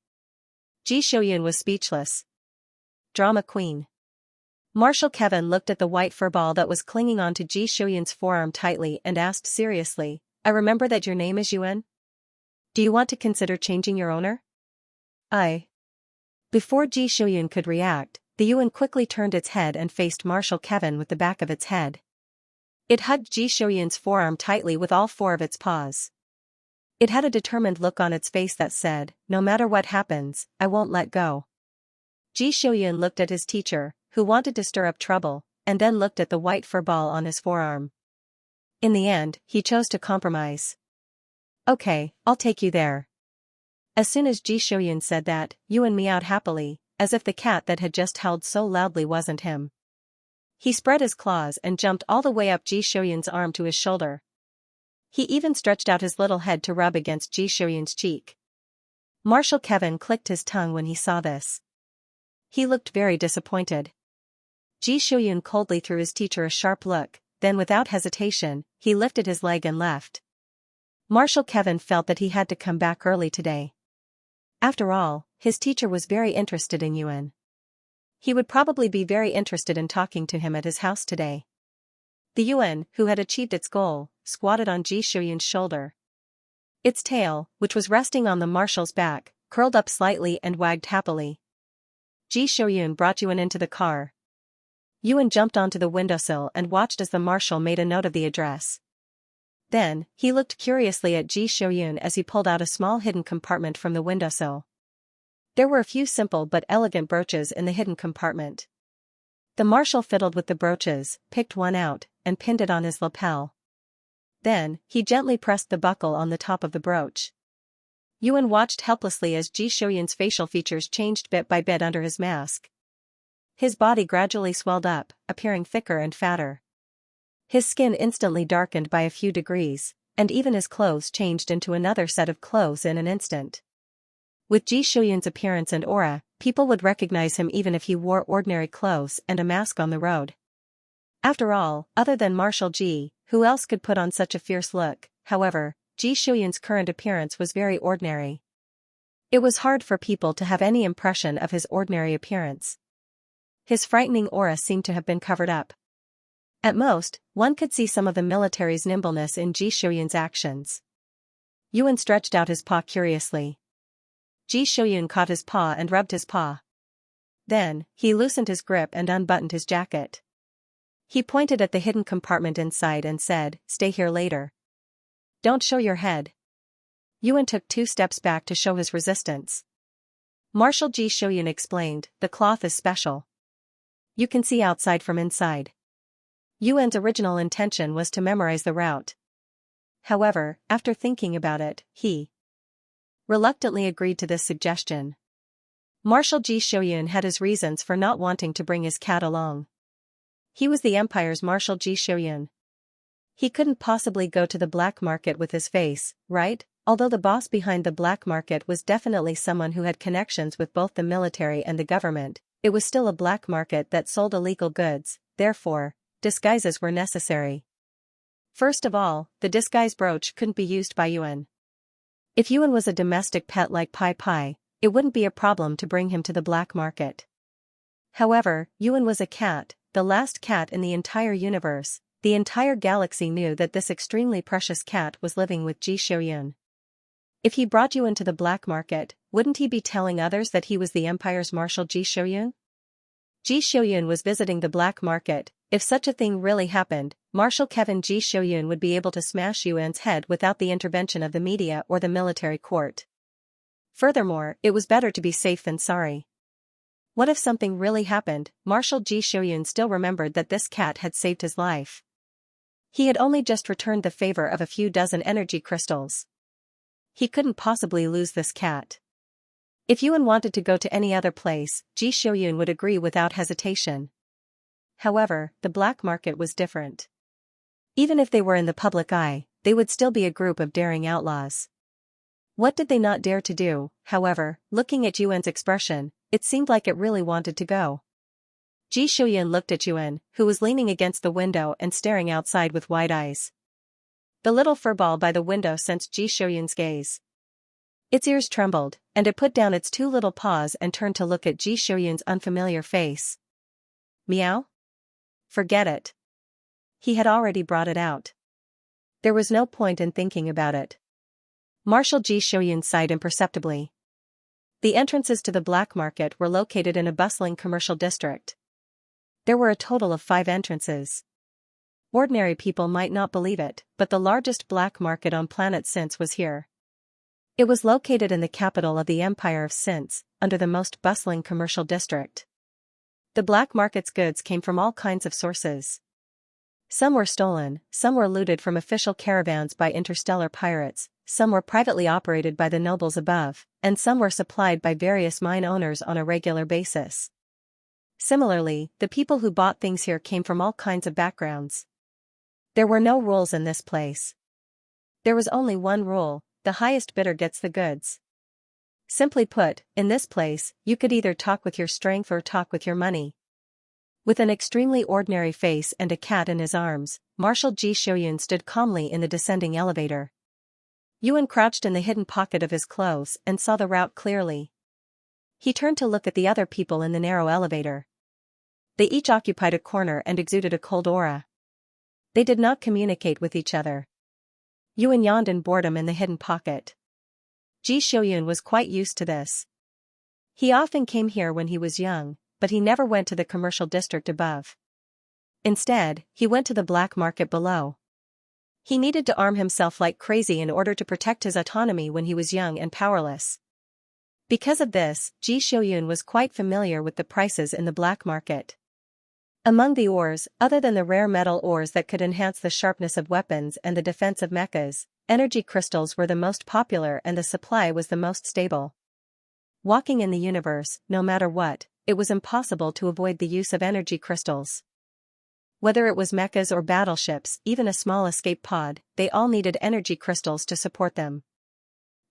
Ji Shuyun was speechless. Drama queen. Marshal Kevin looked at the white fur ball that was clinging onto Ji Shuyun's forearm tightly and asked seriously, I remember that your name is Yuan? Do you want to consider changing your owner? Before Ji Shuyun could react, the Yuan quickly turned its head and faced Marshal Kevin with the back of its head. It hugged Ji Shuyun's forearm tightly with all four of its paws. It had a determined look on its face that said, no matter what happens, I won't let go. Ji Shuyun looked at his teacher, who wanted to stir up trouble, and then looked at the white fur ball on his forearm. In the end, he chose to compromise. Okay, I'll take you there. As soon as Ji Shuyun said that, Yuan meowed happily, as if the cat that had just howled so loudly wasn't him. He spread his claws and jumped all the way up Ji Shouyun's arm to his shoulder. He even stretched out his little head to rub against Ji Shouyun's cheek. Marshal Kevin clicked his tongue when he saw this. He looked very disappointed. Ji Shouyun coldly threw his teacher a sharp look, then without hesitation, he lifted his leg and left. Marshal Kevin felt that he had to come back early today. After all, his teacher was very interested in Yuan. He would probably be very interested in talking to him at his house today. The Yuan, who had achieved its goal, squatted on Ji Shouyun's shoulder. Its tail, which was resting on the marshal's back, curled up slightly and wagged happily. Ji Shouyun brought Yuan into the car. Yuan jumped onto the windowsill and watched as the marshal made a note of the address. Then, he looked curiously at Ji Shouyun as he pulled out a small hidden compartment from the windowsill. There were a few simple but elegant brooches in the hidden compartment. The marshal fiddled with the brooches, picked one out, and pinned it on his lapel. Then, he gently pressed the buckle on the top of the brooch. Yuan watched helplessly as Ji Shouyun's facial features changed bit by bit under his mask. His body gradually swelled up, appearing thicker and fatter. His skin instantly darkened by a few degrees, and even his clothes changed into another set of clothes in an instant. With Ji Shouyun's appearance and aura, people would recognize him even if he wore ordinary clothes and a mask on the road. After all, other than Marshal Ji, who else could put on such a fierce look? However, Ji Shouyun's current appearance was very ordinary. It was hard for people to have any impression of his ordinary appearance. His frightening aura seemed to have been covered up. At most, one could see some of the military's nimbleness in Ji Shouyun's actions. Yuan stretched out his paw curiously. Ji Shouyun caught his paw and rubbed his paw. Then, he loosened his grip and unbuttoned his jacket. He pointed at the hidden compartment inside and said, "Stay here later. Don't show your head." Yuan took 2 steps back to show his resistance. Marshal Ji Shouyun explained, "The cloth is special. You can see outside from inside." Yuan's original intention was to memorize the route. However, after thinking about it, he reluctantly agreed to this suggestion. Marshal Ji Shouyun had his reasons for not wanting to bring his cat along. He was the Empire's Marshal Ji Shouyun. He couldn't possibly go to the black market with his face, right? Although the boss behind the black market was definitely someone who had connections with both the military and the government, it was still a black market that sold illegal goods, therefore, disguises were necessary. First of all, the disguise brooch couldn't be used by Yuan. If Yuan was a domestic pet like Pai Pai, it wouldn't be a problem to bring him to the black market. However, Yuan was a cat, the last cat in the entire universe. The entire galaxy knew that this extremely precious cat was living with Ji Shouyun. If he brought Yuan to the black market, wouldn't he be telling others that he was the Empire's Marshal Ji Shouyun? Ji Shouyun was visiting the black market. If such a thing really happened, Marshal Kevin Ji Shouyun would be able to smash Yuan's head without the intervention of the media or the military court. Furthermore, it was better to be safe than sorry. What if something really happened? Marshal Ji Shouyun still remembered that this cat had saved his life. He had only just returned the favor of a few dozen energy crystals. He couldn't possibly lose this cat. If Yuan wanted to go to any other place, Ji Shouyun would agree without hesitation. However, the black market was different. Even if they were in the public eye, they would still be a group of daring outlaws. What did they not dare to do? However, looking at Yuan's expression, it seemed like it really wanted to go. Ji Shouyun looked at Yuan, who was leaning against the window and staring outside with wide eyes. The little furball by the window sensed Ji Shouyun's gaze. Its ears trembled, and it put down its 2 little paws and turned to look at Ji Shouyun's unfamiliar face. Meow? Forget it. He had already brought it out. There was no point in thinking about it. Marshal Ji Shouyun sighed imperceptibly. The entrances to the black market were located in a bustling commercial district. There were a total of 5 entrances. Ordinary people might not believe it, but the largest black market on planet Since was here. It was located in the capital of the Empire of Since, under the most bustling commercial district. The black market's goods came from all kinds of sources. Some were stolen, some were looted from official caravans by interstellar pirates, some were privately operated by the nobles above, and some were supplied by various mine owners on a regular basis. Similarly, the people who bought things here came from all kinds of backgrounds. There were no rules in this place. There was only one rule: the highest bidder gets the goods. Simply put, in this place, you could either talk with your strength or talk with your money. With an extremely ordinary face and a cat in his arms, Marshal Ji Shouyun stood calmly in the descending elevator. Yuan crouched in the hidden pocket of his clothes and saw the route clearly. He turned to look at the other people in the narrow elevator. They each occupied a corner and exuded a cold aura. They did not communicate with each other. Yuan yawned in boredom in the hidden pocket. Ji Shouyun was quite used to this. He often came here when he was young, but he never went to the commercial district above. Instead, he went to the black market below. He needed to arm himself like crazy in order to protect his autonomy when he was young and powerless. Because of this, Ji Shouyun was quite familiar with the prices in the black market. Among the ores, other than the rare metal ores that could enhance the sharpness of weapons and the defense of mechas, energy crystals were the most popular and the supply was the most stable. Walking in the universe, no matter what, it was impossible to avoid the use of energy crystals. Whether it was mechas or battleships, even a small escape pod, they all needed energy crystals to support them.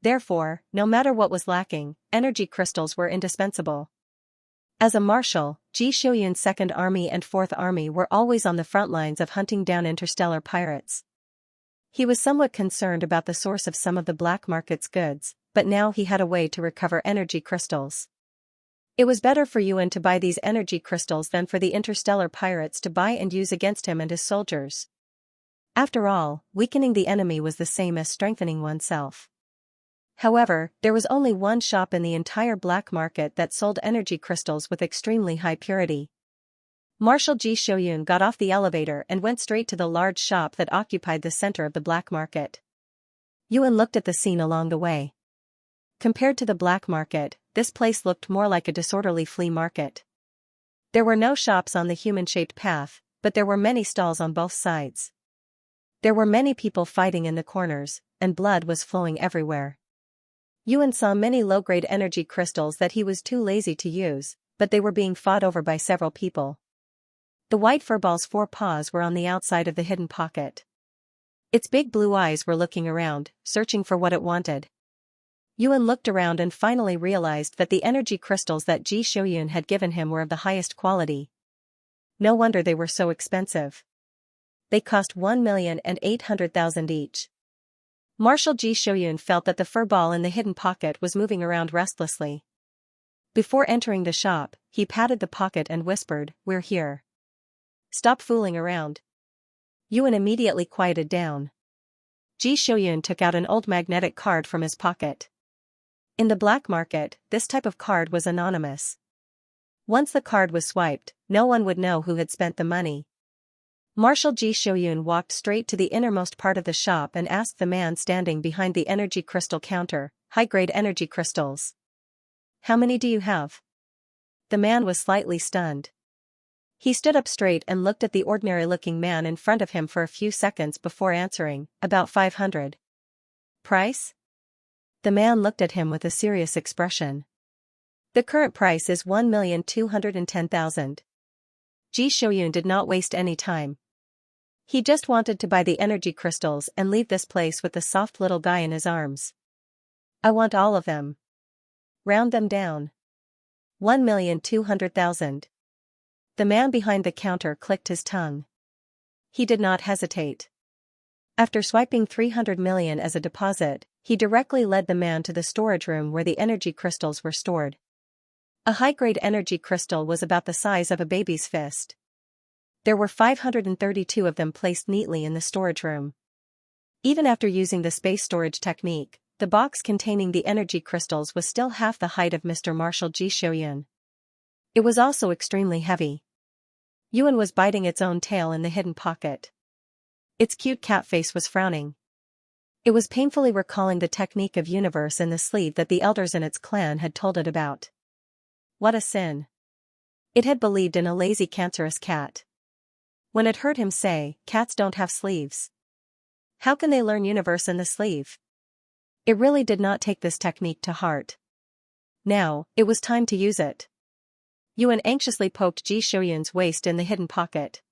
Therefore, no matter what was lacking, energy crystals were indispensable. As a marshal, Ji Shouyun's Second Army and Fourth Army were always on the front lines of hunting down interstellar pirates. He was somewhat concerned about the source of some of the black market's goods, but now he had a way to recover energy crystals. It was better for Yuan to buy these energy crystals than for the interstellar pirates to buy and use against him and his soldiers. After all, weakening the enemy was the same as strengthening oneself. However, there was only one shop in the entire black market that sold energy crystals with extremely high purity. Marshal Ji Shouyun got off the elevator and went straight to the large shop that occupied the center of the black market. Yuan looked at the scene along the way. Compared to the black market, this place looked more like a disorderly flea market. There were no shops on the human-shaped path, but there were many stalls on both sides. There were many people fighting in the corners, and blood was flowing everywhere. Yuan saw many low-grade energy crystals that he was too lazy to use, but they were being fought over by several people. The white furball's 4 paws were on the outside of the hidden pocket. Its big blue eyes were looking around, searching for what it wanted. Yuan looked around and finally realized that the energy crystals that Ji Shouyun had given him were of the highest quality. No wonder they were so expensive. They cost 1,800,000 each. Marshal Ji Shouyun felt that the furball in the hidden pocket was moving around restlessly. Before entering the shop, he patted the pocket and whispered, "We're here. Stop fooling around." Yuan immediately quieted down. Ji Shouyun took out an old magnetic card from his pocket. In the black market, this type of card was anonymous. Once the card was swiped, no one would know who had spent the money. Marshal Ji Shouyun walked straight to the innermost part of the shop and asked the man standing behind the energy crystal counter, "High-grade energy crystals. How many do you have?" The man was slightly stunned. He stood up straight and looked at the ordinary-looking man in front of him for a few seconds before answering, "About 500. Price?" The man looked at him with a serious expression. "The current price is 1,210,000. Ji Shouyun did not waste any time. He just wanted to buy the energy crystals and leave this place with the soft little guy in his arms. "I want all of them. Round them down. 1,200,000. The man behind the counter clicked his tongue. He did not hesitate. After swiping 300 million as a deposit, he directly led the man to the storage room where the energy crystals were stored. A high-grade energy crystal was about the size of a baby's fist. There were 532 of them placed neatly in the storage room. Even after using the space storage technique, the box containing the energy crystals was still half the height of Mr. Marshal Ji Shouyun. It was also extremely heavy. Yuan was biting its own tail in the hidden pocket. Its cute cat face was frowning. It was painfully recalling the technique of universe in the sleeve that the elders in its clan had told it about. What a sin. It had believed in a lazy cancerous cat. When it heard him say, "Cats don't have sleeves. How can they learn universe in the sleeve?" It really did not take this technique to heart. Now, it was time to use it. Yuan anxiously poked Ji Shouyun's waist in the hidden pocket.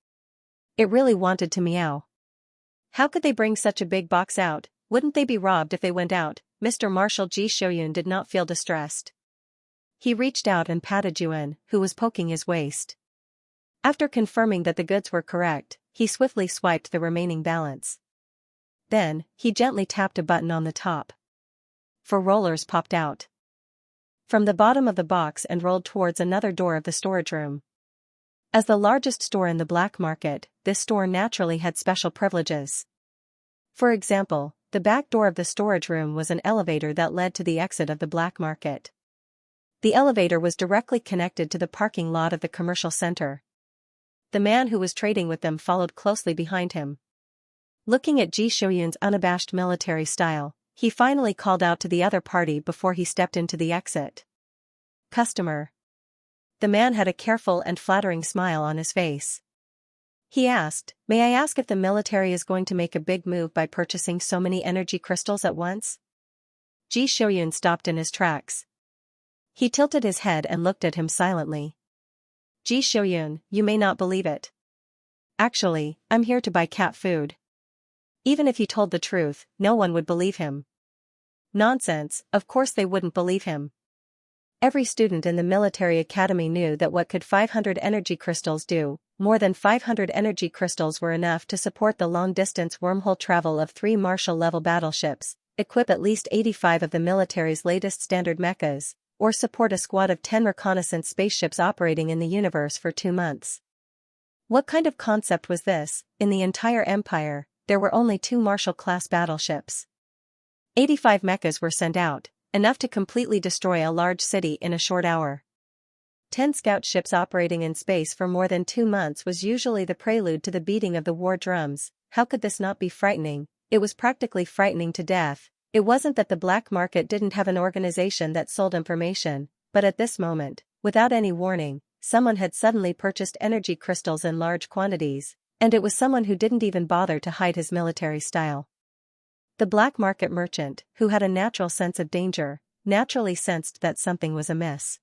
It really wanted to meow. How could they bring such a big box out? Wouldn't they be robbed if they went out? Mr. Marshal Ji Shouyun did not feel distressed. He reached out and patted Yuan, who was poking his waist. After confirming that the goods were correct, he swiftly swiped the remaining balance. Then, he gently tapped a button on the top. 4 rollers popped out from the bottom of the box and rolled towards another door of the storage room. As the largest store in the black market, this store naturally had special privileges. For example, the back door of the storage room was an elevator that led to the exit of the black market. The elevator was directly connected to the parking lot of the commercial center. The man who was trading with them followed closely behind him. Looking at Ji Shouyun's unabashed military style, he finally called out to the other party before he stepped into the exit. Customer. The man had a careful and flattering smile on his face. He asked, "May I ask if the military is going to make a big move by purchasing so many energy crystals at once?" Ji Shouyun stopped in his tracks. He tilted his head and looked at him silently. "Ji Shouyun, you may not believe it. Actually, I'm here to buy cat food." Even if he told the truth, no one would believe him. Nonsense, of course they wouldn't believe him. Every student in the military academy knew that what could 500 energy crystals do? More than 500 energy crystals were enough to support the long-distance wormhole travel of 3 Marshall-level battleships, equip at least 85 of the military's latest standard mechas, or support a squad of 10 reconnaissance spaceships operating in the universe for 2 months. What kind of concept was this? In the entire empire, there were only 2 Marshall-class battleships. 85 mechas were sent out, enough to completely destroy a large city in a short hour. 10 scout ships operating in space for more than 2 months was usually the prelude to the beating of the war drums. How could this not be frightening? It was practically frightening to death. It wasn't that the black market didn't have an organization that sold information, but at this moment, without any warning, someone had suddenly purchased energy crystals in large quantities, and it was someone who didn't even bother to hide his military style. The black market merchant, who had a natural sense of danger, naturally sensed that something was amiss.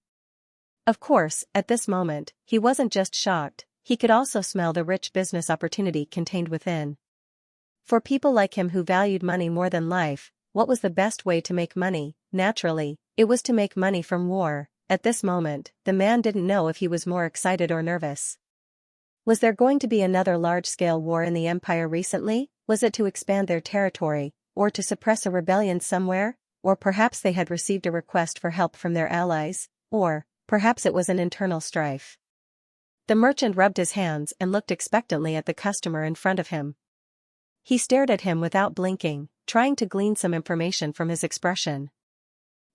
Of course, at this moment, he wasn't just shocked, he could also smell the rich business opportunity contained within. For people like him who valued money more than life, what was the best way to make money? Naturally, it was to make money from war. At this moment, the man didn't know if he was more excited or nervous. Was there going to be another large-scale war in the empire recently? Was it to expand their territory, or to suppress a rebellion somewhere? Or perhaps they had received a request for help from their allies? Or, perhaps it was an internal strife. The merchant rubbed his hands and looked expectantly at the customer in front of him. He stared at him without blinking, trying to glean some information from his expression.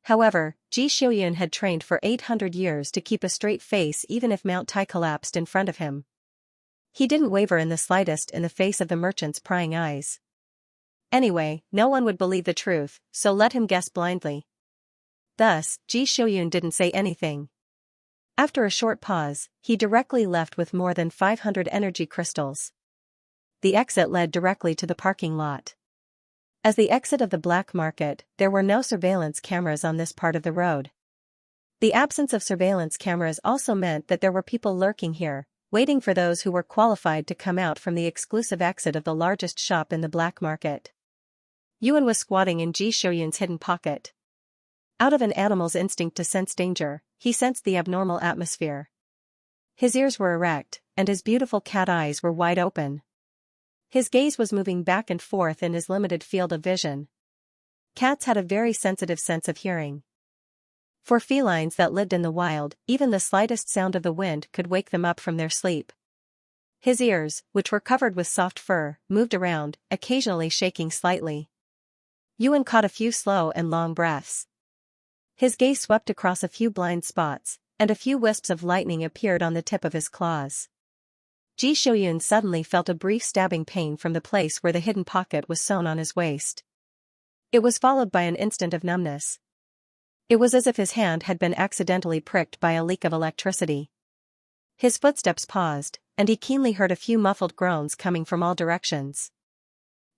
However, Ji Shouyun had trained for 800 years to keep a straight face even if Mount Tai collapsed in front of him. He didn't waver in the slightest in the face of the merchant's prying eyes. Anyway, no one would believe the truth, so let him guess blindly. Thus, Ji Shouyun didn't say anything. After a short pause, he directly left with more than 500 energy crystals. The exit led directly to the parking lot. As the exit of the black market, there were no surveillance cameras on this part of the road. The absence of surveillance cameras also meant that there were people lurking here, waiting for those who were qualified to come out from the exclusive exit of the largest shop in the black market. Yuan was squatting in Ji Shouyun's hidden pocket. Out of an animal's instinct to sense danger, he sensed the abnormal atmosphere. His ears were erect, and his beautiful cat eyes were wide open. His gaze was moving back and forth in his limited field of vision. Cats had a very sensitive sense of hearing. For felines that lived in the wild, even the slightest sound of the wind could wake them up from their sleep. His ears, which were covered with soft fur, moved around, occasionally shaking slightly. Yuan caught a few slow and long breaths. His gaze swept across a few blind spots, and a few wisps of lightning appeared on the tip of his claws. Ji Shouyun suddenly felt a brief stabbing pain from the place where the hidden pocket was sewn on his waist. It was followed by an instant of numbness. It was as if his hand had been accidentally pricked by a leak of electricity. His footsteps paused, and he keenly heard a few muffled groans coming from all directions.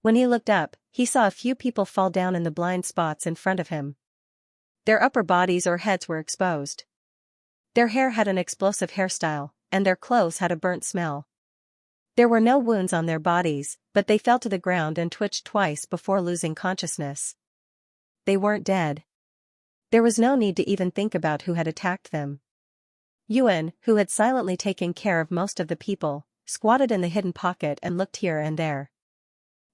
When he looked up, he saw a few people fall down in the blind spots in front of him. Their upper bodies or heads were exposed. Their hair had an explosive hairstyle, and their clothes had a burnt smell. There were no wounds on their bodies, but they fell to the ground and twitched twice before losing consciousness. They weren't dead. There was no need to even think about who had attacked them. Yuan, who had silently taken care of most of the people, squatted in the hidden pocket and looked here and there.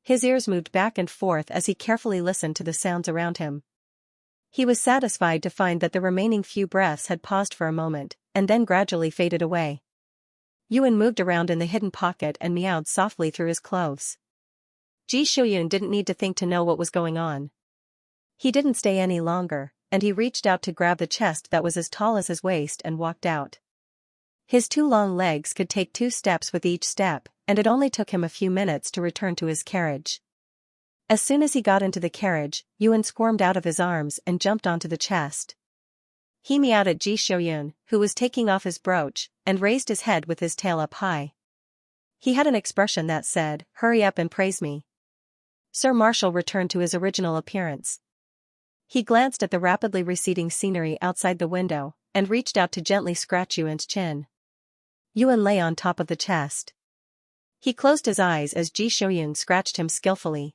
His ears moved back and forth as he carefully listened to the sounds around him. He was satisfied to find that the remaining few breaths had paused for a moment, and then gradually faded away. Yuan moved around in the hidden pocket and meowed softly through his clothes. Ji Shuyun didn't need to think to know what was going on. He didn't stay any longer, and he reached out to grab the chest that was as tall as his waist and walked out. His 2 long legs could take 2 steps with each step, and it only took him a few minutes to return to his carriage. As soon as he got into the carriage, Yuan squirmed out of his arms and jumped onto the chest. He meowed at Ji Shuyun, who was taking off his brooch, and raised his head with his tail up high. He had an expression that said, "Hurry up and praise me." Sir Marshall returned to his original appearance. He glanced at the rapidly receding scenery outside the window, and reached out to gently scratch Yuan's chin. Yuan lay on top of the chest. He closed his eyes as Ji Shuyun scratched him skillfully.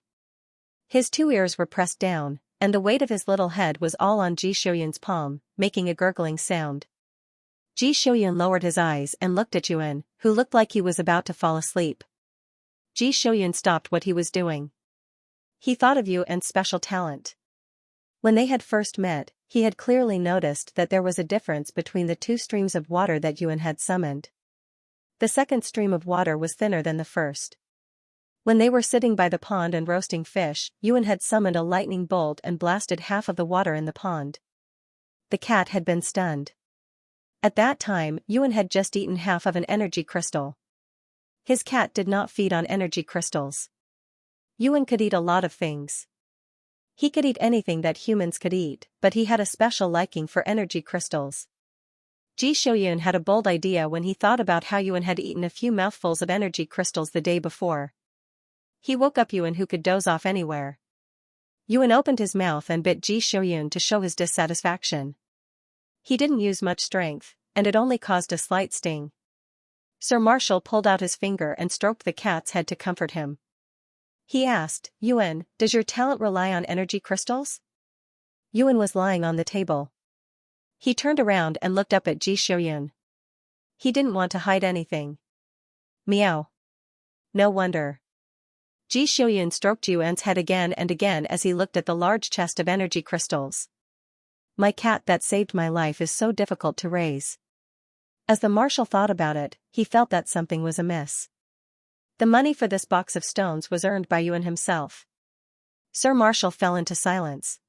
His 2 ears were pressed down, and the weight of his little head was all on Ji Shuyun's palm, making a gurgling sound. Ji Shuyun lowered his eyes and looked at Yuan, who looked like he was about to fall asleep. Ji Shuyun stopped what he was doing. He thought of Yuan's special talent. When they had first met, he had clearly noticed that there was a difference between the 2 streams of water that Yuan had summoned. The second stream of water was thinner than the first. When they were sitting by the pond and roasting fish, Yuan had summoned a lightning bolt and blasted half of the water in the pond. The cat had been stunned. At that time, Yuan had just eaten half of an energy crystal. His cat did not feed on energy crystals. Yuan could eat a lot of things. He could eat anything that humans could eat, but he had a special liking for energy crystals. Ji Shuyun had a bold idea when he thought about how Yuan had eaten a few mouthfuls of energy crystals the day before. He woke up Yuan, who could doze off anywhere. Yuan opened his mouth and bit Ji Shuyun to show his dissatisfaction. He didn't use much strength, and it only caused a slight sting. Sir Marshall pulled out his finger and stroked the cat's head to comfort him. He asked, "Yuan, does your talent rely on energy crystals?" Yuan was lying on the table. He turned around and looked up at Ji Shuyun. He didn't want to hide anything. Meow. No wonder. Ji Shuyun stroked Yuan's head again and again as he looked at the large chest of energy crystals. "My cat that saved my life is so difficult to raise." As the marshal thought about it, he felt that something was amiss. The money for this box of stones was earned by Yuan himself. Sir Marshall fell into silence.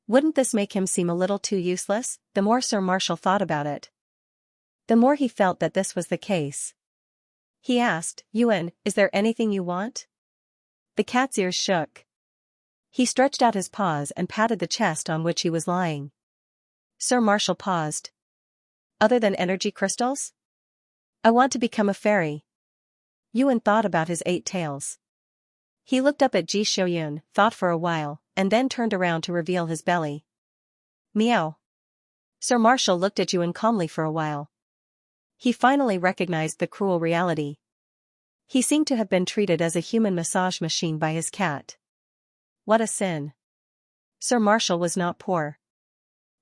Wouldn't this make him seem a little too useless? The more Sir Marshall thought about it, the more he felt that this was the case. He asked, "Yuan, is there anything you want?" The cat's ears shook. He stretched out his paws and patted the chest on which he was lying. Sir Marshall paused. "Other than energy crystals? I want to become a fairy." Yuan thought about his 8 tails. He looked up at Ji Shuyun, thought for a while, and then turned around to reveal his belly. Meow. Sir Marshall looked at Yuan calmly for a while. He finally recognized the cruel reality. He seemed to have been treated as a human massage machine by his cat. What a sin. Sir Marshall was not poor.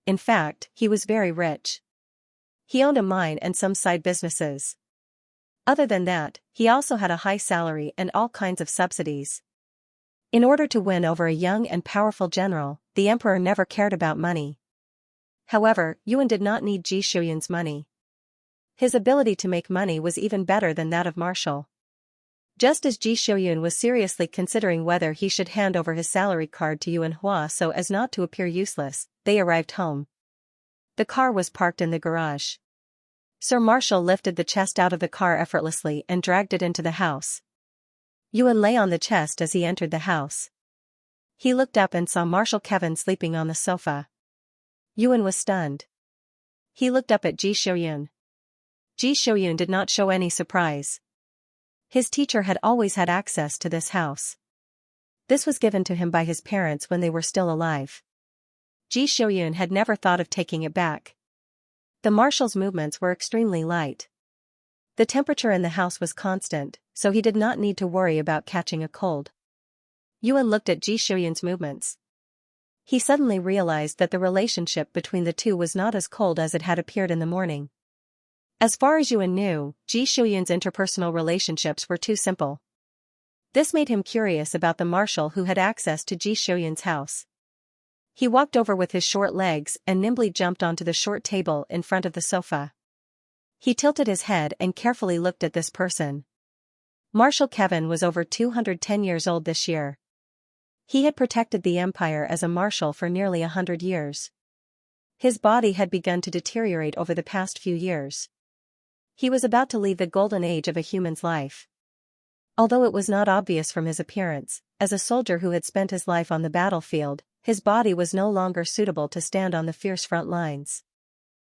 In fact, he was very rich. He owned a mine and some side businesses. Other than that, he also had a high salary and all kinds of subsidies. In order to win over a young and powerful general, the emperor never cared about money. However, Yuan did not need Ji Shuyun's money. His ability to make money was even better than that of Marshall. Just as Ji Shuyun was seriously considering whether he should hand over his salary card to Yuan Hua so as not to appear useless, they arrived home. The car was parked in the garage. Sir Marshall lifted the chest out of the car effortlessly and dragged it into the house. Yuan lay on the chest as he entered the house. He looked up and saw Marshal Kevin sleeping on the sofa. Yuan was stunned. He looked up at Ji Shuyun. Ji Shuyun did not show any surprise. His teacher had always had access to this house. This was given to him by his parents when they were still alive. Ji Shuyun had never thought of taking it back. The marshal's movements were extremely light. The temperature in the house was constant, so he did not need to worry about catching a cold. Yuan looked at Ji Shuyun's movements. He suddenly realized that the relationship between the two was not as cold as it had appeared in the morning. As far as Yuan knew, Ji Shuyun's interpersonal relationships were too simple. This made him curious about the marshal who had access to Ji Shuyun's house. He walked over with his short legs and nimbly jumped onto the short table in front of the sofa. He tilted his head and carefully looked at this person. Marshal Kevin was over 210 years old this year. He had protected the empire as a marshal for nearly 100 years. His body had begun to deteriorate over the past few years. He was about to leave the golden age of a human's life. Although it was not obvious from his appearance, as a soldier who had spent his life on the battlefield, his body was no longer suitable to stand on the fierce front lines.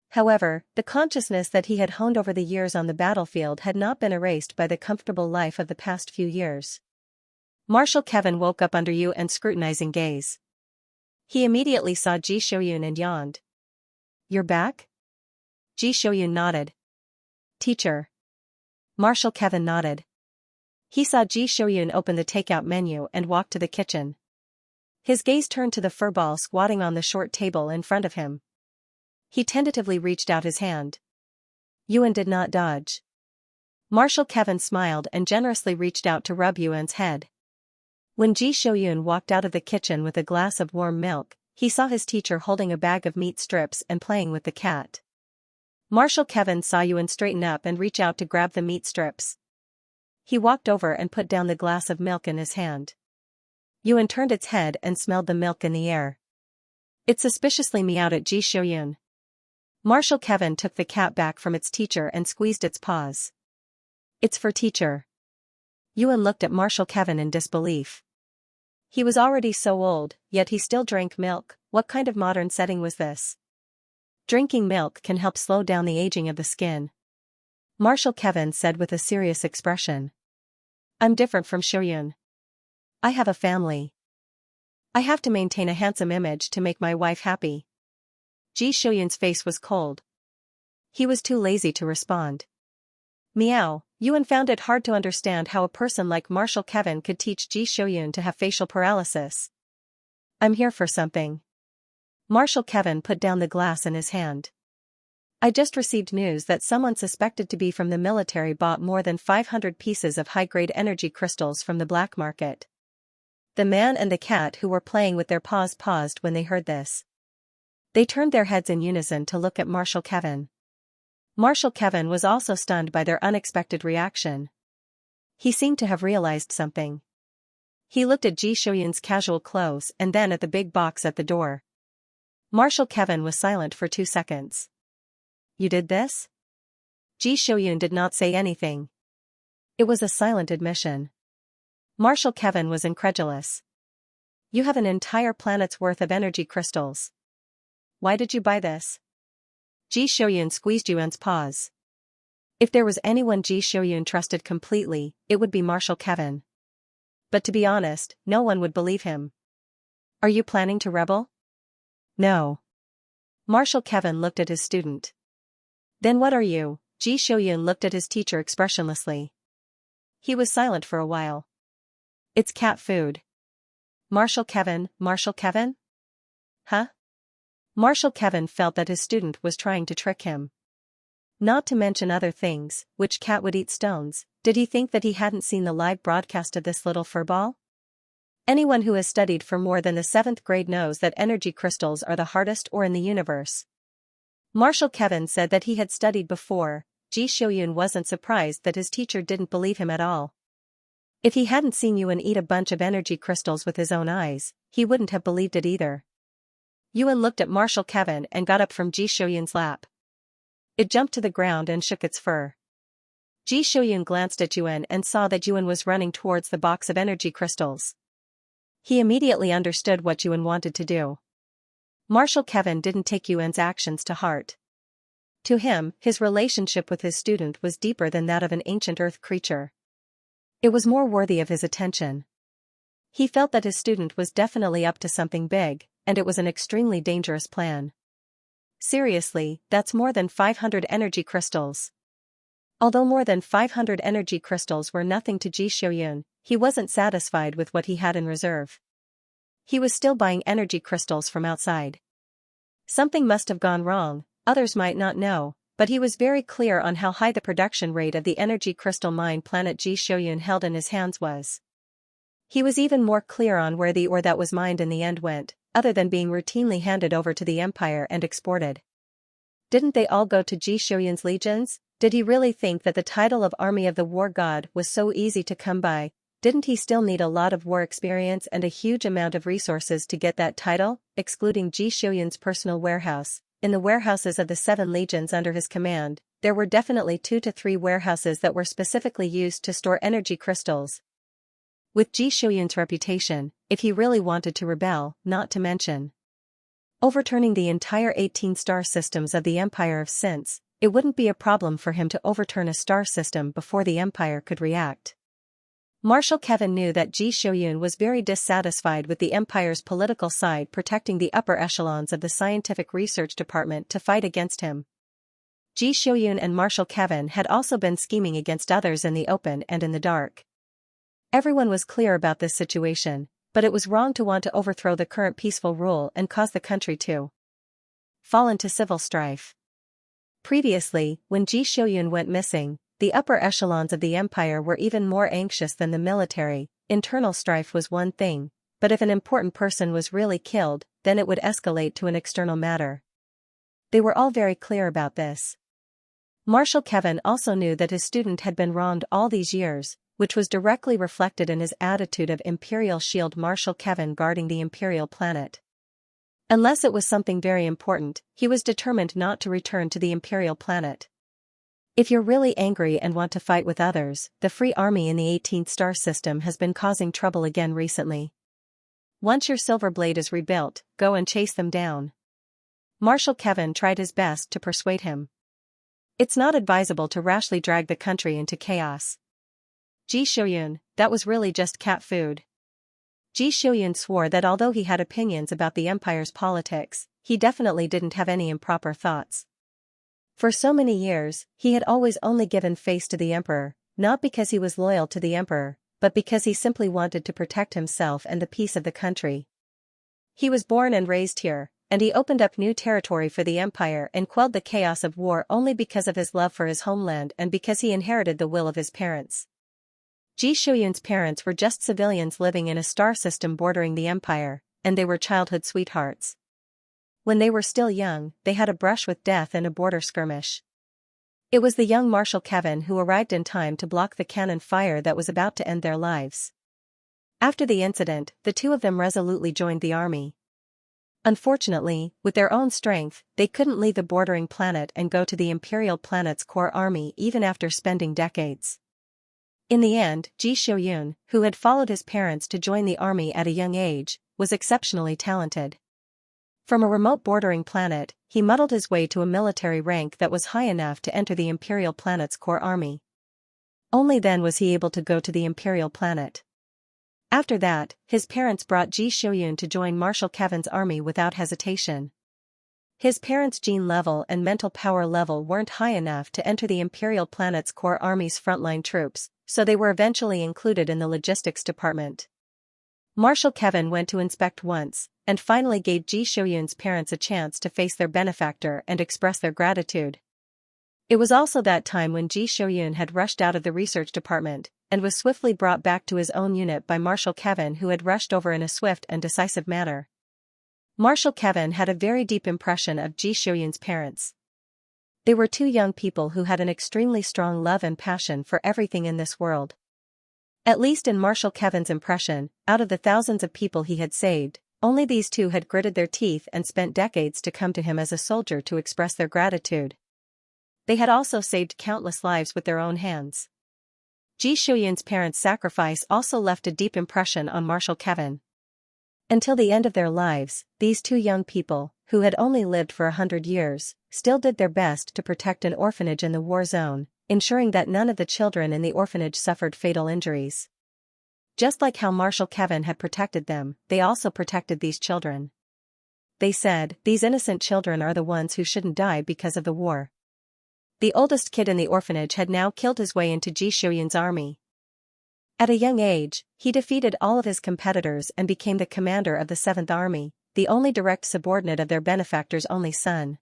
However, the consciousness that he had honed over the years on the battlefield had not been erased by the comfortable life of the past few years. Marshal Kevin woke up under Yuan's scrutinizing gaze. He immediately saw Ji Shuyun and yawned. "You're back?" Ji Shuyun nodded. "Teacher." Marshal Kevin nodded. He saw Ji Shuyun open the takeout menu and walk to the kitchen. His gaze turned to the furball squatting on the short table in front of him. He tentatively reached out his hand. Yuan did not dodge. Marshal Kevin smiled and generously reached out to rub Yuan's head. When Ji Shuyun walked out of the kitchen with a glass of warm milk, he saw his teacher holding a bag of meat strips and playing with the cat. Marshal Kevin saw Yuan straighten up and reach out to grab the meat strips. He walked over and put down the glass of milk in his hand. Yuan turned its head and smelled the milk in the air. It suspiciously meowed at Ji Shuyun. Marshal Kevin took the cat back from its teacher and squeezed its paws. "It's for teacher." Yuan looked at Marshal Kevin in disbelief. He was already so old, yet he still drank milk. What kind of modern setting was this? Drinking milk can help slow down the aging of the skin. Marshal Kevin said with a serious expression. "I'm different from Shuyun. I have a family. I have to maintain a handsome image to make my wife happy." Ji Shuyun's face was cold. He was too lazy to respond. Meow. Yuan found it hard to understand how a person like Marshal Kevin could teach Ji Shuyun to have facial paralysis. "I'm here for something." Marshal Kevin put down the glass in his hand. "I just received news that someone suspected to be from the military bought more than 500 pieces of high-grade energy crystals from the black market." The man and the cat who were playing with their paws paused when they heard this. They turned their heads in unison to look at Marshal Kevin. Marshal Kevin was also stunned by their unexpected reaction. He seemed to have realized something. He looked at Ji Shuyun's casual clothes and then at the big box at the door. Marshal Kevin was silent for 2 seconds. "You did this?" Ji Shuyun did not say anything. It was a silent admission. Marshal Kevin was incredulous. "You have an entire planet's worth of energy crystals. Why did you buy this?" Ji Shuyun squeezed Yuan's paws. If there was anyone Ji Shuyun trusted completely, it would be Marshal Kevin. But to be honest, no one would believe him. "Are you planning to rebel?" "No." Marshal Kevin looked at his student. "Then what are you?" Ji Shuyun looked at his teacher expressionlessly. He was silent for a while. "It's cat food." Marshal Kevin. Huh? Marshal Kevin felt that his student was trying to trick him. Not to mention other things, which cat would eat stones. Did he think that he hadn't seen the live broadcast of this little furball? Anyone who has studied for more than the 7th grade knows that energy crystals are the hardest ore in the universe. Marshal Kevin said that he had studied before. Ji Shuyun wasn't surprised that his teacher didn't believe him at all. If he hadn't seen Yuan eat a bunch of energy crystals with his own eyes, he wouldn't have believed it either. Yuan looked at Marshal Kevin and got up from Ji Shuyun's lap. It jumped to the ground and shook its fur. Ji Shuyun glanced at Yuan and saw that Yuan was running towards the box of energy crystals. He immediately understood what Yuan wanted to do. Marshal Kevin didn't take Yuan's actions to heart. To him, his relationship with his student was deeper than that of an ancient earth creature. It was more worthy of his attention. He felt that his student was definitely up to something big, and it was an extremely dangerous plan. Seriously, that's more than 500 energy crystals. Although more than 500 energy crystals were nothing to Ji Xiuyun, he wasn't satisfied with what he had in reserve. He was still buying energy crystals from outside. Something must have gone wrong, others might not know, but he was very clear on how high the production rate of the energy crystal mine planet Ji Xiuyun held in his hands was. He was even more clear on where the ore that was mined in the end went, other than being routinely handed over to the empire and exported. Didn't they all go to Ji Xiuyun's legions? Did he really think that the title of Army of the War God was so easy to come by? Didn't he still need a lot of war experience and a huge amount of resources to get that title? Excluding Ji Xiuyun's personal warehouse, in the warehouses of the 7 legions under his command, there were definitely 2 to 3 warehouses that were specifically used to store energy crystals. With Ji Xiuyun's reputation, if he really wanted to rebel, not to mention overturning the entire 18 star systems of the Empire of Since, it wouldn't be a problem for him to overturn a star system before the Empire could react. Marshal Kevin knew that Ji Xiuyun was very dissatisfied with the Empire's political side protecting the upper echelons of the scientific research department to fight against him. Ji Xiuyun and Marshal Kevin had also been scheming against others in the open and in the dark. Everyone was clear about this situation, but it was wrong to want to overthrow the current peaceful rule and cause the country to fall into civil strife. Previously, when Ji Xiuyun went missing, the upper echelons of the empire were even more anxious than the military. Internal strife was one thing, but if an important person was really killed, then it would escalate to an external matter. They were all very clear about this. Marshal Kevin also knew that his student had been wronged all these years, which was directly reflected in his attitude of Imperial Shield Marshal Kevin guarding the Imperial planet. Unless it was something very important, he was determined not to return to the Imperial planet. If you're really angry and want to fight with others, the Free Army in the 18th star system has been causing trouble again recently. Once your Silver Blade is rebuilt, go and chase them down. Marshal Kevin tried his best to persuade him. It's not advisable to rashly drag the country into chaos. Ji Xiuyun, that was really just cat food. Ji Xiuyun swore that although he had opinions about the empire's politics, he definitely didn't have any improper thoughts. For so many years, he had always only given face to the emperor, not because he was loyal to the emperor, but because he simply wanted to protect himself and the peace of the country. He was born and raised here, and he opened up new territory for the empire and quelled the chaos of war only because of his love for his homeland and because he inherited the will of his parents. Ji Xiuyun's parents were just civilians living in a star system bordering the empire, and they were childhood sweethearts. When they were still young, they had a brush with death in a border skirmish. It was the young Marshal Kevin who arrived in time to block the cannon fire that was about to end their lives. After the incident, the two of them resolutely joined the army. Unfortunately, with their own strength, they couldn't leave the bordering planet and go to the Imperial planet's core army even after spending decades. In the end, Ji Xiuyun, who had followed his parents to join the army at a young age, was exceptionally talented. From a remote bordering planet, he muddled his way to a military rank that was high enough to enter the Imperial planet's core army. Only then was he able to go to the Imperial planet. After that, his parents brought Ji Xiuyun to join Marshal Kevin's army without hesitation. His parents' gene level and mental power level weren't high enough to enter the Imperial planet's core army's frontline troops, so they were eventually included in the logistics department. Marshal Kevin went to inspect once, and finally gave Ji Xiuyun's parents a chance to face their benefactor and express their gratitude. It was also that time when Ji Xiuyun had rushed out of the research department, and was swiftly brought back to his own unit by Marshal Kevin, who had rushed over in a swift and decisive manner. Marshal Kevin had a very deep impression of Ji Xiuyun's parents. They were two young people who had an extremely strong love and passion for everything in this world. At least in Marshal Kevin's impression, out of the thousands of people he had saved, only these two had gritted their teeth and spent decades to come to him as a soldier to express their gratitude. They had also saved countless lives with their own hands. Ji Xiuyun's parents' sacrifice also left a deep impression on Marshal Kevin. Until the end of their lives, these two young people, who had only lived for 100 years, still did their best to protect an orphanage in the war zone, ensuring that none of the children in the orphanage suffered fatal injuries. Just like how Marshal Kevin had protected them, they also protected these children. they said, these innocent children are the ones who shouldn't die because of the war. The oldest kid in the orphanage had now killed his way into Ji Shouyun's army. At a young age, he defeated all of his competitors and became the commander of the 7th Army, the only direct subordinate of their benefactor's only son.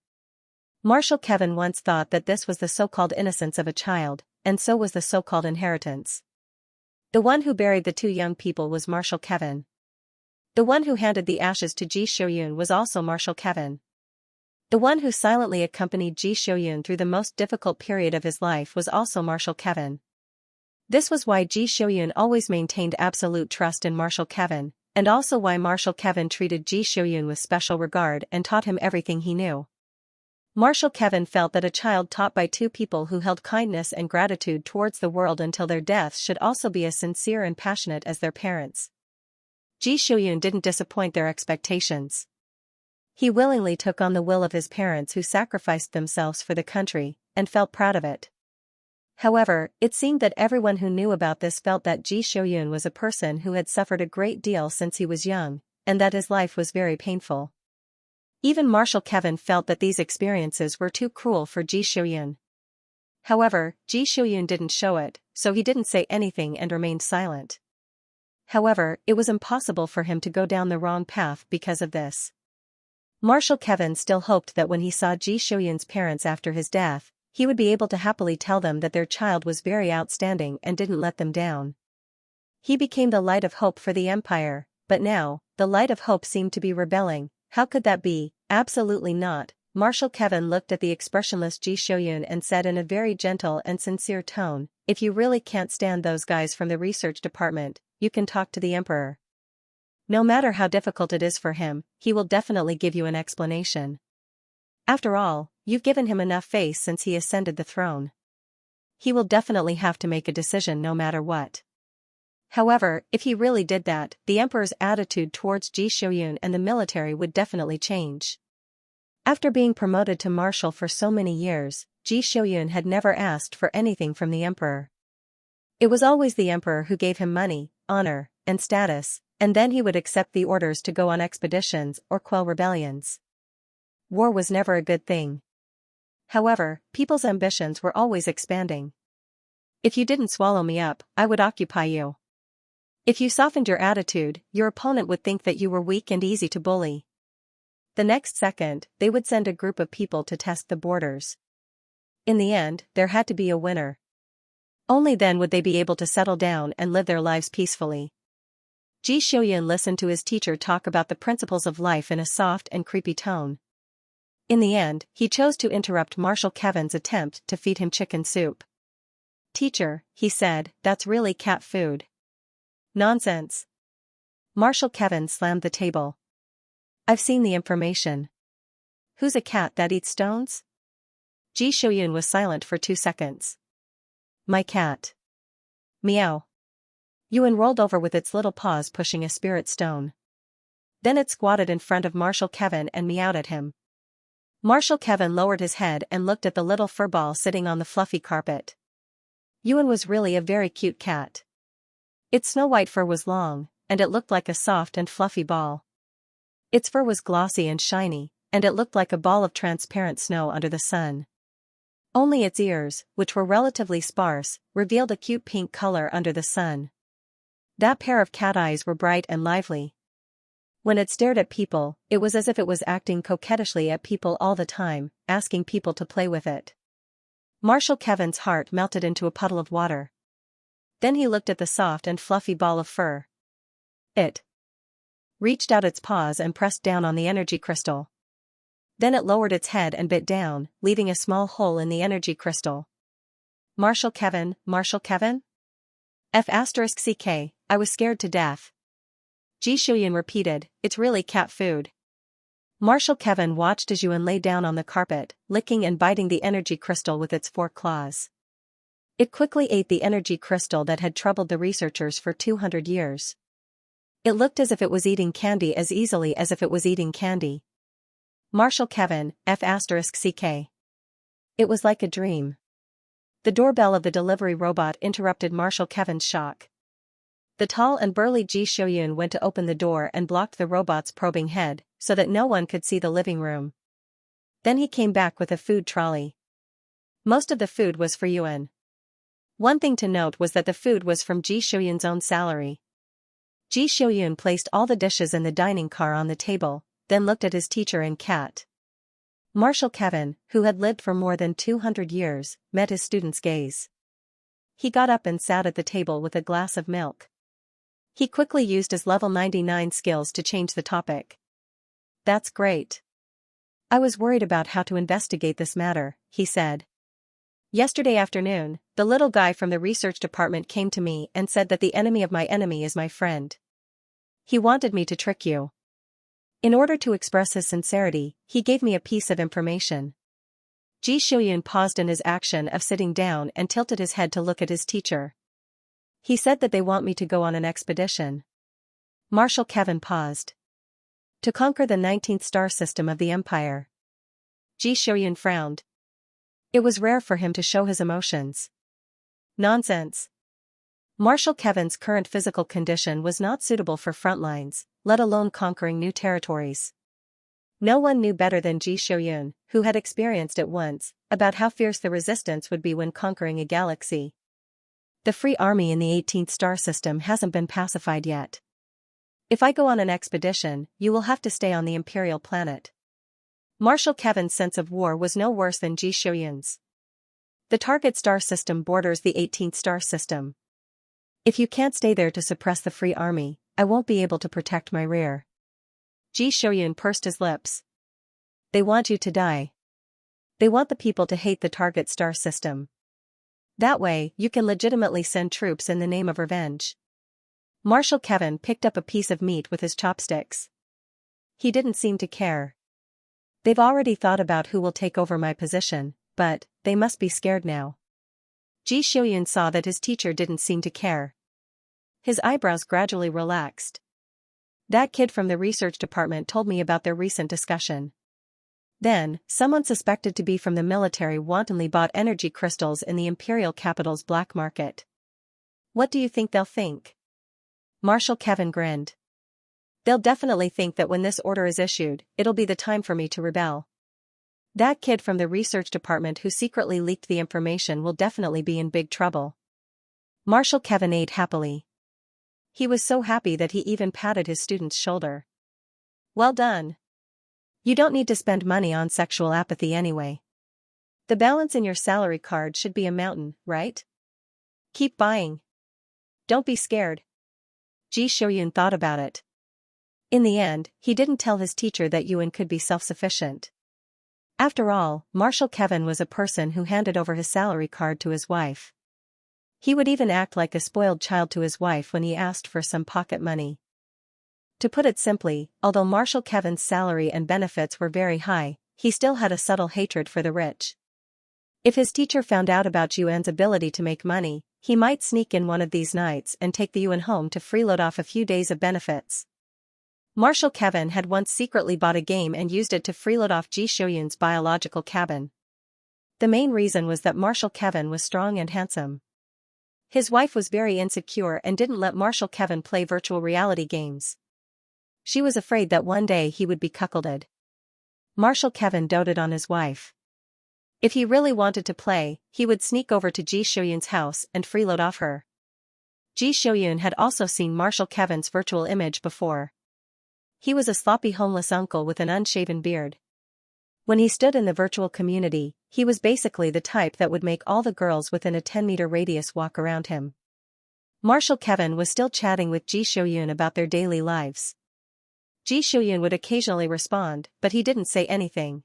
Marshal Kevin once thought that this was the so-called innocence of a child, and so was the so-called inheritance. The one who buried the 2 young people was Marshal Kevin. The one who handed the ashes to Ji Shouyun was also Marshal Kevin. The one who silently accompanied Ji Shouyun through the most difficult period of his life was also Marshal Kevin. This was why Ji Shouyun always maintained absolute trust in Marshal Kevin, and also why Marshal Kevin treated Ji Shouyun with special regard and taught him everything he knew. Marshal Kevin felt that a child taught by 2 people who held kindness and gratitude towards the world until their deaths should also be as sincere and passionate as their parents. Ji Shouyun didn't disappoint their expectations. He willingly took on the will of his parents who sacrificed themselves for the country, and felt proud of it. However, it seemed that everyone who knew about this felt that Ji Shouyun was a person who had suffered a great deal since he was young, and that his life was very painful. Even Marshal Kevin felt that these experiences were too cruel for Ji Shouyun. However, Ji Shouyun didn't show it, so he didn't say anything and remained silent. However, it was impossible for him to go down the wrong path because of this. Marshal Kevin still hoped that when he saw Ji Shouyun's parents after his death, he would be able to happily tell them that their child was very outstanding and didn't let them down. He became the light of hope for the empire, but now, the light of hope seemed to be rebelling. How could that be? Absolutely not. Marshal Kevin looked at the expressionless Ji Shouyun and said in a very gentle and sincere tone, if you really can't stand those guys from the research department, you can talk to the emperor. No matter how difficult it is for him, he will definitely give you an explanation. After all, you've given him enough face since he ascended the throne. He will definitely have to make a decision no matter what. However, if he really did that, the emperor's attitude towards Ji Shouyun and the military would definitely change. After being promoted to marshal for so many years, Ji Shouyun had never asked for anything from the emperor. It was always the emperor who gave him money, honor, and status, and then he would accept the orders to go on expeditions or quell rebellions. War was never a good thing. However, people's ambitions were always expanding. If you didn't swallow me up, I would occupy you. If you softened your attitude, your opponent would think that you were weak and easy to bully. The next second, they would send a group of people to test the borders. In the end, there had to be a winner. Only then would they be able to settle down and live their lives peacefully. Ji Shouyun listened to his teacher talk about the principles of life in a soft and creepy tone. In the end, he chose to interrupt Marshal Kevin's attempt to feed him chicken soup. Teacher, he said, that's really cat food. Nonsense. Marshal Kevin slammed the table. I've seen the information. Who's a cat that eats stones? Ji Shouyun was silent for 2 seconds. My cat. Meow. Yuan rolled over with its little paws pushing a spirit stone. Then it squatted in front of Marshal Kevin and meowed at him. Marshal Kevin lowered his head and looked at the little furball sitting on the fluffy carpet. Yuan was really a very cute cat. Its snow-white fur was long, and it looked like a soft and fluffy ball. Its fur was glossy and shiny, and it looked like a ball of transparent snow under the sun. Only its ears, which were relatively sparse, revealed a cute pink color under the sun. That pair of cat eyes were bright and lively. When it stared at people, it was as if it was acting coquettishly at people all the time, asking people to play with it. Marshal Kevin's heart melted into a puddle of water. Then he looked at the soft and fluffy ball of fur. It reached out its paws and pressed down on the energy crystal. Then it lowered its head and bit down, leaving a small hole in the energy crystal. Marshal Kevin, Marshal Kevin? F***ck, I was scared to death. Ji Shouyun repeated, it's really cat food. Marshal Kevin watched as Yuan lay down on the carpet, licking and biting the energy crystal with its 4 claws. It quickly ate the energy crystal that had troubled the researchers for 200 years. It looked as if it was eating candy as easily as if it was eating candy. Marshal Kevin, F***ck. It was like a dream. The doorbell of the delivery robot interrupted Marshal Kevin's shock. The tall and burly Ji Shoyun went to open the door and blocked the robot's probing head, so that no one could see the living room. Then he came back with a food trolley. Most of the food was for Yuan. One thing to note was that the food was from Ji Shoyun's own salary. Ji Shoyun placed all the dishes in the dining car on the table, then looked at his teacher and cat. Marshal Kevin, who had lived for more than 200 years, met his student's gaze. He got up and sat at the table with a glass of milk. He quickly used his level 99 skills to change the topic. "That's great. I was worried about how to investigate this matter," he said. "Yesterday afternoon, the little guy from the research department came to me and said that the enemy of my enemy is my friend. He wanted me to trick you. In order to express his sincerity, he gave me a piece of information." Ji Shoyun paused in his action of sitting down and tilted his head to look at his teacher. "He said that they want me to go on an expedition." Marshal Kevin paused. "To conquer the 19th star system of the Empire." Ji Shoyun frowned. It was rare for him to show his emotions. Nonsense. Marshal Kevin's current physical condition was not suitable for front lines, let alone conquering new territories. No one knew better than Ji Shoyun, who had experienced it once, about how fierce the resistance would be when conquering a galaxy. "The Free Army in the 18th star system hasn't been pacified yet. If I go on an expedition, you will have to stay on the Imperial planet." Marshal Kevin's sense of war was no worse than Ji Shoyun's. "The target star system borders the 18th star system. If you can't stay there to suppress the Free Army, I won't be able to protect my rear." Ji Shoyun pursed his lips. "They want you to die. They want the people to hate the target star system. That way, you can legitimately send troops in the name of revenge." Marshal Kevin picked up a piece of meat with his chopsticks. He didn't seem to care. "They've already thought about who will take over my position, but they must be scared now." Ji Shoyun saw that his teacher didn't seem to care. His eyebrows gradually relaxed. "That kid from the research department told me about their recent discussion. Then, someone suspected to be from the military wantonly bought energy crystals in the imperial capital's black market. What do you think they'll think?" Marshal Kevin grinned. "They'll definitely think that when this order is issued, it'll be the time for me to rebel. That kid from the research department who secretly leaked the information will definitely be in big trouble." Marshal Kevin ate happily. He was so happy that he even patted his student's shoulder. "Well done. You don't need to spend money on sexual apathy anyway. The balance in your salary card should be a mountain, right? Keep buying. Don't be scared." Ji Shoyun thought about it. In the end, he didn't tell his teacher that Yuan could be self-sufficient. After all, Marshal Kevin was a person who handed over his salary card to his wife. He would even act like a spoiled child to his wife when he asked for some pocket money. To put it simply, although Marshal Kevin's salary and benefits were very high, he still had a subtle hatred for the rich. If his teacher found out about Yuan's ability to make money, he might sneak in one of these nights and take the Yuan home to freeload off a few days of benefits. Marshal Kevin had once secretly bought a game and used it to freeload off Ji Shoyun's biological cabin. The main reason was that Marshal Kevin was strong and handsome. His wife was very insecure and didn't let Marshal Kevin play virtual reality games. She was afraid that one day he would be cuckolded. Marshal Kevin doted on his wife. If he really wanted to play, he would sneak over to Ji Shoyun's house and freeload off her. Ji Shoyun had also seen Marshal Kevin's virtual image before. He was a sloppy homeless uncle with an unshaven beard. When he stood in the virtual community, he was basically the type that would make all the girls within a 10-meter radius walk around him. Marshal Kevin was still chatting with Ji Shoyun about their daily lives. Ji Shoyun would occasionally respond, but he didn't say anything.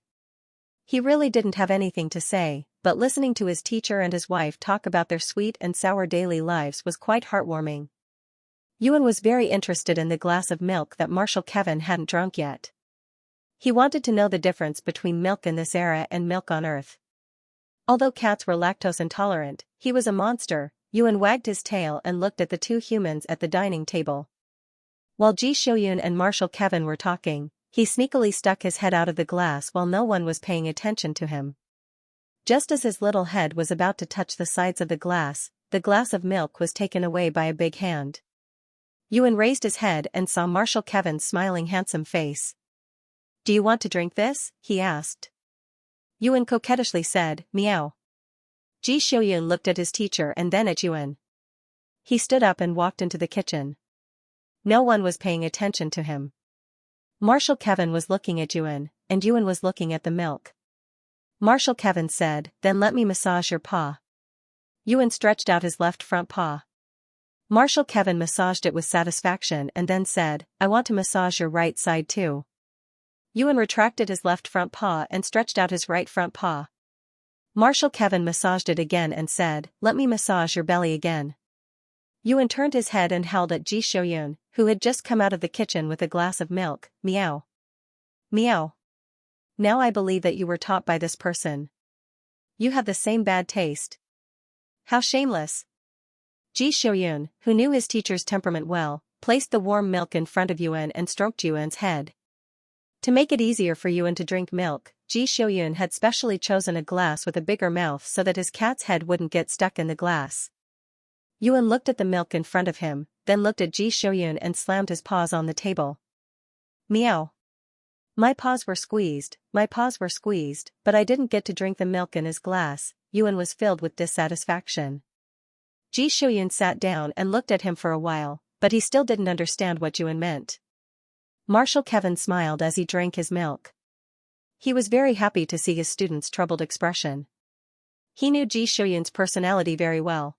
He really didn't have anything to say, but listening to his teacher and his wife talk about their sweet and sour daily lives was quite heartwarming. Yuan was very interested in the glass of milk that Marshal Kevin hadn't drunk yet. He wanted to know the difference between milk in this era and milk on Earth. Although cats were lactose intolerant, he was a monster. Yuan wagged his tail and looked at the two humans at the dining table. While Ji Shoyun and Marshal Kevin were talking, he sneakily stuck his head out of the glass while no one was paying attention to him. Just as his little head was about to touch the sides of the glass of milk was taken away by a big hand. Yuan raised his head and saw Marshal Kevin's smiling handsome face. Do you want to drink this? He asked. Yuan coquettishly said, meow. Ji Xiuyun looked at his teacher and then at Yuan. He stood up and walked into the kitchen. No one was paying attention to him. Marshal Kevin was looking at Yuan, and Yuan was looking at the milk. Marshal Kevin said, then let me massage your paw. Yuan stretched out his left front paw. Marshal Kevin massaged it with satisfaction and then said, I want to massage your right side too. Yuan retracted his left front paw and stretched out his right front paw. Marshal Kevin massaged it again and said, let me massage your belly again. Yuan turned his head and howled at Ji Xiuyun, who had just come out of the kitchen with a glass of milk, meow. Meow. Now I believe that you were taught by this person. You have the same bad taste. How shameless. Ji Xiuyun, who knew his teacher's temperament well, placed the warm milk in front of Yuan and stroked Yuan's head. To make it easier for Yuan to drink milk, Ji Xiuyun had specially chosen a glass with a bigger mouth so that his cat's head wouldn't get stuck in the glass. Yuan looked at the milk in front of him, then looked at Ji Xiuyun and slammed his paws on the table. Meow. My paws were squeezed, but I didn't get to drink the milk in his glass. Yuan was filled with dissatisfaction. Ji Xiuyun sat down and looked at him for a while, but he still didn't understand what Yuan meant. Marshal Kevin smiled as he drank his milk. He was very happy to see his student's troubled expression. He knew Ji Xiuyun's personality very well.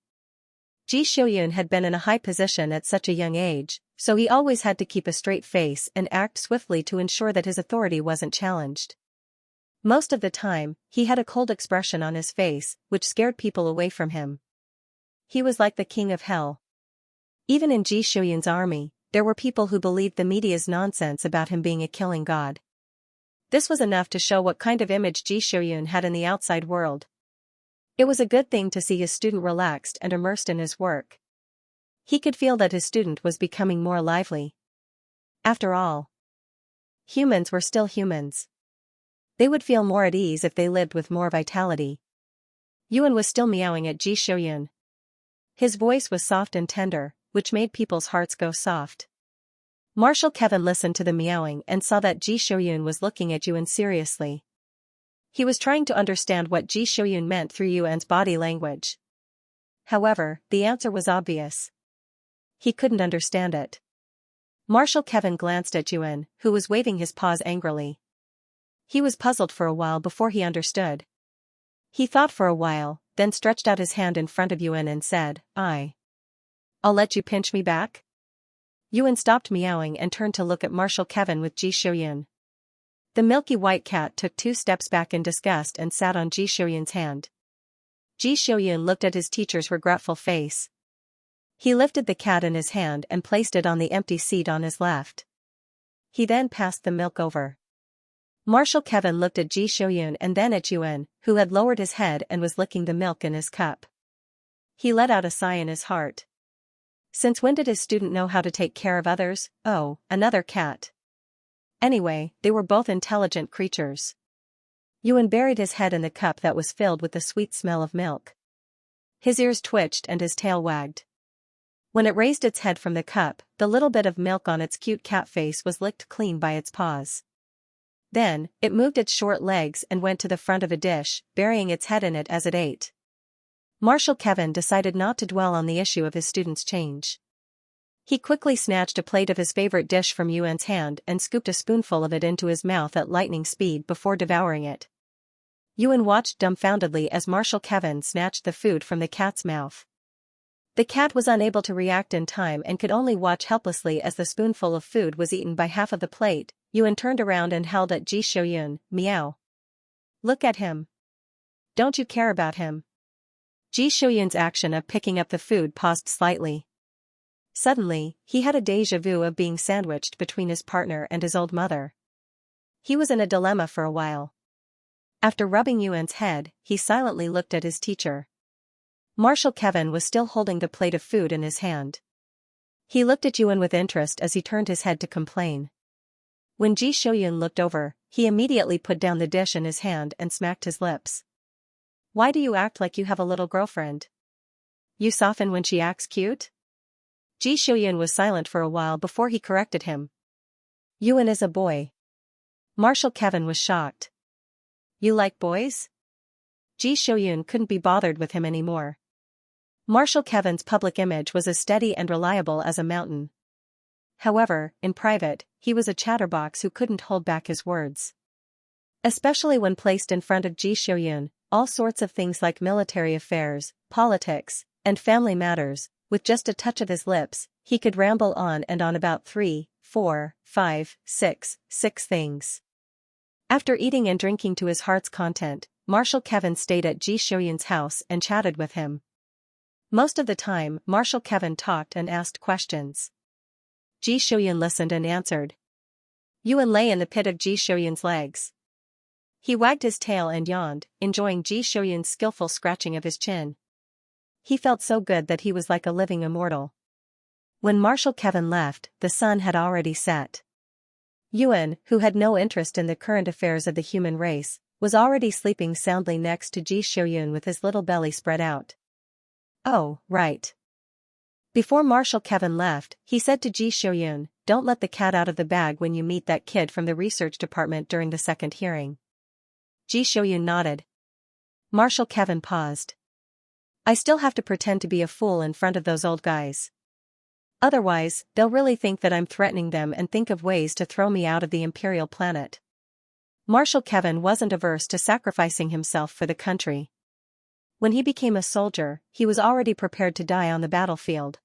Ji Xiuyun had been in a high position at such a young age, so he always had to keep a straight face and act swiftly to ensure that his authority wasn't challenged. Most of the time, he had a cold expression on his face, which scared people away from him. He was like the king of hell. Even in Ji Xiuyun's army, there were people who believed the media's nonsense about him being a killing god. This was enough to show what kind of image Ji Xiuyun had in the outside world. It was a good thing to see his student relaxed and immersed in his work. He could feel that his student was becoming more lively. After all, humans were still humans. They would feel more at ease if they lived with more vitality. Yuan was still meowing at Ji Xiuyun. His voice was soft and tender, which made people's hearts go soft. Marshal Kevin listened to the meowing and saw that Ji Xiuyun was looking at Yuan seriously. He was trying to understand what Ji Xiuyun meant through Yuan's body language. However, the answer was obvious. He couldn't understand it. Marshal Kevin glanced at Yuan, who was waving his paws angrily. He was puzzled for a while before he understood. He thought for a while, then stretched out his hand in front of Yuan and said, I'll let you pinch me back? Yuan stopped meowing and turned to look at Marshal Kevin with Ji Xiuyun. The milky white cat took 2 steps back in disgust and sat on Ji Xiuyun's hand. Ji Xiuyun looked at his teacher's regretful face. He lifted the cat in his hand and placed it on the empty seat on his left. He then passed the milk over. Marshal Kevin looked at Ji Xiuyun and then at Yuan, who had lowered his head and was licking the milk in his cup. He let out a sigh in his heart. Since when did his student know how to take care of others? Oh, another cat. Anyway, they were both intelligent creatures. Yuan buried his head in the cup that was filled with the sweet smell of milk. His ears twitched and his tail wagged. When it raised its head from the cup, the little bit of milk on its cute cat face was licked clean by its paws. Then, it moved its short legs and went to the front of a dish, burying its head in it as it ate. Marshal Kevin decided not to dwell on the issue of his student's change. He quickly snatched a plate of his favorite dish from Yuan's hand and scooped a spoonful of it into his mouth at lightning speed before devouring it. Yuan watched dumbfoundedly as Marshal Kevin snatched the food from the cat's mouth. The cat was unable to react in time and could only watch helplessly as the spoonful of food was eaten by half of the plate. Yuan turned around and howled at Ji Xiuyun, meow. Look at him. Don't you care about him? Ji Xiuyun's action of picking up the food paused slightly. Suddenly, he had a déjà vu of being sandwiched between his partner and his old mother. He was in a dilemma for a while. After rubbing Yuan's head, he silently looked at his teacher. Marshal Kevin was still holding the plate of food in his hand. He looked at Yuan with interest as he turned his head to complain. When Ji Xiuyun looked over, he immediately put down the dish in his hand and smacked his lips. Why do you act like you have a little girlfriend? You soften when she acts cute? Ji Xiuyun was silent for a while before he corrected him. Yuan is a boy. Marshal Kevin was shocked. You like boys? Ji Xiuyun couldn't be bothered with him anymore. Marshal Kevin's public image was as steady and reliable as a mountain. However, in private, he was a chatterbox who couldn't hold back his words. Especially when placed in front of Ji Xiuyun, all sorts of things like military affairs, politics, and family matters, with just a touch of his lips, he could ramble on and on about 3, 4, 5, 6 things. After eating and drinking to his heart's content, Marshal Kevin stayed at Ji Xiuyun's house and chatted with him. Most of the time, Marshal Kevin talked and asked questions. Ji Xiuyun listened and answered. Yuan lay in the pit of Ji Xiuyun's legs. He wagged his tail and yawned, enjoying Ji Xiuyun's skillful scratching of his chin. He felt so good that he was like a living immortal. When Marshal Kevin left, the sun had already set. Yuan, who had no interest in the current affairs of the human race, was already sleeping soundly next to Ji Xiuyun with his little belly spread out. Oh, right. Before Marshal Kevin left, he said to Ji Xiuyun, "Don't let the cat out of the bag when you meet that kid from the research department during the second hearing." Ji Xiuyun nodded. Marshal Kevin paused. I still have to pretend to be a fool in front of those old guys. Otherwise, they'll really think that I'm threatening them and think of ways to throw me out of the Imperial planet. Marshal Kevin wasn't averse to sacrificing himself for the country. When he became a soldier, he was already prepared to die on the battlefield.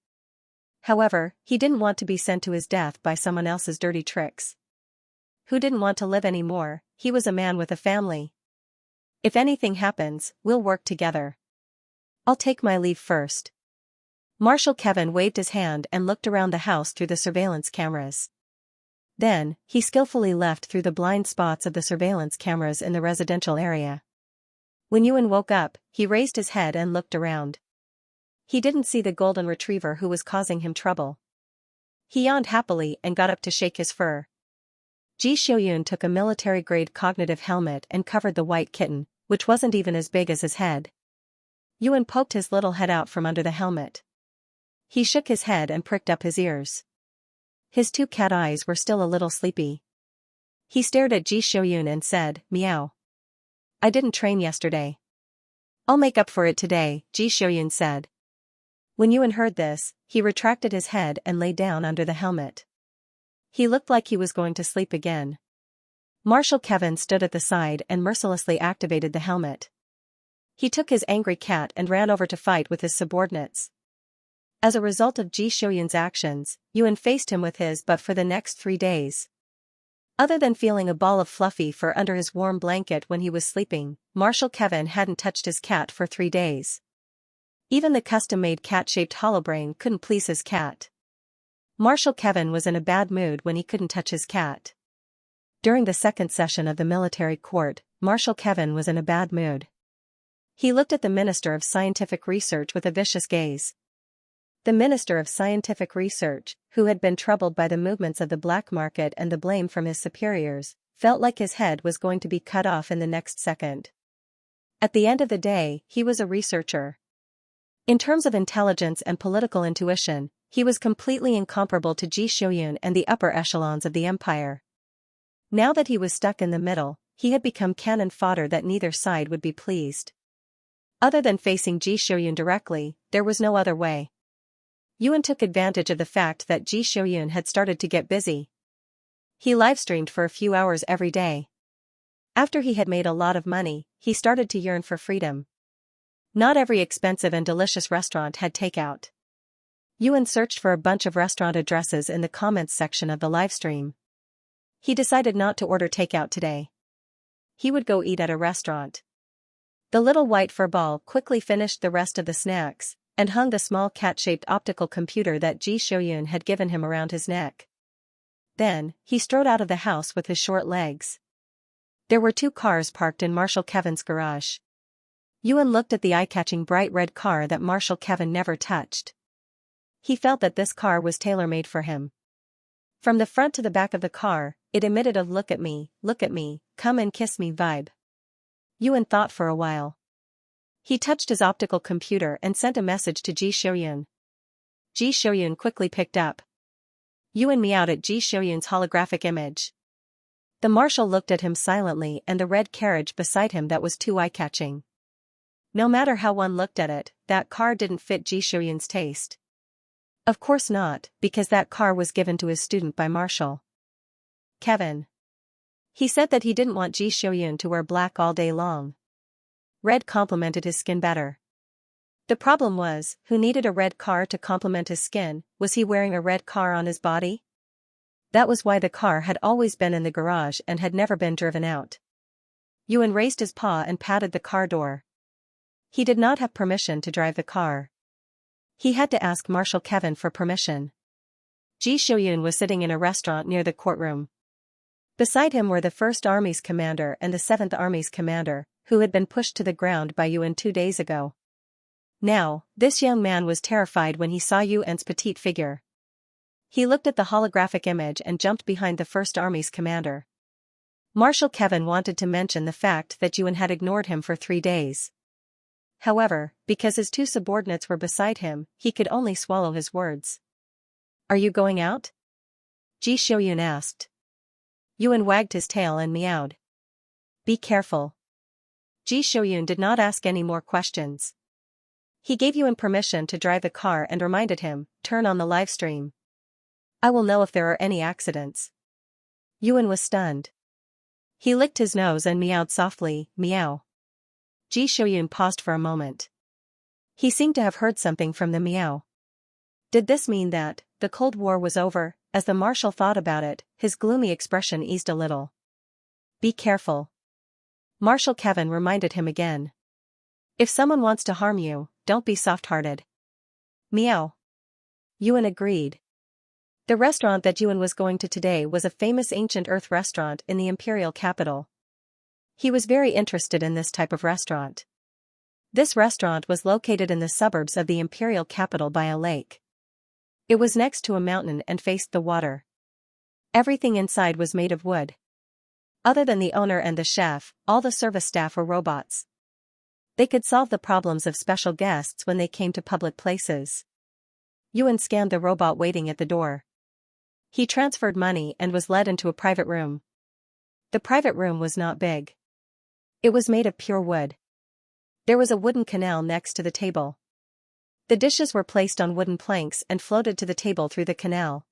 However, he didn't want to be sent to his death by someone else's dirty tricks. Who didn't want to live anymore? He was a man with a family. If anything happens, we'll work together. I'll take my leave first. Marshal Kevin waved his hand and looked around the house through the surveillance cameras. Then, he skillfully left through the blind spots of the surveillance cameras in the residential area. When Yuan woke up, he raised his head and looked around. He didn't see the golden retriever who was causing him trouble. He yawned happily and got up to shake his fur. Ji Xiuyun took a military-grade cognitive helmet and covered the white kitten, which wasn't even as big as his head. Yuan poked his little head out from under the helmet. He shook his head and pricked up his ears. His two cat eyes were still a little sleepy. He stared at Ji Xiuyun and said, "Meow. I didn't train yesterday." "I'll make up for it today," Ji Xiuyun said. When Yuan heard this, he retracted his head and lay down under the helmet. He looked like he was going to sleep again. Marshal Kevin stood at the side and mercilessly activated the helmet. He took his angry cat and ran over to fight with his subordinates. As a result of Ji Xiuyun's actions, Yuan faced him with his butt for the next 3 days. Other than feeling a ball of fluffy fur under his warm blanket when he was sleeping, Marshal Kevin hadn't touched his cat for 3 days. Even the custom-made cat-shaped holobrain couldn't please his cat. Marshal Kevin was in a bad mood when he couldn't touch his cat. During the second session of the military court, Marshal Kevin was in a bad mood. He looked at the Minister of Scientific Research with a vicious gaze. The Minister of Scientific Research, who had been troubled by the movements of the black market and the blame from his superiors, felt like his head was going to be cut off in the next second. At the end of the day, he was a researcher. In terms of intelligence and political intuition, he was completely incomparable to Ji Xiuyun and the upper echelons of the empire. Now that he was stuck in the middle, he had become cannon fodder that neither side would be pleased. Other than facing Ji Xiuyun directly, there was no other way. Yuan took advantage of the fact that Ji Xiuyun had started to get busy. He livestreamed for a few hours every day. After he had made a lot of money, he started to yearn for freedom. Not every expensive and delicious restaurant had takeout. Yuan searched for a bunch of restaurant addresses in the comments section of the livestream. He decided not to order takeout today. He would go eat at a restaurant. The little white furball quickly finished the rest of the snacks, and hung the small cat-shaped optical computer that Ji Xiuyun had given him around his neck. Then, he strode out of the house with his short legs. There were 2 cars parked in Marshal Kevin's garage. Yuan looked at the eye-catching bright red car that Marshal Kevin never touched. He felt that this car was tailor-made for him. From the front to the back of the car, it emitted a look at me, come and kiss me vibe. Yuan thought for a while. He touched his optical computer and sent a message to Ji Xiuyun. Ji Shoyun quickly picked up. Yuan meowed at Ji Shoyun's holographic image. The marshal looked at him silently and the red carriage beside him that was too eye-catching. No matter how one looked at it, that car didn't fit Ji Shoyun's taste. Of course not, because that car was given to his student by Marshal Kevin. He said that he didn't want Ji Shoyun to wear black all day long. Red complemented his skin better. The problem was, who needed a red car to complement his skin? Was he wearing a red car on his body? That was why the car had always been in the garage and had never been driven out. Yuan raised his paw and patted the car door. He did not have permission to drive the car. He had to ask Marshal Kevin for permission. Ji Shoyun was sitting in a restaurant near the courtroom. Beside him were the 1st Army's commander and the 7th Army's commander, who had been pushed to the ground by Yuan 2 days ago. Now, this young man was terrified when he saw Yuan's petite figure. He looked at the holographic image and jumped behind the 1st Army's commander. Marshal Kevin wanted to mention the fact that Yuan had ignored him for 3 days. However, because his 2 subordinates were beside him, he could only swallow his words. "Are you going out?" Ji Shoyun asked. Yuan wagged his tail and meowed. "Be careful." Ji Shoyun did not ask any more questions. He gave Yuan permission to drive the car and reminded him, "Turn on the live stream. I will know if there are any accidents." Yuan was stunned. He licked his nose and meowed softly, "Meow." Ji Shoyun paused for a moment. He seemed to have heard something from the meow. Did this mean that the Cold War was over? As the marshal thought about it, his gloomy expression eased a little. "Be careful." Marshal Kevin reminded him again. "If someone wants to harm you, don't be soft-hearted." Meow. Yuan agreed. The restaurant that Yuan was going to today was a famous ancient earth restaurant in the imperial capital. He was very interested in this type of restaurant. This restaurant was located in the suburbs of the imperial capital by a lake. It was next to a mountain and faced the water. Everything inside was made of wood. Other than the owner and the chef, all the service staff were robots. They could solve the problems of special guests when they came to public places. Yuan scanned the robot waiting at the door. He transferred money and was led into a private room. The private room was not big. It was made of pure wood. There was a wooden canal next to the table. The dishes were placed on wooden planks and floated to the table through the canal.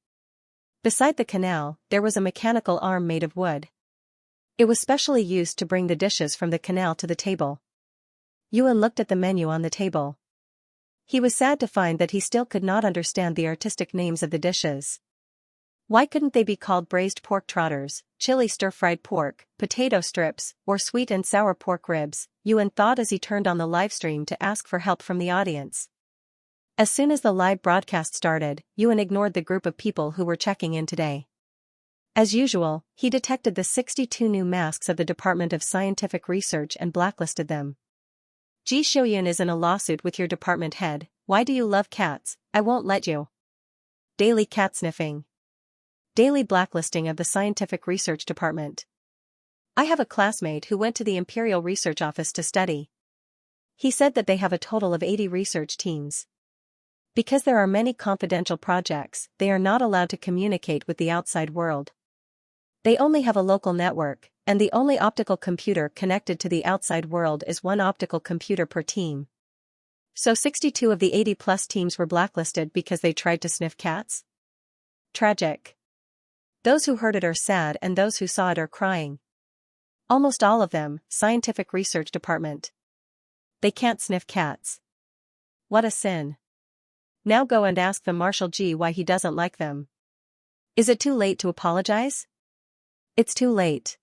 Beside the canal, there was a mechanical arm made of wood. It was specially used to bring the dishes from the canal to the table. Yuan looked at the menu on the table. He was sad to find that he still could not understand the artistic names of the dishes. Why couldn't they be called braised pork trotters, chili stir-fried pork, potato strips, or sweet and sour pork ribs? Yuan thought as he turned on the live stream to ask for help from the audience. As soon as the live broadcast started, Yuan ignored the group of people who were checking in today. As usual, he detected the 62 new masks of the Department of Scientific Research and blacklisted them. Ji Shoyun is in a lawsuit with your department head. Why do you love cats? I won't let you. Daily cat sniffing. Daily blacklisting of the Scientific Research Department. I have a classmate who went to the Imperial Research Office to study. He said that they have a total of 80 research teams. Because there are many confidential projects, they are not allowed to communicate with the outside world. They only have a local network, and the only optical computer connected to the outside world is one optical computer per team. So 62 of the 80-plus teams were blacklisted because they tried to sniff cats? Tragic. Those who heard it are sad and those who saw it are crying. Almost all of them, Scientific Research Department. They can't sniff cats. What a sin. Now go and ask the Marshal G why he doesn't like them. Is it too late to apologize? It's too late.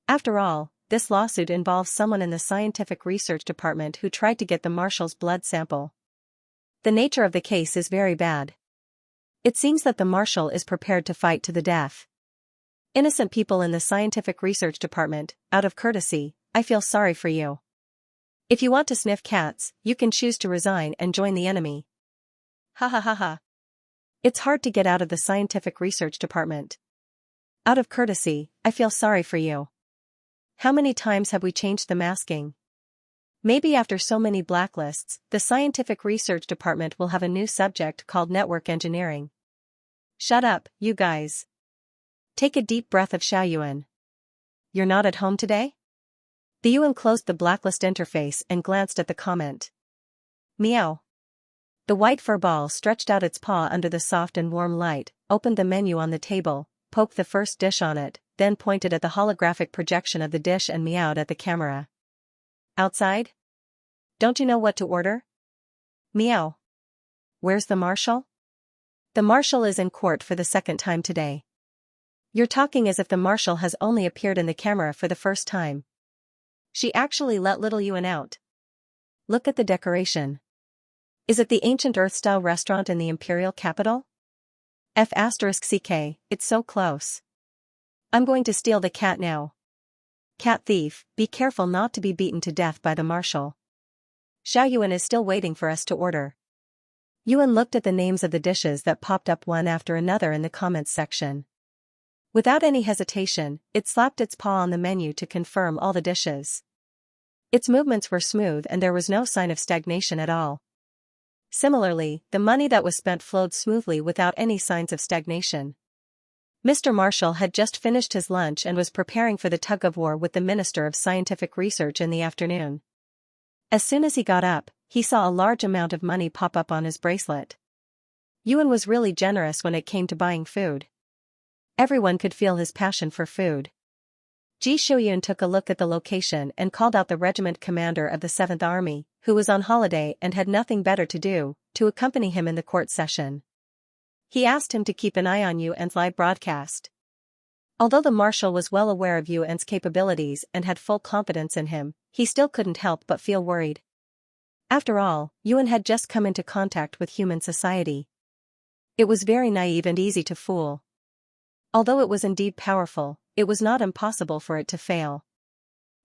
After all, this lawsuit involves someone in the Scientific Research Department who tried to get the Marshal's blood sample. The nature of the case is very bad. It seems that the Marshal is prepared to fight to the death. Innocent people in the Scientific Research Department, out of courtesy, I feel sorry for you. If you want to sniff cats, you can choose to resign and join the enemy. Ha ha ha ha. It's hard to get out of the Scientific Research Department. Out of courtesy, I feel sorry for you. How many times have we changed the masking? Maybe after so many blacklists, the scientific research department will have a new subject called network engineering. Shut up, you guys. Take a deep breath of Xiaoyuan. You're not at home today? The Yuan closed the blacklist interface and glanced at the comment. Meow. The white fur ball stretched out its paw under the soft and warm light, opened the menu on the table, poked the first dish on it, then pointed at the holographic projection of the dish and meowed at the camera. Outside? Don't you know what to order? Meow. Where's the marshal? The marshal is in court for the second time today. You're talking as if the marshal has only appeared in the camera for the first time. She actually let little Yuan out. Look at the decoration. Is it the ancient Earth-style restaurant in the imperial capital? F*CK, it's so close. I'm going to steal the cat now. Cat thief, be careful not to be beaten to death by the marshal. Xiaoyuan is still waiting for us to order. Yuan looked at the names of the dishes that popped up one after another in the comments section. Without any hesitation, it slapped its paw on the menu to confirm all the dishes. Its movements were smooth and there was no sign of stagnation at all. Similarly, the money that was spent flowed smoothly without any signs of stagnation. Mr. Marshall had just finished his lunch and was preparing for the tug-of-war with the Minister of Scientific Research in the afternoon. As soon as he got up, he saw a large amount of money pop up on his bracelet. Yuan was really generous when it came to buying food. Everyone could feel his passion for food. Ji Shouyun took a look at the location and called out the regiment commander of the 7th Army, who was on holiday and had nothing better to do, to accompany him in the court session. He asked him to keep an eye on Yuan's live broadcast. Although the marshal was well aware of Yuan's capabilities and had full confidence in him, he still couldn't help but feel worried. After all, Yuan had just come into contact with human society. It was very naive and easy to fool. Although it was indeed powerful, it was not impossible for it to fail.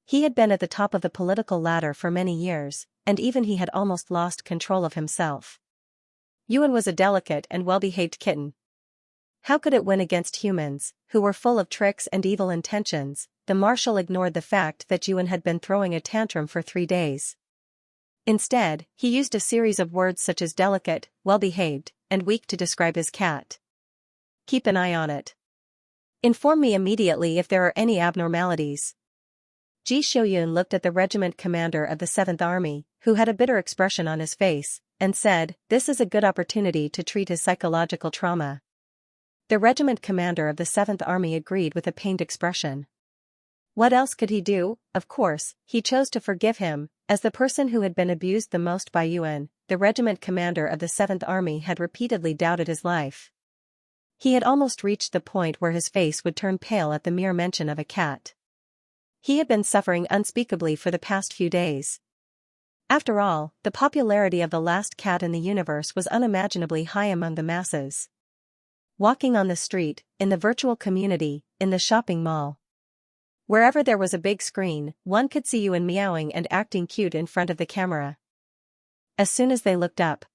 He had been at the top of the political ladder for many years, and even he had almost lost control of himself. Yuan was a delicate and well-behaved kitten. How could it win against humans, who were full of tricks and evil intentions? The marshal ignored the fact that Yuan had been throwing a tantrum for 3 days. Instead, he used a series of words such as delicate, well-behaved, and weak to describe his cat. Keep an eye on it. Inform me immediately if there are any abnormalities. Ji Shouyun looked at the regiment commander of the 7th Army, who had a bitter expression on his face, and said, "This is a good opportunity to treat his psychological trauma." The regiment commander of the 7th Army agreed with a pained expression. What else could he do? Of course, he chose to forgive him, as the person who had been abused the most by Yuan, the regiment commander of the 7th Army, had repeatedly doubted his life. He had almost reached the point where his face would turn pale at the mere mention of a cat. He had been suffering unspeakably for the past few days. After all, the popularity of the last cat in the universe was unimaginably high among the masses. Walking on the street, in the virtual community, in the shopping mall. Wherever there was a big screen, one could see Yuan meowing and acting cute in front of the camera. As soon as they looked up,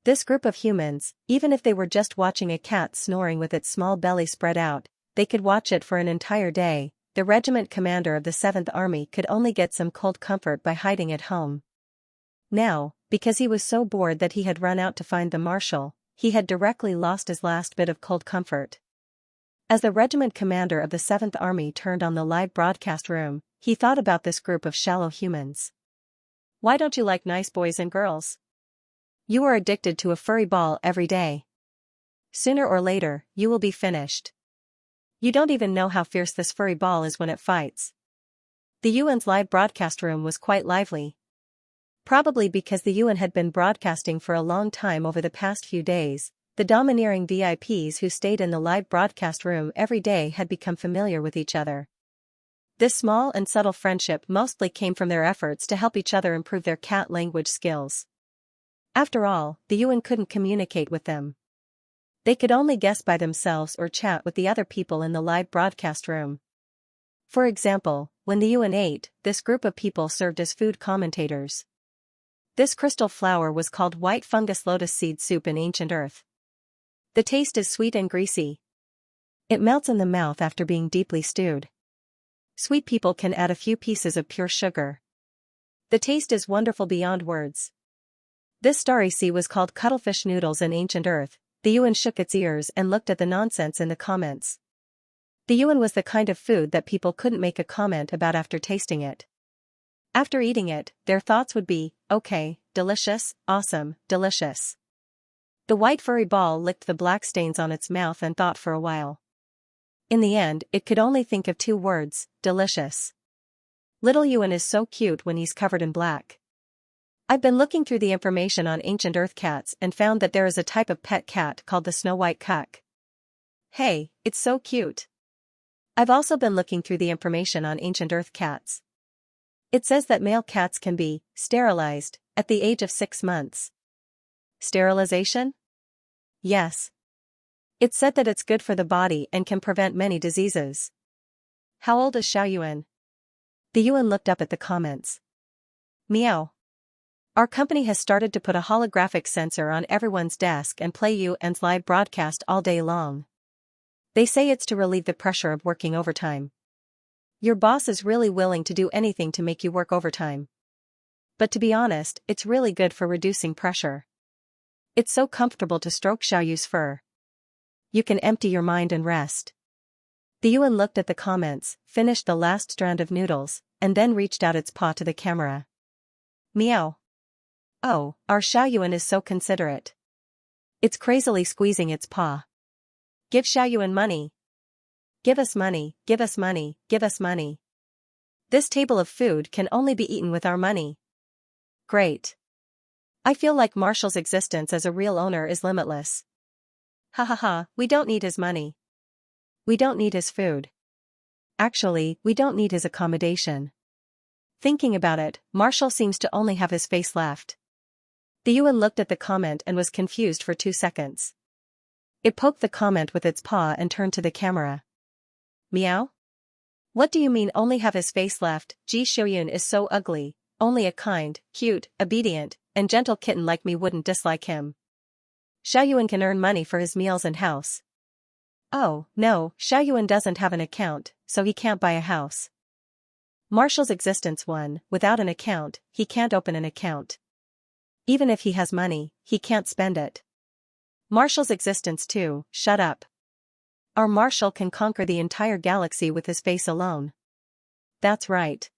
this group of humans, even if they were just watching a cat snoring with its small belly spread out, they could watch it for an entire day. The regiment commander of the 7th Army could only get some cold comfort by hiding at home. Now, because he was so bored that he had run out to find the marshal, he had directly lost his last bit of cold comfort. As the regiment commander of the 7th Army turned on the live broadcast room, he thought about this group of shallow humans. Why don't you like nice boys and girls? You are addicted to a furry ball every day. Sooner or later, you will be finished. You don't even know how fierce this furry ball is when it fights. The Yuan's live broadcast room was quite lively. Probably because the Yuan had been broadcasting for a long time over the past few days, the domineering VIPs who stayed in the live broadcast room every day had become familiar with each other. This small and subtle friendship mostly came from their efforts to help each other improve their cat language skills. After all, the Yuan couldn't communicate with them. They could only guess by themselves or chat with the other people in the live broadcast room. For example, when the Yuan ate, this group of people served as food commentators. This crystal flower was called white fungus lotus seed soup in ancient Earth. The taste is sweet and greasy. It melts in the mouth after being deeply stewed. Sweet people can add a few pieces of pure sugar. The taste is wonderful beyond words. This starry sea was called cuttlefish noodles in ancient Earth. The Yuan shook its ears and looked at the nonsense in the comments. The Yuan was the kind of food that people couldn't make a comment about after tasting it. After eating it, their thoughts would be, okay, delicious, awesome, delicious. The white furry ball licked the black stains on its mouth and thought for a while. In the end, it could only think of 2 words, delicious. Little Yuan is so cute when he's covered in black. I've been looking through the information on ancient Earth cats and found that there is a type of pet cat called the Snow White cuck. Hey, it's so cute. I've also been looking through the information on ancient Earth cats. It says that male cats can be sterilized at the age of 6 months. Sterilization? Yes. It said that it's good for the body and can prevent many diseases. How old is Xiaoyuan? The Yuan looked up at the comments. Meow. Our company has started to put a holographic sensor on everyone's desk and play Yuan's live broadcast all day long. They say it's to relieve the pressure of working overtime. Your boss is really willing to do anything to make you work overtime. But to be honest, it's really good for reducing pressure. It's so comfortable to stroke Xiaoyu's fur. You can empty your mind and rest. The Yuan looked at the comments, finished the last strand of noodles, and then reached out its paw to the camera. Meow. Oh, our Xiaoyuan is so considerate. It's crazily squeezing its paw. Give Xiaoyuan money. Give us money, give us money, give us money. This table of food can only be eaten with our money. Great. I feel like Marshall's existence as a real owner is limitless. Ha ha ha, we don't need his money. We don't need his food. Actually, we don't need his accommodation. Thinking about it, Marshall seems to only have his face left. The Yuan looked at the comment and was confused for 2 seconds. It poked the comment with its paw and turned to the camera. Meow? What do you mean only have his face left? Ji Xiaoyun is so ugly, only a kind, cute, obedient, and gentle kitten like me wouldn't dislike him. Xiaoyuan can earn money for his meals and house. Oh, no, Xiaoyuan doesn't have an account, so he can't buy a house. Marshall's existence won, without an account, he can't open an account. Even if he has money, he can't spend it. Marshall's existence too, shut up. Our Marshall can conquer the entire galaxy with his face alone. That's right.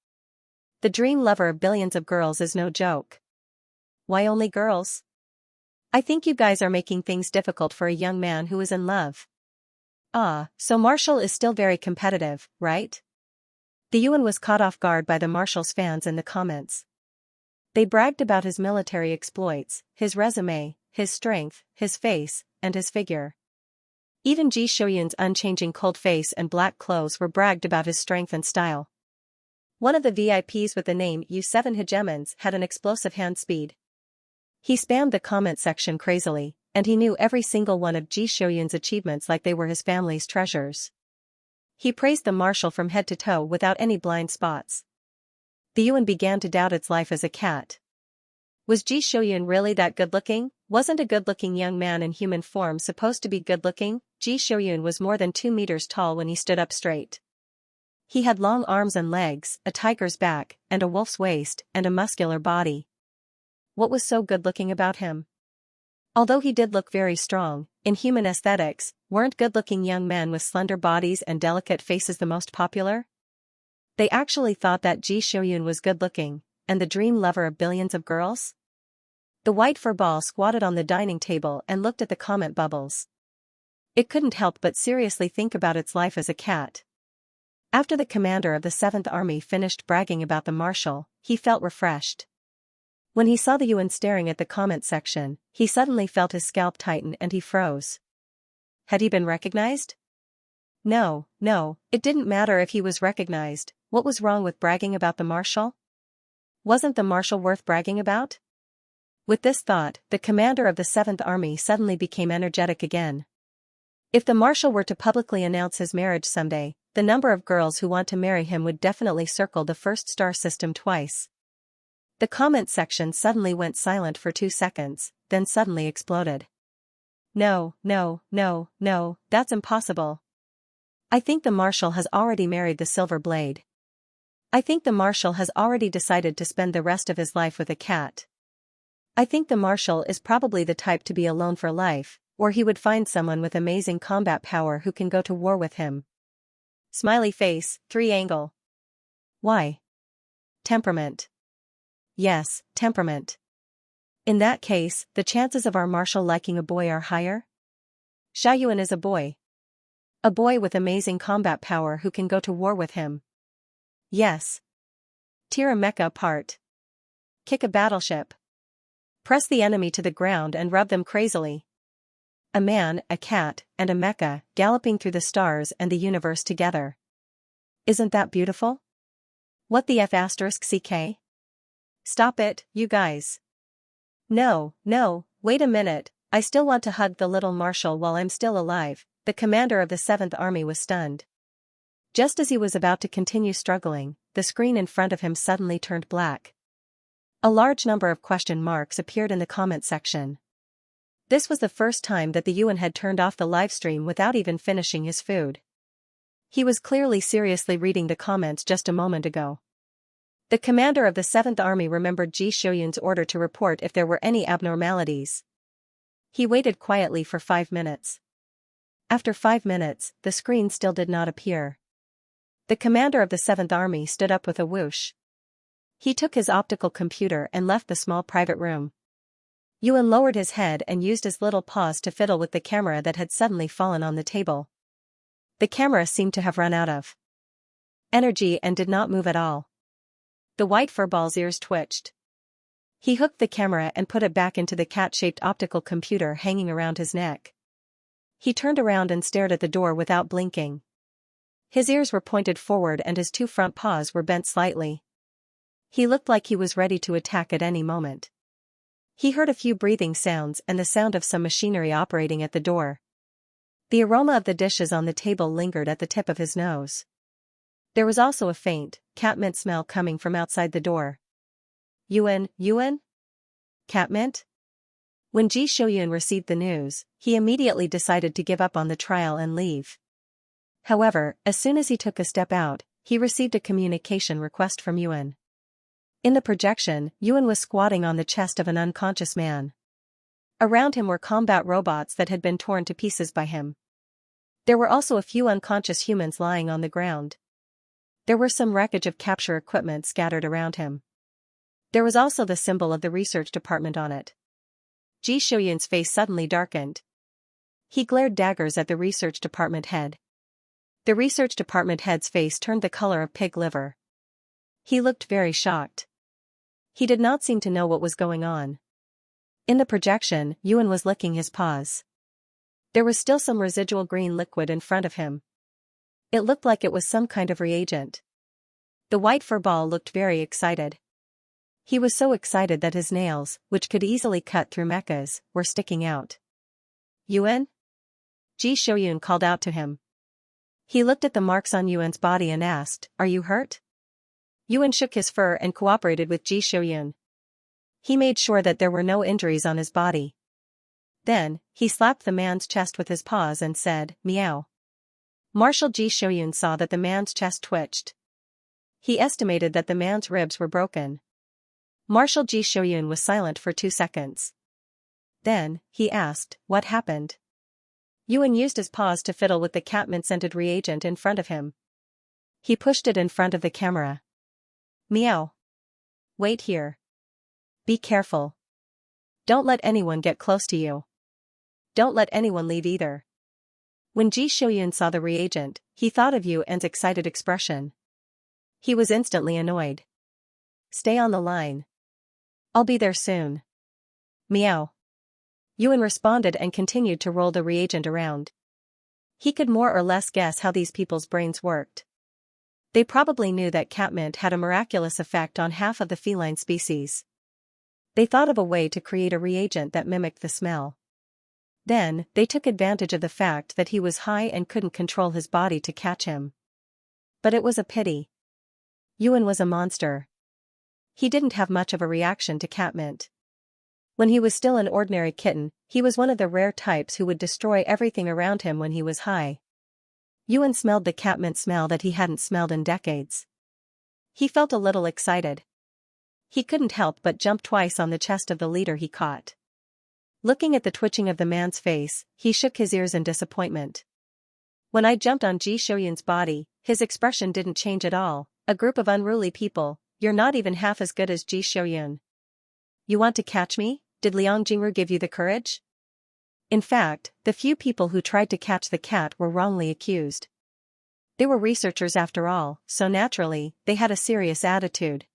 The dream lover of billions of girls is no joke. Why only girls? I think you guys are making things difficult for a young man who is in love. Ah, so Marshall is still very competitive, right? The Yuan was caught off guard by the Marshall's fans in the comments. They bragged about his military exploits, his resume, his strength, his face, and his figure. Even Ji Xiaoyun's unchanging cold face and black clothes were bragged about his strength and style. One of the VIPs with the name U7 Hegemons had an explosive hand speed. He spammed the comment section crazily, and he knew every single one of Ji Xiaoyun's achievements like they were his family's treasures. He praised the Marshall from head to toe without any blind spots. The Yuan began to doubt its life as a cat. Was Ji Xiaoyun really that good-looking? Wasn't a good-looking young man in human form supposed to be good-looking? Ji Xiaoyun was more than 2 meters tall when he stood up straight. He had long arms and legs, a tiger's back, and a wolf's waist, and a muscular body. What was so good-looking about him? Although he did look very strong, in human aesthetics, weren't good-looking young men with slender bodies and delicate faces the most popular? They actually thought that Ji Xiaoyun was good-looking, and the dream lover of billions of girls? The white fur ball squatted on the dining table and looked at the comment bubbles. It couldn't help but seriously think about its life as a cat. After the commander of the 7th Army finished bragging about the Marshal, he felt refreshed. When he saw the Yuan staring at the comment section, he suddenly felt his scalp tighten and he froze. Had he been recognized? No, it didn't matter if he was recognized. What was wrong with bragging about the Marshal? Wasn't the Marshal worth bragging about? With this thought, the commander of the 7th Army suddenly became energetic again. If the Marshal were to publicly announce his marriage someday, the number of girls who want to marry him would definitely circle the first star system twice. The comment section suddenly went silent for 2 seconds, then suddenly exploded. No, that's impossible. I think the Marshal has already married the Silver Blade. I think the marshal has already decided to spend the rest of his life with a cat. I think the marshal is probably the type to be alone for life, or he would find someone with amazing combat power who can go to war with him. Smiley face, 3 angle. Why? Temperament. Yes, temperament. In that case, the chances of our marshal liking a boy are higher? Xiaoyuan is a boy. A boy with amazing combat power who can go to war with him. Yes. Tear a mecha apart. Kick a battleship. Press the enemy to the ground and rub them crazily. A man, a cat, and a mecha, galloping through the stars and the universe together. Isn't that beautiful? What the F***ck? Stop it, you guys. No, wait a minute, I still want to hug the little marshal while I'm still alive. The commander of the 7th Army was stunned. Just as he was about to continue struggling, the screen in front of him suddenly turned black. A large number of question marks appeared in the comment section. This was the first time that the Yuan had turned off the livestream without even finishing his food. He was clearly seriously reading the comments just a moment ago. The commander of the 7th Army remembered Ji Xiuyun's order to report if there were any abnormalities. He waited quietly for 5 minutes. After 5 minutes, the screen still did not appear. The commander of the 7th Army stood up with a whoosh. He took his optical computer and left the small private room. Yuan lowered his head and used his little paws to fiddle with the camera that had suddenly fallen on the table. The camera seemed to have run out of energy and did not move at all. The white furball's ears twitched. He hooked the camera and put it back into the cat-shaped optical computer hanging around his neck. He turned around and stared at the door without blinking. His ears were pointed forward and his 2 front paws were bent slightly. He looked like he was ready to attack at any moment. He heard a few breathing sounds and the sound of some machinery operating at the door. The aroma of the dishes on the table lingered at the tip of his nose. There was also a faint, catmint smell coming from outside the door. Yuan? Catmint? When Ji Xiuyun received the news, he immediately decided to give up on the trial and leave. However, as soon as he took a step out, he received a communication request from Yuan. In the projection, Yuan was squatting on the chest of an unconscious man. Around him were combat robots that had been torn to pieces by him. There were also a few unconscious humans lying on the ground. There were some wreckage of capture equipment scattered around him. There was also the symbol of the research department on it. Ji Xiuyun's face suddenly darkened. He glared daggers at the research department head. The research department head's face turned the color of pig liver. He looked very shocked. He did not seem to know what was going on. In the projection, Yuan was licking his paws. There was still some residual green liquid in front of him. It looked like it was some kind of reagent. The white furball looked very excited. He was so excited that his nails, which could easily cut through mechas, were sticking out. Yuan? Ji Xiuyun called out to him. He looked at the marks on Yuan's body and asked, "Are you hurt?" Yuan shook his fur and cooperated with Ji Xiuyun. He made sure that there were no injuries on his body. Then, he slapped the man's chest with his paws and said, "Meow." Marshal Ji Xiuyun saw that the man's chest twitched. He estimated that the man's ribs were broken. Marshal Ji Xiuyun was silent for 2 seconds. Then, he asked, "What happened?" Yuan used his paws to fiddle with the catmint-scented reagent in front of him. He pushed it in front of the camera. "Meow. Wait here. Be careful. Don't let anyone get close to you. Don't let anyone leave either." When Ji Xiuyun saw the reagent, he thought of Yuan's excited expression. He was instantly annoyed. "Stay on the line. I'll be there soon." Meow. Yuan responded and continued to roll the reagent around. He could more or less guess how these people's brains worked. They probably knew that catmint had a miraculous effect on half of the feline species. They thought of a way to create a reagent that mimicked the smell. Then, they took advantage of the fact that he was high and couldn't control his body to catch him. But it was a pity. Yuan was a monster. He didn't have much of a reaction to catmint. When he was still an ordinary kitten, he was one of the rare types who would destroy everything around him when he was high. Yuan smelled the catmint smell that he hadn't smelled in decades. He felt a little excited. He couldn't help but jump twice on the chest of the leader he caught. Looking at the twitching of the man's face, he shook his ears in disappointment. When I jumped on Ji Shoyun's body, his expression didn't change at all. A group of unruly people, you're not even half as good as Ji Shoyun. You want to catch me? Did Liang Jingru give you the courage? In fact, the few people who tried to catch the cat were wrongly accused. They were researchers after all, so naturally, they had a serious attitude.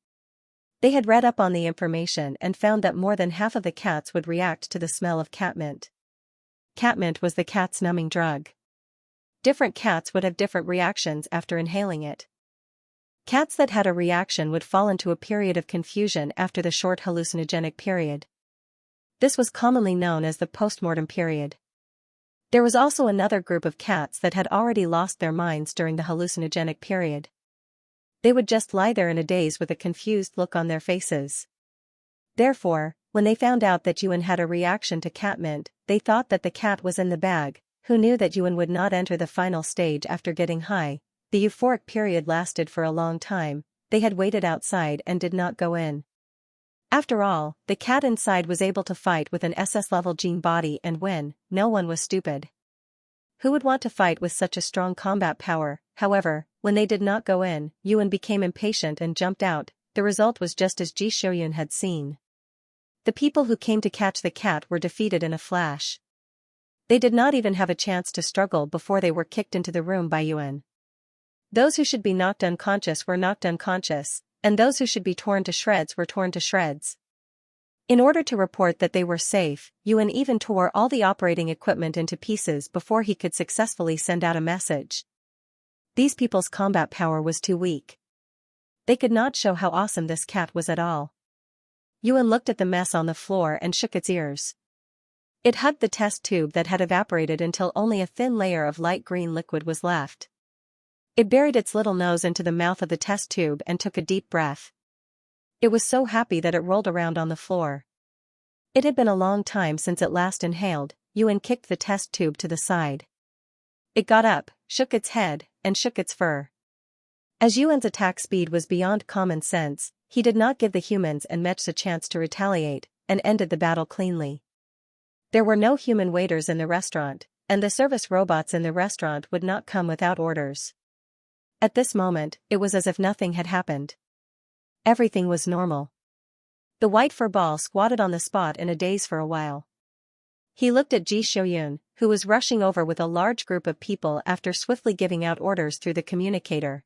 They had read up on the information and found that more than half of the cats would react to the smell of catmint. Catmint was the cat's numbing drug. Different cats would have different reactions after inhaling it. Cats that had a reaction would fall into a period of confusion after the short hallucinogenic period. This was commonly known as the postmortem period. There was also another group of cats that had already lost their minds during the hallucinogenic period. They would just lie there in a daze with a confused look on their faces. Therefore, when they found out that Yuan had a reaction to catmint, they thought that the cat was in the bag. Who knew that Yuan would not enter the final stage after getting high? The euphoric period lasted for a long time. They had waited outside and did not go in. After all, the cat inside was able to fight with an SS-level gene body and win. No one was stupid. Who would want to fight with such a strong combat power? However, when they did not go in, Yuan became impatient and jumped out. The result was just as Ji Shoyun had seen. The people who came to catch the cat were defeated in a flash. They did not even have a chance to struggle before they were kicked into the room by Yuan. Those who should be knocked unconscious were knocked unconscious, and those who should be torn to shreds were torn to shreds. In order to report that they were safe, Yuan even tore all the operating equipment into pieces before he could successfully send out a message. These people's combat power was too weak. They could not show how awesome this cat was at all. Yuan looked at the mess on the floor and shook its ears. It hugged the test tube that had evaporated until only a thin layer of light green liquid was left. It buried its little nose into the mouth of the test tube and took a deep breath. It was so happy that it rolled around on the floor. It had been a long time since it last inhaled. Yuan kicked the test tube to the side. It got up, shook its head, and shook its fur. As Yuan's attack speed was beyond common sense, he did not give the humans and mechs a chance to retaliate, and ended the battle cleanly. There were no human waiters in the restaurant, and the service robots in the restaurant would not come without orders. At this moment, it was as if nothing had happened. Everything was normal. The white fur ball squatted on the spot in a daze for a while. He looked at Ji Shoyun, who was rushing over with a large group of people after swiftly giving out orders through the communicator.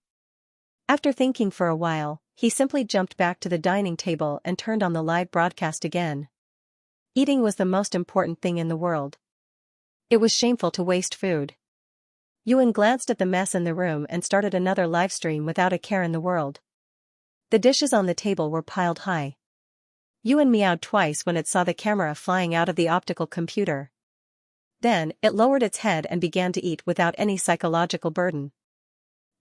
After thinking for a while, he simply jumped back to the dining table and turned on the live broadcast again. Eating was the most important thing in the world. It was shameful to waste food. Yuan glanced at the mess in the room and started another live stream without a care in the world. The dishes on the table were piled high. Yuan meowed twice when it saw the camera flying out of the optical computer. Then, it lowered its head and began to eat without any psychological burden.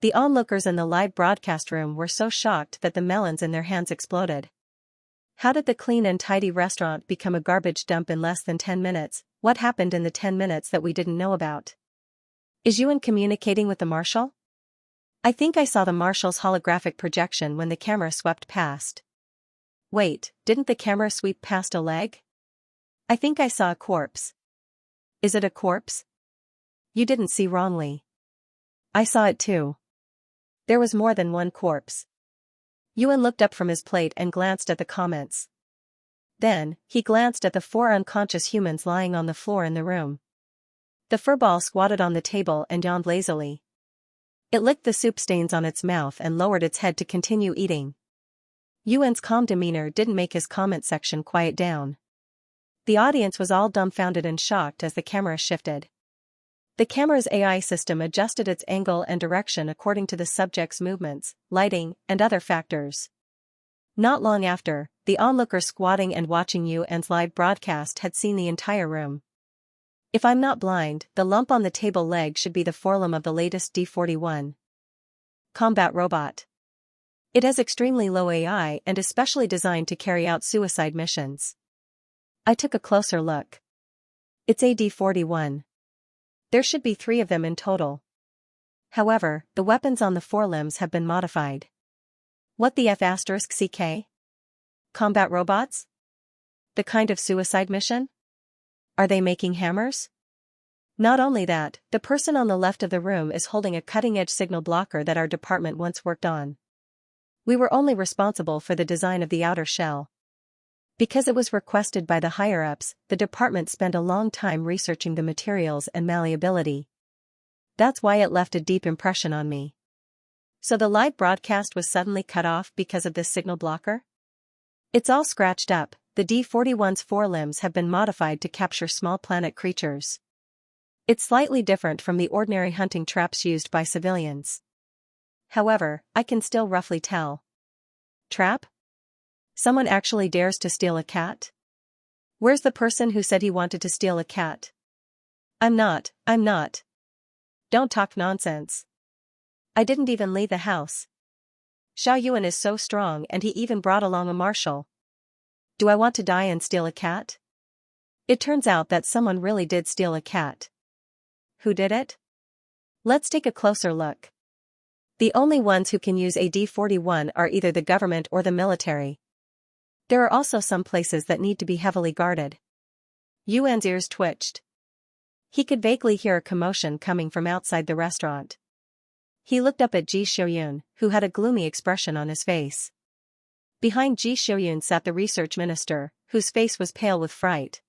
The onlookers in the live broadcast room were so shocked that the melons in their hands exploded. How did the clean and tidy restaurant become a garbage dump in less than 10 minutes? What happened in the 10 minutes that we didn't know about? Is Yuan communicating with the marshal? I think I saw the marshal's holographic projection when the camera swept past. Wait, didn't the camera sweep past a leg? I think I saw a corpse. Is it a corpse? You didn't see wrongly. I saw it too. There was more than one corpse. Yuan looked up from his plate and glanced at the comments. Then, he glanced at the 4 unconscious humans lying on the floor in the room. The furball squatted on the table and yawned lazily. It licked the soup stains on its mouth and lowered its head to continue eating. Yuan's calm demeanor didn't make his comment section quiet down. The audience was all dumbfounded and shocked as the camera shifted. The camera's AI system adjusted its angle and direction according to the subject's movements, lighting, and other factors. Not long after, the onlooker squatting and watching Yuan's live broadcast had seen the entire room. If I'm not blind, the lump on the table leg should be the forelimb of the latest D-41 combat robot. It has extremely low AI and is specially designed to carry out suicide missions. I took a closer look. It's a D-41. There should be 3 of them in total. However, the weapons on the forelimbs have been modified. What the F***ck? Combat robots? The kind of suicide mission? Are they making hammers? Not only that, the person on the left of the room is holding a cutting-edge signal blocker that our department once worked on. We were only responsible for the design of the outer shell. Because it was requested by the higher-ups, the department spent a long time researching the materials and malleability. That's why it left a deep impression on me. So the live broadcast was suddenly cut off because of this signal blocker? It's all scratched up. The D-41's forelimbs have been modified to capture small planet creatures. It's slightly different from the ordinary hunting traps used by civilians. However, I can still roughly tell. Trap? Someone actually dares to steal a cat? Where's the person who said he wanted to steal a cat? I'm not. Don't talk nonsense. I didn't even leave the house. Xiao Yuan is so strong and he even brought along a marshal. Do I want to die and steal a cat? It turns out that someone really did steal a cat. Who did it? Let's take a closer look. The only ones who can use a D-41 are either the government or the military. There are also some places that need to be heavily guarded. Yuan's ears twitched. He could vaguely hear a commotion coming from outside the restaurant. He looked up at Ji Xiuyun, who had a gloomy expression on his face. Behind Ji Xiuyun sat the research minister, whose face was pale with fright.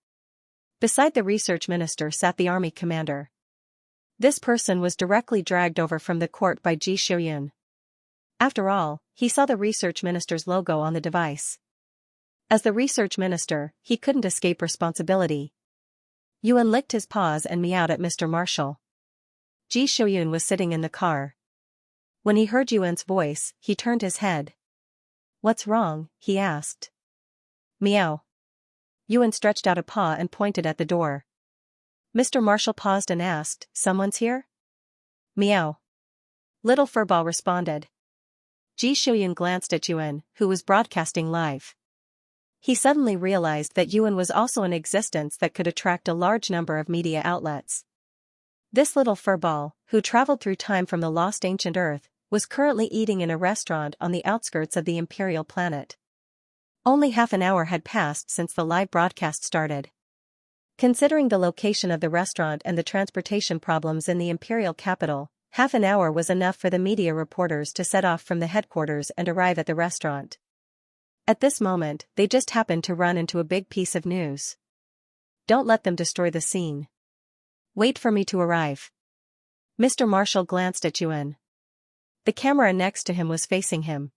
Beside the research minister sat the army commander. This person was directly dragged over from the court by Ji Xiuyun. After all, he saw the research minister's logo on the device. As the research minister, he couldn't escape responsibility. Yuan licked his paws and meowed at Mr. Marshall. Ji Xiuyun was sitting in the car. When he heard Yuan's voice, he turned his head. What's wrong? He asked. Meow. Yuan stretched out a paw and pointed at the door. Mr. Marshall paused and asked, Someone's here? Meow. Little Furball responded. Ji Xiuyun glanced at Yuan, who was broadcasting live. He suddenly realized that Yuan was also an existence that could attract a large number of media outlets. This little furball, who traveled through time from the lost ancient Earth, was currently eating in a restaurant on the outskirts of the Imperial planet. Only half an hour had passed since the live broadcast started. Considering the location of the restaurant and the transportation problems in the Imperial capital, half an hour was enough for the media reporters to set off from the headquarters and arrive at the restaurant. At this moment, they just happened to run into a big piece of news. Don't let them destroy the scene. Wait for me to arrive. Mr. Marshall glanced at Yuan. The camera next to him was facing him.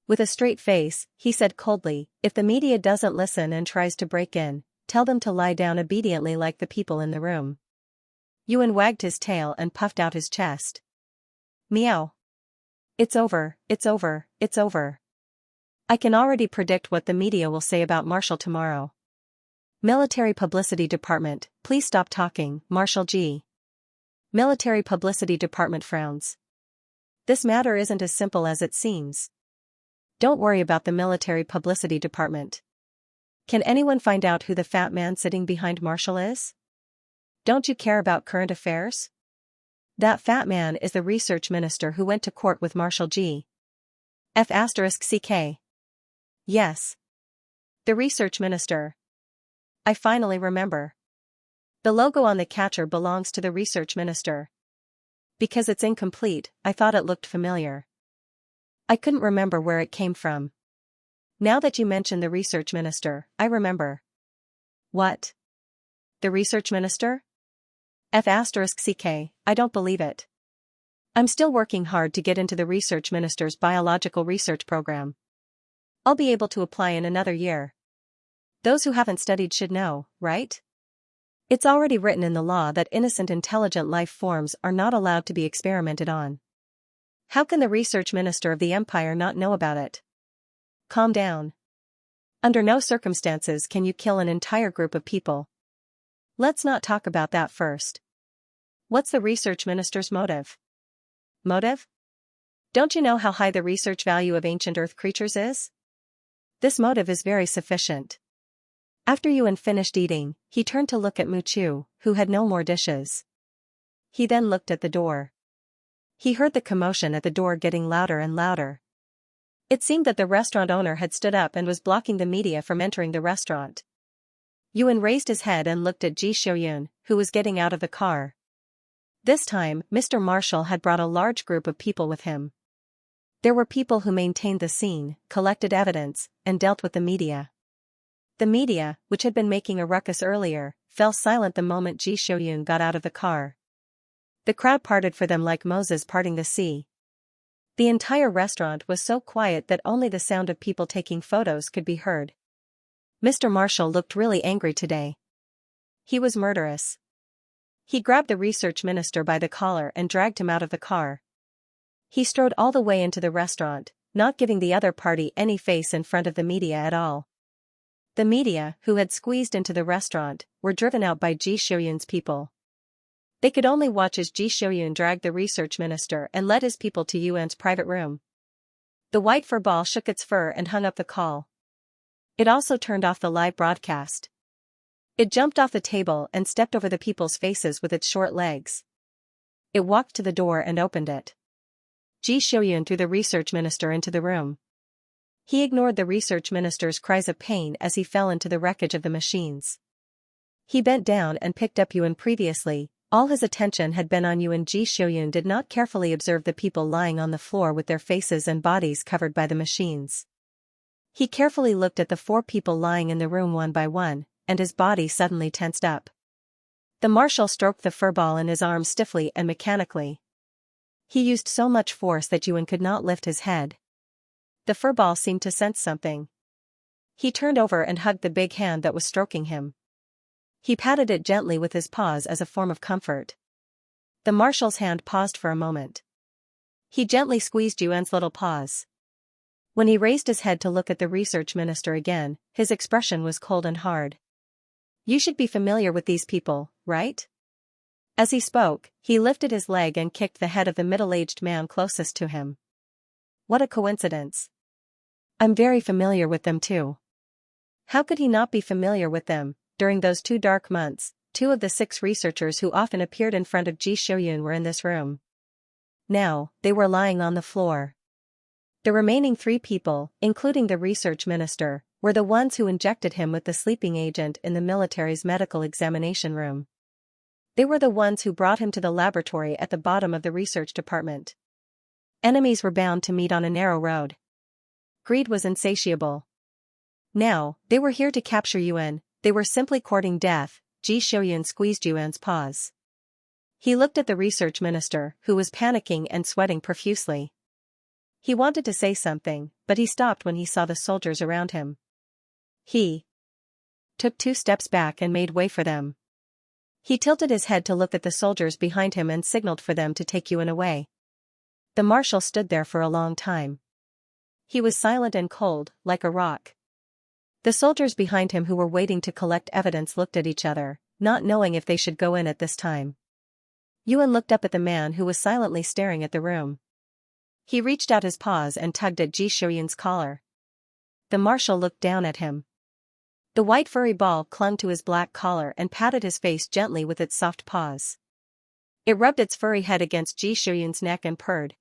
With a straight face, he said coldly, If the media doesn't listen and tries to break in, tell them to lie down obediently like the people in the room. Yuan wagged his tail and puffed out his chest. Meow. It's over. I can already predict what the media will say about Marshall tomorrow. Military Publicity Department, please stop talking, Marshal G. Military Publicity Department frowns. This matter isn't as simple as it seems. Don't worry about the Military Publicity Department. Can anyone find out who the fat man sitting behind Marshall is? Don't you care about current affairs? That fat man is the research minister who went to court with Marshal G. F***ck. Yes. The research minister. I finally remember. The logo on the catcher belongs to the research minister. Because it's incomplete, I thought it looked familiar. I couldn't remember where it came from. Now that you mention the research minister, I remember. What? The research minister? F***ck, I don't believe it. I'm still working hard to get into the research minister's biological research program. I'll be able to apply in another year. Those who haven't studied should know, right? It's already written in the law that innocent intelligent life forms are not allowed to be experimented on. How can the research minister of the Empire not know about it? Calm down. Under no circumstances can you kill an entire group of people. Let's not talk about that first. What's the research minister's motive? Motive? Don't you know how high the research value of ancient Earth creatures is? This motive is very sufficient. After Yuan finished eating, he turned to look at Mu Chu, who had no more dishes. He then looked at the door. He heard the commotion at the door getting louder and louder. It seemed that the restaurant owner had stood up and was blocking the media from entering the restaurant. Yuan raised his head and looked at Ji Xiaoyun, who was getting out of the car. This time, Mr. Marshall had brought a large group of people with him. There were people who maintained the scene, collected evidence, and dealt with the media. The media, which had been making a ruckus earlier, fell silent the moment Ji Xiaoyun got out of the car. The crowd parted for them like Moses parting the sea. The entire restaurant was so quiet that only the sound of people taking photos could be heard. Mr. Marshall looked really angry today. He was murderous. He grabbed the research minister by the collar and dragged him out of the car. He strode all the way into the restaurant, not giving the other party any face in front of the media at all. The media, who had squeezed into the restaurant, were driven out by Ji Xiaoyun's people. They could only watch as Ji Xiaoyun dragged the research minister and led his people to Yuan's private room. The white fur ball shook its fur and hung up the call. It also turned off the live broadcast. It jumped off the table and stepped over the people's faces with its short legs. It walked to the door and opened it. Ji Xiaoyun threw the research minister into the room. He ignored the research minister's cries of pain as he fell into the wreckage of the machines. He bent down and picked up Yuan. Previously, all his attention had been on Yuan. Ji Xiaoyun did not carefully observe the people lying on the floor with their faces and bodies covered by the machines. He carefully looked at the 4 people lying in the room one by one, and his body suddenly tensed up. The marshal stroked the fur ball in his arm stiffly and mechanically. He used so much force that Yuan could not lift his head. The fur ball seemed to sense something. He turned over and hugged the big hand that was stroking him. He patted it gently with his paws as a form of comfort. The marshal's hand paused for a moment. He gently squeezed Yuan's little paws. When he raised his head to look at the research minister again, his expression was cold and hard. "You should be familiar with these people, right?" As he spoke, he lifted his leg and kicked the head of the middle-aged man closest to him. What a coincidence. I'm very familiar with them too. How could he not be familiar with them? During those 2 dark months, 2 of the 6 researchers who often appeared in front of Ji Xiaoyun were in this room. Now, they were lying on the floor. The remaining 3 people, including the research minister, were the ones who injected him with the sleeping agent in the military's medical examination room. They were the ones who brought him to the laboratory at the bottom of the research department. Enemies were bound to meet on a narrow road. Greed was insatiable. Now, they were here to capture Yuan. They were simply courting death. Ji Xiaoyun squeezed Yuan's paws. He looked at the research minister, who was panicking and sweating profusely. He wanted to say something, but he stopped when he saw the soldiers around him. He took 2 steps back and made way for them. He tilted his head to look at the soldiers behind him and signaled for them to take Yuan away. The marshal stood there for a long time. He was silent and cold, like a rock. The soldiers behind him who were waiting to collect evidence looked at each other, not knowing if they should go in at this time. Yuan looked up at the man who was silently staring at the room. He reached out his paws and tugged at Ji Xiaoyun's collar. The marshal looked down at him. The white furry ball clung to his black collar and patted his face gently with its soft paws. It rubbed its furry head against Ji Xiaoyun's neck and purred.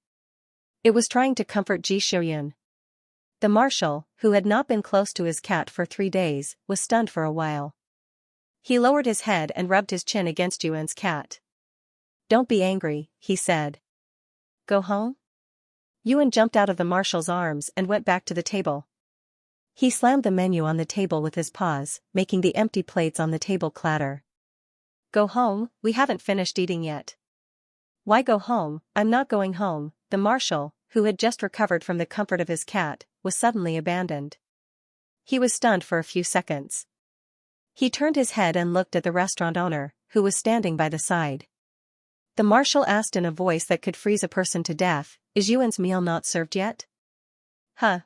It was trying to comfort Ji Xiaoyun. The marshal, who had not been close to his cat for 3 days, was stunned for a while. He lowered his head and rubbed his chin against Yuan's cat. "Don't be angry," he said. "Go home?" Yuan jumped out of the marshal's arms and went back to the table. He slammed the menu on the table with his paws, making the empty plates on the table clatter. "Go home? We haven't finished eating yet." "Why go home? I'm not going home." The marshal, who had just recovered from the comfort of his cat, was suddenly abandoned. He was stunned for a few seconds. He turned his head and looked at the restaurant owner, who was standing by the side. The marshal asked in a voice that could freeze a person to death, "Is Yuan's meal not served yet?" "Huh."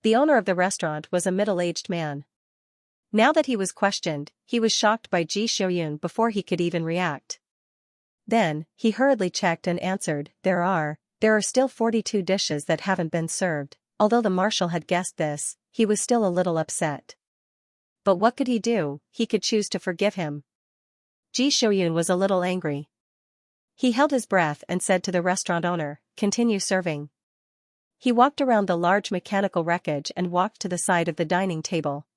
The owner of the restaurant was a middle-aged man. Now that he was questioned, he was shocked by Ji Xiaoyun before he could even react. Then, he hurriedly checked and answered, There are still 42 dishes that haven't been served." Although the marshal had guessed this, he was still a little upset. But what could he do? He could choose to forgive him. Ji Xiaoyun was a little angry. He held his breath and said to the restaurant owner, "Continue serving." He walked around the large mechanical wreckage and walked to the side of the dining table.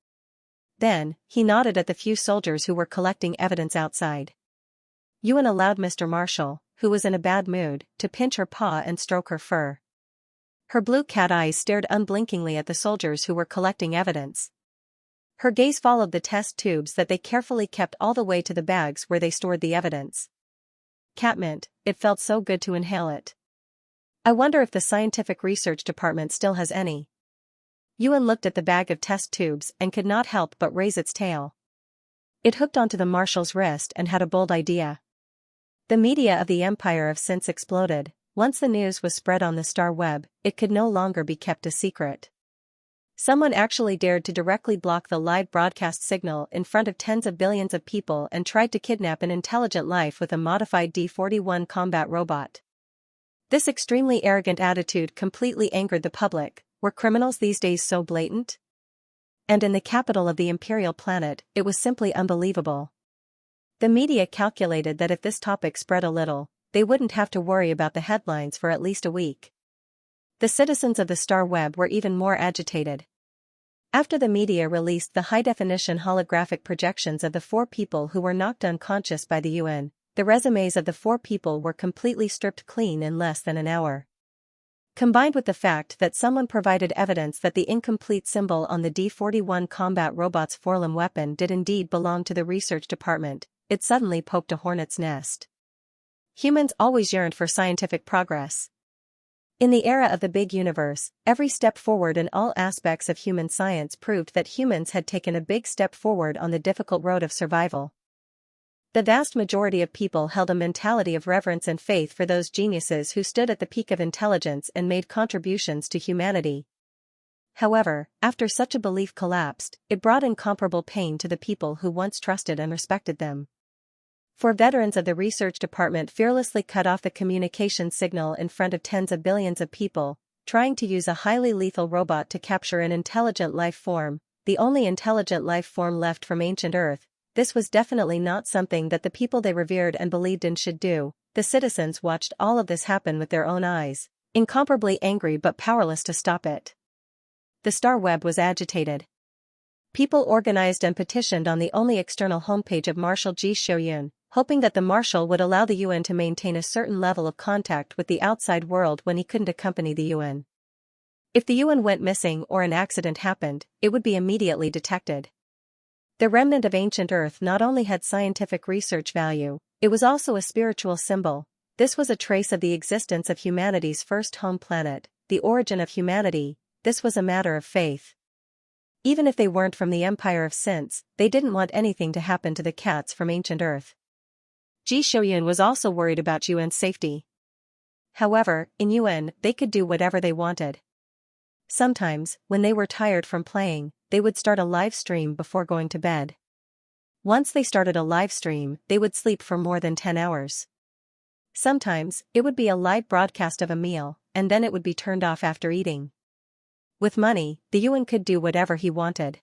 Then, he nodded at the few soldiers who were collecting evidence outside. Yuan allowed Mr. Marshall, who was in a bad mood, to pinch her paw and stroke her fur. Her blue cat eyes stared unblinkingly at the soldiers who were collecting evidence. Her gaze followed the test tubes that they carefully kept all the way to the bags where they stored the evidence. Catmint, it felt so good to inhale it. I wonder if the scientific research department still has any. Yuan looked at the bag of test tubes and could not help but raise its tail. It hooked onto the marshal's wrist and had a bold idea. The media of the Empire have since exploded. Once the news was spread on the star web, it could no longer be kept a secret. Someone actually dared to directly block the live broadcast signal in front of tens of billions of people and tried to kidnap an intelligent life with a modified D-41 combat robot. This extremely arrogant attitude completely angered the public. Were criminals these days so blatant? And in the capital of the imperial planet, it was simply unbelievable. The media calculated that if this topic spread a little, they wouldn't have to worry about the headlines for at least a week. The citizens of the Star Web were even more agitated. After the media released the high-definition holographic projections of the 4 people who were knocked unconscious by the UN, the resumes of the 4 people were completely stripped clean in less than an hour. Combined with the fact that someone provided evidence that the incomplete symbol on the D-41 combat robot's forelimb weapon did indeed belong to the research department, it suddenly poked a hornet's nest. Humans always yearned for scientific progress. In the era of the big universe, every step forward in all aspects of human science proved that humans had taken a big step forward on the difficult road of survival. The vast majority of people held a mentality of reverence and faith for those geniuses who stood at the peak of intelligence and made contributions to humanity. However, after such a belief collapsed, it brought incomparable pain to the people who once trusted and respected them. For veterans of the research department fearlessly cut off the communication signal in front of tens of billions of people, trying to use a highly lethal robot to capture an intelligent life form, the only intelligent life form left from ancient Earth. This was definitely not something that the people they revered and believed in should do. The citizens watched all of this happen with their own eyes, incomparably angry but powerless to stop it. The Star Web was agitated. People organized and petitioned on the only external homepage of Marshal Ji Shoyun, hoping that the Marshal would allow the UN to maintain a certain level of contact with the outside world when he couldn't accompany the UN. If the UN went missing or an accident happened, it would be immediately detected. The remnant of ancient Earth not only had scientific research value, it was also a spiritual symbol. This was a trace of the existence of humanity's first home planet, the origin of humanity. This was a matter of faith. Even if they weren't from the Empire of Since, they didn't want anything to happen to the cats from ancient Earth. Ji Shoyun was also worried about Yuan's safety. However, in UN, they could do whatever they wanted. Sometimes, when they were tired from playing, they would start a live stream before going to bed. Once they started a live stream, they would sleep for more than 10 hours. Sometimes, it would be a live broadcast of a meal, and then it would be turned off after eating. With money, the UN could do whatever he wanted.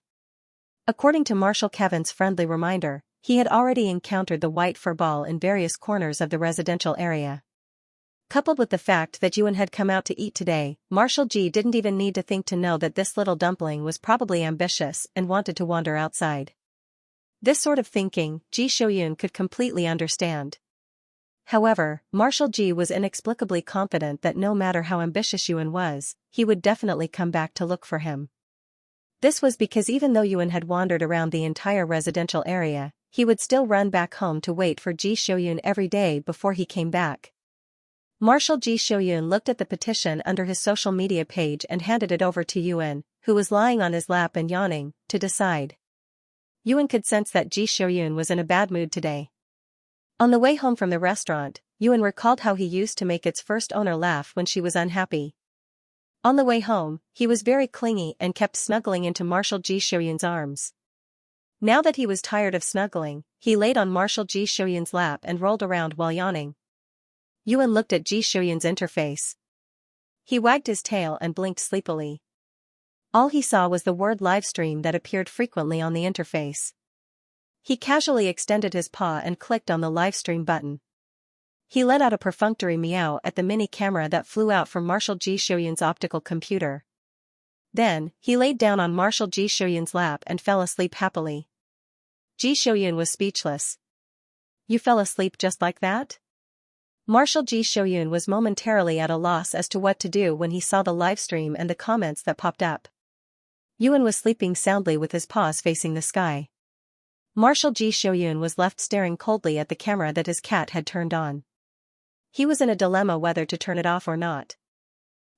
According to Marshal Kevin's friendly reminder, he had already encountered the white fur ball in various corners of the residential area. Coupled with the fact that Yuan had come out to eat today, Marshal Ji didn't even need to think to know that this little dumpling was probably ambitious and wanted to wander outside. This sort of thinking, Ji Shoyun could completely understand. However, Marshal Ji was inexplicably confident that no matter how ambitious Yuan was, he would definitely come back to look for him. This was because even though Yuan had wandered around the entire residential area, he would still run back home to wait for Ji Shoyun every day before he came back. Marshal Ji Shoyun looked at the petition under his social media page and handed it over to Yuan, who was lying on his lap and yawning, to decide. Yuan could sense that Ji Shoyun was in a bad mood today. On the way home from the restaurant, Yuan recalled how he used to make its first owner laugh when she was unhappy. On the way home, he was very clingy and kept snuggling into Marshal Ji Shoyun's arms. Now that he was tired of snuggling, he laid on Marshal Ji Shoyun's lap and rolled around while yawning. Yuan looked at Ji Shoyun's interface. He wagged his tail and blinked sleepily. All he saw was the word livestream that appeared frequently on the interface. He casually extended his paw and clicked on the livestream button. He let out a perfunctory meow at the mini camera that flew out from Marshal Ji Shoyun's optical computer. Then, he laid down on Marshal Ji Shoyun's lap and fell asleep happily. Ji Shoyun was speechless. "You fell asleep just like that?" Marshal Ji Shoyun was momentarily at a loss as to what to do when he saw the livestream and the comments that popped up. Yuan was sleeping soundly with his paws facing the sky. Marshal Ji Shoyun was left staring coldly at the camera that his cat had turned on. He was in a dilemma whether to turn it off or not.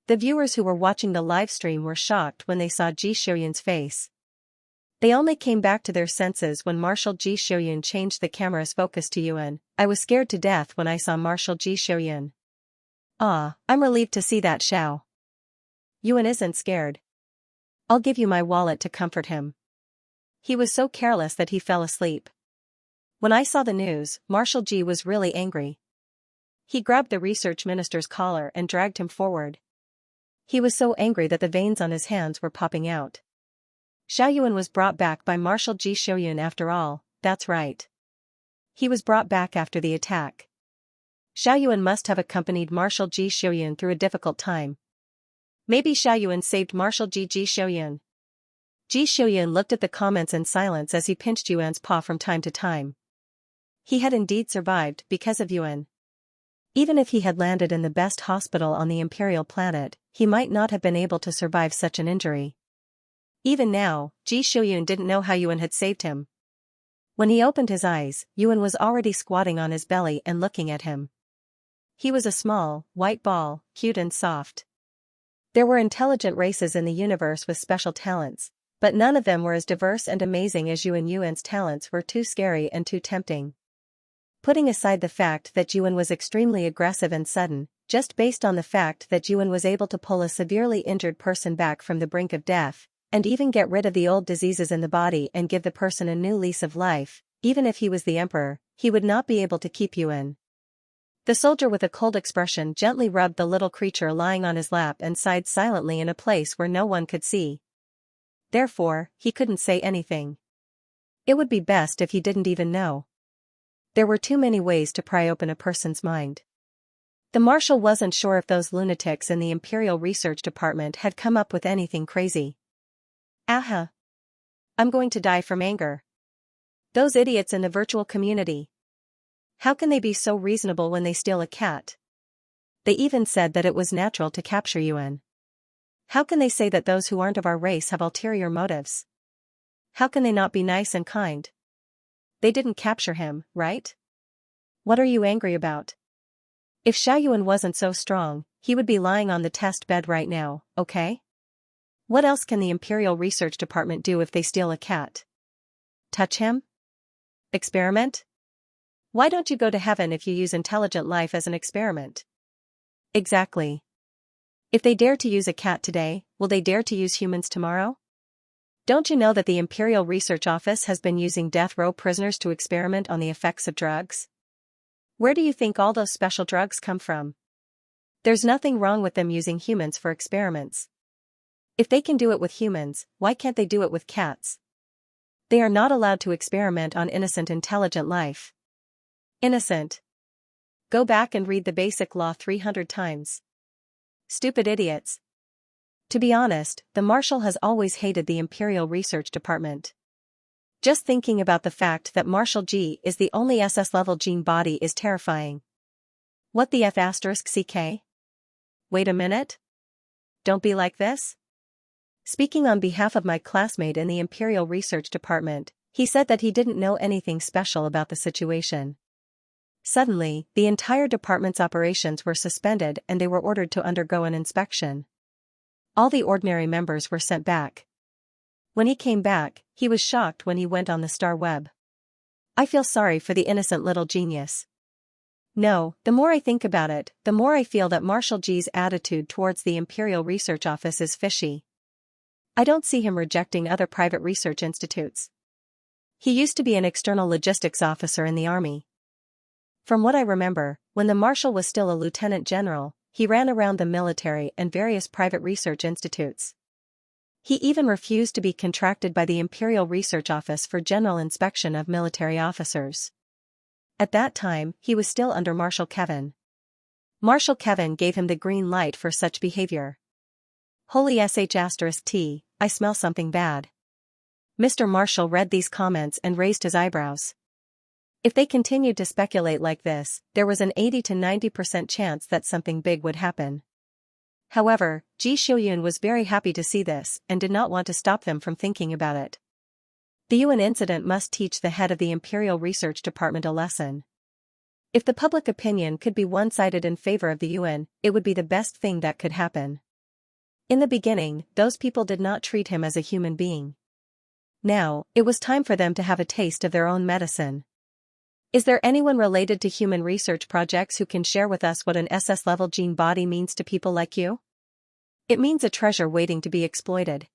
The viewers who were watching the live stream were shocked when they saw Ji Shoyun's face. They only came back to their senses when Marshal Ji Shoyun changed the camera's focus to Yuan. "I was scared to death when I saw Marshal Ji Shoyun." "Ah, I'm relieved to see that, Xiao. Yuan isn't scared. I'll give you my wallet to comfort him." He was so careless that he fell asleep. When I saw the news, Marshal Ji was really angry. He grabbed the research minister's collar and dragged him forward. He was so angry that the veins on his hands were popping out. Xiao Yuan was brought back by Marshal Ji Shoyun after all, that's right. He was brought back after the attack. Xiao Yuan must have accompanied Marshal Ji Shoyun through a difficult time. Maybe Xiao Yuan saved Marshal Ji Shoyun. Ji Shoyun looked at the comments in silence as he pinched Yuan's paw from time to time. He had indeed survived because of Yuan. Even if he had landed in the best hospital on the Imperial planet, he might not have been able to survive such an injury. Even now, Ji Shoyun didn't know how Yuan had saved him. When he opened his eyes, Yuan was already squatting on his belly and looking at him. He was a small, white ball, cute and soft. There were intelligent races in the universe with special talents, but none of them were as diverse and amazing as Yuan. Yuan's talents were too scary and too tempting. Putting aside the fact that Yuan was extremely aggressive and sudden, just based on the fact that Yuan was able to pull a severely injured person back from the brink of death, and even get rid of the old diseases in the body and give the person a new lease of life, even if he was the emperor, he would not be able to keep Yuan. The soldier with a cold expression gently rubbed the little creature lying on his lap and sighed silently in a place where no one could see. Therefore, he couldn't say anything. It would be best if he didn't even know. There were too many ways to pry open a person's mind. The marshal wasn't sure if those lunatics in the Imperial Research Department had come up with anything crazy. Aha! I'm going to die from anger. Those idiots in the virtual community. How can they be so reasonable when they steal a cat? They even said that it was natural to capture Yuan. How can they say that those who aren't of our race have ulterior motives? How can they not be nice and kind? They didn't capture him, right? What are you angry about? If Xiao Yuan wasn't so strong, he would be lying on the test bed right now, okay? What else can the Imperial Research Department do if they steal a cat? Touch him? Experiment? Why don't you go to heaven if you use intelligent life as an experiment? Exactly. If they dare to use a cat today, will they dare to use humans tomorrow? Don't you know that the Imperial Research Office has been using death row prisoners to experiment on the effects of drugs? Where do you think all those special drugs come from? There's nothing wrong with them using humans for experiments. If they can do it with humans, why can't they do it with cats? They are not allowed to experiment on innocent intelligent life. Innocent. Go back and read the basic law 300 times. Stupid idiots. To be honest, the Marshal has always hated the Imperial Research Department. Just thinking about the fact that Marshal Ji is the only SS-level gene body is terrifying. What the F***CK? Wait a minute? Don't be like this? Speaking on behalf of my classmate in the Imperial Research Department, he said that he didn't know anything special about the situation. Suddenly, the entire department's operations were suspended and they were ordered to undergo an inspection. All the ordinary members were sent back. When he came back, he was shocked when he went on the star web. I feel sorry for the innocent little genius. No, the more I think about it, the more I feel that Marshal Ji's attitude towards the Imperial Research Office is fishy. I don't see him rejecting other private research institutes. He used to be an external logistics officer in the army. From what I remember, when the Marshal was still a lieutenant general, he ran around the military and various private research institutes. He even refused to be contracted by the Imperial Research Office for general inspection of military officers. At that time, he was still under Marshal Kevin. Marshal Kevin gave him the green light for such behavior. Holy sh*t, I smell something bad. Mr. Marshal read these comments and raised his eyebrows. If they continued to speculate like this, there was an 80 to 90% chance that something big would happen. However, Ji Xiuyun was very happy to see this and did not want to stop them from thinking about it. The UN incident must teach the head of the Imperial Research Department a lesson. If the public opinion could be one-sided in favor of the UN, it would be the best thing that could happen. In the beginning, those people did not treat him as a human being. Now, it was time for them to have a taste of their own medicine. Is there anyone related to human research projects who can share with us what an SS-level gene body means to people like you? It means a treasure waiting to be exploited.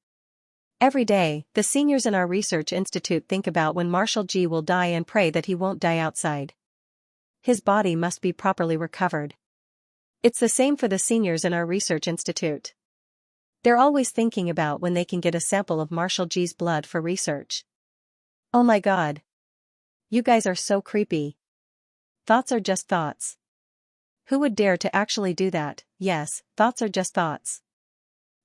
Every day, the seniors in our research institute think about when Marshal Ji will die and pray that he won't die outside. His body must be properly recovered. It's the same for the seniors in our research institute. They're always thinking about when they can get a sample of Marshal Ji's blood for research. Oh my God. You guys are so creepy. Thoughts are just thoughts. Who would dare to actually do that? Yes, thoughts are just thoughts.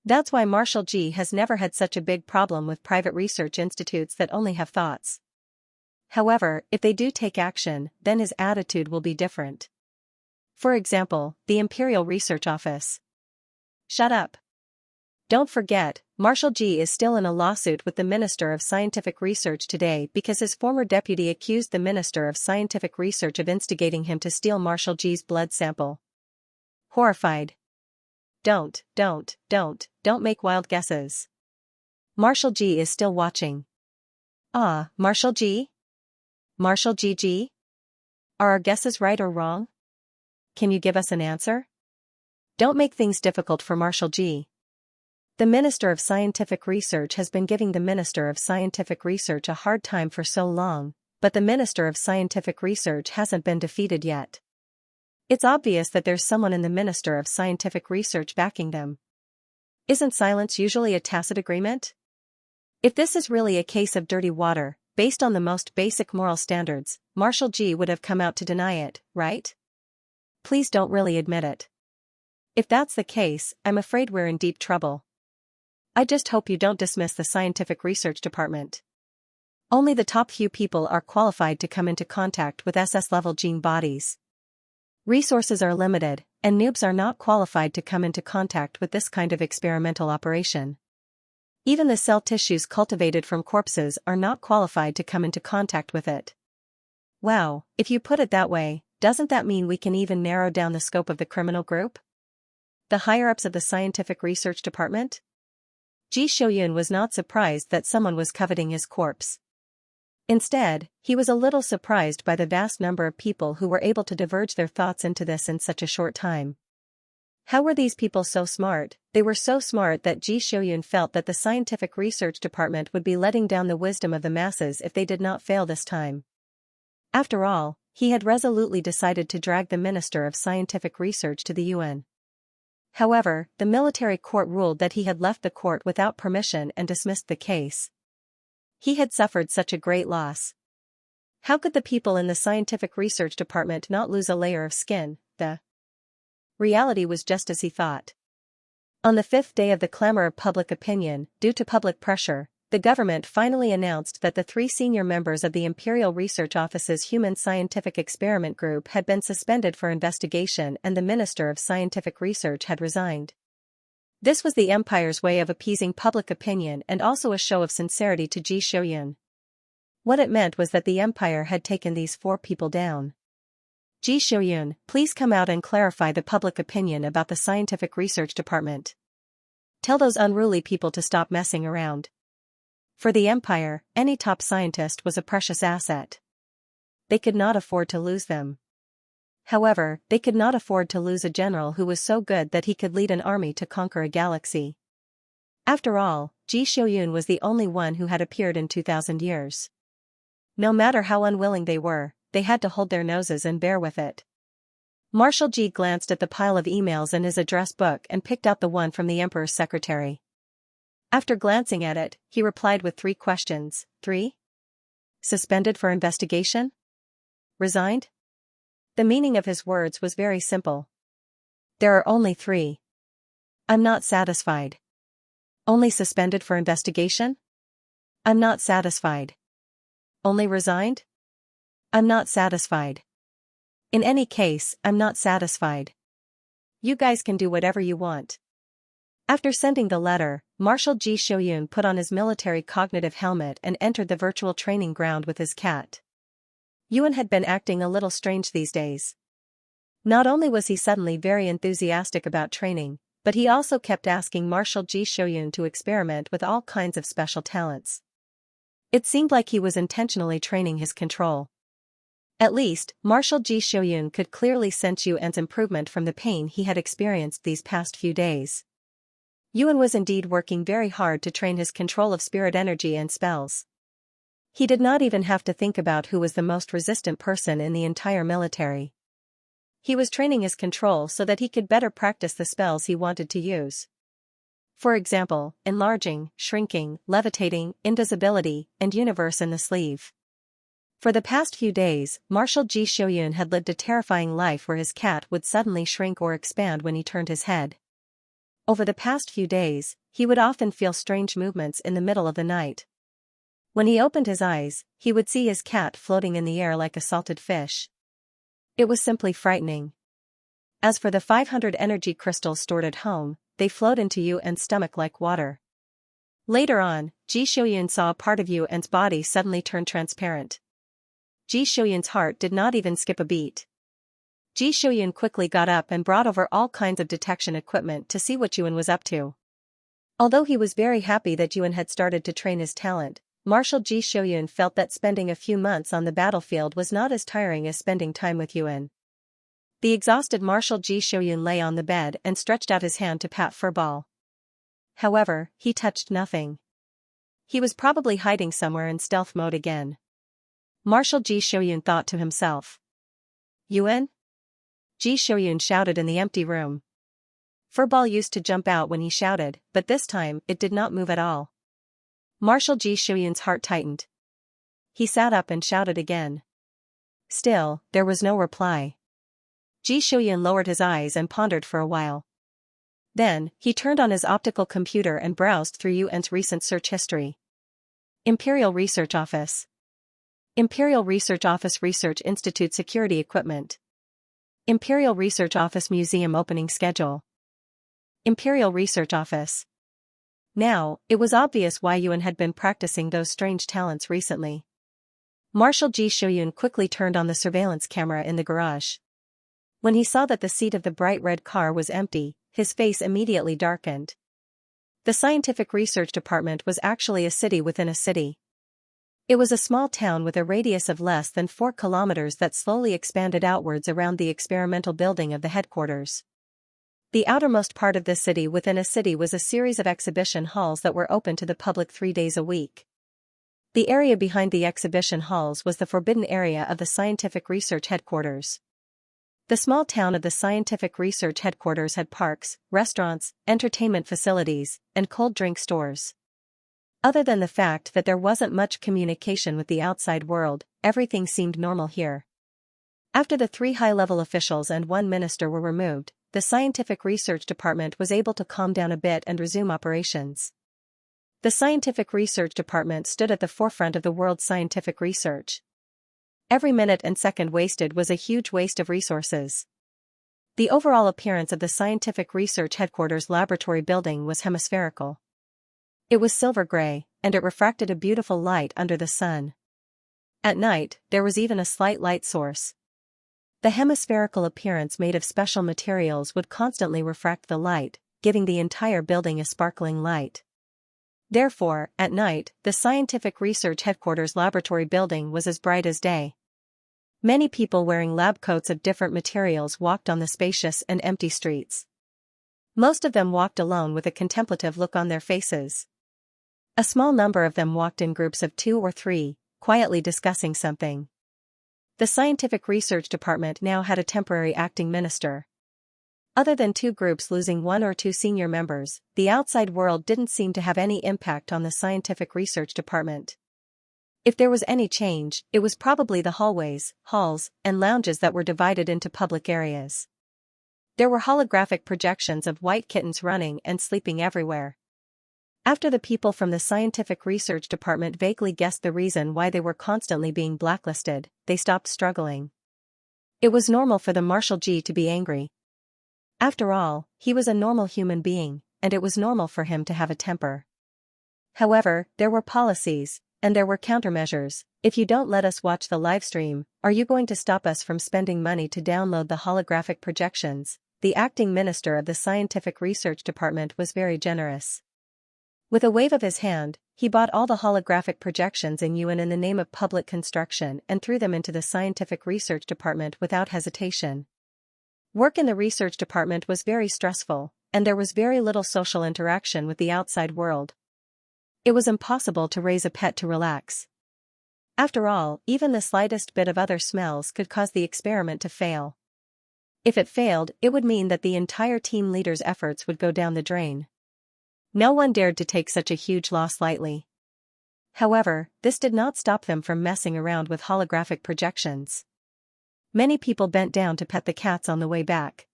That's why Marshal Ji has never had such a big problem with private research institutes that only have thoughts. However, if they do take action, then his attitude will be different. For example, the Imperial Research Office. Shut up. Don't forget, Marshal Ji is still in a lawsuit with the Minister of Scientific Research today because his former deputy accused the Minister of Scientific Research of instigating him to steal Marshal Ji's blood sample. Horrified. Don't make wild guesses. Marshal Ji is still watching. Ah, Marshal Ji? Marshal Ji? Are our guesses right or wrong? Can you give us an answer? Don't make things difficult for Marshal Ji. The Minister of Scientific Research has been giving the Minister of Scientific Research a hard time for so long, but the Minister of Scientific Research hasn't been defeated yet. It's obvious that there's someone in the Minister of Scientific Research backing them. Isn't silence usually a tacit agreement? If this is really a case of dirty water, based on the most basic moral standards, Marshal Ji would have come out to deny it, right? Please don't really admit it. If that's the case, I'm afraid we're in deep trouble. I just hope you don't dismiss the Scientific Research Department. Only the top few people are qualified to come into contact with SS-level gene bodies. Resources are limited, and noobs are not qualified to come into contact with this kind of experimental operation. Even the cell tissues cultivated from corpses are not qualified to come into contact with it. Wow, if you put it that way, doesn't that mean we can even narrow down the scope of the criminal group? The higher-ups of the Scientific Research Department? Ji Xiuyun was not surprised that someone was coveting his corpse. Instead, he was a little surprised by the vast number of people who were able to diverge their thoughts into this in such a short time. How were these people so smart? They were so smart that Ji Xiuyun felt that the Scientific Research Department would be letting down the wisdom of the masses if they did not fail this time. After all, he had resolutely decided to drag the Minister of Scientific Research to the UN. However, the military court ruled that he had left the court without permission and dismissed the case. He had suffered such a great loss. How could the people in the Scientific Research Department not lose a layer of skin? The reality was just as he thought. On the 5th day of the clamor of public opinion, due to public pressure, the government finally announced that the 3 senior members of the Imperial Research Office's Human Scientific Experiment Group had been suspended for investigation and the Minister of Scientific Research had resigned. This was the Empire's way of appeasing public opinion and also a show of sincerity to Ji Xiuyun. What it meant was that the Empire had taken these 4 people down. Ji Xiuyun, please come out and clarify the public opinion about the Scientific Research Department. Tell those unruly people to stop messing around. For the Empire, any top scientist was a precious asset. They could not afford to lose them. However, they could not afford to lose a general who was so good that he could lead an army to conquer a galaxy. After all, Ji Xiuyun was the only one who had appeared in 2,000 years. No matter how unwilling they were, they had to hold their noses and bear with it. Marshal Ji glanced at the pile of emails in his address book and picked out the one from the Emperor's secretary. After glancing at it, he replied with 3 questions. 3. Suspended for investigation? Resigned? The meaning of his words was very simple. There are only 3. I'm not satisfied. Only suspended for investigation? I'm not satisfied. Only resigned? I'm not satisfied. In any case, I'm not satisfied. You guys can do whatever you want. After sending the letter, Marshal Ji Shoyun put on his military cognitive helmet and entered the virtual training ground with his cat. Yuan had been acting a little strange these days. Not only was he suddenly very enthusiastic about training, but he also kept asking Marshal Ji Shoyun to experiment with all kinds of special talents. It seemed like he was intentionally training his control. At least, Marshal Ji Shoyun could clearly sense Yuan's improvement from the pain he had experienced these past few days. Yuan was indeed working very hard to train his control of spirit energy and spells. He did not even have to think about who was the most resistant person in the entire military. He was training his control so that he could better practice the spells he wanted to use. For example, enlarging, shrinking, levitating, invisibility, and universe in the sleeve. For the past few days, Marshal Ji Shoyun had lived a terrifying life where his cat would suddenly shrink or expand when he turned his head. Over the past few days, he would often feel strange movements in the middle of the night. When he opened his eyes, he would see his cat floating in the air like a salted fish. It was simply frightening. As for the 500 energy crystals stored at home, they flowed into Yuan's stomach like water. Later on, Ji Shoyun saw a part of Yuan's body suddenly turn transparent. Ji Shoyun's heart did not even skip a beat. Ji Shoyun quickly got up and brought over all kinds of detection equipment to see what Yuan was up to. Although he was very happy that Yuan had started to train his talent, Marshal Ji Shoyun felt that spending a few months on the battlefield was not as tiring as spending time with Yuan. The exhausted Marshal Ji Shoyun lay on the bed and stretched out his hand to pat Furball. However, he touched nothing. He was probably hiding somewhere in stealth mode again. Marshal Ji Shoyun thought to himself. Yuan? Ji Shoyun shouted in the empty room. Furball used to jump out when he shouted, but this time it did not move at all. Marshal Ji Shoyun's heart tightened. He sat up and shouted again. Still, there was no reply. Ji Shoyun lowered his eyes and pondered for a while. Then, he turned on his optical computer and browsed through Yuan's recent search history. Imperial Research Office. Imperial Research Office Research Institute Security Equipment. Imperial Research Office Museum Opening Schedule. Imperial Research Office. Now, it was obvious why Yuan had been practicing those strange talents recently. Marshal Ji Shoyun quickly turned on the surveillance camera in the garage. When he saw that the seat of the bright red car was empty, his face immediately darkened. The scientific research department was actually a city within a city. It was a small town with a radius of less than 4 kilometers that slowly expanded outwards around the experimental building of the headquarters. The outermost part of this city within a city was a series of exhibition halls that were open to the public 3 days a week. The area behind the exhibition halls was the forbidden area of the scientific research headquarters. The small town of the scientific research headquarters had parks, restaurants, entertainment facilities, and cold drink stores. Other than the fact that there wasn't much communication with the outside world, everything seemed normal here. After the 3 high-level officials and 1 minister were removed, the scientific research department was able to calm down a bit and resume operations. The scientific research department stood at the forefront of the world's scientific research. Every minute and second wasted was a huge waste of resources. The overall appearance of the scientific research headquarters laboratory building was hemispherical. It was silver gray, and it refracted a beautiful light under the sun. At night, there was even a slight light source. The hemispherical appearance made of special materials would constantly refract the light, giving the entire building a sparkling light. Therefore, at night, the scientific research headquarters laboratory building was as bright as day. Many people wearing lab coats of different materials walked on the spacious and empty streets. Most of them walked alone with a contemplative look on their faces. A small number of them walked in groups of 2 or 3, quietly discussing something. The scientific research department now had a temporary acting minister. Other than 2 groups losing 1 or 2 senior members, the outside world didn't seem to have any impact on the scientific research department. If there was any change, it was probably the hallways, halls, and lounges that were divided into public areas. There were holographic projections of white kittens running and sleeping everywhere. After the people from the scientific research department vaguely guessed the reason why they were constantly being blacklisted, they stopped struggling. It was normal for the Marshal G to be angry. After all, he was a normal human being, and it was normal for him to have a temper. However, there were policies, and there were countermeasures. If you don't let us watch the livestream, are you going to stop us from spending money to download the holographic projections? The acting minister of the scientific research department was very generous. With a wave of his hand, he bought all the holographic projections in yuan in the name of public construction and threw them into the scientific research department without hesitation. Work in the research department was very stressful, and there was very little social interaction with the outside world. It was impossible to raise a pet to relax. After all, even the slightest bit of other smells could cause the experiment to fail. If it failed, it would mean that the entire team leader's efforts would go down the drain. No one dared to take such a huge loss lightly. However, this did not stop them from messing around with holographic projections. Many people bent down to pet the cats on the way back.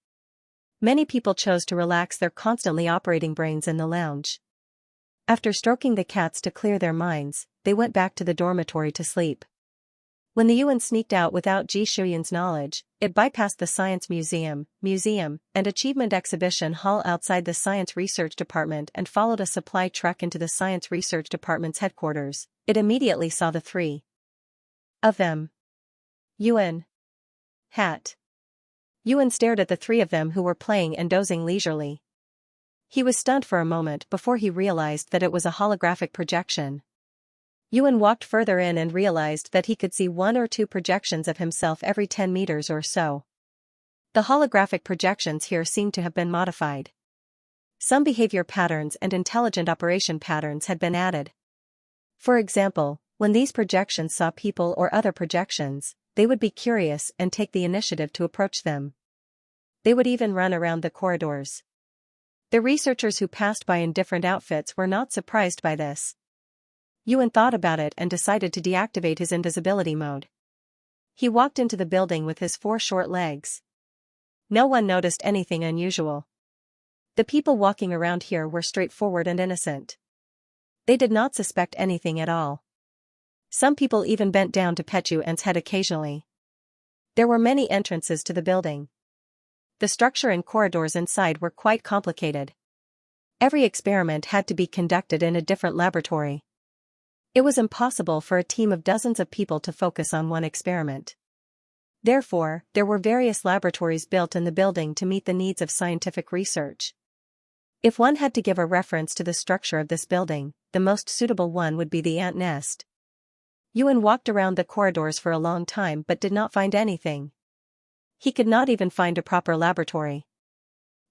Many people chose to relax their constantly operating brains in the lounge. After stroking the cats to clear their minds, they went back to the dormitory to sleep. When the yuan sneaked out without Ji Shuyan's knowledge, it bypassed the Science Museum, and Achievement Exhibition Hall outside the Science Research Department and followed a supply truck into the Science Research Department's headquarters. It immediately saw the three of them. Yuan. Hat. Yuan stared at the three of them who were playing and dozing leisurely. He was stunned for a moment before he realized that it was a holographic projection. Yuan walked further in and realized that he could see 1 or 2 projections of himself every 10 meters or so. The holographic projections here seemed to have been modified. Some behavior patterns and intelligent operation patterns had been added. For example, when these projections saw people or other projections, they would be curious and take the initiative to approach them. They would even run around the corridors. The researchers who passed by in different outfits were not surprised by this. Yuan thought about it and decided to deactivate his invisibility mode. He walked into the building with his 4 short legs. No one noticed anything unusual. The people walking around here were straightforward and innocent. They did not suspect anything at all. Some people even bent down to pet Yuan's head occasionally. There were many entrances to the building. The structure and corridors inside were quite complicated. Every experiment had to be conducted in a different laboratory. It was impossible for a team of dozens of people to focus on one experiment. Therefore, there were various laboratories built in the building to meet the needs of scientific research. If one had to give a reference to the structure of this building, the most suitable one would be the ant nest. Yuan walked around the corridors for a long time but did not find anything. He could not even find a proper laboratory.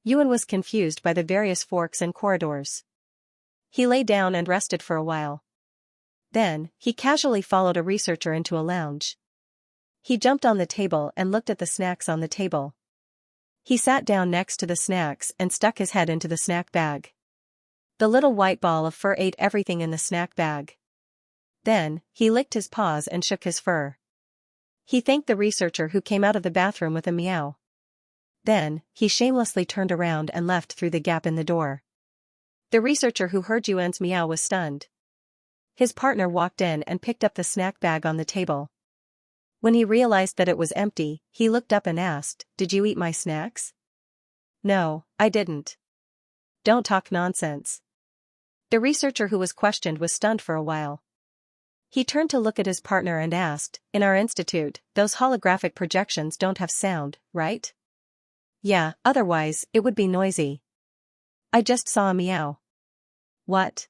Yuan was confused by the various forks and corridors. He lay down and rested for a while. Then, he casually followed a researcher into a lounge. He jumped on the table and looked at the snacks on the table. He sat down next to the snacks and stuck his head into the snack bag. The little white ball of fur ate everything in the snack bag. Then, he licked his paws and shook his fur. He thanked the researcher who came out of the bathroom with a meow. Then, he shamelessly turned around and left through the gap in the door. The researcher who heard Yuan's meow was stunned. His partner walked in and picked up the snack bag on the table. When he realized that it was empty, he looked up and asked, "Did you eat my snacks?" "No, I didn't." "Don't talk nonsense." The researcher who was questioned was stunned for a while. He turned to look at his partner and asked, "In our institute, those holographic projections don't have sound, right?" "Yeah, otherwise, it would be noisy." "I just saw a meow." "What?"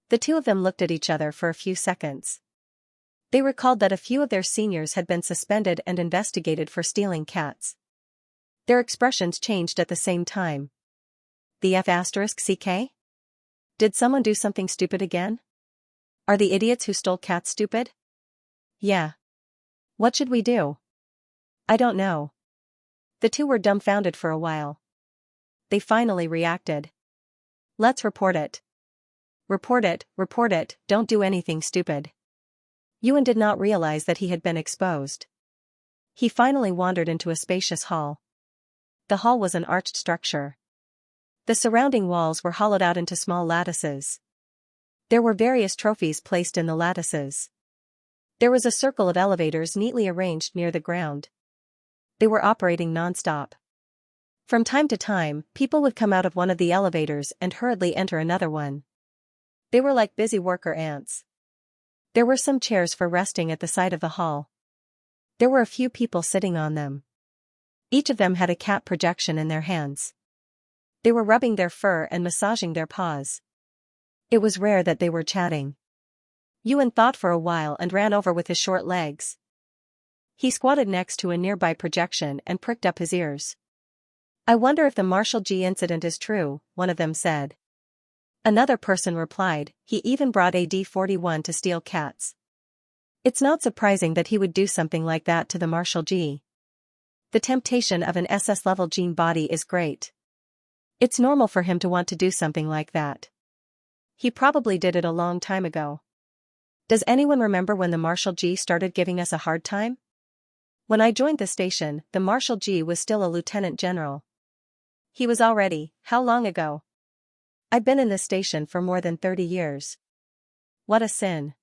The two of them looked at each other for a few seconds. They recalled that a few of their seniors had been suspended and investigated for stealing cats. Their expressions changed at the same time. The F***CK? Did someone do something stupid again? Are the idiots who stole cats stupid? Yeah. What should we do? I don't know. The two were dumbfounded for a while. They finally reacted. Let's report it. Report it, don't do anything stupid. Yuan did not realize that he had been exposed. He finally wandered into a spacious hall. The hall was an arched structure. The surrounding walls were hollowed out into small lattices. There were various trophies placed in the lattices. There was a circle of elevators neatly arranged near the ground. They were operating non-stop. From time to time, people would come out of one of the elevators and hurriedly enter another one. They were like busy worker ants. There were some chairs for resting at the side of the hall. There were a few people sitting on them. Each of them had a cat projection in their hands. They were rubbing their fur and massaging their paws. It was rare that they were chatting. Yuan thought for a while and ran over with his short legs. He squatted next to a nearby projection and pricked up his ears. "I wonder if the Marshal G incident is true," one of them said. Another person replied, "He even brought a D-41 to steal cats. It's not surprising that he would do something like that to the Marshal G. The temptation of an SS-level gene body is great. It's normal for him to want to do something like that. He probably did it a long time ago. Does anyone remember when the Marshal G started giving us a hard time? When I joined the station, the Marshal G was still a lieutenant general. He was already, how long ago? I've been in this station for more than 30 years. What a sin.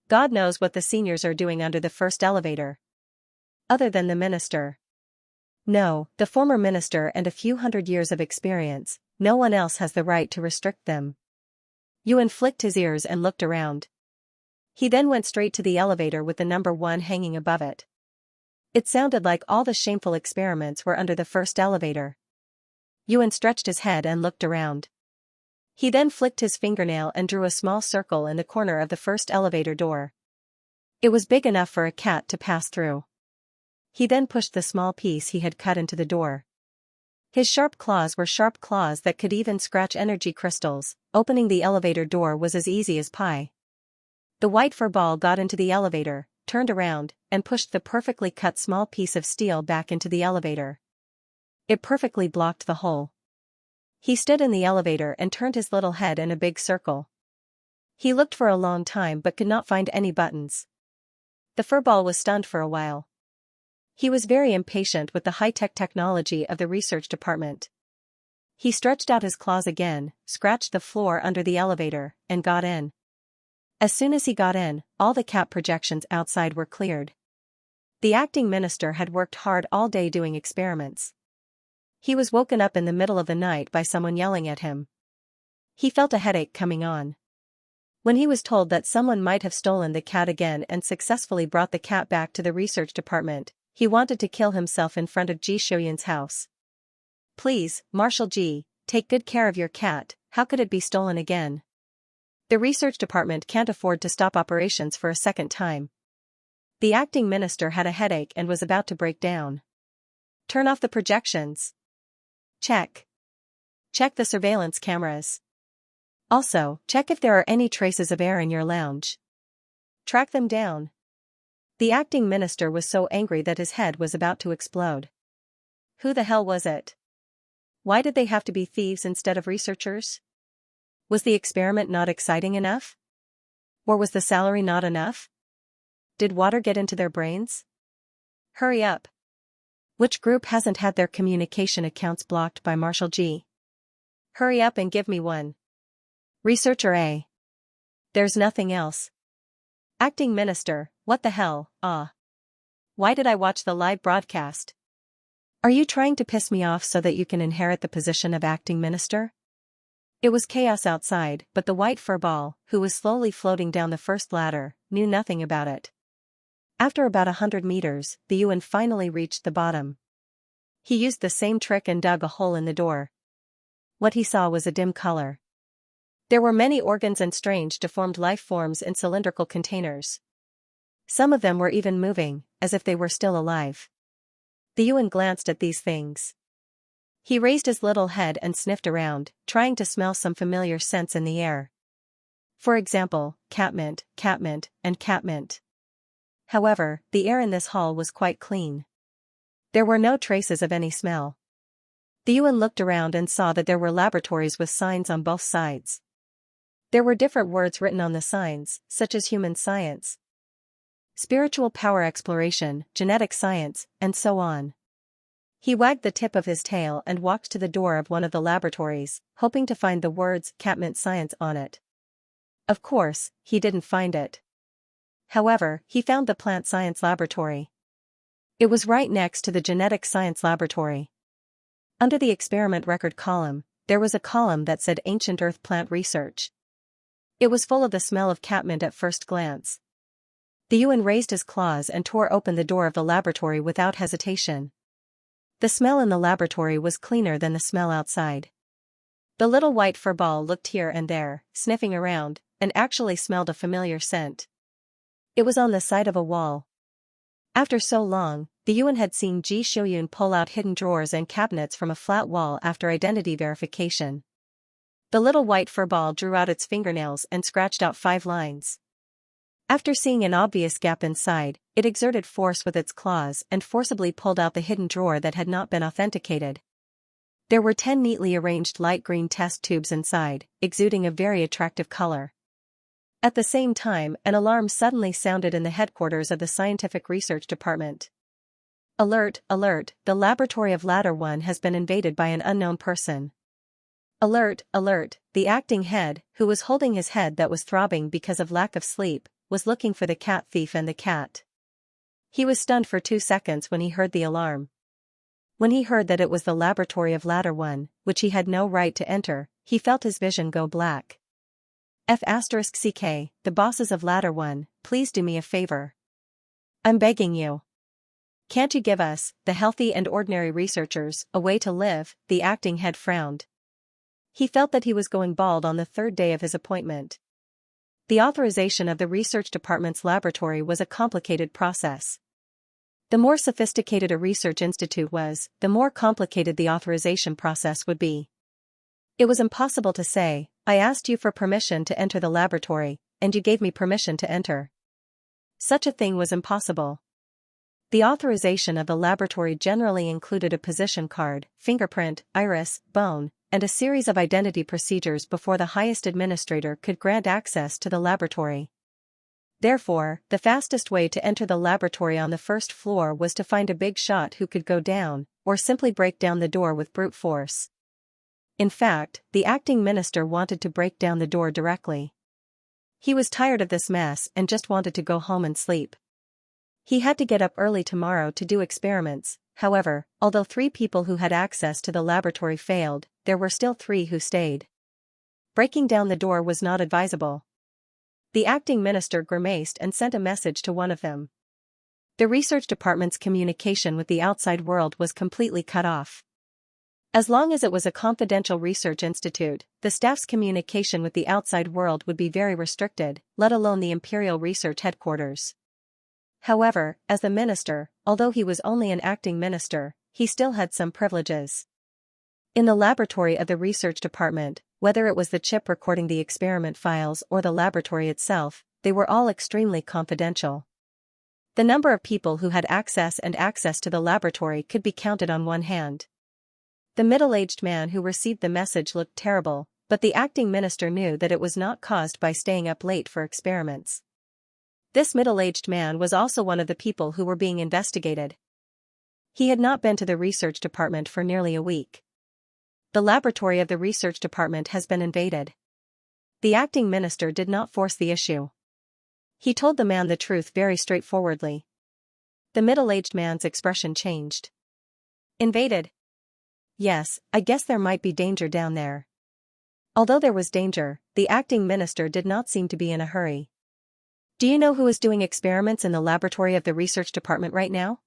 God knows what the seniors are doing under the first elevator. Other than the minister. No, the former minister and a few hundred years of experience, no one else has the right to restrict them." Yuan flicked his ears and looked around. He then went straight to the elevator with the number 1 hanging above it. It sounded like all the shameful experiments were under the first elevator. Yuan stretched his head and looked around. He then flicked his fingernail and drew a small circle in the corner of the first elevator door. It was big enough for a cat to pass through. He then pushed the small piece he had cut into the door. His sharp claws were sharp claws that could even scratch energy crystals. Opening the elevator door was as easy as pie. The white fur ball got into the elevator, turned around, and pushed the perfectly cut small piece of steel back into the elevator. It perfectly blocked the hole. He stood in the elevator and turned his little head in a big circle. He looked for a long time but could not find any buttons. The furball was stunned for a while. He was very impatient with the high-tech technology of the research department. He stretched out his claws again, scratched the floor under the elevator, and got in. As soon as he got in, all the cat projections outside were cleared. The acting minister had worked hard all day doing experiments. He was woken up in the middle of the night by someone yelling at him. He felt a headache coming on. When he was told that someone might have stolen the cat again and successfully brought the cat back to the research department, he wanted to kill himself in front of Ji Shouyuan's house. "Please, Marshal Ji, take good care of your cat. How could it be stolen again? The research department can't afford to stop operations for a second time." The acting minister had a headache and was about to break down. "Turn off the projections. Check. Check the surveillance cameras. Also, check if there are any traces of air in your lounge. Track them down." The acting minister was so angry that his head was about to explode. Who the hell was it? Why did they have to be thieves instead of researchers? Was the experiment not exciting enough? Or was the salary not enough? Did water get into their brains? Hurry up. Which group hasn't had their communication accounts blocked by Marshal G? Hurry up and give me one. Researcher A. There's nothing else. Acting minister, what the hell, Why did I watch the live broadcast? Are you trying to piss me off so that you can inherit the position of acting minister? It was chaos outside, but the white fur ball, who was slowly floating down the first ladder, knew nothing about it. After about 100 meters, the Yuan finally reached the bottom. He used the same trick and dug a hole in the door. What he saw was a dim color. There were many organs and strange deformed life forms in cylindrical containers. Some of them were even moving, as if they were still alive. The Yuan glanced at these things. He raised his little head and sniffed around, trying to smell some familiar scents in the air. For example, catmint, and catmint. However, the air in this hall was quite clean. There were no traces of any smell. The Yuan looked around and saw that there were laboratories with signs on both sides. There were different words written on the signs, such as human science. spiritual power exploration, genetic science, and so on. He wagged the tip of his tail and walked to the door of one of the laboratories, hoping to find the words "cat meant science" on it. Of course, he didn't find it. However, he found the plant science laboratory. It was right next to the genetic science laboratory. Under the experiment record column, there was a column that said Ancient Earth Plant Research. It was full of the smell of catmint at first glance. The Yuan raised his claws and tore open the door of the laboratory without hesitation. The smell in the laboratory was cleaner than the smell outside. The little white fur ball looked here and there, sniffing around, and actually smelled a familiar scent. It was on the side of a wall. After so long, the Yuan had seen Ji Shouyun pull out hidden drawers and cabinets from a flat wall after identity verification. The little white fur ball drew out its fingernails and scratched out 5 lines. After seeing an obvious gap inside, it exerted force with its claws and forcibly pulled out the hidden drawer that had not been authenticated. There were 10 neatly arranged light green test tubes inside, exuding a very attractive color. At the same time, an alarm suddenly sounded in the headquarters of the Scientific Research Department. Alert, alert, the laboratory of Ladder 1 has been invaded by an unknown person. Alert, alert, the acting head, who was holding his head that was throbbing because of lack of sleep, was looking for the cat thief and the cat. He was stunned for 2 seconds when he heard the alarm. When he heard that it was the laboratory of Ladder 1, which he had no right to enter, he felt his vision go black. F***CK, the bosses of Ladder 1, please do me a favor. I'm begging you. Can't you give us, the healthy and ordinary researchers, a way to live? The acting head frowned. He felt that he was going bald on the 3rd day of his appointment. The authorization of the research department's laboratory was a complicated process. The more sophisticated a research institute was, the more complicated the authorization process would be. It was impossible to say, I asked you for permission to enter the laboratory, and you gave me permission to enter. Such a thing was impossible. The authorization of the laboratory generally included a position card, fingerprint, iris, bone, and a series of identity procedures before the highest administrator could grant access to the laboratory. Therefore, the fastest way to enter the laboratory on the 1st floor was to find a big shot who could go down, or simply break down the door with brute force. In fact, the acting minister wanted to break down the door directly. He was tired of this mess and just wanted to go home and sleep. He had to get up early tomorrow to do experiments. However, although 3 people who had access to the laboratory failed, there were still 3 who stayed. Breaking down the door was not advisable. The acting minister grimaced and sent a message to one of them. The research department's communication with the outside world was completely cut off. As long as it was a confidential research institute, the staff's communication with the outside world would be very restricted, let alone the Imperial Research Headquarters. However, as the minister, although he was only an acting minister, he still had some privileges. In the laboratory of the research department, whether it was the chip recording the experiment files or the laboratory itself, they were all extremely confidential. The number of people who had access to the laboratory could be counted on one hand. The middle-aged man who received the message looked terrible, but the acting minister knew that it was not caused by staying up late for experiments. This middle-aged man was also one of the people who were being investigated. He had not been to the research department for nearly a week. The laboratory of the research department has been invaded. The acting minister did not force the issue. He told the man the truth very straightforwardly. The middle-aged man's expression changed. Invaded? Yes, I guess there might be danger down there. Although there was danger, the acting minister did not seem to be in a hurry. Do you know who is doing experiments in the laboratory of the research department right now?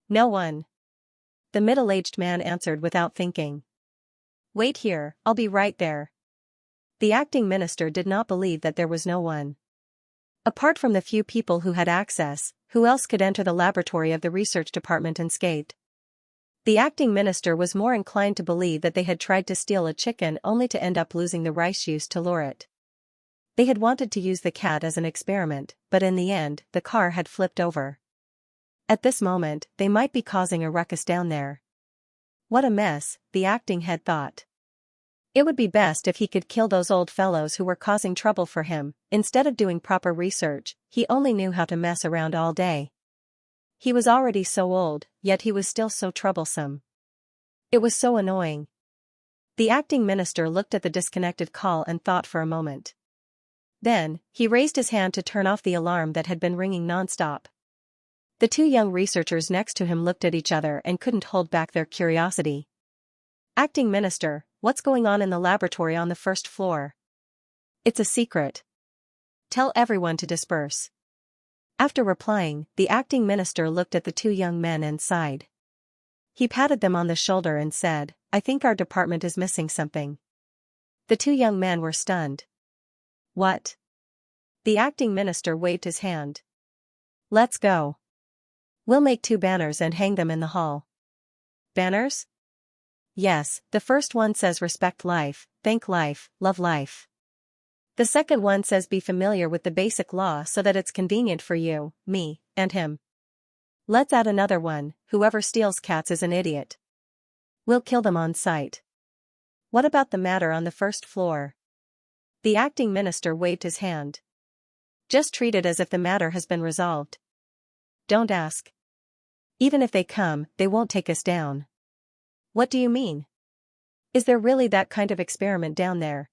No one. The middle-aged man answered without thinking. Wait here, I'll be right there. The acting minister did not believe that there was no one. Apart from the few people who had access, who else could enter the laboratory of the research department unscathed? The acting minister was more inclined to believe that they had tried to steal a chicken only to end up losing the rice used to lure it. They had wanted to use the cat as an experiment, but in the end, the car had flipped over. At this moment, they might be causing a ruckus down there. What a mess, the acting head thought. It would be best if he could kill those old fellows who were causing trouble for him. Instead of doing proper research, he only knew how to mess around all day. He was already so old, yet he was still so troublesome. It was so annoying. The acting minister looked at the disconnected call and thought for a moment. Then, he raised his hand to turn off the alarm that had been ringing nonstop. The two young researchers next to him looked at each other and couldn't hold back their curiosity. "Acting minister, what's going on in the laboratory on the first floor?" "It's a secret. Tell everyone to disperse." After replying, the acting minister looked at the two young men and sighed. He patted them on the shoulder and said, "I think our department is missing something." The two young men were stunned. "What?" The acting minister waved his hand. "Let's go. We'll make 2 banners and hang them in the hall." "Banners?" "Yes, the first one says respect life, thank life, love life. The second one says be familiar with the basic law so that it's convenient for you, me, and him. Let's add another one, whoever steals cats is an idiot. We'll kill them on sight." "What about the matter on the first floor?" The acting minister waved his hand. "Just treat it as if the matter has been resolved. Don't ask. Even if they come, they won't take us down." "What do you mean? Is there really that kind of experiment down there?"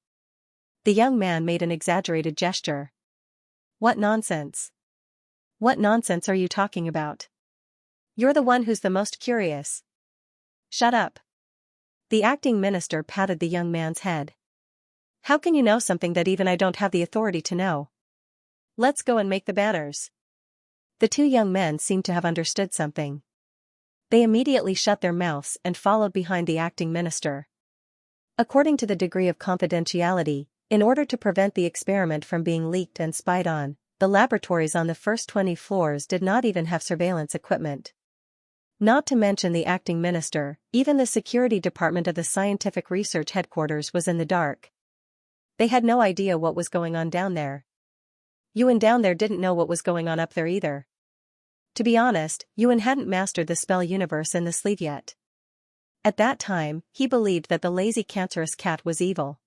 The young man made an exaggerated gesture. "What nonsense? What nonsense are you talking about? You're the one who's the most curious." "Shut up." The acting minister patted the young man's head. "How can you know something that even I don't have the authority to know? Let's go and make the banners." The two young men seemed to have understood something. They immediately shut their mouths and followed behind the acting minister. According to the degree of confidentiality, in order to prevent the experiment from being leaked and spied on, the laboratories on the first 20 floors did not even have surveillance equipment. Not to mention the acting minister, even the security department of the scientific research headquarters was in the dark. They had no idea what was going on down there. Yuan down there didn't know what was going on up there either. To be honest, Yuan hadn't mastered the spell universe in the sleeve yet. At that time, he believed that the lazy cancerous cat was evil.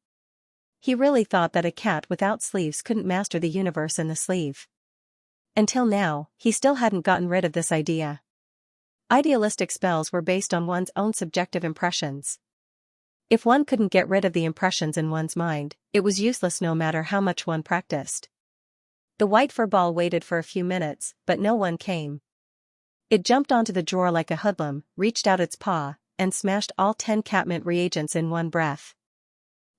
He really thought that a cat without sleeves couldn't master the universe in the sleeve. Until now, he still hadn't gotten rid of this idea. Idealistic spells were based on one's own subjective impressions. If one couldn't get rid of the impressions in one's mind, it was useless no matter how much one practiced. The white fur ball waited for a few minutes, but no one came. It jumped onto the drawer like a hoodlum, reached out its paw, and smashed all 10 catmint reagents in one breath.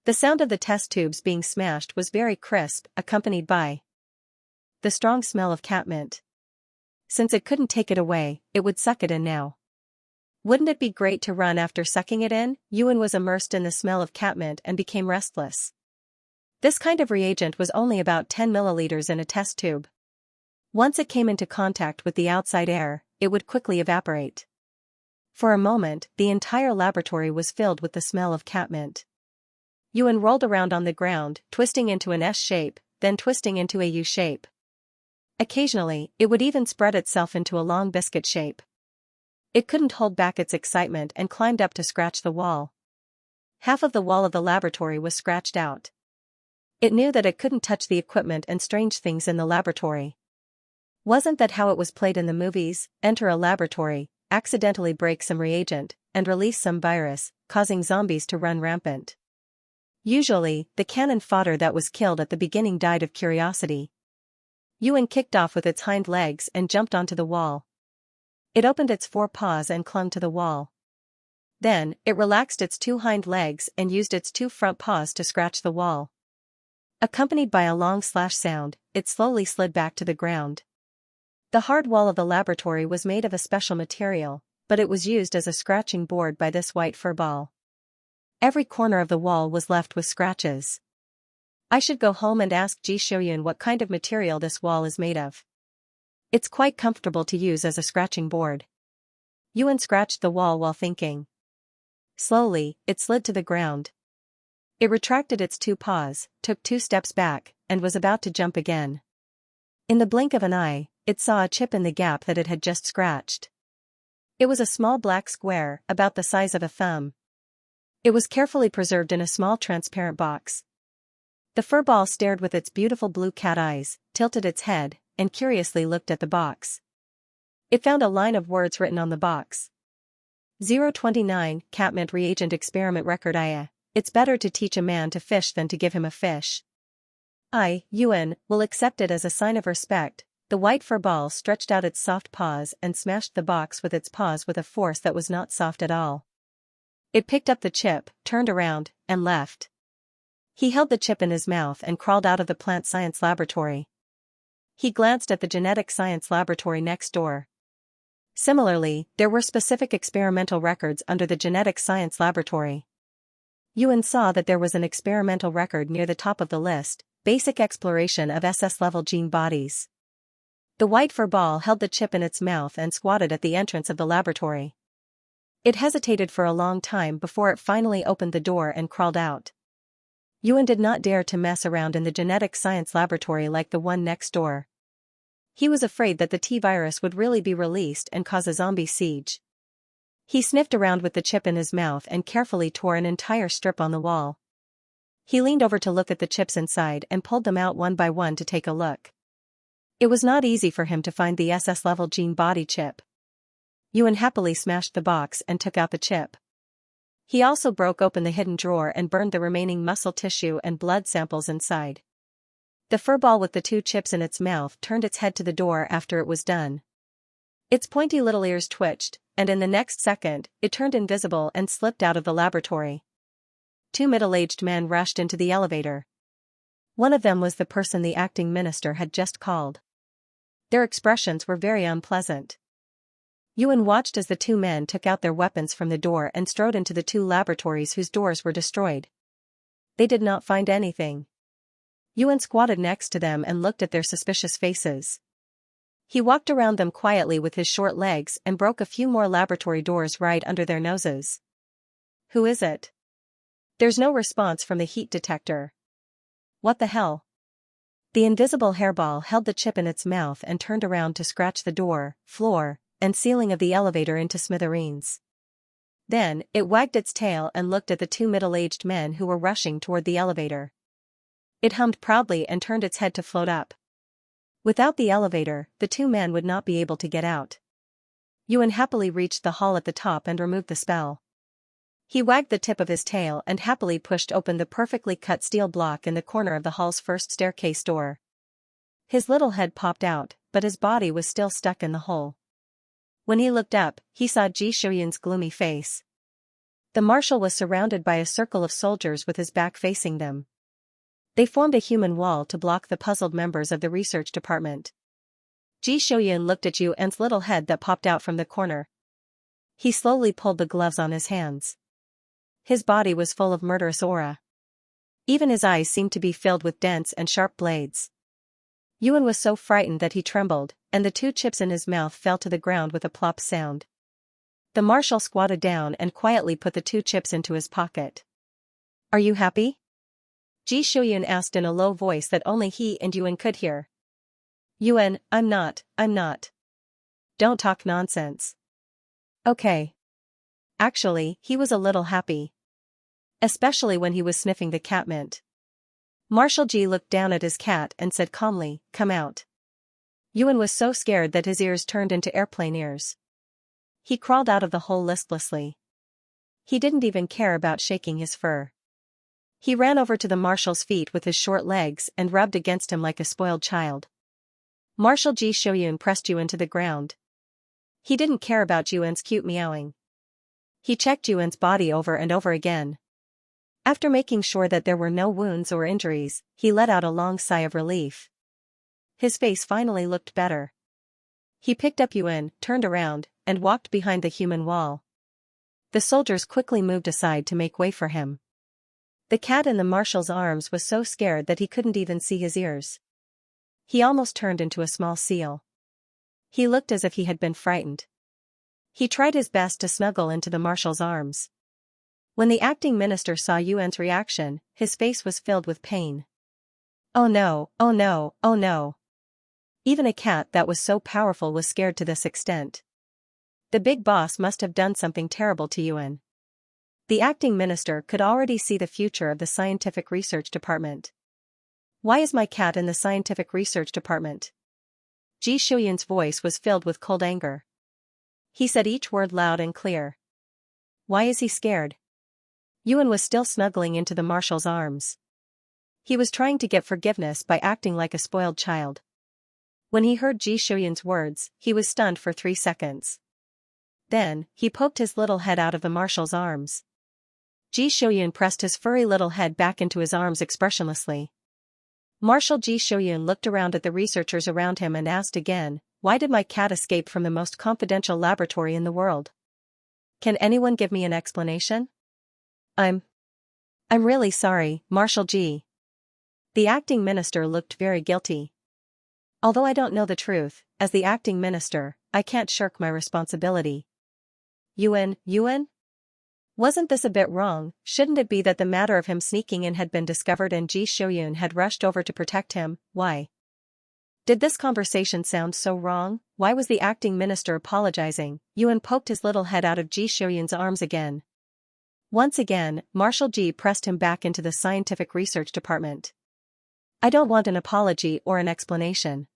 The sound of the test tubes being smashed was very crisp, accompanied by the strong smell of catmint. Since it couldn't take it away, it would suck it in now. Wouldn't it be great to run after sucking it in? Yuan was immersed in the smell of catmint and became restless. This kind of reagent was only about 10 milliliters in a test tube. Once it came into contact with the outside air, it would quickly evaporate. For a moment, the entire laboratory was filled with the smell of catmint. Yuan rolled around on the ground, twisting into an S shape, then twisting into a U shape. Occasionally, it would even spread itself into a long biscuit shape. It couldn't hold back its excitement and climbed up to scratch the wall. Half of the wall of the laboratory was scratched out. It knew that it couldn't touch the equipment and strange things in the laboratory. Wasn't that how it was played in the movies? Enter a laboratory, accidentally break some reagent, and release some virus, causing zombies to run rampant. Usually, the cannon fodder that was killed at the beginning died of curiosity. Yuan kicked off with its hind legs and jumped onto the wall. It opened its 4 paws and clung to the wall. Then, it relaxed its 2 hind legs and used its 2 front paws to scratch the wall. Accompanied by a long slash sound, it slowly slid back to the ground. The hard wall of the laboratory was made of a special material, but it was used as a scratching board by this white fur ball. Every corner of the wall was left with scratches. I should go home and ask Ji Shoyun what kind of material this wall is made of. It's quite comfortable to use as a scratching board. Yuan scratched the wall while thinking. Slowly, it slid to the ground. It retracted its 2 paws, took 2 steps back, and was about to jump again. In the blink of an eye, it saw a chip in the gap that it had just scratched. It was a small black square, about the size of a thumb. It was carefully preserved in a small transparent box. The fur ball stared with its beautiful blue cat eyes, tilted its head, and curiously looked at the box. It found a line of words written on the box. 029, Catmint Reagent Experiment Record IA. It's better to teach a man to fish than to give him a fish. Yuan will accept it as a sign of respect. The white fur ball stretched out its soft paws and smashed the box with its paws with a force that was not soft at all. It picked up the chip, turned around, and left. He held the chip in his mouth and crawled out of the plant science laboratory. He glanced at the genetic science laboratory next door. Similarly, there were specific experimental records under the genetic science laboratory. Yuan saw that there was an experimental record near the top of the list, Basic Exploration of SS-level gene bodies. The white fur ball held the chip in its mouth and squatted at the entrance of the laboratory. It hesitated for a long time before it finally opened the door and crawled out. Yuan did not dare to mess around in the genetic science laboratory like the one next door. He was afraid that the T-virus would really be released and cause a zombie siege. He sniffed around with the chip in his mouth and carefully tore an entire strip on the wall. He leaned over to look at the chips inside and pulled them out one by one to take a look. It was not easy for him to find the SS-level gene body chip. Yuan happily smashed the box and took out the chip. He also broke open the hidden drawer and burned the remaining muscle tissue and blood samples inside. The fur ball with the two chips in its mouth turned its head to the door after it was done. Its pointy little ears twitched, and in the next second, it turned invisible and slipped out of the laboratory. Two middle-aged men rushed into the elevator. One of them was the person the acting minister had just called. Their expressions were very unpleasant. Yuan watched as the two men took out their weapons from the door and strode into the two laboratories whose doors were destroyed. They did not find anything. Yuan squatted next to them and looked at their suspicious faces. He walked around them quietly with his short legs and broke a few more laboratory doors right under their noses. Who is it? There's no response from the heat detector. What the hell? The invisible hairball held the chip in its mouth and turned around to scratch the door, floor, and ceiling of the elevator into smithereens. Then, it wagged its tail and looked at the two middle-aged men who were rushing toward the elevator. It hummed proudly and turned its head to float up. Without the elevator, the two men would not be able to get out. Yuan happily reached the hall at the top and removed the spell. He wagged the tip of his tail and happily pushed open the perfectly cut steel block in the corner of the hall's first staircase door. His little head popped out, but his body was still stuck in the hole. When he looked up, he saw Ji Shouyun's gloomy face. The marshal was surrounded by a circle of soldiers with his back facing them. They formed a human wall to block the puzzled members of the research department. Ji Shouyun looked at Yuan's little head that popped out from the corner. He slowly pulled the gloves on his hands. His body was full of murderous aura. Even his eyes seemed to be filled with dense and sharp blades. Yuan was so frightened that he trembled, and the two chips in his mouth fell to the ground with a plop sound. The marshal squatted down and quietly put the two chips into his pocket. Are you happy? Ji Shouyun asked in a low voice that only he and Yuan could hear. Yuan, I'm not. Don't talk nonsense. Okay. Actually, he was a little happy. Especially when he was sniffing the catmint. Marshal Ji looked down at his cat and said calmly, come out. Yuan was so scared that his ears turned into airplane ears. He crawled out of the hole listlessly. He didn't even care about shaking his fur. He ran over to the marshal's feet with his short legs and rubbed against him like a spoiled child. Marshal Ji Shouyun pressed Yuan to the ground. He didn't care about Yuan's cute meowing. He checked Yuan's body over and over again. After making sure that there were no wounds or injuries, he let out a long sigh of relief. His face finally looked better. He picked up Yuan, turned around, and walked behind the human wall. The soldiers quickly moved aside to make way for him. The cat in the marshal's arms was so scared that he couldn't even see his ears. He almost turned into a small seal. He looked as if he had been frightened. He tried his best to snuggle into the marshal's arms. When the acting minister saw Yuan's reaction, his face was filled with pain. Oh no, oh no, oh no. Even a cat that was so powerful was scared to this extent. The big boss must have done something terrible to Yuan. The acting minister could already see the future of the scientific research department. Why is my cat in the scientific research department? Ji Shuyun's voice was filled with cold anger. He said each word loud and clear. Why is he scared? Yuan was still snuggling into the marshal's arms. He was trying to get forgiveness by acting like a spoiled child. When he heard Ji Shuyun's words, he was stunned for 3 seconds. Then, he poked his little head out of the marshal's arms. Ji Shuyun pressed his furry little head back into his arms expressionlessly. Marshal Ji Shuyun looked around at the researchers around him and asked again, why did my cat escape from the most confidential laboratory in the world? Can anyone give me an explanation? I'm really sorry, Marshal Ji. The acting minister looked very guilty. Although I don't know the truth, as the acting minister, I can't shirk my responsibility. Yuan? Wasn't this a bit wrong? Shouldn't it be that the matter of him sneaking in had been discovered and Ji Shuyun had rushed over to protect him? Why did this conversation sound so wrong? Why was the acting minister apologizing? Yuan poked his little head out of Ji Shuyun's arms again. Once again, Marshal Ji pressed him back into the scientific research department. I don't want an apology or an explanation.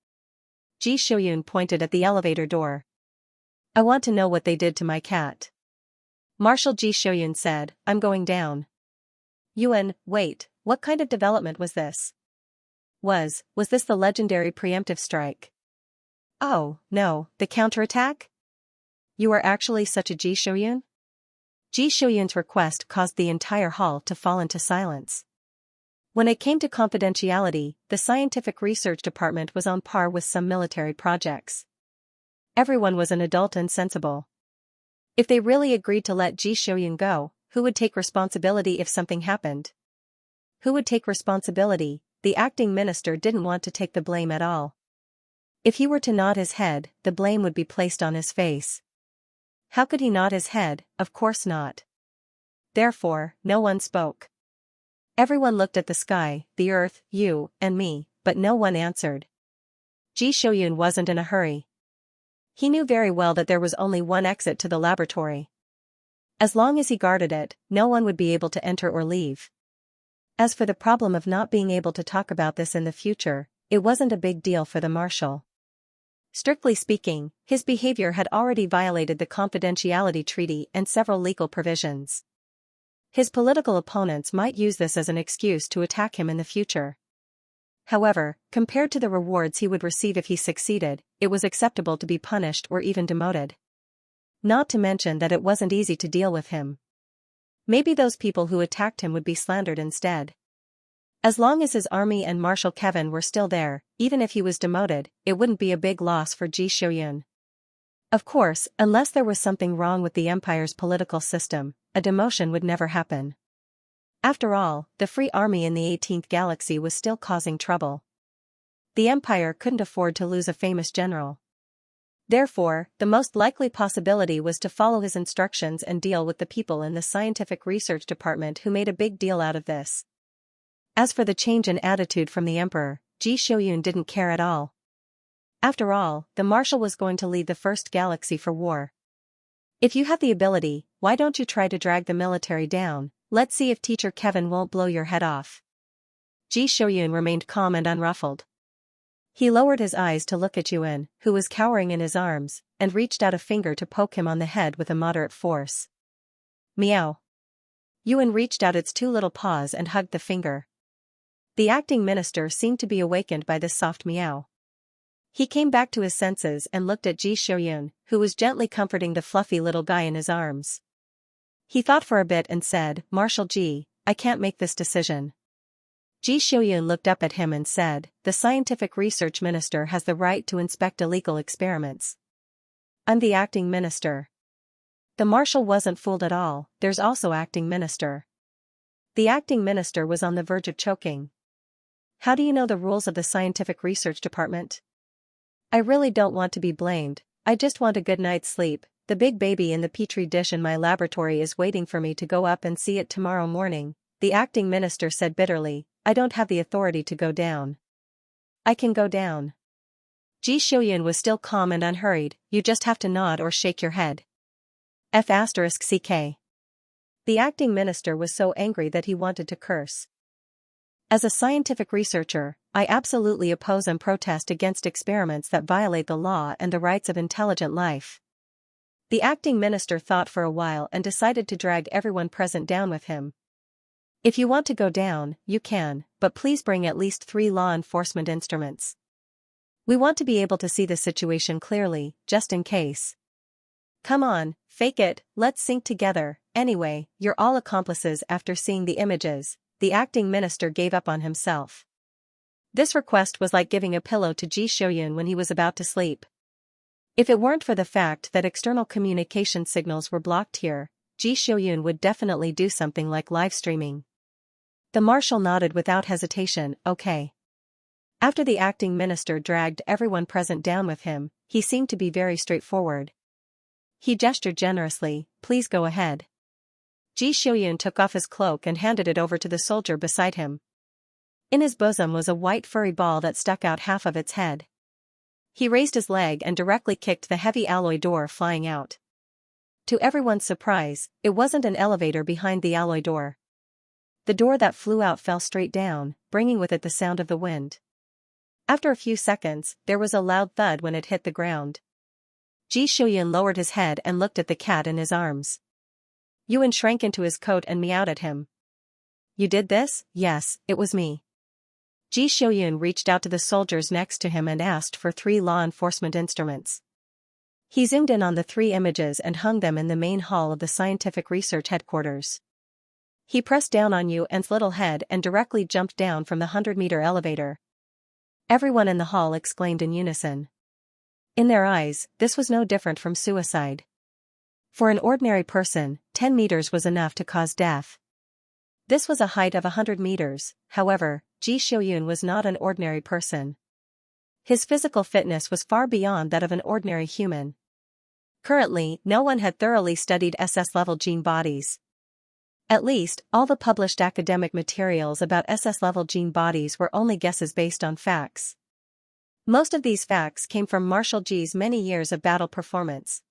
Ji Shuyun pointed at the elevator door. I want to know what they did to my cat. Marshal Ji Shuyun said, I'm going down. Yuan, wait, what kind of development was this? Was this the legendary preemptive strike? Oh, no, the counterattack? You are actually such a Ji Shuyun? Ji Shuyun's request caused the entire hall to fall into silence. When it came to confidentiality, the scientific research department was on par with some military projects. Everyone was an adult and sensible. If they really agreed to let Ji Shuyun go, who would take responsibility if something happened? Who would take responsibility? The acting minister didn't want to take the blame at all. If he were to nod his head, the blame would be placed on his face. How could he nod his head? Of course not. Therefore, no one spoke. Everyone looked at the sky, the earth, you, and me, but no one answered. Ji Shuyun wasn't in a hurry. He knew very well that there was only one exit to the laboratory. As long as he guarded it, no one would be able to enter or leave. As for the problem of not being able to talk about this in the future, it wasn't a big deal for the marshal. Strictly speaking, his behavior had already violated the confidentiality treaty and several legal provisions. His political opponents might use this as an excuse to attack him in the future. However, compared to the rewards he would receive if he succeeded, it was acceptable to be punished or even demoted. Not to mention that it wasn't easy to deal with him. Maybe those people who attacked him would be slandered instead. As long as his army and Marshal Kevin were still there, even if he was demoted, it wouldn't be a big loss for Ji Shuyun. Of course, unless there was something wrong with the Empire's political system, a demotion would never happen. After all, the Free Army in the 18th Galaxy was still causing trouble. The Empire couldn't afford to lose a famous general. Therefore, the most likely possibility was to follow his instructions and deal with the people in the scientific research department who made a big deal out of this. As for the change in attitude from the Emperor, Ji Shuyun didn't care at all. After all, the Marshal was going to leave the First Galaxy for war. If you have the ability, why don't you try to drag the military down? Let's see if Teacher Kevin won't blow your head off. Ji Shuyun remained calm and unruffled. He lowered his eyes to look at Yuan, who was cowering in his arms, and reached out a finger to poke him on the head with a moderate force. Meow. Yuan reached out its 2 little paws and hugged the finger. The acting minister seemed to be awakened by this soft meow. He came back to his senses and looked at Ji Shuyun, who was gently comforting the fluffy little guy in his arms. He thought for a bit and said, Marshal Ji, I can't make this decision. Ji Shuyun looked up at him and said, the scientific research minister has the right to inspect illegal experiments. I'm the acting minister. The marshal wasn't fooled at all, there's also acting minister. The acting minister was on the verge of choking. How do you know the rules of the scientific research department? I really don't want to be blamed, I just want a good night's sleep. The big baby in the petri dish in my laboratory is waiting for me to go up and see it tomorrow morning, the acting minister said bitterly. I don't have the authority to go down. I can go down. Ji Shuyun was still calm and unhurried, you just have to nod or shake your head. F***ck. The acting minister was so angry that he wanted to curse. As a scientific researcher, I absolutely oppose and protest against experiments that violate the law and the rights of intelligent life. The acting minister thought for a while and decided to drag everyone present down with him. If you want to go down, you can, but please bring at least 3 law enforcement instruments. We want to be able to see the situation clearly, just in case. Come on, fake it, let's sync together. Anyway, you're all accomplices. After seeing the images, the acting minister gave up on himself. This request was like giving a pillow to Ji Xiuyun when he was about to sleep. If it weren't for the fact that external communication signals were blocked here, Ji Xiuyun would definitely do something like live streaming. The marshal nodded without hesitation, okay. After the acting minister dragged everyone present down with him, he seemed to be very straightforward. He gestured generously, please go ahead. Ji Xiuyun took off his cloak and handed it over to the soldier beside him. In his bosom was a white furry ball that stuck out half of its head. He raised his leg and directly kicked the heavy alloy door flying out. To everyone's surprise, it wasn't an elevator behind the alloy door. The door that flew out fell straight down, bringing with it the sound of the wind. After a few seconds, there was a loud thud when it hit the ground. Ji Xiuyun lowered his head and looked at the cat in his arms. Yuan shrank into his coat and meowed at him. You did this? Yes, it was me. Ji Xiuyun reached out to the soldiers next to him and asked for 3 law enforcement instruments. He zoomed in on the 3 images and hung them in the main hall of the scientific research headquarters. He pressed down on Yuan's little head and directly jumped down from the 100-meter elevator. Everyone in the hall exclaimed in unison. In their eyes, this was no different from suicide. For an ordinary person, 10 meters was enough to cause death. This was a height of 100 meters, however, Ji Xiuyun was not an ordinary person. His physical fitness was far beyond that of an ordinary human. Currently, no one had thoroughly studied SS-level gene bodies. At least, all the published academic materials about SS-level gene bodies were only guesses based on facts. Most of these facts came from Marshal Ji's many years of battle performance.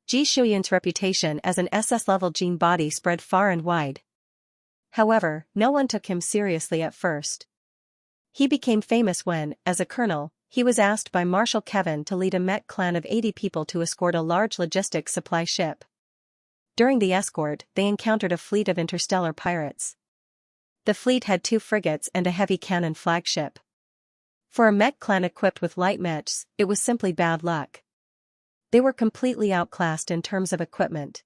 Ji Xiuyun's reputation as an SS-level gene body spread far and wide. However, no one took him seriously at first. He became famous when, as a colonel, he was asked by Marshal Kevin to lead a Met clan of 80 people to escort a large logistics supply ship. During the escort, they encountered a fleet of interstellar pirates. The fleet had 2 frigates and a heavy cannon flagship. For a Met clan equipped with light mechs, it was simply bad luck. They were completely outclassed in terms of equipment.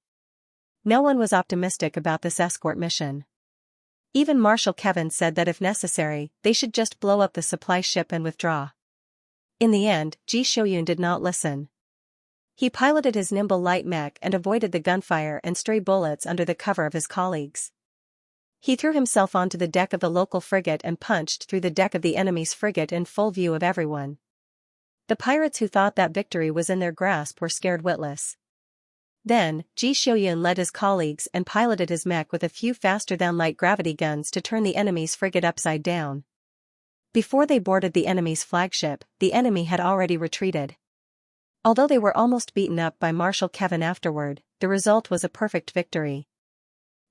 No one was optimistic about this escort mission. Even Marshal Kevin said that if necessary, they should just blow up the supply ship and withdraw. In the end, Ji Xiuyun did not listen. He piloted his nimble light mech and avoided the gunfire and stray bullets under the cover of his colleagues. He threw himself onto the deck of the local frigate and punched through the deck of the enemy's frigate in full view of everyone. The pirates who thought that victory was in their grasp were scared witless. Then, Ji Xiuyun led his colleagues and piloted his mech with a few faster-than-light gravity guns to turn the enemy's frigate upside down. Before they boarded the enemy's flagship, the enemy had already retreated. Although they were almost beaten up by Marshal Kevin afterward, the result was a perfect victory.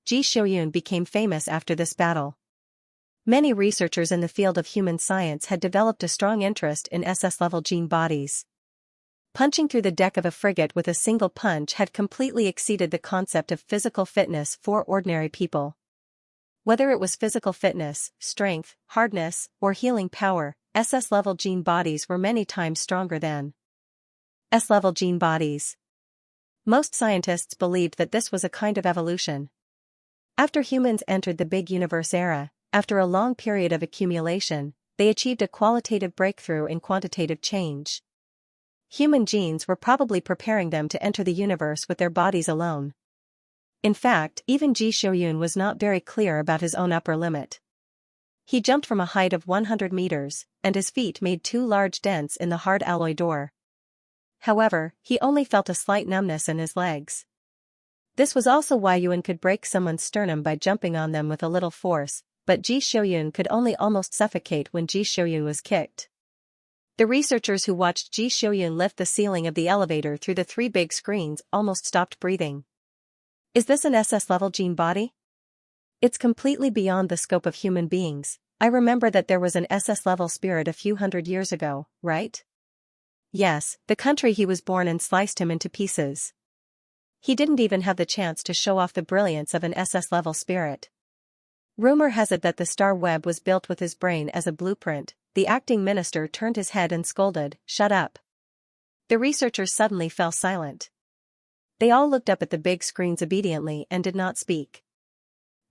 Ji Xiuyun became famous after this battle. Many researchers in the field of human science had developed a strong interest in SS-level gene bodies. Punching through the deck of a frigate with a single punch had completely exceeded the concept of physical fitness for ordinary people. Whether it was physical fitness, strength, hardness, or healing power, SS-level gene bodies were many times stronger than S-level gene bodies. Most scientists believed that this was a kind of evolution. After humans entered the Big Universe era, after a long period of accumulation, they achieved a qualitative breakthrough in quantitative change. Human genes were probably preparing them to enter the universe with their bodies alone. In fact, even Ji Xiuyun was not very clear about his own upper limit. He jumped from a height of 100 meters, and his feet made 2 large dents in the hard alloy door. However, he only felt a slight numbness in his legs. This was also why Yuan could break someone's sternum by jumping on them with a little force, but Ji Xiuyun could only almost suffocate when Ji Xiuyun was kicked. The researchers who watched Ji Xiuyun lift the ceiling of the elevator through the 3 big screens almost stopped breathing. Is this an SS-level gene body? It's completely beyond the scope of human beings. I remember that there was an SS-level spirit a few hundred years ago, right? Yes, the country he was born in sliced him into pieces. He didn't even have the chance to show off the brilliance of an SS-level spirit. Rumor has it that the star web was built with his brain as a blueprint. The acting minister turned his head and scolded, "Shut up." The researchers suddenly fell silent. They all looked up at the big screens obediently and did not speak.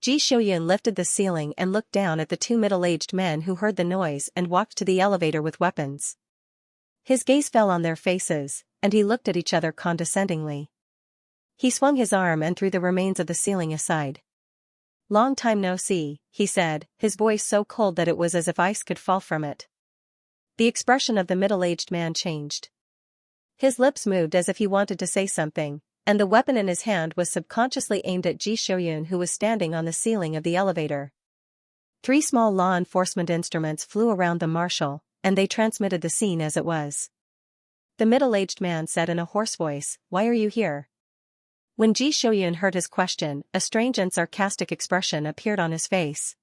Xianxia lifted the ceiling and looked down at the two middle-aged men who heard the noise and walked to the elevator with weapons. His gaze fell on their faces, and he looked at each other condescendingly. He swung his arm and threw the remains of the ceiling aside. "Long time no see," he said, his voice so cold that it was as if ice could fall from it. The expression of the middle-aged man changed. His lips moved as if he wanted to say something, and the weapon in his hand was subconsciously aimed at Xianxia, who was standing on the ceiling of the elevator. 3 small law enforcement instruments flew around the marshal, and they transmitted the scene as it was. The middle-aged man said in a hoarse voice, "Why are you here?" When Xianxia heard his question, a strange and sarcastic expression appeared on his face.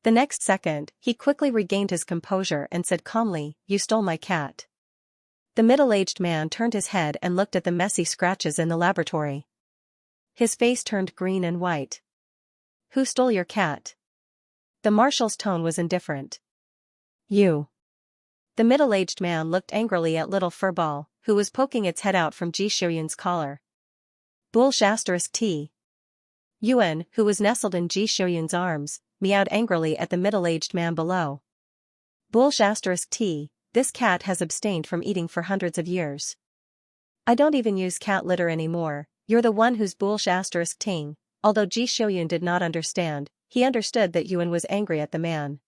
The next second, he quickly regained his composure and said calmly, "You stole my cat." The middle-aged man turned his head and looked at the messy scratches in the laboratory. His face turned green and white. "Who stole your cat?" The marshal's tone was indifferent. "You." The middle-aged man looked angrily at little Furball, who was poking its head out from Xianxia's collar. Bullsh*T. Yuan, who was nestled in Xianxia's arms, meowed angrily at the middle-aged man below. Bullsh*T. This cat has abstained from eating for hundreds of years. I don't even use cat litter anymore. You're the one who's Bullsh*Ting. Although Xianxia did not understand, he understood that Yuan was angry at the man.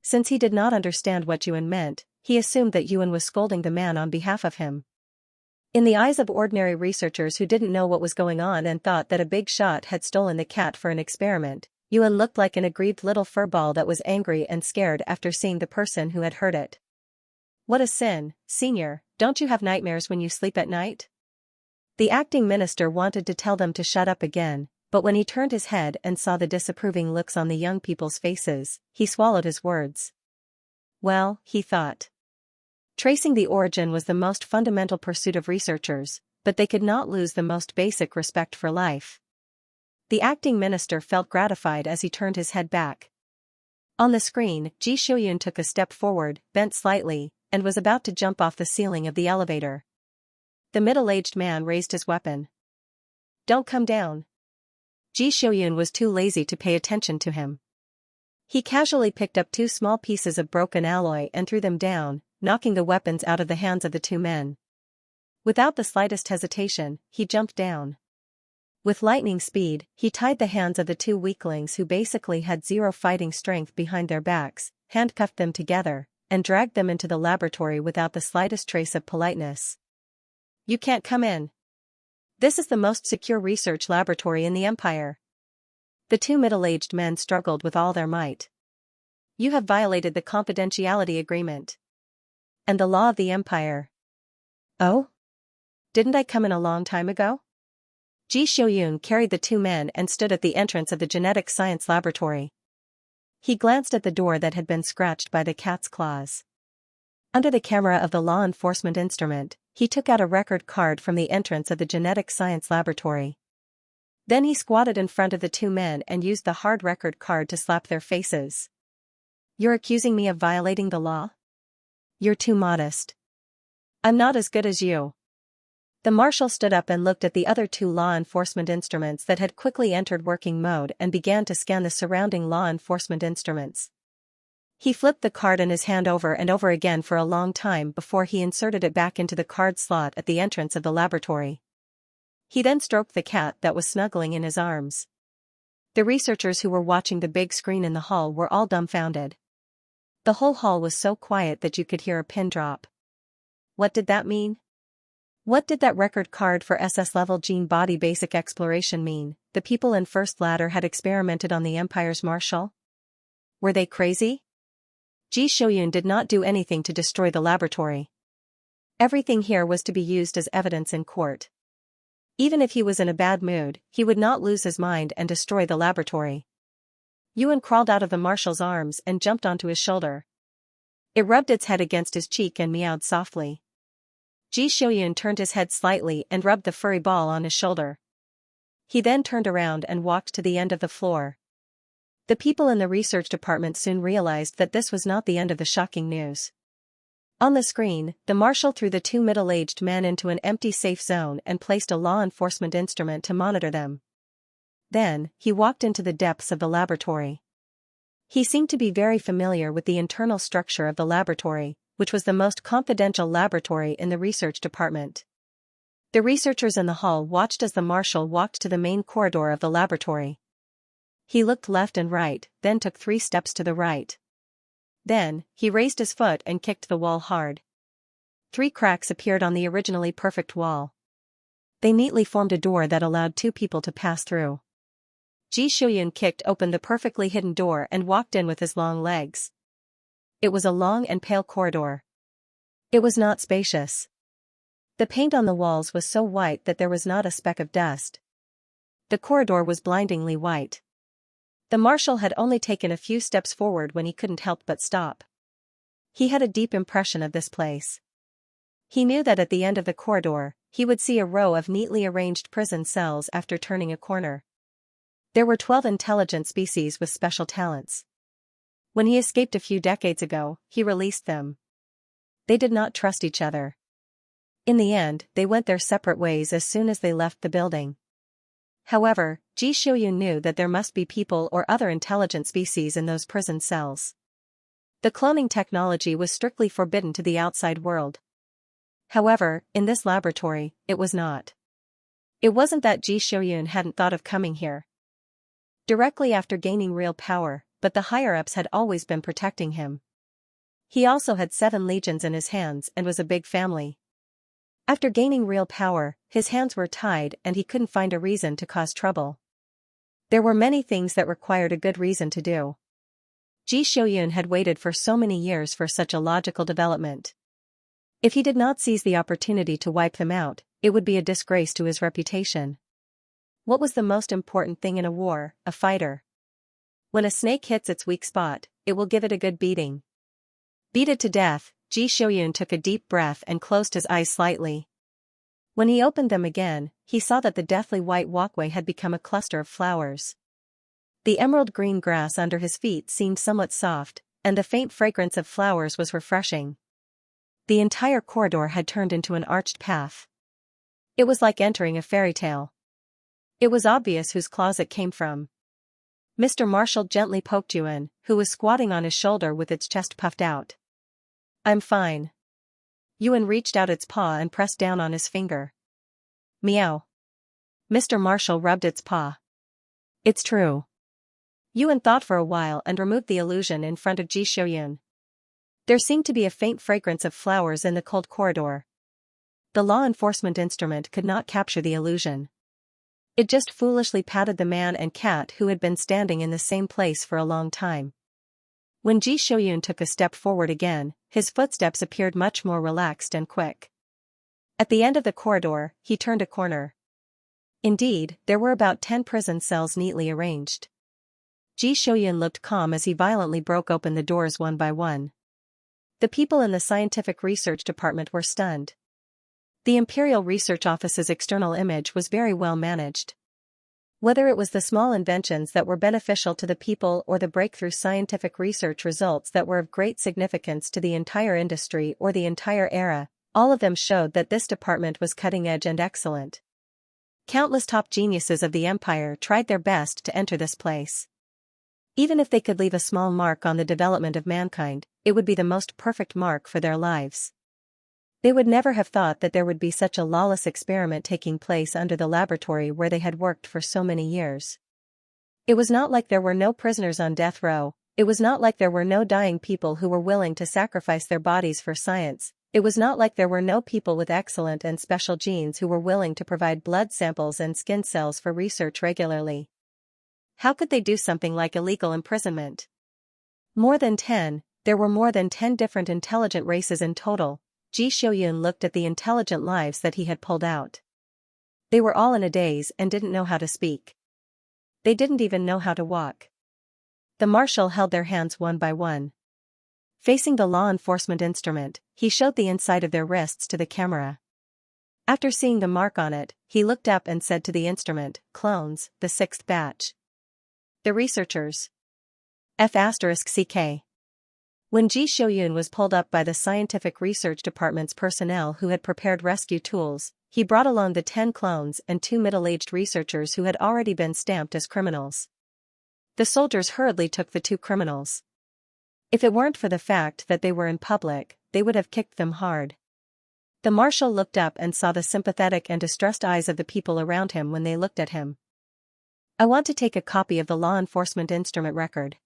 Since he did not understand what Yuan meant, he assumed that Yuan was scolding the man on behalf of him. In the eyes of ordinary researchers who didn't know what was going on and thought that a big shot had stolen the cat for an experiment, Yuan looked like an aggrieved little furball that was angry and scared after seeing the person who had hurt it. "What a sin, Senior, don't you have nightmares when you sleep at night?" The acting minister wanted to tell them to shut up again, but when he turned his head and saw the disapproving looks on the young people's faces, he swallowed his words. Well, he thought. Tracing the origin was the most fundamental pursuit of researchers, but they could not lose the most basic respect for life. The acting minister felt gratified as he turned his head back. On the screen, Xianxia took a step forward, bent slightly, and was about to jump off the ceiling of the elevator. The middle-aged man raised his weapon. "Don't come down." Xianxia was too lazy to pay attention to him. He casually picked up 2 small pieces of broken alloy and threw them down, knocking the weapons out of the hands of the 2 men. Without the slightest hesitation, he jumped down. With lightning speed, he tied the hands of the 2 weaklings who basically had zero fighting strength behind their backs, handcuffed them together, and dragged them into the laboratory without the slightest trace of politeness. "You can't come in. This is the most secure research laboratory in the Empire." The 2 middle-aged men struggled with all their might. "You have violated the confidentiality agreement. And the law of the Empire." "Oh? Didn't I come in a long time ago?" Xianxia carried the 2 men and stood at the entrance of the genetic science laboratory. He glanced at the door that had been scratched by the cat's claws. Under the camera of the law enforcement instrument, he took out a record card from the entrance of the genetic science laboratory. Then he squatted in front of the 2 men and used the hard record card to slap their faces. "You're accusing me of violating the law? You're too modest. I'm not as good as you." The marshal stood up and looked at the other 2 law enforcement instruments that had quickly entered working mode and began to scan the surrounding law enforcement instruments. He flipped the card in his hand over and over again for a long time before he inserted it back into the card slot at the entrance of the laboratory. He then stroked the cat that was snuggling in his arms. The researchers who were watching the big screen in the hall were all dumbfounded. The whole hall was so quiet that you could hear a pin drop. What did that mean? What did that record card for SS-level gene body basic exploration mean? The people in First Ladder had experimented on the Empire's marshal? Were they crazy? Xianxia did not do anything to destroy the laboratory. Everything here was to be used as evidence in court. Even if he was in a bad mood, he would not lose his mind and destroy the laboratory. Yuan crawled out of the marshal's arms and jumped onto his shoulder. It rubbed its head against his cheek and meowed softly. Ji Shouyun turned his head slightly and rubbed the furry ball on his shoulder. He then turned around and walked to the end of the floor. The people in the research department soon realized that this was not the end of the shocking news. On the screen, the marshal threw the two middle-aged men into an empty safe zone and placed a law enforcement instrument to monitor them. Then, he walked into the depths of the laboratory. He seemed to be very familiar with the internal structure of the laboratory, which was the most confidential laboratory in the research department. The researchers in the hall watched as the marshal walked to the main corridor of the laboratory. He looked left and right, then took 3 steps to the right. Then, he raised his foot and kicked the wall hard. 3 cracks appeared on the originally perfect wall. They neatly formed a door that allowed 2 people to pass through. Ji Shouyun kicked open the perfectly hidden door and walked in with his long legs. It was a long and pale corridor. It was not spacious. The paint on the walls was so white that there was not a speck of dust. The corridor was blindingly white. The marshal had only taken a few steps forward when he couldn't help but stop. He had a deep impression of this place. He knew that at the end of the corridor, he would see a row of neatly arranged prison cells after turning a corner. There were 12 intelligent species with special talents. When he escaped a few decades ago, he released them. They did not trust each other. In the end, they went their separate ways as soon as they left the building. However, Ji Shouyun knew that there must be people or other intelligent species in those prison cells. The cloning technology was strictly forbidden to the outside world. However, in this laboratory, it was not. It wasn't that Ji Shouyun hadn't thought of coming here directly after gaining real power, but the higher-ups had always been protecting him. He also had 7 legions in his hands and was a big family. After gaining real power, his hands were tied and he couldn't find a reason to cause trouble. There were many things that required a good reason to do. Ji Shouyun had waited for so many years for such a logical development. If he did not seize the opportunity to wipe them out, it would be a disgrace to his reputation. What was the most important thing in a war? A fighter. When a snake hits its weak spot, it will give it a good beating. Beat it to death. Ji Shouyun took a deep breath and closed his eyes slightly. When he opened them again, he saw that the deathly white walkway had become a cluster of flowers. The emerald green grass under his feet seemed somewhat soft, and the faint fragrance of flowers was refreshing. The entire corridor had turned into an arched path. It was like entering a fairy tale. It was obvious whose claws it came from. Mr. Marshall gently poked Yuan, who was squatting on his shoulder with its chest puffed out. "I'm fine." Yuan reached out its paw and pressed down on his finger. "Meow." Mr. Marshall rubbed its paw. "It's true." Yuan thought for a while and removed the illusion in front of Ji Shouyun. There seemed to be a faint fragrance of flowers in the cold corridor. The law enforcement instrument could not capture the illusion. It just foolishly patted the man and cat who had been standing in the same place for a long time. When Ji Shouyun took a step forward again, his footsteps appeared much more relaxed and quick. At the end of the corridor, he turned a corner. Indeed, there were about 10 prison cells neatly arranged. Ji Shouyun looked calm as he violently broke open the doors one by one. The people in the scientific research department were stunned. The Imperial Research Office's external image was very well managed. Whether it was the small inventions that were beneficial to the people or the breakthrough scientific research results that were of great significance to the entire industry or the entire era, all of them showed that this department was cutting-edge and excellent. Countless top geniuses of the empire tried their best to enter this place. Even if they could leave a small mark on the development of mankind, it would be the most perfect mark for their lives. They would never have thought that there would be such a lawless experiment taking place under the laboratory where they had worked for so many years. It was not like there were no prisoners on death row, it was not like there were no dying people who were willing to sacrifice their bodies for science, it was not like there were no people with excellent and special genes who were willing to provide blood samples and skin cells for research regularly. How could they do something like illegal imprisonment? There were more than 10 different intelligent races in total. Ji Shouyun looked at the intelligent lives that he had pulled out. They were all in a daze and didn't know how to speak. They didn't even know how to walk. The marshal held their hands one by one. Facing the law enforcement instrument, he showed the inside of their wrists to the camera. After seeing the mark on it, he looked up and said to the instrument, "Clones, the 6th batch. The researchers. F***CK." When Ji Shoyun was pulled up by the Scientific Research Department's personnel who had prepared rescue tools, he brought along the 10 clones and 2 middle-aged researchers who had already been stamped as criminals. The soldiers hurriedly took the 2 criminals. If it weren't for the fact that they were in public, they would have kicked them hard. The marshal looked up and saw the sympathetic and distressed eyes of the people around him when they looked at him. "I want to take a copy of the law enforcement instrument record."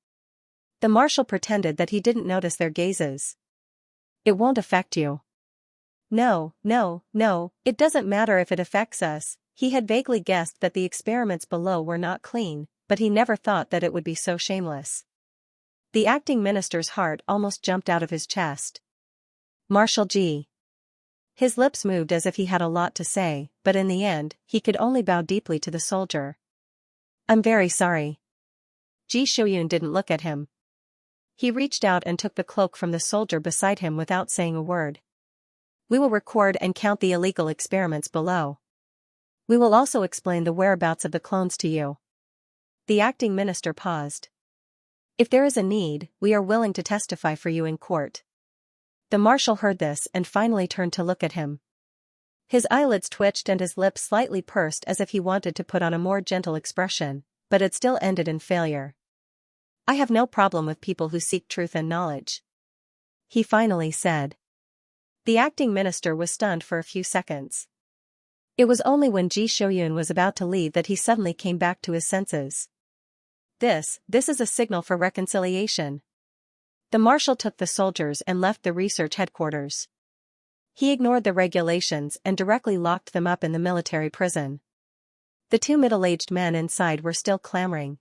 The marshal pretended that he didn't notice their gazes. "It won't affect you." No, it doesn't matter if it affects us." He had vaguely guessed that the experiments below were not clean, but he never thought that it would be so shameless. The acting minister's heart almost jumped out of his chest. Marshal G. His lips moved as if he had a lot to say, but in the end, he could only bow deeply to the soldier. "I'm very sorry." Ji Shoyun didn't look at him. He reached out and took the cloak from the soldier beside him without saying a word. "We will record and count the illegal experiments below. We will also explain the whereabouts of the clones to you." The acting minister paused. "If there is a need, we are willing to testify for you in court." The marshal heard this and finally turned to look at him. His eyelids twitched and his lips slightly pursed as if he wanted to put on a more gentle expression, but it still ended in failure. "I have no problem with people who seek truth and knowledge," he finally said. The acting minister was stunned for a few seconds. It was only when Ji Shoyun was about to leave that he suddenly came back to his senses. This is a signal for reconciliation." The marshal took the soldiers and left the research headquarters. He ignored the regulations and directly locked them up in the military prison. The 2 middle-aged men inside were still clamoring.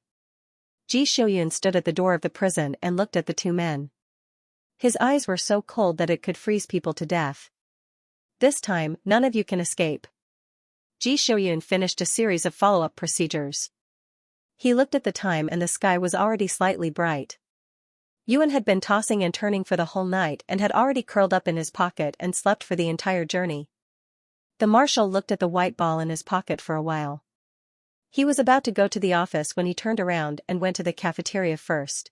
Ji Shoyun stood at the door of the prison and looked at the 2 men. His eyes were so cold that it could freeze people to death. "This time, none of you can escape." Ji Shoyun finished a series of follow-up procedures. He looked at the time and the sky was already slightly bright. Yuan had been tossing and turning for the whole night and had already curled up in his pocket and slept for the entire journey. The marshal looked at the white ball in his pocket for a while. He was about to go to the office when he turned around and went to the cafeteria first.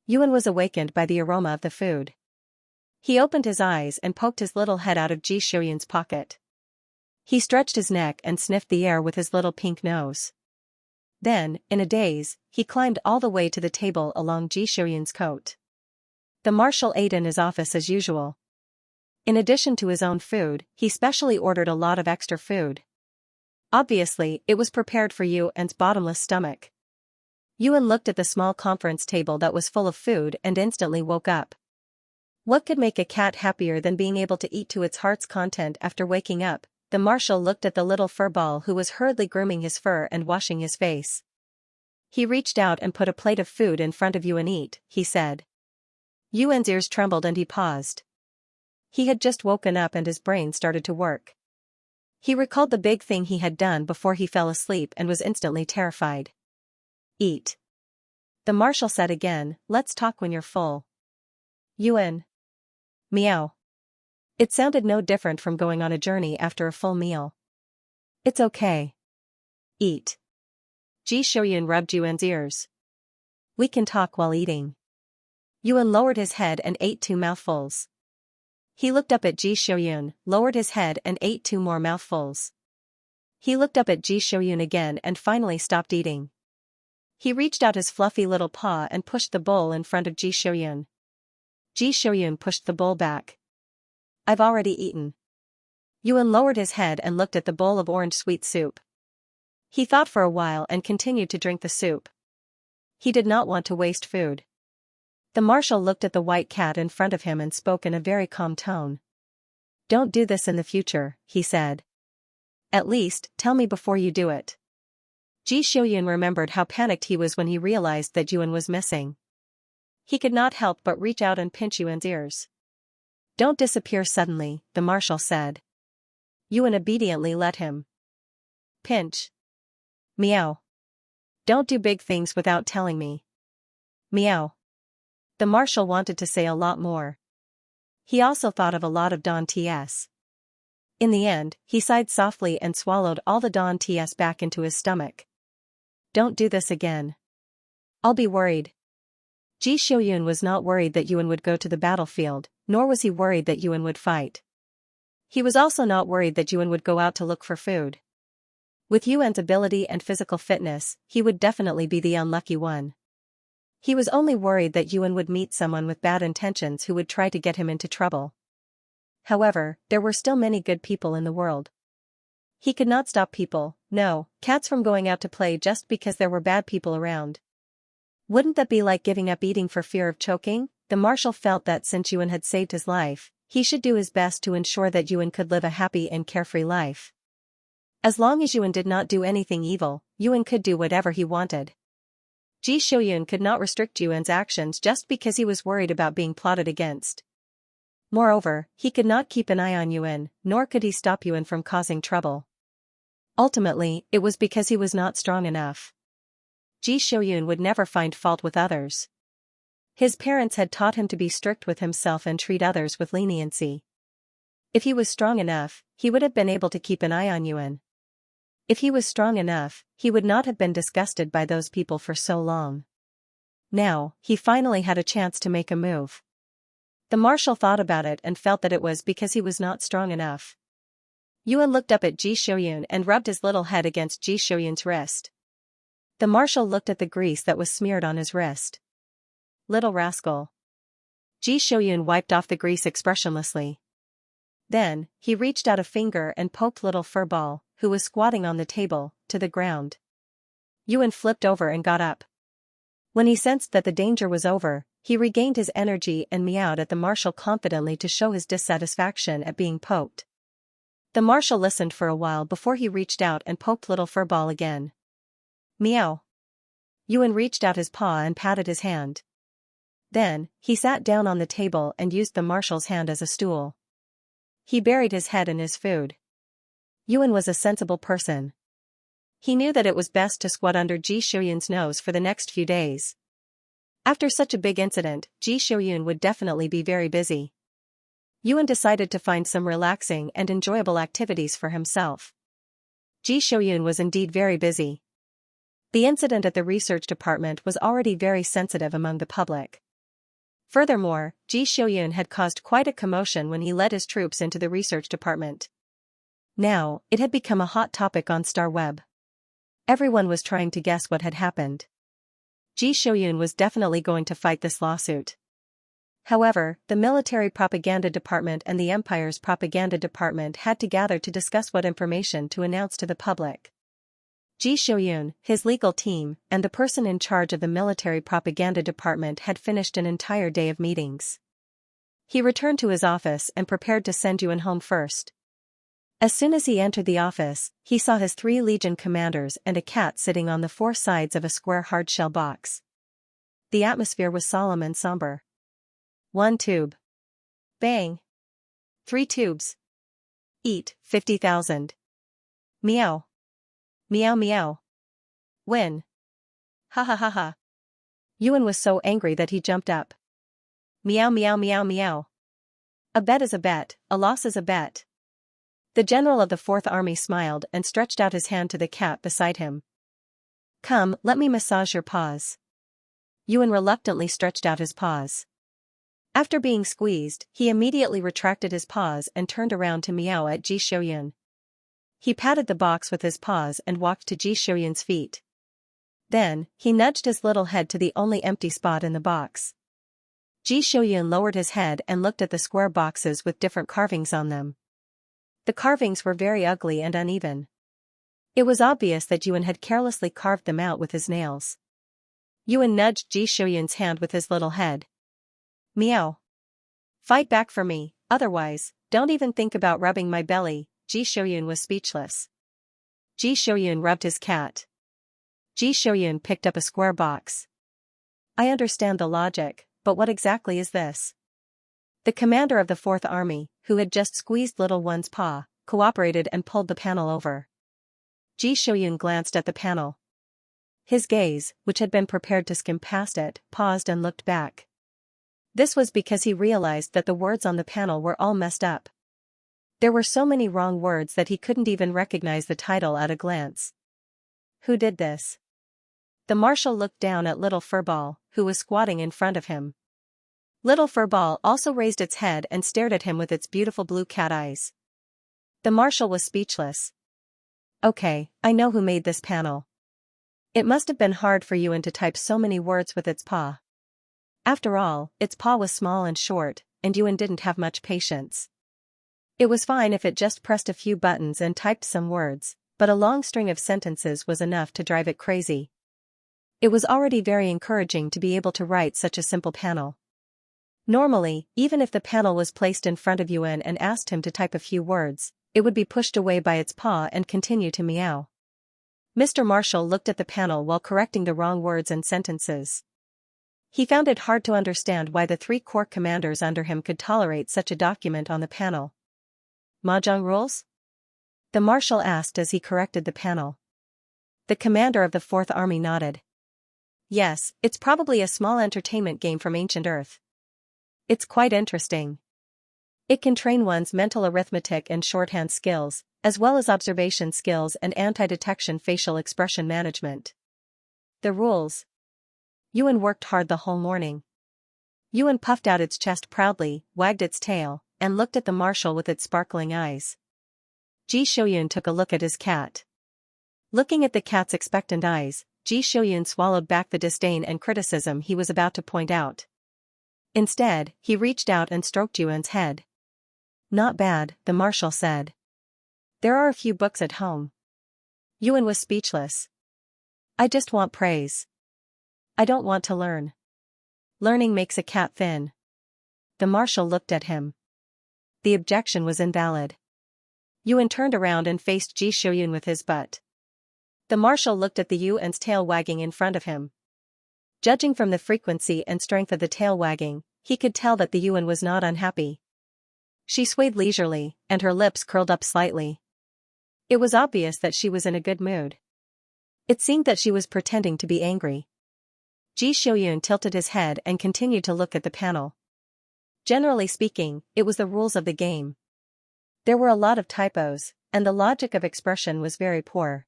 Yuan was awakened by the aroma of the food. He opened his eyes and poked his little head out of Ji Shoyun's pocket. He stretched his neck and sniffed the air with his little pink nose. Then, in a daze, he climbed all the way to the table along Ji Shoyun's coat. The marshal ate in his office as usual. In addition to his own food, he specially ordered a lot of extra food. Obviously, it was prepared for Yuan's bottomless stomach. Yuan looked at the small conference table that was full of food and instantly woke up. What could make a cat happier than being able to eat to its heart's content after waking up? The marshal looked at the little fur ball who was hurriedly grooming his fur and washing his face. He reached out and put a plate of food in front of Yuan. "Eat," he said. Yuan's ears trembled and he paused. He had just woken up and his brain started to work. He recalled the big thing he had done before he fell asleep and was instantly terrified. "Eat." The marshal said again, "Let's talk when you're full." Yuan. Meow. It sounded no different from going on a journey after a full meal. "It's okay. Eat." Ji Shoyun rubbed Yuan's ears. "We can talk while eating." Yuan lowered his head and ate 2 mouthfuls. He looked up at Ji Shoyun, lowered his head and ate 2 more mouthfuls. He looked up at Ji Shoyun again and finally stopped eating. He reached out his fluffy little paw and pushed the bowl in front of Ji Shoyun. Ji Shoyun pushed the bowl back. "I've already eaten." Yuan lowered his head and looked at the bowl of orange sweet soup. He thought for a while and continued to drink the soup. He did not want to waste food. The marshal looked at the white cat in front of him and spoke in a very calm tone. "Don't do this in the future," he said. "At least, tell me before you do it." Ji Shoyun remembered how panicked he was when he realized that Yuan was missing. He could not help but reach out and pinch Yuan's ears. "Don't disappear suddenly," the marshal said. Yuan obediently let him. Pinch. Meow. Don't do big things without telling me. Meow. The marshal wanted to say a lot more. He also thought of a lot of Don Ts. In the end, he sighed softly and swallowed all the Don Ts back into his stomach. Don't do this again. I'll be worried. Ji Xiuyun was not worried that Yuan would go to the battlefield, nor was he worried that Yuan would fight. He was also not worried that Yuan would go out to look for food. With Yuan's ability and physical fitness, he would definitely be the unlucky one. He was only worried that Yuan would meet someone with bad intentions who would try to get him into trouble. However, there were still many good people in the world. He could not stop people, no, cats from going out to play just because there were bad people around. Wouldn't that be like giving up eating for fear of choking? The marshal felt that since Yuan had saved his life, he should do his best to ensure that Yuan could live a happy and carefree life. As long as Yuan did not do anything evil, Yuan could do whatever he wanted. Ji Xiuyun could not restrict Yuan's actions just because he was worried about being plotted against. Moreover, he could not keep an eye on Yuan, nor could he stop Yuan from causing trouble. Ultimately, it was because he was not strong enough. Ji Xiuyun would never find fault with others. His parents had taught him to be strict with himself and treat others with leniency. If he was strong enough, he would have been able to keep an eye on Yuan. If he was strong enough, he would not have been disgusted by those people for so long. Now, he finally had a chance to make a move. The marshal thought about it and felt that it was because he was not strong enough. Yuan looked up at Ji Xiuyun and rubbed his little head against Ji Xiuyun's wrist. The marshal looked at the grease that was smeared on his wrist. Little rascal. Ji Xiuyun wiped off the grease expressionlessly. Then, he reached out a finger and poked little Furball, who was squatting on the table, to the ground. Yuan flipped over and got up. When he sensed that the danger was over, he regained his energy and meowed at the marshal confidently to show his dissatisfaction at being poked. The marshal listened for a while before he reached out and poked little Furball again. Meow. Yuan reached out his paw and patted his hand. Then, he sat down on the table and used the marshal's hand as a stool. He buried his head in his food. Yuan was a sensible person. He knew that it was best to squat under Ji Xiuyun's nose for the next few days. After such a big incident, Ji Xiuyun would definitely be very busy. Yuan decided to find some relaxing and enjoyable activities for himself. Ji Xiuyun was indeed very busy. The incident at the research department was already very sensitive among the public. Furthermore, Ji Xiuyun had caused quite a commotion when he led his troops into the research department. Now, it had become a hot topic on Star Web. Everyone was trying to guess what had happened. Ji Xiuyun was definitely going to fight this lawsuit. However, the military propaganda department and the Empire's propaganda department had to gather to discuss what information to announce to the public. Ji Xiuyun, his legal team, and the person in charge of the military propaganda department had finished an entire day of meetings. He returned to his office and prepared to send Yuan home first. As soon as he entered the office, he saw his 3 legion commanders and a cat sitting on the 4 sides of a square hard-shell box. The atmosphere was solemn and somber. 1 tube. Bang. 3 tubes. Eat, 50,000. Meow. Meow meow. Win. Ha ha ha ha. Yuan was so angry that he jumped up. Meow meow meow meow. A bet is a bet, a loss is a bet. The general of the 4th Army smiled and stretched out his hand to the cat beside him. Come, let me massage your paws. Yuan reluctantly stretched out his paws. After being squeezed, he immediately retracted his paws and turned around to meow at Ji Xiuyun. He patted the box with his paws and walked to Ji Xiuyun's feet. Then, he nudged his little head to the only empty spot in the box. Ji Xiuyun lowered his head and looked at the square boxes with different carvings on them. The carvings were very ugly and uneven. It was obvious that Yuan had carelessly carved them out with his nails. Yuan nudged Ji Xiuyun's hand with his little head. Meow. Fight back for me, otherwise, don't even think about rubbing my belly. Ji Xiuyun was speechless. Ji Xiuyun rubbed his cat. Ji Xiuyun picked up a square box. I understand the logic, but what exactly is this? The commander of the 4th Army, who had just squeezed little one's paw, cooperated and pulled the panel over. Ji Shouyun glanced at the panel. His gaze, which had been prepared to skim past it, paused and looked back. This was because he realized that the words on the panel were all messed up. There were so many wrong words that he couldn't even recognize the title at a glance. Who did this? The marshal looked down at Little Furball, who was squatting in front of him. Little Furball also raised its head and stared at him with its beautiful blue cat eyes. The marshal was speechless. Okay, I know who made this panel. It must have been hard for Yuan to type so many words with its paw. After all, its paw was small and short, and Yuan didn't have much patience. It was fine if it just pressed a few buttons and typed some words, but a long string of sentences was enough to drive it crazy. It was already very encouraging to be able to write such a simple panel. Normally, even if the panel was placed in front of Yuan and asked him to type a few words, it would be pushed away by its paw and continue to meow. Mr. Marshall looked at the panel while correcting the wrong words and sentences. He found it hard to understand why the 3 corps commanders under him could tolerate such a document on the panel. Mahjong rules? The marshal asked as he corrected the panel. The commander of the 4th Army nodded. Yes, it's probably a small entertainment game from ancient Earth. It's quite interesting. It can train one's mental arithmetic and shorthand skills, as well as observation skills and anti-detection facial expression management. The rules. Yuan worked hard the whole morning. Yuan puffed out its chest proudly, wagged its tail, and looked at the marshal with its sparkling eyes. Ji Shouyun took a look at his cat. Looking at the cat's expectant eyes, Ji Shouyun swallowed back the disdain and criticism he was about to point out. Instead, he reached out and stroked Yuan's head. Not bad, the marshal said. There are a few books at home. Yuan was speechless. I just want praise. I don't want to learn. Learning makes a cat thin. The marshal looked at him. The objection was invalid. Yuan turned around and faced Ji Shouyun with his butt. The marshal looked at the Yuan's tail wagging in front of him. Judging from the frequency and strength of the tail wagging, he could tell that the Yuan was not unhappy. She swayed leisurely, and her lips curled up slightly. It was obvious that she was in a good mood. It seemed that she was pretending to be angry. Ji Shouyun tilted his head and continued to look at the panel. Generally speaking, it was the rules of the game. There were a lot of typos, and the logic of expression was very poor.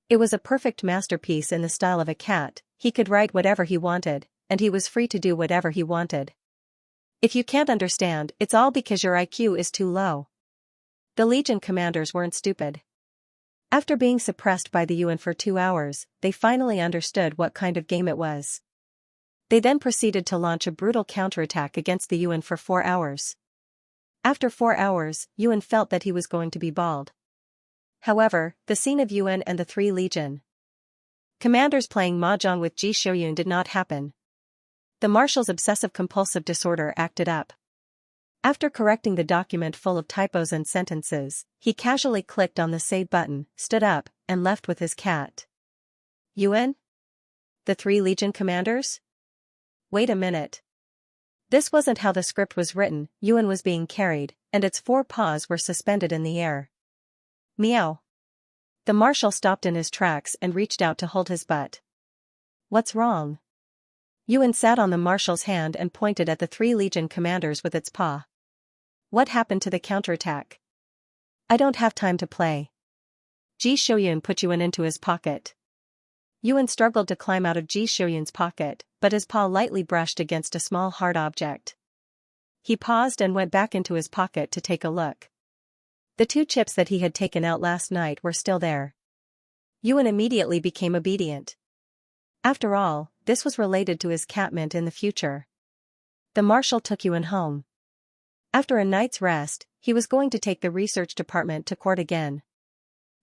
It was a perfect masterpiece in the style of a cat. He could write whatever he wanted, and he was free to do whatever he wanted. If you can't understand, it's all because your IQ is too low. The Legion commanders weren't stupid. After being suppressed by the Yuan for 2 hours, they finally understood what kind of game it was. They then proceeded to launch a brutal counterattack against the Yuan for 4 hours. After 4 hours, Yuan felt that he was going to be bald. However, the scene of Yuan and the 3 Legion commanders playing mahjong with Ji Shouyun did not happen. The marshal's obsessive-compulsive disorder acted up. After correcting the document full of typos and sentences, he casually clicked on the save button, stood up, and left with his cat. Yuan? The 3 Legion commanders? Wait a minute. This wasn't how the script was written. Yuan was being carried, and its 4 paws were suspended in the air. Meow. The marshal stopped in his tracks and reached out to hold his butt. What's wrong? Yuan sat on the marshal's hand and pointed at the 3 Legion commanders with its paw. What happened to the counterattack? I don't have time to play. Ji Shouyun put Yuan into his pocket. Yuan struggled to climb out of Ji Shouyun's pocket, but his paw lightly brushed against a small hard object. He paused and went back into his pocket to take a look. The 2 chips that he had taken out last night were still there. Yuan immediately became obedient. After all, this was related to his catmint in the future. The marshal took Yuan home. After a night's rest, he was going to take the research department to court again.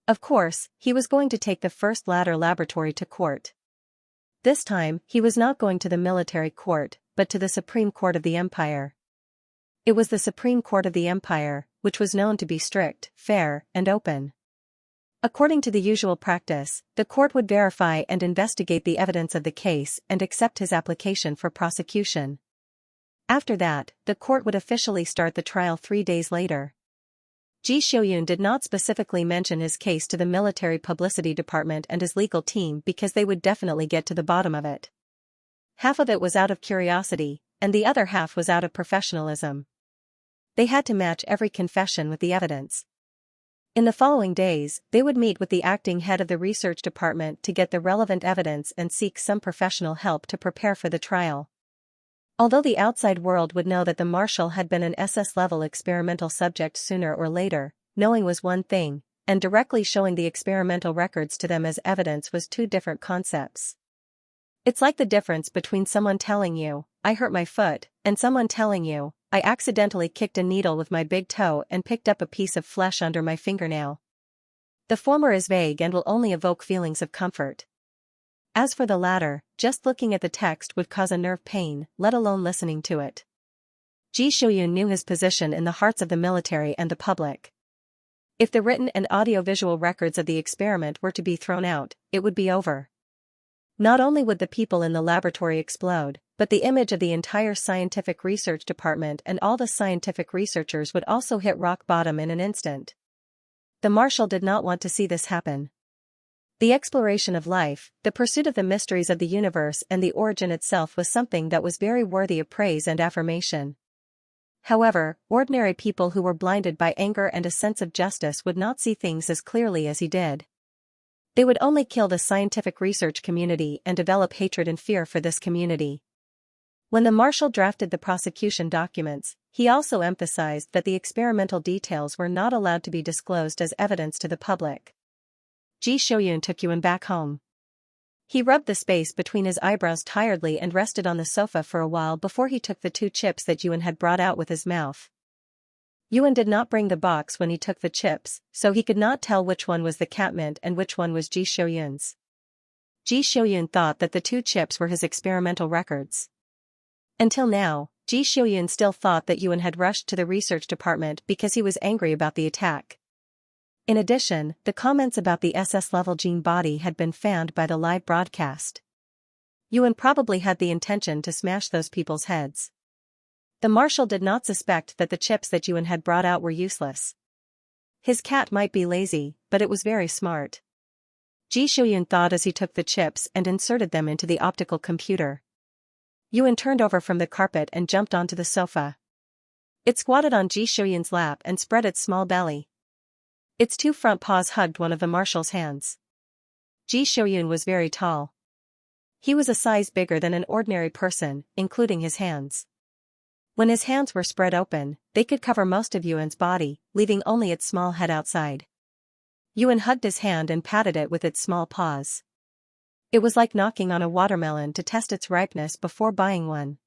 Of course, he was going to take the first ladder laboratory to court. This time, he was not going to the military court, but to the Supreme Court of the Empire. It was the Supreme Court of the Empire, which was known to be strict, fair, and open. According to the usual practice, the court would verify and investigate the evidence of the case and accept his application for prosecution. After that, the court would officially start the trial 3 days later. Ji Xiaoyun did not specifically mention his case to the military publicity department and his legal team because they would definitely get to the bottom of it. Half of it was out of curiosity, and the other half was out of professionalism. They had to match every confession with the evidence. In the following days, they would meet with the acting head of the research department to get the relevant evidence and seek some professional help to prepare for the trial. Although the outside world would know that the marshal had been an SS-level experimental subject sooner or later, knowing was one thing, and directly showing the experimental records to them as evidence was two different concepts. It's like the difference between someone telling you, "I hurt my foot," and someone telling you, "I accidentally kicked a needle with my big toe and picked up a piece of flesh under my fingernail." The former is vague and will only evoke feelings of comfort. As for the latter, just looking at the text would cause a nerve pain, let alone listening to it. Ji Xiaoyun knew his position in the hearts of the military and the public. If the written and audiovisual records of the experiment were to be thrown out, it would be over. Not only would the people in the laboratory explode, but the image of the entire scientific research department and all the scientific researchers would also hit rock bottom in an instant. The marshal did not want to see this happen. The exploration of life, the pursuit of the mysteries of the universe and the origin itself was something that was very worthy of praise and affirmation. However, ordinary people who were blinded by anger and a sense of justice would not see things as clearly as he did. They would only kill the scientific research community and develop hatred and fear for this community. When the marshal drafted the prosecution documents, he also emphasized that the experimental details were not allowed to be disclosed as evidence to the public. Ji Xiaoyun took Yuan back home. He rubbed the space between his eyebrows tiredly and rested on the sofa for a while before he took the 2 chips that Yuan had brought out with his mouth. Yuan did not bring the box when he took the chips, so he could not tell which one was the catmint and which one was Ji Xiaoyun's. Ji Xiaoyun thought that the 2 chips were his experimental records. Until now, Ji Xiaoyun still thought that Yuan had rushed to the research department because he was angry about the attack. In addition, the comments about the SS-level gene body had been fanned by the live broadcast. Yuan probably had the intention to smash those people's heads. The marshal did not suspect that the chips that Yuan had brought out were useless. His cat might be lazy, but it was very smart. Ji Xiaoyun thought as he took the chips and inserted them into the optical computer. Yuan turned over from the carpet and jumped onto the sofa. It squatted on Ji Xiaoyun's lap and spread its small belly. Its 2 front paws hugged one of the marshal's hands. Ji Xiaoyun was very tall. He was a size bigger than an ordinary person, including his hands. When his hands were spread open, they could cover most of Yuan's body, leaving only its small head outside. Yuan hugged his hand and patted it with its small paws. It was like knocking on a watermelon to test its ripeness before buying one.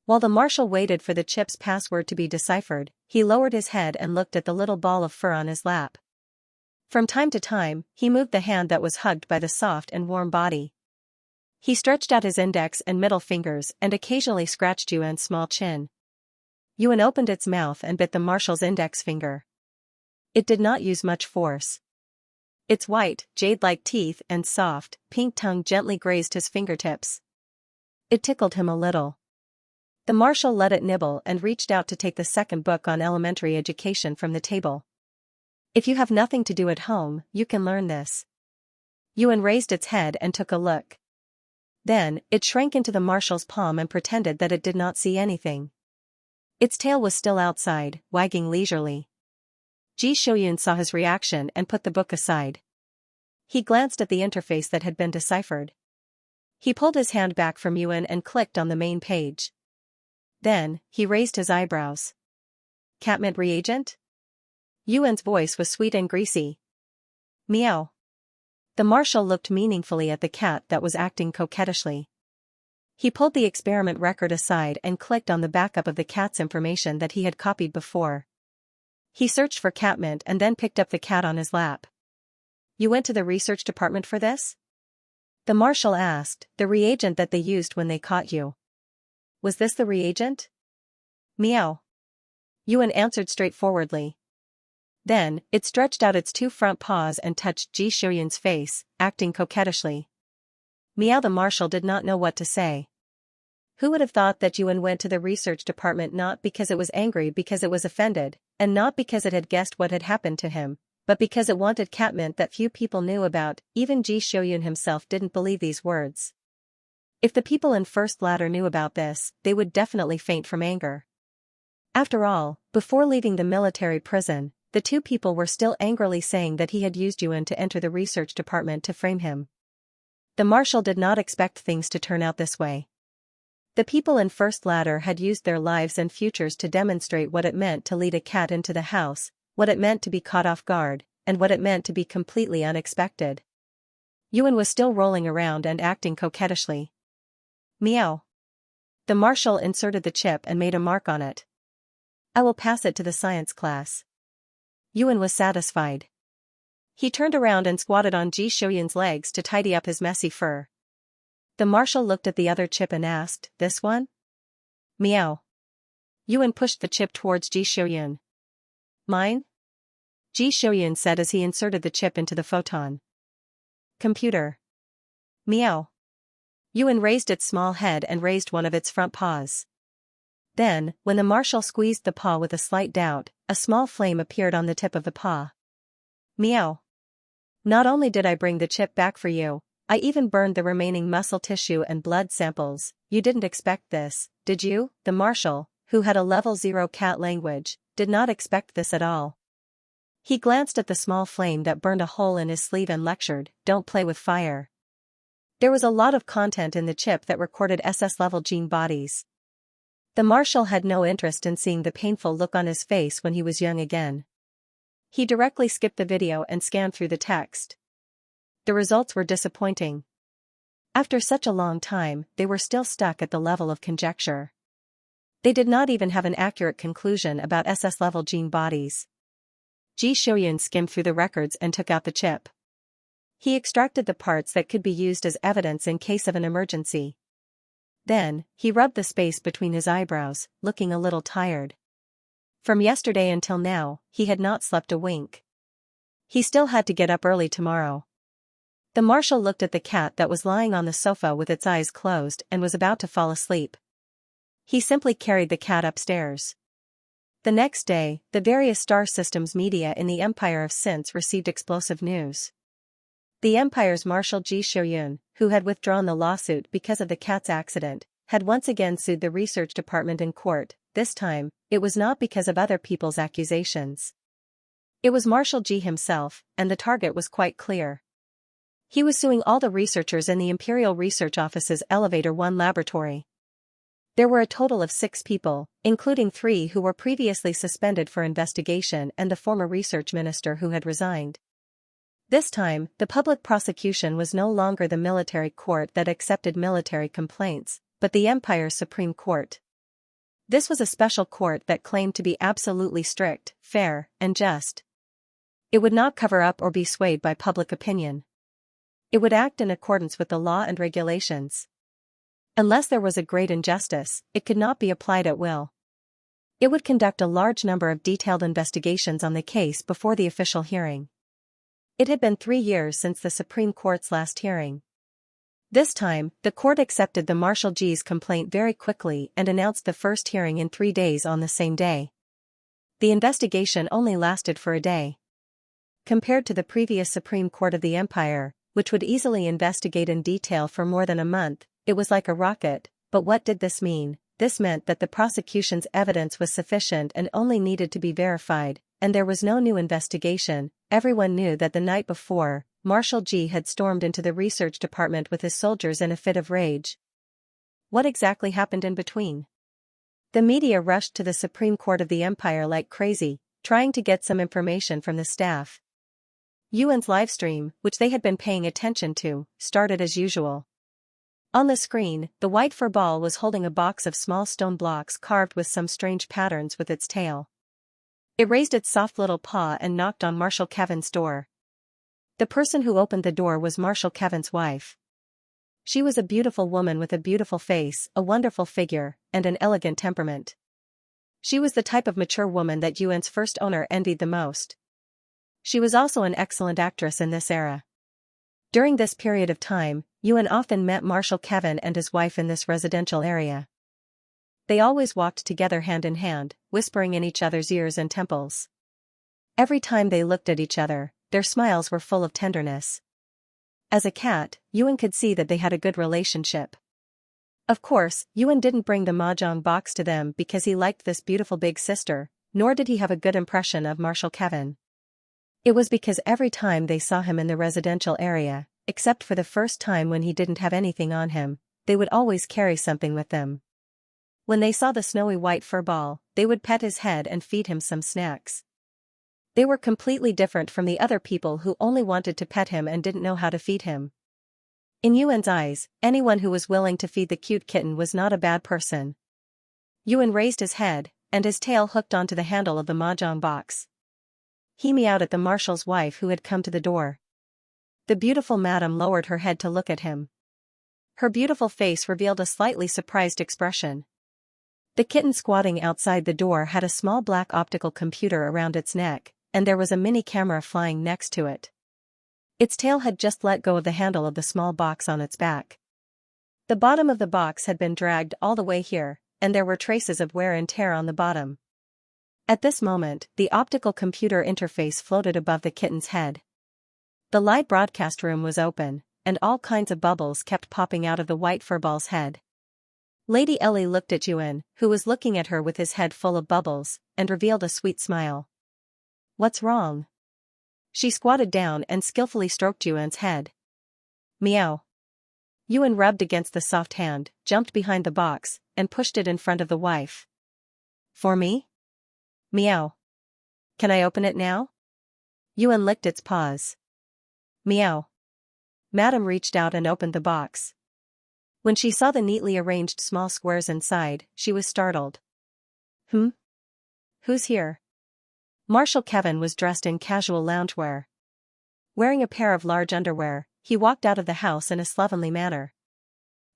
While the marshal waited for the chip's password to be deciphered, he lowered his head and looked at the little ball of fur on his lap. From time to time, he moved the hand that was hugged by the soft and warm body. He stretched out his index and middle fingers and occasionally scratched Yuan's small chin. Yuan opened its mouth and bit the marshal's index finger. It did not use much force. Its white, jade-like teeth and soft, pink tongue gently grazed his fingertips. It tickled him a little. The marshal let it nibble and reached out to take the second book on elementary education from the table. "If you have nothing to do at home, you can learn this." Yuan raised its head and took a look. Then, it shrank into the marshal's palm and pretended that it did not see anything. Its tail was still outside, wagging leisurely. Ji Xiaoyun saw his reaction and put the book aside. He glanced at the interface that had been deciphered. He pulled his hand back from Yuan and clicked on the main page. Then, he raised his eyebrows. "Catmint reagent?" Yuan's voice was sweet and greasy. "Meow." The marshal looked meaningfully at the cat that was acting coquettishly. He pulled the experiment record aside and clicked on the backup of the cat's information that he had copied before. He searched for catmint and then picked up the cat on his lap. "You went to the research department for this?" The marshal asked. "The reagent that they used when they caught you. Was this the reagent?" "Meow." Yuan answered straightforwardly. Then, it stretched out its 2 front paws and touched Ji Xiaoyun's face, acting coquettishly. Meow. The marshal did not know what to say. Who would have thought that Yuan went to the research department not because it was angry because it was offended, and not because it had guessed what had happened to him, but because it wanted catmint that few people knew about. Even Ji Shoyun himself didn't believe these words. If the people in first ladder knew about this, they would definitely faint from anger. After all, before leaving the military prison, the two people were still angrily saying that he had used Yuan to enter the research department to frame him. The marshal did not expect things to turn out this way. The people in first ladder had used their lives and futures to demonstrate what it meant to lead a cat into the house, what it meant to be caught off guard, and what it meant to be completely unexpected. Yuan was still rolling around and acting coquettishly. Meow. The marshal inserted the chip and made a mark on it. I will pass it to the science class. Yuan was satisfied. He turned around and squatted on Ji Shoyun's legs to tidy up his messy fur. The marshal looked at the other chip and asked, "This one?" Meow. Yuan pushed the chip towards Ji Shoyun. Mine? Ji Shoyun said as he inserted the chip into the photon. Computer. Meow. Yuan raised its small head and raised one of its front paws. Then, when the marshal squeezed the paw with a slight doubt, a small flame appeared on the tip of the paw. Meow. Not only did I bring the chip back for you, I even burned the remaining muscle tissue and blood samples. You didn't expect this, did you? The marshal, who had a level 0 cat language, did not expect this at all. He glanced at the small flame that burned a hole in his sleeve and lectured, "Don't play with fire." There was a lot of content in the chip that recorded SS-level gene bodies. The marshal had no interest in seeing the painful look on his face when he was young again. He directly skipped the video and scanned through the text. The results were disappointing. After such a long time, they were still stuck at the level of conjecture. They did not even have an accurate conclusion about SS-level gene bodies. Ji Shoyun skimmed through the records and took out the chip. He extracted the parts that could be used as evidence in case of an emergency. Then, he rubbed the space between his eyebrows, looking a little tired. From yesterday until now, he had not slept a wink. He still had to get up early tomorrow. The marshal looked at the cat that was lying on the sofa with its eyes closed and was about to fall asleep. He simply carried the cat upstairs. The next day, the various star systems media in the Empire of Since received explosive news. The Empire's Marshal Ji Shoyun, who had withdrawn the lawsuit because of the cat's accident, had once again sued the research department in court. This time, it was not because of other people's accusations. It was Marshal Ji himself, and the target was quite clear. He was suing all the researchers in the Imperial Research Office's Elevator 1 laboratory. There were a total of 6 people, including 3 who were previously suspended for investigation and the former research minister who had resigned. This time, the public prosecution was no longer the military court that accepted military complaints, but the Empire's Supreme Court. This was a special court that claimed to be absolutely strict, fair, and just. It would not cover up or be swayed by public opinion. It would act in accordance with the law and regulations. Unless there was a great injustice, it could not be applied at will. It would conduct a large number of detailed investigations on the case before the official hearing. It had been 3 years since the Supreme Court's last hearing. This time, the court accepted the Marshal Ji's complaint very quickly and announced the first hearing in 3 days on the same day. The investigation only lasted for a day. Compared to the previous Supreme Court of the Empire, which would easily investigate in detail for more than a month, it was like a rocket. But what did this mean? This meant that the prosecution's evidence was sufficient and only needed to be verified, and there was no new investigation. Everyone knew that the night before, Marshal Ji had stormed into the research department with his soldiers in a fit of rage. What exactly happened in between? The media rushed to the Supreme Court of the Empire like crazy, trying to get some information from the staff. Yuan's livestream, which they had been paying attention to, started as usual. On the screen, the white fur ball was holding a box of small stone blocks carved with some strange patterns with its tail. It raised its soft little paw and knocked on Marshal Kevin's door. The person who opened the door was Marshal Kevin's wife. She was a beautiful woman with a beautiful face, a wonderful figure, and an elegant temperament. She was the type of mature woman that Yuan's first owner envied the most. She was also an excellent actress in this era. During this period of time, Yuan often met Marshal Kevin and his wife in this residential area. They always walked together hand in hand, whispering in each other's ears and temples. Every time they looked at each other, their smiles were full of tenderness. As a cat, Yuan could see that they had a good relationship. Of course, Yuan didn't bring the mahjong box to them because he liked this beautiful big sister, nor did he have a good impression of Marshal Kevin. It was because every time they saw him in the residential area, except for the first time when he didn't have anything on him, they would always carry something with them. When they saw the snowy white fur ball, they would pet his head and feed him some snacks. They were completely different from the other people who only wanted to pet him and didn't know how to feed him. In Yuan's eyes, anyone who was willing to feed the cute kitten was not a bad person. Yuan raised his head, and his tail hooked onto the handle of the mahjong box. He meowed at the marshal's wife who had come to the door. The beautiful madam lowered her head to look at him. Her beautiful face revealed a slightly surprised expression. The kitten squatting outside the door had a small black optical computer around its neck, and there was a mini camera flying next to it. Its tail had just let go of the handle of the small box on its back. The bottom of the box had been dragged all the way here, and there were traces of wear and tear on the bottom. At this moment, the optical computer interface floated above the kitten's head. The live broadcast room was open, and all kinds of bubbles kept popping out of the white furball's head. Lady Ellie looked at Yuan, who was looking at her with his head full of bubbles, and revealed a sweet smile. "What's wrong?" She squatted down and skillfully stroked Yuan's head. "Meow." Yuan rubbed against the soft hand, jumped behind the box, and pushed it in front of the wife. "For me?" "Meow." "Can I open it now?" Yuan licked its paws. "Meow." Madam reached out and opened the box. When she saw the neatly arranged small squares inside, she was startled. Who's here?" Marshal Kevin was dressed in casual loungewear. Wearing a pair of large underwear, he walked out of the house in a slovenly manner.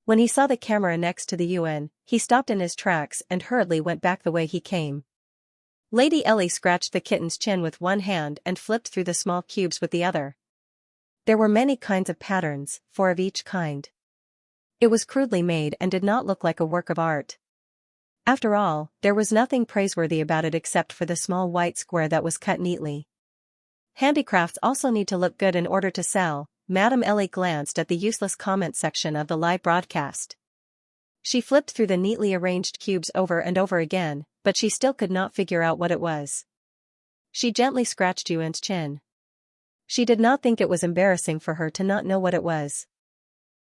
When he saw the camera next to the Yuan, he stopped in his tracks and hurriedly went back the way he came. Lady Ellie scratched the kitten's chin with one hand and flipped through the small cubes with the other. There were many kinds of patterns, 4 of each kind. It was crudely made and did not look like a work of art. After all, there was nothing praiseworthy about it except for the small white square that was cut neatly. Handicrafts also need to look good in order to sell. Madame Ellie glanced at the useless comment section of the live broadcast. She flipped through the neatly arranged cubes over and over again, but she still could not figure out what it was. She gently scratched Yuan's chin. She did not think it was embarrassing for her to not know what it was.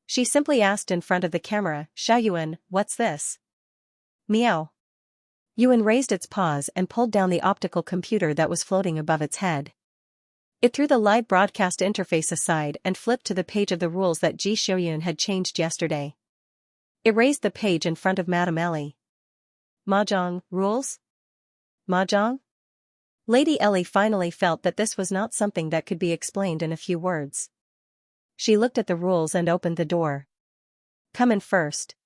She simply asked in front of the camera, "Yuan, what's this?" "Meow." Yuan raised its paws and pulled down the optical computer that was floating above its head. It threw the live broadcast interface aside and flipped to the page of the rules that Xianxia had changed yesterday. It raised the page in front of Madame Ellie. "Mahjong, rules? Mahjong?" Lady Ellie finally felt that this was not something that could be explained in a few words. She looked at the rules and opened the door. "Come in first."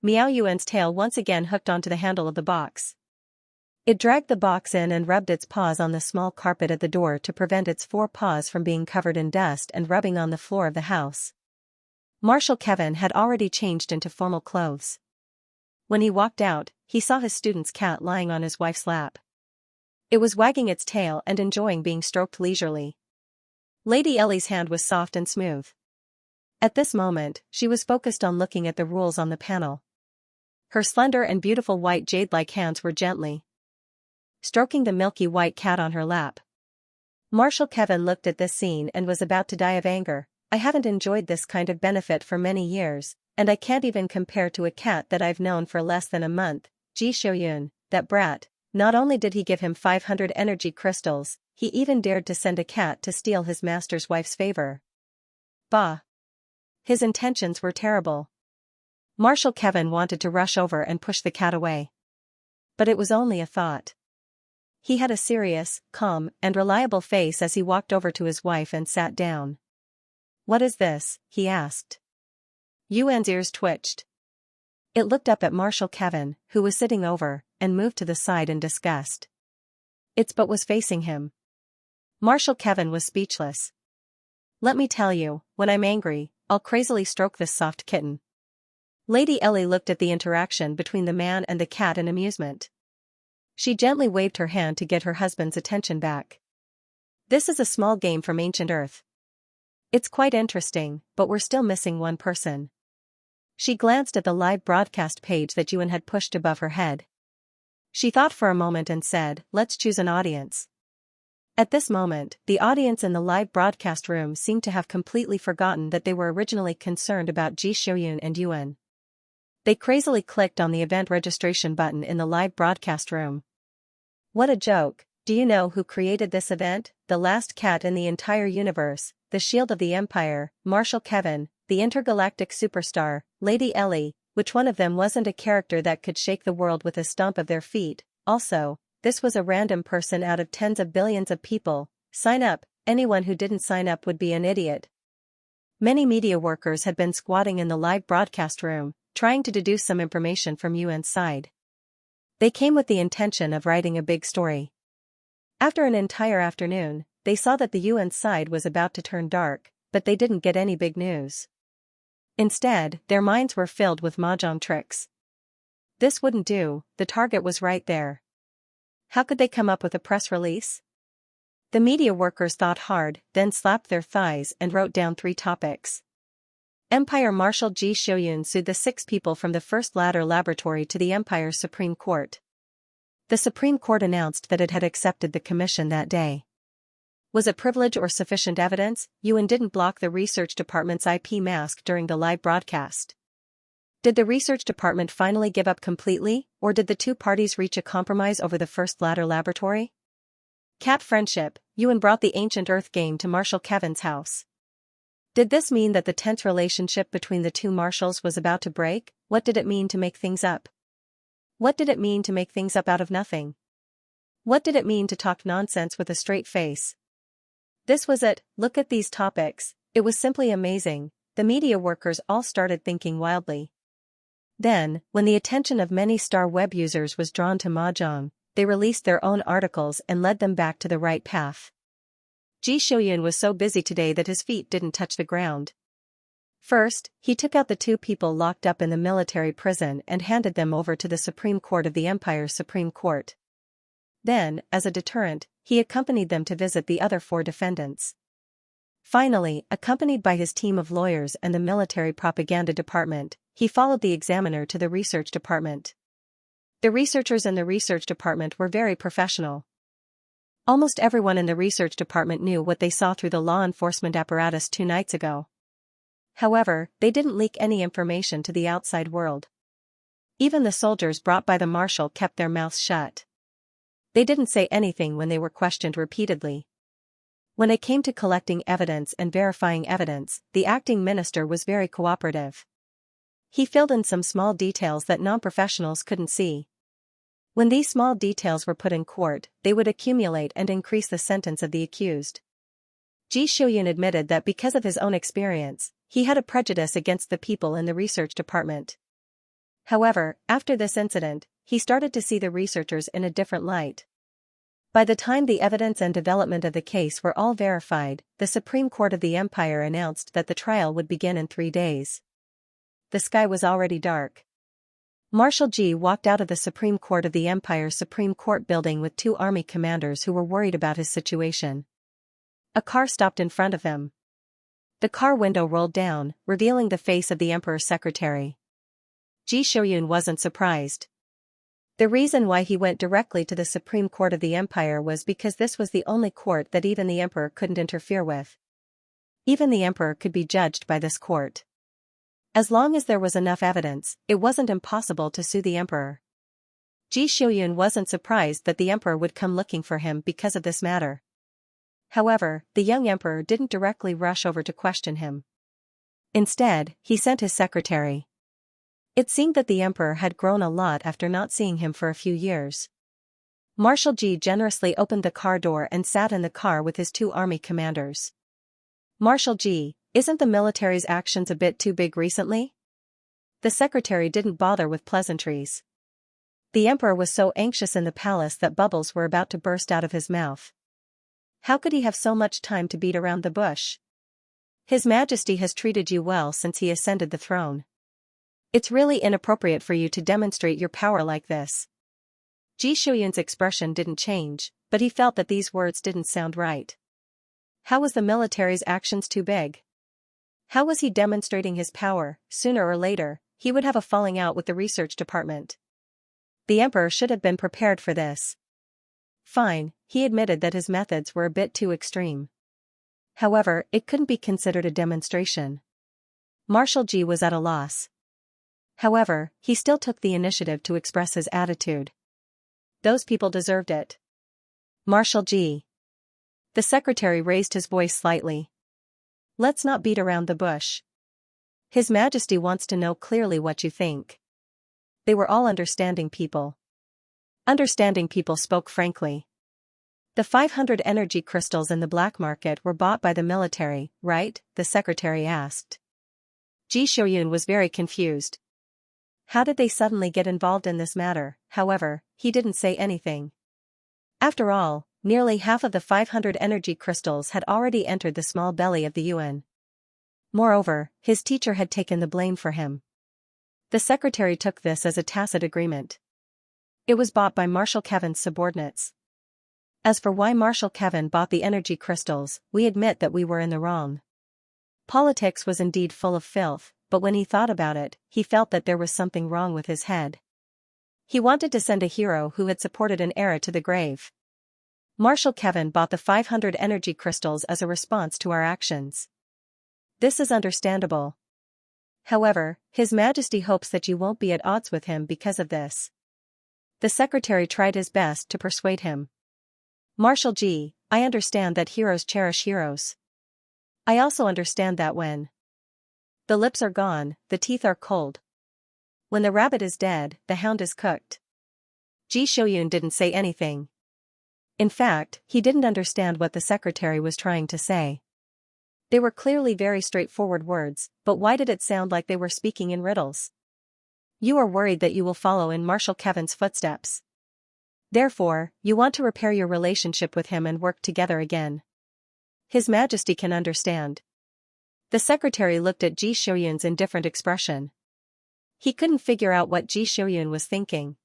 Meow. Yuan's tail once again hooked onto the handle of the box. It dragged the box in and rubbed its paws on the small carpet at the door to prevent its 4 paws from being covered in dust and rubbing on the floor of the house. Marshal Kevin had already changed into formal clothes. When he walked out, he saw his student's cat lying on his wife's lap. It was wagging its tail and enjoying being stroked leisurely. Lady Ellie's hand was soft and smooth. At this moment, she was focused on looking at the rules on the panel. Her slender and beautiful white jade-like hands were gently stroking the milky white cat on her lap. Marshal Kevin looked at this scene and was about to die of anger. "I haven't enjoyed this kind of benefit for many years, and I can't even compare to a cat that I've known for less than a month. Xianxia, that brat. Not only did he give him 500 energy crystals, he even dared to send a cat to steal his master's wife's favor. Bah! His intentions were terrible." Marshal Kevin wanted to rush over and push the cat away. But it was only a thought. He had a serious, calm, and reliable face as he walked over to his wife and sat down. "What is this?" he asked. Yuan's ears twitched. It looked up at Marshal Kevin, who was sitting over, and moved to the side in disgust. Its butt was facing him. Marshal Kevin was speechless. "Let me tell you, when I'm angry, I'll crazily stroke this soft kitten." Lady Ellie looked at the interaction between the man and the cat in amusement. She gently waved her hand to get her husband's attention back. This is a small game from ancient Earth. It's quite interesting, but we're still missing one person. She glanced at the live broadcast page that Yuan had pushed above her head. She thought for a moment and said, "Let's choose an audience." At this moment, the audience in the live broadcast room seemed to have completely forgotten that they were originally concerned about Ji Xiuyun and Yuan. They crazily clicked on the event registration button in the live broadcast room. What a joke! Do you know who created this event? The last cat in the entire universe, the shield of the Empire, Marshal Kevin, the intergalactic superstar, Lady Ellie. Which one of them wasn't a character that could shake the world with a stomp of their feet? Also, this was a random person out of tens of billions of people. Sign up. Anyone who didn't sign up would be an idiot. Many media workers had been squatting in the live broadcast room, trying to deduce some information from Yuan's side. They came with the intention of writing a big story. After an entire afternoon, they saw that the Yuan side was about to turn dark, but they didn't get any big news. Instead, their minds were filled with mahjong tricks. This wouldn't do, the target was right there. How could they come up with a press release? The media workers thought hard, then slapped their thighs and wrote down 3 topics. Empire Marshal Ji Xiuyun sued the 6 people from the First Ladder Laboratory to the Empire's Supreme Court. The Supreme Court announced that it had accepted the commission that day. Was it privilege or sufficient evidence? Yuan didn't block the research department's IP mask during the live broadcast. Did the research department finally give up completely, or did the 2 parties reach a compromise over the First Ladder Laboratory? Cat friendship. Yuan brought the ancient Earth game to Marshal Kevin's house. Did this mean that the tense relationship between the 2 marshals was about to break? What did it mean to make things up? What did it mean to make things up out of nothing? What did it mean to talk nonsense with a straight face? This was it. Look at these topics. It was simply amazing. The media workers all started thinking wildly. Then, when the attention of many star web users was drawn to mahjong, they released their own articles and led them back to the right path. Ji Xiuyun was so busy today that his feet didn't touch the ground. First, he took out the 2 people locked up in the military prison and handed them over to the Supreme Court of the Empire's Supreme Court. Then, as a deterrent, he accompanied them to visit the other 4 defendants. Finally, accompanied by his team of lawyers and the military propaganda department, he followed the examiner to the research department. The researchers in the research department were very professional. Almost everyone in the research department knew what they saw through the law enforcement apparatus 2 nights ago. However, they didn't leak any information to the outside world. Even the soldiers brought by the marshal kept their mouths shut. They didn't say anything when they were questioned repeatedly. When it came to collecting evidence and verifying evidence, the acting minister was very cooperative. He filled in some small details that non-professionals couldn't see. When these small details were put in court, they would accumulate and increase the sentence of the accused. Ji Xiuyun admitted that because of his own experience, he had a prejudice against the people in the research department. However, after this incident, he started to see the researchers in a different light. By the time the evidence and development of the case were all verified, the Supreme Court of the Empire announced that the trial would begin in 3 days. The sky was already dark. Marshal Ji walked out of the Supreme Court of the Empire's Supreme Court building with 2 army commanders who were worried about his situation. A car stopped in front of him. The car window rolled down, revealing the face of the Emperor's secretary. Ji Xiuyun wasn't surprised. The reason why he went directly to the Supreme Court of the Empire was because this was the only court that even the Emperor couldn't interfere with. Even the Emperor could be judged by this court. As long as there was enough evidence, it wasn't impossible to sue the Emperor. Ji Xiuyun wasn't surprised that the Emperor would come looking for him because of this matter. However, the young Emperor didn't directly rush over to question him. Instead, he sent his secretary. It seemed that the Emperor had grown a lot after not seeing him for a few years. Marshal Ji generously opened the car door and sat in the car with his 2 army commanders. Marshal Ji, isn't the military's actions a bit too big recently? The secretary didn't bother with pleasantries. The Emperor was so anxious in the palace that bubbles were about to burst out of his mouth. How could he have so much time to beat around the bush? His Majesty has treated you well since he ascended the throne. It's really inappropriate for you to demonstrate your power like this. Ji Shouyun's expression didn't change, but he felt that these words didn't sound right. How was the military's actions too big? How was he demonstrating his power? Sooner or later, he would have a falling out with the research department. The emperor should have been prepared for this. Fine, he admitted that his methods were a bit too extreme. However, it couldn't be considered a demonstration. Marshal Ji was at a loss. However, he still took the initiative to express his attitude. Those people deserved it. Marshal Ji. The secretary raised his voice slightly. Let's not beat around the bush. His Majesty wants to know clearly what you think. They were all understanding people. Understanding people spoke frankly. The 500 energy crystals in the black market were bought by the military, right? The secretary asked. Ji Shouyun was very confused. How did they suddenly get involved in this matter? However, he didn't say anything. After all, nearly half of the 500 energy crystals had already entered the small belly of the UN. Moreover, his teacher had taken the blame for him. The secretary took this as a tacit agreement. It was bought by Marshal Kevin's subordinates. As for why Marshal Kevin bought the energy crystals, we admit that we were in the wrong. Politics was indeed full of filth, but when he thought about it, he felt that there was something wrong with his head. He wanted to send a hero who had supported an era to the grave. Marshal Kevin bought the 500 energy crystals as a response to our actions. This is understandable. However, His Majesty hopes that you won't be at odds with him because of this. The secretary tried his best to persuade him. Marshal Ji, I understand that heroes cherish heroes. I also understand that when the lips are gone, the teeth are cold. When the rabbit is dead, the hound is cooked. Ji Shouyun didn't say anything. In fact, he didn't understand what the secretary was trying to say. They were clearly very straightforward words, but why did it sound like they were speaking in riddles? You are worried that you will follow in Marshal Kevin's footsteps. Therefore, you want to repair your relationship with him and work together again. His Majesty can understand. The secretary looked at Ji Shouyun's indifferent expression. He couldn't figure out what Ji Shouyun was thinking.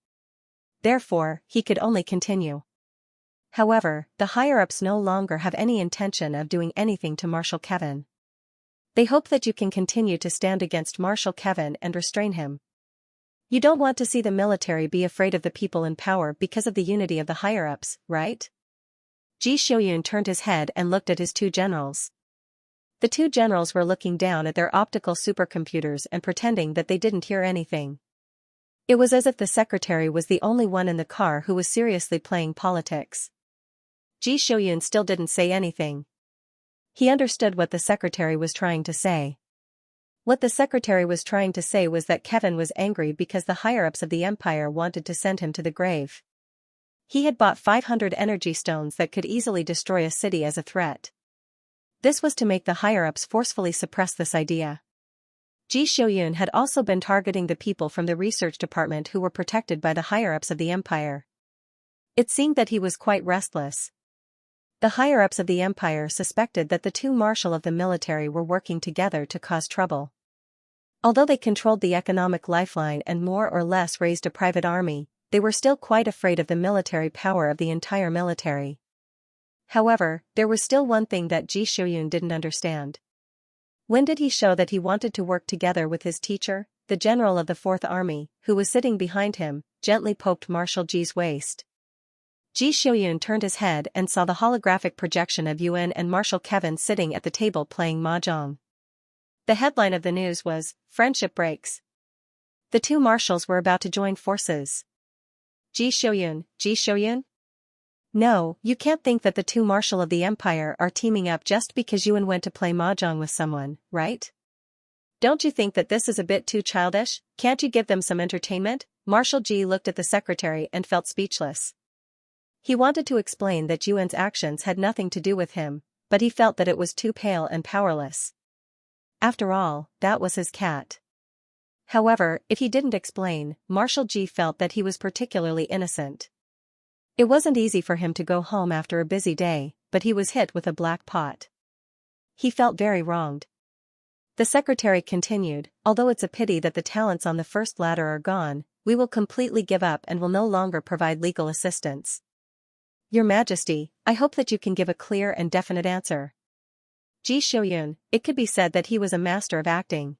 Therefore, he could only continue. However, the higher-ups no longer have any intention of doing anything to Marshal Kevin. They hope that you can continue to stand against Marshal Kevin and restrain him. You don't want to see the military be afraid of the people in power because of the unity of the higher-ups, right? Ji Shouyun turned his head and looked at his two generals. The two generals were looking down at their optical supercomputers and pretending that they didn't hear anything. It was as if the secretary was the only one in the car who was seriously playing politics. Ji Shouyun still didn't say anything. He understood what the secretary was trying to say. What the secretary was trying to say was that Kevin was angry because the higher-ups of the empire wanted to send him to the grave. He had bought 500 energy stones that could easily destroy a city as a threat. This was to make the higher-ups forcefully suppress this idea. Ji Shouyun had also been targeting the people from the research department who were protected by the higher-ups of the empire. It seemed that he was quite restless. The higher-ups of the empire suspected that the two marshals of the military were working together to cause trouble. Although they controlled the economic lifeline and more or less raised a private army, they were still quite afraid of the military power of the entire military. However, there was still one thing that Ji Shouyun didn't understand. When did he show that he wanted to work together with his teacher? The general of the 4th Army, who was sitting behind him, gently poked Marshal Ji's waist. Ji Shouyun turned his head and saw the holographic projection of Yuan and Marshal Kevin sitting at the table playing mahjong. The headline of the news was, "Friendship Breaks." The two marshals were about to join forces. Ji Shouyun? No, you can't think that the two marshals of the empire are teaming up just because Yuan went to play mahjong with someone, right? Don't you think that this is a bit too childish? Can't you give them some entertainment? Marshal Ji looked at the secretary and felt speechless. He wanted to explain that Yuan's actions had nothing to do with him, but he felt that it was too pale and powerless. After all, that was his cat. However, if he didn't explain, Marshal Ji felt that he was particularly innocent. It wasn't easy for him to go home after a busy day, but he was hit with a black pot. He felt very wronged. The secretary continued, although it's a pity that the talents on the first ladder are gone, we will completely give up and will no longer provide legal assistance. Your Majesty, I hope that you can give a clear and definite answer. Ji Shouyun, it could be said that he was a master of acting.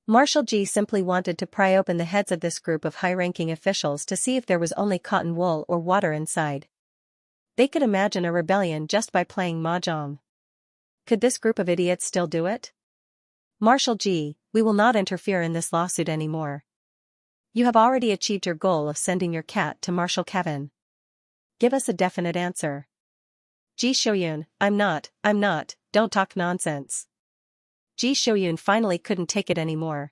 Marshal Ji simply wanted to pry open the heads of this group of high-ranking officials to see if there was only cotton wool or water inside. They could imagine a rebellion just by playing mahjong. Could this group of idiots still do it? Marshal Ji, we will not interfere in this lawsuit anymore. You have already achieved your goal of sending your cat to Marshal Kevin. Give us a definite answer. Ji Shouyun, I'm not, don't talk nonsense. Ji Shouyun finally couldn't take it anymore.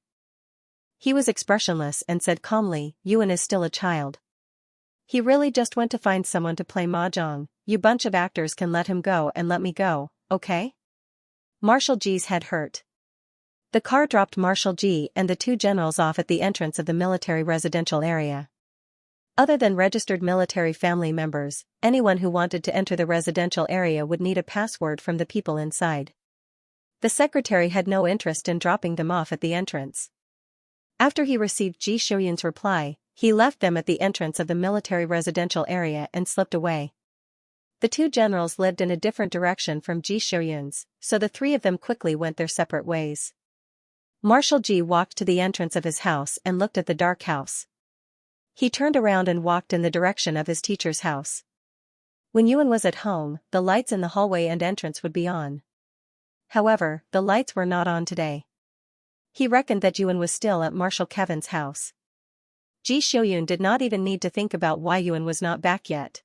He was expressionless and said calmly, Yuan is still a child. He really just went to find someone to play mahjong. You bunch of actors can let him go and let me go, okay? Marshal Ji's head hurt. The car dropped Marshal Ji and the two generals off at the entrance of the military residential area. Other than registered military family members, anyone who wanted to enter the residential area would need a password from the people inside. The secretary had no interest in dropping them off at the entrance. After he received Ji Shouyun's reply, he left them at the entrance of the military residential area and slipped away. The two generals lived in a different direction from Ji Shouyun's, so the three of them quickly went their separate ways. Marshal Ji walked to the entrance of his house and looked at the dark house. He turned around and walked in the direction of his teacher's house. When Yuan was at home, the lights in the hallway and entrance would be on. However, the lights were not on today. He reckoned that Yuan was still at Marshal Kevin's house. Ji Shouyun did not even need to think about why Yuan was not back yet.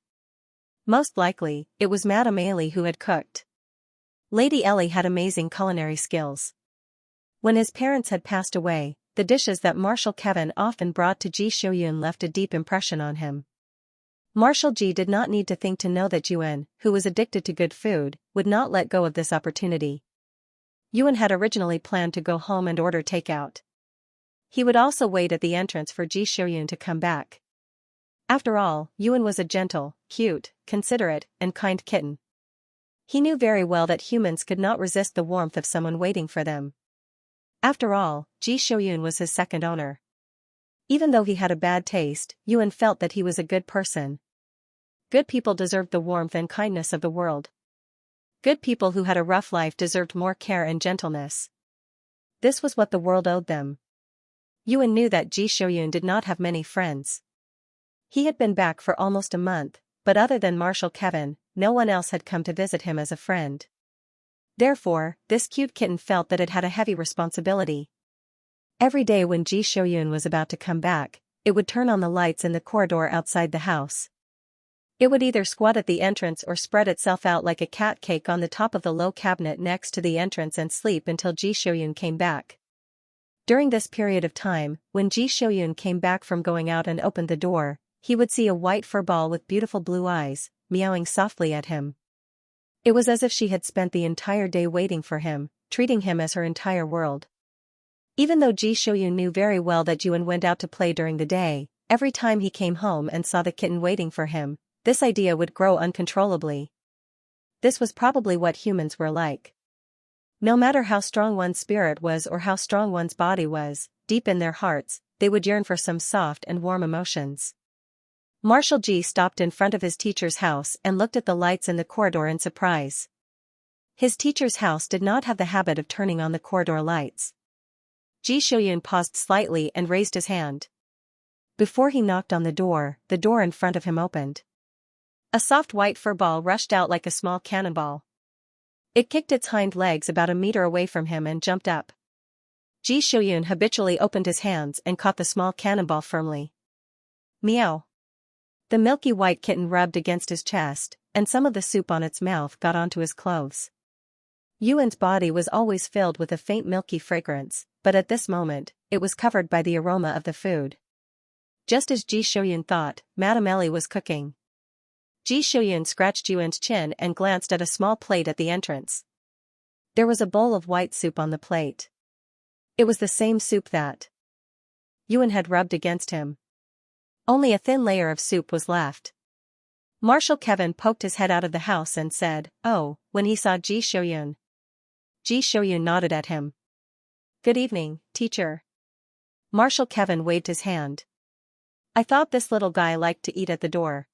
Most likely, it was Madame Ellie who had cooked. Lady Ellie had amazing culinary skills. When his parents had passed away, the dishes that Marshal Kevin often brought to Ji Shouyun left a deep impression on him. Marshal Ji did not need to think to know that Yuan, who was addicted to good food, would not let go of this opportunity. Yuan had originally planned to go home and order takeout. He would also wait at the entrance for Ji Shouyun to come back. After all, Yuan was a gentle, cute, considerate, and kind kitten. He knew very well that humans could not resist the warmth of someone waiting for them. After all, Ji Shouyun was his second owner. Even though he had a bad taste, Yuan felt that he was a good person. Good people deserved the warmth and kindness of the world. Good people who had a rough life deserved more care and gentleness. This was what the world owed them. Yuan knew that Ji Shouyun did not have many friends. He had been back for almost a month, but other than Marshal Kevin, no one else had come to visit him as a friend. Therefore, this cute kitten felt that it had a heavy responsibility. Every day when Ji Shouyun was about to come back, it would turn on the lights in the corridor outside the house. It would either squat at the entrance or spread itself out like a cat cake on the top of the low cabinet next to the entrance and sleep until Ji Shouyun came back. During this period of time, when Ji Shouyun came back from going out and opened the door, he would see a white fur ball with beautiful blue eyes, meowing softly at him. It was as if she had spent the entire day waiting for him, treating him as her entire world. Even though Ji Shouyun knew very well that Yuan went out to play during the day, every time he came home and saw the kitten waiting for him, this idea would grow uncontrollably. This was probably what humans were like. No matter how strong one's spirit was or how strong one's body was, deep in their hearts, they would yearn for some soft and warm emotions. Marshal Ji stopped in front of his teacher's house and looked at the lights in the corridor in surprise. His teacher's house did not have the habit of turning on the corridor lights. Ji Shouyun paused slightly and raised his hand. Before he knocked on the door in front of him opened. A soft white fur ball rushed out like a small cannonball. It kicked its hind legs about a meter away from him and jumped up. Ji Shouyun habitually opened his hands and caught the small cannonball firmly. Meow. The milky white kitten rubbed against his chest, and some of the soup on its mouth got onto his clothes. Yuan's body was always filled with a faint milky fragrance, but at this moment, it was covered by the aroma of the food. Just as Ji Shouyun thought, Madame Ellie was cooking. Ji Shouyun scratched Yuan's chin and glanced at a small plate at the entrance. There was a bowl of white soup on the plate. It was the same soup that Yuan had rubbed against him. Only a thin layer of soup was left. Marshal Kevin poked his head out of the house and said, "Oh," when he saw Ji Shouyun. Ji Shouyun nodded at him. Good evening, teacher. Marshal Kevin waved his hand. I thought this little guy liked to eat at the door.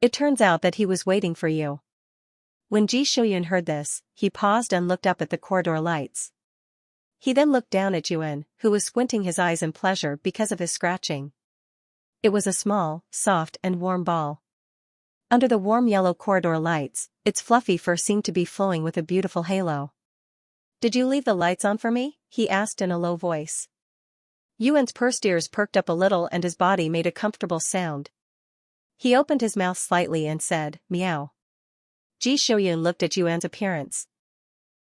It turns out that he was waiting for you. When Ji Shouyun heard this, he paused and looked up at the corridor lights. He then looked down at Yuan, who was squinting his eyes in pleasure because of his scratching. It was a small, soft and warm ball. Under the warm yellow corridor lights, its fluffy fur seemed to be flowing with a beautiful halo. Did you leave the lights on for me? He asked in a low voice. Yuan's pursed ears perked up a little and his body made a comfortable sound. He opened his mouth slightly and said, meow. Ji Shouyun looked at Yuan's appearance.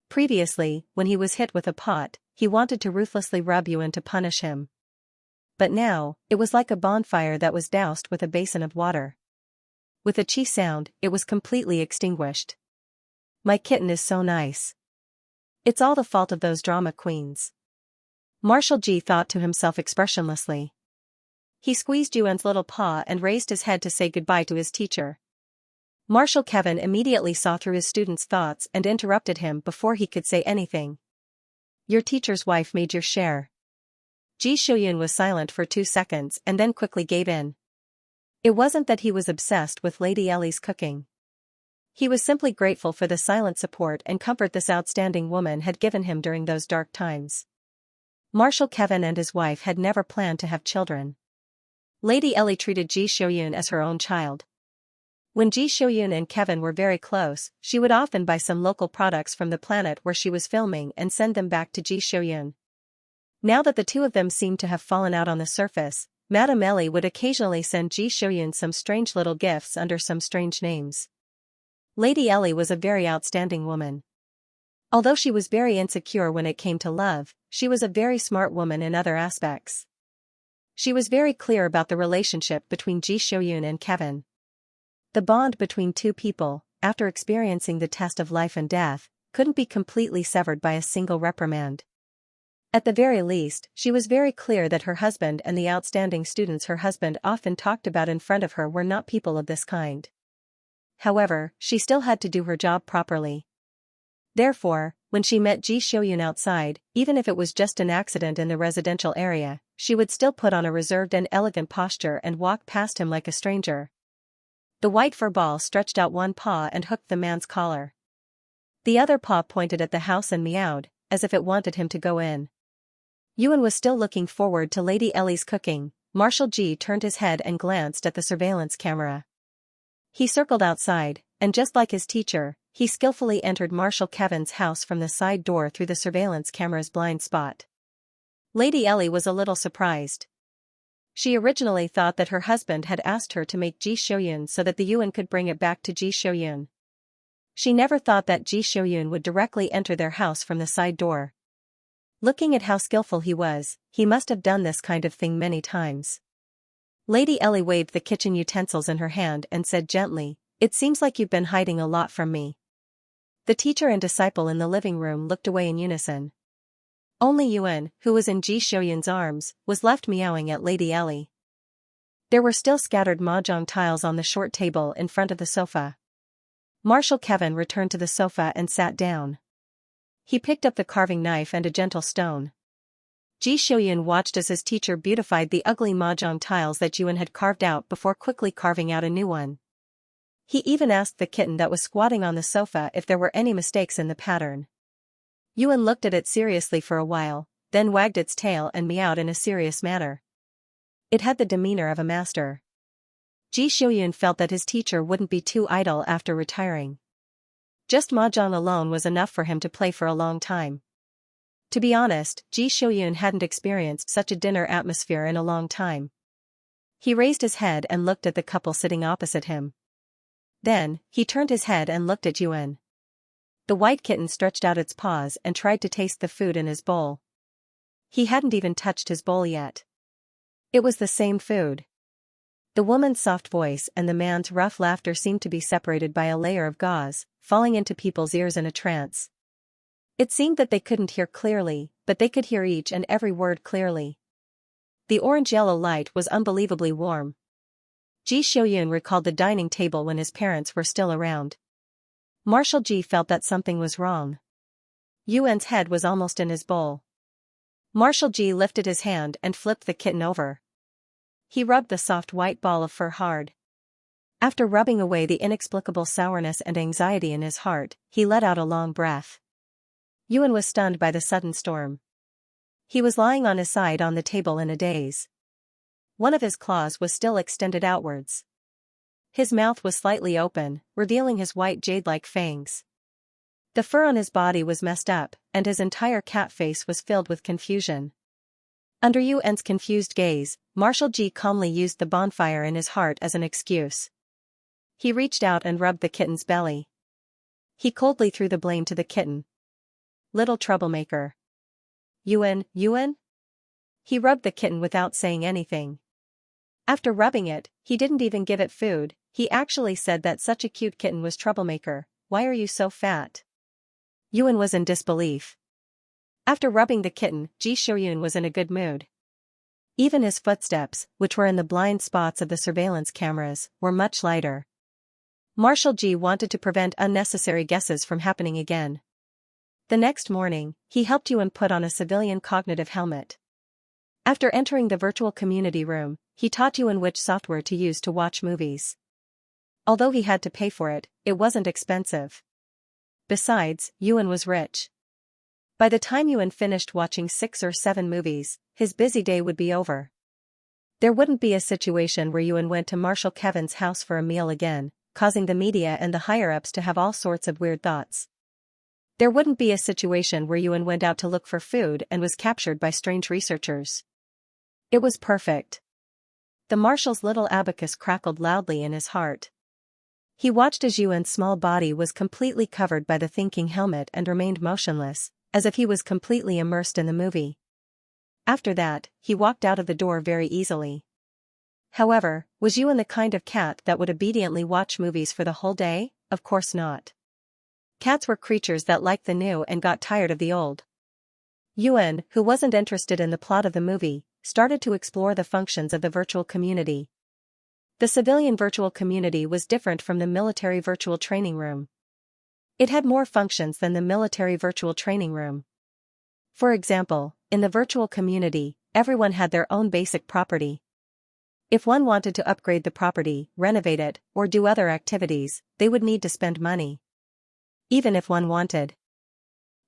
Previously, when he was hit with a pot, he wanted to ruthlessly rub Yuan to punish him. But now, it was like a bonfire that was doused with a basin of water. With a chi sound, it was completely extinguished. My kitten is so nice. It's all the fault of those drama queens. Marshal Ji thought to himself expressionlessly. He squeezed Yuan's little paw and raised his head to say goodbye to his teacher. Marshal Kevin immediately saw through his student's thoughts and interrupted him before he could say anything. Your teacher's wife made your share. Ji Shouyun was silent for 2 seconds and then quickly gave in. It wasn't that he was obsessed with Lady Ellie's cooking. He was simply grateful for the silent support and comfort this outstanding woman had given him during those dark times. Marshal Kevin and his wife had never planned to have children. Lady Ellie treated Ji Shouyun as her own child. When Ji Shouyun and Kevin were very close, she would often buy some local products from the planet where she was filming and send them back to Ji Shouyun. Now that the two of them seemed to have fallen out on the surface, Madame Ellie would occasionally send Ji Shouyun some strange little gifts under some strange names. Lady Ellie was a very outstanding woman. Although she was very insecure when it came to love, she was a very smart woman in other aspects. She was very clear about the relationship between Ji Shouyun and Kevin. The bond between two people, after experiencing the test of life and death, couldn't be completely severed by a single reprimand. At the very least, she was very clear that her husband and the outstanding students her husband often talked about in front of her were not people of this kind. However, she still had to do her job properly. Therefore, when she met Ji Shouyun outside, even if it was just an accident in the residential area, she would still put on a reserved and elegant posture and walk past him like a stranger. The white fur ball stretched out one paw and hooked the man's collar. The other paw pointed at the house and meowed, as if it wanted him to go in. Yuan was still looking forward to Lady Ellie's cooking. Marshal Ji turned his head and glanced at the surveillance camera. He circled outside, and just like his teacher, he skillfully entered Marshal Kevin's house from the side door through the surveillance camera's blind spot. Lady Ellie was a little surprised. She originally thought that her husband had asked her to make Ji Shouyun so that the Yuan could bring it back to Ji Shouyun. She never thought that Ji Shouyun would directly enter their house from the side door. Looking at how skillful he was, he must have done this kind of thing many times. Lady Ellie waved the kitchen utensils in her hand and said gently, "It seems like you've been hiding a lot from me." The teacher and disciple in the living room looked away in unison. Only Yuan, who was in Ji Shouyun's arms, was left meowing at Lady Ellie. There were still scattered mahjong tiles on the short table in front of the sofa. Marshal Kevin returned to the sofa and sat down. He picked up the carving knife and a gentle stone. Ji Shouyun watched as his teacher beautified the ugly mahjong tiles that Yuan had carved out before quickly carving out a new one. He even asked the kitten that was squatting on the sofa if there were any mistakes in the pattern. Yuan looked at it seriously for a while, then wagged its tail and meowed in a serious manner. It had the demeanor of a master. Ji Shouyun felt that his teacher wouldn't be too idle after retiring. Just mahjong alone was enough for him to play for a long time. To be honest, Ji Shouyun hadn't experienced such a dinner atmosphere in a long time. He raised his head and looked at the couple sitting opposite him. Then, he turned his head and looked at Yuan. The white kitten stretched out its paws and tried to taste the food in his bowl. He hadn't even touched his bowl yet. It was the same food. The woman's soft voice and the man's rough laughter seemed to be separated by a layer of gauze, falling into people's ears in a trance. It seemed that they couldn't hear clearly, but they could hear each and every word clearly. The orange-yellow light was unbelievably warm. Ji Shouyun recalled the dining table when his parents were still around. Marshal Ji felt that something was wrong. Yuan's head was almost in his bowl. Marshall G lifted his hand and flipped the kitten over. He rubbed the soft white ball of fur hard. After rubbing away the inexplicable sourness and anxiety in his heart, he let out a long breath. Yuan was stunned by the sudden storm. He was lying on his side on the table in a daze. One of his claws was still extended outwards. His mouth was slightly open, revealing his white jade-like fangs. The fur on his body was messed up, and his entire cat face was filled with confusion. Under Yuan's confused gaze, Marshall G calmly used the bonfire in his heart as an excuse. He reached out and rubbed the kitten's belly. He coldly threw the blame to the kitten. Little troublemaker. Yuan? He rubbed the kitten without saying anything. After rubbing it, he didn't even give it food. He actually said that such a cute kitten was troublemaker. Why are you so fat? Yuan was in disbelief. After rubbing the kitten, Ji Shoyun was in a good mood. Even his footsteps, which were in the blind spots of the surveillance cameras, were much lighter. Marshall G wanted to prevent unnecessary guesses from happening again. The next morning, he helped Yuan put on a civilian cognitive helmet. After entering the virtual community room, he taught Yuan which software to use to watch movies. Although he had to pay for it, it wasn't expensive. Besides, Yuan was rich. By the time Yuan finished watching 6 or 7 movies, his busy day would be over. There wouldn't be a situation where Yuan went to Marshall Kevin's house for a meal again, causing the media and the higher-ups to have all sorts of weird thoughts. There wouldn't be a situation where Yuan went out to look for food and was captured by strange researchers. It was perfect. The Marshall's little abacus crackled loudly in his heart. He watched as Yuan's small body was completely covered by the thinking helmet and remained motionless, as if he was completely immersed in the movie. After that, he walked out of the door very easily. However, was Yuan the kind of cat that would obediently watch movies for the whole day? Of course not. Cats were creatures that liked the new and got tired of the old. Yuan, who wasn't interested in the plot of the movie, started to explore the functions of the virtual community. The civilian virtual community was different from the military virtual training room. It had more functions than the military virtual training room. For example, in the virtual community, everyone had their own basic property. If one wanted to upgrade the property, renovate it, or do other activities, they would need to spend money. Even if one wanted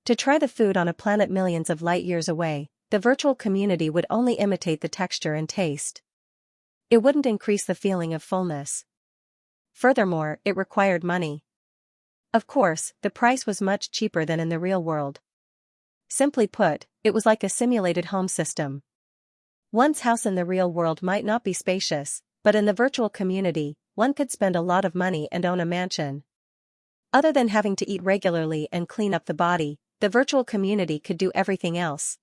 to try the food on a planet millions of light years away, the virtual community would only imitate the texture and taste. It wouldn't increase the feeling of fullness. Furthermore, it required money. Of course, the price was much cheaper than in the real world. Simply put, it was like a simulated home system. One's house in the real world might not be spacious, but in the virtual community, one could spend a lot of money and own a mansion. Other than having to eat regularly and clean up the body, the virtual community could do everything else.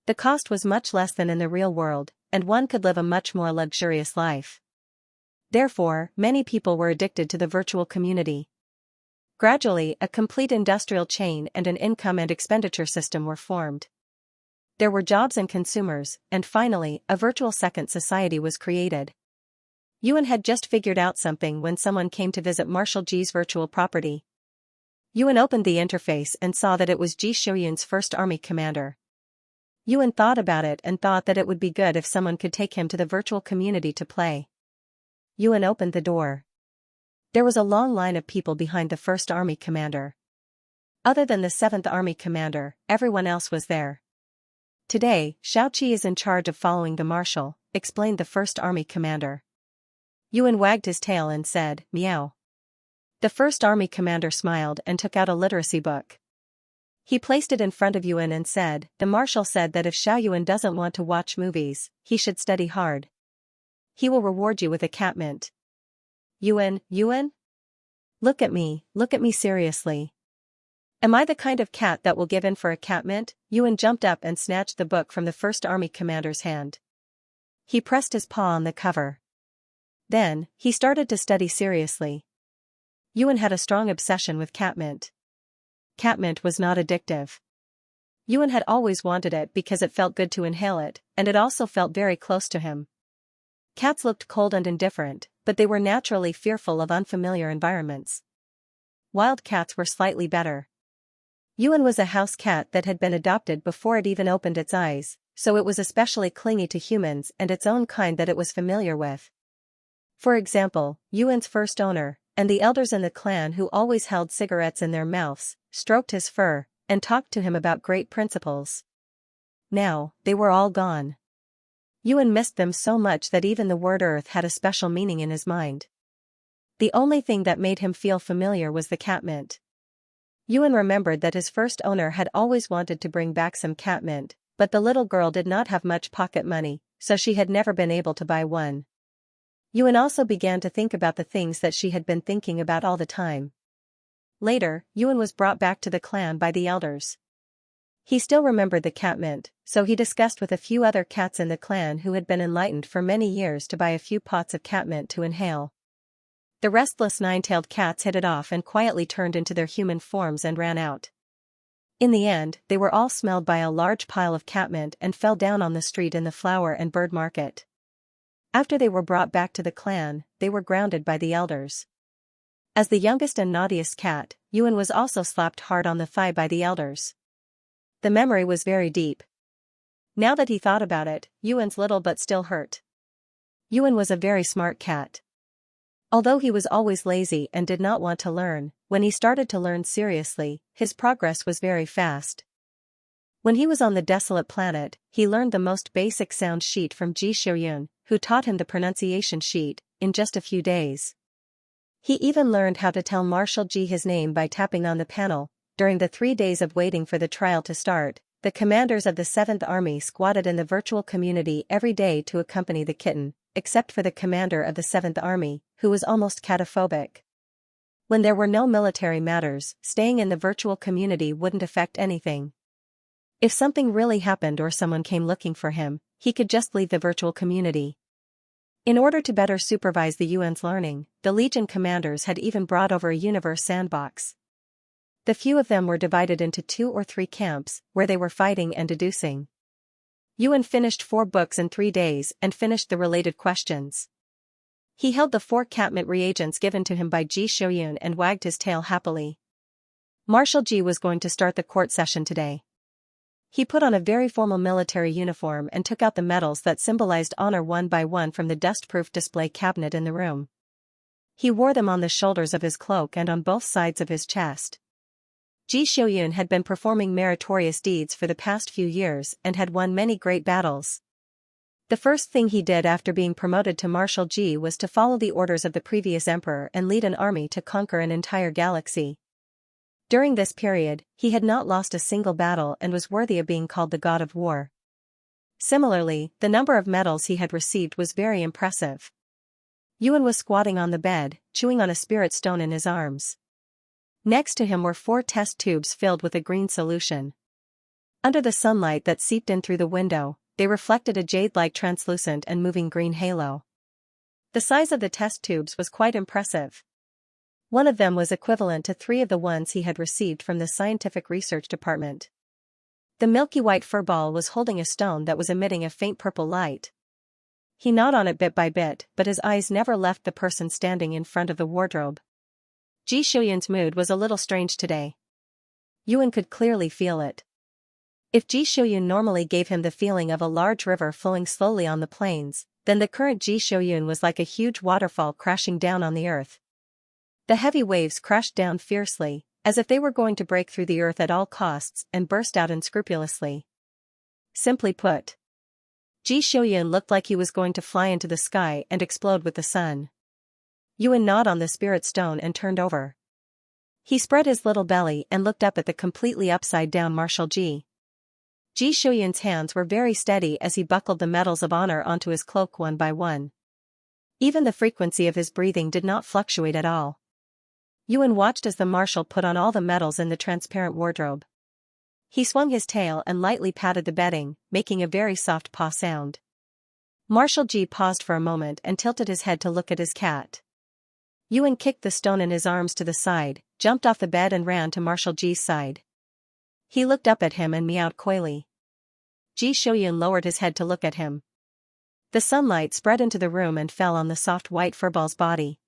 The cost was much less than in the real world, and one could live a much more luxurious life. Therefore, many people were addicted to the virtual community. Gradually, a complete industrial chain and an income and expenditure system were formed. There were jobs and consumers, and finally, a virtual second society was created. Yuan had just figured out something when someone came to visit Marshall G's virtual property. Yuan opened the interface and saw that it was Ji Shoyun's first army commander. Yuan thought about it and thought that it would be good if someone could take him to the virtual community to play. Yuan opened the door. There was a long line of people behind the first army commander. Other than the 7th Army commander, everyone else was there. Today, Xiaoqi is in charge of following the marshal, explained the first army commander. Yuan wagged his tail and said, "Meow." The first army commander smiled and took out a literacy book. He placed it in front of Yuan and said, "The marshal said that if Xiao Yuan doesn't want to watch movies, he should study hard. He will reward you with a cat mint." Yuan? Look at me seriously. Am I the kind of cat that will give in for a cat mint? Yuan jumped up and snatched the book from the first army commander's hand. He pressed his paw on the cover. Then, he started to study seriously. Yuan had a strong obsession with catmint. Catmint was not addictive. Yuan had always wanted it because it felt good to inhale it, and it also felt very close to him. Cats looked cold and indifferent, but they were naturally fearful of unfamiliar environments. Wild cats were slightly better. Yuan was a house cat that had been adopted before it even opened its eyes, so it was especially clingy to humans and its own kind that it was familiar with. For example, Yuan's first owner, and the elders in the clan who always held cigarettes in their mouths, stroked his fur, and talked to him about great principles. Now, they were all gone. Yuan missed them so much that even the word earth had a special meaning in his mind. The only thing that made him feel familiar was the catmint. Yuan remembered that his first owner had always wanted to bring back some catmint, but the little girl did not have much pocket money, so she had never been able to buy one. Yuan also began to think about the things that she had been thinking about all the time. Later, Yuan was brought back to the clan by the elders. He still remembered the catmint, so he discussed with a few other cats in the clan who had been enlightened for many years to buy a few pots of catmint to inhale. The restless nine-tailed cats hit it off and quietly turned into their human forms and ran out. In the end, they were all smelled by a large pile of catmint and fell down on the street in the flower and bird market. After they were brought back to the clan, they were grounded by the elders. As the youngest and naughtiest cat, Yuan was also slapped hard on the thigh by the elders. The memory was very deep. Now that he thought about it, Yuan's little butt still hurt. Yuan was a very smart cat. Although he was always lazy and did not want to learn, when he started to learn seriously, his progress was very fast. When he was on the desolate planet, he learned the most basic sound sheet from Xianxia, who taught him the pronunciation sheet, in just a few days. He even learned how to tell Marshal G his name by tapping on the panel. During the 3 days of waiting for the trial to start, the commanders of the 7th Army squatted in the virtual community every day to accompany the kitten, except for the commander of the 7th Army, who was almost cataphobic. When there were no military matters, staying in the virtual community wouldn't affect anything. If something really happened or someone came looking for him, he could just leave the virtual community. In order to better supervise the Yuan's learning, the Legion commanders had even brought over a universe sandbox. The few of them were divided into 2 or 3 camps, where they were fighting and deducing. Yuan finished 4 books in 3 days and finished the related questions. He held the 4 catmint reagents given to him by Xianxia and wagged his tail happily. Marshal G was going to start the court session today. He put on a very formal military uniform and took out the medals that symbolized honor one by one from the dust-proof display cabinet in the room. He wore them on the shoulders of his cloak and on both sides of his chest. Xianxia had been performing meritorious deeds for the past few years and had won many great battles. The first thing he did after being promoted to Marshal G was to follow the orders of the previous emperor and lead an army to conquer an entire galaxy. During this period, he had not lost a single battle and was worthy of being called the god of war. Similarly, the number of medals he had received was very impressive. Yuan was squatting on the bed, chewing on a spirit stone in his arms. Next to him were 4 test tubes filled with a green solution. Under the sunlight that seeped in through the window, they reflected a jade-like translucent and moving green halo. The size of the test tubes was quite impressive. One of them was equivalent to 3 of the ones he had received from the scientific research department. The milky white fur ball was holding a stone that was emitting a faint purple light. He gnawed on it bit by bit, but his eyes never left the person standing in front of the wardrobe. Xianxia's mood was a little strange today. Yuan could clearly feel it. If Xianxia normally gave him the feeling of a large river flowing slowly on the plains, then the current Xianxia was like a huge waterfall crashing down on the earth. The heavy waves crashed down fiercely, as if they were going to break through the earth at all costs and burst out unscrupulously. Simply put, Xianxia looked like he was going to fly into the sky and explode with the sun. Yuan gnawed on the spirit stone and turned over. He spread his little belly and looked up at the completely upside-down Marshal G. Xianxia's hands were very steady as he buckled the medals of honor onto his cloak one by one. Even the frequency of his breathing did not fluctuate at all. Yuan watched as the marshal put on all the medals in the transparent wardrobe. He swung his tail and lightly patted the bedding, making a very soft paw sound. Marshal G paused for a moment and tilted his head to look at his cat. Yuan kicked the stone in his arms to the side, jumped off the bed and ran to Marshal G's side. He looked up at him and meowed coyly. Xianxia lowered his head to look at him. The sunlight spread into the room and fell on the soft white furball's body.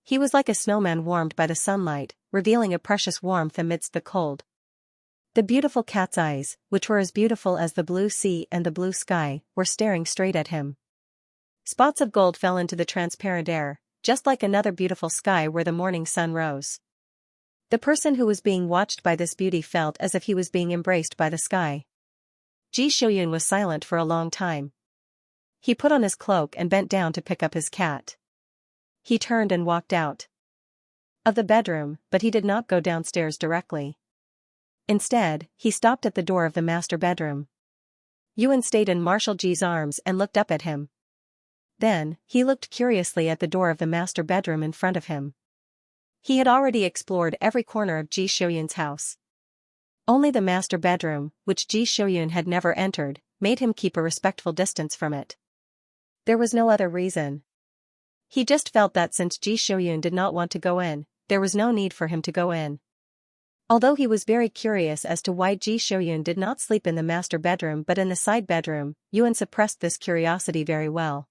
He was like a snowman warmed by the sunlight, revealing a precious warmth amidst the cold. The beautiful cat's eyes, which were as beautiful as the blue sea and the blue sky, were staring straight at him. Spots of gold fell into the transparent air, just like another beautiful sky where the morning sun rose. The person who was being watched by this beauty felt as if he was being embraced by the sky. Ji Shouyun was silent for a long time. He put on his cloak and bent down to pick up his cat. He turned and walked out of the bedroom, but he did not go downstairs directly. Instead, he stopped at the door of the master bedroom. Yuan stayed in Marshal Ji's arms and looked up at him. Then, he looked curiously at the door of the master bedroom in front of him. He had already explored every corner of Ji Shouyun's house. Only the master bedroom, which Ji Shouyun had never entered, made him keep a respectful distance from it. There was no other reason. He just felt that since Ji Shouyun did not want to go in, there was no need for him to go in. Although he was very curious as to why Ji Shouyun did not sleep in the master bedroom but in the side bedroom, Yuan suppressed this curiosity very well.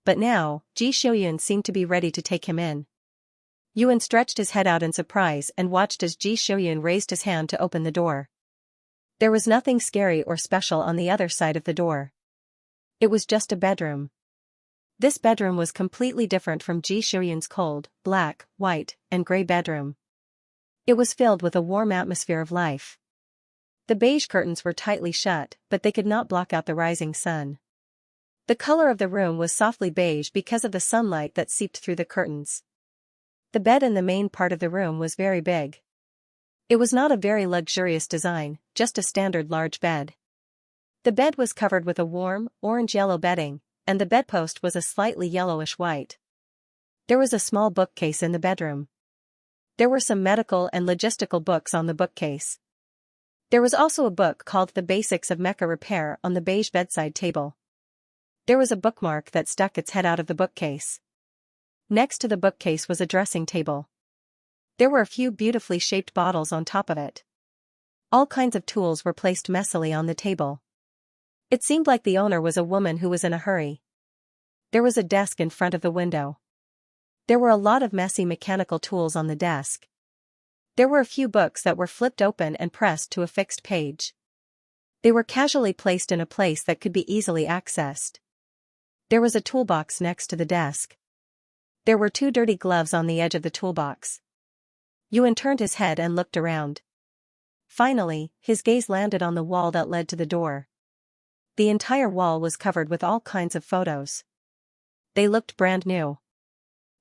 But now, Ji Shouyun seemed to be ready to take him in. Yuan stretched his head out in surprise and watched as Ji Shouyun raised his hand to open the door. There was nothing scary or special on the other side of the door. It was just a bedroom. This bedroom was completely different from Ji Shouyun's cold, black, white, and gray bedroom. It was filled with a warm atmosphere of life. The beige curtains were tightly shut, but they could not block out the rising sun. The color of the room was softly beige because of the sunlight that seeped through the curtains. The bed in the main part of the room was very big. It was not a very luxurious design, just a standard large bed. The bed was covered with a warm, orange-yellow bedding, and the bedpost was a slightly yellowish-white. There was a small bookcase in the bedroom. There were some medical and logistical books on the bookcase. There was also a book called The Basics of Mecha Repair on the beige bedside table. There was a bookmark that stuck its head out of the bookcase. Next to the bookcase was a dressing table. There were a few beautifully shaped bottles on top of it. All kinds of tools were placed messily on the table. It seemed like the owner was a woman who was in a hurry. There was a desk in front of the window. There were a lot of messy mechanical tools on the desk. There were a few books that were flipped open and pressed to a fixed page. They were casually placed in a place that could be easily accessed. There was a toolbox next to the desk. There were 2 dirty gloves on the edge of the toolbox. Yuan turned his head and looked around. Finally, his gaze landed on the wall that led to the door. The entire wall was covered with all kinds of photos. They looked brand new.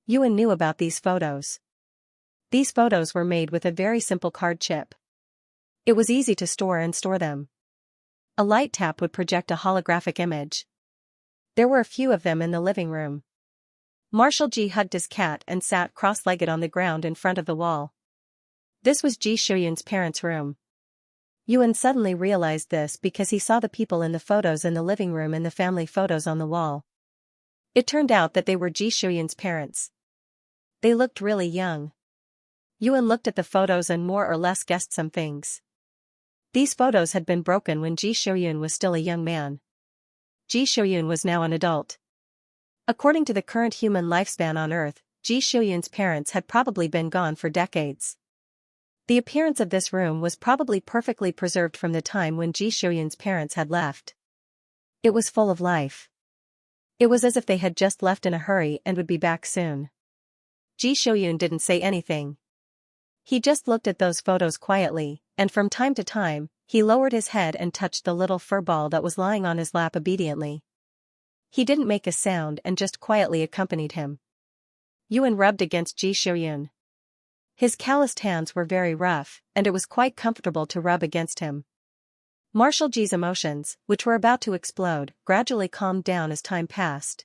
Yuan knew about these photos. These photos were made with a very simple card chip. It was easy to store them. A light tap would project a holographic image. There were a few of them in the living room. Marshal Ji hugged his cat and sat cross-legged on the ground in front of the wall. This was Ji Shouyun's parents' room. Yuan suddenly realized this because he saw the people in the photos in the living room and the family photos on the wall. It turned out that they were Ji Shouyun's parents. They looked really young. Yuan looked at the photos and more or less guessed some things. These photos had been broken when Ji Shouyun was still a young man. Ji Shouyun was now an adult. According to the current human lifespan on Earth, Ji Shouyun's parents had probably been gone for decades. The appearance of this room was probably perfectly preserved from the time when Ji Shouyun's parents had left. It was full of life. It was as if they had just left in a hurry and would be back soon. Ji Shouyun didn't say anything. He just looked at those photos quietly, and from time to time, he lowered his head and touched the little fur ball that was lying on his lap obediently. He didn't make a sound and just quietly accompanied him. Yuan rubbed against Ji Shouyun. His calloused hands were very rough, and it was quite comfortable to rub against him. Marshal Ji's emotions, which were about to explode, gradually calmed down as time passed.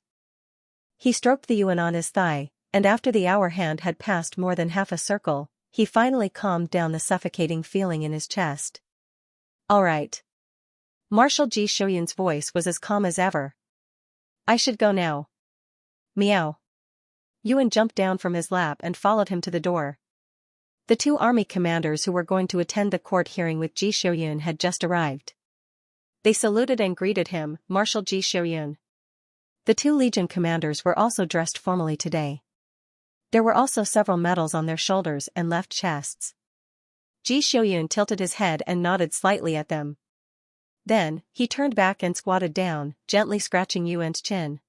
He stroked the Yuan on his thigh, and after the hour hand had passed more than half a circle, he finally calmed down the suffocating feeling in his chest. All right. Marshal Ji Shouyun's voice was as calm as ever. I should go now. Meow. Yuan jumped down from his lap and followed him to the door. The 2 army commanders who were going to attend the court hearing with Ji Shouyun had just arrived. They saluted and greeted him, Marshal Ji Shouyun. The 2 legion commanders were also dressed formally today. There were also several medals on their shoulders and left chests. Ji Xiuyun tilted his head and nodded slightly at them. Then, he turned back and squatted down, gently scratching Yuan's chin.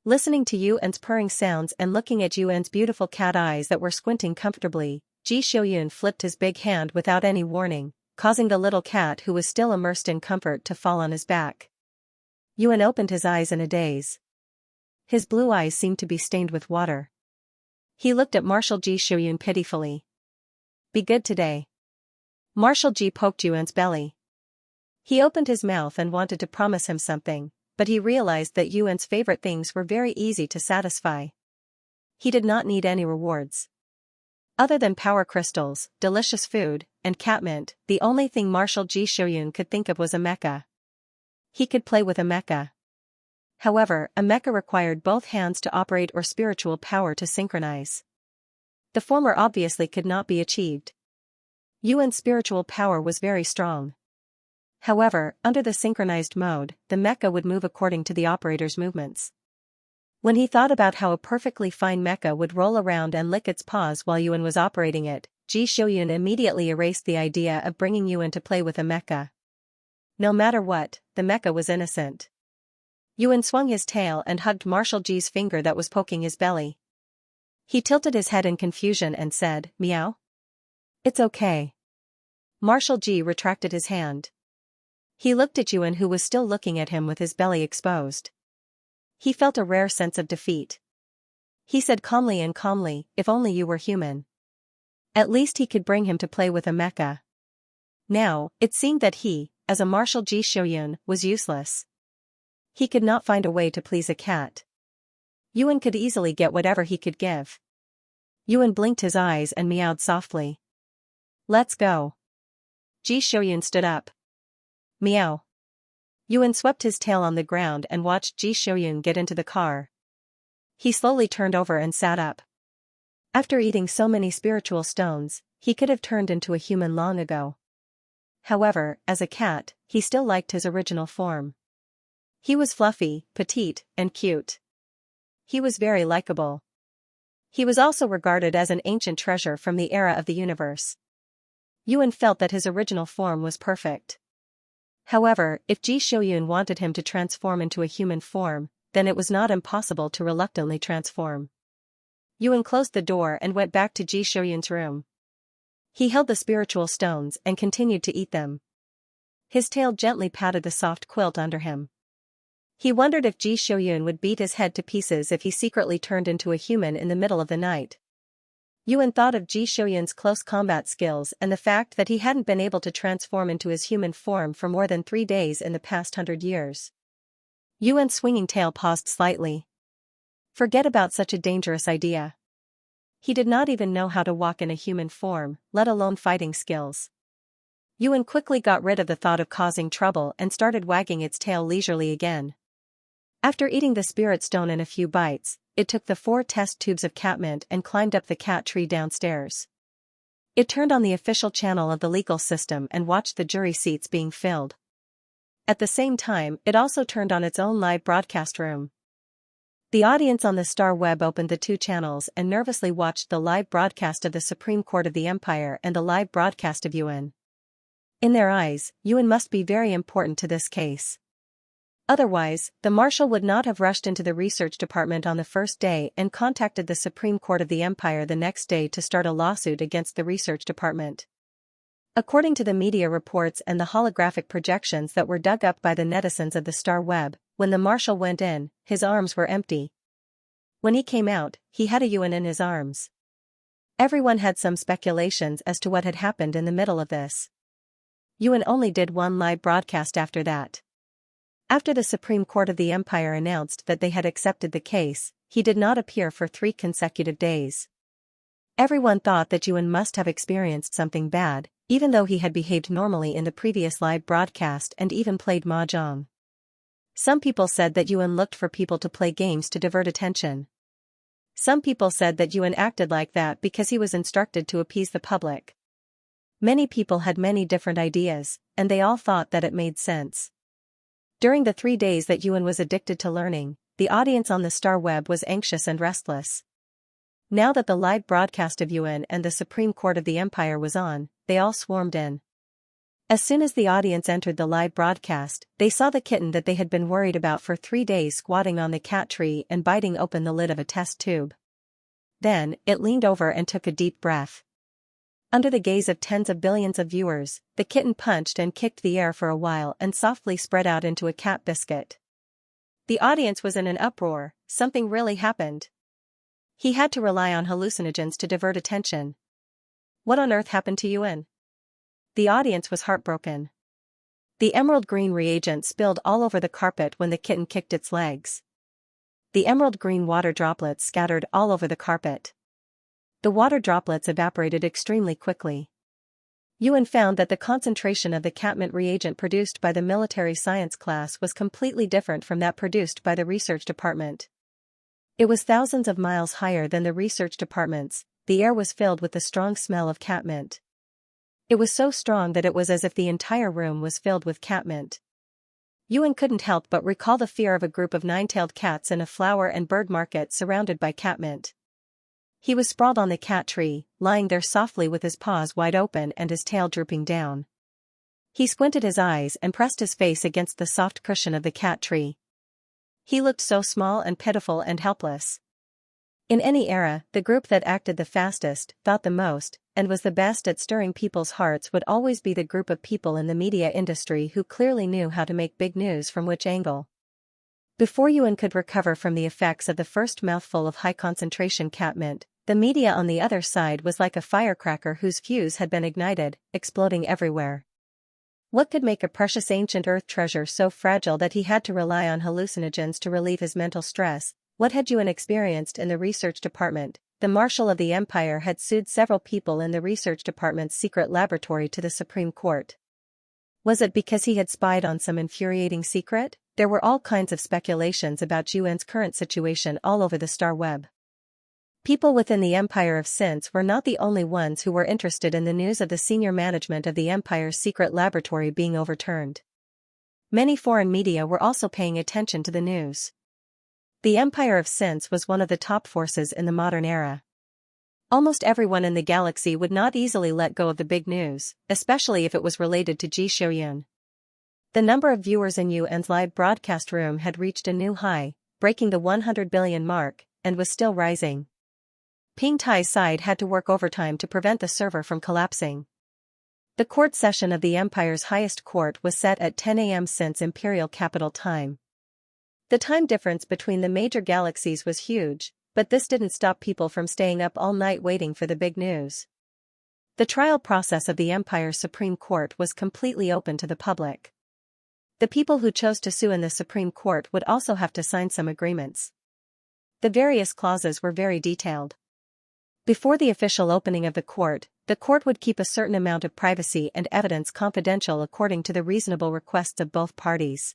Listening to Yuan's purring sounds and looking at Yuan's beautiful cat eyes that were squinting comfortably, Ji Xiuyun flipped his big hand without any warning, causing the little cat who was still immersed in comfort to fall on his back. Yuan opened his eyes in a daze. His blue eyes seemed to be stained with water. He looked at Marshal Ji Xiuyun pitifully. "Be good today." Marshal Ji poked Yuan's belly. He opened his mouth and wanted to promise him something, but he realized that Yuan's favorite things were very easy to satisfy. He did not need any rewards. Other than power crystals, delicious food, and catmint, the only thing Marshal Ji Xiuyun could think of was a mecha. He could play with a mecha. However, a mecha required both hands to operate or spiritual power to synchronize. The former obviously could not be achieved. Yuan's spiritual power was very strong. However, under the synchronized mode, the mecha would move according to the operator's movements. When he thought about how a perfectly fine mecha would roll around and lick its paws while Yuan was operating it, Ji Xiuyun immediately erased the idea of bringing Yuan to play with a mecha. No matter what, the mecha was innocent. Yuan swung his tail and hugged Marshal Ji's finger that was poking his belly. He tilted his head in confusion and said, "Meow?" "It's okay." Marshal Ji retracted his hand. He looked at Yuan, who was still looking at him with his belly exposed. He felt a rare sense of defeat. He said calmly, "If only you were human." At least he could bring him to play with a mecha. Now, it seemed that he, as a Marshal Ji Xiuyun, was useless. He could not find a way to please a cat. Yuan could easily get whatever he could give. Yuan blinked his eyes and meowed softly. "Let's go." Ji Xiuyun stood up. "Meow." Yuan swept his tail on the ground and watched Ji Xiuyun get into the car. He slowly turned over and sat up. After eating so many spiritual stones, he could have turned into a human long ago. However, as a cat, he still liked his original form. He was fluffy, petite, and cute. He was very likable. He was also regarded as an ancient treasure from the era of the universe. Yuan felt that his original form was perfect. However, if Ji Xiuyun wanted him to transform into a human form, then it was not impossible to reluctantly transform. Yuan closed the door and went back to Ji Xiuyun's room. He held the spiritual stones and continued to eat them. His tail gently patted the soft quilt under him. He wondered if Ji Xiuyun would beat his head to pieces if he secretly turned into a human in the middle of the night. Yuan thought of Ji Xiuyun's close combat skills and the fact that he hadn't been able to transform into his human form for more than 3 days in the past 100 years. Yuan's swinging tail paused slightly. Forget about such a dangerous idea. He did not even know how to walk in a human form, let alone fighting skills. Yuan quickly got rid of the thought of causing trouble and started wagging its tail leisurely again. After eating the spirit stone in a few bites, it took the 4 test tubes of catmint and climbed up the cat tree downstairs. It turned on the official channel of the legal system and watched the jury seats being filled. At the same time, it also turned on its own live broadcast room. The audience on the Star Web opened the 2 channels and nervously watched the live broadcast of the Supreme Court of the Empire and the live broadcast of Yuan. In their eyes, Yuan must be very important to this case. Otherwise, the marshal would not have rushed into the research department on the first day and contacted the Supreme Court of the Empire the next day to start a lawsuit against the research department. According to the media reports and the holographic projections that were dug up by the netizens of the Star Web, when the marshal went in, his arms were empty. When he came out, he had a Yuan in his arms. Everyone had some speculations as to what had happened in the middle of this. Yuan only did 1 live broadcast after that. After the Supreme Court of the Empire announced that they had accepted the case, he did not appear for 3 consecutive days. Everyone thought that Yuan must have experienced something bad, even though he had behaved normally in the previous live broadcast and even played mahjong. Some people said that Yuan looked for people to play games to divert attention. Some people said that Yuan acted like that because he was instructed to appease the public. Many people had many different ideas, and they all thought that it made sense. During the 3 days that Yuan was addicted to learning, the audience on the Star Web was anxious and restless. Now that the live broadcast of Yuan and the Supreme Court of the Empire was on, they all swarmed in. As soon as the audience entered the live broadcast, they saw the kitten that they had been worried about for 3 days squatting on the cat tree and biting open the lid of a test tube. Then, it leaned over and took a deep breath. Under the gaze of tens of billions of viewers, the kitten punched and kicked the air for a while and softly spread out into a cat biscuit. The audience was in an uproar. Something really happened. He had to rely on hallucinogens to divert attention. What on earth happened to Yuan? The audience was heartbroken. The emerald green reagent spilled all over the carpet when the kitten kicked its legs. The emerald green water droplets scattered all over the carpet. The water droplets evaporated extremely quickly. Yuan found that the concentration of the catmint reagent produced by the military science class was completely different from that produced by the research department. It was thousands of miles higher than the research department's. The air was filled with the strong smell of catmint. It was so strong that it was as if the entire room was filled with catmint. Yuan couldn't help but recall the fear of a group of 9-tailed cats in a flower and bird market surrounded by catmint. He was sprawled on the cat tree, lying there softly with his paws wide open and his tail drooping down. He squinted his eyes and pressed his face against the soft cushion of the cat tree. He looked so small and pitiful and helpless. In any era, the group that acted the fastest, thought the most, and was the best at stirring people's hearts would always be the group of people in the media industry who clearly knew how to make big news from which angle. Before Yuan could recover from the effects of the first mouthful of high-concentration catmint, the media on the other side was like a firecracker whose fuse had been ignited, exploding everywhere. What could make a precious ancient earth treasure so fragile that he had to rely on hallucinogens to relieve his mental stress? What had Yuan experienced in the research department? The Marshal of the Empire had sued several people in the research department's secret laboratory to the Supreme Court. Was it because he had spied on some infuriating secret? There were all kinds of speculations about Yuan's current situation all over the star web. People within the Empire of Since were not the only ones who were interested in the news of the senior management of the Empire's secret laboratory being overturned. Many foreign media were also paying attention to the news. The Empire of Since was one of the top forces in the modern era. Almost everyone in the galaxy would not easily let go of the big news, especially if it was related to Ji Xiuyun. The number of viewers in Yuan's live broadcast room had reached a new high, breaking the 100 billion mark, and was still rising. Ping Tai's side had to work overtime to prevent the server from collapsing. The court session of the Empire's highest court was set at 10 a.m. Since Imperial Capital Time. The time difference between the major galaxies was huge, but this didn't stop people from staying up all night waiting for the big news. The trial process of the Empire's Supreme Court was completely open to the public. The people who chose to sue in the Supreme Court would also have to sign some agreements. The various clauses were very detailed. Before the official opening of the court would keep a certain amount of privacy and evidence confidential according to the reasonable requests of both parties.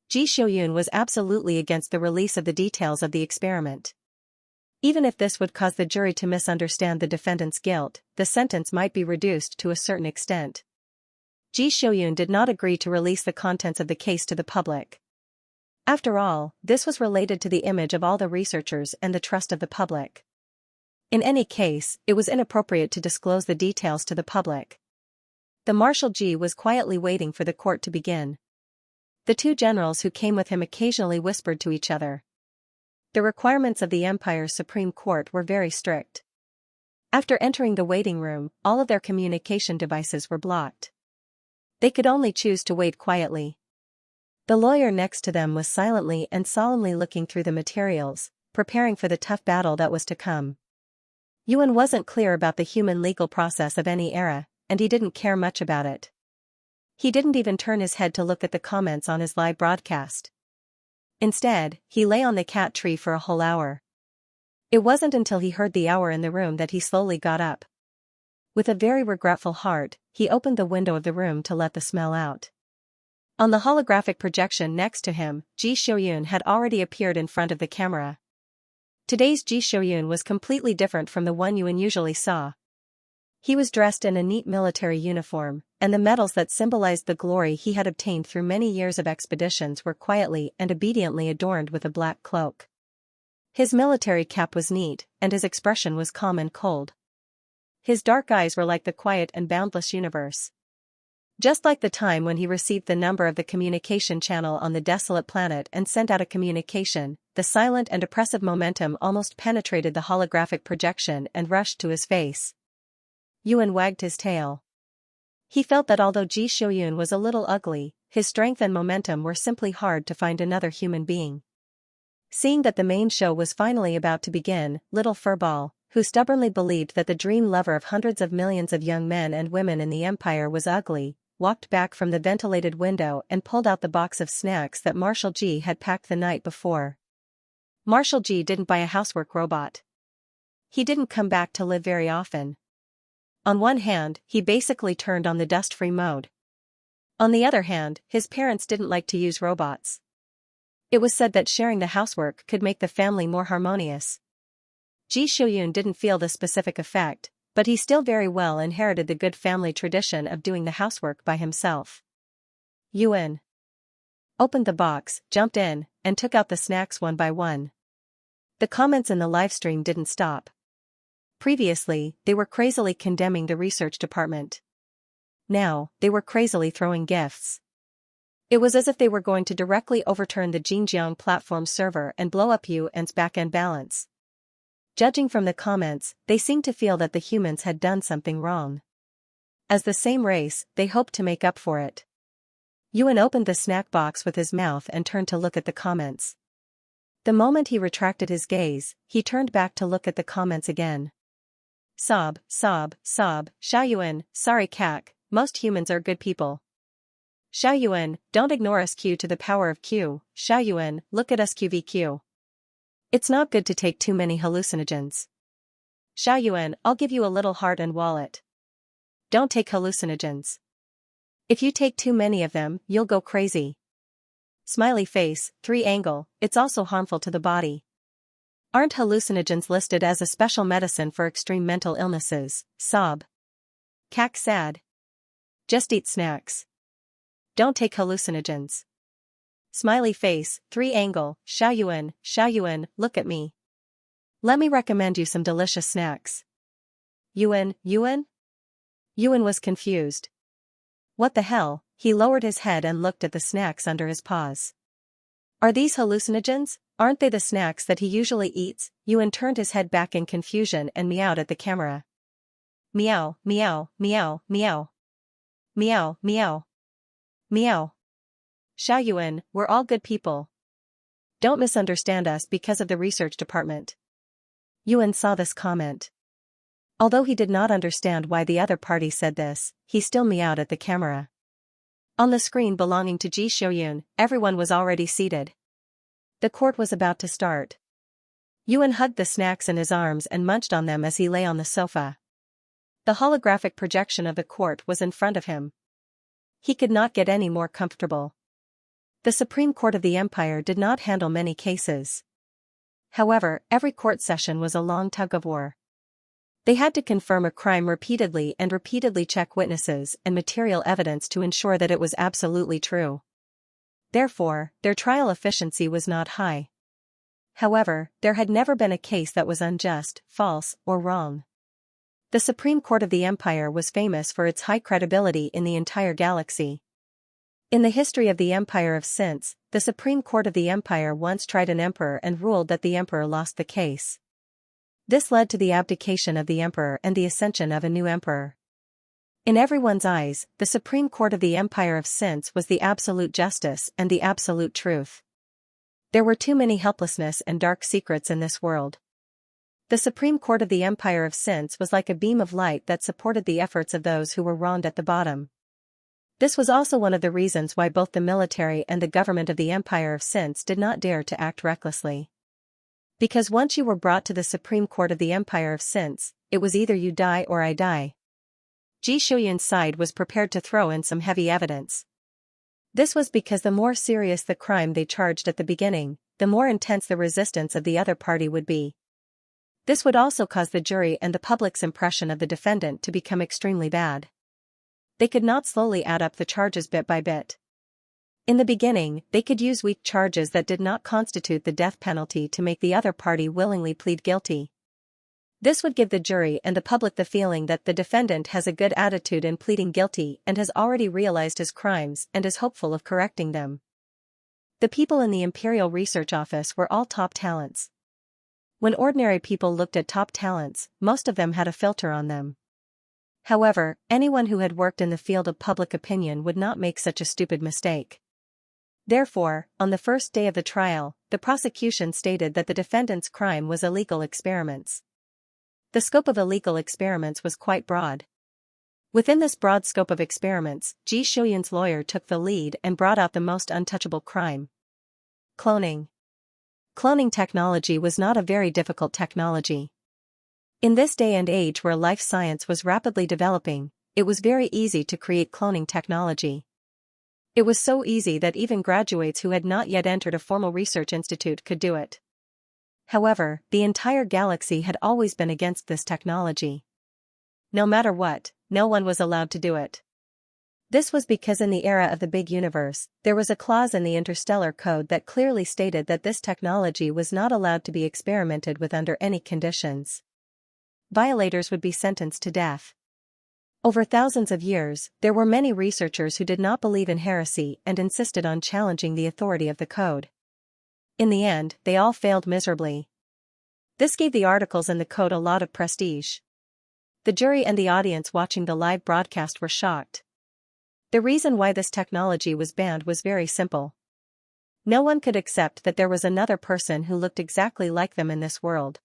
Ji Xiuyun was absolutely against the release of the details of the experiment. Even if this would cause the jury to misunderstand the defendant's guilt, the sentence might be reduced to a certain extent. Ji Xiuyun did not agree to release the contents of the case to the public. After all, this was related to the image of all the researchers and the trust of the public. In any case, it was inappropriate to disclose the details to the public. The Marshal Ji was quietly waiting for the court to begin. The two generals who came with him occasionally whispered to each other. The requirements of the Empire's Supreme Court were very strict. After entering the waiting room, all of their communication devices were blocked. They could only choose to wait quietly. The lawyer next to them was silently and solemnly looking through the materials, preparing for the tough battle that was to come. Yuan wasn't clear about the human legal process of any era, and he didn't care much about it. He didn't even turn his head to look at the comments on his live broadcast. Instead, he lay on the cat tree for a whole hour. It wasn't until he heard the hour in the room that he slowly got up. With a very regretful heart, he opened the window of the room to let the smell out. On the holographic projection next to him, Ji Xiuyun had already appeared in front of the camera. Today's Ji Xiuyun was completely different from the one Yuan usually saw. He was dressed in a neat military uniform, and the medals that symbolized the glory he had obtained through many years of expeditions were quietly and obediently adorned with a black cloak. His military cap was neat, and his expression was calm and cold. His dark eyes were like the quiet and boundless universe. Just like the time when he received the number of the communication channel on the desolate planet and sent out a communication, the silent and oppressive momentum almost penetrated the holographic projection and rushed to his face. Yuan wagged his tail. He felt that although Ji Shouyun was a little ugly, his strength and momentum were simply hard to find another human being. Seeing that the main show was finally about to begin, Little Furball, who stubbornly believed that the dream lover of hundreds of millions of young men and women in the empire was ugly, walked back from the ventilated window and pulled out the box of snacks that Marshal Ji had packed the night before. Marshal Ji didn't buy a housework robot. He didn't come back to live very often. On one hand, he basically turned on the dust-free mode. On the other hand, his parents didn't like to use robots. It was said that sharing the housework could make the family more harmonious. Ji Shouyun didn't feel the specific effect, but he still very well inherited the good family tradition of doing the housework by himself. Yuan opened the box, jumped in, and took out the snacks one by one. The comments in the livestream didn't stop. Previously, they were crazily condemning the research department. Now, they were crazily throwing gifts. It was as if they were going to directly overturn the Xinjiang platform server and blow up Yuan's back-end balance. Judging from the comments, they seemed to feel that the humans had done something wrong. As the same race, they hoped to make up for it. Yuan opened the snack box with his mouth and turned to look at the comments. The moment he retracted his gaze, he turned back to look at the comments again. Sob, sob, sob, Xiaoyuan, sorry cac, most humans are good people. Xiaoyuan, don't ignore us Q to the power of Q, Xiaoyuan, look at us QVQ. It's not good to take too many hallucinogens. Xiaoyuan, I'll give you a little heart and wallet. Don't take hallucinogens. If you take too many of them, you'll go crazy. Smiley face, 3 angle, it's also harmful to the body. Aren't hallucinogens listed as a special medicine for extreme mental illnesses? Sob. Cac sad. Just eat snacks. Don't take hallucinogens. Smiley face, 3 angle, Xiaoyuan, look at me. Let me recommend you some delicious snacks. Yuan? Yuan was confused. What the hell? He lowered his head and looked at the snacks under his paws. Are these hallucinogens? Aren't they the snacks that he usually eats? Yuan turned his head back in confusion and meowed at the camera. Meow, meow, meow, meow. Meow, meow. Meow. Xiaoyuan, we're all good people. Don't misunderstand us because of the research department. Yuan saw this comment. Although he did not understand why the other party said this, he still meowed at the camera. On the screen belonging to Ji Shouyun, everyone was already seated. The court was about to start. Yuan hugged the snacks in his arms and munched on them as he lay on the sofa. The holographic projection of the court was in front of him. He could not get any more comfortable. The Supreme Court of the Empire did not handle many cases. However, every court session was a long tug-of-war. They had to confirm a crime repeatedly and repeatedly check witnesses and material evidence to ensure that it was absolutely true. Therefore, their trial efficiency was not high. However, there had never been a case that was unjust, false, or wrong. The Supreme Court of the Empire was famous for its high credibility in the entire galaxy. In the history of the Empire of Since, the Supreme Court of the Empire once tried an emperor and ruled that the emperor lost the case. This led to the abdication of the emperor and the ascension of a new emperor. In everyone's eyes, the Supreme Court of the Empire of Since was the absolute justice and the absolute truth. There were too many helplessness and dark secrets in this world. The Supreme Court of the Empire of Since was like a beam of light that supported the efforts of those who were wronged at the bottom. This was also one of the reasons why both the military and the government of the Empire of Since did not dare to act recklessly. Because once you were brought to the Supreme Court of the Empire of Since, it was either you die or I die. Ji Shouyun's side was prepared to throw in some heavy evidence. This was because the more serious the crime they charged at the beginning, the more intense the resistance of the other party would be. This would also cause the jury and the public's impression of the defendant to become extremely bad. They could not slowly add up the charges bit by bit. In the beginning, they could use weak charges that did not constitute the death penalty to make the other party willingly plead guilty. This would give the jury and the public the feeling that the defendant has a good attitude in pleading guilty and has already realized his crimes and is hopeful of correcting them. The people in the Imperial Research Office were all top talents. When ordinary people looked at top talents, most of them had a filter on them. However, anyone who had worked in the field of public opinion would not make such a stupid mistake. Therefore, on the first day of the trial, the prosecution stated that the defendant's crime was illegal experiments. The scope of illegal experiments was quite broad. Within this broad scope of experiments, Xianxia's lawyer took the lead and brought out the most untouchable crime: cloning. Cloning technology was not a very difficult technology. In this day and age where life science was rapidly developing, it was very easy to create cloning technology. It was so easy that even graduates who had not yet entered a formal research institute could do it. However, the entire galaxy had always been against this technology. No matter what, no one was allowed to do it. This was because in the era of the big universe, there was a clause in the interstellar code that clearly stated that this technology was not allowed to be experimented with under any conditions. Violators would be sentenced to death. Over thousands of years, there were many researchers who did not believe in heresy and insisted on challenging the authority of the code. In the end, they all failed miserably. This gave the articles in the code a lot of prestige. The jury and the audience watching the live broadcast were shocked. The reason why this technology was banned was very simple. No one could accept that there was another person who looked exactly like them in this world.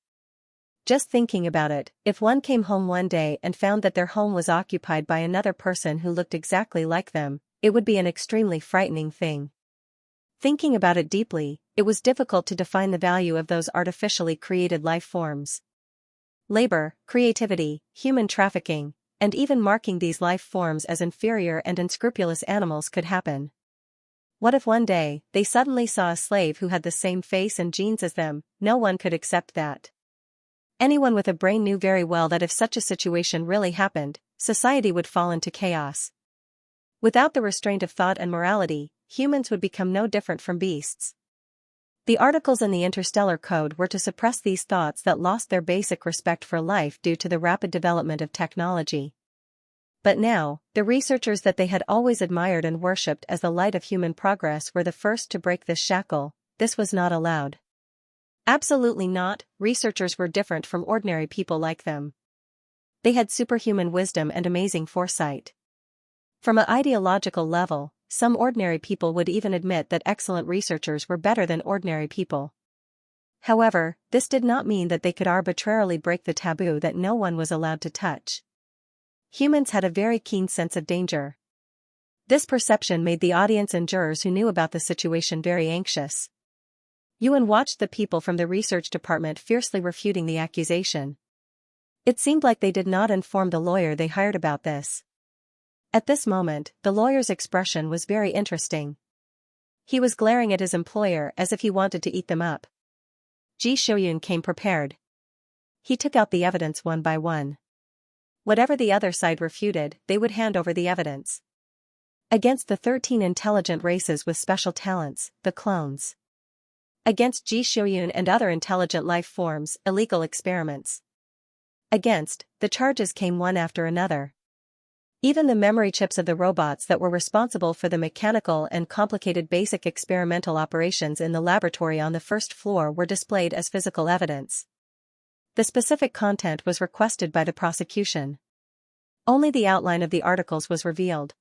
Just thinking about it, if one came home one day and found that their home was occupied by another person who looked exactly like them, it would be an extremely frightening thing. Thinking about it deeply, it was difficult to define the value of those artificially created life forms. Labor, creativity, human trafficking, and even marking these life forms as inferior and unscrupulous animals could happen. What if one day, they suddenly saw a slave who had the same face and genes as them? No one could accept that. Anyone with a brain knew very well that if such a situation really happened, society would fall into chaos. Without the restraint of thought and morality, humans would become no different from beasts. The articles in the Interstellar Code were to suppress these thoughts that lost their basic respect for life due to the rapid development of technology. But now, the researchers that they had always admired and worshipped as the light of human progress were the first to break this shackle. This was not allowed. Absolutely not. Researchers were different from ordinary people like them. They had superhuman wisdom and amazing foresight. From an ideological level, some ordinary people would even admit that excellent researchers were better than ordinary people. However, this did not mean that they could arbitrarily break the taboo that no one was allowed to touch. Humans had a very keen sense of danger. This perception made the audience and jurors who knew about the situation very anxious. Yuan watched the people from the research department fiercely refuting the accusation. It seemed like they did not inform the lawyer they hired about this. At this moment, the lawyer's expression was very interesting. He was glaring at his employer as if he wanted to eat them up. Xianxia came prepared. He took out the evidence one by one. Whatever the other side refuted, they would hand over the evidence. Against the 13 intelligent races with special talents, the clones. Against Xianxia and other intelligent life forms, illegal experiments. Against, the charges came one after another. Even the memory chips of the robots that were responsible for the mechanical and complicated basic experimental operations in the laboratory on the first floor were displayed as physical evidence. The specific content was requested by the prosecution. Only the outline of the articles was revealed.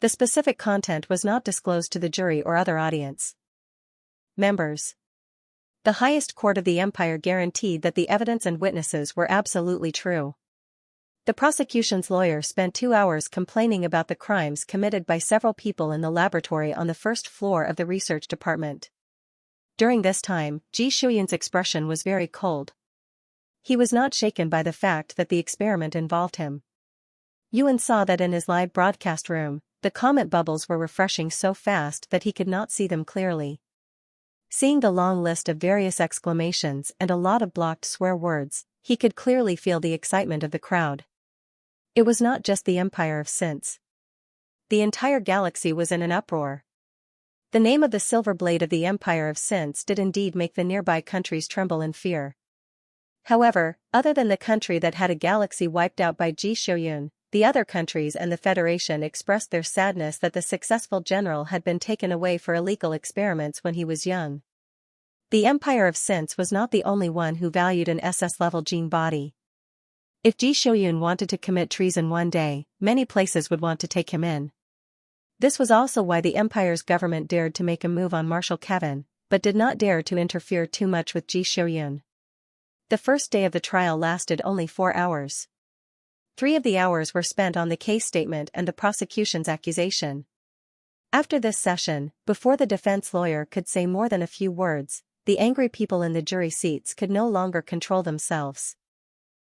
The specific content was not disclosed to the jury or other audience members. The highest court of the empire guaranteed that the evidence and witnesses were absolutely true. The prosecution's lawyer spent 2 hours complaining about the crimes committed by several people in the laboratory on the first floor of the research department. During this time, Xianxia's expression was very cold. He was not shaken by the fact that the experiment involved him. Yuan saw that in his live broadcast room, the comment bubbles were refreshing so fast that he could not see them clearly. Seeing the long list of various exclamations and a lot of blocked swear words, he could clearly feel the excitement of the crowd. It was not just the Empire of Since. The entire galaxy was in an uproar. The name of the silver blade of the Empire of Since did indeed make the nearby countries tremble in fear. However, other than the country that had a galaxy wiped out by Ji Shouyun, the other countries and the Federation expressed their sadness that the successful general had been taken away for illegal experiments when he was young. The Empire of Since was not the only one who valued an SS-level gene body. If Ji Shouyun wanted to commit treason one day, many places would want to take him in. This was also why the Empire's government dared to make a move on Marshal Kevin, but did not dare to interfere too much with Ji Shouyun. The first day of the trial lasted only 4 hours. 3 of the hours were spent on the case statement and the prosecution's accusation. After this session, before the defense lawyer could say more than a few words, the angry people in the jury seats could no longer control themselves.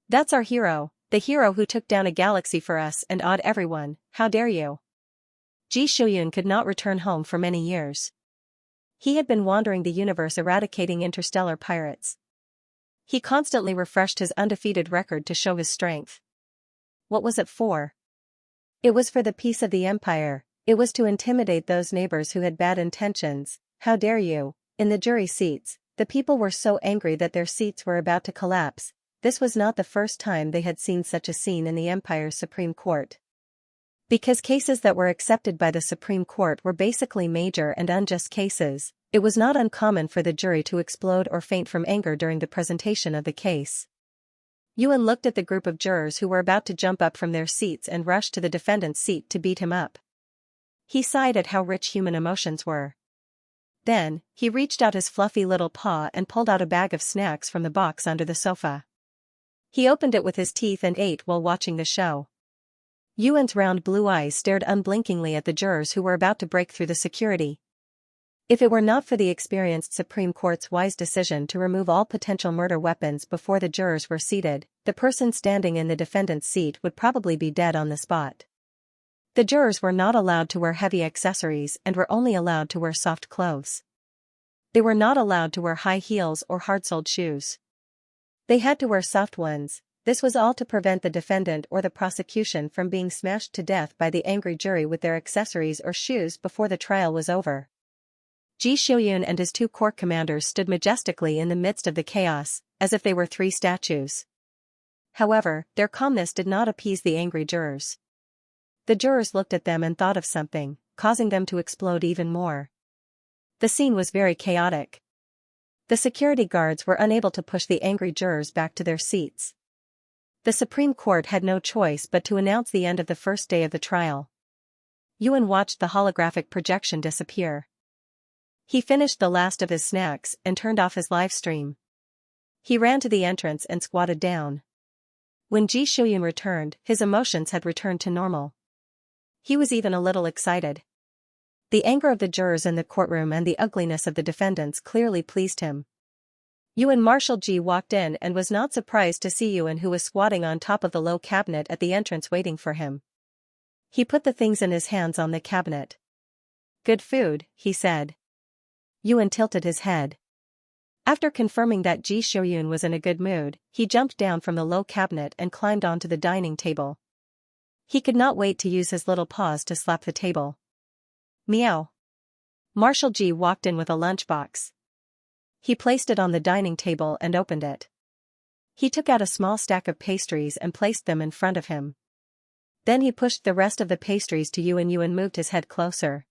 "That's our hero, the hero who took down a galaxy for us and awed everyone, how dare you?" Ji Shouyun could not return home for many years. He had been wandering the universe eradicating interstellar pirates. He constantly refreshed his undefeated record to show his strength. What was it for? It was for the peace of the Empire. It was to intimidate those neighbors who had bad intentions. How dare you? In the jury seats, the people were so angry that their seats were about to collapse. This was not the first time they had seen such a scene in the Empire's Supreme Court. Because cases that were accepted by the Supreme Court were basically major and unjust cases, it was not uncommon for the jury to explode or faint from anger during the presentation of the case. Yuan looked at the group of jurors who were about to jump up from their seats and rush to the defendant's seat to beat him up. He sighed at how rich human emotions were. Then, he reached out his fluffy little paw and pulled out a bag of snacks from the box under the sofa. He opened it with his teeth and ate while watching the show. Yuan's round blue eyes stared unblinkingly at the jurors who were about to break through the security. If it were not for the experienced Supreme Court's wise decision to remove all potential murder weapons before the jurors were seated, the person standing in the defendant's seat would probably be dead on the spot. The jurors were not allowed to wear heavy accessories and were only allowed to wear soft clothes. They were not allowed to wear high heels or hard-soled shoes. They had to wear soft ones. This was all to prevent the defendant or the prosecution from being smashed to death by the angry jury with their accessories or shoes before the trial was over. Ji Shouyun and his 2 court commanders stood majestically in the midst of the chaos, as if they were 3 statues. However, their calmness did not appease the angry jurors. The jurors looked at them and thought of something, causing them to explode even more. The scene was very chaotic. The security guards were unable to push the angry jurors back to their seats. The Supreme Court had no choice but to announce the end of the first day of the trial. Yuan watched the holographic projection disappear. He finished the last of his snacks and turned off his live stream. He ran to the entrance and squatted down. When Ji Shouyun returned, his emotions had returned to normal. He was even a little excited. The anger of the jurors in the courtroom and the ugliness of the defendants clearly pleased him. Yuan Marshal Ji walked in and was not surprised to see Yuan, who was squatting on top of the low cabinet at the entrance waiting for him. He put the things in his hands on the cabinet. "Good food," he said. Yuan tilted his head. After confirming that Ji Shouyun was in a good mood, he jumped down from the low cabinet and climbed onto the dining table. He could not wait to use his little paws to slap the table. Meow. Marshal Ji walked in with a lunchbox. He placed it on the dining table and opened it. He took out a small stack of pastries and placed them in front of him. Then he pushed the rest of the pastries to Yuan. Yuan moved his head closer.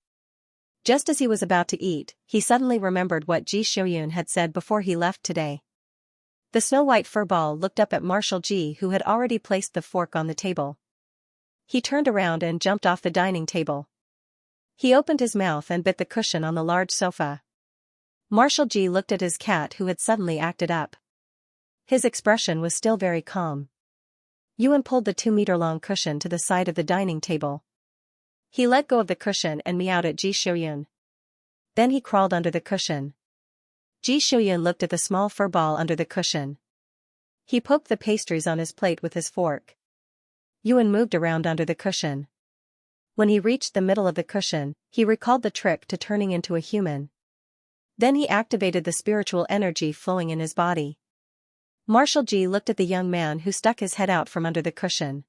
Just as he was about to eat, he suddenly remembered what Ji Shouyun had said before he left today. The snow-white furball looked up at Marshal Ji, who had already placed the fork on the table. He turned around and jumped off the dining table. He opened his mouth and bit the cushion on the large sofa. Marshal Ji looked at his cat, who had suddenly acted up. His expression was still very calm. Yuan pulled the 2-meter-long cushion to the side of the dining table. He let go of the cushion and meowed at Ji Shouyun. Then he crawled under the cushion. Ji Shouyun looked at the small fur ball under the cushion. He poked the pastries on his plate with his fork. Yuan moved around under the cushion. When he reached the middle of the cushion, he recalled the trick to turning into a human. Then he activated the spiritual energy flowing in his body. Marshal Ji looked at the young man who stuck his head out from under the cushion.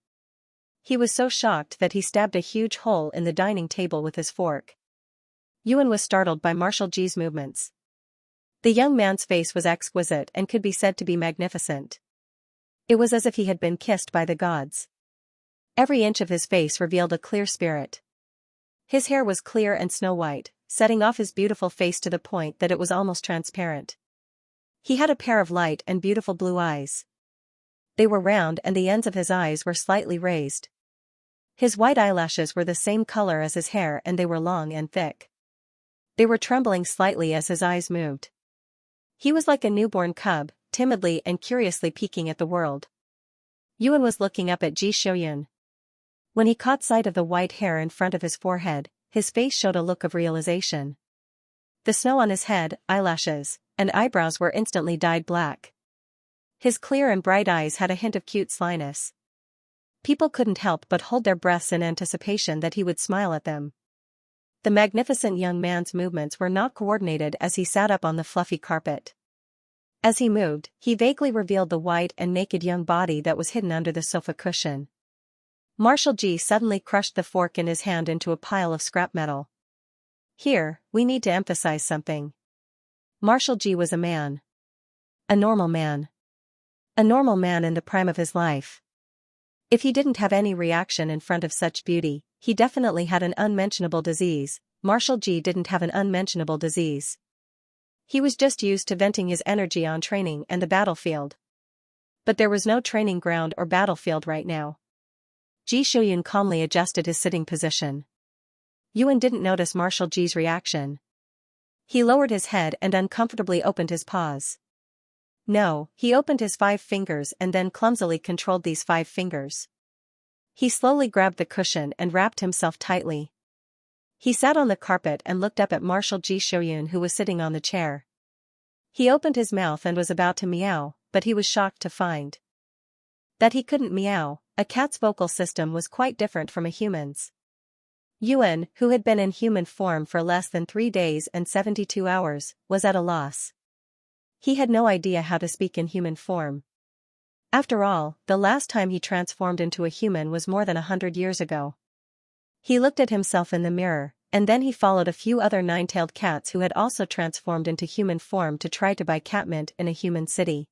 He was so shocked that he stabbed a huge hole in the dining table with his fork. Yuan was startled by Marshal Ji's movements. The young man's face was exquisite and could be said to be magnificent. It was as if he had been kissed by the gods. Every inch of his face revealed a clear spirit. His hair was clear and snow-white, setting off his beautiful face to the point that it was almost transparent. He had a pair of light and beautiful blue eyes. They were round and the ends of his eyes were slightly raised. His white eyelashes were the same color as his hair and they were long and thick. They were trembling slightly as his eyes moved. He was like a newborn cub, timidly and curiously peeking at the world. Yuan was looking up at Ji Shouyun. When he caught sight of the white hair in front of his forehead, his face showed a look of realization. The snow on his head, eyelashes, and eyebrows were instantly dyed black. His clear and bright eyes had a hint of cute slyness. People couldn't help but hold their breaths in anticipation that he would smile at them. The magnificent young man's movements were not coordinated as he sat up on the fluffy carpet. As he moved, he vaguely revealed the white and naked young body that was hidden under the sofa cushion. Marshal Ji suddenly crushed the fork in his hand into a pile of scrap metal. Here, we need to emphasize something. Marshal Ji was a man. A normal man. A normal man in the prime of his life. If he didn't have any reaction in front of such beauty, he definitely had an unmentionable disease. Marshal Ji didn't have an unmentionable disease. He was just used to venting his energy on training and the battlefield. But there was no training ground or battlefield right now. Ji Shouyun calmly adjusted his sitting position. Yuan didn't notice Marshal Ji's reaction. He lowered his head and uncomfortably opened his paws. No, he opened his 5 fingers and then clumsily controlled these 5 fingers. He slowly grabbed the cushion and wrapped himself tightly. He sat on the carpet and looked up at Marshal Ji Shouyun who was sitting on the chair. He opened his mouth and was about to meow, but he was shocked to find that he couldn't meow. A cat's vocal system was quite different from a human's. Yuan, who had been in human form for less than 3 days and 72 hours, was at a loss. He had no idea how to speak in human form. After all, the last time he transformed into a human was more than 100 years ago. He looked at himself in the mirror, and then he followed a few other 9-tailed cats who had also transformed into human form to try to buy catmint in a human city.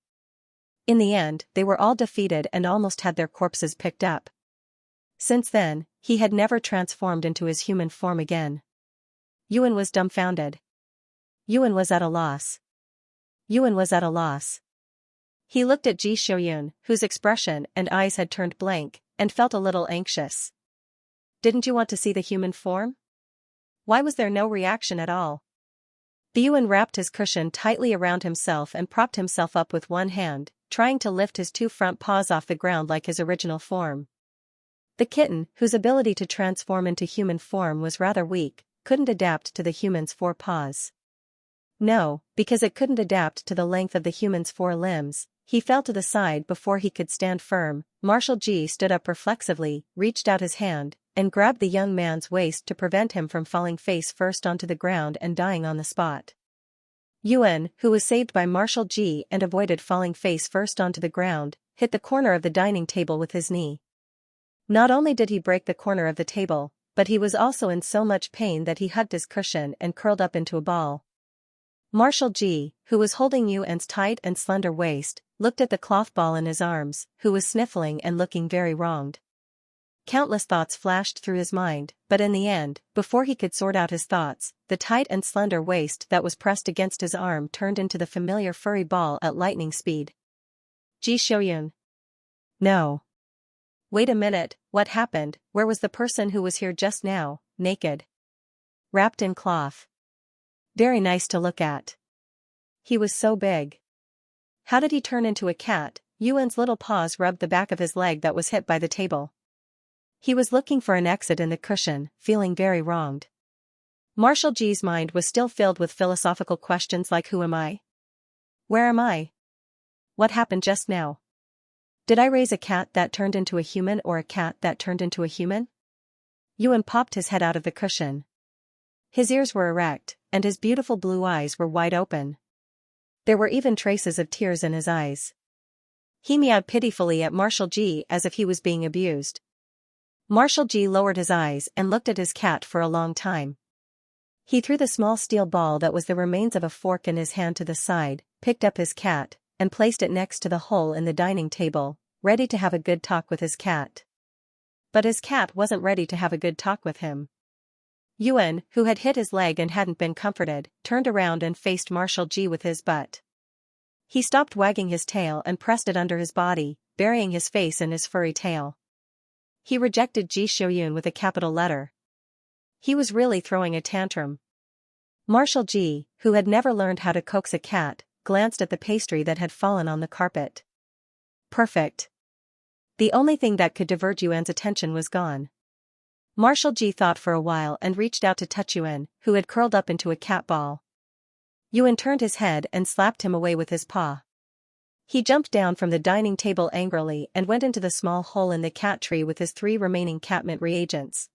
In the end, they were all defeated and almost had their corpses picked up. Since then, he had never transformed into his human form again. Yuan was dumbfounded. Yuan was at a loss. Yuan was at a loss. He looked at Ji Shouyun, whose expression and eyes had turned blank, and felt a little anxious. Didn't you want to see the human form? Why was there no reaction at all? The Yuan wrapped his cushion tightly around himself and propped himself up with one hand, trying to lift his 2 front paws off the ground like his original form. The kitten, whose ability to transform into human form was rather weak, couldn't adapt to the human's 4 paws. No, because it couldn't adapt to the length of the human's 4 limbs, he fell to the side before he could stand firm. Marshal Ji stood up reflexively, reached out his hand, and grabbed the young man's waist to prevent him from falling face first onto the ground and dying on the spot. Yuan, who was saved by Marshal Ji and avoided falling face first onto the ground, hit the corner of the dining table with his knee. Not only did he break the corner of the table, but he was also in so much pain that he hugged his cushion and curled up into a ball. Marshal Ji, who was holding Yuan's tight and slender waist, looked at the cloth ball in his arms, who was sniffling and looking very wronged. Countless thoughts flashed through his mind, but in the end, before he could sort out his thoughts, the tight and slender waist that was pressed against his arm turned into the familiar furry ball at lightning speed. Ji Shouyun. No. Wait a minute, what happened? Where was the person who was here just now, naked? Wrapped in cloth. Very nice to look at. He was so big. How did he turn into a cat? Yuan's little paws rubbed the back of his leg that was hit by the table. He was looking for an exit in the cushion, feeling very wronged. Marshal Ji's mind was still filled with philosophical questions like who am I? Where am I? What happened just now? Did I raise a cat that turned into a human or a cat that turned into a human? Yuan popped his head out of the cushion. His ears were erect, and his beautiful blue eyes were wide open. There were even traces of tears in his eyes. He meowed pitifully at Marshal Ji as if he was being abused. Marshal Ji lowered his eyes and looked at his cat for a long time. He threw the small steel ball that was the remains of a fork in his hand to the side, picked up his cat, and placed it next to the hole in the dining table, ready to have a good talk with his cat. But his cat wasn't ready to have a good talk with him. Yuan, who had hit his leg and hadn't been comforted, turned around and faced Marshal Ji with his butt. He stopped wagging his tail and pressed it under his body, burying his face in his furry tail. He rejected Ji Xiuyun with a capital letter. He was really throwing a tantrum. Marshal Ji, who had never learned how to coax a cat, glanced at the pastry that had fallen on the carpet. Perfect. The only thing that could divert Yuan's attention was gone. Marshal Ji thought for a while and reached out to touch Yuan, who had curled up into a cat ball. Yuan turned his head and slapped him away with his paw. He jumped down from the dining table angrily and went into the small hole in the cat tree with his 3 remaining catmint reagents.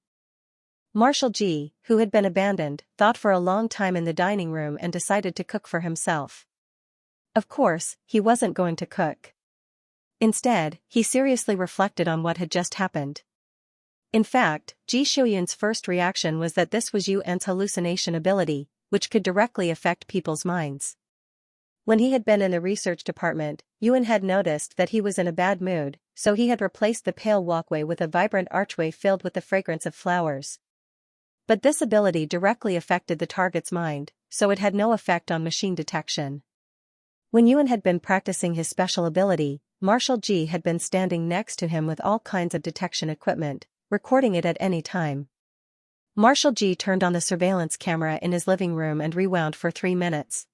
Marshal Ji, who had been abandoned, thought for a long time in the dining room and decided to cook for himself. Of course, he wasn't going to cook. Instead, he seriously reflected on what had just happened. In fact, Ji Xiuyun's first reaction was that this was Yuan's hallucination ability, which could directly affect people's minds. When he had been in the research department, Yuan had noticed that he was in a bad mood, so he had replaced the pale walkway with a vibrant archway filled with the fragrance of flowers. But this ability directly affected the target's mind, so it had no effect on machine detection. When Yuan had been practicing his special ability, Marshal Ji had been standing next to him with all kinds of detection equipment, recording it at any time. Marshal Ji turned on the surveillance camera in his living room and rewound for 3 minutes.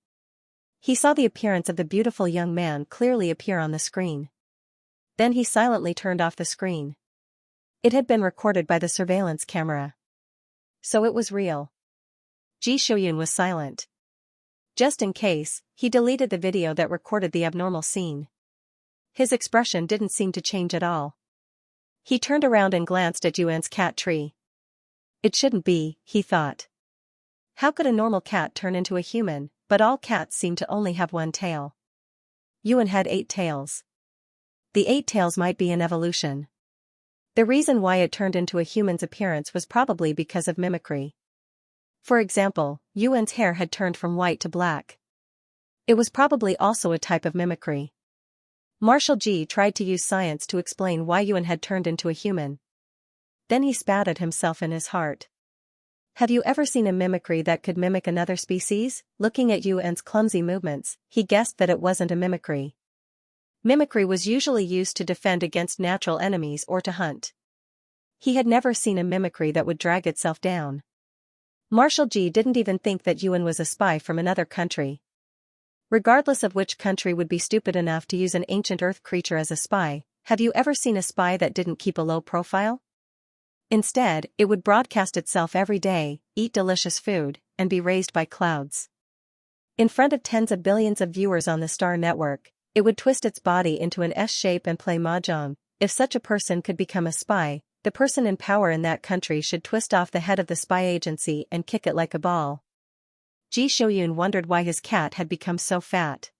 He saw the appearance of the beautiful young man clearly appear on the screen. Then he silently turned off the screen. It had been recorded by the surveillance camera. So it was real. Ji Xiuyun was silent. Just in case, he deleted the video that recorded the abnormal scene. His expression didn't seem to change at all. He turned around and glanced at Yuan's cat tree. It shouldn't be, he thought. How could a normal cat turn into a human, but all cats seem to only have 1 tail? Yuan had 8 tails. The 8 tails might be an evolution. The reason why it turned into a human's appearance was probably because of mimicry. For example, Yuan's hair had turned from white to black. It was probably also a type of mimicry. Marshal Ji tried to use science to explain why Yuan had turned into a human. Then he spat at himself in his heart. Have you ever seen a mimicry that could mimic another species? Looking at Yuan's clumsy movements, he guessed that it wasn't a mimicry. Mimicry was usually used to defend against natural enemies or to hunt. He had never seen a mimicry that would drag itself down. Marshal Ji didn't even think that Yuan was a spy from another country. Regardless of which country would be stupid enough to use an ancient earth creature as a spy, have you ever seen a spy that didn't keep a low profile? Instead, it would broadcast itself every day, eat delicious food, and be raised by clouds. In front of tens of billions of viewers on the Star Network, it would twist its body into an S shape and play mahjong. If such a person could become a spy, the person in power in that country should twist off the head of the spy agency and kick it like a ball. Ji Xiuyun wondered why his cat had become so fat.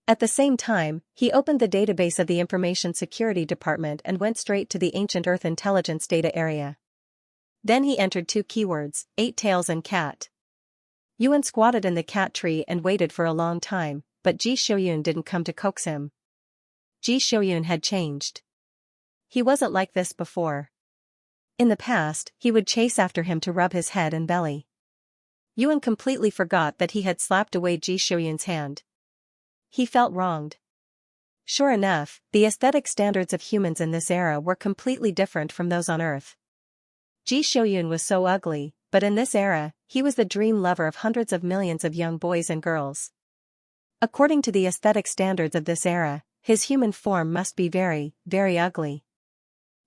At the same time, he opened the database of the Information Security Department and went straight to the Ancient Earth Intelligence data area. Then he entered 2 keywords, 8 tails and cat. Yuan squatted in the cat tree and waited for a long time, but Ji Xiuyun didn't come to coax him. Ji Xiuyun had changed. He wasn't like this before. In the past, he would chase after him to rub his head and belly. Yuan completely forgot that he had slapped away Ji Xiuyun's hand. He felt wronged. Sure enough, the aesthetic standards of humans in this era were completely different from those on Earth. Ji Xiuyun was so ugly, but in this era, he was the dream lover of hundreds of millions of young boys and girls. According to the aesthetic standards of this era, his human form must be very, very ugly.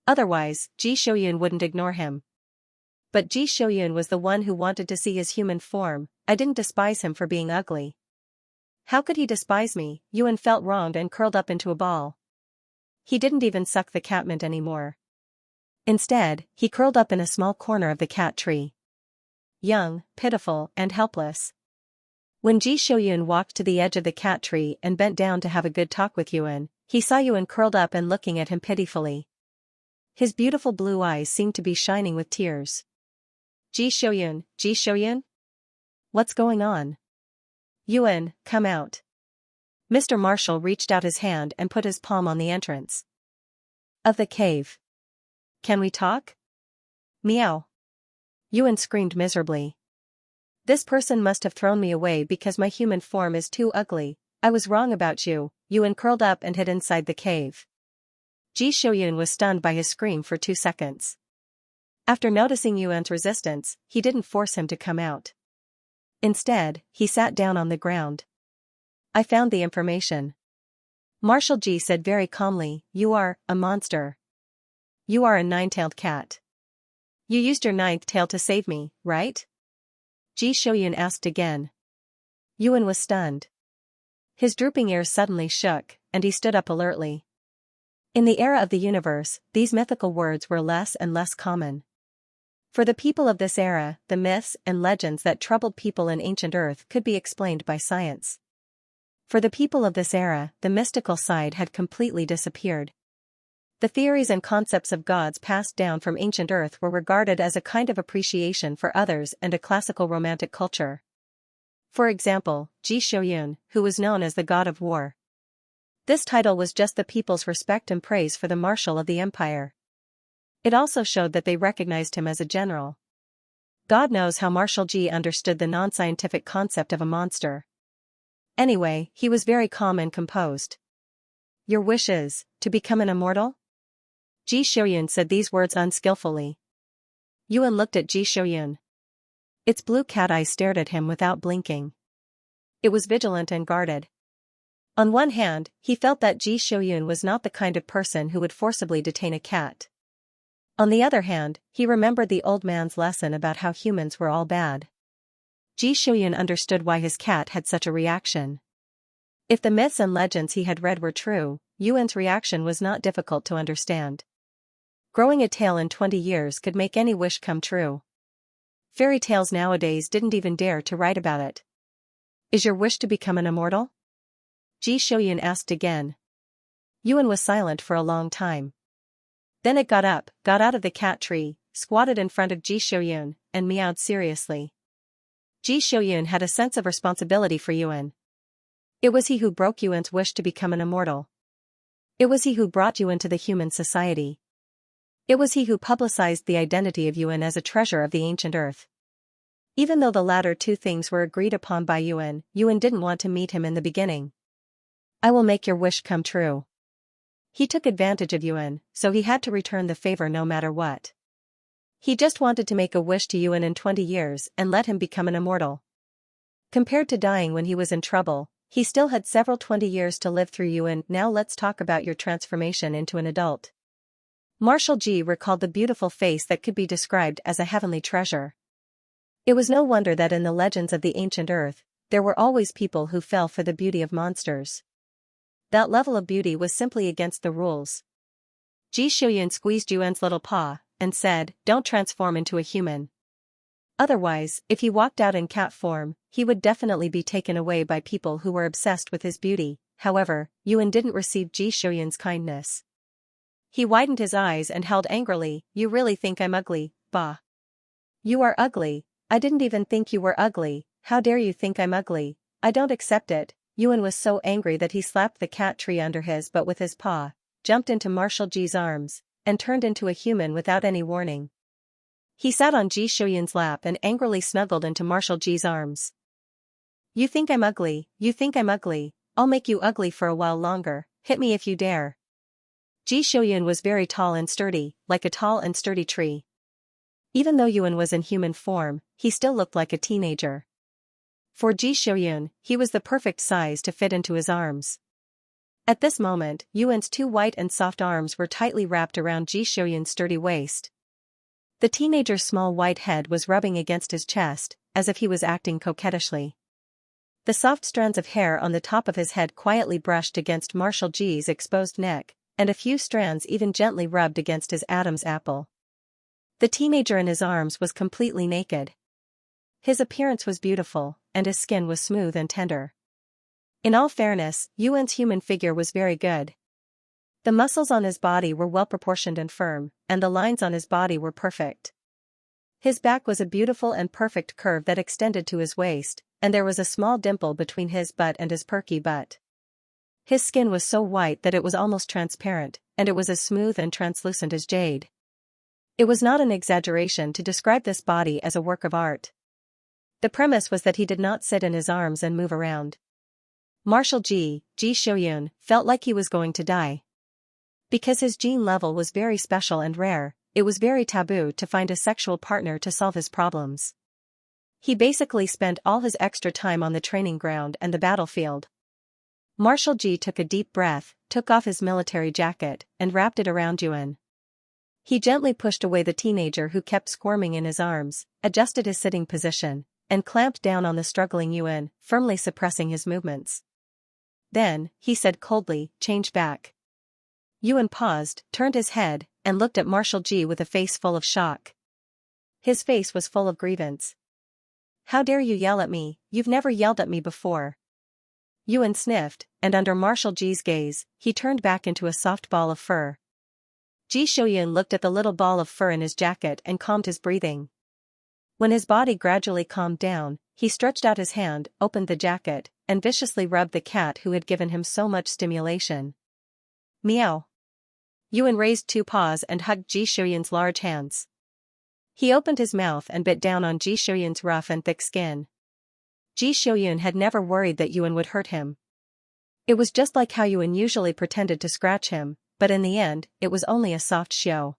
Otherwise, Ji Xiuyun wouldn't ignore him. But Ji Xiuyun was the one who wanted to see his human form. I didn't despise him for being ugly. How could he despise me? Yuan felt wronged and curled up into a ball. He didn't even suck the catmint anymore. Instead, he curled up in a small corner of the cat tree. Young, pitiful, and helpless. When Ji Xiuyun walked to the edge of the cat tree and bent down to have a good talk with Yuan, he saw Yuan curled up and looking at him pitifully. His beautiful blue eyes seemed to be shining with tears. Ji Xiuyun, Ji Xiuyun? What's going on? Yuan, come out. Mr. Marshall reached out his hand and put his palm on the entrance of the cave. Can we talk? Meow. Yuan screamed miserably. This person must have thrown me away because my human form is too ugly. I was wrong about you. Yuan curled up and hid inside the cave. Ji Shouyun was stunned by his scream for 2 seconds. After noticing Yuan's resistance, he didn't force him to come out. Instead, he sat down on the ground. I found the information. Marshal Ji said very calmly, you are a monster. You are a 9-tailed cat. You used your 9th tail to save me, right? Ji Shouyun asked again. Yuan was stunned. His drooping ears suddenly shook, and he stood up alertly. In the era of the universe, these mythical words were less and less common. For the people of this era, the myths and legends that troubled people in ancient Earth could be explained by science. For the people of this era, the mystical side had completely disappeared. The theories and concepts of gods passed down from ancient Earth were regarded as a kind of appreciation for others and a classical romantic culture. For example, Ji Shouyun, who was known as the god of war. This title was just the people's respect and praise for the marshal of the empire. It also showed that they recognized him as a general. God knows how Marshal Ji understood the non-scientific concept of a monster. Anyway, he was very calm and composed. Your wish is to become an immortal? Ji Shouyun said these words unskillfully. Yuan looked at Ji Shouyun. Its blue cat eyes stared at him without blinking. It was vigilant and guarded. On one hand, he felt that Ji Shouyun was not the kind of person who would forcibly detain a cat. On the other hand, he remembered the old man's lesson about how humans were all bad. Ji Shouyun understood why his cat had such a reaction. If the myths and legends he had read were true, Yuan's reaction was not difficult to understand. Growing a tail in 20 years could make any wish come true. Fairy tales nowadays didn't even dare to write about it. Is your wish to become an immortal? Ji Shouyun asked again. Yuan was silent for a long time. Then it got up, got out of the cat tree, squatted in front of Ji Shouyun, and meowed seriously. Ji Shouyun had a sense of responsibility for Yuan. It was he who broke Yuan's wish to become an immortal. It was he who brought Yuan to the human society. It was he who publicized the identity of Yuan as a treasure of the ancient Earth. Even though the latter two things were agreed upon by Yuan, Yuan didn't want to meet him in the beginning. I will make your wish come true. He took advantage of Yuan, so he had to return the favor no matter what. He just wanted to make a wish to Yuan in 20 years and let him become an immortal. Compared to dying when he was in trouble, he still had several 20 years to live through Yuan. Now let's talk about your transformation into an adult. Marshal Ji recalled the beautiful face that could be described as a heavenly treasure. It was no wonder that in the legends of the ancient Earth, there were always people who fell for the beauty of monsters. That level of beauty was simply against the rules. Ji Shouyun squeezed Yuan's little paw, and said, don't transform into a human. Otherwise, if he walked out in cat form, he would definitely be taken away by people who were obsessed with his beauty. However, Yuan didn't receive Ji Shouyun's kindness. He widened his eyes and held angrily, you really think I'm ugly, bah. You are ugly, I didn't even think you were ugly, how dare you think I'm ugly, I don't accept it. Yuan was so angry that he slapped the cat tree under his butt with his paw, jumped into Marshal Ji's arms, and turned into a human without any warning. He sat on Ji Shouyun's lap and angrily snuggled into Marshal Ji's arms. You think I'm ugly, you think I'm ugly, I'll make you ugly for a while longer, hit me if you dare. Ji Shouyun was very tall and sturdy, like a tall and sturdy tree. Even though Yuan was in human form, he still looked like a teenager. For Ji Shouyun, he was the perfect size to fit into his arms. At this moment, Yuan's two white and soft arms were tightly wrapped around Ji Shouyun's sturdy waist. The teenager's small white head was rubbing against his chest, as if he was acting coquettishly. The soft strands of hair on the top of his head quietly brushed against Marshal Ji's exposed neck, and a few strands even gently rubbed against his Adam's apple. The teenager in his arms was completely naked. His appearance was beautiful, and his skin was smooth and tender. In all fairness, Yuan's human figure was very good. The muscles on his body were well proportioned and firm, and the lines on his body were perfect. His back was a beautiful and perfect curve that extended to his waist, and there was a small dimple between his butt and his perky butt. His skin was so white that it was almost transparent, and it was as smooth and translucent as jade. It was not an exaggeration to describe this body as a work of art. The premise was that he did not sit in his arms and move around. Marshal Ji Shoyun, felt like he was going to die. Because his gene level was very special and rare, it was very taboo to find a sexual partner to solve his problems. He basically spent all his extra time on the training ground and the battlefield. Marshal Ji took a deep breath, took off his military jacket, and wrapped it around Yuan. He gently pushed away the teenager who kept squirming in his arms, adjusted his sitting position, and clamped down on the struggling Yuan, firmly suppressing his movements. Then, he said coldly, "Change back." Yuan paused, turned his head, and looked at Marshal Ji with a face full of shock. His face was full of grievance. "How dare you yell at me? You've never yelled at me before." Yuan sniffed, and under Marshal Ji's gaze, he turned back into a soft ball of fur. Ji Shoyun looked at the little ball of fur in his jacket and calmed his breathing. When his body gradually calmed down, he stretched out his hand, opened the jacket, and viciously rubbed the cat who had given him so much stimulation. Meow. Yuan raised two paws and hugged Ji Shoyun's large hands. He opened his mouth and bit down on Ji Shoyun's rough and thick skin. Ji Shoyun had never worried that Yuan would hurt him. It was just like how Yuan usually pretended to scratch him, but in the end, it was only a soft show.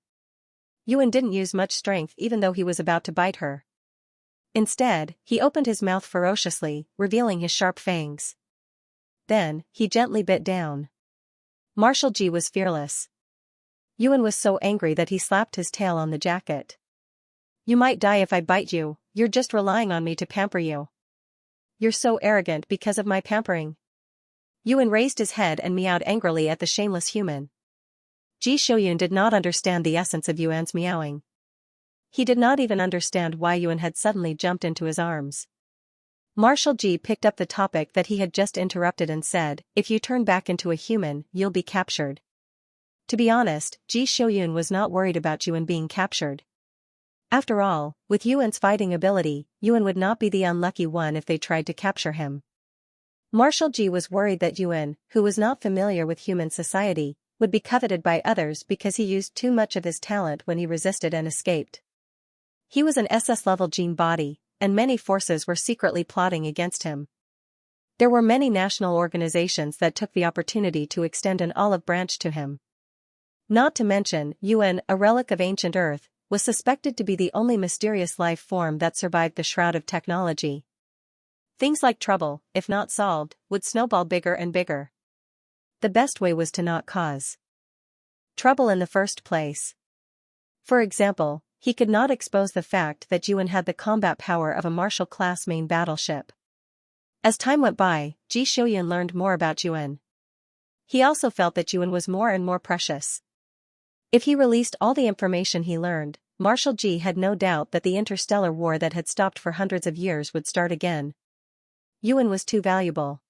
Yuan didn't use much strength even though he was about to bite her. Instead, he opened his mouth ferociously, revealing his sharp fangs. Then, he gently bit down. Marshal Ji was fearless. Yuan was so angry that he slapped his tail on the jacket. "You might die if I bite you, you're just relying on me to pamper you. You're so arrogant because of my pampering." Yuan raised his head and meowed angrily at the shameless human. Ji Shoyun did not understand the essence of Yuan's meowing. He did not even understand why Yuan had suddenly jumped into his arms. Marshal Ji picked up the topic that he had just interrupted and said, "If you turn back into a human, you'll be captured." To be honest, Ji Shoyun was not worried about Yuan being captured. After all, with Yuan's fighting ability, Yuan would not be the unlucky one if they tried to capture him. Marshal Ji was worried that Yuan, who was not familiar with human society, would be coveted by others because he used too much of his talent when he resisted and escaped. He was an SS-level gene body, and many forces were secretly plotting against him. There were many national organizations that took the opportunity to extend an olive branch to him. Not to mention, Yuan, a relic of ancient Earth, was suspected to be the only mysterious life form that survived the shroud of technology. Things like trouble, if not solved, would snowball bigger and bigger. The best way was to not cause trouble in the first place. For example, he could not expose the fact that Yuan had the combat power of a Marshall-class main battleship. As time went by, Ji Shoyun learned more about Yuan. He also felt that Yuan was more and more precious. If he released all the information he learned, Marshal Ji had no doubt that the interstellar war that had stopped for hundreds of years would start again. Yuan was too valuable.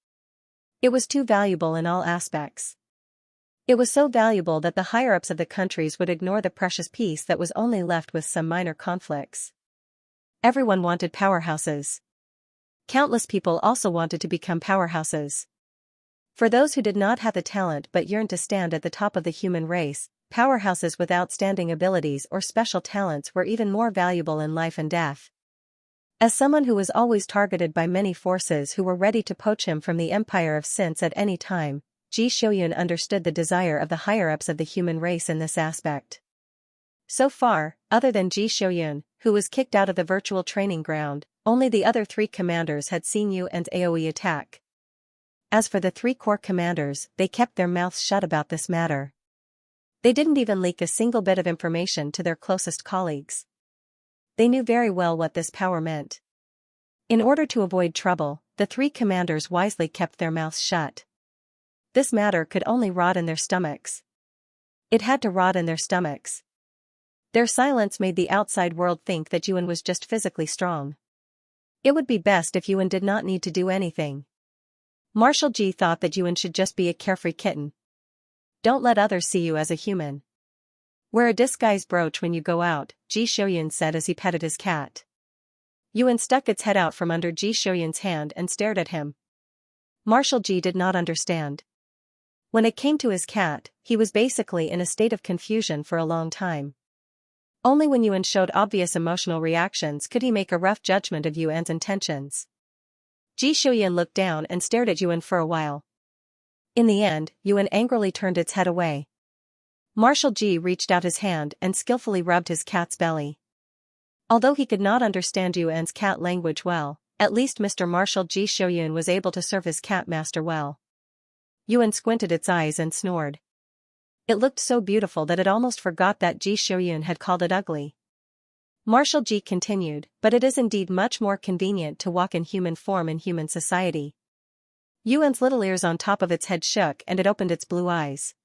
It was too valuable in all aspects. It was so valuable that the higher-ups of the countries would ignore the precious piece that was only left with some minor conflicts. Everyone wanted powerhouses. Countless people also wanted to become powerhouses. For those who did not have the talent but yearned to stand at the top of the human race, powerhouses with outstanding abilities or special talents were even more valuable in life and death. As someone who was always targeted by many forces who were ready to poach him from the empire of Since at any time, Ji Shoyun understood the desire of the higher-ups of the human race in this aspect. So far, other than Ji Shoyun, who was kicked out of the virtual training ground, only the other three commanders had seen Yuan's AoE attack. As for the three core commanders, they kept their mouths shut about this matter. They didn't even leak a single bit of information to their closest colleagues. They knew very well what this power meant. In order to avoid trouble, the three commanders wisely kept their mouths shut. This matter could only rot in their stomachs. It had to rot in their stomachs. Their silence made the outside world think that Yuan was just physically strong. It would be best if Yuan did not need to do anything. Marshal Ji thought that Yuan should just be a carefree kitten. Don't let others see you as a human. Wear a disguise brooch when you go out, Ji Shouyun said as he petted his cat. Yuan stuck its head out from under Ji Shouyun's hand and stared at him. Marshal Ji did not understand. When it came to his cat, he was basically in a state of confusion for a long time. Only when Yuan showed obvious emotional reactions could he make a rough judgment of Yuan's intentions. Ji Shouyun looked down and stared at Yuan for a while. In the end, Yuan angrily turned its head away. Marshal Ji reached out his hand and skillfully rubbed his cat's belly. Although he could not understand Yuan's cat language well, at least Mr. Marshal Ji Shouyun was able to serve his cat master well. Yuan squinted its eyes and snored. It looked so beautiful that it almost forgot that Ji Shouyun had called it ugly. Marshal Ji continued, but it is indeed much more convenient to walk in human form in human society. Yuan's little ears on top of its head shook and it opened its blue eyes.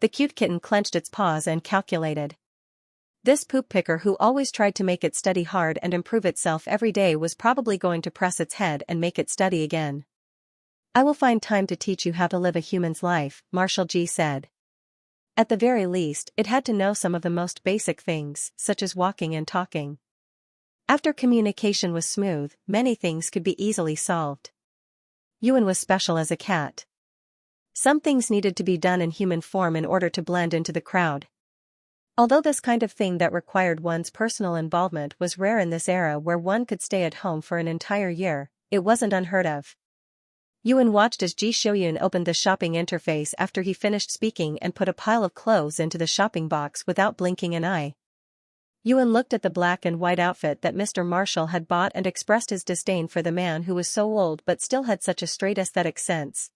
The cute kitten clenched its paws and calculated. This poop picker who always tried to make it study hard and improve itself every day was probably going to press its head and make it study again. I will find time to teach you how to live a human's life, Marshal Ji said. At the very least, it had to know some of the most basic things, such as walking and talking. After communication was smooth, many things could be easily solved. Yuan was special as a cat. Some things needed to be done in human form in order to blend into the crowd. Although this kind of thing that required one's personal involvement was rare in this era where one could stay at home for an entire year, it wasn't unheard of. Yuan watched as Ji Shouyun opened the shopping interface after he finished speaking and put a pile of clothes into the shopping box without blinking an eye. Yuan looked at the black and white outfit that Mr. Marshall had bought and expressed his disdain for the man who was so old but still had such a straight aesthetic sense.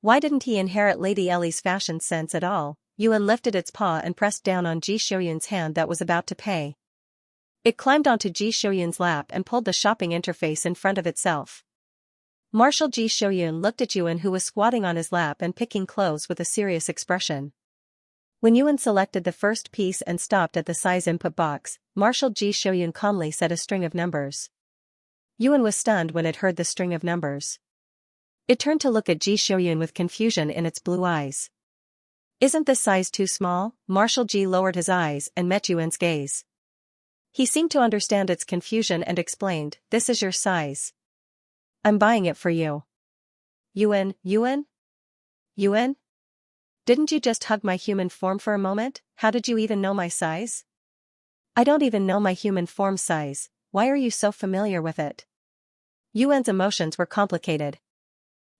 Why didn't he inherit Lady Ellie's fashion sense at all? Yuan lifted its paw and pressed down on Ji Shouyun's hand that was about to pay. It climbed onto Ji Shouyun's lap and pulled the shopping interface in front of itself. Marshal Ji Shouyun looked at Yuan who was squatting on his lap and picking clothes with a serious expression. When Yuan selected the first piece and stopped at the size input box, Marshal Ji Shouyun calmly said a string of numbers. Yuan was stunned when it heard the string of numbers. It turned to look at Ji Shouyun with confusion in its blue eyes. Isn't this size too small? Marshal Ji lowered his eyes and met Yuan's gaze. He seemed to understand its confusion and explained, "This is your size. I'm buying it for you." Yuan? Yuan? Didn't you just hug my human form for a moment? How did you even know my size? I don't even know my human form size, why are you so familiar with it? Yuan's emotions were complicated.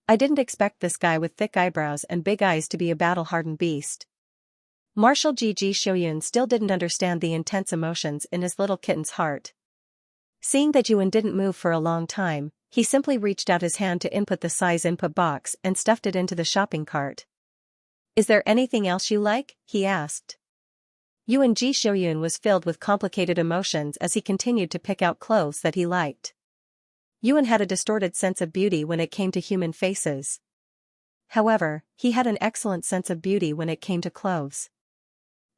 I didn't expect this guy with thick eyebrows and big eyes to be a battle-hardened beast. Marshal Ji Shouyun still didn't understand the intense emotions in his little kitten's heart. Seeing that Yuan didn't move for a long time, he simply reached out his hand to input the size input box and stuffed it into the shopping cart. Is there anything else you like? He asked. Yuan Ji Shouyun was filled with complicated emotions as he continued to pick out clothes that he liked. Yuan had a distorted sense of beauty when it came to human faces. However, he had an excellent sense of beauty when it came to clothes.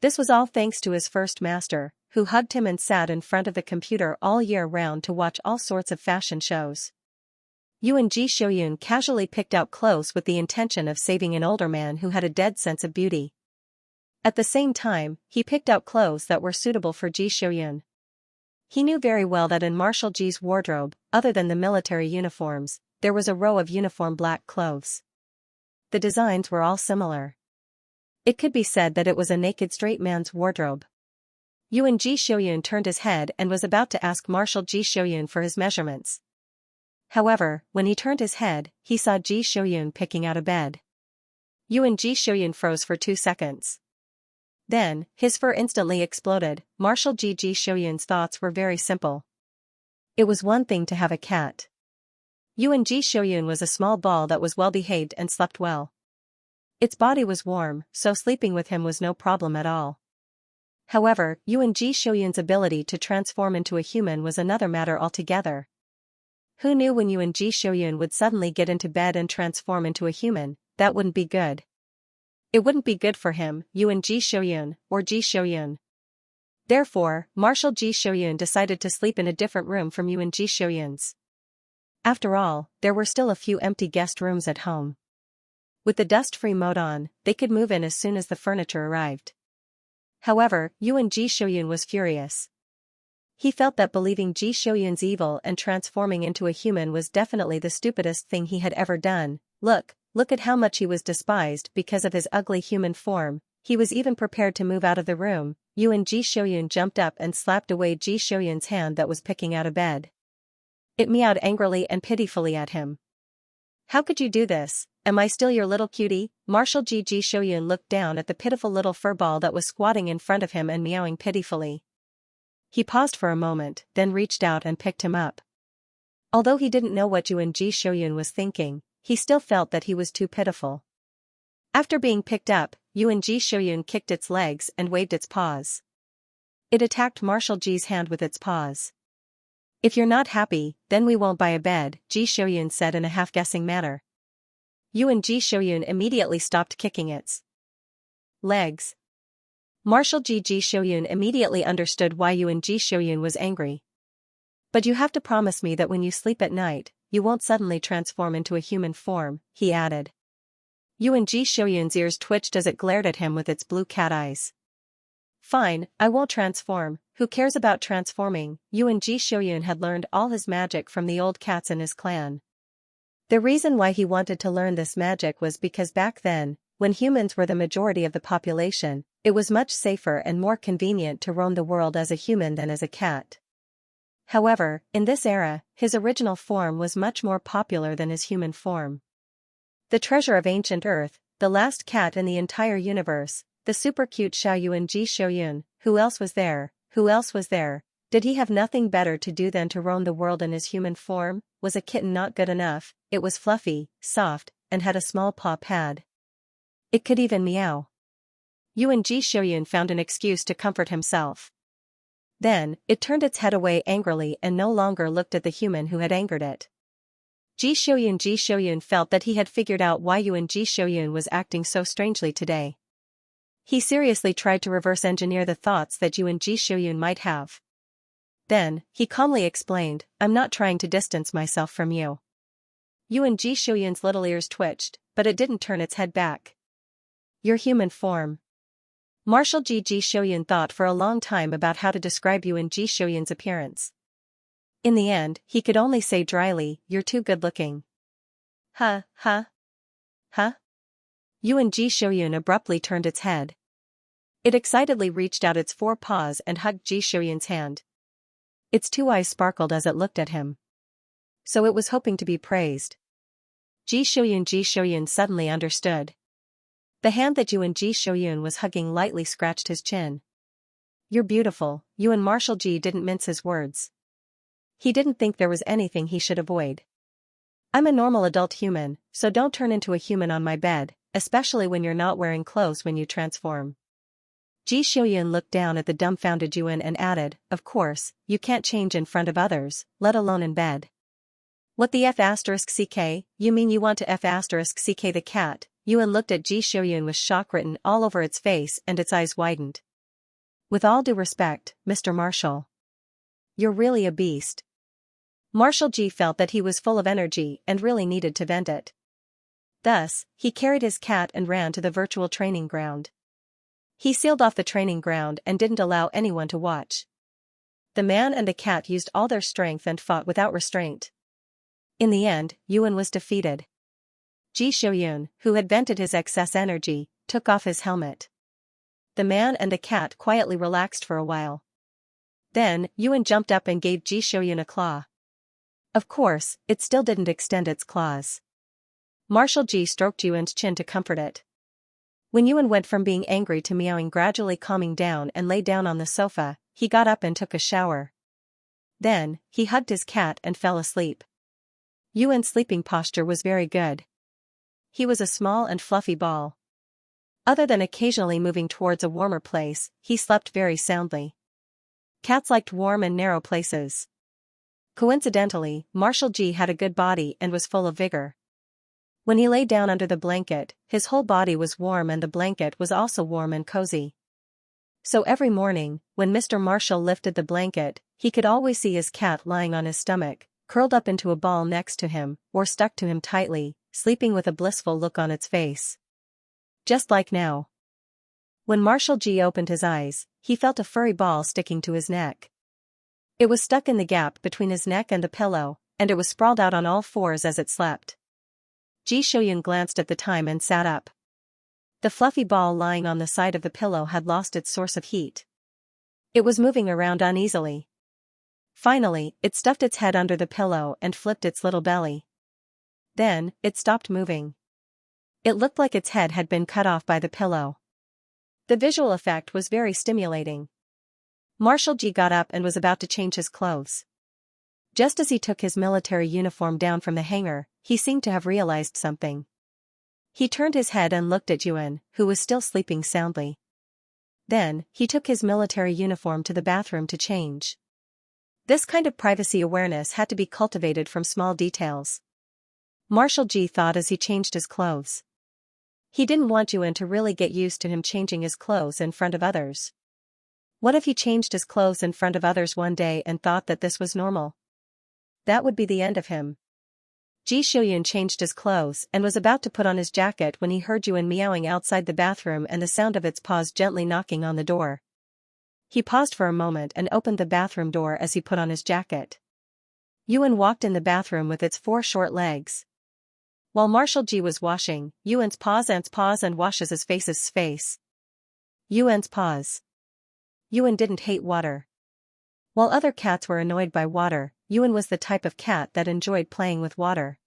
This was all thanks to his first master, who hugged him and sat in front of the computer all year round to watch all sorts of fashion shows. Yuan Ji Shouyun casually picked out clothes with the intention of saving an older man who had a dead sense of beauty. At the same time, he picked out clothes that were suitable for Ji Shouyun. He knew very well that in Marshal Ji's wardrobe, other than the military uniforms, there was a row of uniform black clothes. The designs were all similar. It could be said that it was a naked straight man's wardrobe. Yuan Ji Shouyun turned his head and was about to ask Marshal Ji Shouyun for his measurements. However, when he turned his head, he saw Ji Shouyun picking out a bed. Yuan Ji Shouyun froze for 2 seconds. Then, his fur instantly exploded. Marshal Ji Shouyun's thoughts were very simple. It was one thing to have a cat. Yuan Ji Shouyun was a small ball that was well behaved and slept well. Its body was warm, so sleeping with him was no problem at all. However, Yuan Ji Shouyun's ability to transform into a human was another matter altogether. Who knew when Yuan Ji Shouyun would suddenly get into bed and transform into a human? That wouldn't be good. It wouldn't be good for him, Yuan Ji Shouyun, or Ji Shouyun. Therefore, Marshal Ji Shouyun decided to sleep in a different room from Yuan Ji Shouyun's. After all, there were still a few empty guest rooms at home. With the dust-free mode on, they could move in as soon as the furniture arrived. However, Yuan Ji Shouyun was furious. He felt that believing Ji Shouyun's evil and transforming into a human was definitely the stupidest thing he had ever done. Look at how much he was despised because of his ugly human form. He was even prepared to move out of the room. Yuan Ji Shouyun jumped up and slapped away Ji Shouyun's hand that was picking out of bed. It meowed angrily and pitifully at him. How could you do this? Am I still your little cutie? Marshal Ji Shouyun looked down at the pitiful little furball that was squatting in front of him and meowing pitifully. He paused for a moment, then reached out and picked him up. Although he didn't know what Yuan Ji Shouyun was thinking, he still felt that he was too pitiful. After being picked up, Yuan Ji Shouyun kicked its legs and waved its paws. It attacked Marshal Ji's hand with its paws. If you're not happy, then we won't buy a bed, Ji Shouyun said in a half-guessing manner. Yuan Ji Shouyun immediately stopped kicking its legs. Marshal Ji Shouyun immediately understood why Yuan Ji Shouyun was angry. But you have to promise me that when you sleep at night, you won't suddenly transform into a human form, he added. Yuan Ji Shouyun's ears twitched as it glared at him with its blue cat eyes. Fine, I won't transform, who cares about transforming? Yuan Ji Shouyun had learned all his magic from the old cats in his clan. The reason why he wanted to learn this magic was because back then, when humans were the majority of the population, it was much safer and more convenient to roam the world as a human than as a cat. However, in this era, his original form was much more popular than his human form. The treasure of ancient Earth, the last cat in the entire universe, the super cute Xiao Yuan Ji Shouyun, who else was there? Did he have nothing better to do than to roam the world in his human form? Was a kitten not good enough? It was fluffy, soft, and had a small paw pad. It could even meow. Yuan Ji Shouyun found an excuse to comfort himself. Then, it turned its head away angrily and no longer looked at the human who had angered it. Ji Shouyun felt that he had figured out why Yuan Ji Shouyun was acting so strangely today. He seriously tried to reverse engineer the thoughts that Yuan Ji Shouyun might have. Then, he calmly explained, I'm not trying to distance myself from you. Yuan Ji Shouyun's little ears twitched, but it didn't turn its head back. Your human form. Marshal Ji Shouyun thought for a long time about how to describe Yuan Ji Shouyun's appearance. In the end, he could only say dryly, you're too good-looking. Huh? Yuan Ji Shouyun abruptly turned its head. It excitedly reached out its four paws and hugged Ji Shouyun's hand. Its two eyes sparkled as it looked at him. So it was hoping to be praised. Ji Shouyun suddenly understood. The hand that Yuan Ji Shouyun was hugging lightly scratched his chin. You're beautiful, Yuan Marshal Ji didn't mince his words. He didn't think there was anything he should avoid. I'm a normal adult human, so don't turn into a human on my bed, especially when you're not wearing clothes when you transform. Ji Shouyun looked down at the dumbfounded Yuan and added, of course, you can't change in front of others, let alone in bed. What the F***ck? You mean you want to F***ck the cat? Yuan looked at Ji Shouyun with shock written all over its face and its eyes widened. With all due respect, Mr. Marshal. You're really a beast. Marshal Ji felt that he was full of energy and really needed to vent it. Thus, he carried his cat and ran to the virtual training ground. He sealed off the training ground and didn't allow anyone to watch. The man and the cat used all their strength and fought without restraint. In the end, Yuan was defeated. Ji Shouyun, who had vented his excess energy, took off his helmet. The man and the cat quietly relaxed for a while. Then, Yuan jumped up and gave Ji Shouyun a claw. Of course, it still didn't extend its claws. Marshal Ji stroked Yuan's chin to comfort it. When Yuan went from being angry to meowing, gradually calming down and lay down on the sofa, he got up and took a shower. Then, he hugged his cat and fell asleep. Yuan's sleeping posture was very good. He was a small and fluffy ball. Other than occasionally moving towards a warmer place, he slept very soundly. Cats liked warm and narrow places. Coincidentally, Marshal Ji had a good body and was full of vigor. When he lay down under the blanket, his whole body was warm and the blanket was also warm and cozy. So every morning, when Mr. Marshall lifted the blanket, he could always see his cat lying on his stomach, curled up into a ball next to him, or stuck to him tightly, sleeping with a blissful look on its face. Just like now. When Marshall G opened his eyes, he felt a furry ball sticking to his neck. It was stuck in the gap between his neck and the pillow, and it was sprawled out on all fours as it slept. Ji Shouyun glanced at the time and sat up. The fluffy ball lying on the side of the pillow had lost its source of heat. It was moving around uneasily. Finally, it stuffed its head under the pillow and flipped its little belly. Then, it stopped moving. It looked like its head had been cut off by the pillow. The visual effect was very stimulating. Marshall G got up and was about to change his clothes. Just as he took his military uniform down from the hanger, he seemed to have realized something. He turned his head and looked at Yuan, who was still sleeping soundly. Then, he took his military uniform to the bathroom to change. This kind of privacy awareness had to be cultivated from small details. Marshall G thought as he changed his clothes. He didn't want Yuan to really get used to him changing his clothes in front of others. What if he changed his clothes in front of others one day and thought that this was normal? That would be the end of him. Ji Shouyun changed his clothes and was about to put on his jacket when he heard Yuan meowing outside the bathroom and the sound of its paws gently knocking on the door. He paused for a moment and opened the bathroom door as he put on his jacket. Yuan walked in the bathroom with its 4 short legs. While Marshall G was washing, Yuan's paws and washes his face's face. Yuan's paws. Yuan didn't hate water. While other cats were annoyed by water, Yuan was the type of cat that enjoyed playing with water.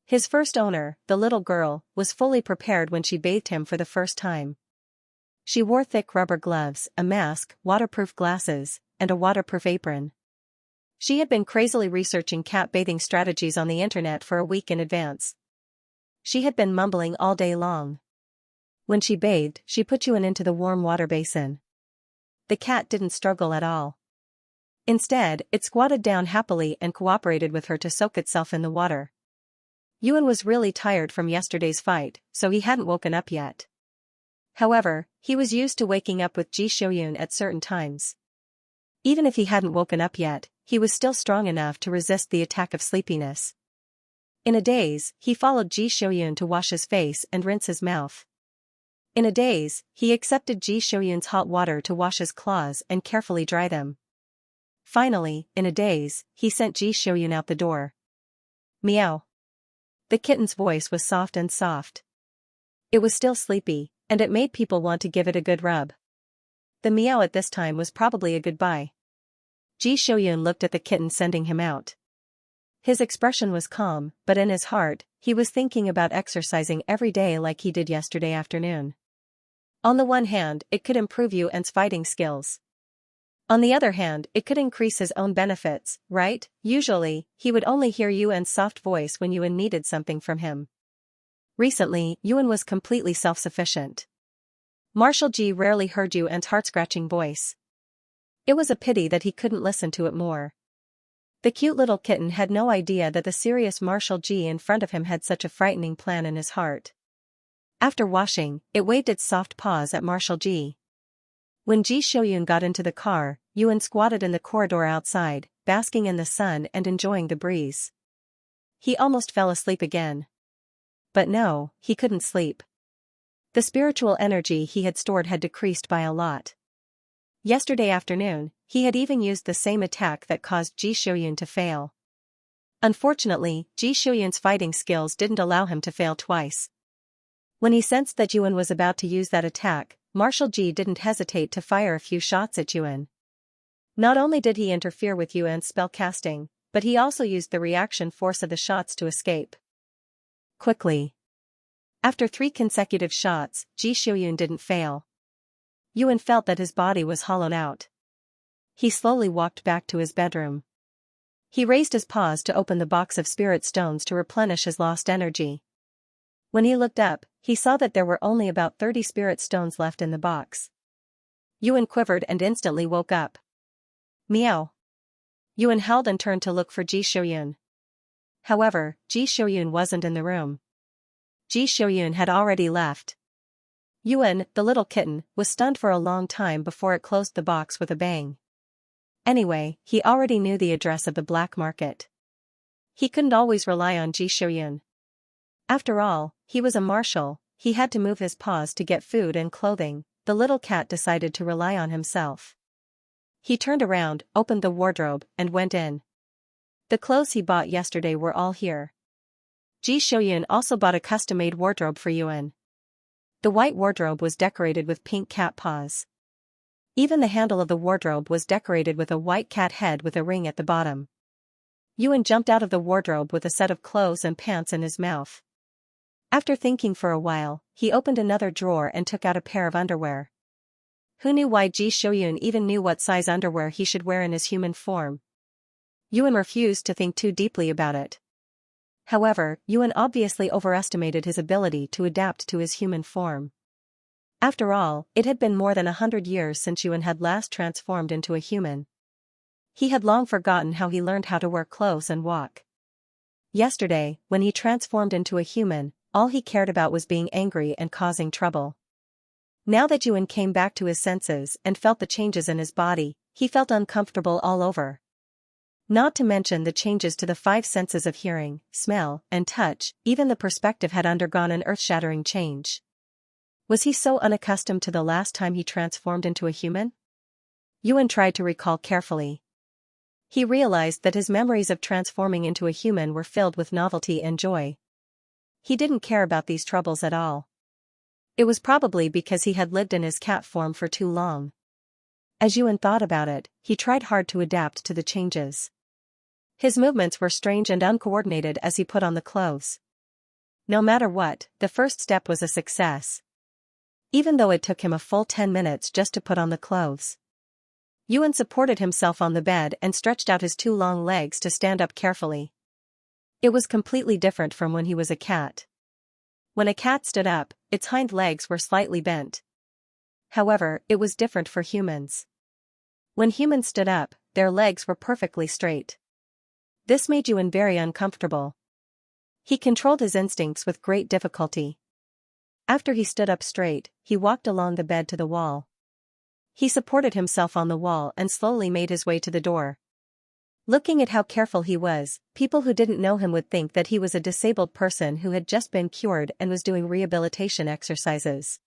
His first owner, the little girl, was fully prepared when she bathed him for the first time. She wore thick rubber gloves, a mask, waterproof glasses, and a waterproof apron. She had been crazily researching cat bathing strategies on the internet for a week in advance. She had been mumbling all day long. When she bathed, she put Yuan into the warm water basin. The cat didn't struggle at all. Instead, it squatted down happily and cooperated with her to soak itself in the water. Yuan was really tired from yesterday's fight, so he hadn't woken up yet. However, he was used to waking up with Ji Shouyun at certain times. Even if he hadn't woken up yet, he was still strong enough to resist the attack of sleepiness. In a daze, he followed Ji Shouyun to wash his face and rinse his mouth. In a daze, he accepted Ji Shouyun's hot water to wash his claws and carefully dry them. Finally, in a daze, he sent Ji Shouyun out the door. Meow. The kitten's voice was soft and soft. It was still sleepy, and it made people want to give it a good rub. The meow at this time was probably a goodbye. Ji Shouyun looked at the kitten sending him out. His expression was calm, but in his heart, he was thinking about exercising every day like he did yesterday afternoon. On the one hand, it could improve Yuan's fighting skills. On the other hand, it could increase his own benefits, right? Usually, he would only hear Yuan's soft voice when Yuan needed something from him. Recently, Yuan was completely self-sufficient. Marshall G rarely heard Yuan's heart-scratching voice. It was a pity that he couldn't listen to it more. The cute little kitten had no idea that the serious Marshall G in front of him had such a frightening plan in his heart. After washing, it waved its soft paws at Marshall G. When Ji Shouyun got into the car, Yuan squatted in the corridor outside, basking in the sun and enjoying the breeze. He almost fell asleep again. But no, he couldn't sleep. The spiritual energy he had stored had decreased by a lot. Yesterday afternoon, he had even used the same attack that caused Ji Shouyun to fail. Unfortunately, Ji Shouyun's fighting skills didn't allow him to fail twice. When he sensed that Yuan was about to use that attack, Marshall G didn't hesitate to fire a few shots at Yuan. Not only did he interfere with Yuan's spell casting, but he also used the reaction force of the shots to escape. Quickly. After 3 consecutive shots, Ji Shouyun didn't fail. Yuan felt that his body was hollowed out. He slowly walked back to his bedroom. He raised his paws to open the box of spirit stones to replenish his lost energy. When he looked up, he saw that there were only about 30 spirit stones left in the box. Yuan quivered and instantly woke up. Meow. Yuan howled and turned to look for Ji Shouyun. However, Ji Shouyun wasn't in the room. Ji Shouyun had already left. Yuan, the little kitten, was stunned for a long time before it closed the box with a bang. Anyway, he already knew the address of the black market. He couldn't always rely on Ji Shouyun. After all, he was a marshal, he had to move his paws to get food and clothing, the little cat decided to rely on himself. He turned around, opened the wardrobe, and went in. The clothes he bought yesterday were all here. Ji Shouyun also bought a custom-made wardrobe for Yuan. The white wardrobe was decorated with pink cat paws. Even the handle of the wardrobe was decorated with a white cat head with a ring at the bottom. Yuan jumped out of the wardrobe with a set of clothes and pants in his mouth. After thinking for a while, he opened another drawer and took out a pair of underwear. Who knew why Ji Shouyun even knew what size underwear he should wear in his human form? Yuan refused to think too deeply about it. However, Yuan obviously overestimated his ability to adapt to his human form. After all, it had been more than 100 years since Yuan had last transformed into a human. He had long forgotten how he learned how to wear clothes and walk. Yesterday, when he transformed into a human, all he cared about was being angry and causing trouble. Now that Yuan came back to his senses and felt the changes in his body, he felt uncomfortable all over. Not to mention the changes to the 5 senses of hearing, smell, and touch, even the perspective had undergone an earth-shattering change. Was he so unaccustomed to the last time he transformed into a human? Yuan tried to recall carefully. He realized that his memories of transforming into a human were filled with novelty and joy. He didn't care about these troubles at all. It was probably because he had lived in his cat form for too long. As Yuan thought about it, he tried hard to adapt to the changes. His movements were strange and uncoordinated as he put on the clothes. No matter what, the first step was a success. Even though it took him a full 10 minutes just to put on the clothes. Yuan supported himself on the bed and stretched out his 2 long legs to stand up carefully. It was completely different from when he was a cat. When a cat stood up, its hind legs were slightly bent. However, it was different for humans. When humans stood up, their legs were perfectly straight. This made Yuan very uncomfortable. He controlled his instincts with great difficulty. After he stood up straight, he walked along the bed to the wall. He supported himself on the wall and slowly made his way to the door. Looking at how careful he was, people who didn't know him would think that he was a disabled person who had just been cured and was doing rehabilitation exercises.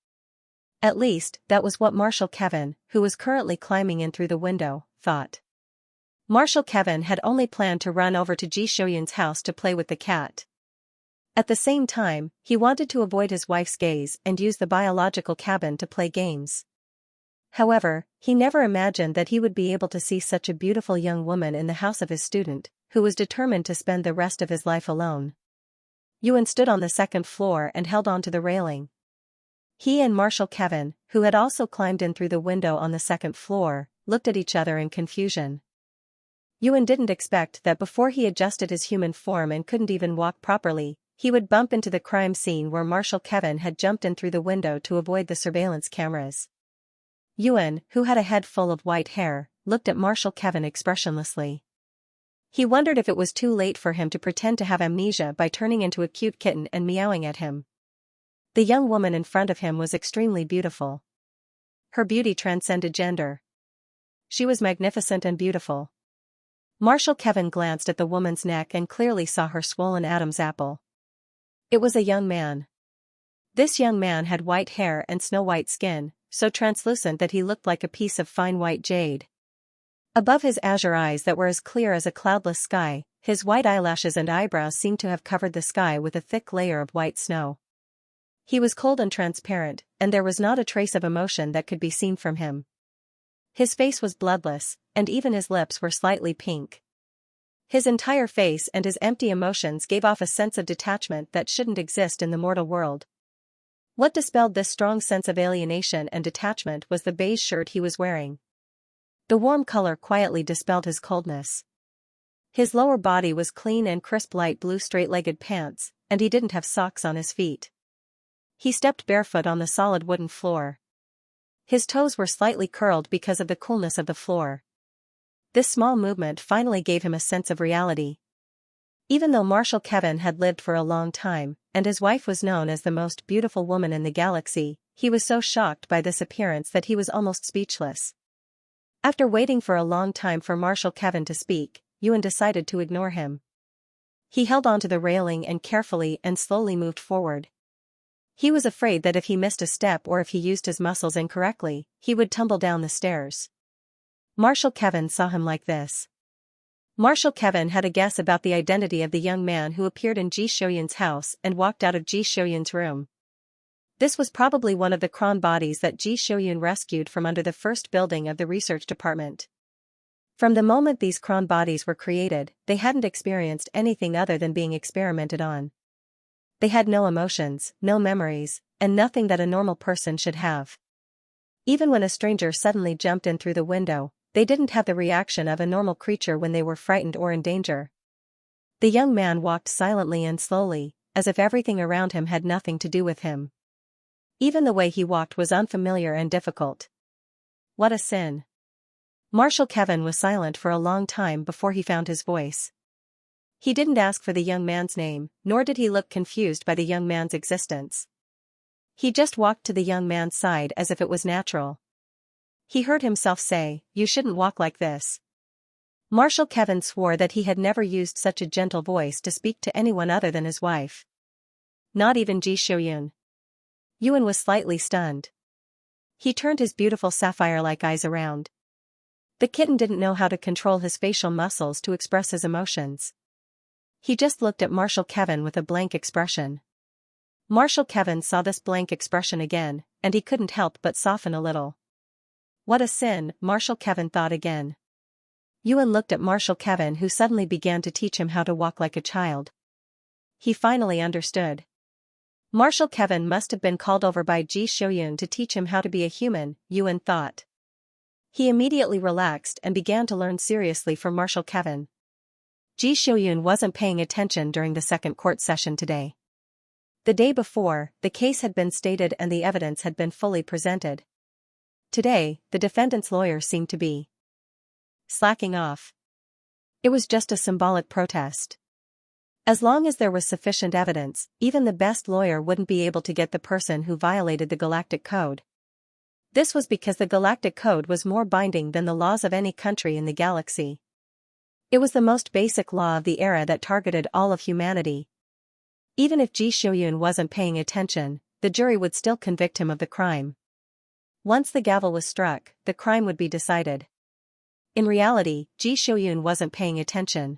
At least, that was what Marshal Kevin, who was currently climbing in through the window, thought. Marshal Kevin had only planned to run over to Ji Shouyun's house to play with the cat. At the same time, he wanted to avoid his wife's gaze and use the biological cabin to play games. However, he never imagined that he would be able to see such a beautiful young woman in the house of his student, who was determined to spend the rest of his life alone. Yuan stood on the 2nd floor and held on to the railing. He and Marshal Kevin, who had also climbed in through the window on the 2nd floor, looked at each other in confusion. Yuan didn't expect that before he adjusted his human form and couldn't even walk properly, he would bump into the crime scene where Marshal Kevin had jumped in through the window to avoid the surveillance cameras. Yuan, who had a head full of white hair, looked at Marshal Kevin expressionlessly. He wondered if it was too late for him to pretend to have amnesia by turning into a cute kitten and meowing at him. The young woman in front of him was extremely beautiful. Her beauty transcended gender. She was magnificent and beautiful. Marshal Kevin glanced at the woman's neck and clearly saw her swollen Adam's apple. It was a young man. This young man had white hair and snow-white skin, so translucent that he looked like a piece of fine white jade. Above his azure eyes that were as clear as a cloudless sky, his white eyelashes and eyebrows seemed to have covered the sky with a thick layer of white snow. He was cold and transparent, and there was not a trace of emotion that could be seen from him. His face was bloodless, and even his lips were slightly pink. His entire face and his empty emotions gave off a sense of detachment that shouldn't exist in the mortal world. What dispelled this strong sense of alienation and detachment was the beige shirt he was wearing. The warm color quietly dispelled his coldness. His lower body was clean and crisp light blue straight-legged pants, and he didn't have socks on his feet. He stepped barefoot on the solid wooden floor. His toes were slightly curled because of the coolness of the floor. This small movement finally gave him a sense of reality. Even though Marshal Kevin had lived for a long time, and his wife was known as the most beautiful woman in the galaxy, he was so shocked by this appearance that he was almost speechless. After waiting for a long time for Marshal Kevin to speak, Yuan decided to ignore him. He held onto the railing and carefully and slowly moved forward. He was afraid that if he missed a step or if he used his muscles incorrectly, he would tumble down the stairs. Marshal Kevin saw him like this. Marshal Kevin had a guess about the identity of the young man who appeared in Ji Shouyun's house and walked out of Ji Shouyun's room. This was probably one of the Kron bodies that Ji Shouyun rescued from under the first building of the research department. From the moment these Kron bodies were created, they hadn't experienced anything other than being experimented on. They had no emotions, no memories, and nothing that a normal person should have. Even when a stranger suddenly jumped in through the window, they didn't have the reaction of a normal creature when they were frightened or in danger. The young man walked silently and slowly, as if everything around him had nothing to do with him. Even the way he walked was unfamiliar and difficult. What a sin. Marshal Kevin was silent for a long time before he found his voice. He didn't ask for the young man's name, nor did he look confused by the young man's existence. He just walked to the young man's side as if it was natural. He heard himself say, "You shouldn't walk like this." Marshal Kevin swore that he had never used such a gentle voice to speak to anyone other than his wife. Not even Ji Shouyun. Yuan was slightly stunned. He turned his beautiful sapphire-like eyes around. The kitten didn't know how to control his facial muscles to express his emotions. He just looked at Marshal Kevin with a blank expression. Marshal Kevin saw this blank expression again, and he couldn't help but soften a little. What a sin, Marshal Kevin thought again. Yuan looked at Marshal Kevin, who suddenly began to teach him how to walk like a child. He finally understood. Marshal Kevin must have been called over by Ji Shouyun to teach him how to be a human, Yuan thought. He immediately relaxed and began to learn seriously from Marshal Kevin. Ji Shouyun wasn't paying attention during the second court session today. The day before, the case had been stated and the evidence had been fully presented. Today, the defendant's lawyer seemed to be slacking off. It was just a symbolic protest. As long as there was sufficient evidence, even the best lawyer wouldn't be able to get the person who violated the Galactic Code. This was because the Galactic Code was more binding than the laws of any country in the galaxy. It was the most basic law of the era that targeted all of humanity. Even if Ji Shouyun wasn't paying attention, the jury would still convict him of the crime. Once the gavel was struck, the crime would be decided. In reality, Ji Shouyun wasn't paying attention.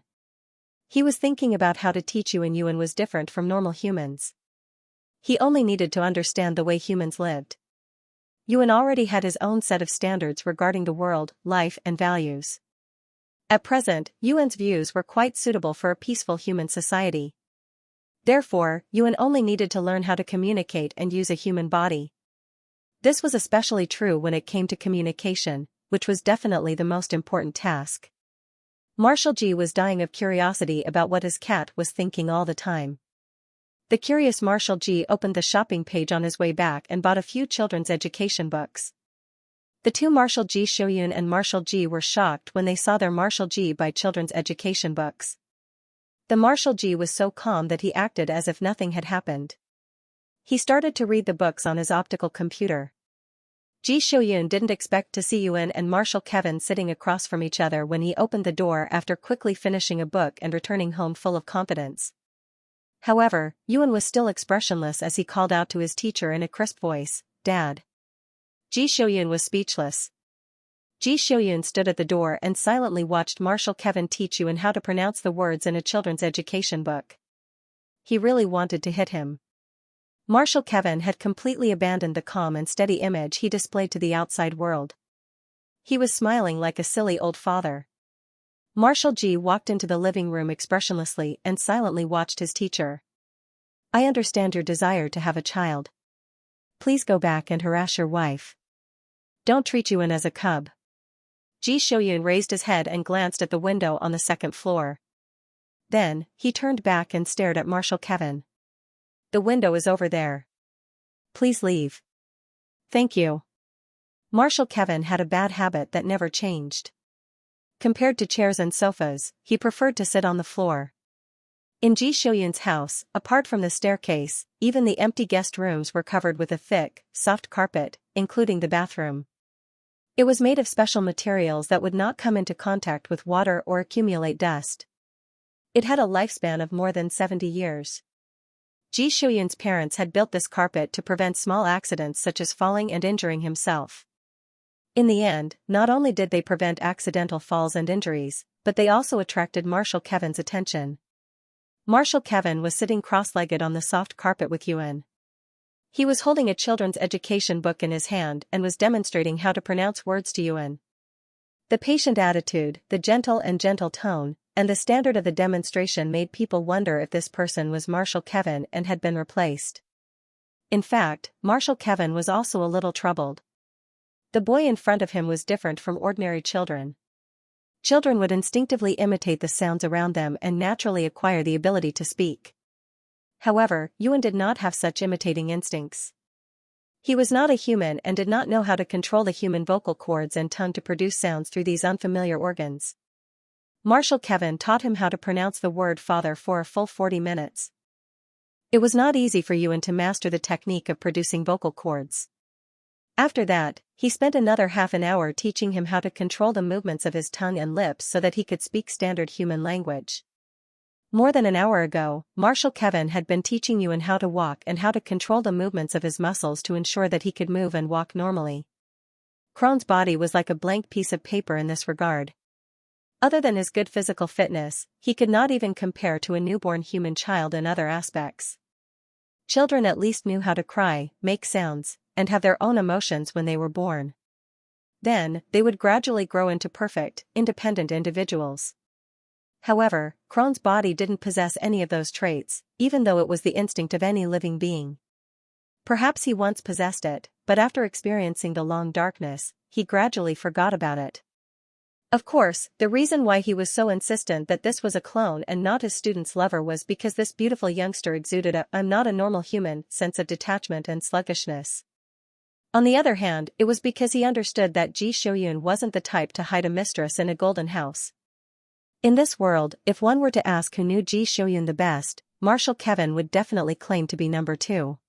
He was thinking about how to teach Yuan was different from normal humans. He only needed to understand the way humans lived. Yuan already had his own set of standards regarding the world, life and values. At present, Yuan's views were quite suitable for a peaceful human society. Therefore, Yuan only needed to learn how to communicate and use a human body. This was especially true when it came to communication, which was definitely the most important task. Marshal Ji was dying of curiosity about what his cat was thinking all the time. The curious Marshal Ji opened the shopping page on his way back and bought a few children's education books. The two Marshal Ji Shouyun and Marshal Ji were shocked when they saw their Marshal Ji buy children's education books. The Marshal Ji was so calm that he acted as if nothing had happened. He started to read the books on his optical computer. Ji Shouyun didn't expect to see Yuan and Marshal Kevin sitting across from each other when he opened the door after quickly finishing a book and returning home full of confidence. However, Yuan was still expressionless as he called out to his teacher in a crisp voice, "Dad." Ji Shouyun was speechless. Ji Shouyun stood at the door and silently watched Marshal Kevin teach Yuan how to pronounce the words in a children's education book. He really wanted to hit him. Marshal Kevin had completely abandoned the calm and steady image he displayed to the outside world. He was smiling like a silly old father. Marshal Ji walked into the living room expressionlessly and silently watched his teacher. "I understand your desire to have a child. Please go back and harass your wife. Don't treat Yuan as a cub." Ji Shouyun raised his head and glanced at the window on the second floor. Then, he turned back and stared at Marshal Kevin. "The window is over there. Please leave." "Thank you." Marshal Kevin had a bad habit that never changed. Compared to chairs and sofas, he preferred to sit on the floor. In Ji Shouyun's house, apart from the staircase, even the empty guest rooms were covered with a thick, soft carpet, including the bathroom. It was made of special materials that would not come into contact with water or accumulate dust. It had a lifespan of more than 70 years. Ji Shuyun's parents had built this carpet to prevent small accidents such as falling and injuring himself. In the end, not only did they prevent accidental falls and injuries, but they also attracted Marshal Kevin's attention. Marshal Kevin was sitting cross-legged on the soft carpet with Yuan. He was holding a children's education book in his hand and was demonstrating how to pronounce words to Yuan. The patient attitude, the gentle tone, and the standard of the demonstration made people wonder if this person was Marshal Kevin and had been replaced. In fact, Marshal Kevin was also a little troubled. The boy in front of him was different from ordinary children. Children would instinctively imitate the sounds around them and naturally acquire the ability to speak. However, Yuan did not have such imitating instincts. He was not a human and did not know how to control the human vocal cords and tongue to produce sounds through these unfamiliar organs. Marshal Kevin taught him how to pronounce the word father for a full 40 minutes. It was not easy for Yuan to master the technique of producing vocal cords. After that, he spent another half an hour teaching him how to control the movements of his tongue and lips so that he could speak standard human language. More than an hour ago, Marshal Kevin had been teaching Yuan how to walk and how to control the movements of his muscles to ensure that he could move and walk normally. Kron's body was like a blank piece of paper in this regard. Other than his good physical fitness, he could not even compare to a newborn human child in other aspects. Children at least knew how to cry, make sounds, and have their own emotions when they were born. Then, they would gradually grow into perfect, independent individuals. However, Kron's body didn't possess any of those traits, even though it was the instinct of any living being. Perhaps he once possessed it, but after experiencing the long darkness, he gradually forgot about it. Of course, the reason why he was so insistent that this was a clone and not his student's lover was because this beautiful youngster exuded a "I'm not a normal human" sense of detachment and sluggishness. On the other hand, it was because he understood that Ji Shuyun wasn't the type to hide a mistress in a golden house. In this world, if one were to ask who knew Ji Shuyun the best, Marshal Kevin would definitely claim to be number 2.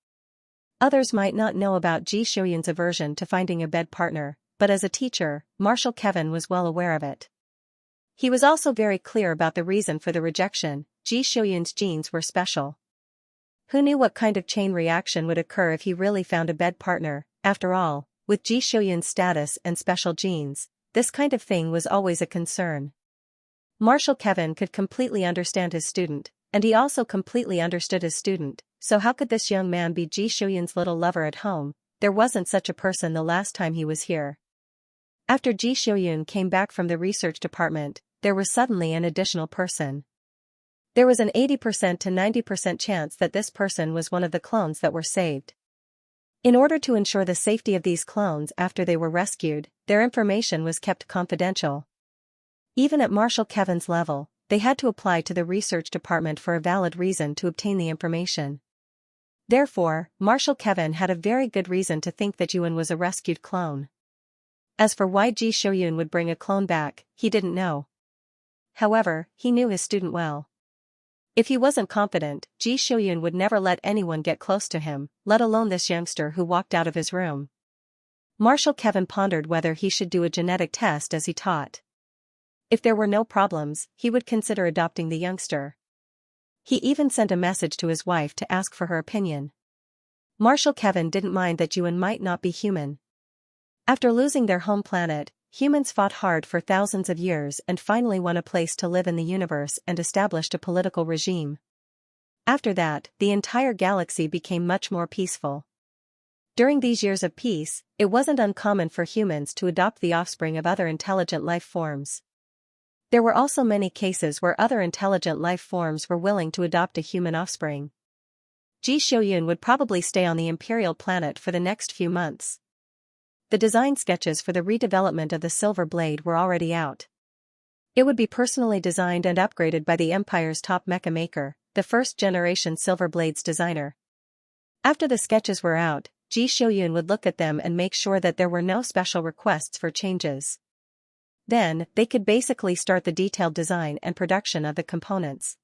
Others might not know about Ji Shuyun's aversion to finding a bed partner, but as a teacher, Marshal Kevin was well aware of it. He was also very clear about the reason for the rejection: Ji Shuyun's genes were special. Who knew what kind of chain reaction would occur if he really found a bed partner? After all, with Ji Shuyun's status and special genes, this kind of thing was always a concern. Marshal Kevin could completely understand his student, and he also completely understood his student, so how could this young man be Ji Shuyun's little lover at home? There wasn't such a person the last time he was here. After Ji Shuyun came back from the research department, there was suddenly an additional person. There was an 80% to 90% chance that this person was one of the clones that were saved. In order to ensure the safety of these clones after they were rescued, their information was kept confidential. Even at Marshal Kevin's level, they had to apply to the research department for a valid reason to obtain the information. Therefore, Marshal Kevin had a very good reason to think that Yuan was a rescued clone. As for why Ji Shuyun would bring a clone back, he didn't know. However, he knew his student well. If he wasn't confident, Ji Shuyun would never let anyone get close to him, let alone this youngster who walked out of his room. Marshal Kevin pondered whether he should do a genetic test as he taught. If there were no problems, he would consider adopting the youngster. He even sent a message to his wife to ask for her opinion. Marshal Kevin didn't mind that Yuan might not be human. After losing their home planet, humans fought hard for thousands of years and finally won a place to live in the universe and established a political regime. After that, the entire galaxy became much more peaceful. During these years of peace, it wasn't uncommon for humans to adopt the offspring of other intelligent life forms. There were also many cases where other intelligent life forms were willing to adopt a human offspring. Ji Shuyun would probably stay on the Imperial planet for the next few months. The design sketches for the redevelopment of the Silver Blade were already out. It would be personally designed and upgraded by the Empire's top mecha maker, the first-generation Silver Blade's designer. After the sketches were out, Ji Shuyun would look at them and make sure that there were no special requests for changes. Then, they could basically start the detailed design and production of the components.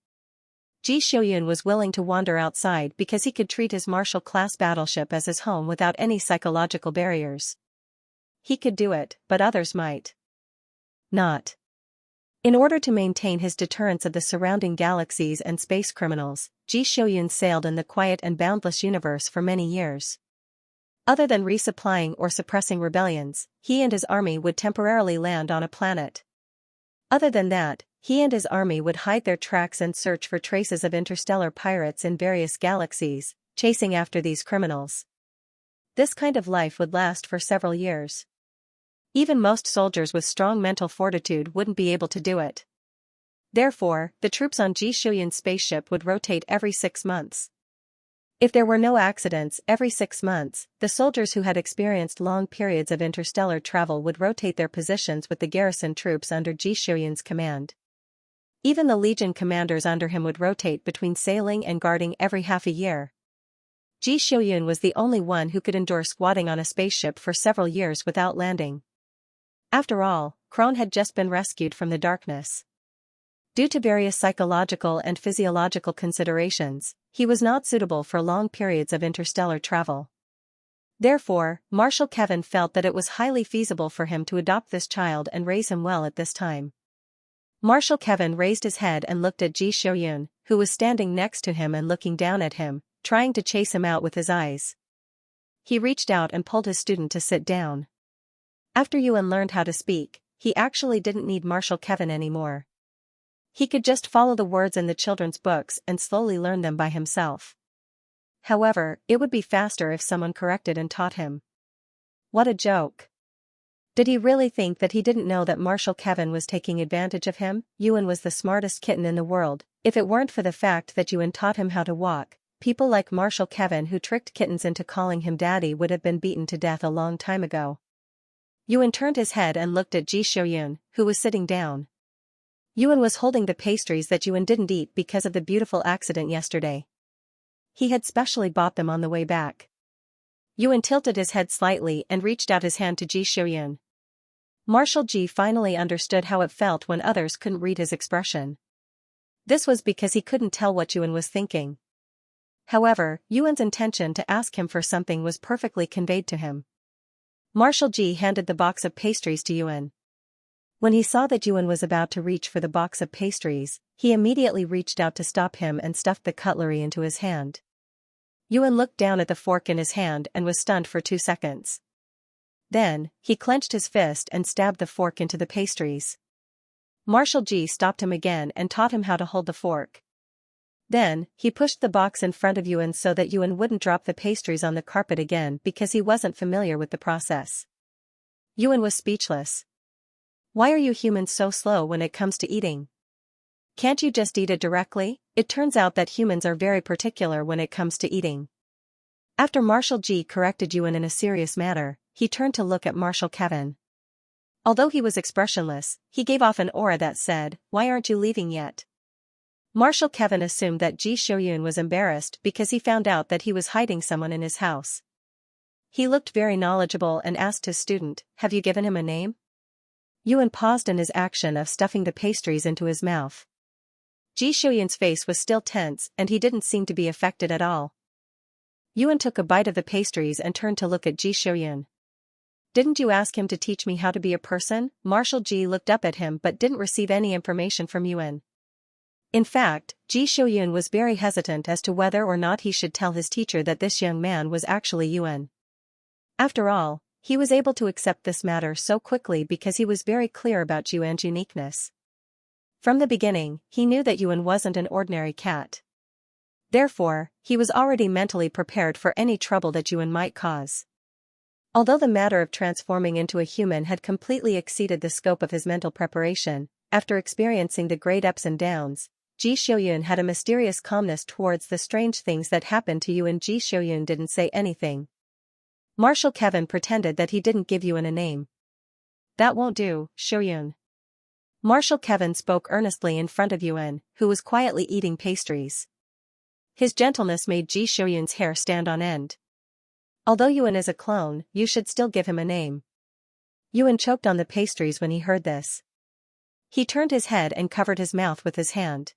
Ji Shuyun was willing to wander outside because he could treat his Marshal-class battleship as his home without any psychological barriers. He could do it, but others might not. In order to maintain his deterrence of the surrounding galaxies and space criminals, Ji Shouyun sailed in the quiet and boundless universe for many years. Other than resupplying or suppressing rebellions, he and his army would temporarily land on a planet. Other than that, he and his army would hide their tracks and search for traces of interstellar pirates in various galaxies, chasing after these criminals. This kind of life would last for several years. Even most soldiers with strong mental fortitude wouldn't be able to do it. Therefore, the troops on Ji Shouyun's spaceship would rotate every 6 months. If there were no accidents every 6 months, the soldiers who had experienced long periods of interstellar travel would rotate their positions with the garrison troops under Ji Shouyun's command. Even the Legion commanders under him would rotate between sailing and guarding every half a year. Ji Shouyun was the only one who could endure squatting on a spaceship for several years without landing. After all, Krone had just been rescued from the darkness. Due to various psychological and physiological considerations, he was not suitable for long periods of interstellar travel. Therefore, Marshal Kevin felt that it was highly feasible for him to adopt this child and raise him well at this time. Marshal Kevin raised his head and looked at Ji Shouyun, who was standing next to him and looking down at him, trying to chase him out with his eyes. He reached out and pulled his student to sit down. After Yuan learned how to speak, he actually didn't need Marshal Kevin anymore. He could just follow the words in the children's books and slowly learn them by himself. However, it would be faster if someone corrected and taught him. What a joke. Did he really think that he didn't know that Marshal Kevin was taking advantage of him? Yuan was the smartest kitten in the world. If it weren't for the fact that Yuan taught him how to walk, people like Marshal Kevin who tricked kittens into calling him daddy would have been beaten to death a long time ago. Yuan turned his head and looked at Ji Shouyun, who was sitting down. Yuan was holding the pastries that Yuan didn't eat because of the beautiful accident yesterday. He had specially bought them on the way back. Yuan tilted his head slightly and reached out his hand to Ji Shouyun. Marshal Ji finally understood how it felt when others couldn't read his expression. This was because he couldn't tell what Yuan was thinking. However, Yuan's intention to ask him for something was perfectly conveyed to him. Marshal Ji handed the box of pastries to Yuan. When he saw that Yuan was about to reach for the box of pastries, he immediately reached out to stop him and stuffed the cutlery into his hand. Yuan looked down at the fork in his hand and was stunned for 2 seconds. Then, he clenched his fist and stabbed the fork into the pastries. Marshal Ji stopped him again and taught him how to hold the fork. Then, he pushed the box in front of Yuan so that Yuan wouldn't drop the pastries on the carpet again because he wasn't familiar with the process. Yuan was speechless. Why are you humans so slow when it comes to eating? Can't you just eat it directly? It turns out that humans are very particular when it comes to eating. After Marshal Ji corrected Yuan in a serious manner, he turned to look at Marshal Kevin. Although he was expressionless, he gave off an aura that said, "Why aren't you leaving yet?" Marshal Kevin assumed that Ji Shouyun was embarrassed because he found out that he was hiding someone in his house. He looked very knowledgeable and asked his student, "Have you given him a name?" Yuan paused in his action of stuffing the pastries into his mouth. Ji Shouyun's face was still tense and he didn't seem to be affected at all. Yuan took a bite of the pastries and turned to look at Ji Shouyun. "Didn't you ask him to teach me how to be a person?" Marshal Ji looked up at him but didn't receive any information from Yuan. In fact, Ji Shouyun was very hesitant as to whether or not he should tell his teacher that this young man was actually Yuan. After all, he was able to accept this matter so quickly because he was very clear about Yuan's uniqueness. From the beginning, he knew that Yuan wasn't an ordinary cat. Therefore, he was already mentally prepared for any trouble that Yuan might cause. Although the matter of transforming into a human had completely exceeded the scope of his mental preparation, after experiencing the great ups and downs, Ji Shouyun had a mysterious calmness towards the strange things that happened to Yuan. Ji Shouyun didn't say anything. Marshal Kevin pretended that he didn't give Yuan a name. "That won't do, Shouyun." Marshal Kevin spoke earnestly in front of Yuan, who was quietly eating pastries. His gentleness made Ji Shouyun's hair stand on end. "Although Yuan is a clone, you should still give him a name." Yuan choked on the pastries when he heard this. He turned his head and covered his mouth with his hand.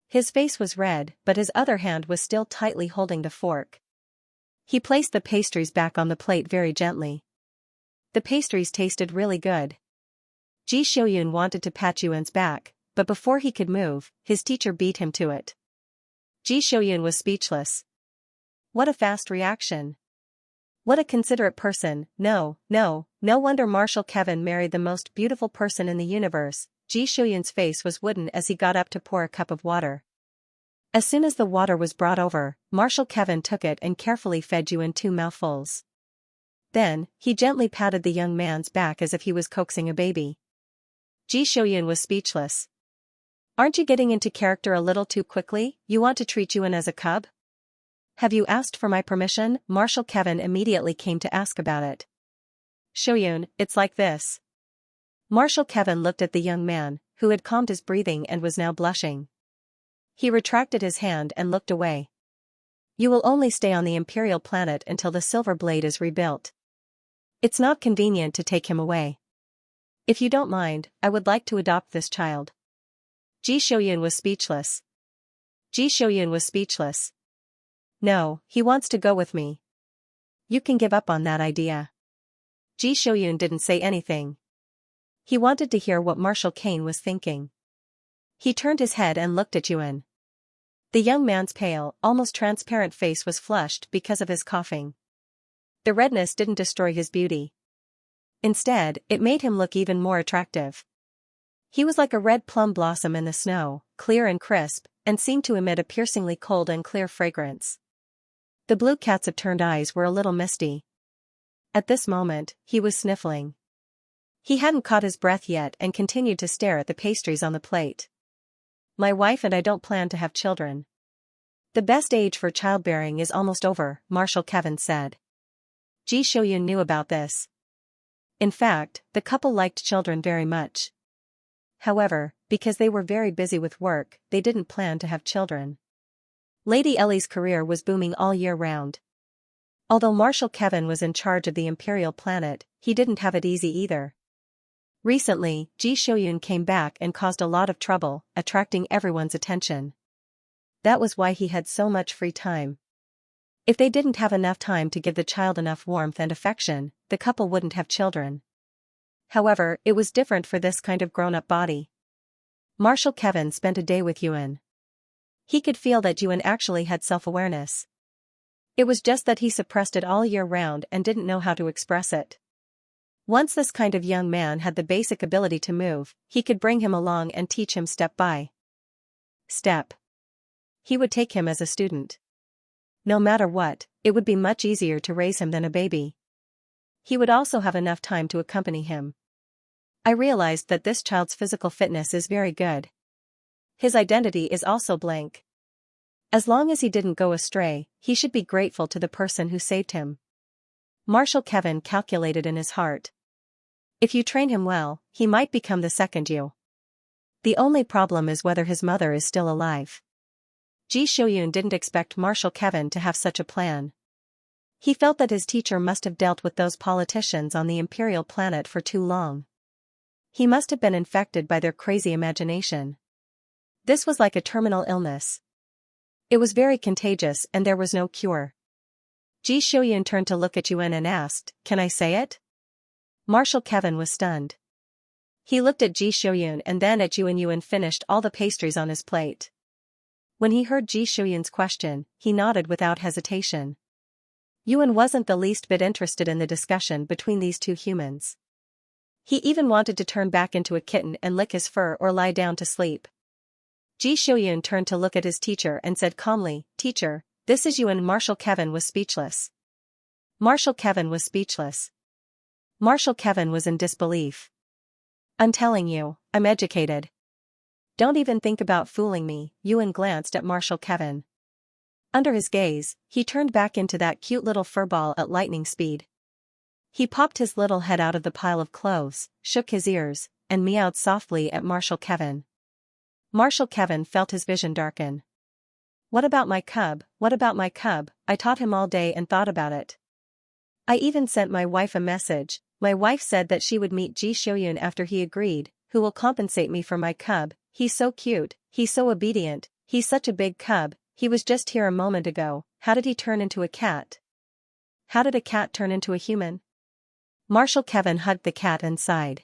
His face was red, but his other hand was still tightly holding the fork. He placed the pastries back on the plate very gently. The pastries tasted really good. Ji Shouyun wanted to pat Yuan's back, but before he could move, his teacher beat him to it. Ji Shouyun was speechless. What a fast reaction. What a considerate person. No wonder Marshal Kevin married the most beautiful person in the universe. Ji Shouyun's face was wooden as he got up to pour a cup of water. As soon as the water was brought over, Marshal Kevin took it and carefully fed Yuan 2 mouthfuls. Then, he gently patted the young man's back as if he was coaxing a baby. Ji Shouyun was speechless. Aren't you getting into character a little too quickly? You want to treat Yuan as a cub? Have you asked for my permission? Marshal Kevin immediately came to ask about it. Shouyun, it's like this. Marshal Kevin looked at the young man, who had calmed his breathing and was now blushing. He retracted his hand and looked away. You will only stay on the Imperial planet until the Silver Blade is rebuilt. It's not convenient to take him away. If you don't mind, I would like to adopt this child. Ji Shouyun was speechless. Ji Shouyun was speechless. No, he wants to go with me. You can give up on that idea. Ji Shouyun didn't say anything. He wanted to hear what Marshal Kane was thinking. He turned his head and looked at Yuan. The young man's pale, almost transparent face was flushed because of his coughing. The redness didn't destroy his beauty. Instead, it made him look even more attractive. He was like a red plum blossom in the snow, clear and crisp, and seemed to emit a piercingly cold and clear fragrance. The blue cat's upturned eyes were a little misty. At this moment, he was sniffling. He hadn't caught his breath yet and continued to stare at the pastries on the plate. My wife and I don't plan to have children. The best age for childbearing is almost over, Marshal Kevin said. Ji Shouyun knew about this. In fact, the couple liked children very much. However, because they were very busy with work, they didn't plan to have children. Lady Ellie's career was booming all year round. Although Marshal Kevin was in charge of the Imperial planet, he didn't have it easy either. Recently, Ji Shouyun came back and caused a lot of trouble, attracting everyone's attention. That was why he had so much free time. If they didn't have enough time to give the child enough warmth and affection, the couple wouldn't have children. However, it was different for this kind of grown-up body. Marshal Kevin spent a day with Yuan. He could feel that Yuan actually had self-awareness. It was just that he suppressed it all year round and didn't know how to express it. Once this kind of young man had the basic ability to move, he could bring him along and teach him step by step. He would take him as a student. No matter what, it would be much easier to raise him than a baby. He would also have enough time to accompany him. I realized that this child's physical fitness is very good. His identity is also blank. As long as he didn't go astray, he should be grateful to the person who saved him. Marshal Kevin calculated in his heart. If you train him well, he might become the second you. The only problem is whether his mother is still alive. Ji Shouyun didn't expect Marshal Kevin to have such a plan. He felt that his teacher must have dealt with those politicians on the Imperial planet for too long. He must have been infected by their crazy imagination. This was like a terminal illness. It was very contagious and there was no cure. Ji Shouyun turned to look at Yuan and asked, "Can I say it?" Marshal Kevin was stunned. He looked at Ji Shouyun and then at Yuan. Yuan finished all the pastries on his plate. When he heard Ji Shouyun's question, he nodded without hesitation. Yuan wasn't the least bit interested in the discussion between these two humans. He even wanted to turn back into a kitten and lick his fur or lie down to sleep. Ji Shouyun turned to look at his teacher and said calmly, "Teacher, this is Yuan." Marshal Kevin was speechless. Marshal Kevin was speechless. Marshal Kevin was in disbelief. "I'm telling you, I'm educated. Don't even think about fooling me." Yuan glanced at Marshal Kevin. Under his gaze, he turned back into that cute little furball at lightning speed. He popped his little head out of the pile of clothes, shook his ears, and meowed softly at Marshal Kevin. Marshal Kevin felt his vision darken. What about my cub? What about my cub? I taught him all day and thought about it. I even sent my wife a message. My wife said that she would meet Ji Shouyun after he agreed, who will compensate me for my cub. He's so cute, he's so obedient, he's such a big cub. He was just here a moment ago. How did he turn into a cat? How did a cat turn into a human? Marshal Kevin hugged the cat and sighed.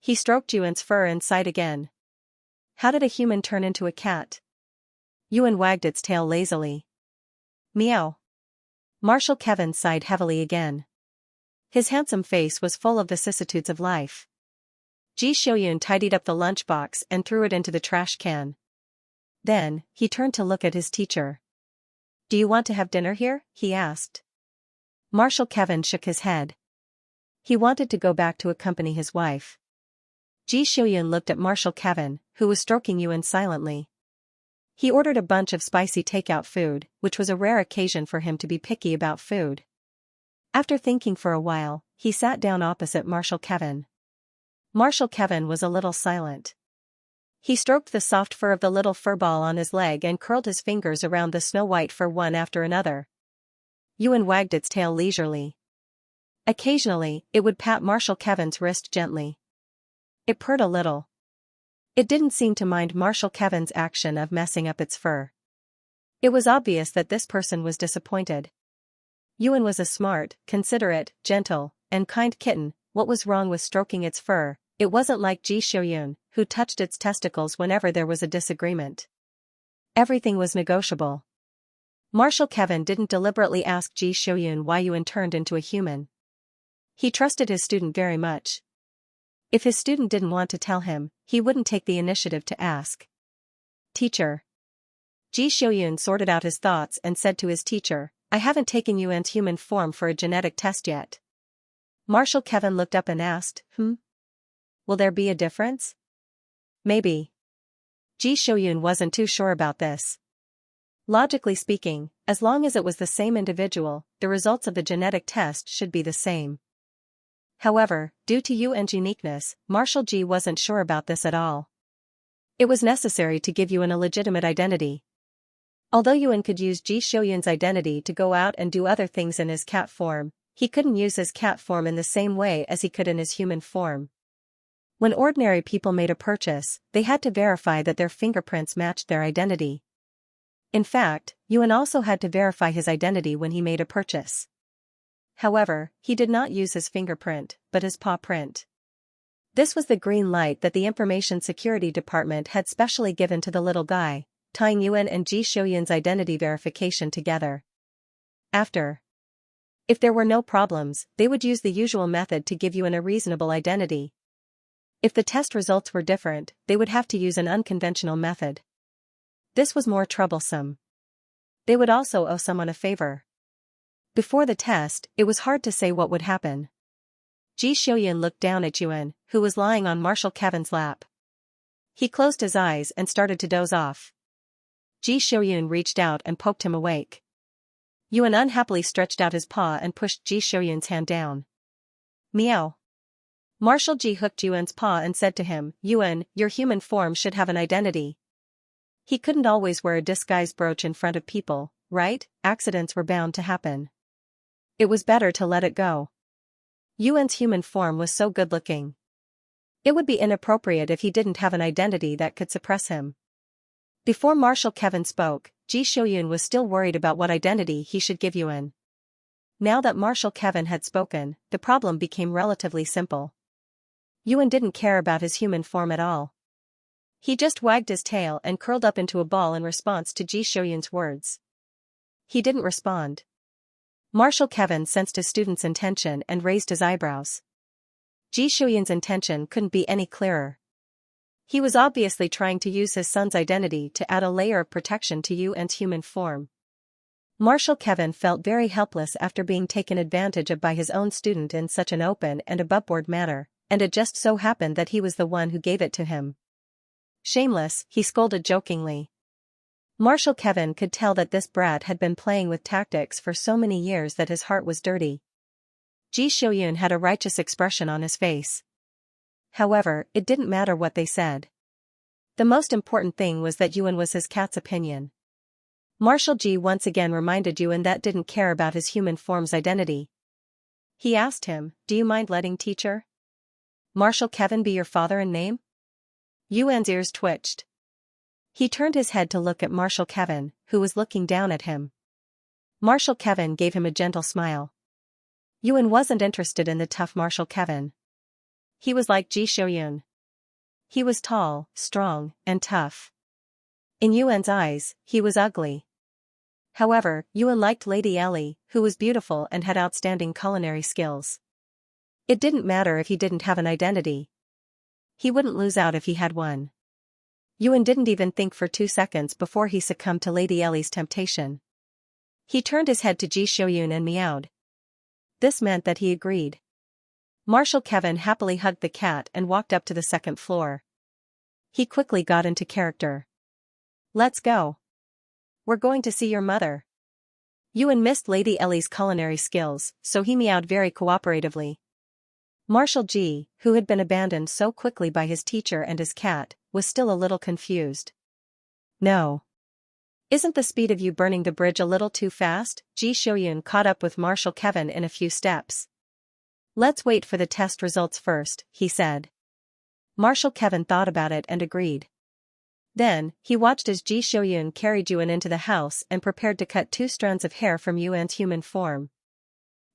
He stroked Yuan's fur and sighed again. How did a human turn into a cat? Yuan wagged its tail lazily. Meow. Marshal Kevin sighed heavily again. His handsome face was full of vicissitudes of life. Ji Xiuyun tidied up the lunchbox and threw it into the trash can. Then, he turned to look at his teacher. Do you want to have dinner here? He asked. Marshal Kevin shook his head. He wanted to go back to accompany his wife. Ji Xiuyun looked at Marshal Kevin, who was stroking Yuan silently. He ordered a bunch of spicy takeout food, which was a rare occasion for him to be picky about food. After thinking for a while, he sat down opposite Marshal Kevin. Marshal Kevin was a little silent. He stroked the soft fur of the little furball on his leg and curled his fingers around the snow-white fur one after another. Yuan wagged its tail leisurely. Occasionally, it would pat Marshal Kevin's wrist gently. It purred a little. It didn't seem to mind Marshal Kevin's action of messing up its fur. It was obvious that this person was disappointed. Yuan was a smart, considerate, gentle, and kind kitten. What was wrong with stroking its fur? It wasn't like Ji Xiuyun, who touched its testicles whenever there was a disagreement. Everything was negotiable. Marshal Kevin didn't deliberately ask Ji Xiuyun why Yuan turned into a human. He trusted his student very much. If his student didn't want to tell him, he wouldn't take the initiative to ask. Teacher. Ji Xiuyun sorted out his thoughts and said to his teacher, I haven't taken Yuan's human form for a genetic test yet. Marshal Kevin looked up and asked, Will there be a difference? Maybe. Ji Xiuyun wasn't too sure about this. Logically speaking, as long as it was the same individual, the results of the genetic test should be the same. However, due to Yuan's uniqueness, Marshal Ji wasn't sure about this at all. It was necessary to give Yuan a legitimate identity. Although Yuan could use Ji Xiuyun's identity to go out and do other things in his cat form, he couldn't use his cat form in the same way as he could in his human form. When ordinary people made a purchase, they had to verify that their fingerprints matched their identity. In fact, Yuan also had to verify his identity when he made a purchase. However, he did not use his fingerprint, but his paw print. This was the green light that the Information Security Department had specially given to the little guy, tying Yuan and Ji Xiuyun's identity verification together. If there were no problems, they would use the usual method to give Yuan a reasonable identity. If the test results were different, they would have to use an unconventional method. This was more troublesome. They would also owe someone a favor. Before the test, it was hard to say what would happen. Ji Xiuyun looked down at Yuan, who was lying on Marshal Kevin's lap. He closed his eyes and started to doze off. Ji Xiuyun reached out and poked him awake. Yuan unhappily stretched out his paw and pushed Ji Xiuyun's hand down. Meow. Marshal Ji hooked Yuan's paw and said to him, Yuan, your human form should have an identity. He couldn't always wear a disguise brooch in front of people, right? Accidents were bound to happen. It was better to let it go. Yuan's human form was so good-looking. It would be inappropriate if he didn't have an identity that could suppress him. Before Marshal Kevin spoke, Ji Xiuyun was still worried about what identity he should give Yuan. Now that Marshal Kevin had spoken, the problem became relatively simple. Yuan didn't care about his human form at all. He just wagged his tail and curled up into a ball in response to Ji Xiuyun's words. He didn't respond. Marshal Kevin sensed his student's intention and raised his eyebrows. Ji Xiuyun's intention couldn't be any clearer. He was obviously trying to use his son's identity to add a layer of protection to Yuan's human form. Marshal Kevin felt very helpless after being taken advantage of by his own student in such an open and aboveboard manner, and it just so happened that he was the one who gave it to him. Shameless, he scolded jokingly. Marshal Kevin could tell that this brat had been playing with tactics for so many years that his heart was dirty. Ji Xiuyun had a righteous expression on his face. However, it didn't matter what they said. The most important thing was that Yuan was his cat's opinion. Marshal Ji once again reminded Yuan that didn't care about his human form's identity. He asked him, do you mind letting teacher Marshal Kevin be your father in name? Yuan's ears twitched. He turned his head to look at Marshal Kevin, who was looking down at him. Marshal Kevin gave him a gentle smile. Yuan wasn't interested in the tough Marshal Kevin. He was like Ji Shouyun. He was tall, strong, and tough. In Yuan's eyes, he was ugly. However, Yuan liked Lady Ellie, who was beautiful and had outstanding culinary skills. It didn't matter if he didn't have an identity. He wouldn't lose out if he had one. Yuan didn't even think for 2 seconds before he succumbed to Lady Ellie's temptation. He turned his head to Ji Shouyun and meowed. This meant that he agreed. Marshal Kevin happily hugged the cat and walked up to the second floor. He quickly got into character. Let's go. We're going to see your mother. Yuan missed Lady Ellie's culinary skills, so he meowed very cooperatively. Marshal Ji, who had been abandoned so quickly by his teacher and his cat, was still a little confused. No. Isn't the speed of you burning the bridge a little too fast? Ji Shouyun caught up with Marshal Kevin in a few steps. Let's wait for the test results first, he said. Marshal Kevin thought about it and agreed. Then, he watched as Ji Shouyun carried Yuan into the house and prepared to cut 2 strands of hair from Yuan's human form.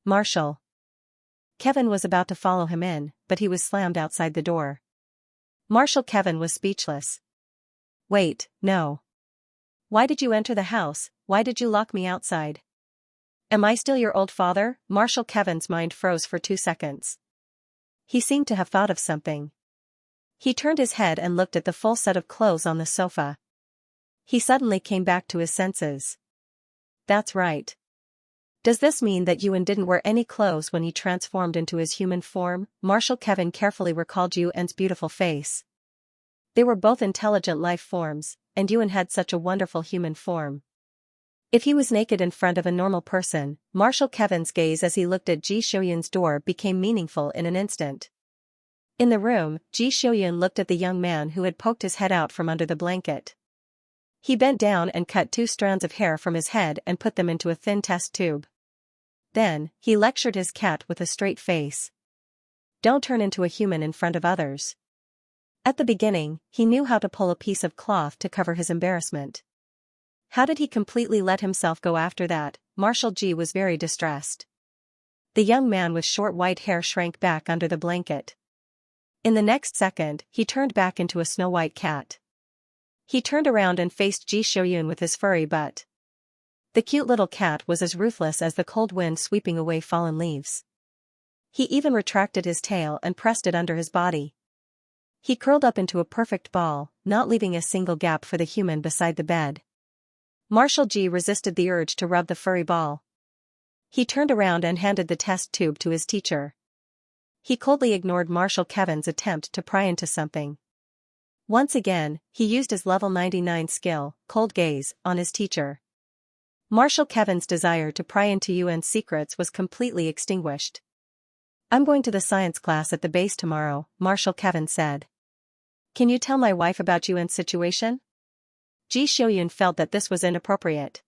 Marshal. Kevin was about to follow him in, but he was slammed outside the door. Marshal Kevin was speechless. Wait, no. Why did you enter the house? Why did you lock me outside? Am I still your old father? Marshal Kevin's mind froze for 2 seconds. He seemed to have thought of something. He turned his head and looked at the full set of clothes on the sofa. He suddenly came back to his senses. That's right. Does this mean that Yuan didn't wear any clothes when he transformed into his human form? Marshal Kevin carefully recalled Yuan's beautiful face. They were both intelligent life forms, and Yuan had such a wonderful human form. If he was naked in front of a normal person, Marshal Kevin's gaze as he looked at Ji Shouyun's door became meaningful in an instant. In the room, Ji Shouyun looked at the young man who had poked his head out from under the blanket. He bent down and cut 2 strands of hair from his head and put them into a thin test tube. Then, he lectured his cat with a straight face. Don't turn into a human in front of others. At the beginning, he knew how to pull a piece of cloth to cover his embarrassment. How did he completely let himself go after that? Marshal Ji was very distressed. The young man with short white hair shrank back under the blanket. In the next second, he turned back into a snow-white cat. He turned around and faced Ji Shouyun with his furry butt. The cute little cat was as ruthless as the cold wind sweeping away fallen leaves. He even retracted his tail and pressed it under his body. He curled up into a perfect ball, not leaving a single gap for the human beside the bed. Marshal Ji resisted the urge to rub the furry ball. He turned around and handed the test tube to his teacher. He coldly ignored Marshal Kevin's attempt to pry into something. Once again, he used his level 99 skill, Cold Gaze, on his teacher. Marshal Kevin's desire to pry into Yuan's secrets was completely extinguished. I'm going to the science class at the base tomorrow, Marshal Kevin said. Can you tell my wife about Yuan's situation? Ji Shouyun felt that this was inappropriate.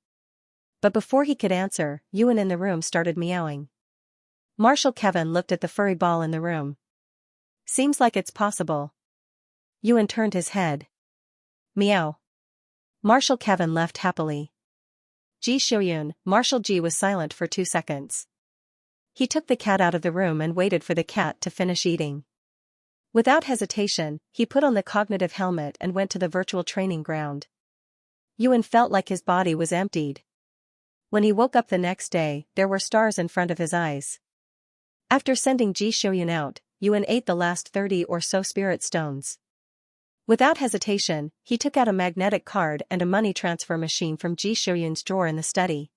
But before he could answer, Yuan in the room started meowing. Marshal Kevin looked at the furry ball in the room. Seems like it's possible. Yuan turned his head. Meow. Marshal Kevin left happily. Ji Shouyun, Marshal Ji was silent for 2 seconds. He took the cat out of the room and waited for the cat to finish eating. Without hesitation, he put on the cognitive helmet and went to the virtual training ground. Yuan felt like his body was emptied. When he woke up the next day, there were stars in front of his eyes. After sending Ji Shouyun out, Yuan ate the last 30 or so spirit stones. Without hesitation, he took out a magnetic card and a money transfer machine from Ji Shouyun's drawer in the study.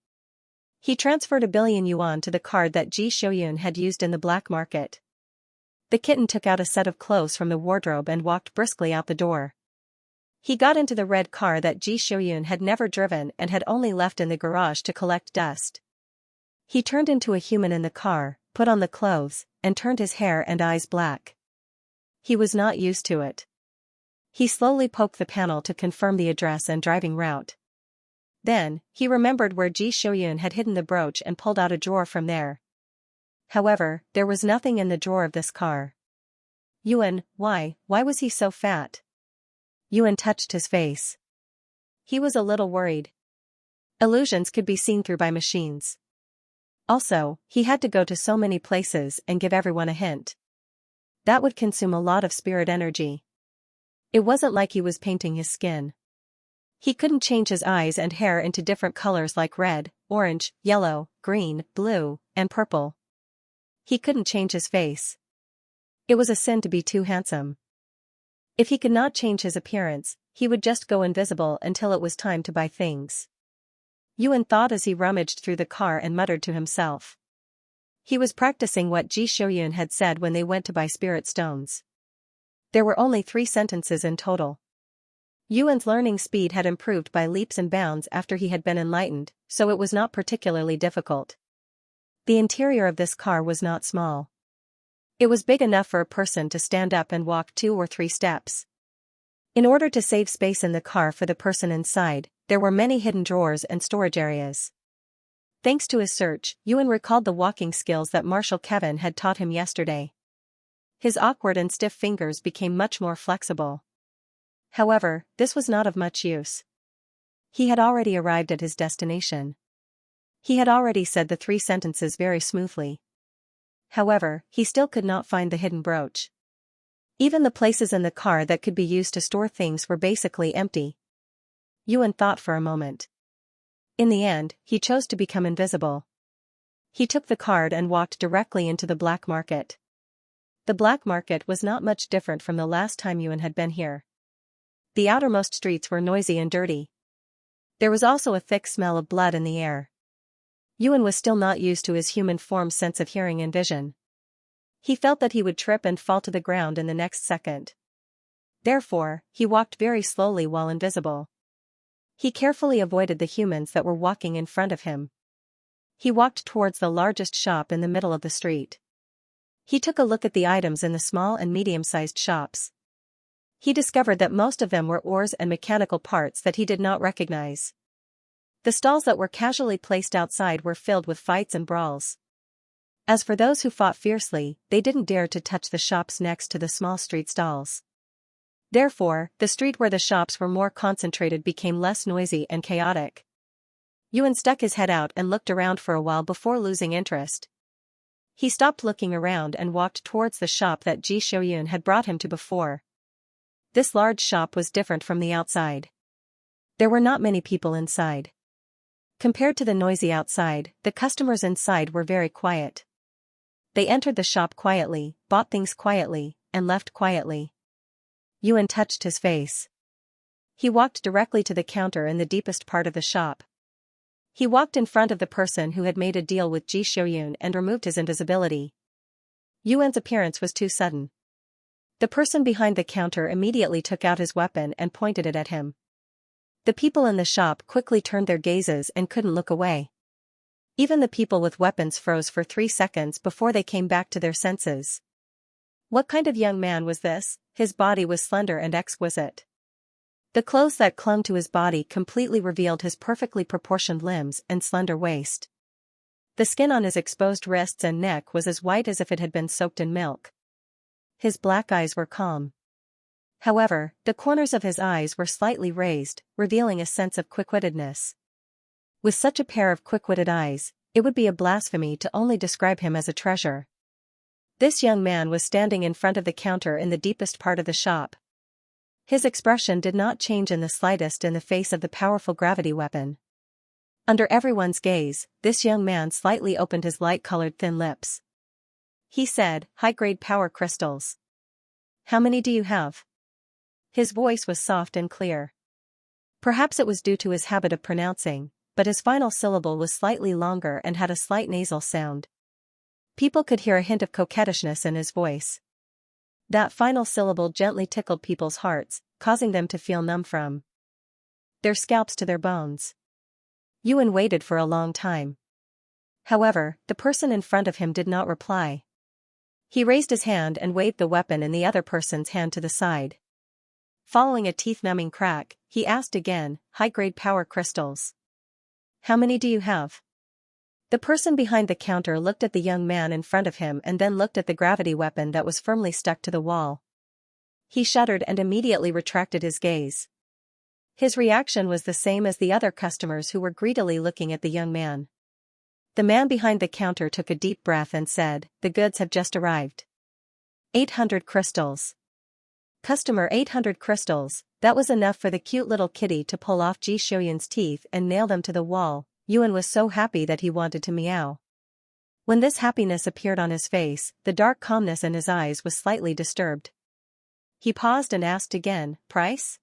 He transferred 1 billion yuan to the card that Ji Shouyun had used in the black market. The kitten took out a set of clothes from the wardrobe and walked briskly out the door. He got into the red car that Ji Shouyun had never driven and had only left in the garage to collect dust. He turned into a human in the car, put on the clothes, and turned his hair and eyes black. He was not used to it. He slowly poked the panel to confirm the address and driving route. Then, he remembered where Ji Shouyun had hidden the brooch and pulled out a drawer from there. However, there was nothing in the drawer of this car. Yuan, why was he so fat? Yuan touched his face. He was a little worried. Illusions could be seen through by machines. Also, he had to go to so many places and give everyone a hint. That would consume a lot of spirit energy. It wasn't like he was painting his skin. He couldn't change his eyes and hair into different colors like red, orange, yellow, green, blue, and purple. He couldn't change his face. It was a sin to be too handsome. If he could not change his appearance, he would just go invisible until it was time to buy things. Yuan thought as he rummaged through the car and muttered to himself. He was practicing what Ji Shouyun had said when they went to buy spirit stones. There were only 3 sentences in total. Yuan's learning speed had improved by leaps and bounds after he had been enlightened, so it was not particularly difficult. The interior of this car was not small. It was big enough for a person to stand up and walk 2 or 3 steps. In order to save space in the car for the person inside, there were many hidden drawers and storage areas. Thanks to his search, Yuan recalled the walking skills that Marshal Kevin had taught him yesterday. His awkward and stiff fingers became much more flexible. However, this was not of much use. He had already arrived at his destination. He had already said the 3 sentences very smoothly. However, he still could not find the hidden brooch. Even the places in the car that could be used to store things were basically empty. Yuan thought for a moment. In the end, he chose to become invisible. He took the card and walked directly into the black market. The black market was not much different from the last time Yuan had been here. The outermost streets were noisy and dirty. There was also a thick smell of blood in the air. Yuan was still not used to his human form's sense of hearing and vision. He felt that he would trip and fall to the ground in the next second. Therefore, he walked very slowly while invisible. He carefully avoided the humans that were walking in front of him. He walked towards the largest shop in the middle of the street. He took a look at the items in the small and medium-sized shops. He discovered that most of them were ores and mechanical parts that he did not recognize. The stalls that were casually placed outside were filled with fights and brawls. As for those who fought fiercely, they didn't dare to touch the shops next to the small street stalls. Therefore, the street where the shops were more concentrated became less noisy and chaotic. Yuan stuck his head out and looked around for a while before losing interest. He stopped looking around and walked towards the shop that Ji Shouyun had brought him to before. This large shop was different from the outside. There were not many people inside. Compared to the noisy outside, the customers inside were very quiet. They entered the shop quietly, bought things quietly, and left quietly. Yuan touched his face. He walked directly to the counter in the deepest part of the shop. He walked in front of the person who had made a deal with Ji Shouyun and removed his invisibility. Yuan's appearance was too sudden. The person behind the counter immediately took out his weapon and pointed it at him. The people in the shop quickly turned their gazes and couldn't look away. Even the people with weapons froze for 3 seconds before they came back to their senses. What kind of young man was this? His body was slender and exquisite. The clothes that clung to his body completely revealed his perfectly proportioned limbs and slender waist. The skin on his exposed wrists and neck was as white as if it had been soaked in milk. His black eyes were calm. However, the corners of his eyes were slightly raised, revealing a sense of quick-wittedness. With such a pair of quick-witted eyes, it would be a blasphemy to only describe him as a treasure. This young man was standing in front of the counter in the deepest part of the shop. His expression did not change in the slightest in the face of the powerful gravity weapon. Under everyone's gaze, this young man slightly opened his light-colored thin lips. He said, "High-grade power crystals. How many do you have?" His voice was soft and clear. Perhaps it was due to his habit of pronouncing, but his final syllable was slightly longer and had a slight nasal sound. People could hear a hint of coquettishness in his voice. That final syllable gently tickled people's hearts, causing them to feel numb from their scalps to their bones. Yuan waited for a long time. However, the person in front of him did not reply. He raised his hand and waved the weapon in the other person's hand to the side. Following a teeth-numbing crack, he asked again, "High-grade power crystals. How many do you have?" The person behind the counter looked at the young man in front of him and then looked at the gravity weapon that was firmly stuck to the wall. He shuddered and immediately retracted his gaze. His reaction was the same as the other customers who were greedily looking at the young man. The man behind the counter took a deep breath and said, "The goods have just arrived." 800 crystals. Customer 800 crystals. That was enough for the cute little kitty to pull off Ji Xiuyan's teeth and nail them to the wall. Yuan was so happy that he wanted to meow. When this happiness appeared on his face, the dark calmness in his eyes was slightly disturbed. He paused and asked again, price?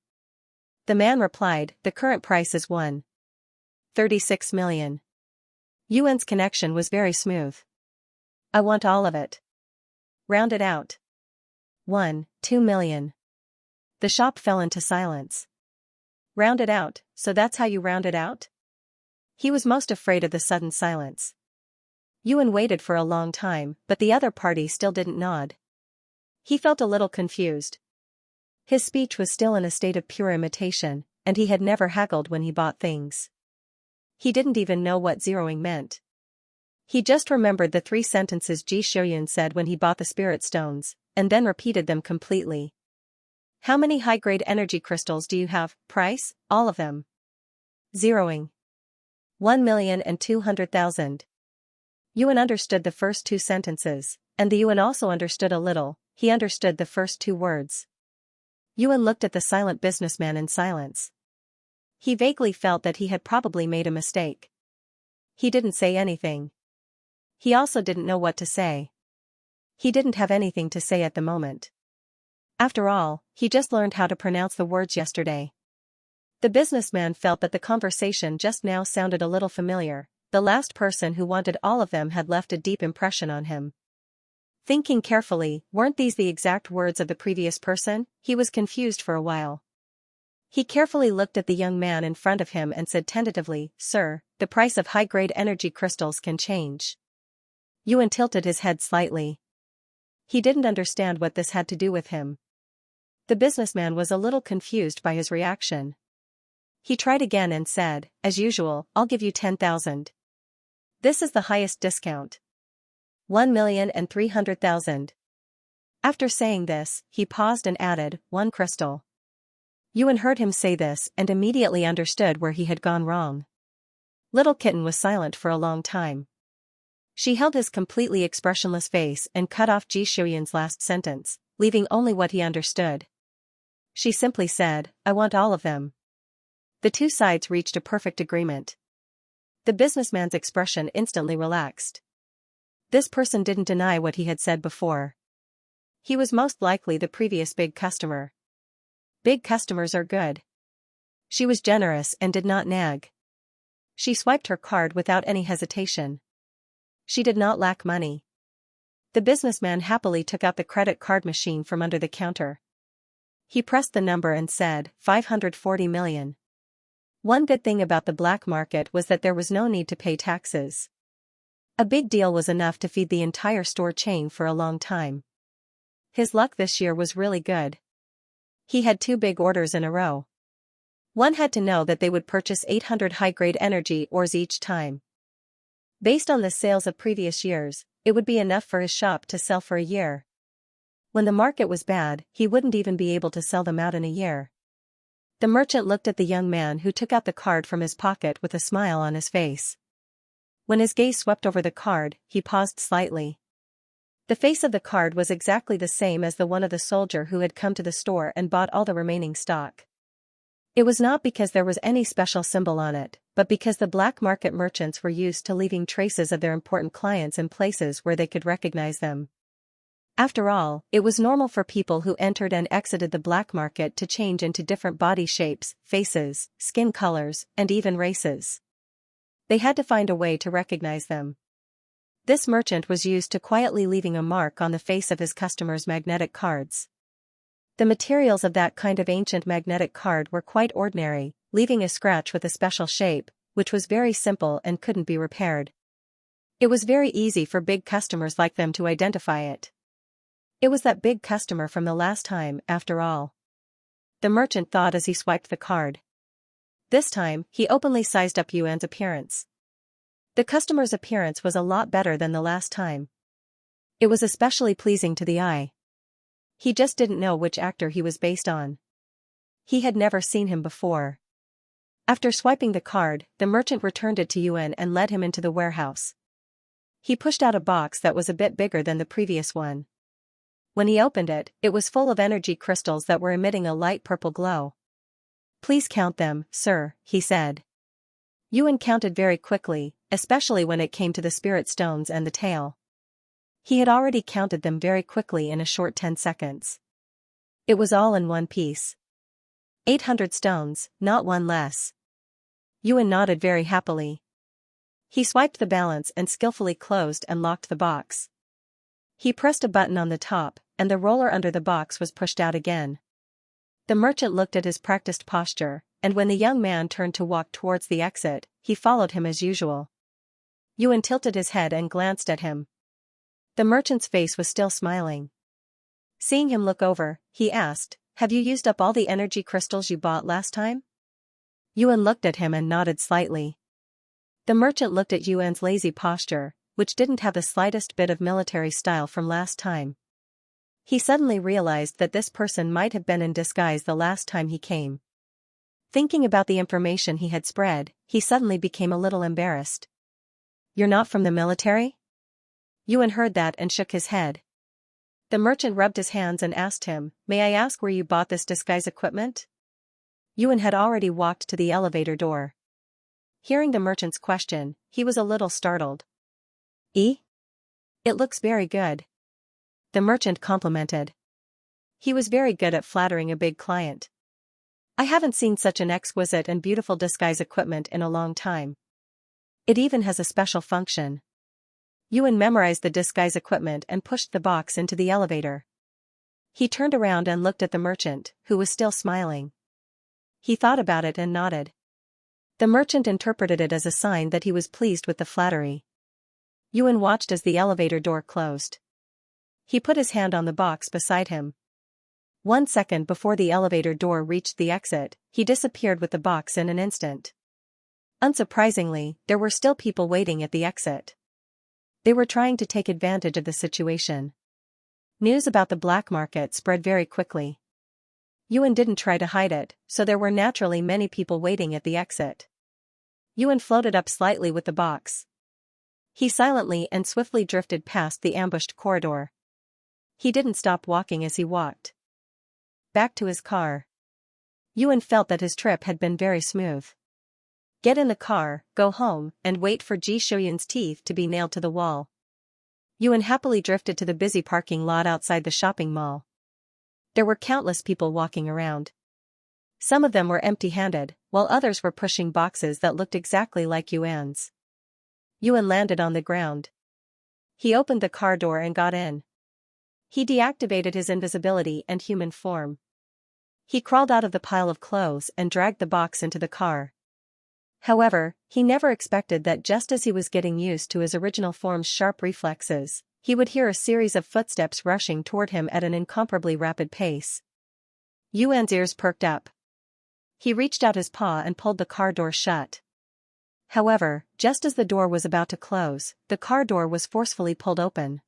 The man replied, the current price is 1.36 million. Yuan's connection was very smooth. I want all of it. Round it out. 1.2 million. The shop fell into silence. Round it out, so that's how you round it out? He was most afraid of the sudden silence. Yuan waited for a long time, but the other party still didn't nod. He felt a little confused. His speech was still in a state of pure imitation, and he had never haggled when he bought things. He didn't even know what zeroing meant. He just remembered the 3 sentences Ji Xiuyan said when he bought the spirit stones, and then repeated them completely. How many high-grade energy crystals do you have? Price? All of them. Zeroing. 1,200,000. Yuan understood the first 2 sentences, and the Yuan also understood a little. He understood the first 2 words. Yuan looked at the silent businessman in silence. He vaguely felt that he had probably made a mistake. He didn't say anything. He also didn't know what to say. He didn't have anything to say at the moment. After all, he just learned how to pronounce the words yesterday. The businessman felt that the conversation just now sounded a little familiar. The last person who wanted all of them had left a deep impression on him. Thinking carefully, weren't these the exact words of the previous person? He was confused for a while. He carefully looked at the young man in front of him and said tentatively, Sir, the price of high-grade energy crystals can change. Yuan tilted his head slightly. He didn't understand what this had to do with him. The businessman was a little confused by his reaction. He tried again and said, as usual, I'll give you 10,000. This is the highest discount. 1,300,000. After saying this, he paused and added, 1 crystal. Yuan heard him say this and immediately understood where he had gone wrong. Little Kitten was silent for a long time. She held his completely expressionless face and cut off Ji Xiuyan's last sentence, leaving only what he understood. She simply said, I want all of them. The 2 sides reached a perfect agreement. The businessman's expression instantly relaxed. This person didn't deny what he had said before. He was most likely the previous big customer. Big customers are good. She was generous and did not nag. She swiped her card without any hesitation. She did not lack money. The businessman happily took out the credit card machine from under the counter. He pressed the number and said, 540 million. One good thing about the black market was that there was no need to pay taxes. A big deal was enough to feed the entire store chain for a long time. His luck this year was really good. He had 2 big orders in a row. One had to know that they would purchase 800 high-grade energy ores each time. Based on the sales of previous years, it would be enough for his shop to sell for a year. When the market was bad, he wouldn't even be able to sell them out in a year. The merchant looked at the young man who took out the card from his pocket with a smile on his face. When his gaze swept over the card, he paused slightly. The face of the card was exactly the same as the one of the soldier who had come to the store and bought all the remaining stock. It was not because there was any special symbol on it, but because the black market merchants were used to leaving traces of their important clients in places where they could recognize them. After all, it was normal for people who entered and exited the black market to change into different body shapes, faces, skin colors, and even races. They had to find a way to recognize them. This merchant was used to quietly leaving a mark on the face of his customers' magnetic cards. The materials of that kind of ancient magnetic card were quite ordinary, leaving a scratch with a special shape, which was very simple and couldn't be repaired. It was very easy for big customers like them to identify it. It was that big customer from the last time, after all. The merchant thought as he swiped the card. This time, he openly sized up Yuan's appearance. The customer's appearance was a lot better than the last time. It was especially pleasing to the eye. He just didn't know which actor he was based on. He had never seen him before. After swiping the card, the merchant returned it to Yuan and led him into the warehouse. He pushed out a box that was a bit bigger than the previous one. When he opened it, it was full of energy crystals that were emitting a light purple glow. "Please count them, sir," he said. Yuan counted very quickly, especially when it came to the spirit stones and the tail. He had already counted them very quickly in a short 10 seconds. It was all in one piece. 800 stones, not one less. Yuan nodded very happily. He swiped the balance and skillfully closed and locked the box. He pressed a button on the top, and the roller under the box was pushed out again. The merchant looked at his practiced posture, and when the young man turned to walk towards the exit, he followed him as usual. Yuan tilted his head and glanced at him. The merchant's face was still smiling. Seeing him look over, he asked, "Have you used up all the energy crystals you bought last time?" Yuan looked at him and nodded slightly. The merchant looked at Yuan's lazy posture, which didn't have the slightest bit of military style from last time. He suddenly realized that this person might have been in disguise the last time he came. Thinking about the information he had spread, he suddenly became a little embarrassed. "You're not from the military?" Yuan heard that and shook his head. The merchant rubbed his hands and asked him, "May I ask where you bought this disguise equipment?" Yuan had already walked to the elevator door. Hearing the merchant's question, he was a little startled. "Eh? It looks very good," the merchant complimented. He was very good at flattering a big client. "I haven't seen such an exquisite and beautiful disguise equipment in a long time. It even has a special function." Yuan memorized the disguise equipment and pushed the box into the elevator. He turned around and looked at the merchant, who was still smiling. He thought about it and nodded. The merchant interpreted it as a sign that he was pleased with the flattery. Yuan watched as the elevator door closed. He put his hand on the box beside him. 1 second before the elevator door reached the exit, he disappeared with the box in an instant. Unsurprisingly, there were still people waiting at the exit. They were trying to take advantage of the situation. News about the black market spread very quickly. Yuan didn't try to hide it, so there were naturally many people waiting at the exit. Yuan floated up slightly with the box. He silently and swiftly drifted past the ambushed corridor. He didn't stop walking as he walked. Back to his car. Yuan felt that his trip had been very smooth. Get in the car, go home, and wait for Ji Shoyun's teeth to be nailed to the wall. Yuan happily drifted to the busy parking lot outside the shopping mall. There were countless people walking around. Some of them were empty-handed, while others were pushing boxes that looked exactly like Yuan's. Yuan landed on the ground. He opened the car door and got in. He deactivated his invisibility and human form. He crawled out of the pile of clothes and dragged the box into the car. However, he never expected that just as he was getting used to his original form's sharp reflexes, he would hear a series of footsteps rushing toward him at an incomparably rapid pace. Yuan's ears perked up. He reached out his paw and pulled the car door shut. However, just as the door was about to close, the car door was forcefully pulled open.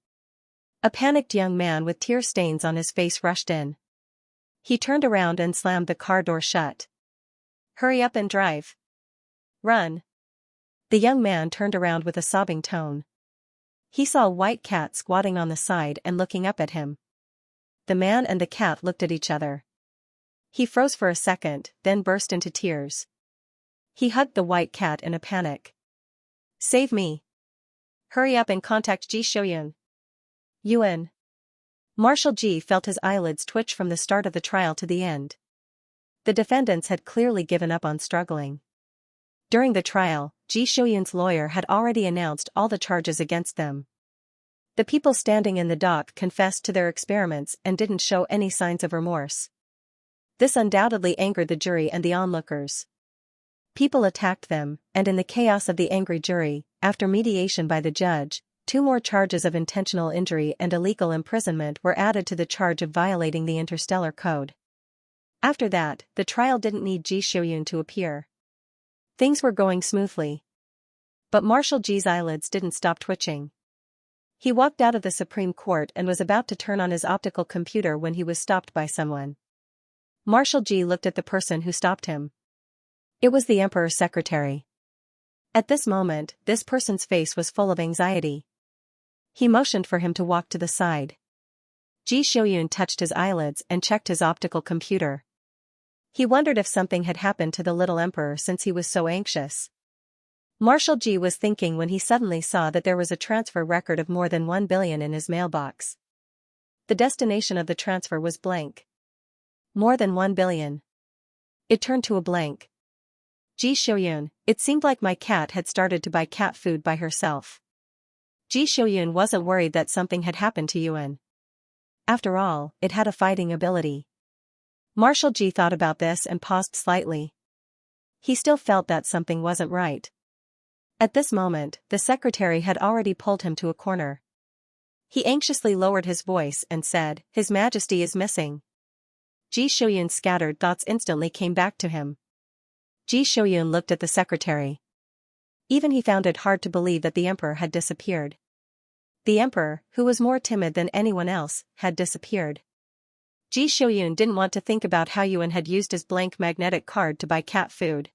A panicked young man with tear stains on his face rushed in. He turned around and slammed the car door shut. "Hurry up and drive. Run." The young man turned around with a sobbing tone. He saw a white cat squatting on the side and looking up at him. The man and the cat looked at each other. He froze for a second, then burst into tears. He hugged the white cat in a panic. "Save me. Hurry up and contact Ji Shoyun." Yuan. Marshal Ji felt his eyelids twitch from the start of the trial to the end. The defendants had clearly given up on struggling. During the trial, Ji Shoyun's lawyer had already announced all the charges against them. The people standing in the dock confessed to their experiments and didn't show any signs of remorse. This undoubtedly angered the jury and the onlookers. People attacked them, and in the chaos of the angry jury, after mediation by the judge, 2 more charges of intentional injury and illegal imprisonment were added to the charge of violating the interstellar code. After that, the trial didn't need Ji Shoyun to appear. Things were going smoothly. But Marshal Ji's eyelids didn't stop twitching. He walked out of the Supreme Court and was about to turn on his optical computer when he was stopped by someone. Marshal Ji looked at the person who stopped him. It was the Emperor's secretary. At this moment, this person's face was full of anxiety. He motioned for him to walk to the side. Ji Shouyun touched his eyelids and checked his optical computer. He wondered if something had happened to the little emperor since he was so anxious. Marshal Ji was thinking when he suddenly saw that there was a transfer record of more than 1 billion in his mailbox. The destination of the transfer was blank. More than 1 billion. It turned to a blank. Ji Shouyun, it seemed like my cat had started to buy cat food by herself. Ji Shouyun wasn't worried that something had happened to Yuan. After all, it had a fighting ability. Marshal Ji thought about this and paused slightly. He still felt that something wasn't right. At this moment, the secretary had already pulled him to a corner. He anxiously lowered his voice and said, "His Majesty is missing." Ji Shouyun's scattered thoughts instantly came back to him. Ji Shouyun looked at the secretary. Even he found it hard to believe that the emperor had disappeared. The emperor, who was more timid than anyone else, had disappeared. Ji Shouyun didn't want to think about how Yuan had used his blank magnetic card to buy cat food.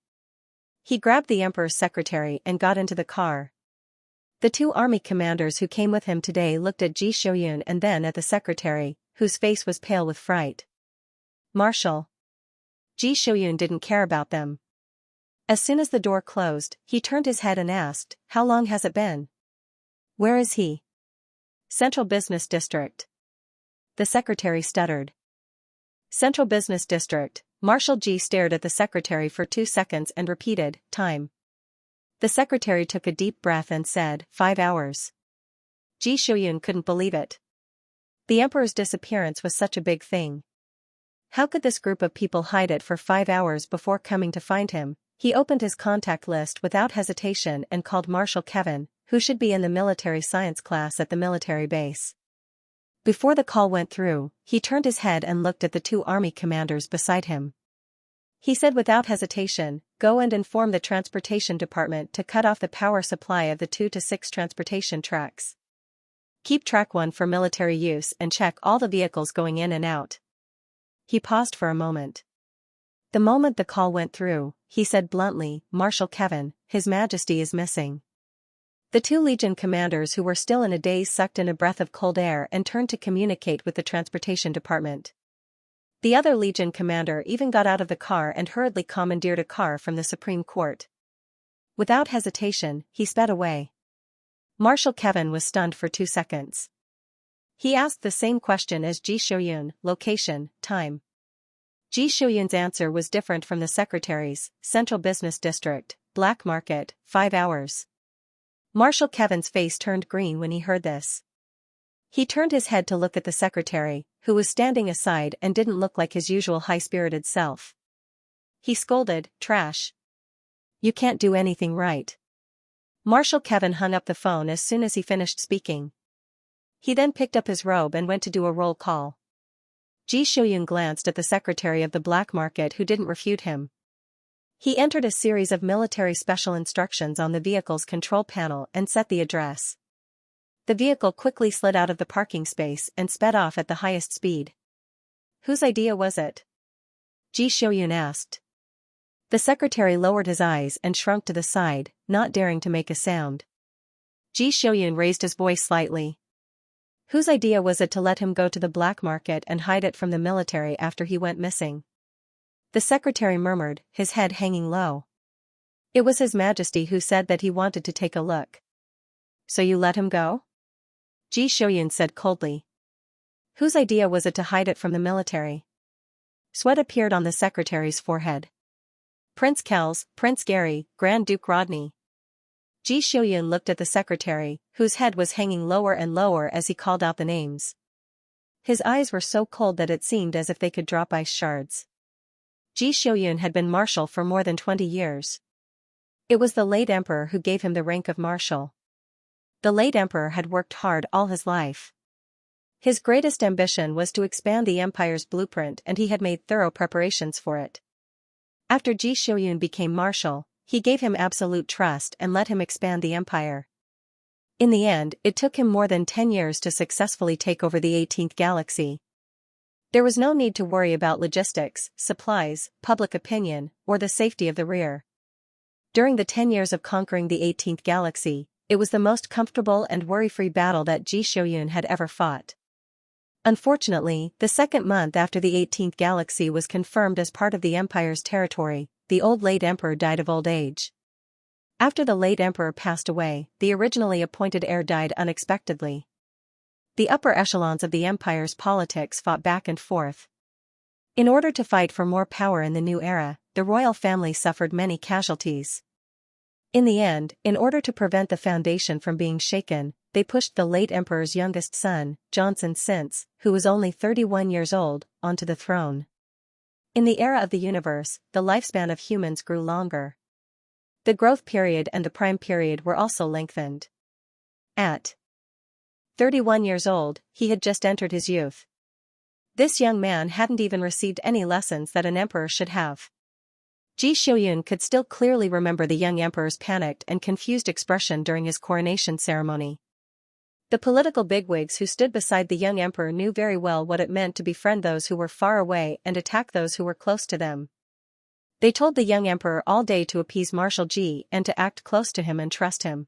He grabbed the emperor's secretary and got into the car. The two army commanders who came with him today looked at Ji Shouyun and then at the secretary, whose face was pale with fright. "Marshal." Ji Shouyun didn't care about them. As soon as the door closed, he turned his head and asked, "How long has it been? Where is he?" "Central Business District." The secretary stuttered. "Central Business District." Marshal Ji stared at the secretary for 2 seconds and repeated, "Time." The secretary took a deep breath and said, 5 hours. Ji Shouyun couldn't believe it. The emperor's disappearance was such a big thing. How could this group of people hide it for 5 hours before coming to find him? He opened his contact list without hesitation and called Marshal Kevin, who should be in the military science class at the military base. Before the call went through, he turned his head and looked at the two army commanders beside him. He said without hesitation, "Go and inform the transportation department to cut off the power supply of the 2 to 6 transportation tracks. Keep track 1 for military use and check all the vehicles going in and out." He paused for a moment. The moment the call went through, he said bluntly, "Marshal Kevin, His Majesty is missing." The 2 Legion commanders who were still in a daze sucked in a breath of cold air and turned to communicate with the transportation department. The other Legion commander even got out of the car and hurriedly commandeered a car from the Supreme Court. Without hesitation, he sped away. Marshal Kevin was stunned for 2 seconds. He asked the same question as Ji Shouyun, location, time. Ji Shouyun's answer was different from the secretary's, Central Business District, Black Market, 5 hours. Marshal Kevin's face turned green when he heard this. He turned his head to look at the secretary, who was standing aside and didn't look like his usual high-spirited self. He scolded, "Trash. You can't do anything right." Marshal Kevin hung up the phone as soon as he finished speaking. He then picked up his robe and went to do a roll call. Ji Shouyun glanced at the secretary of the black market who didn't refute him. He entered a series of military special instructions on the vehicle's control panel and set the address. The vehicle quickly slid out of the parking space and sped off at the highest speed. "Whose idea was it?" Ji Shouyun asked. The secretary lowered his eyes and shrunk to the side, not daring to make a sound. Ji Shouyun raised his voice slightly. "Whose idea was it to let him go to the black market and hide it from the military after he went missing?" The secretary murmured, his head hanging low. "It was His Majesty who said that he wanted to take a look." "So you let him go?" Ji Shouyun said coldly. "Whose idea was it to hide it from the military?" Sweat appeared on the secretary's forehead. "Prince Kells, Prince Gary, Grand Duke Rodney." Ji Shouyun looked at the secretary, whose head was hanging lower and lower as he called out the names. His eyes were so cold that it seemed as if they could drop ice shards. Ji Shouyun had been marshal for more than 20 years. It was the late emperor who gave him the rank of marshal. The late emperor had worked hard all his life. His greatest ambition was to expand the empire's blueprint and he had made thorough preparations for it. After Ji Shouyun became marshal, he gave him absolute trust and let him expand the empire. In the end, it took him more than 10 years to successfully take over the 18th galaxy. There was no need to worry about logistics, supplies, public opinion, or the safety of the rear. During the 10 years of conquering the 18th galaxy, it was the most comfortable and worry-free battle that Ji Shouyun had ever fought. Unfortunately, the second month after the 18th galaxy was confirmed as part of the Empire's territory, the old late emperor died of old age. After the late emperor passed away, the originally appointed heir died unexpectedly. The upper echelons of the Empire's politics fought back and forth. In order to fight for more power in the new era, the royal family suffered many casualties. In the end, in order to prevent the foundation from being shaken, they pushed the late emperor's youngest son, Johnson Since, who was only 31 years old, onto the throne. In the era of the universe, the lifespan of humans grew longer. The growth period and the prime period were also lengthened. At 31 years old, he had just entered his youth. This young man hadn't even received any lessons that an emperor should have. Ji Xiuyun could still clearly remember the young emperor's panicked and confused expression during his coronation ceremony. The political bigwigs who stood beside the young emperor knew very well what it meant to befriend those who were far away and attack those who were close to them. They told the young emperor all day to appease Marshal Ji and to act close to him and trust him.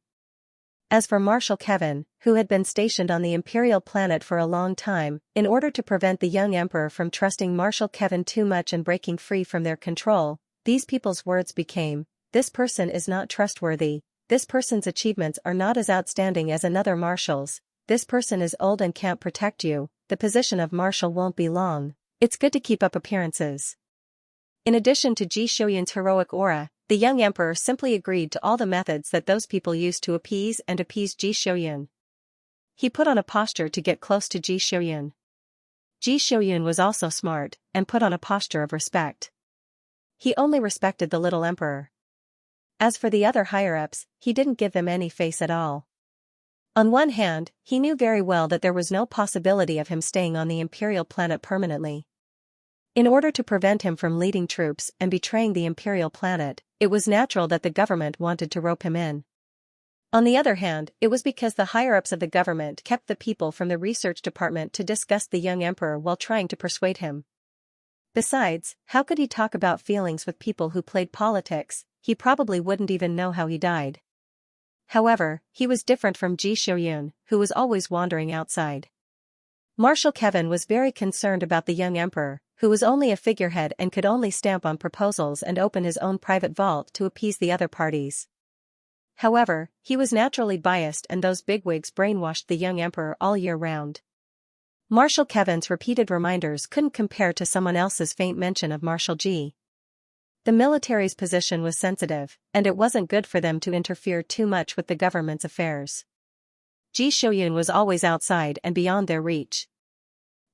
As for Marshal Kevin, who had been stationed on the Imperial planet for a long time, in order to prevent the young emperor from trusting Marshal Kevin too much and breaking free from their control, these people's words became, "This person is not trustworthy, this person's achievements are not as outstanding as another marshal's, this person is old and can't protect you, the position of marshal won't be long, it's good to keep up appearances." In addition to Ji Xiuyun's heroic aura, the young emperor simply agreed to all the methods that those people used to appease Ji Xiuyun. He put on a posture to get close to Ji Xiuyun. Ji Xiuyun was also smart, and put on a posture of respect. He only respected the little emperor. As for the other higher-ups, he didn't give them any face at all. On one hand, he knew very well that there was no possibility of him staying on the Imperial planet permanently. In order to prevent him from leading troops and betraying the Imperial planet, it was natural that the government wanted to rope him in. On the other hand, it was because the higher-ups of the government kept the people from the research department to discuss the young emperor while trying to persuade him. Besides, how could he talk about feelings with people who played politics? He probably wouldn't even know how he died. However, he was different from Ji Xiuyun, who was always wandering outside. Marshal Kevin was very concerned about the young emperor, who was only a figurehead and could only stamp on proposals and open his own private vault to appease the other parties. However, he was naturally biased and those bigwigs brainwashed the young emperor all year round. Marshal Kevin's repeated reminders couldn't compare to someone else's faint mention of Marshal Ji. The military's position was sensitive, and it wasn't good for them to interfere too much with the government's affairs. Ji Xiuyun was always outside and beyond their reach.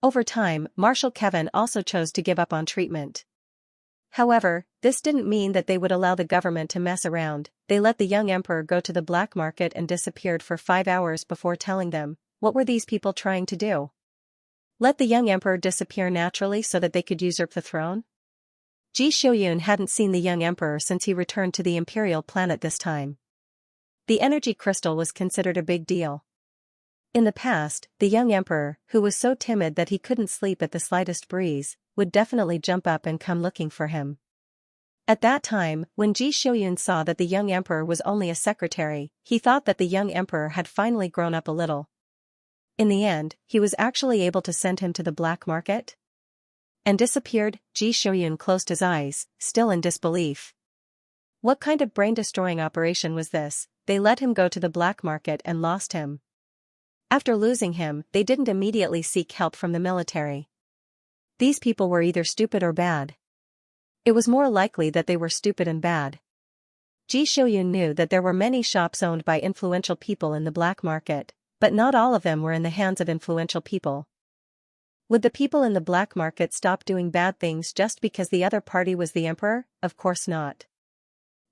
Over time, Marshal Kevin also chose to give up on treatment. However, this didn't mean that they would allow the government to mess around. They let the young emperor go to the black market and disappeared for 5 hours before telling them, what were these people trying to do? Let the young emperor disappear naturally so that they could usurp the throne? Ji Xiuyun hadn't seen the young emperor since he returned to the Imperial planet this time. The energy crystal was considered a big deal. In the past, the young emperor, who was so timid that he couldn't sleep at the slightest breeze, would definitely jump up and come looking for him. At that time, when Ji Xiuyun saw that the young emperor was only a secretary, he thought that the young emperor had finally grown up a little. In the end, he was actually able to send him to the black market? And disappeared. Ji Xiuyun closed his eyes, still in disbelief. What kind of brain-destroying operation was this? They let him go to the black market and lost him. After losing him, they didn't immediately seek help from the military. These people were either stupid or bad. It was more likely that they were stupid and bad. Ji Xiuyun knew that there were many shops owned by influential people in the black market, but not all of them were in the hands of influential people. Would the people in the black market stop doing bad things just because the other party was the emperor? Of course not.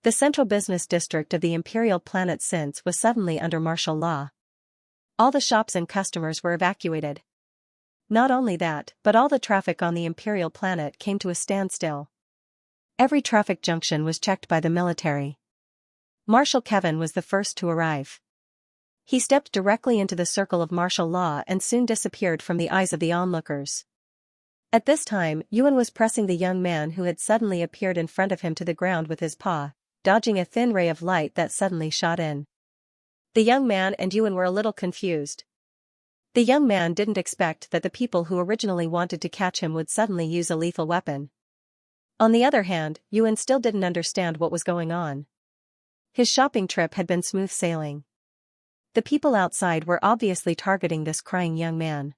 The central business district of the Imperial planet Since was suddenly under martial law. All the shops and customers were evacuated. Not only that, but all the traffic on the Imperial planet came to a standstill. Every traffic junction was checked by the military. Marshal Kevin was the first to arrive. He stepped directly into the circle of martial law and soon disappeared from the eyes of the onlookers. At this time, Yuan was pressing the young man who had suddenly appeared in front of him to the ground with his paw, dodging a thin ray of light that suddenly shot in. The young man and Yuan were a little confused. The young man didn't expect that the people who originally wanted to catch him would suddenly use a lethal weapon. On the other hand, Yuan still didn't understand what was going on. His shopping trip had been smooth sailing. The people outside were obviously targeting this crying young man.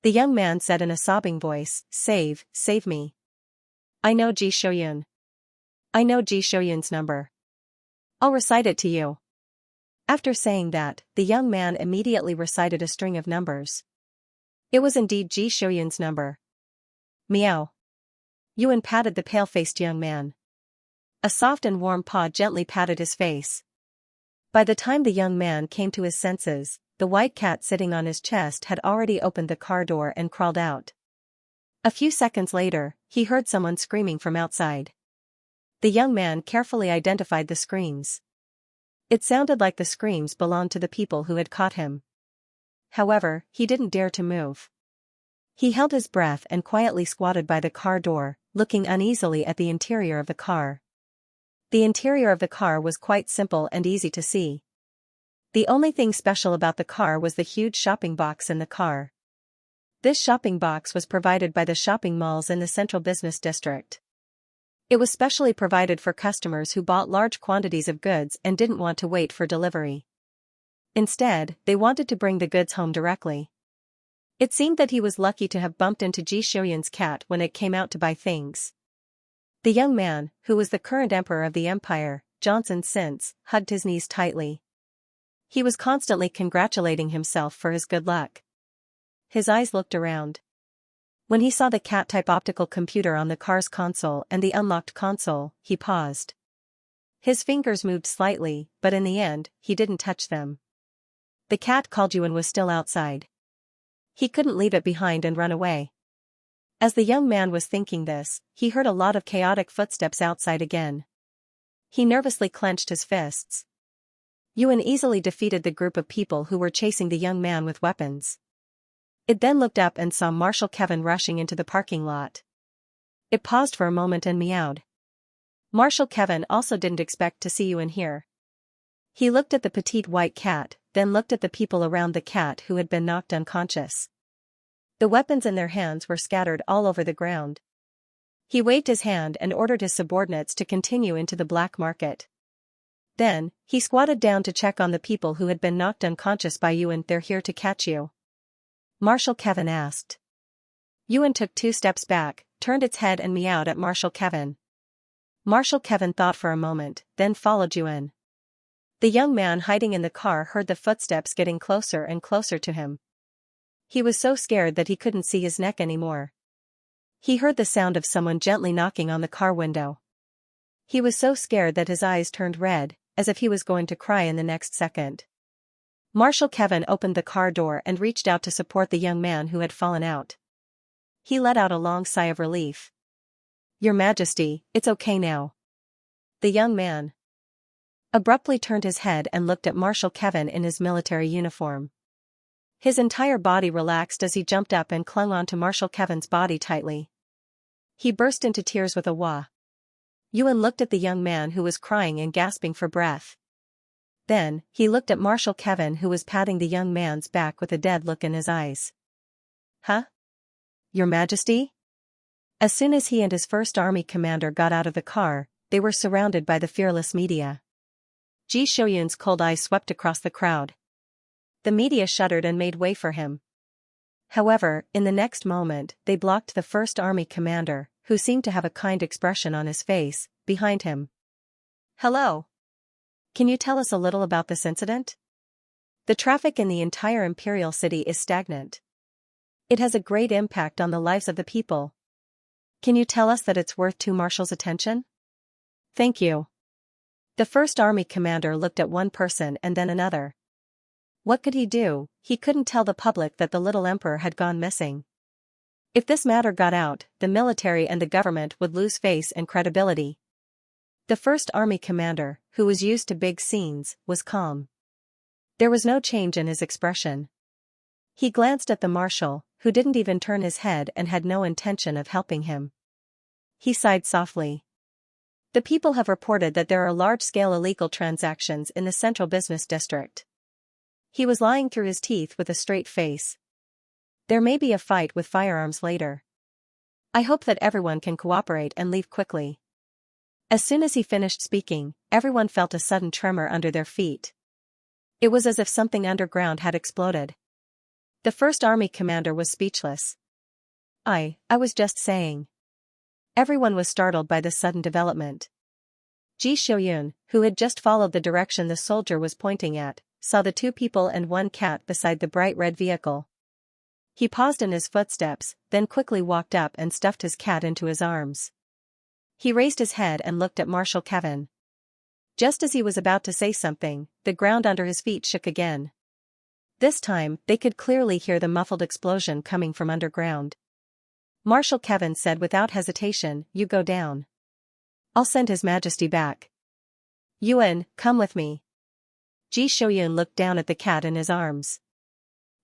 The young man said in a sobbing voice, "Save me. I know Ji Shouyun. I know Ji Shouyun's number. I'll recite it to you." After saying that, the young man immediately recited a string of numbers. It was indeed Ji Shouyun's number. Meow. Yuan patted the pale-faced young man. A soft and warm paw gently patted his face. By the time the young man came to his senses, the white cat sitting on his chest had already opened the car door and crawled out. A few seconds later, he heard someone screaming from outside. The young man carefully identified the screams. It sounded like the screams belonged to the people who had caught him. However, he didn't dare to move. He held his breath and quietly squatted by the car door, looking uneasily at the interior of the car. The interior of the car was quite simple and easy to see. The only thing special about the car was the huge shopping box in the car. This shopping box was provided by the shopping malls in the central business district. It was specially provided for customers who bought large quantities of goods and didn't want to wait for delivery. Instead, they wanted to bring the goods home directly. It seemed that he was lucky to have bumped into Ji Shouyun's cat when it came out to buy things. The young man, who was the current emperor of the empire, Johnson Since, hugged his knees tightly. He was constantly congratulating himself for his good luck. His eyes looked around. When he saw the cat-type optical computer on the car's console and the unlocked console, he paused. His fingers moved slightly, but in the end, he didn't touch them. The cat called Yuan was still outside. He couldn't leave it behind and run away. As the young man was thinking this, he heard a lot of chaotic footsteps outside again. He nervously clenched his fists. Yuan easily defeated the group of people who were chasing the young man with weapons. It then looked up and saw Marshal Kevin rushing into the parking lot. It paused for a moment and meowed. Marshal Kevin also didn't expect to see Yuan here. He looked at the petite white cat, then looked at the people around the cat who had been knocked unconscious. The weapons in their hands were scattered all over the ground. He waved his hand and ordered his subordinates to continue into the black market. Then, he squatted down to check on the people who had been knocked unconscious by Yuan. "They're here to catch you?" Marshal Kevin asked. Yuan took 2 steps back, turned its head and meowed at Marshal Kevin. Marshal Kevin thought for a moment, then followed Yuan. The young man hiding in the car heard the footsteps getting closer and closer to him. He was so scared that he couldn't see his neck anymore. He heard the sound of someone gently knocking on the car window. He was so scared that his eyes turned red, as if he was going to cry in the next second. Marshal Kevin opened the car door and reached out to support the young man who had fallen out. He let out a long sigh of relief. "Your Majesty, it's okay now." The young man abruptly turned his head and looked at Marshal Kevin in his military uniform. His entire body relaxed as he jumped up and clung onto Marshal Kevin's body tightly. He burst into tears with a wah. Yuan looked at the young man who was crying and gasping for breath. Then, he looked at Marshal Kevin who was patting the young man's back with a dead look in his eyes. "Huh? Your Majesty?" As soon as he and his first army commander got out of the car, they were surrounded by the fearless media. Ji Shouyun's cold eyes swept across the crowd. The media shuddered and made way for him. However, in the next moment, they blocked the first army commander, who seemed to have a kind expression on his face, behind him. "Hello. Can you tell us a little about this incident? The traffic in the entire imperial city is stagnant. It has a great impact on the lives of the people. Can you tell us that it's worth 2 marshals' attention?" "Thank you." The first army commander looked at one person and then another. What could he do? He couldn't tell the public that the little emperor had gone missing. If this matter got out, the military and the government would lose face and credibility. The first army commander, who was used to big scenes, was calm. There was no change in his expression. He glanced at the marshal, who didn't even turn his head and had no intention of helping him. He sighed softly. "The people have reported that there are large-scale illegal transactions in the central business district. He was lying through his teeth with a straight face. There may be a fight with firearms later. I hope that everyone can cooperate and leave quickly. As soon as he finished speaking, everyone felt a sudden tremor under their feet. It was as if something underground had exploded. The first army commander was speechless. I was just saying. Everyone was startled by this sudden development. Ji Shouyun, who had just followed the direction the soldier was pointing at, saw the two people and one cat beside the bright red vehicle. He paused in his footsteps, then quickly walked up and stuffed his cat into his arms. He raised his head and looked at Marshal Kevin. Just as he was about to say something, the ground under his feet shook again. This time, they could clearly hear the muffled explosion coming from underground. Marshal Kevin said without hesitation, "You go down. I'll send His Majesty back. Yuan, come with me." Ji Shouyun looked down at the cat in his arms.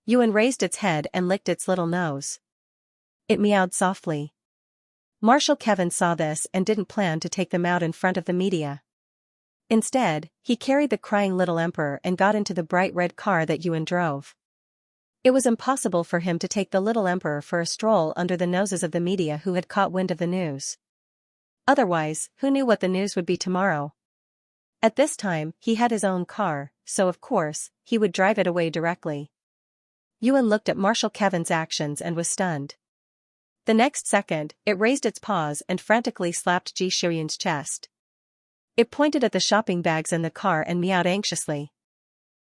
Yuan raised its head and licked its little nose. It meowed softly. Marshal Kevin saw this and didn't plan to take them out in front of the media. Instead, he carried the crying little emperor and got into the bright red car that Yuan drove. It was impossible for him to take the little emperor for a stroll under the noses of the media who had caught wind of the news. Otherwise, who knew what the news would be tomorrow? At this time, he had his own car, so of course, he would drive it away directly. Yuan looked at Marshal Kevin's actions and was stunned. The next second, it raised its paws and frantically slapped Ji Shouyun's chest. It pointed at the shopping bags in the car and meowed anxiously.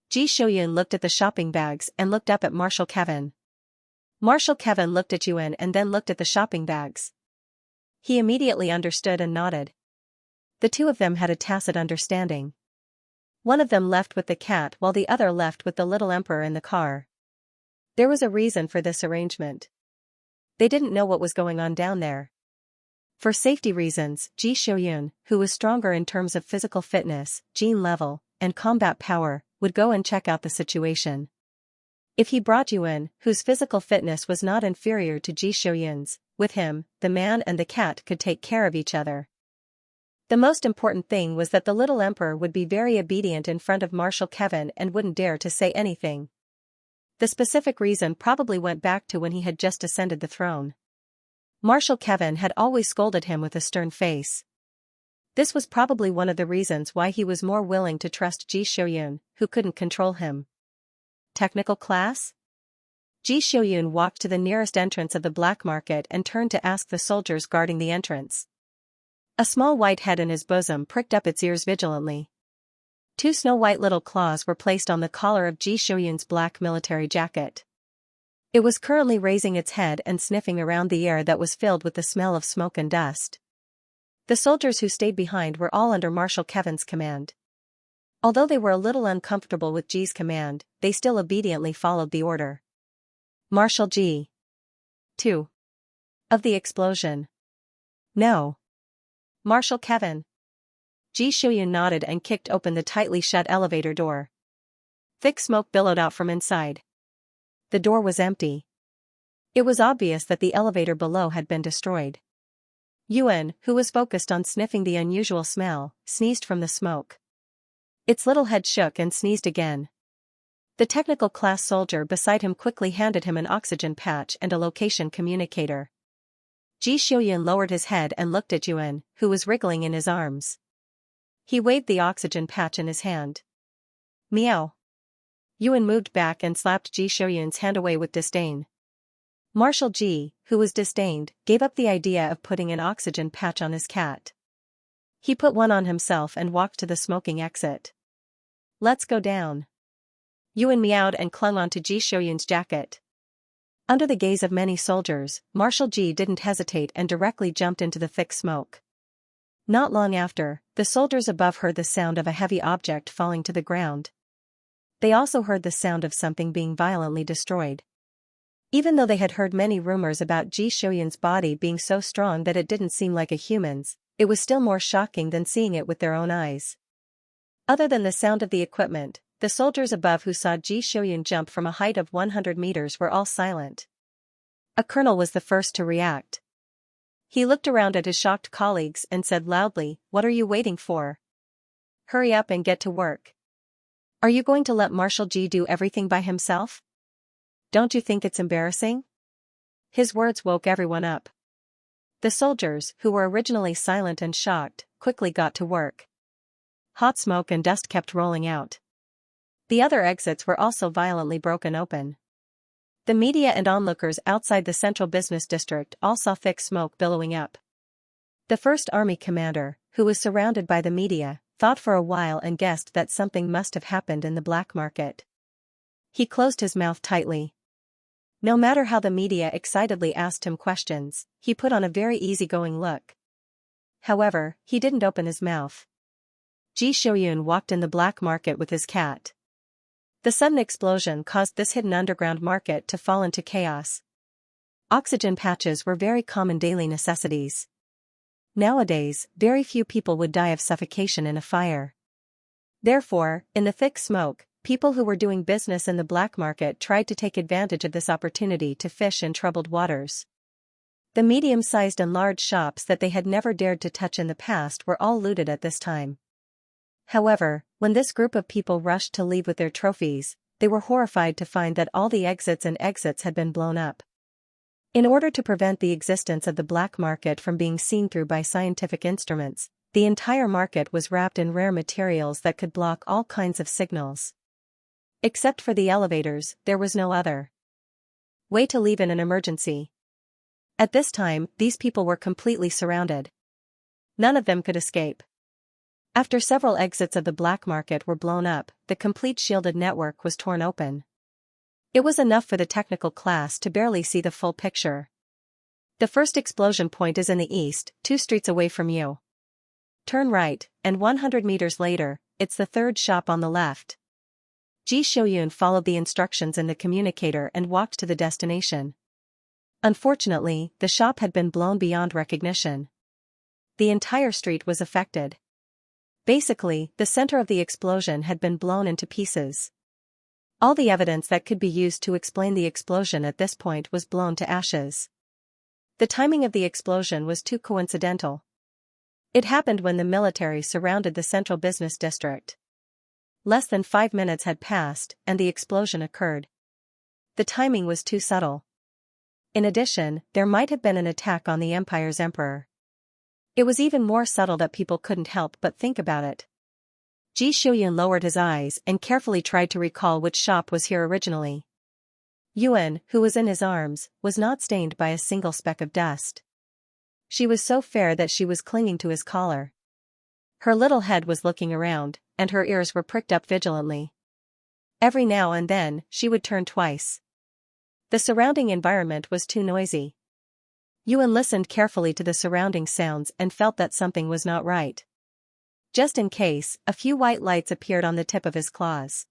Ji Shouyun looked at the shopping bags and looked up at Marshal Kevin. Marshal Kevin looked at Yuan and then looked at the shopping bags. He immediately understood and nodded. The two of them had a tacit understanding. One of them left with the cat while the other left with the little emperor in the car. There was a reason for this arrangement. They didn't know what was going on down there. For safety reasons, Ji Shouyun, who was stronger in terms of physical fitness, gene level, and combat power, would go and check out the situation. If he brought Yuan, whose physical fitness was not inferior to Ji Shouyun's, with him, the man and the cat could take care of each other. The most important thing was that the little emperor would be very obedient in front of Marshal Kevin and wouldn't dare to say anything. The specific reason probably went back to when he had just ascended the throne. Marshal Kevin had always scolded him with a stern face. This was probably one of the reasons why he was more willing to trust Ji Shouyun, who couldn't control him. Technical class? Ji Shouyun walked to the nearest entrance of the black market and turned to ask the soldiers guarding the entrance. A small white head in his bosom pricked up its ears vigilantly. Two snow-white little claws were placed on the collar of Ji Shouyun's black military jacket. It was currently raising its head and sniffing around the air that was filled with the smell of smoke and dust. The soldiers who stayed behind were all under Marshal Kevin's command. Although they were a little uncomfortable with Ji's command, they still obediently followed the order. Marshal Ji. 2. Of the explosion. No. Marshal Kevin. Ji Shouyun nodded and kicked open the tightly shut elevator door. Thick smoke billowed out from inside. The door was empty. It was obvious that the elevator below had been destroyed. Yuan, who was focused on sniffing the unusual smell, sneezed from the smoke. Its little head shook and sneezed again. The technical class soldier beside him quickly handed him an oxygen patch and a location communicator. Ji Shouyun lowered his head and looked at Yuan, who was wriggling in his arms. He waved the oxygen patch in his hand. Meow. Yuan moved back and slapped Ji Shouyun's hand away with disdain. Marshal Ji, who was disdained, gave up the idea of putting an oxygen patch on his cat. He put one on himself and walked to the smoking exit. Let's go down. Yuan meowed and clung onto Ji Shouyun's jacket. Under the gaze of many soldiers, Marshal Ji didn't hesitate and directly jumped into the thick smoke. Not long after, the soldiers above heard the sound of a heavy object falling to the ground. They also heard the sound of something being violently destroyed. Even though they had heard many rumors about Ji Shouyun's body being so strong that it didn't seem like a human's, it was still more shocking than seeing it with their own eyes. Other than the sound of the equipment, the soldiers above who saw Ji Shouyun jump from a height of 100 meters were all silent. A colonel was the first to react. He looked around at his shocked colleagues and said loudly, "What are you waiting for? Hurry up and get to work." Are you going to let Marshal G do everything by himself? Don't you think it's embarrassing? His words woke everyone up. The soldiers, who were originally silent and shocked, quickly got to work. Hot smoke and dust kept rolling out. The other exits were also violently broken open. The media and onlookers outside the central business district all saw thick smoke billowing up. The first army commander, who was surrounded by the media, thought for a while and guessed that something must have happened in the black market. He closed his mouth tightly. No matter how the media excitedly asked him questions, he put on a very easygoing look. However, he didn't open his mouth. Ji Xiaoyun walked in the black market with his cat. The sudden explosion caused this hidden underground market to fall into chaos. Oxygen patches were very common daily necessities. Nowadays, very few people would die of suffocation in a fire. Therefore, in the thick smoke, people who were doing business in the black market tried to take advantage of this opportunity to fish in troubled waters. The medium-sized and large shops that they had never dared to touch in the past were all looted at this time. However, when this group of people rushed to leave with their trophies, they were horrified to find that all the exits had been blown up. In order to prevent the existence of the black market from being seen through by scientific instruments, the entire market was wrapped in rare materials that could block all kinds of signals. Except for the elevators, there was no other way to leave in an emergency. At this time, these people were completely surrounded. None of them could escape. After several exits of the black market were blown up, the complete shielded network was torn open. It was enough for the technical class to barely see the full picture. The first explosion point is in the east, 2 streets away from you. Turn right, and 100 meters later, it's the third shop on the left. Ji Xiaoyun followed the instructions in the communicator and walked to the destination. Unfortunately, the shop had been blown beyond recognition. The entire street was affected. Basically, the center of the explosion had been blown into pieces. All the evidence that could be used to explain the explosion at this point was blown to ashes. The timing of the explosion was too coincidental. It happened when the military surrounded the central business district. Less than 5 minutes had passed, and the explosion occurred. The timing was too subtle. In addition, there might have been an attack on the empire's emperor. It was even more subtle that people couldn't help but think about it. Ji Xiaoyun lowered his eyes and carefully tried to recall which shop was here originally. Yuan, who was in his arms, was not stained by a single speck of dust. She was so fair that she was clinging to his collar. Her little head was looking around, and her ears were pricked up vigilantly. Every now and then, she would turn twice. The surrounding environment was too noisy. Yuan listened carefully to the surrounding sounds and felt that something was not right. Just in case, a few white lights appeared on the tip of his claws.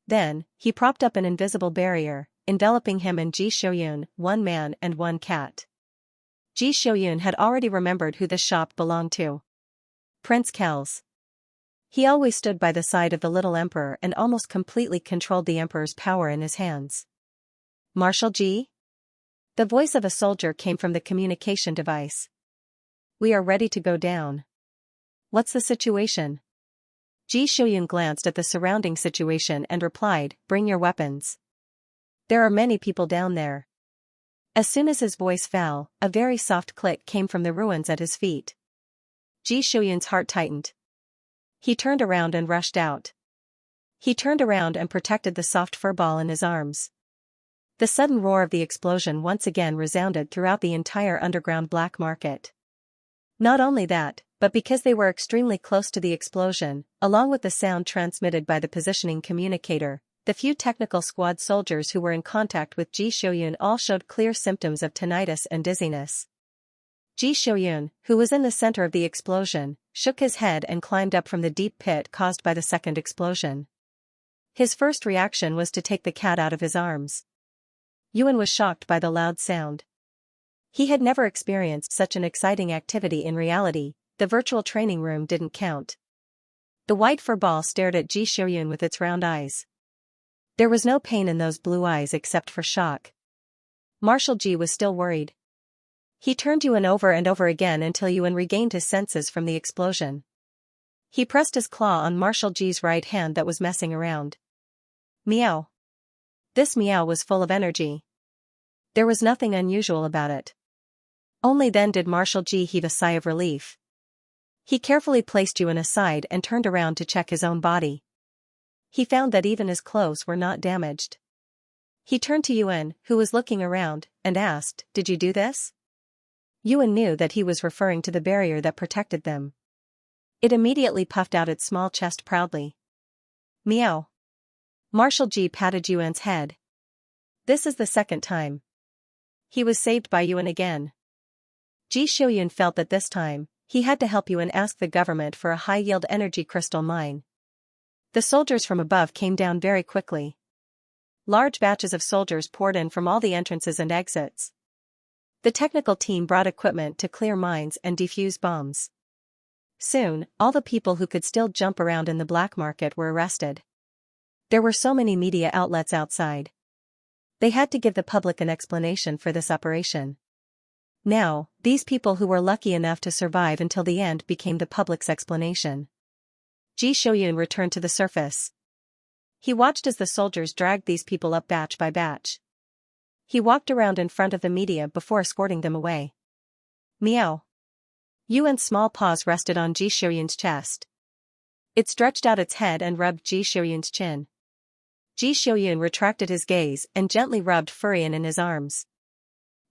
Then, he propped up an invisible barrier, enveloping him and Ji Xiaoyun, 1 man and 1 cat. Ji Xiaoyun had already remembered who the shop belonged to. Prince Kel's. He always stood by the side of the little emperor and almost completely controlled the emperor's power in his hands. Marshal Ji? The voice of a soldier came from the communication device. We are ready to go down. What's the situation? Ji Xiaoyun glanced at the surrounding situation and replied, bring your weapons. There are many people down there. As soon as his voice fell, a very soft click came from the ruins at his feet. Ji Xiaoyun's heart tightened. He turned around and rushed out. He turned around and protected the soft fur ball in his arms. The sudden roar of the explosion once again resounded throughout the entire underground black market. Not only that, but because they were extremely close to the explosion, along with the sound transmitted by the positioning communicator, the few technical squad soldiers who were in contact with Ji Xiaoyun all showed clear symptoms of tinnitus and dizziness. Ji Xiaoyun, who was in the center of the explosion, shook his head and climbed up from the deep pit caused by the second explosion. His first reaction was to take the cat out of his arms. Yuan was shocked by the loud sound. He had never experienced such an exciting activity in reality. The virtual training room didn't count. The white fur ball stared at Ji Xiaoyun with its round eyes. There was no pain in those blue eyes except for shock. Marshal Ji was still worried. He turned Yuan over and over again until Yuan regained his senses from the explosion. He pressed his claw on Marshal Ji's right hand that was messing around. Meow. This meow was full of energy. There was nothing unusual about it. Only then did Marshal Ji heave a sigh of relief. He carefully placed Yuan aside and turned around to check his own body. He found that even his clothes were not damaged. He turned to Yuan, who was looking around, and asked, "Did you do this?" Yuan knew that he was referring to the barrier that protected them. It immediately puffed out its small chest proudly. Meow. Marshal Ji patted Yuan's head. This is the second time. He was saved by Yuan again. Ji Xiuyun felt that this time, he had to help Yuan ask the government for a high-yield energy crystal mine. The soldiers from above came down very quickly. Large batches of soldiers poured in from all the entrances and exits. The technical team brought equipment to clear mines and defuse bombs. Soon, all the people who could still jump around in the black market were arrested. There were so many media outlets outside. They had to give the public an explanation for this operation. Now, these people who were lucky enough to survive until the end became the public's explanation. Ji Xiuyun returned to the surface. He watched as the soldiers dragged these people up batch by batch. He walked around in front of the media before escorting them away. Meow. Yuan's small paws rested on Ji Xiuyun's chest. It stretched out its head and rubbed Ji Xiuyun's chin. Ji Xiuyun retracted his gaze and gently rubbed Furion in his arms.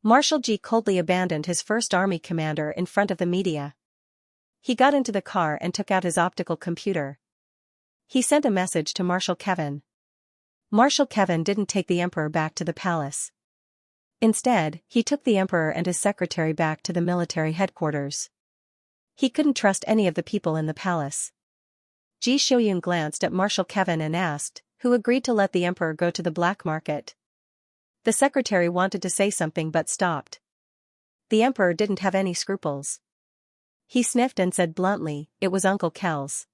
Marshal Ji coldly abandoned his first army commander in front of the media. He got into the car and took out his optical computer. He sent a message to Marshal Kevin. Marshal Kevin didn't take the emperor back to the palace. Instead, he took the emperor and his secretary back to the military headquarters. He couldn't trust any of the people in the palace. Ji Xiuyun glanced at Marshal Kevin and asked, who agreed to let the emperor go to the black market. The secretary wanted to say something but stopped. The emperor didn't have any scruples. He sniffed and said bluntly, it was Uncle Kel's.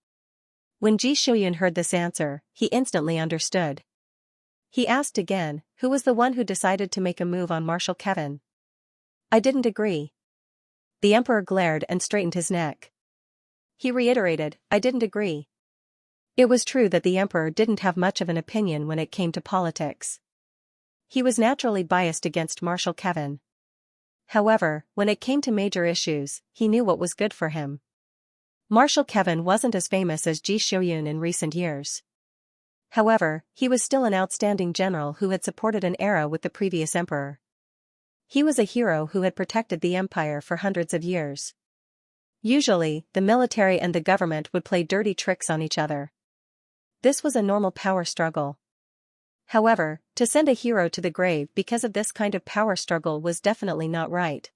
When Ji Xiuyun heard this answer, he instantly understood. He asked again, who was the one who decided to make a move on Marshal Kevin? I didn't agree. The emperor glared and straightened his neck. He reiterated, I didn't agree. It was true that the emperor didn't have much of an opinion when it came to politics. He was naturally biased against Marshal Kevin. However, when it came to major issues, he knew what was good for him. Marshal Kevin wasn't as famous as Ji Xiuyun in recent years. However, he was still an outstanding general who had supported an era with the previous emperor. He was a hero who had protected the empire for hundreds of years. Usually, the military and the government would play dirty tricks on each other. This was a normal power struggle. However, to send a hero to the grave because of this kind of power struggle was definitely not right.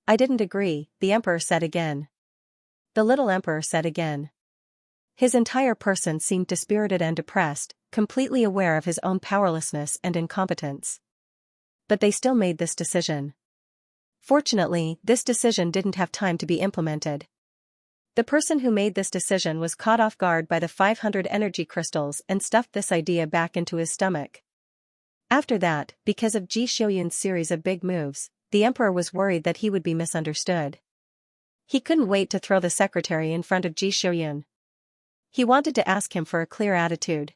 I didn't agree, the emperor said again. The little emperor said again. His entire person seemed dispirited and depressed, completely aware of his own powerlessness and incompetence. But they still made this decision. Fortunately, this decision didn't have time to be implemented. The person who made this decision was caught off guard by the 500 energy crystals and stuffed this idea back into his stomach. After that, because of Ji Xiuyun's series of big moves, the emperor was worried that he would be misunderstood. He couldn't wait to throw the secretary in front of Ji Xiuyun. He wanted to ask him for a clear attitude.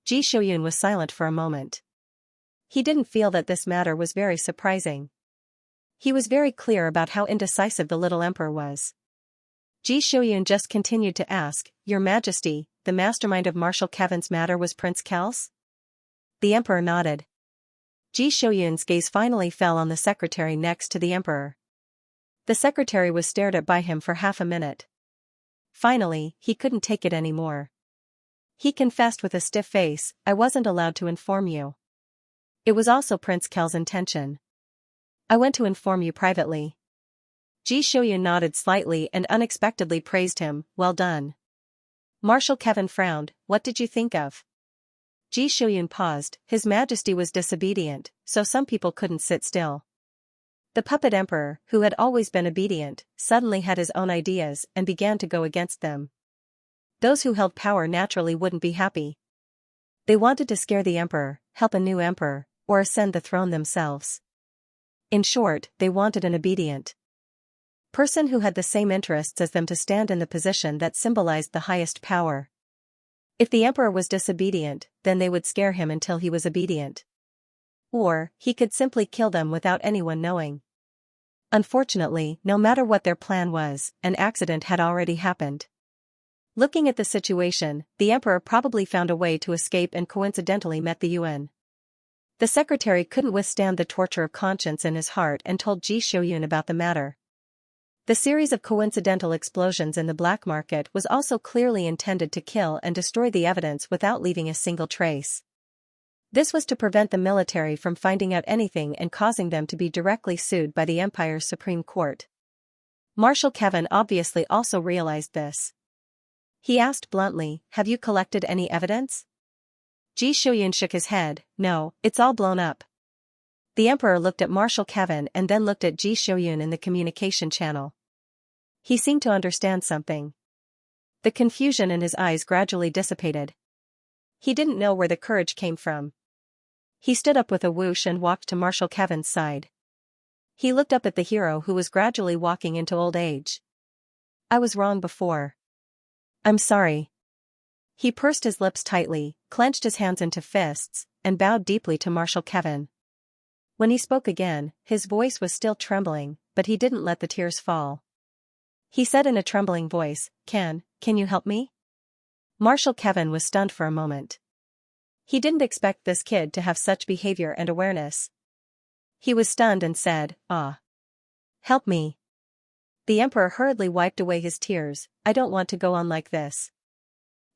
Ji Xiuyun was silent for a moment. He didn't feel that this matter was very surprising. He was very clear about how indecisive the little emperor was. Ji Xiuyun just continued to ask, Your Majesty, the mastermind of Marshal Kevin's matter was Prince Kels? The emperor nodded. Ji Xiuyun's gaze finally fell on the secretary next to the emperor. The secretary was stared at by him for half a minute. Finally, he couldn't take it anymore. He confessed with a stiff face, I wasn't allowed to inform you. It was also Prince Kel's intention. I went to inform you privately. Ji Xiuyun nodded slightly and unexpectedly praised him, well done. Marshal Kevin frowned, what did you think of? Ji Xiuyun paused, His Majesty was disobedient, so some people couldn't sit still. The puppet emperor, who had always been obedient, suddenly had his own ideas and began to go against them. Those who held power naturally wouldn't be happy. They wanted to scare the emperor, help a new emperor, or ascend the throne themselves. In short, they wanted an obedient person who had the same interests as them to stand in the position that symbolized the highest power. If the emperor was disobedient, then they would scare him until he was obedient. Or, he could simply kill them without anyone knowing. Unfortunately, no matter what their plan was, an accident had already happened. Looking at the situation, the emperor probably found a way to escape and coincidentally met the Yuan. The secretary couldn't withstand the torture of conscience in his heart and told Ji Shouyun about the matter. The series of coincidental explosions in the black market was also clearly intended to kill and destroy the evidence without leaving a single trace. This was to prevent the military from finding out anything and causing them to be directly sued by the Empire's Supreme Court. Marshal Kevin obviously also realized this. He asked bluntly, "Have you collected any evidence?" Ji Shouyun shook his head, "No, it's all blown up." The emperor looked at Marshal Kevin and then looked at Ji Shouyun in the communication channel. He seemed to understand something. The confusion in his eyes gradually dissipated. He didn't know where the courage came from. He stood up with a whoosh and walked to Marshal Kevin's side. He looked up at the hero who was gradually walking into old age. "I was wrong before. I'm sorry." He pursed his lips tightly, clenched his hands into fists, and bowed deeply to Marshal Kevin. When he spoke again, his voice was still trembling, but he didn't let the tears fall. He said in a trembling voice, Can you help me?" Marshal Kevin was stunned for a moment. He didn't expect this kid to have such behavior and awareness. He was stunned and said, "Ah. Help me." The emperor hurriedly wiped away his tears. "I don't want to go on like this.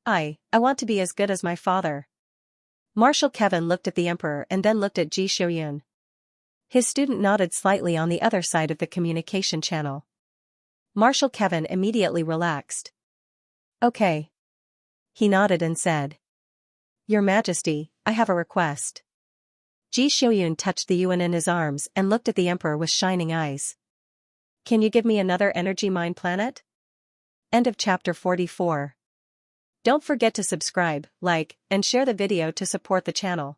I want to be as good as my father." Marshal Kevin looked at the emperor and then looked at Ji Shouyun. His student nodded slightly on the other side of the communication channel. Marshal Kevin immediately relaxed. "Okay." He nodded and said, "Your Majesty, I have a request." Ji Shouyun touched the Yuan in his arms and looked at the emperor with shining eyes. "Can you give me another energy mine planet?" End of chapter 44. Don't forget to subscribe, like, and share the video to support the channel.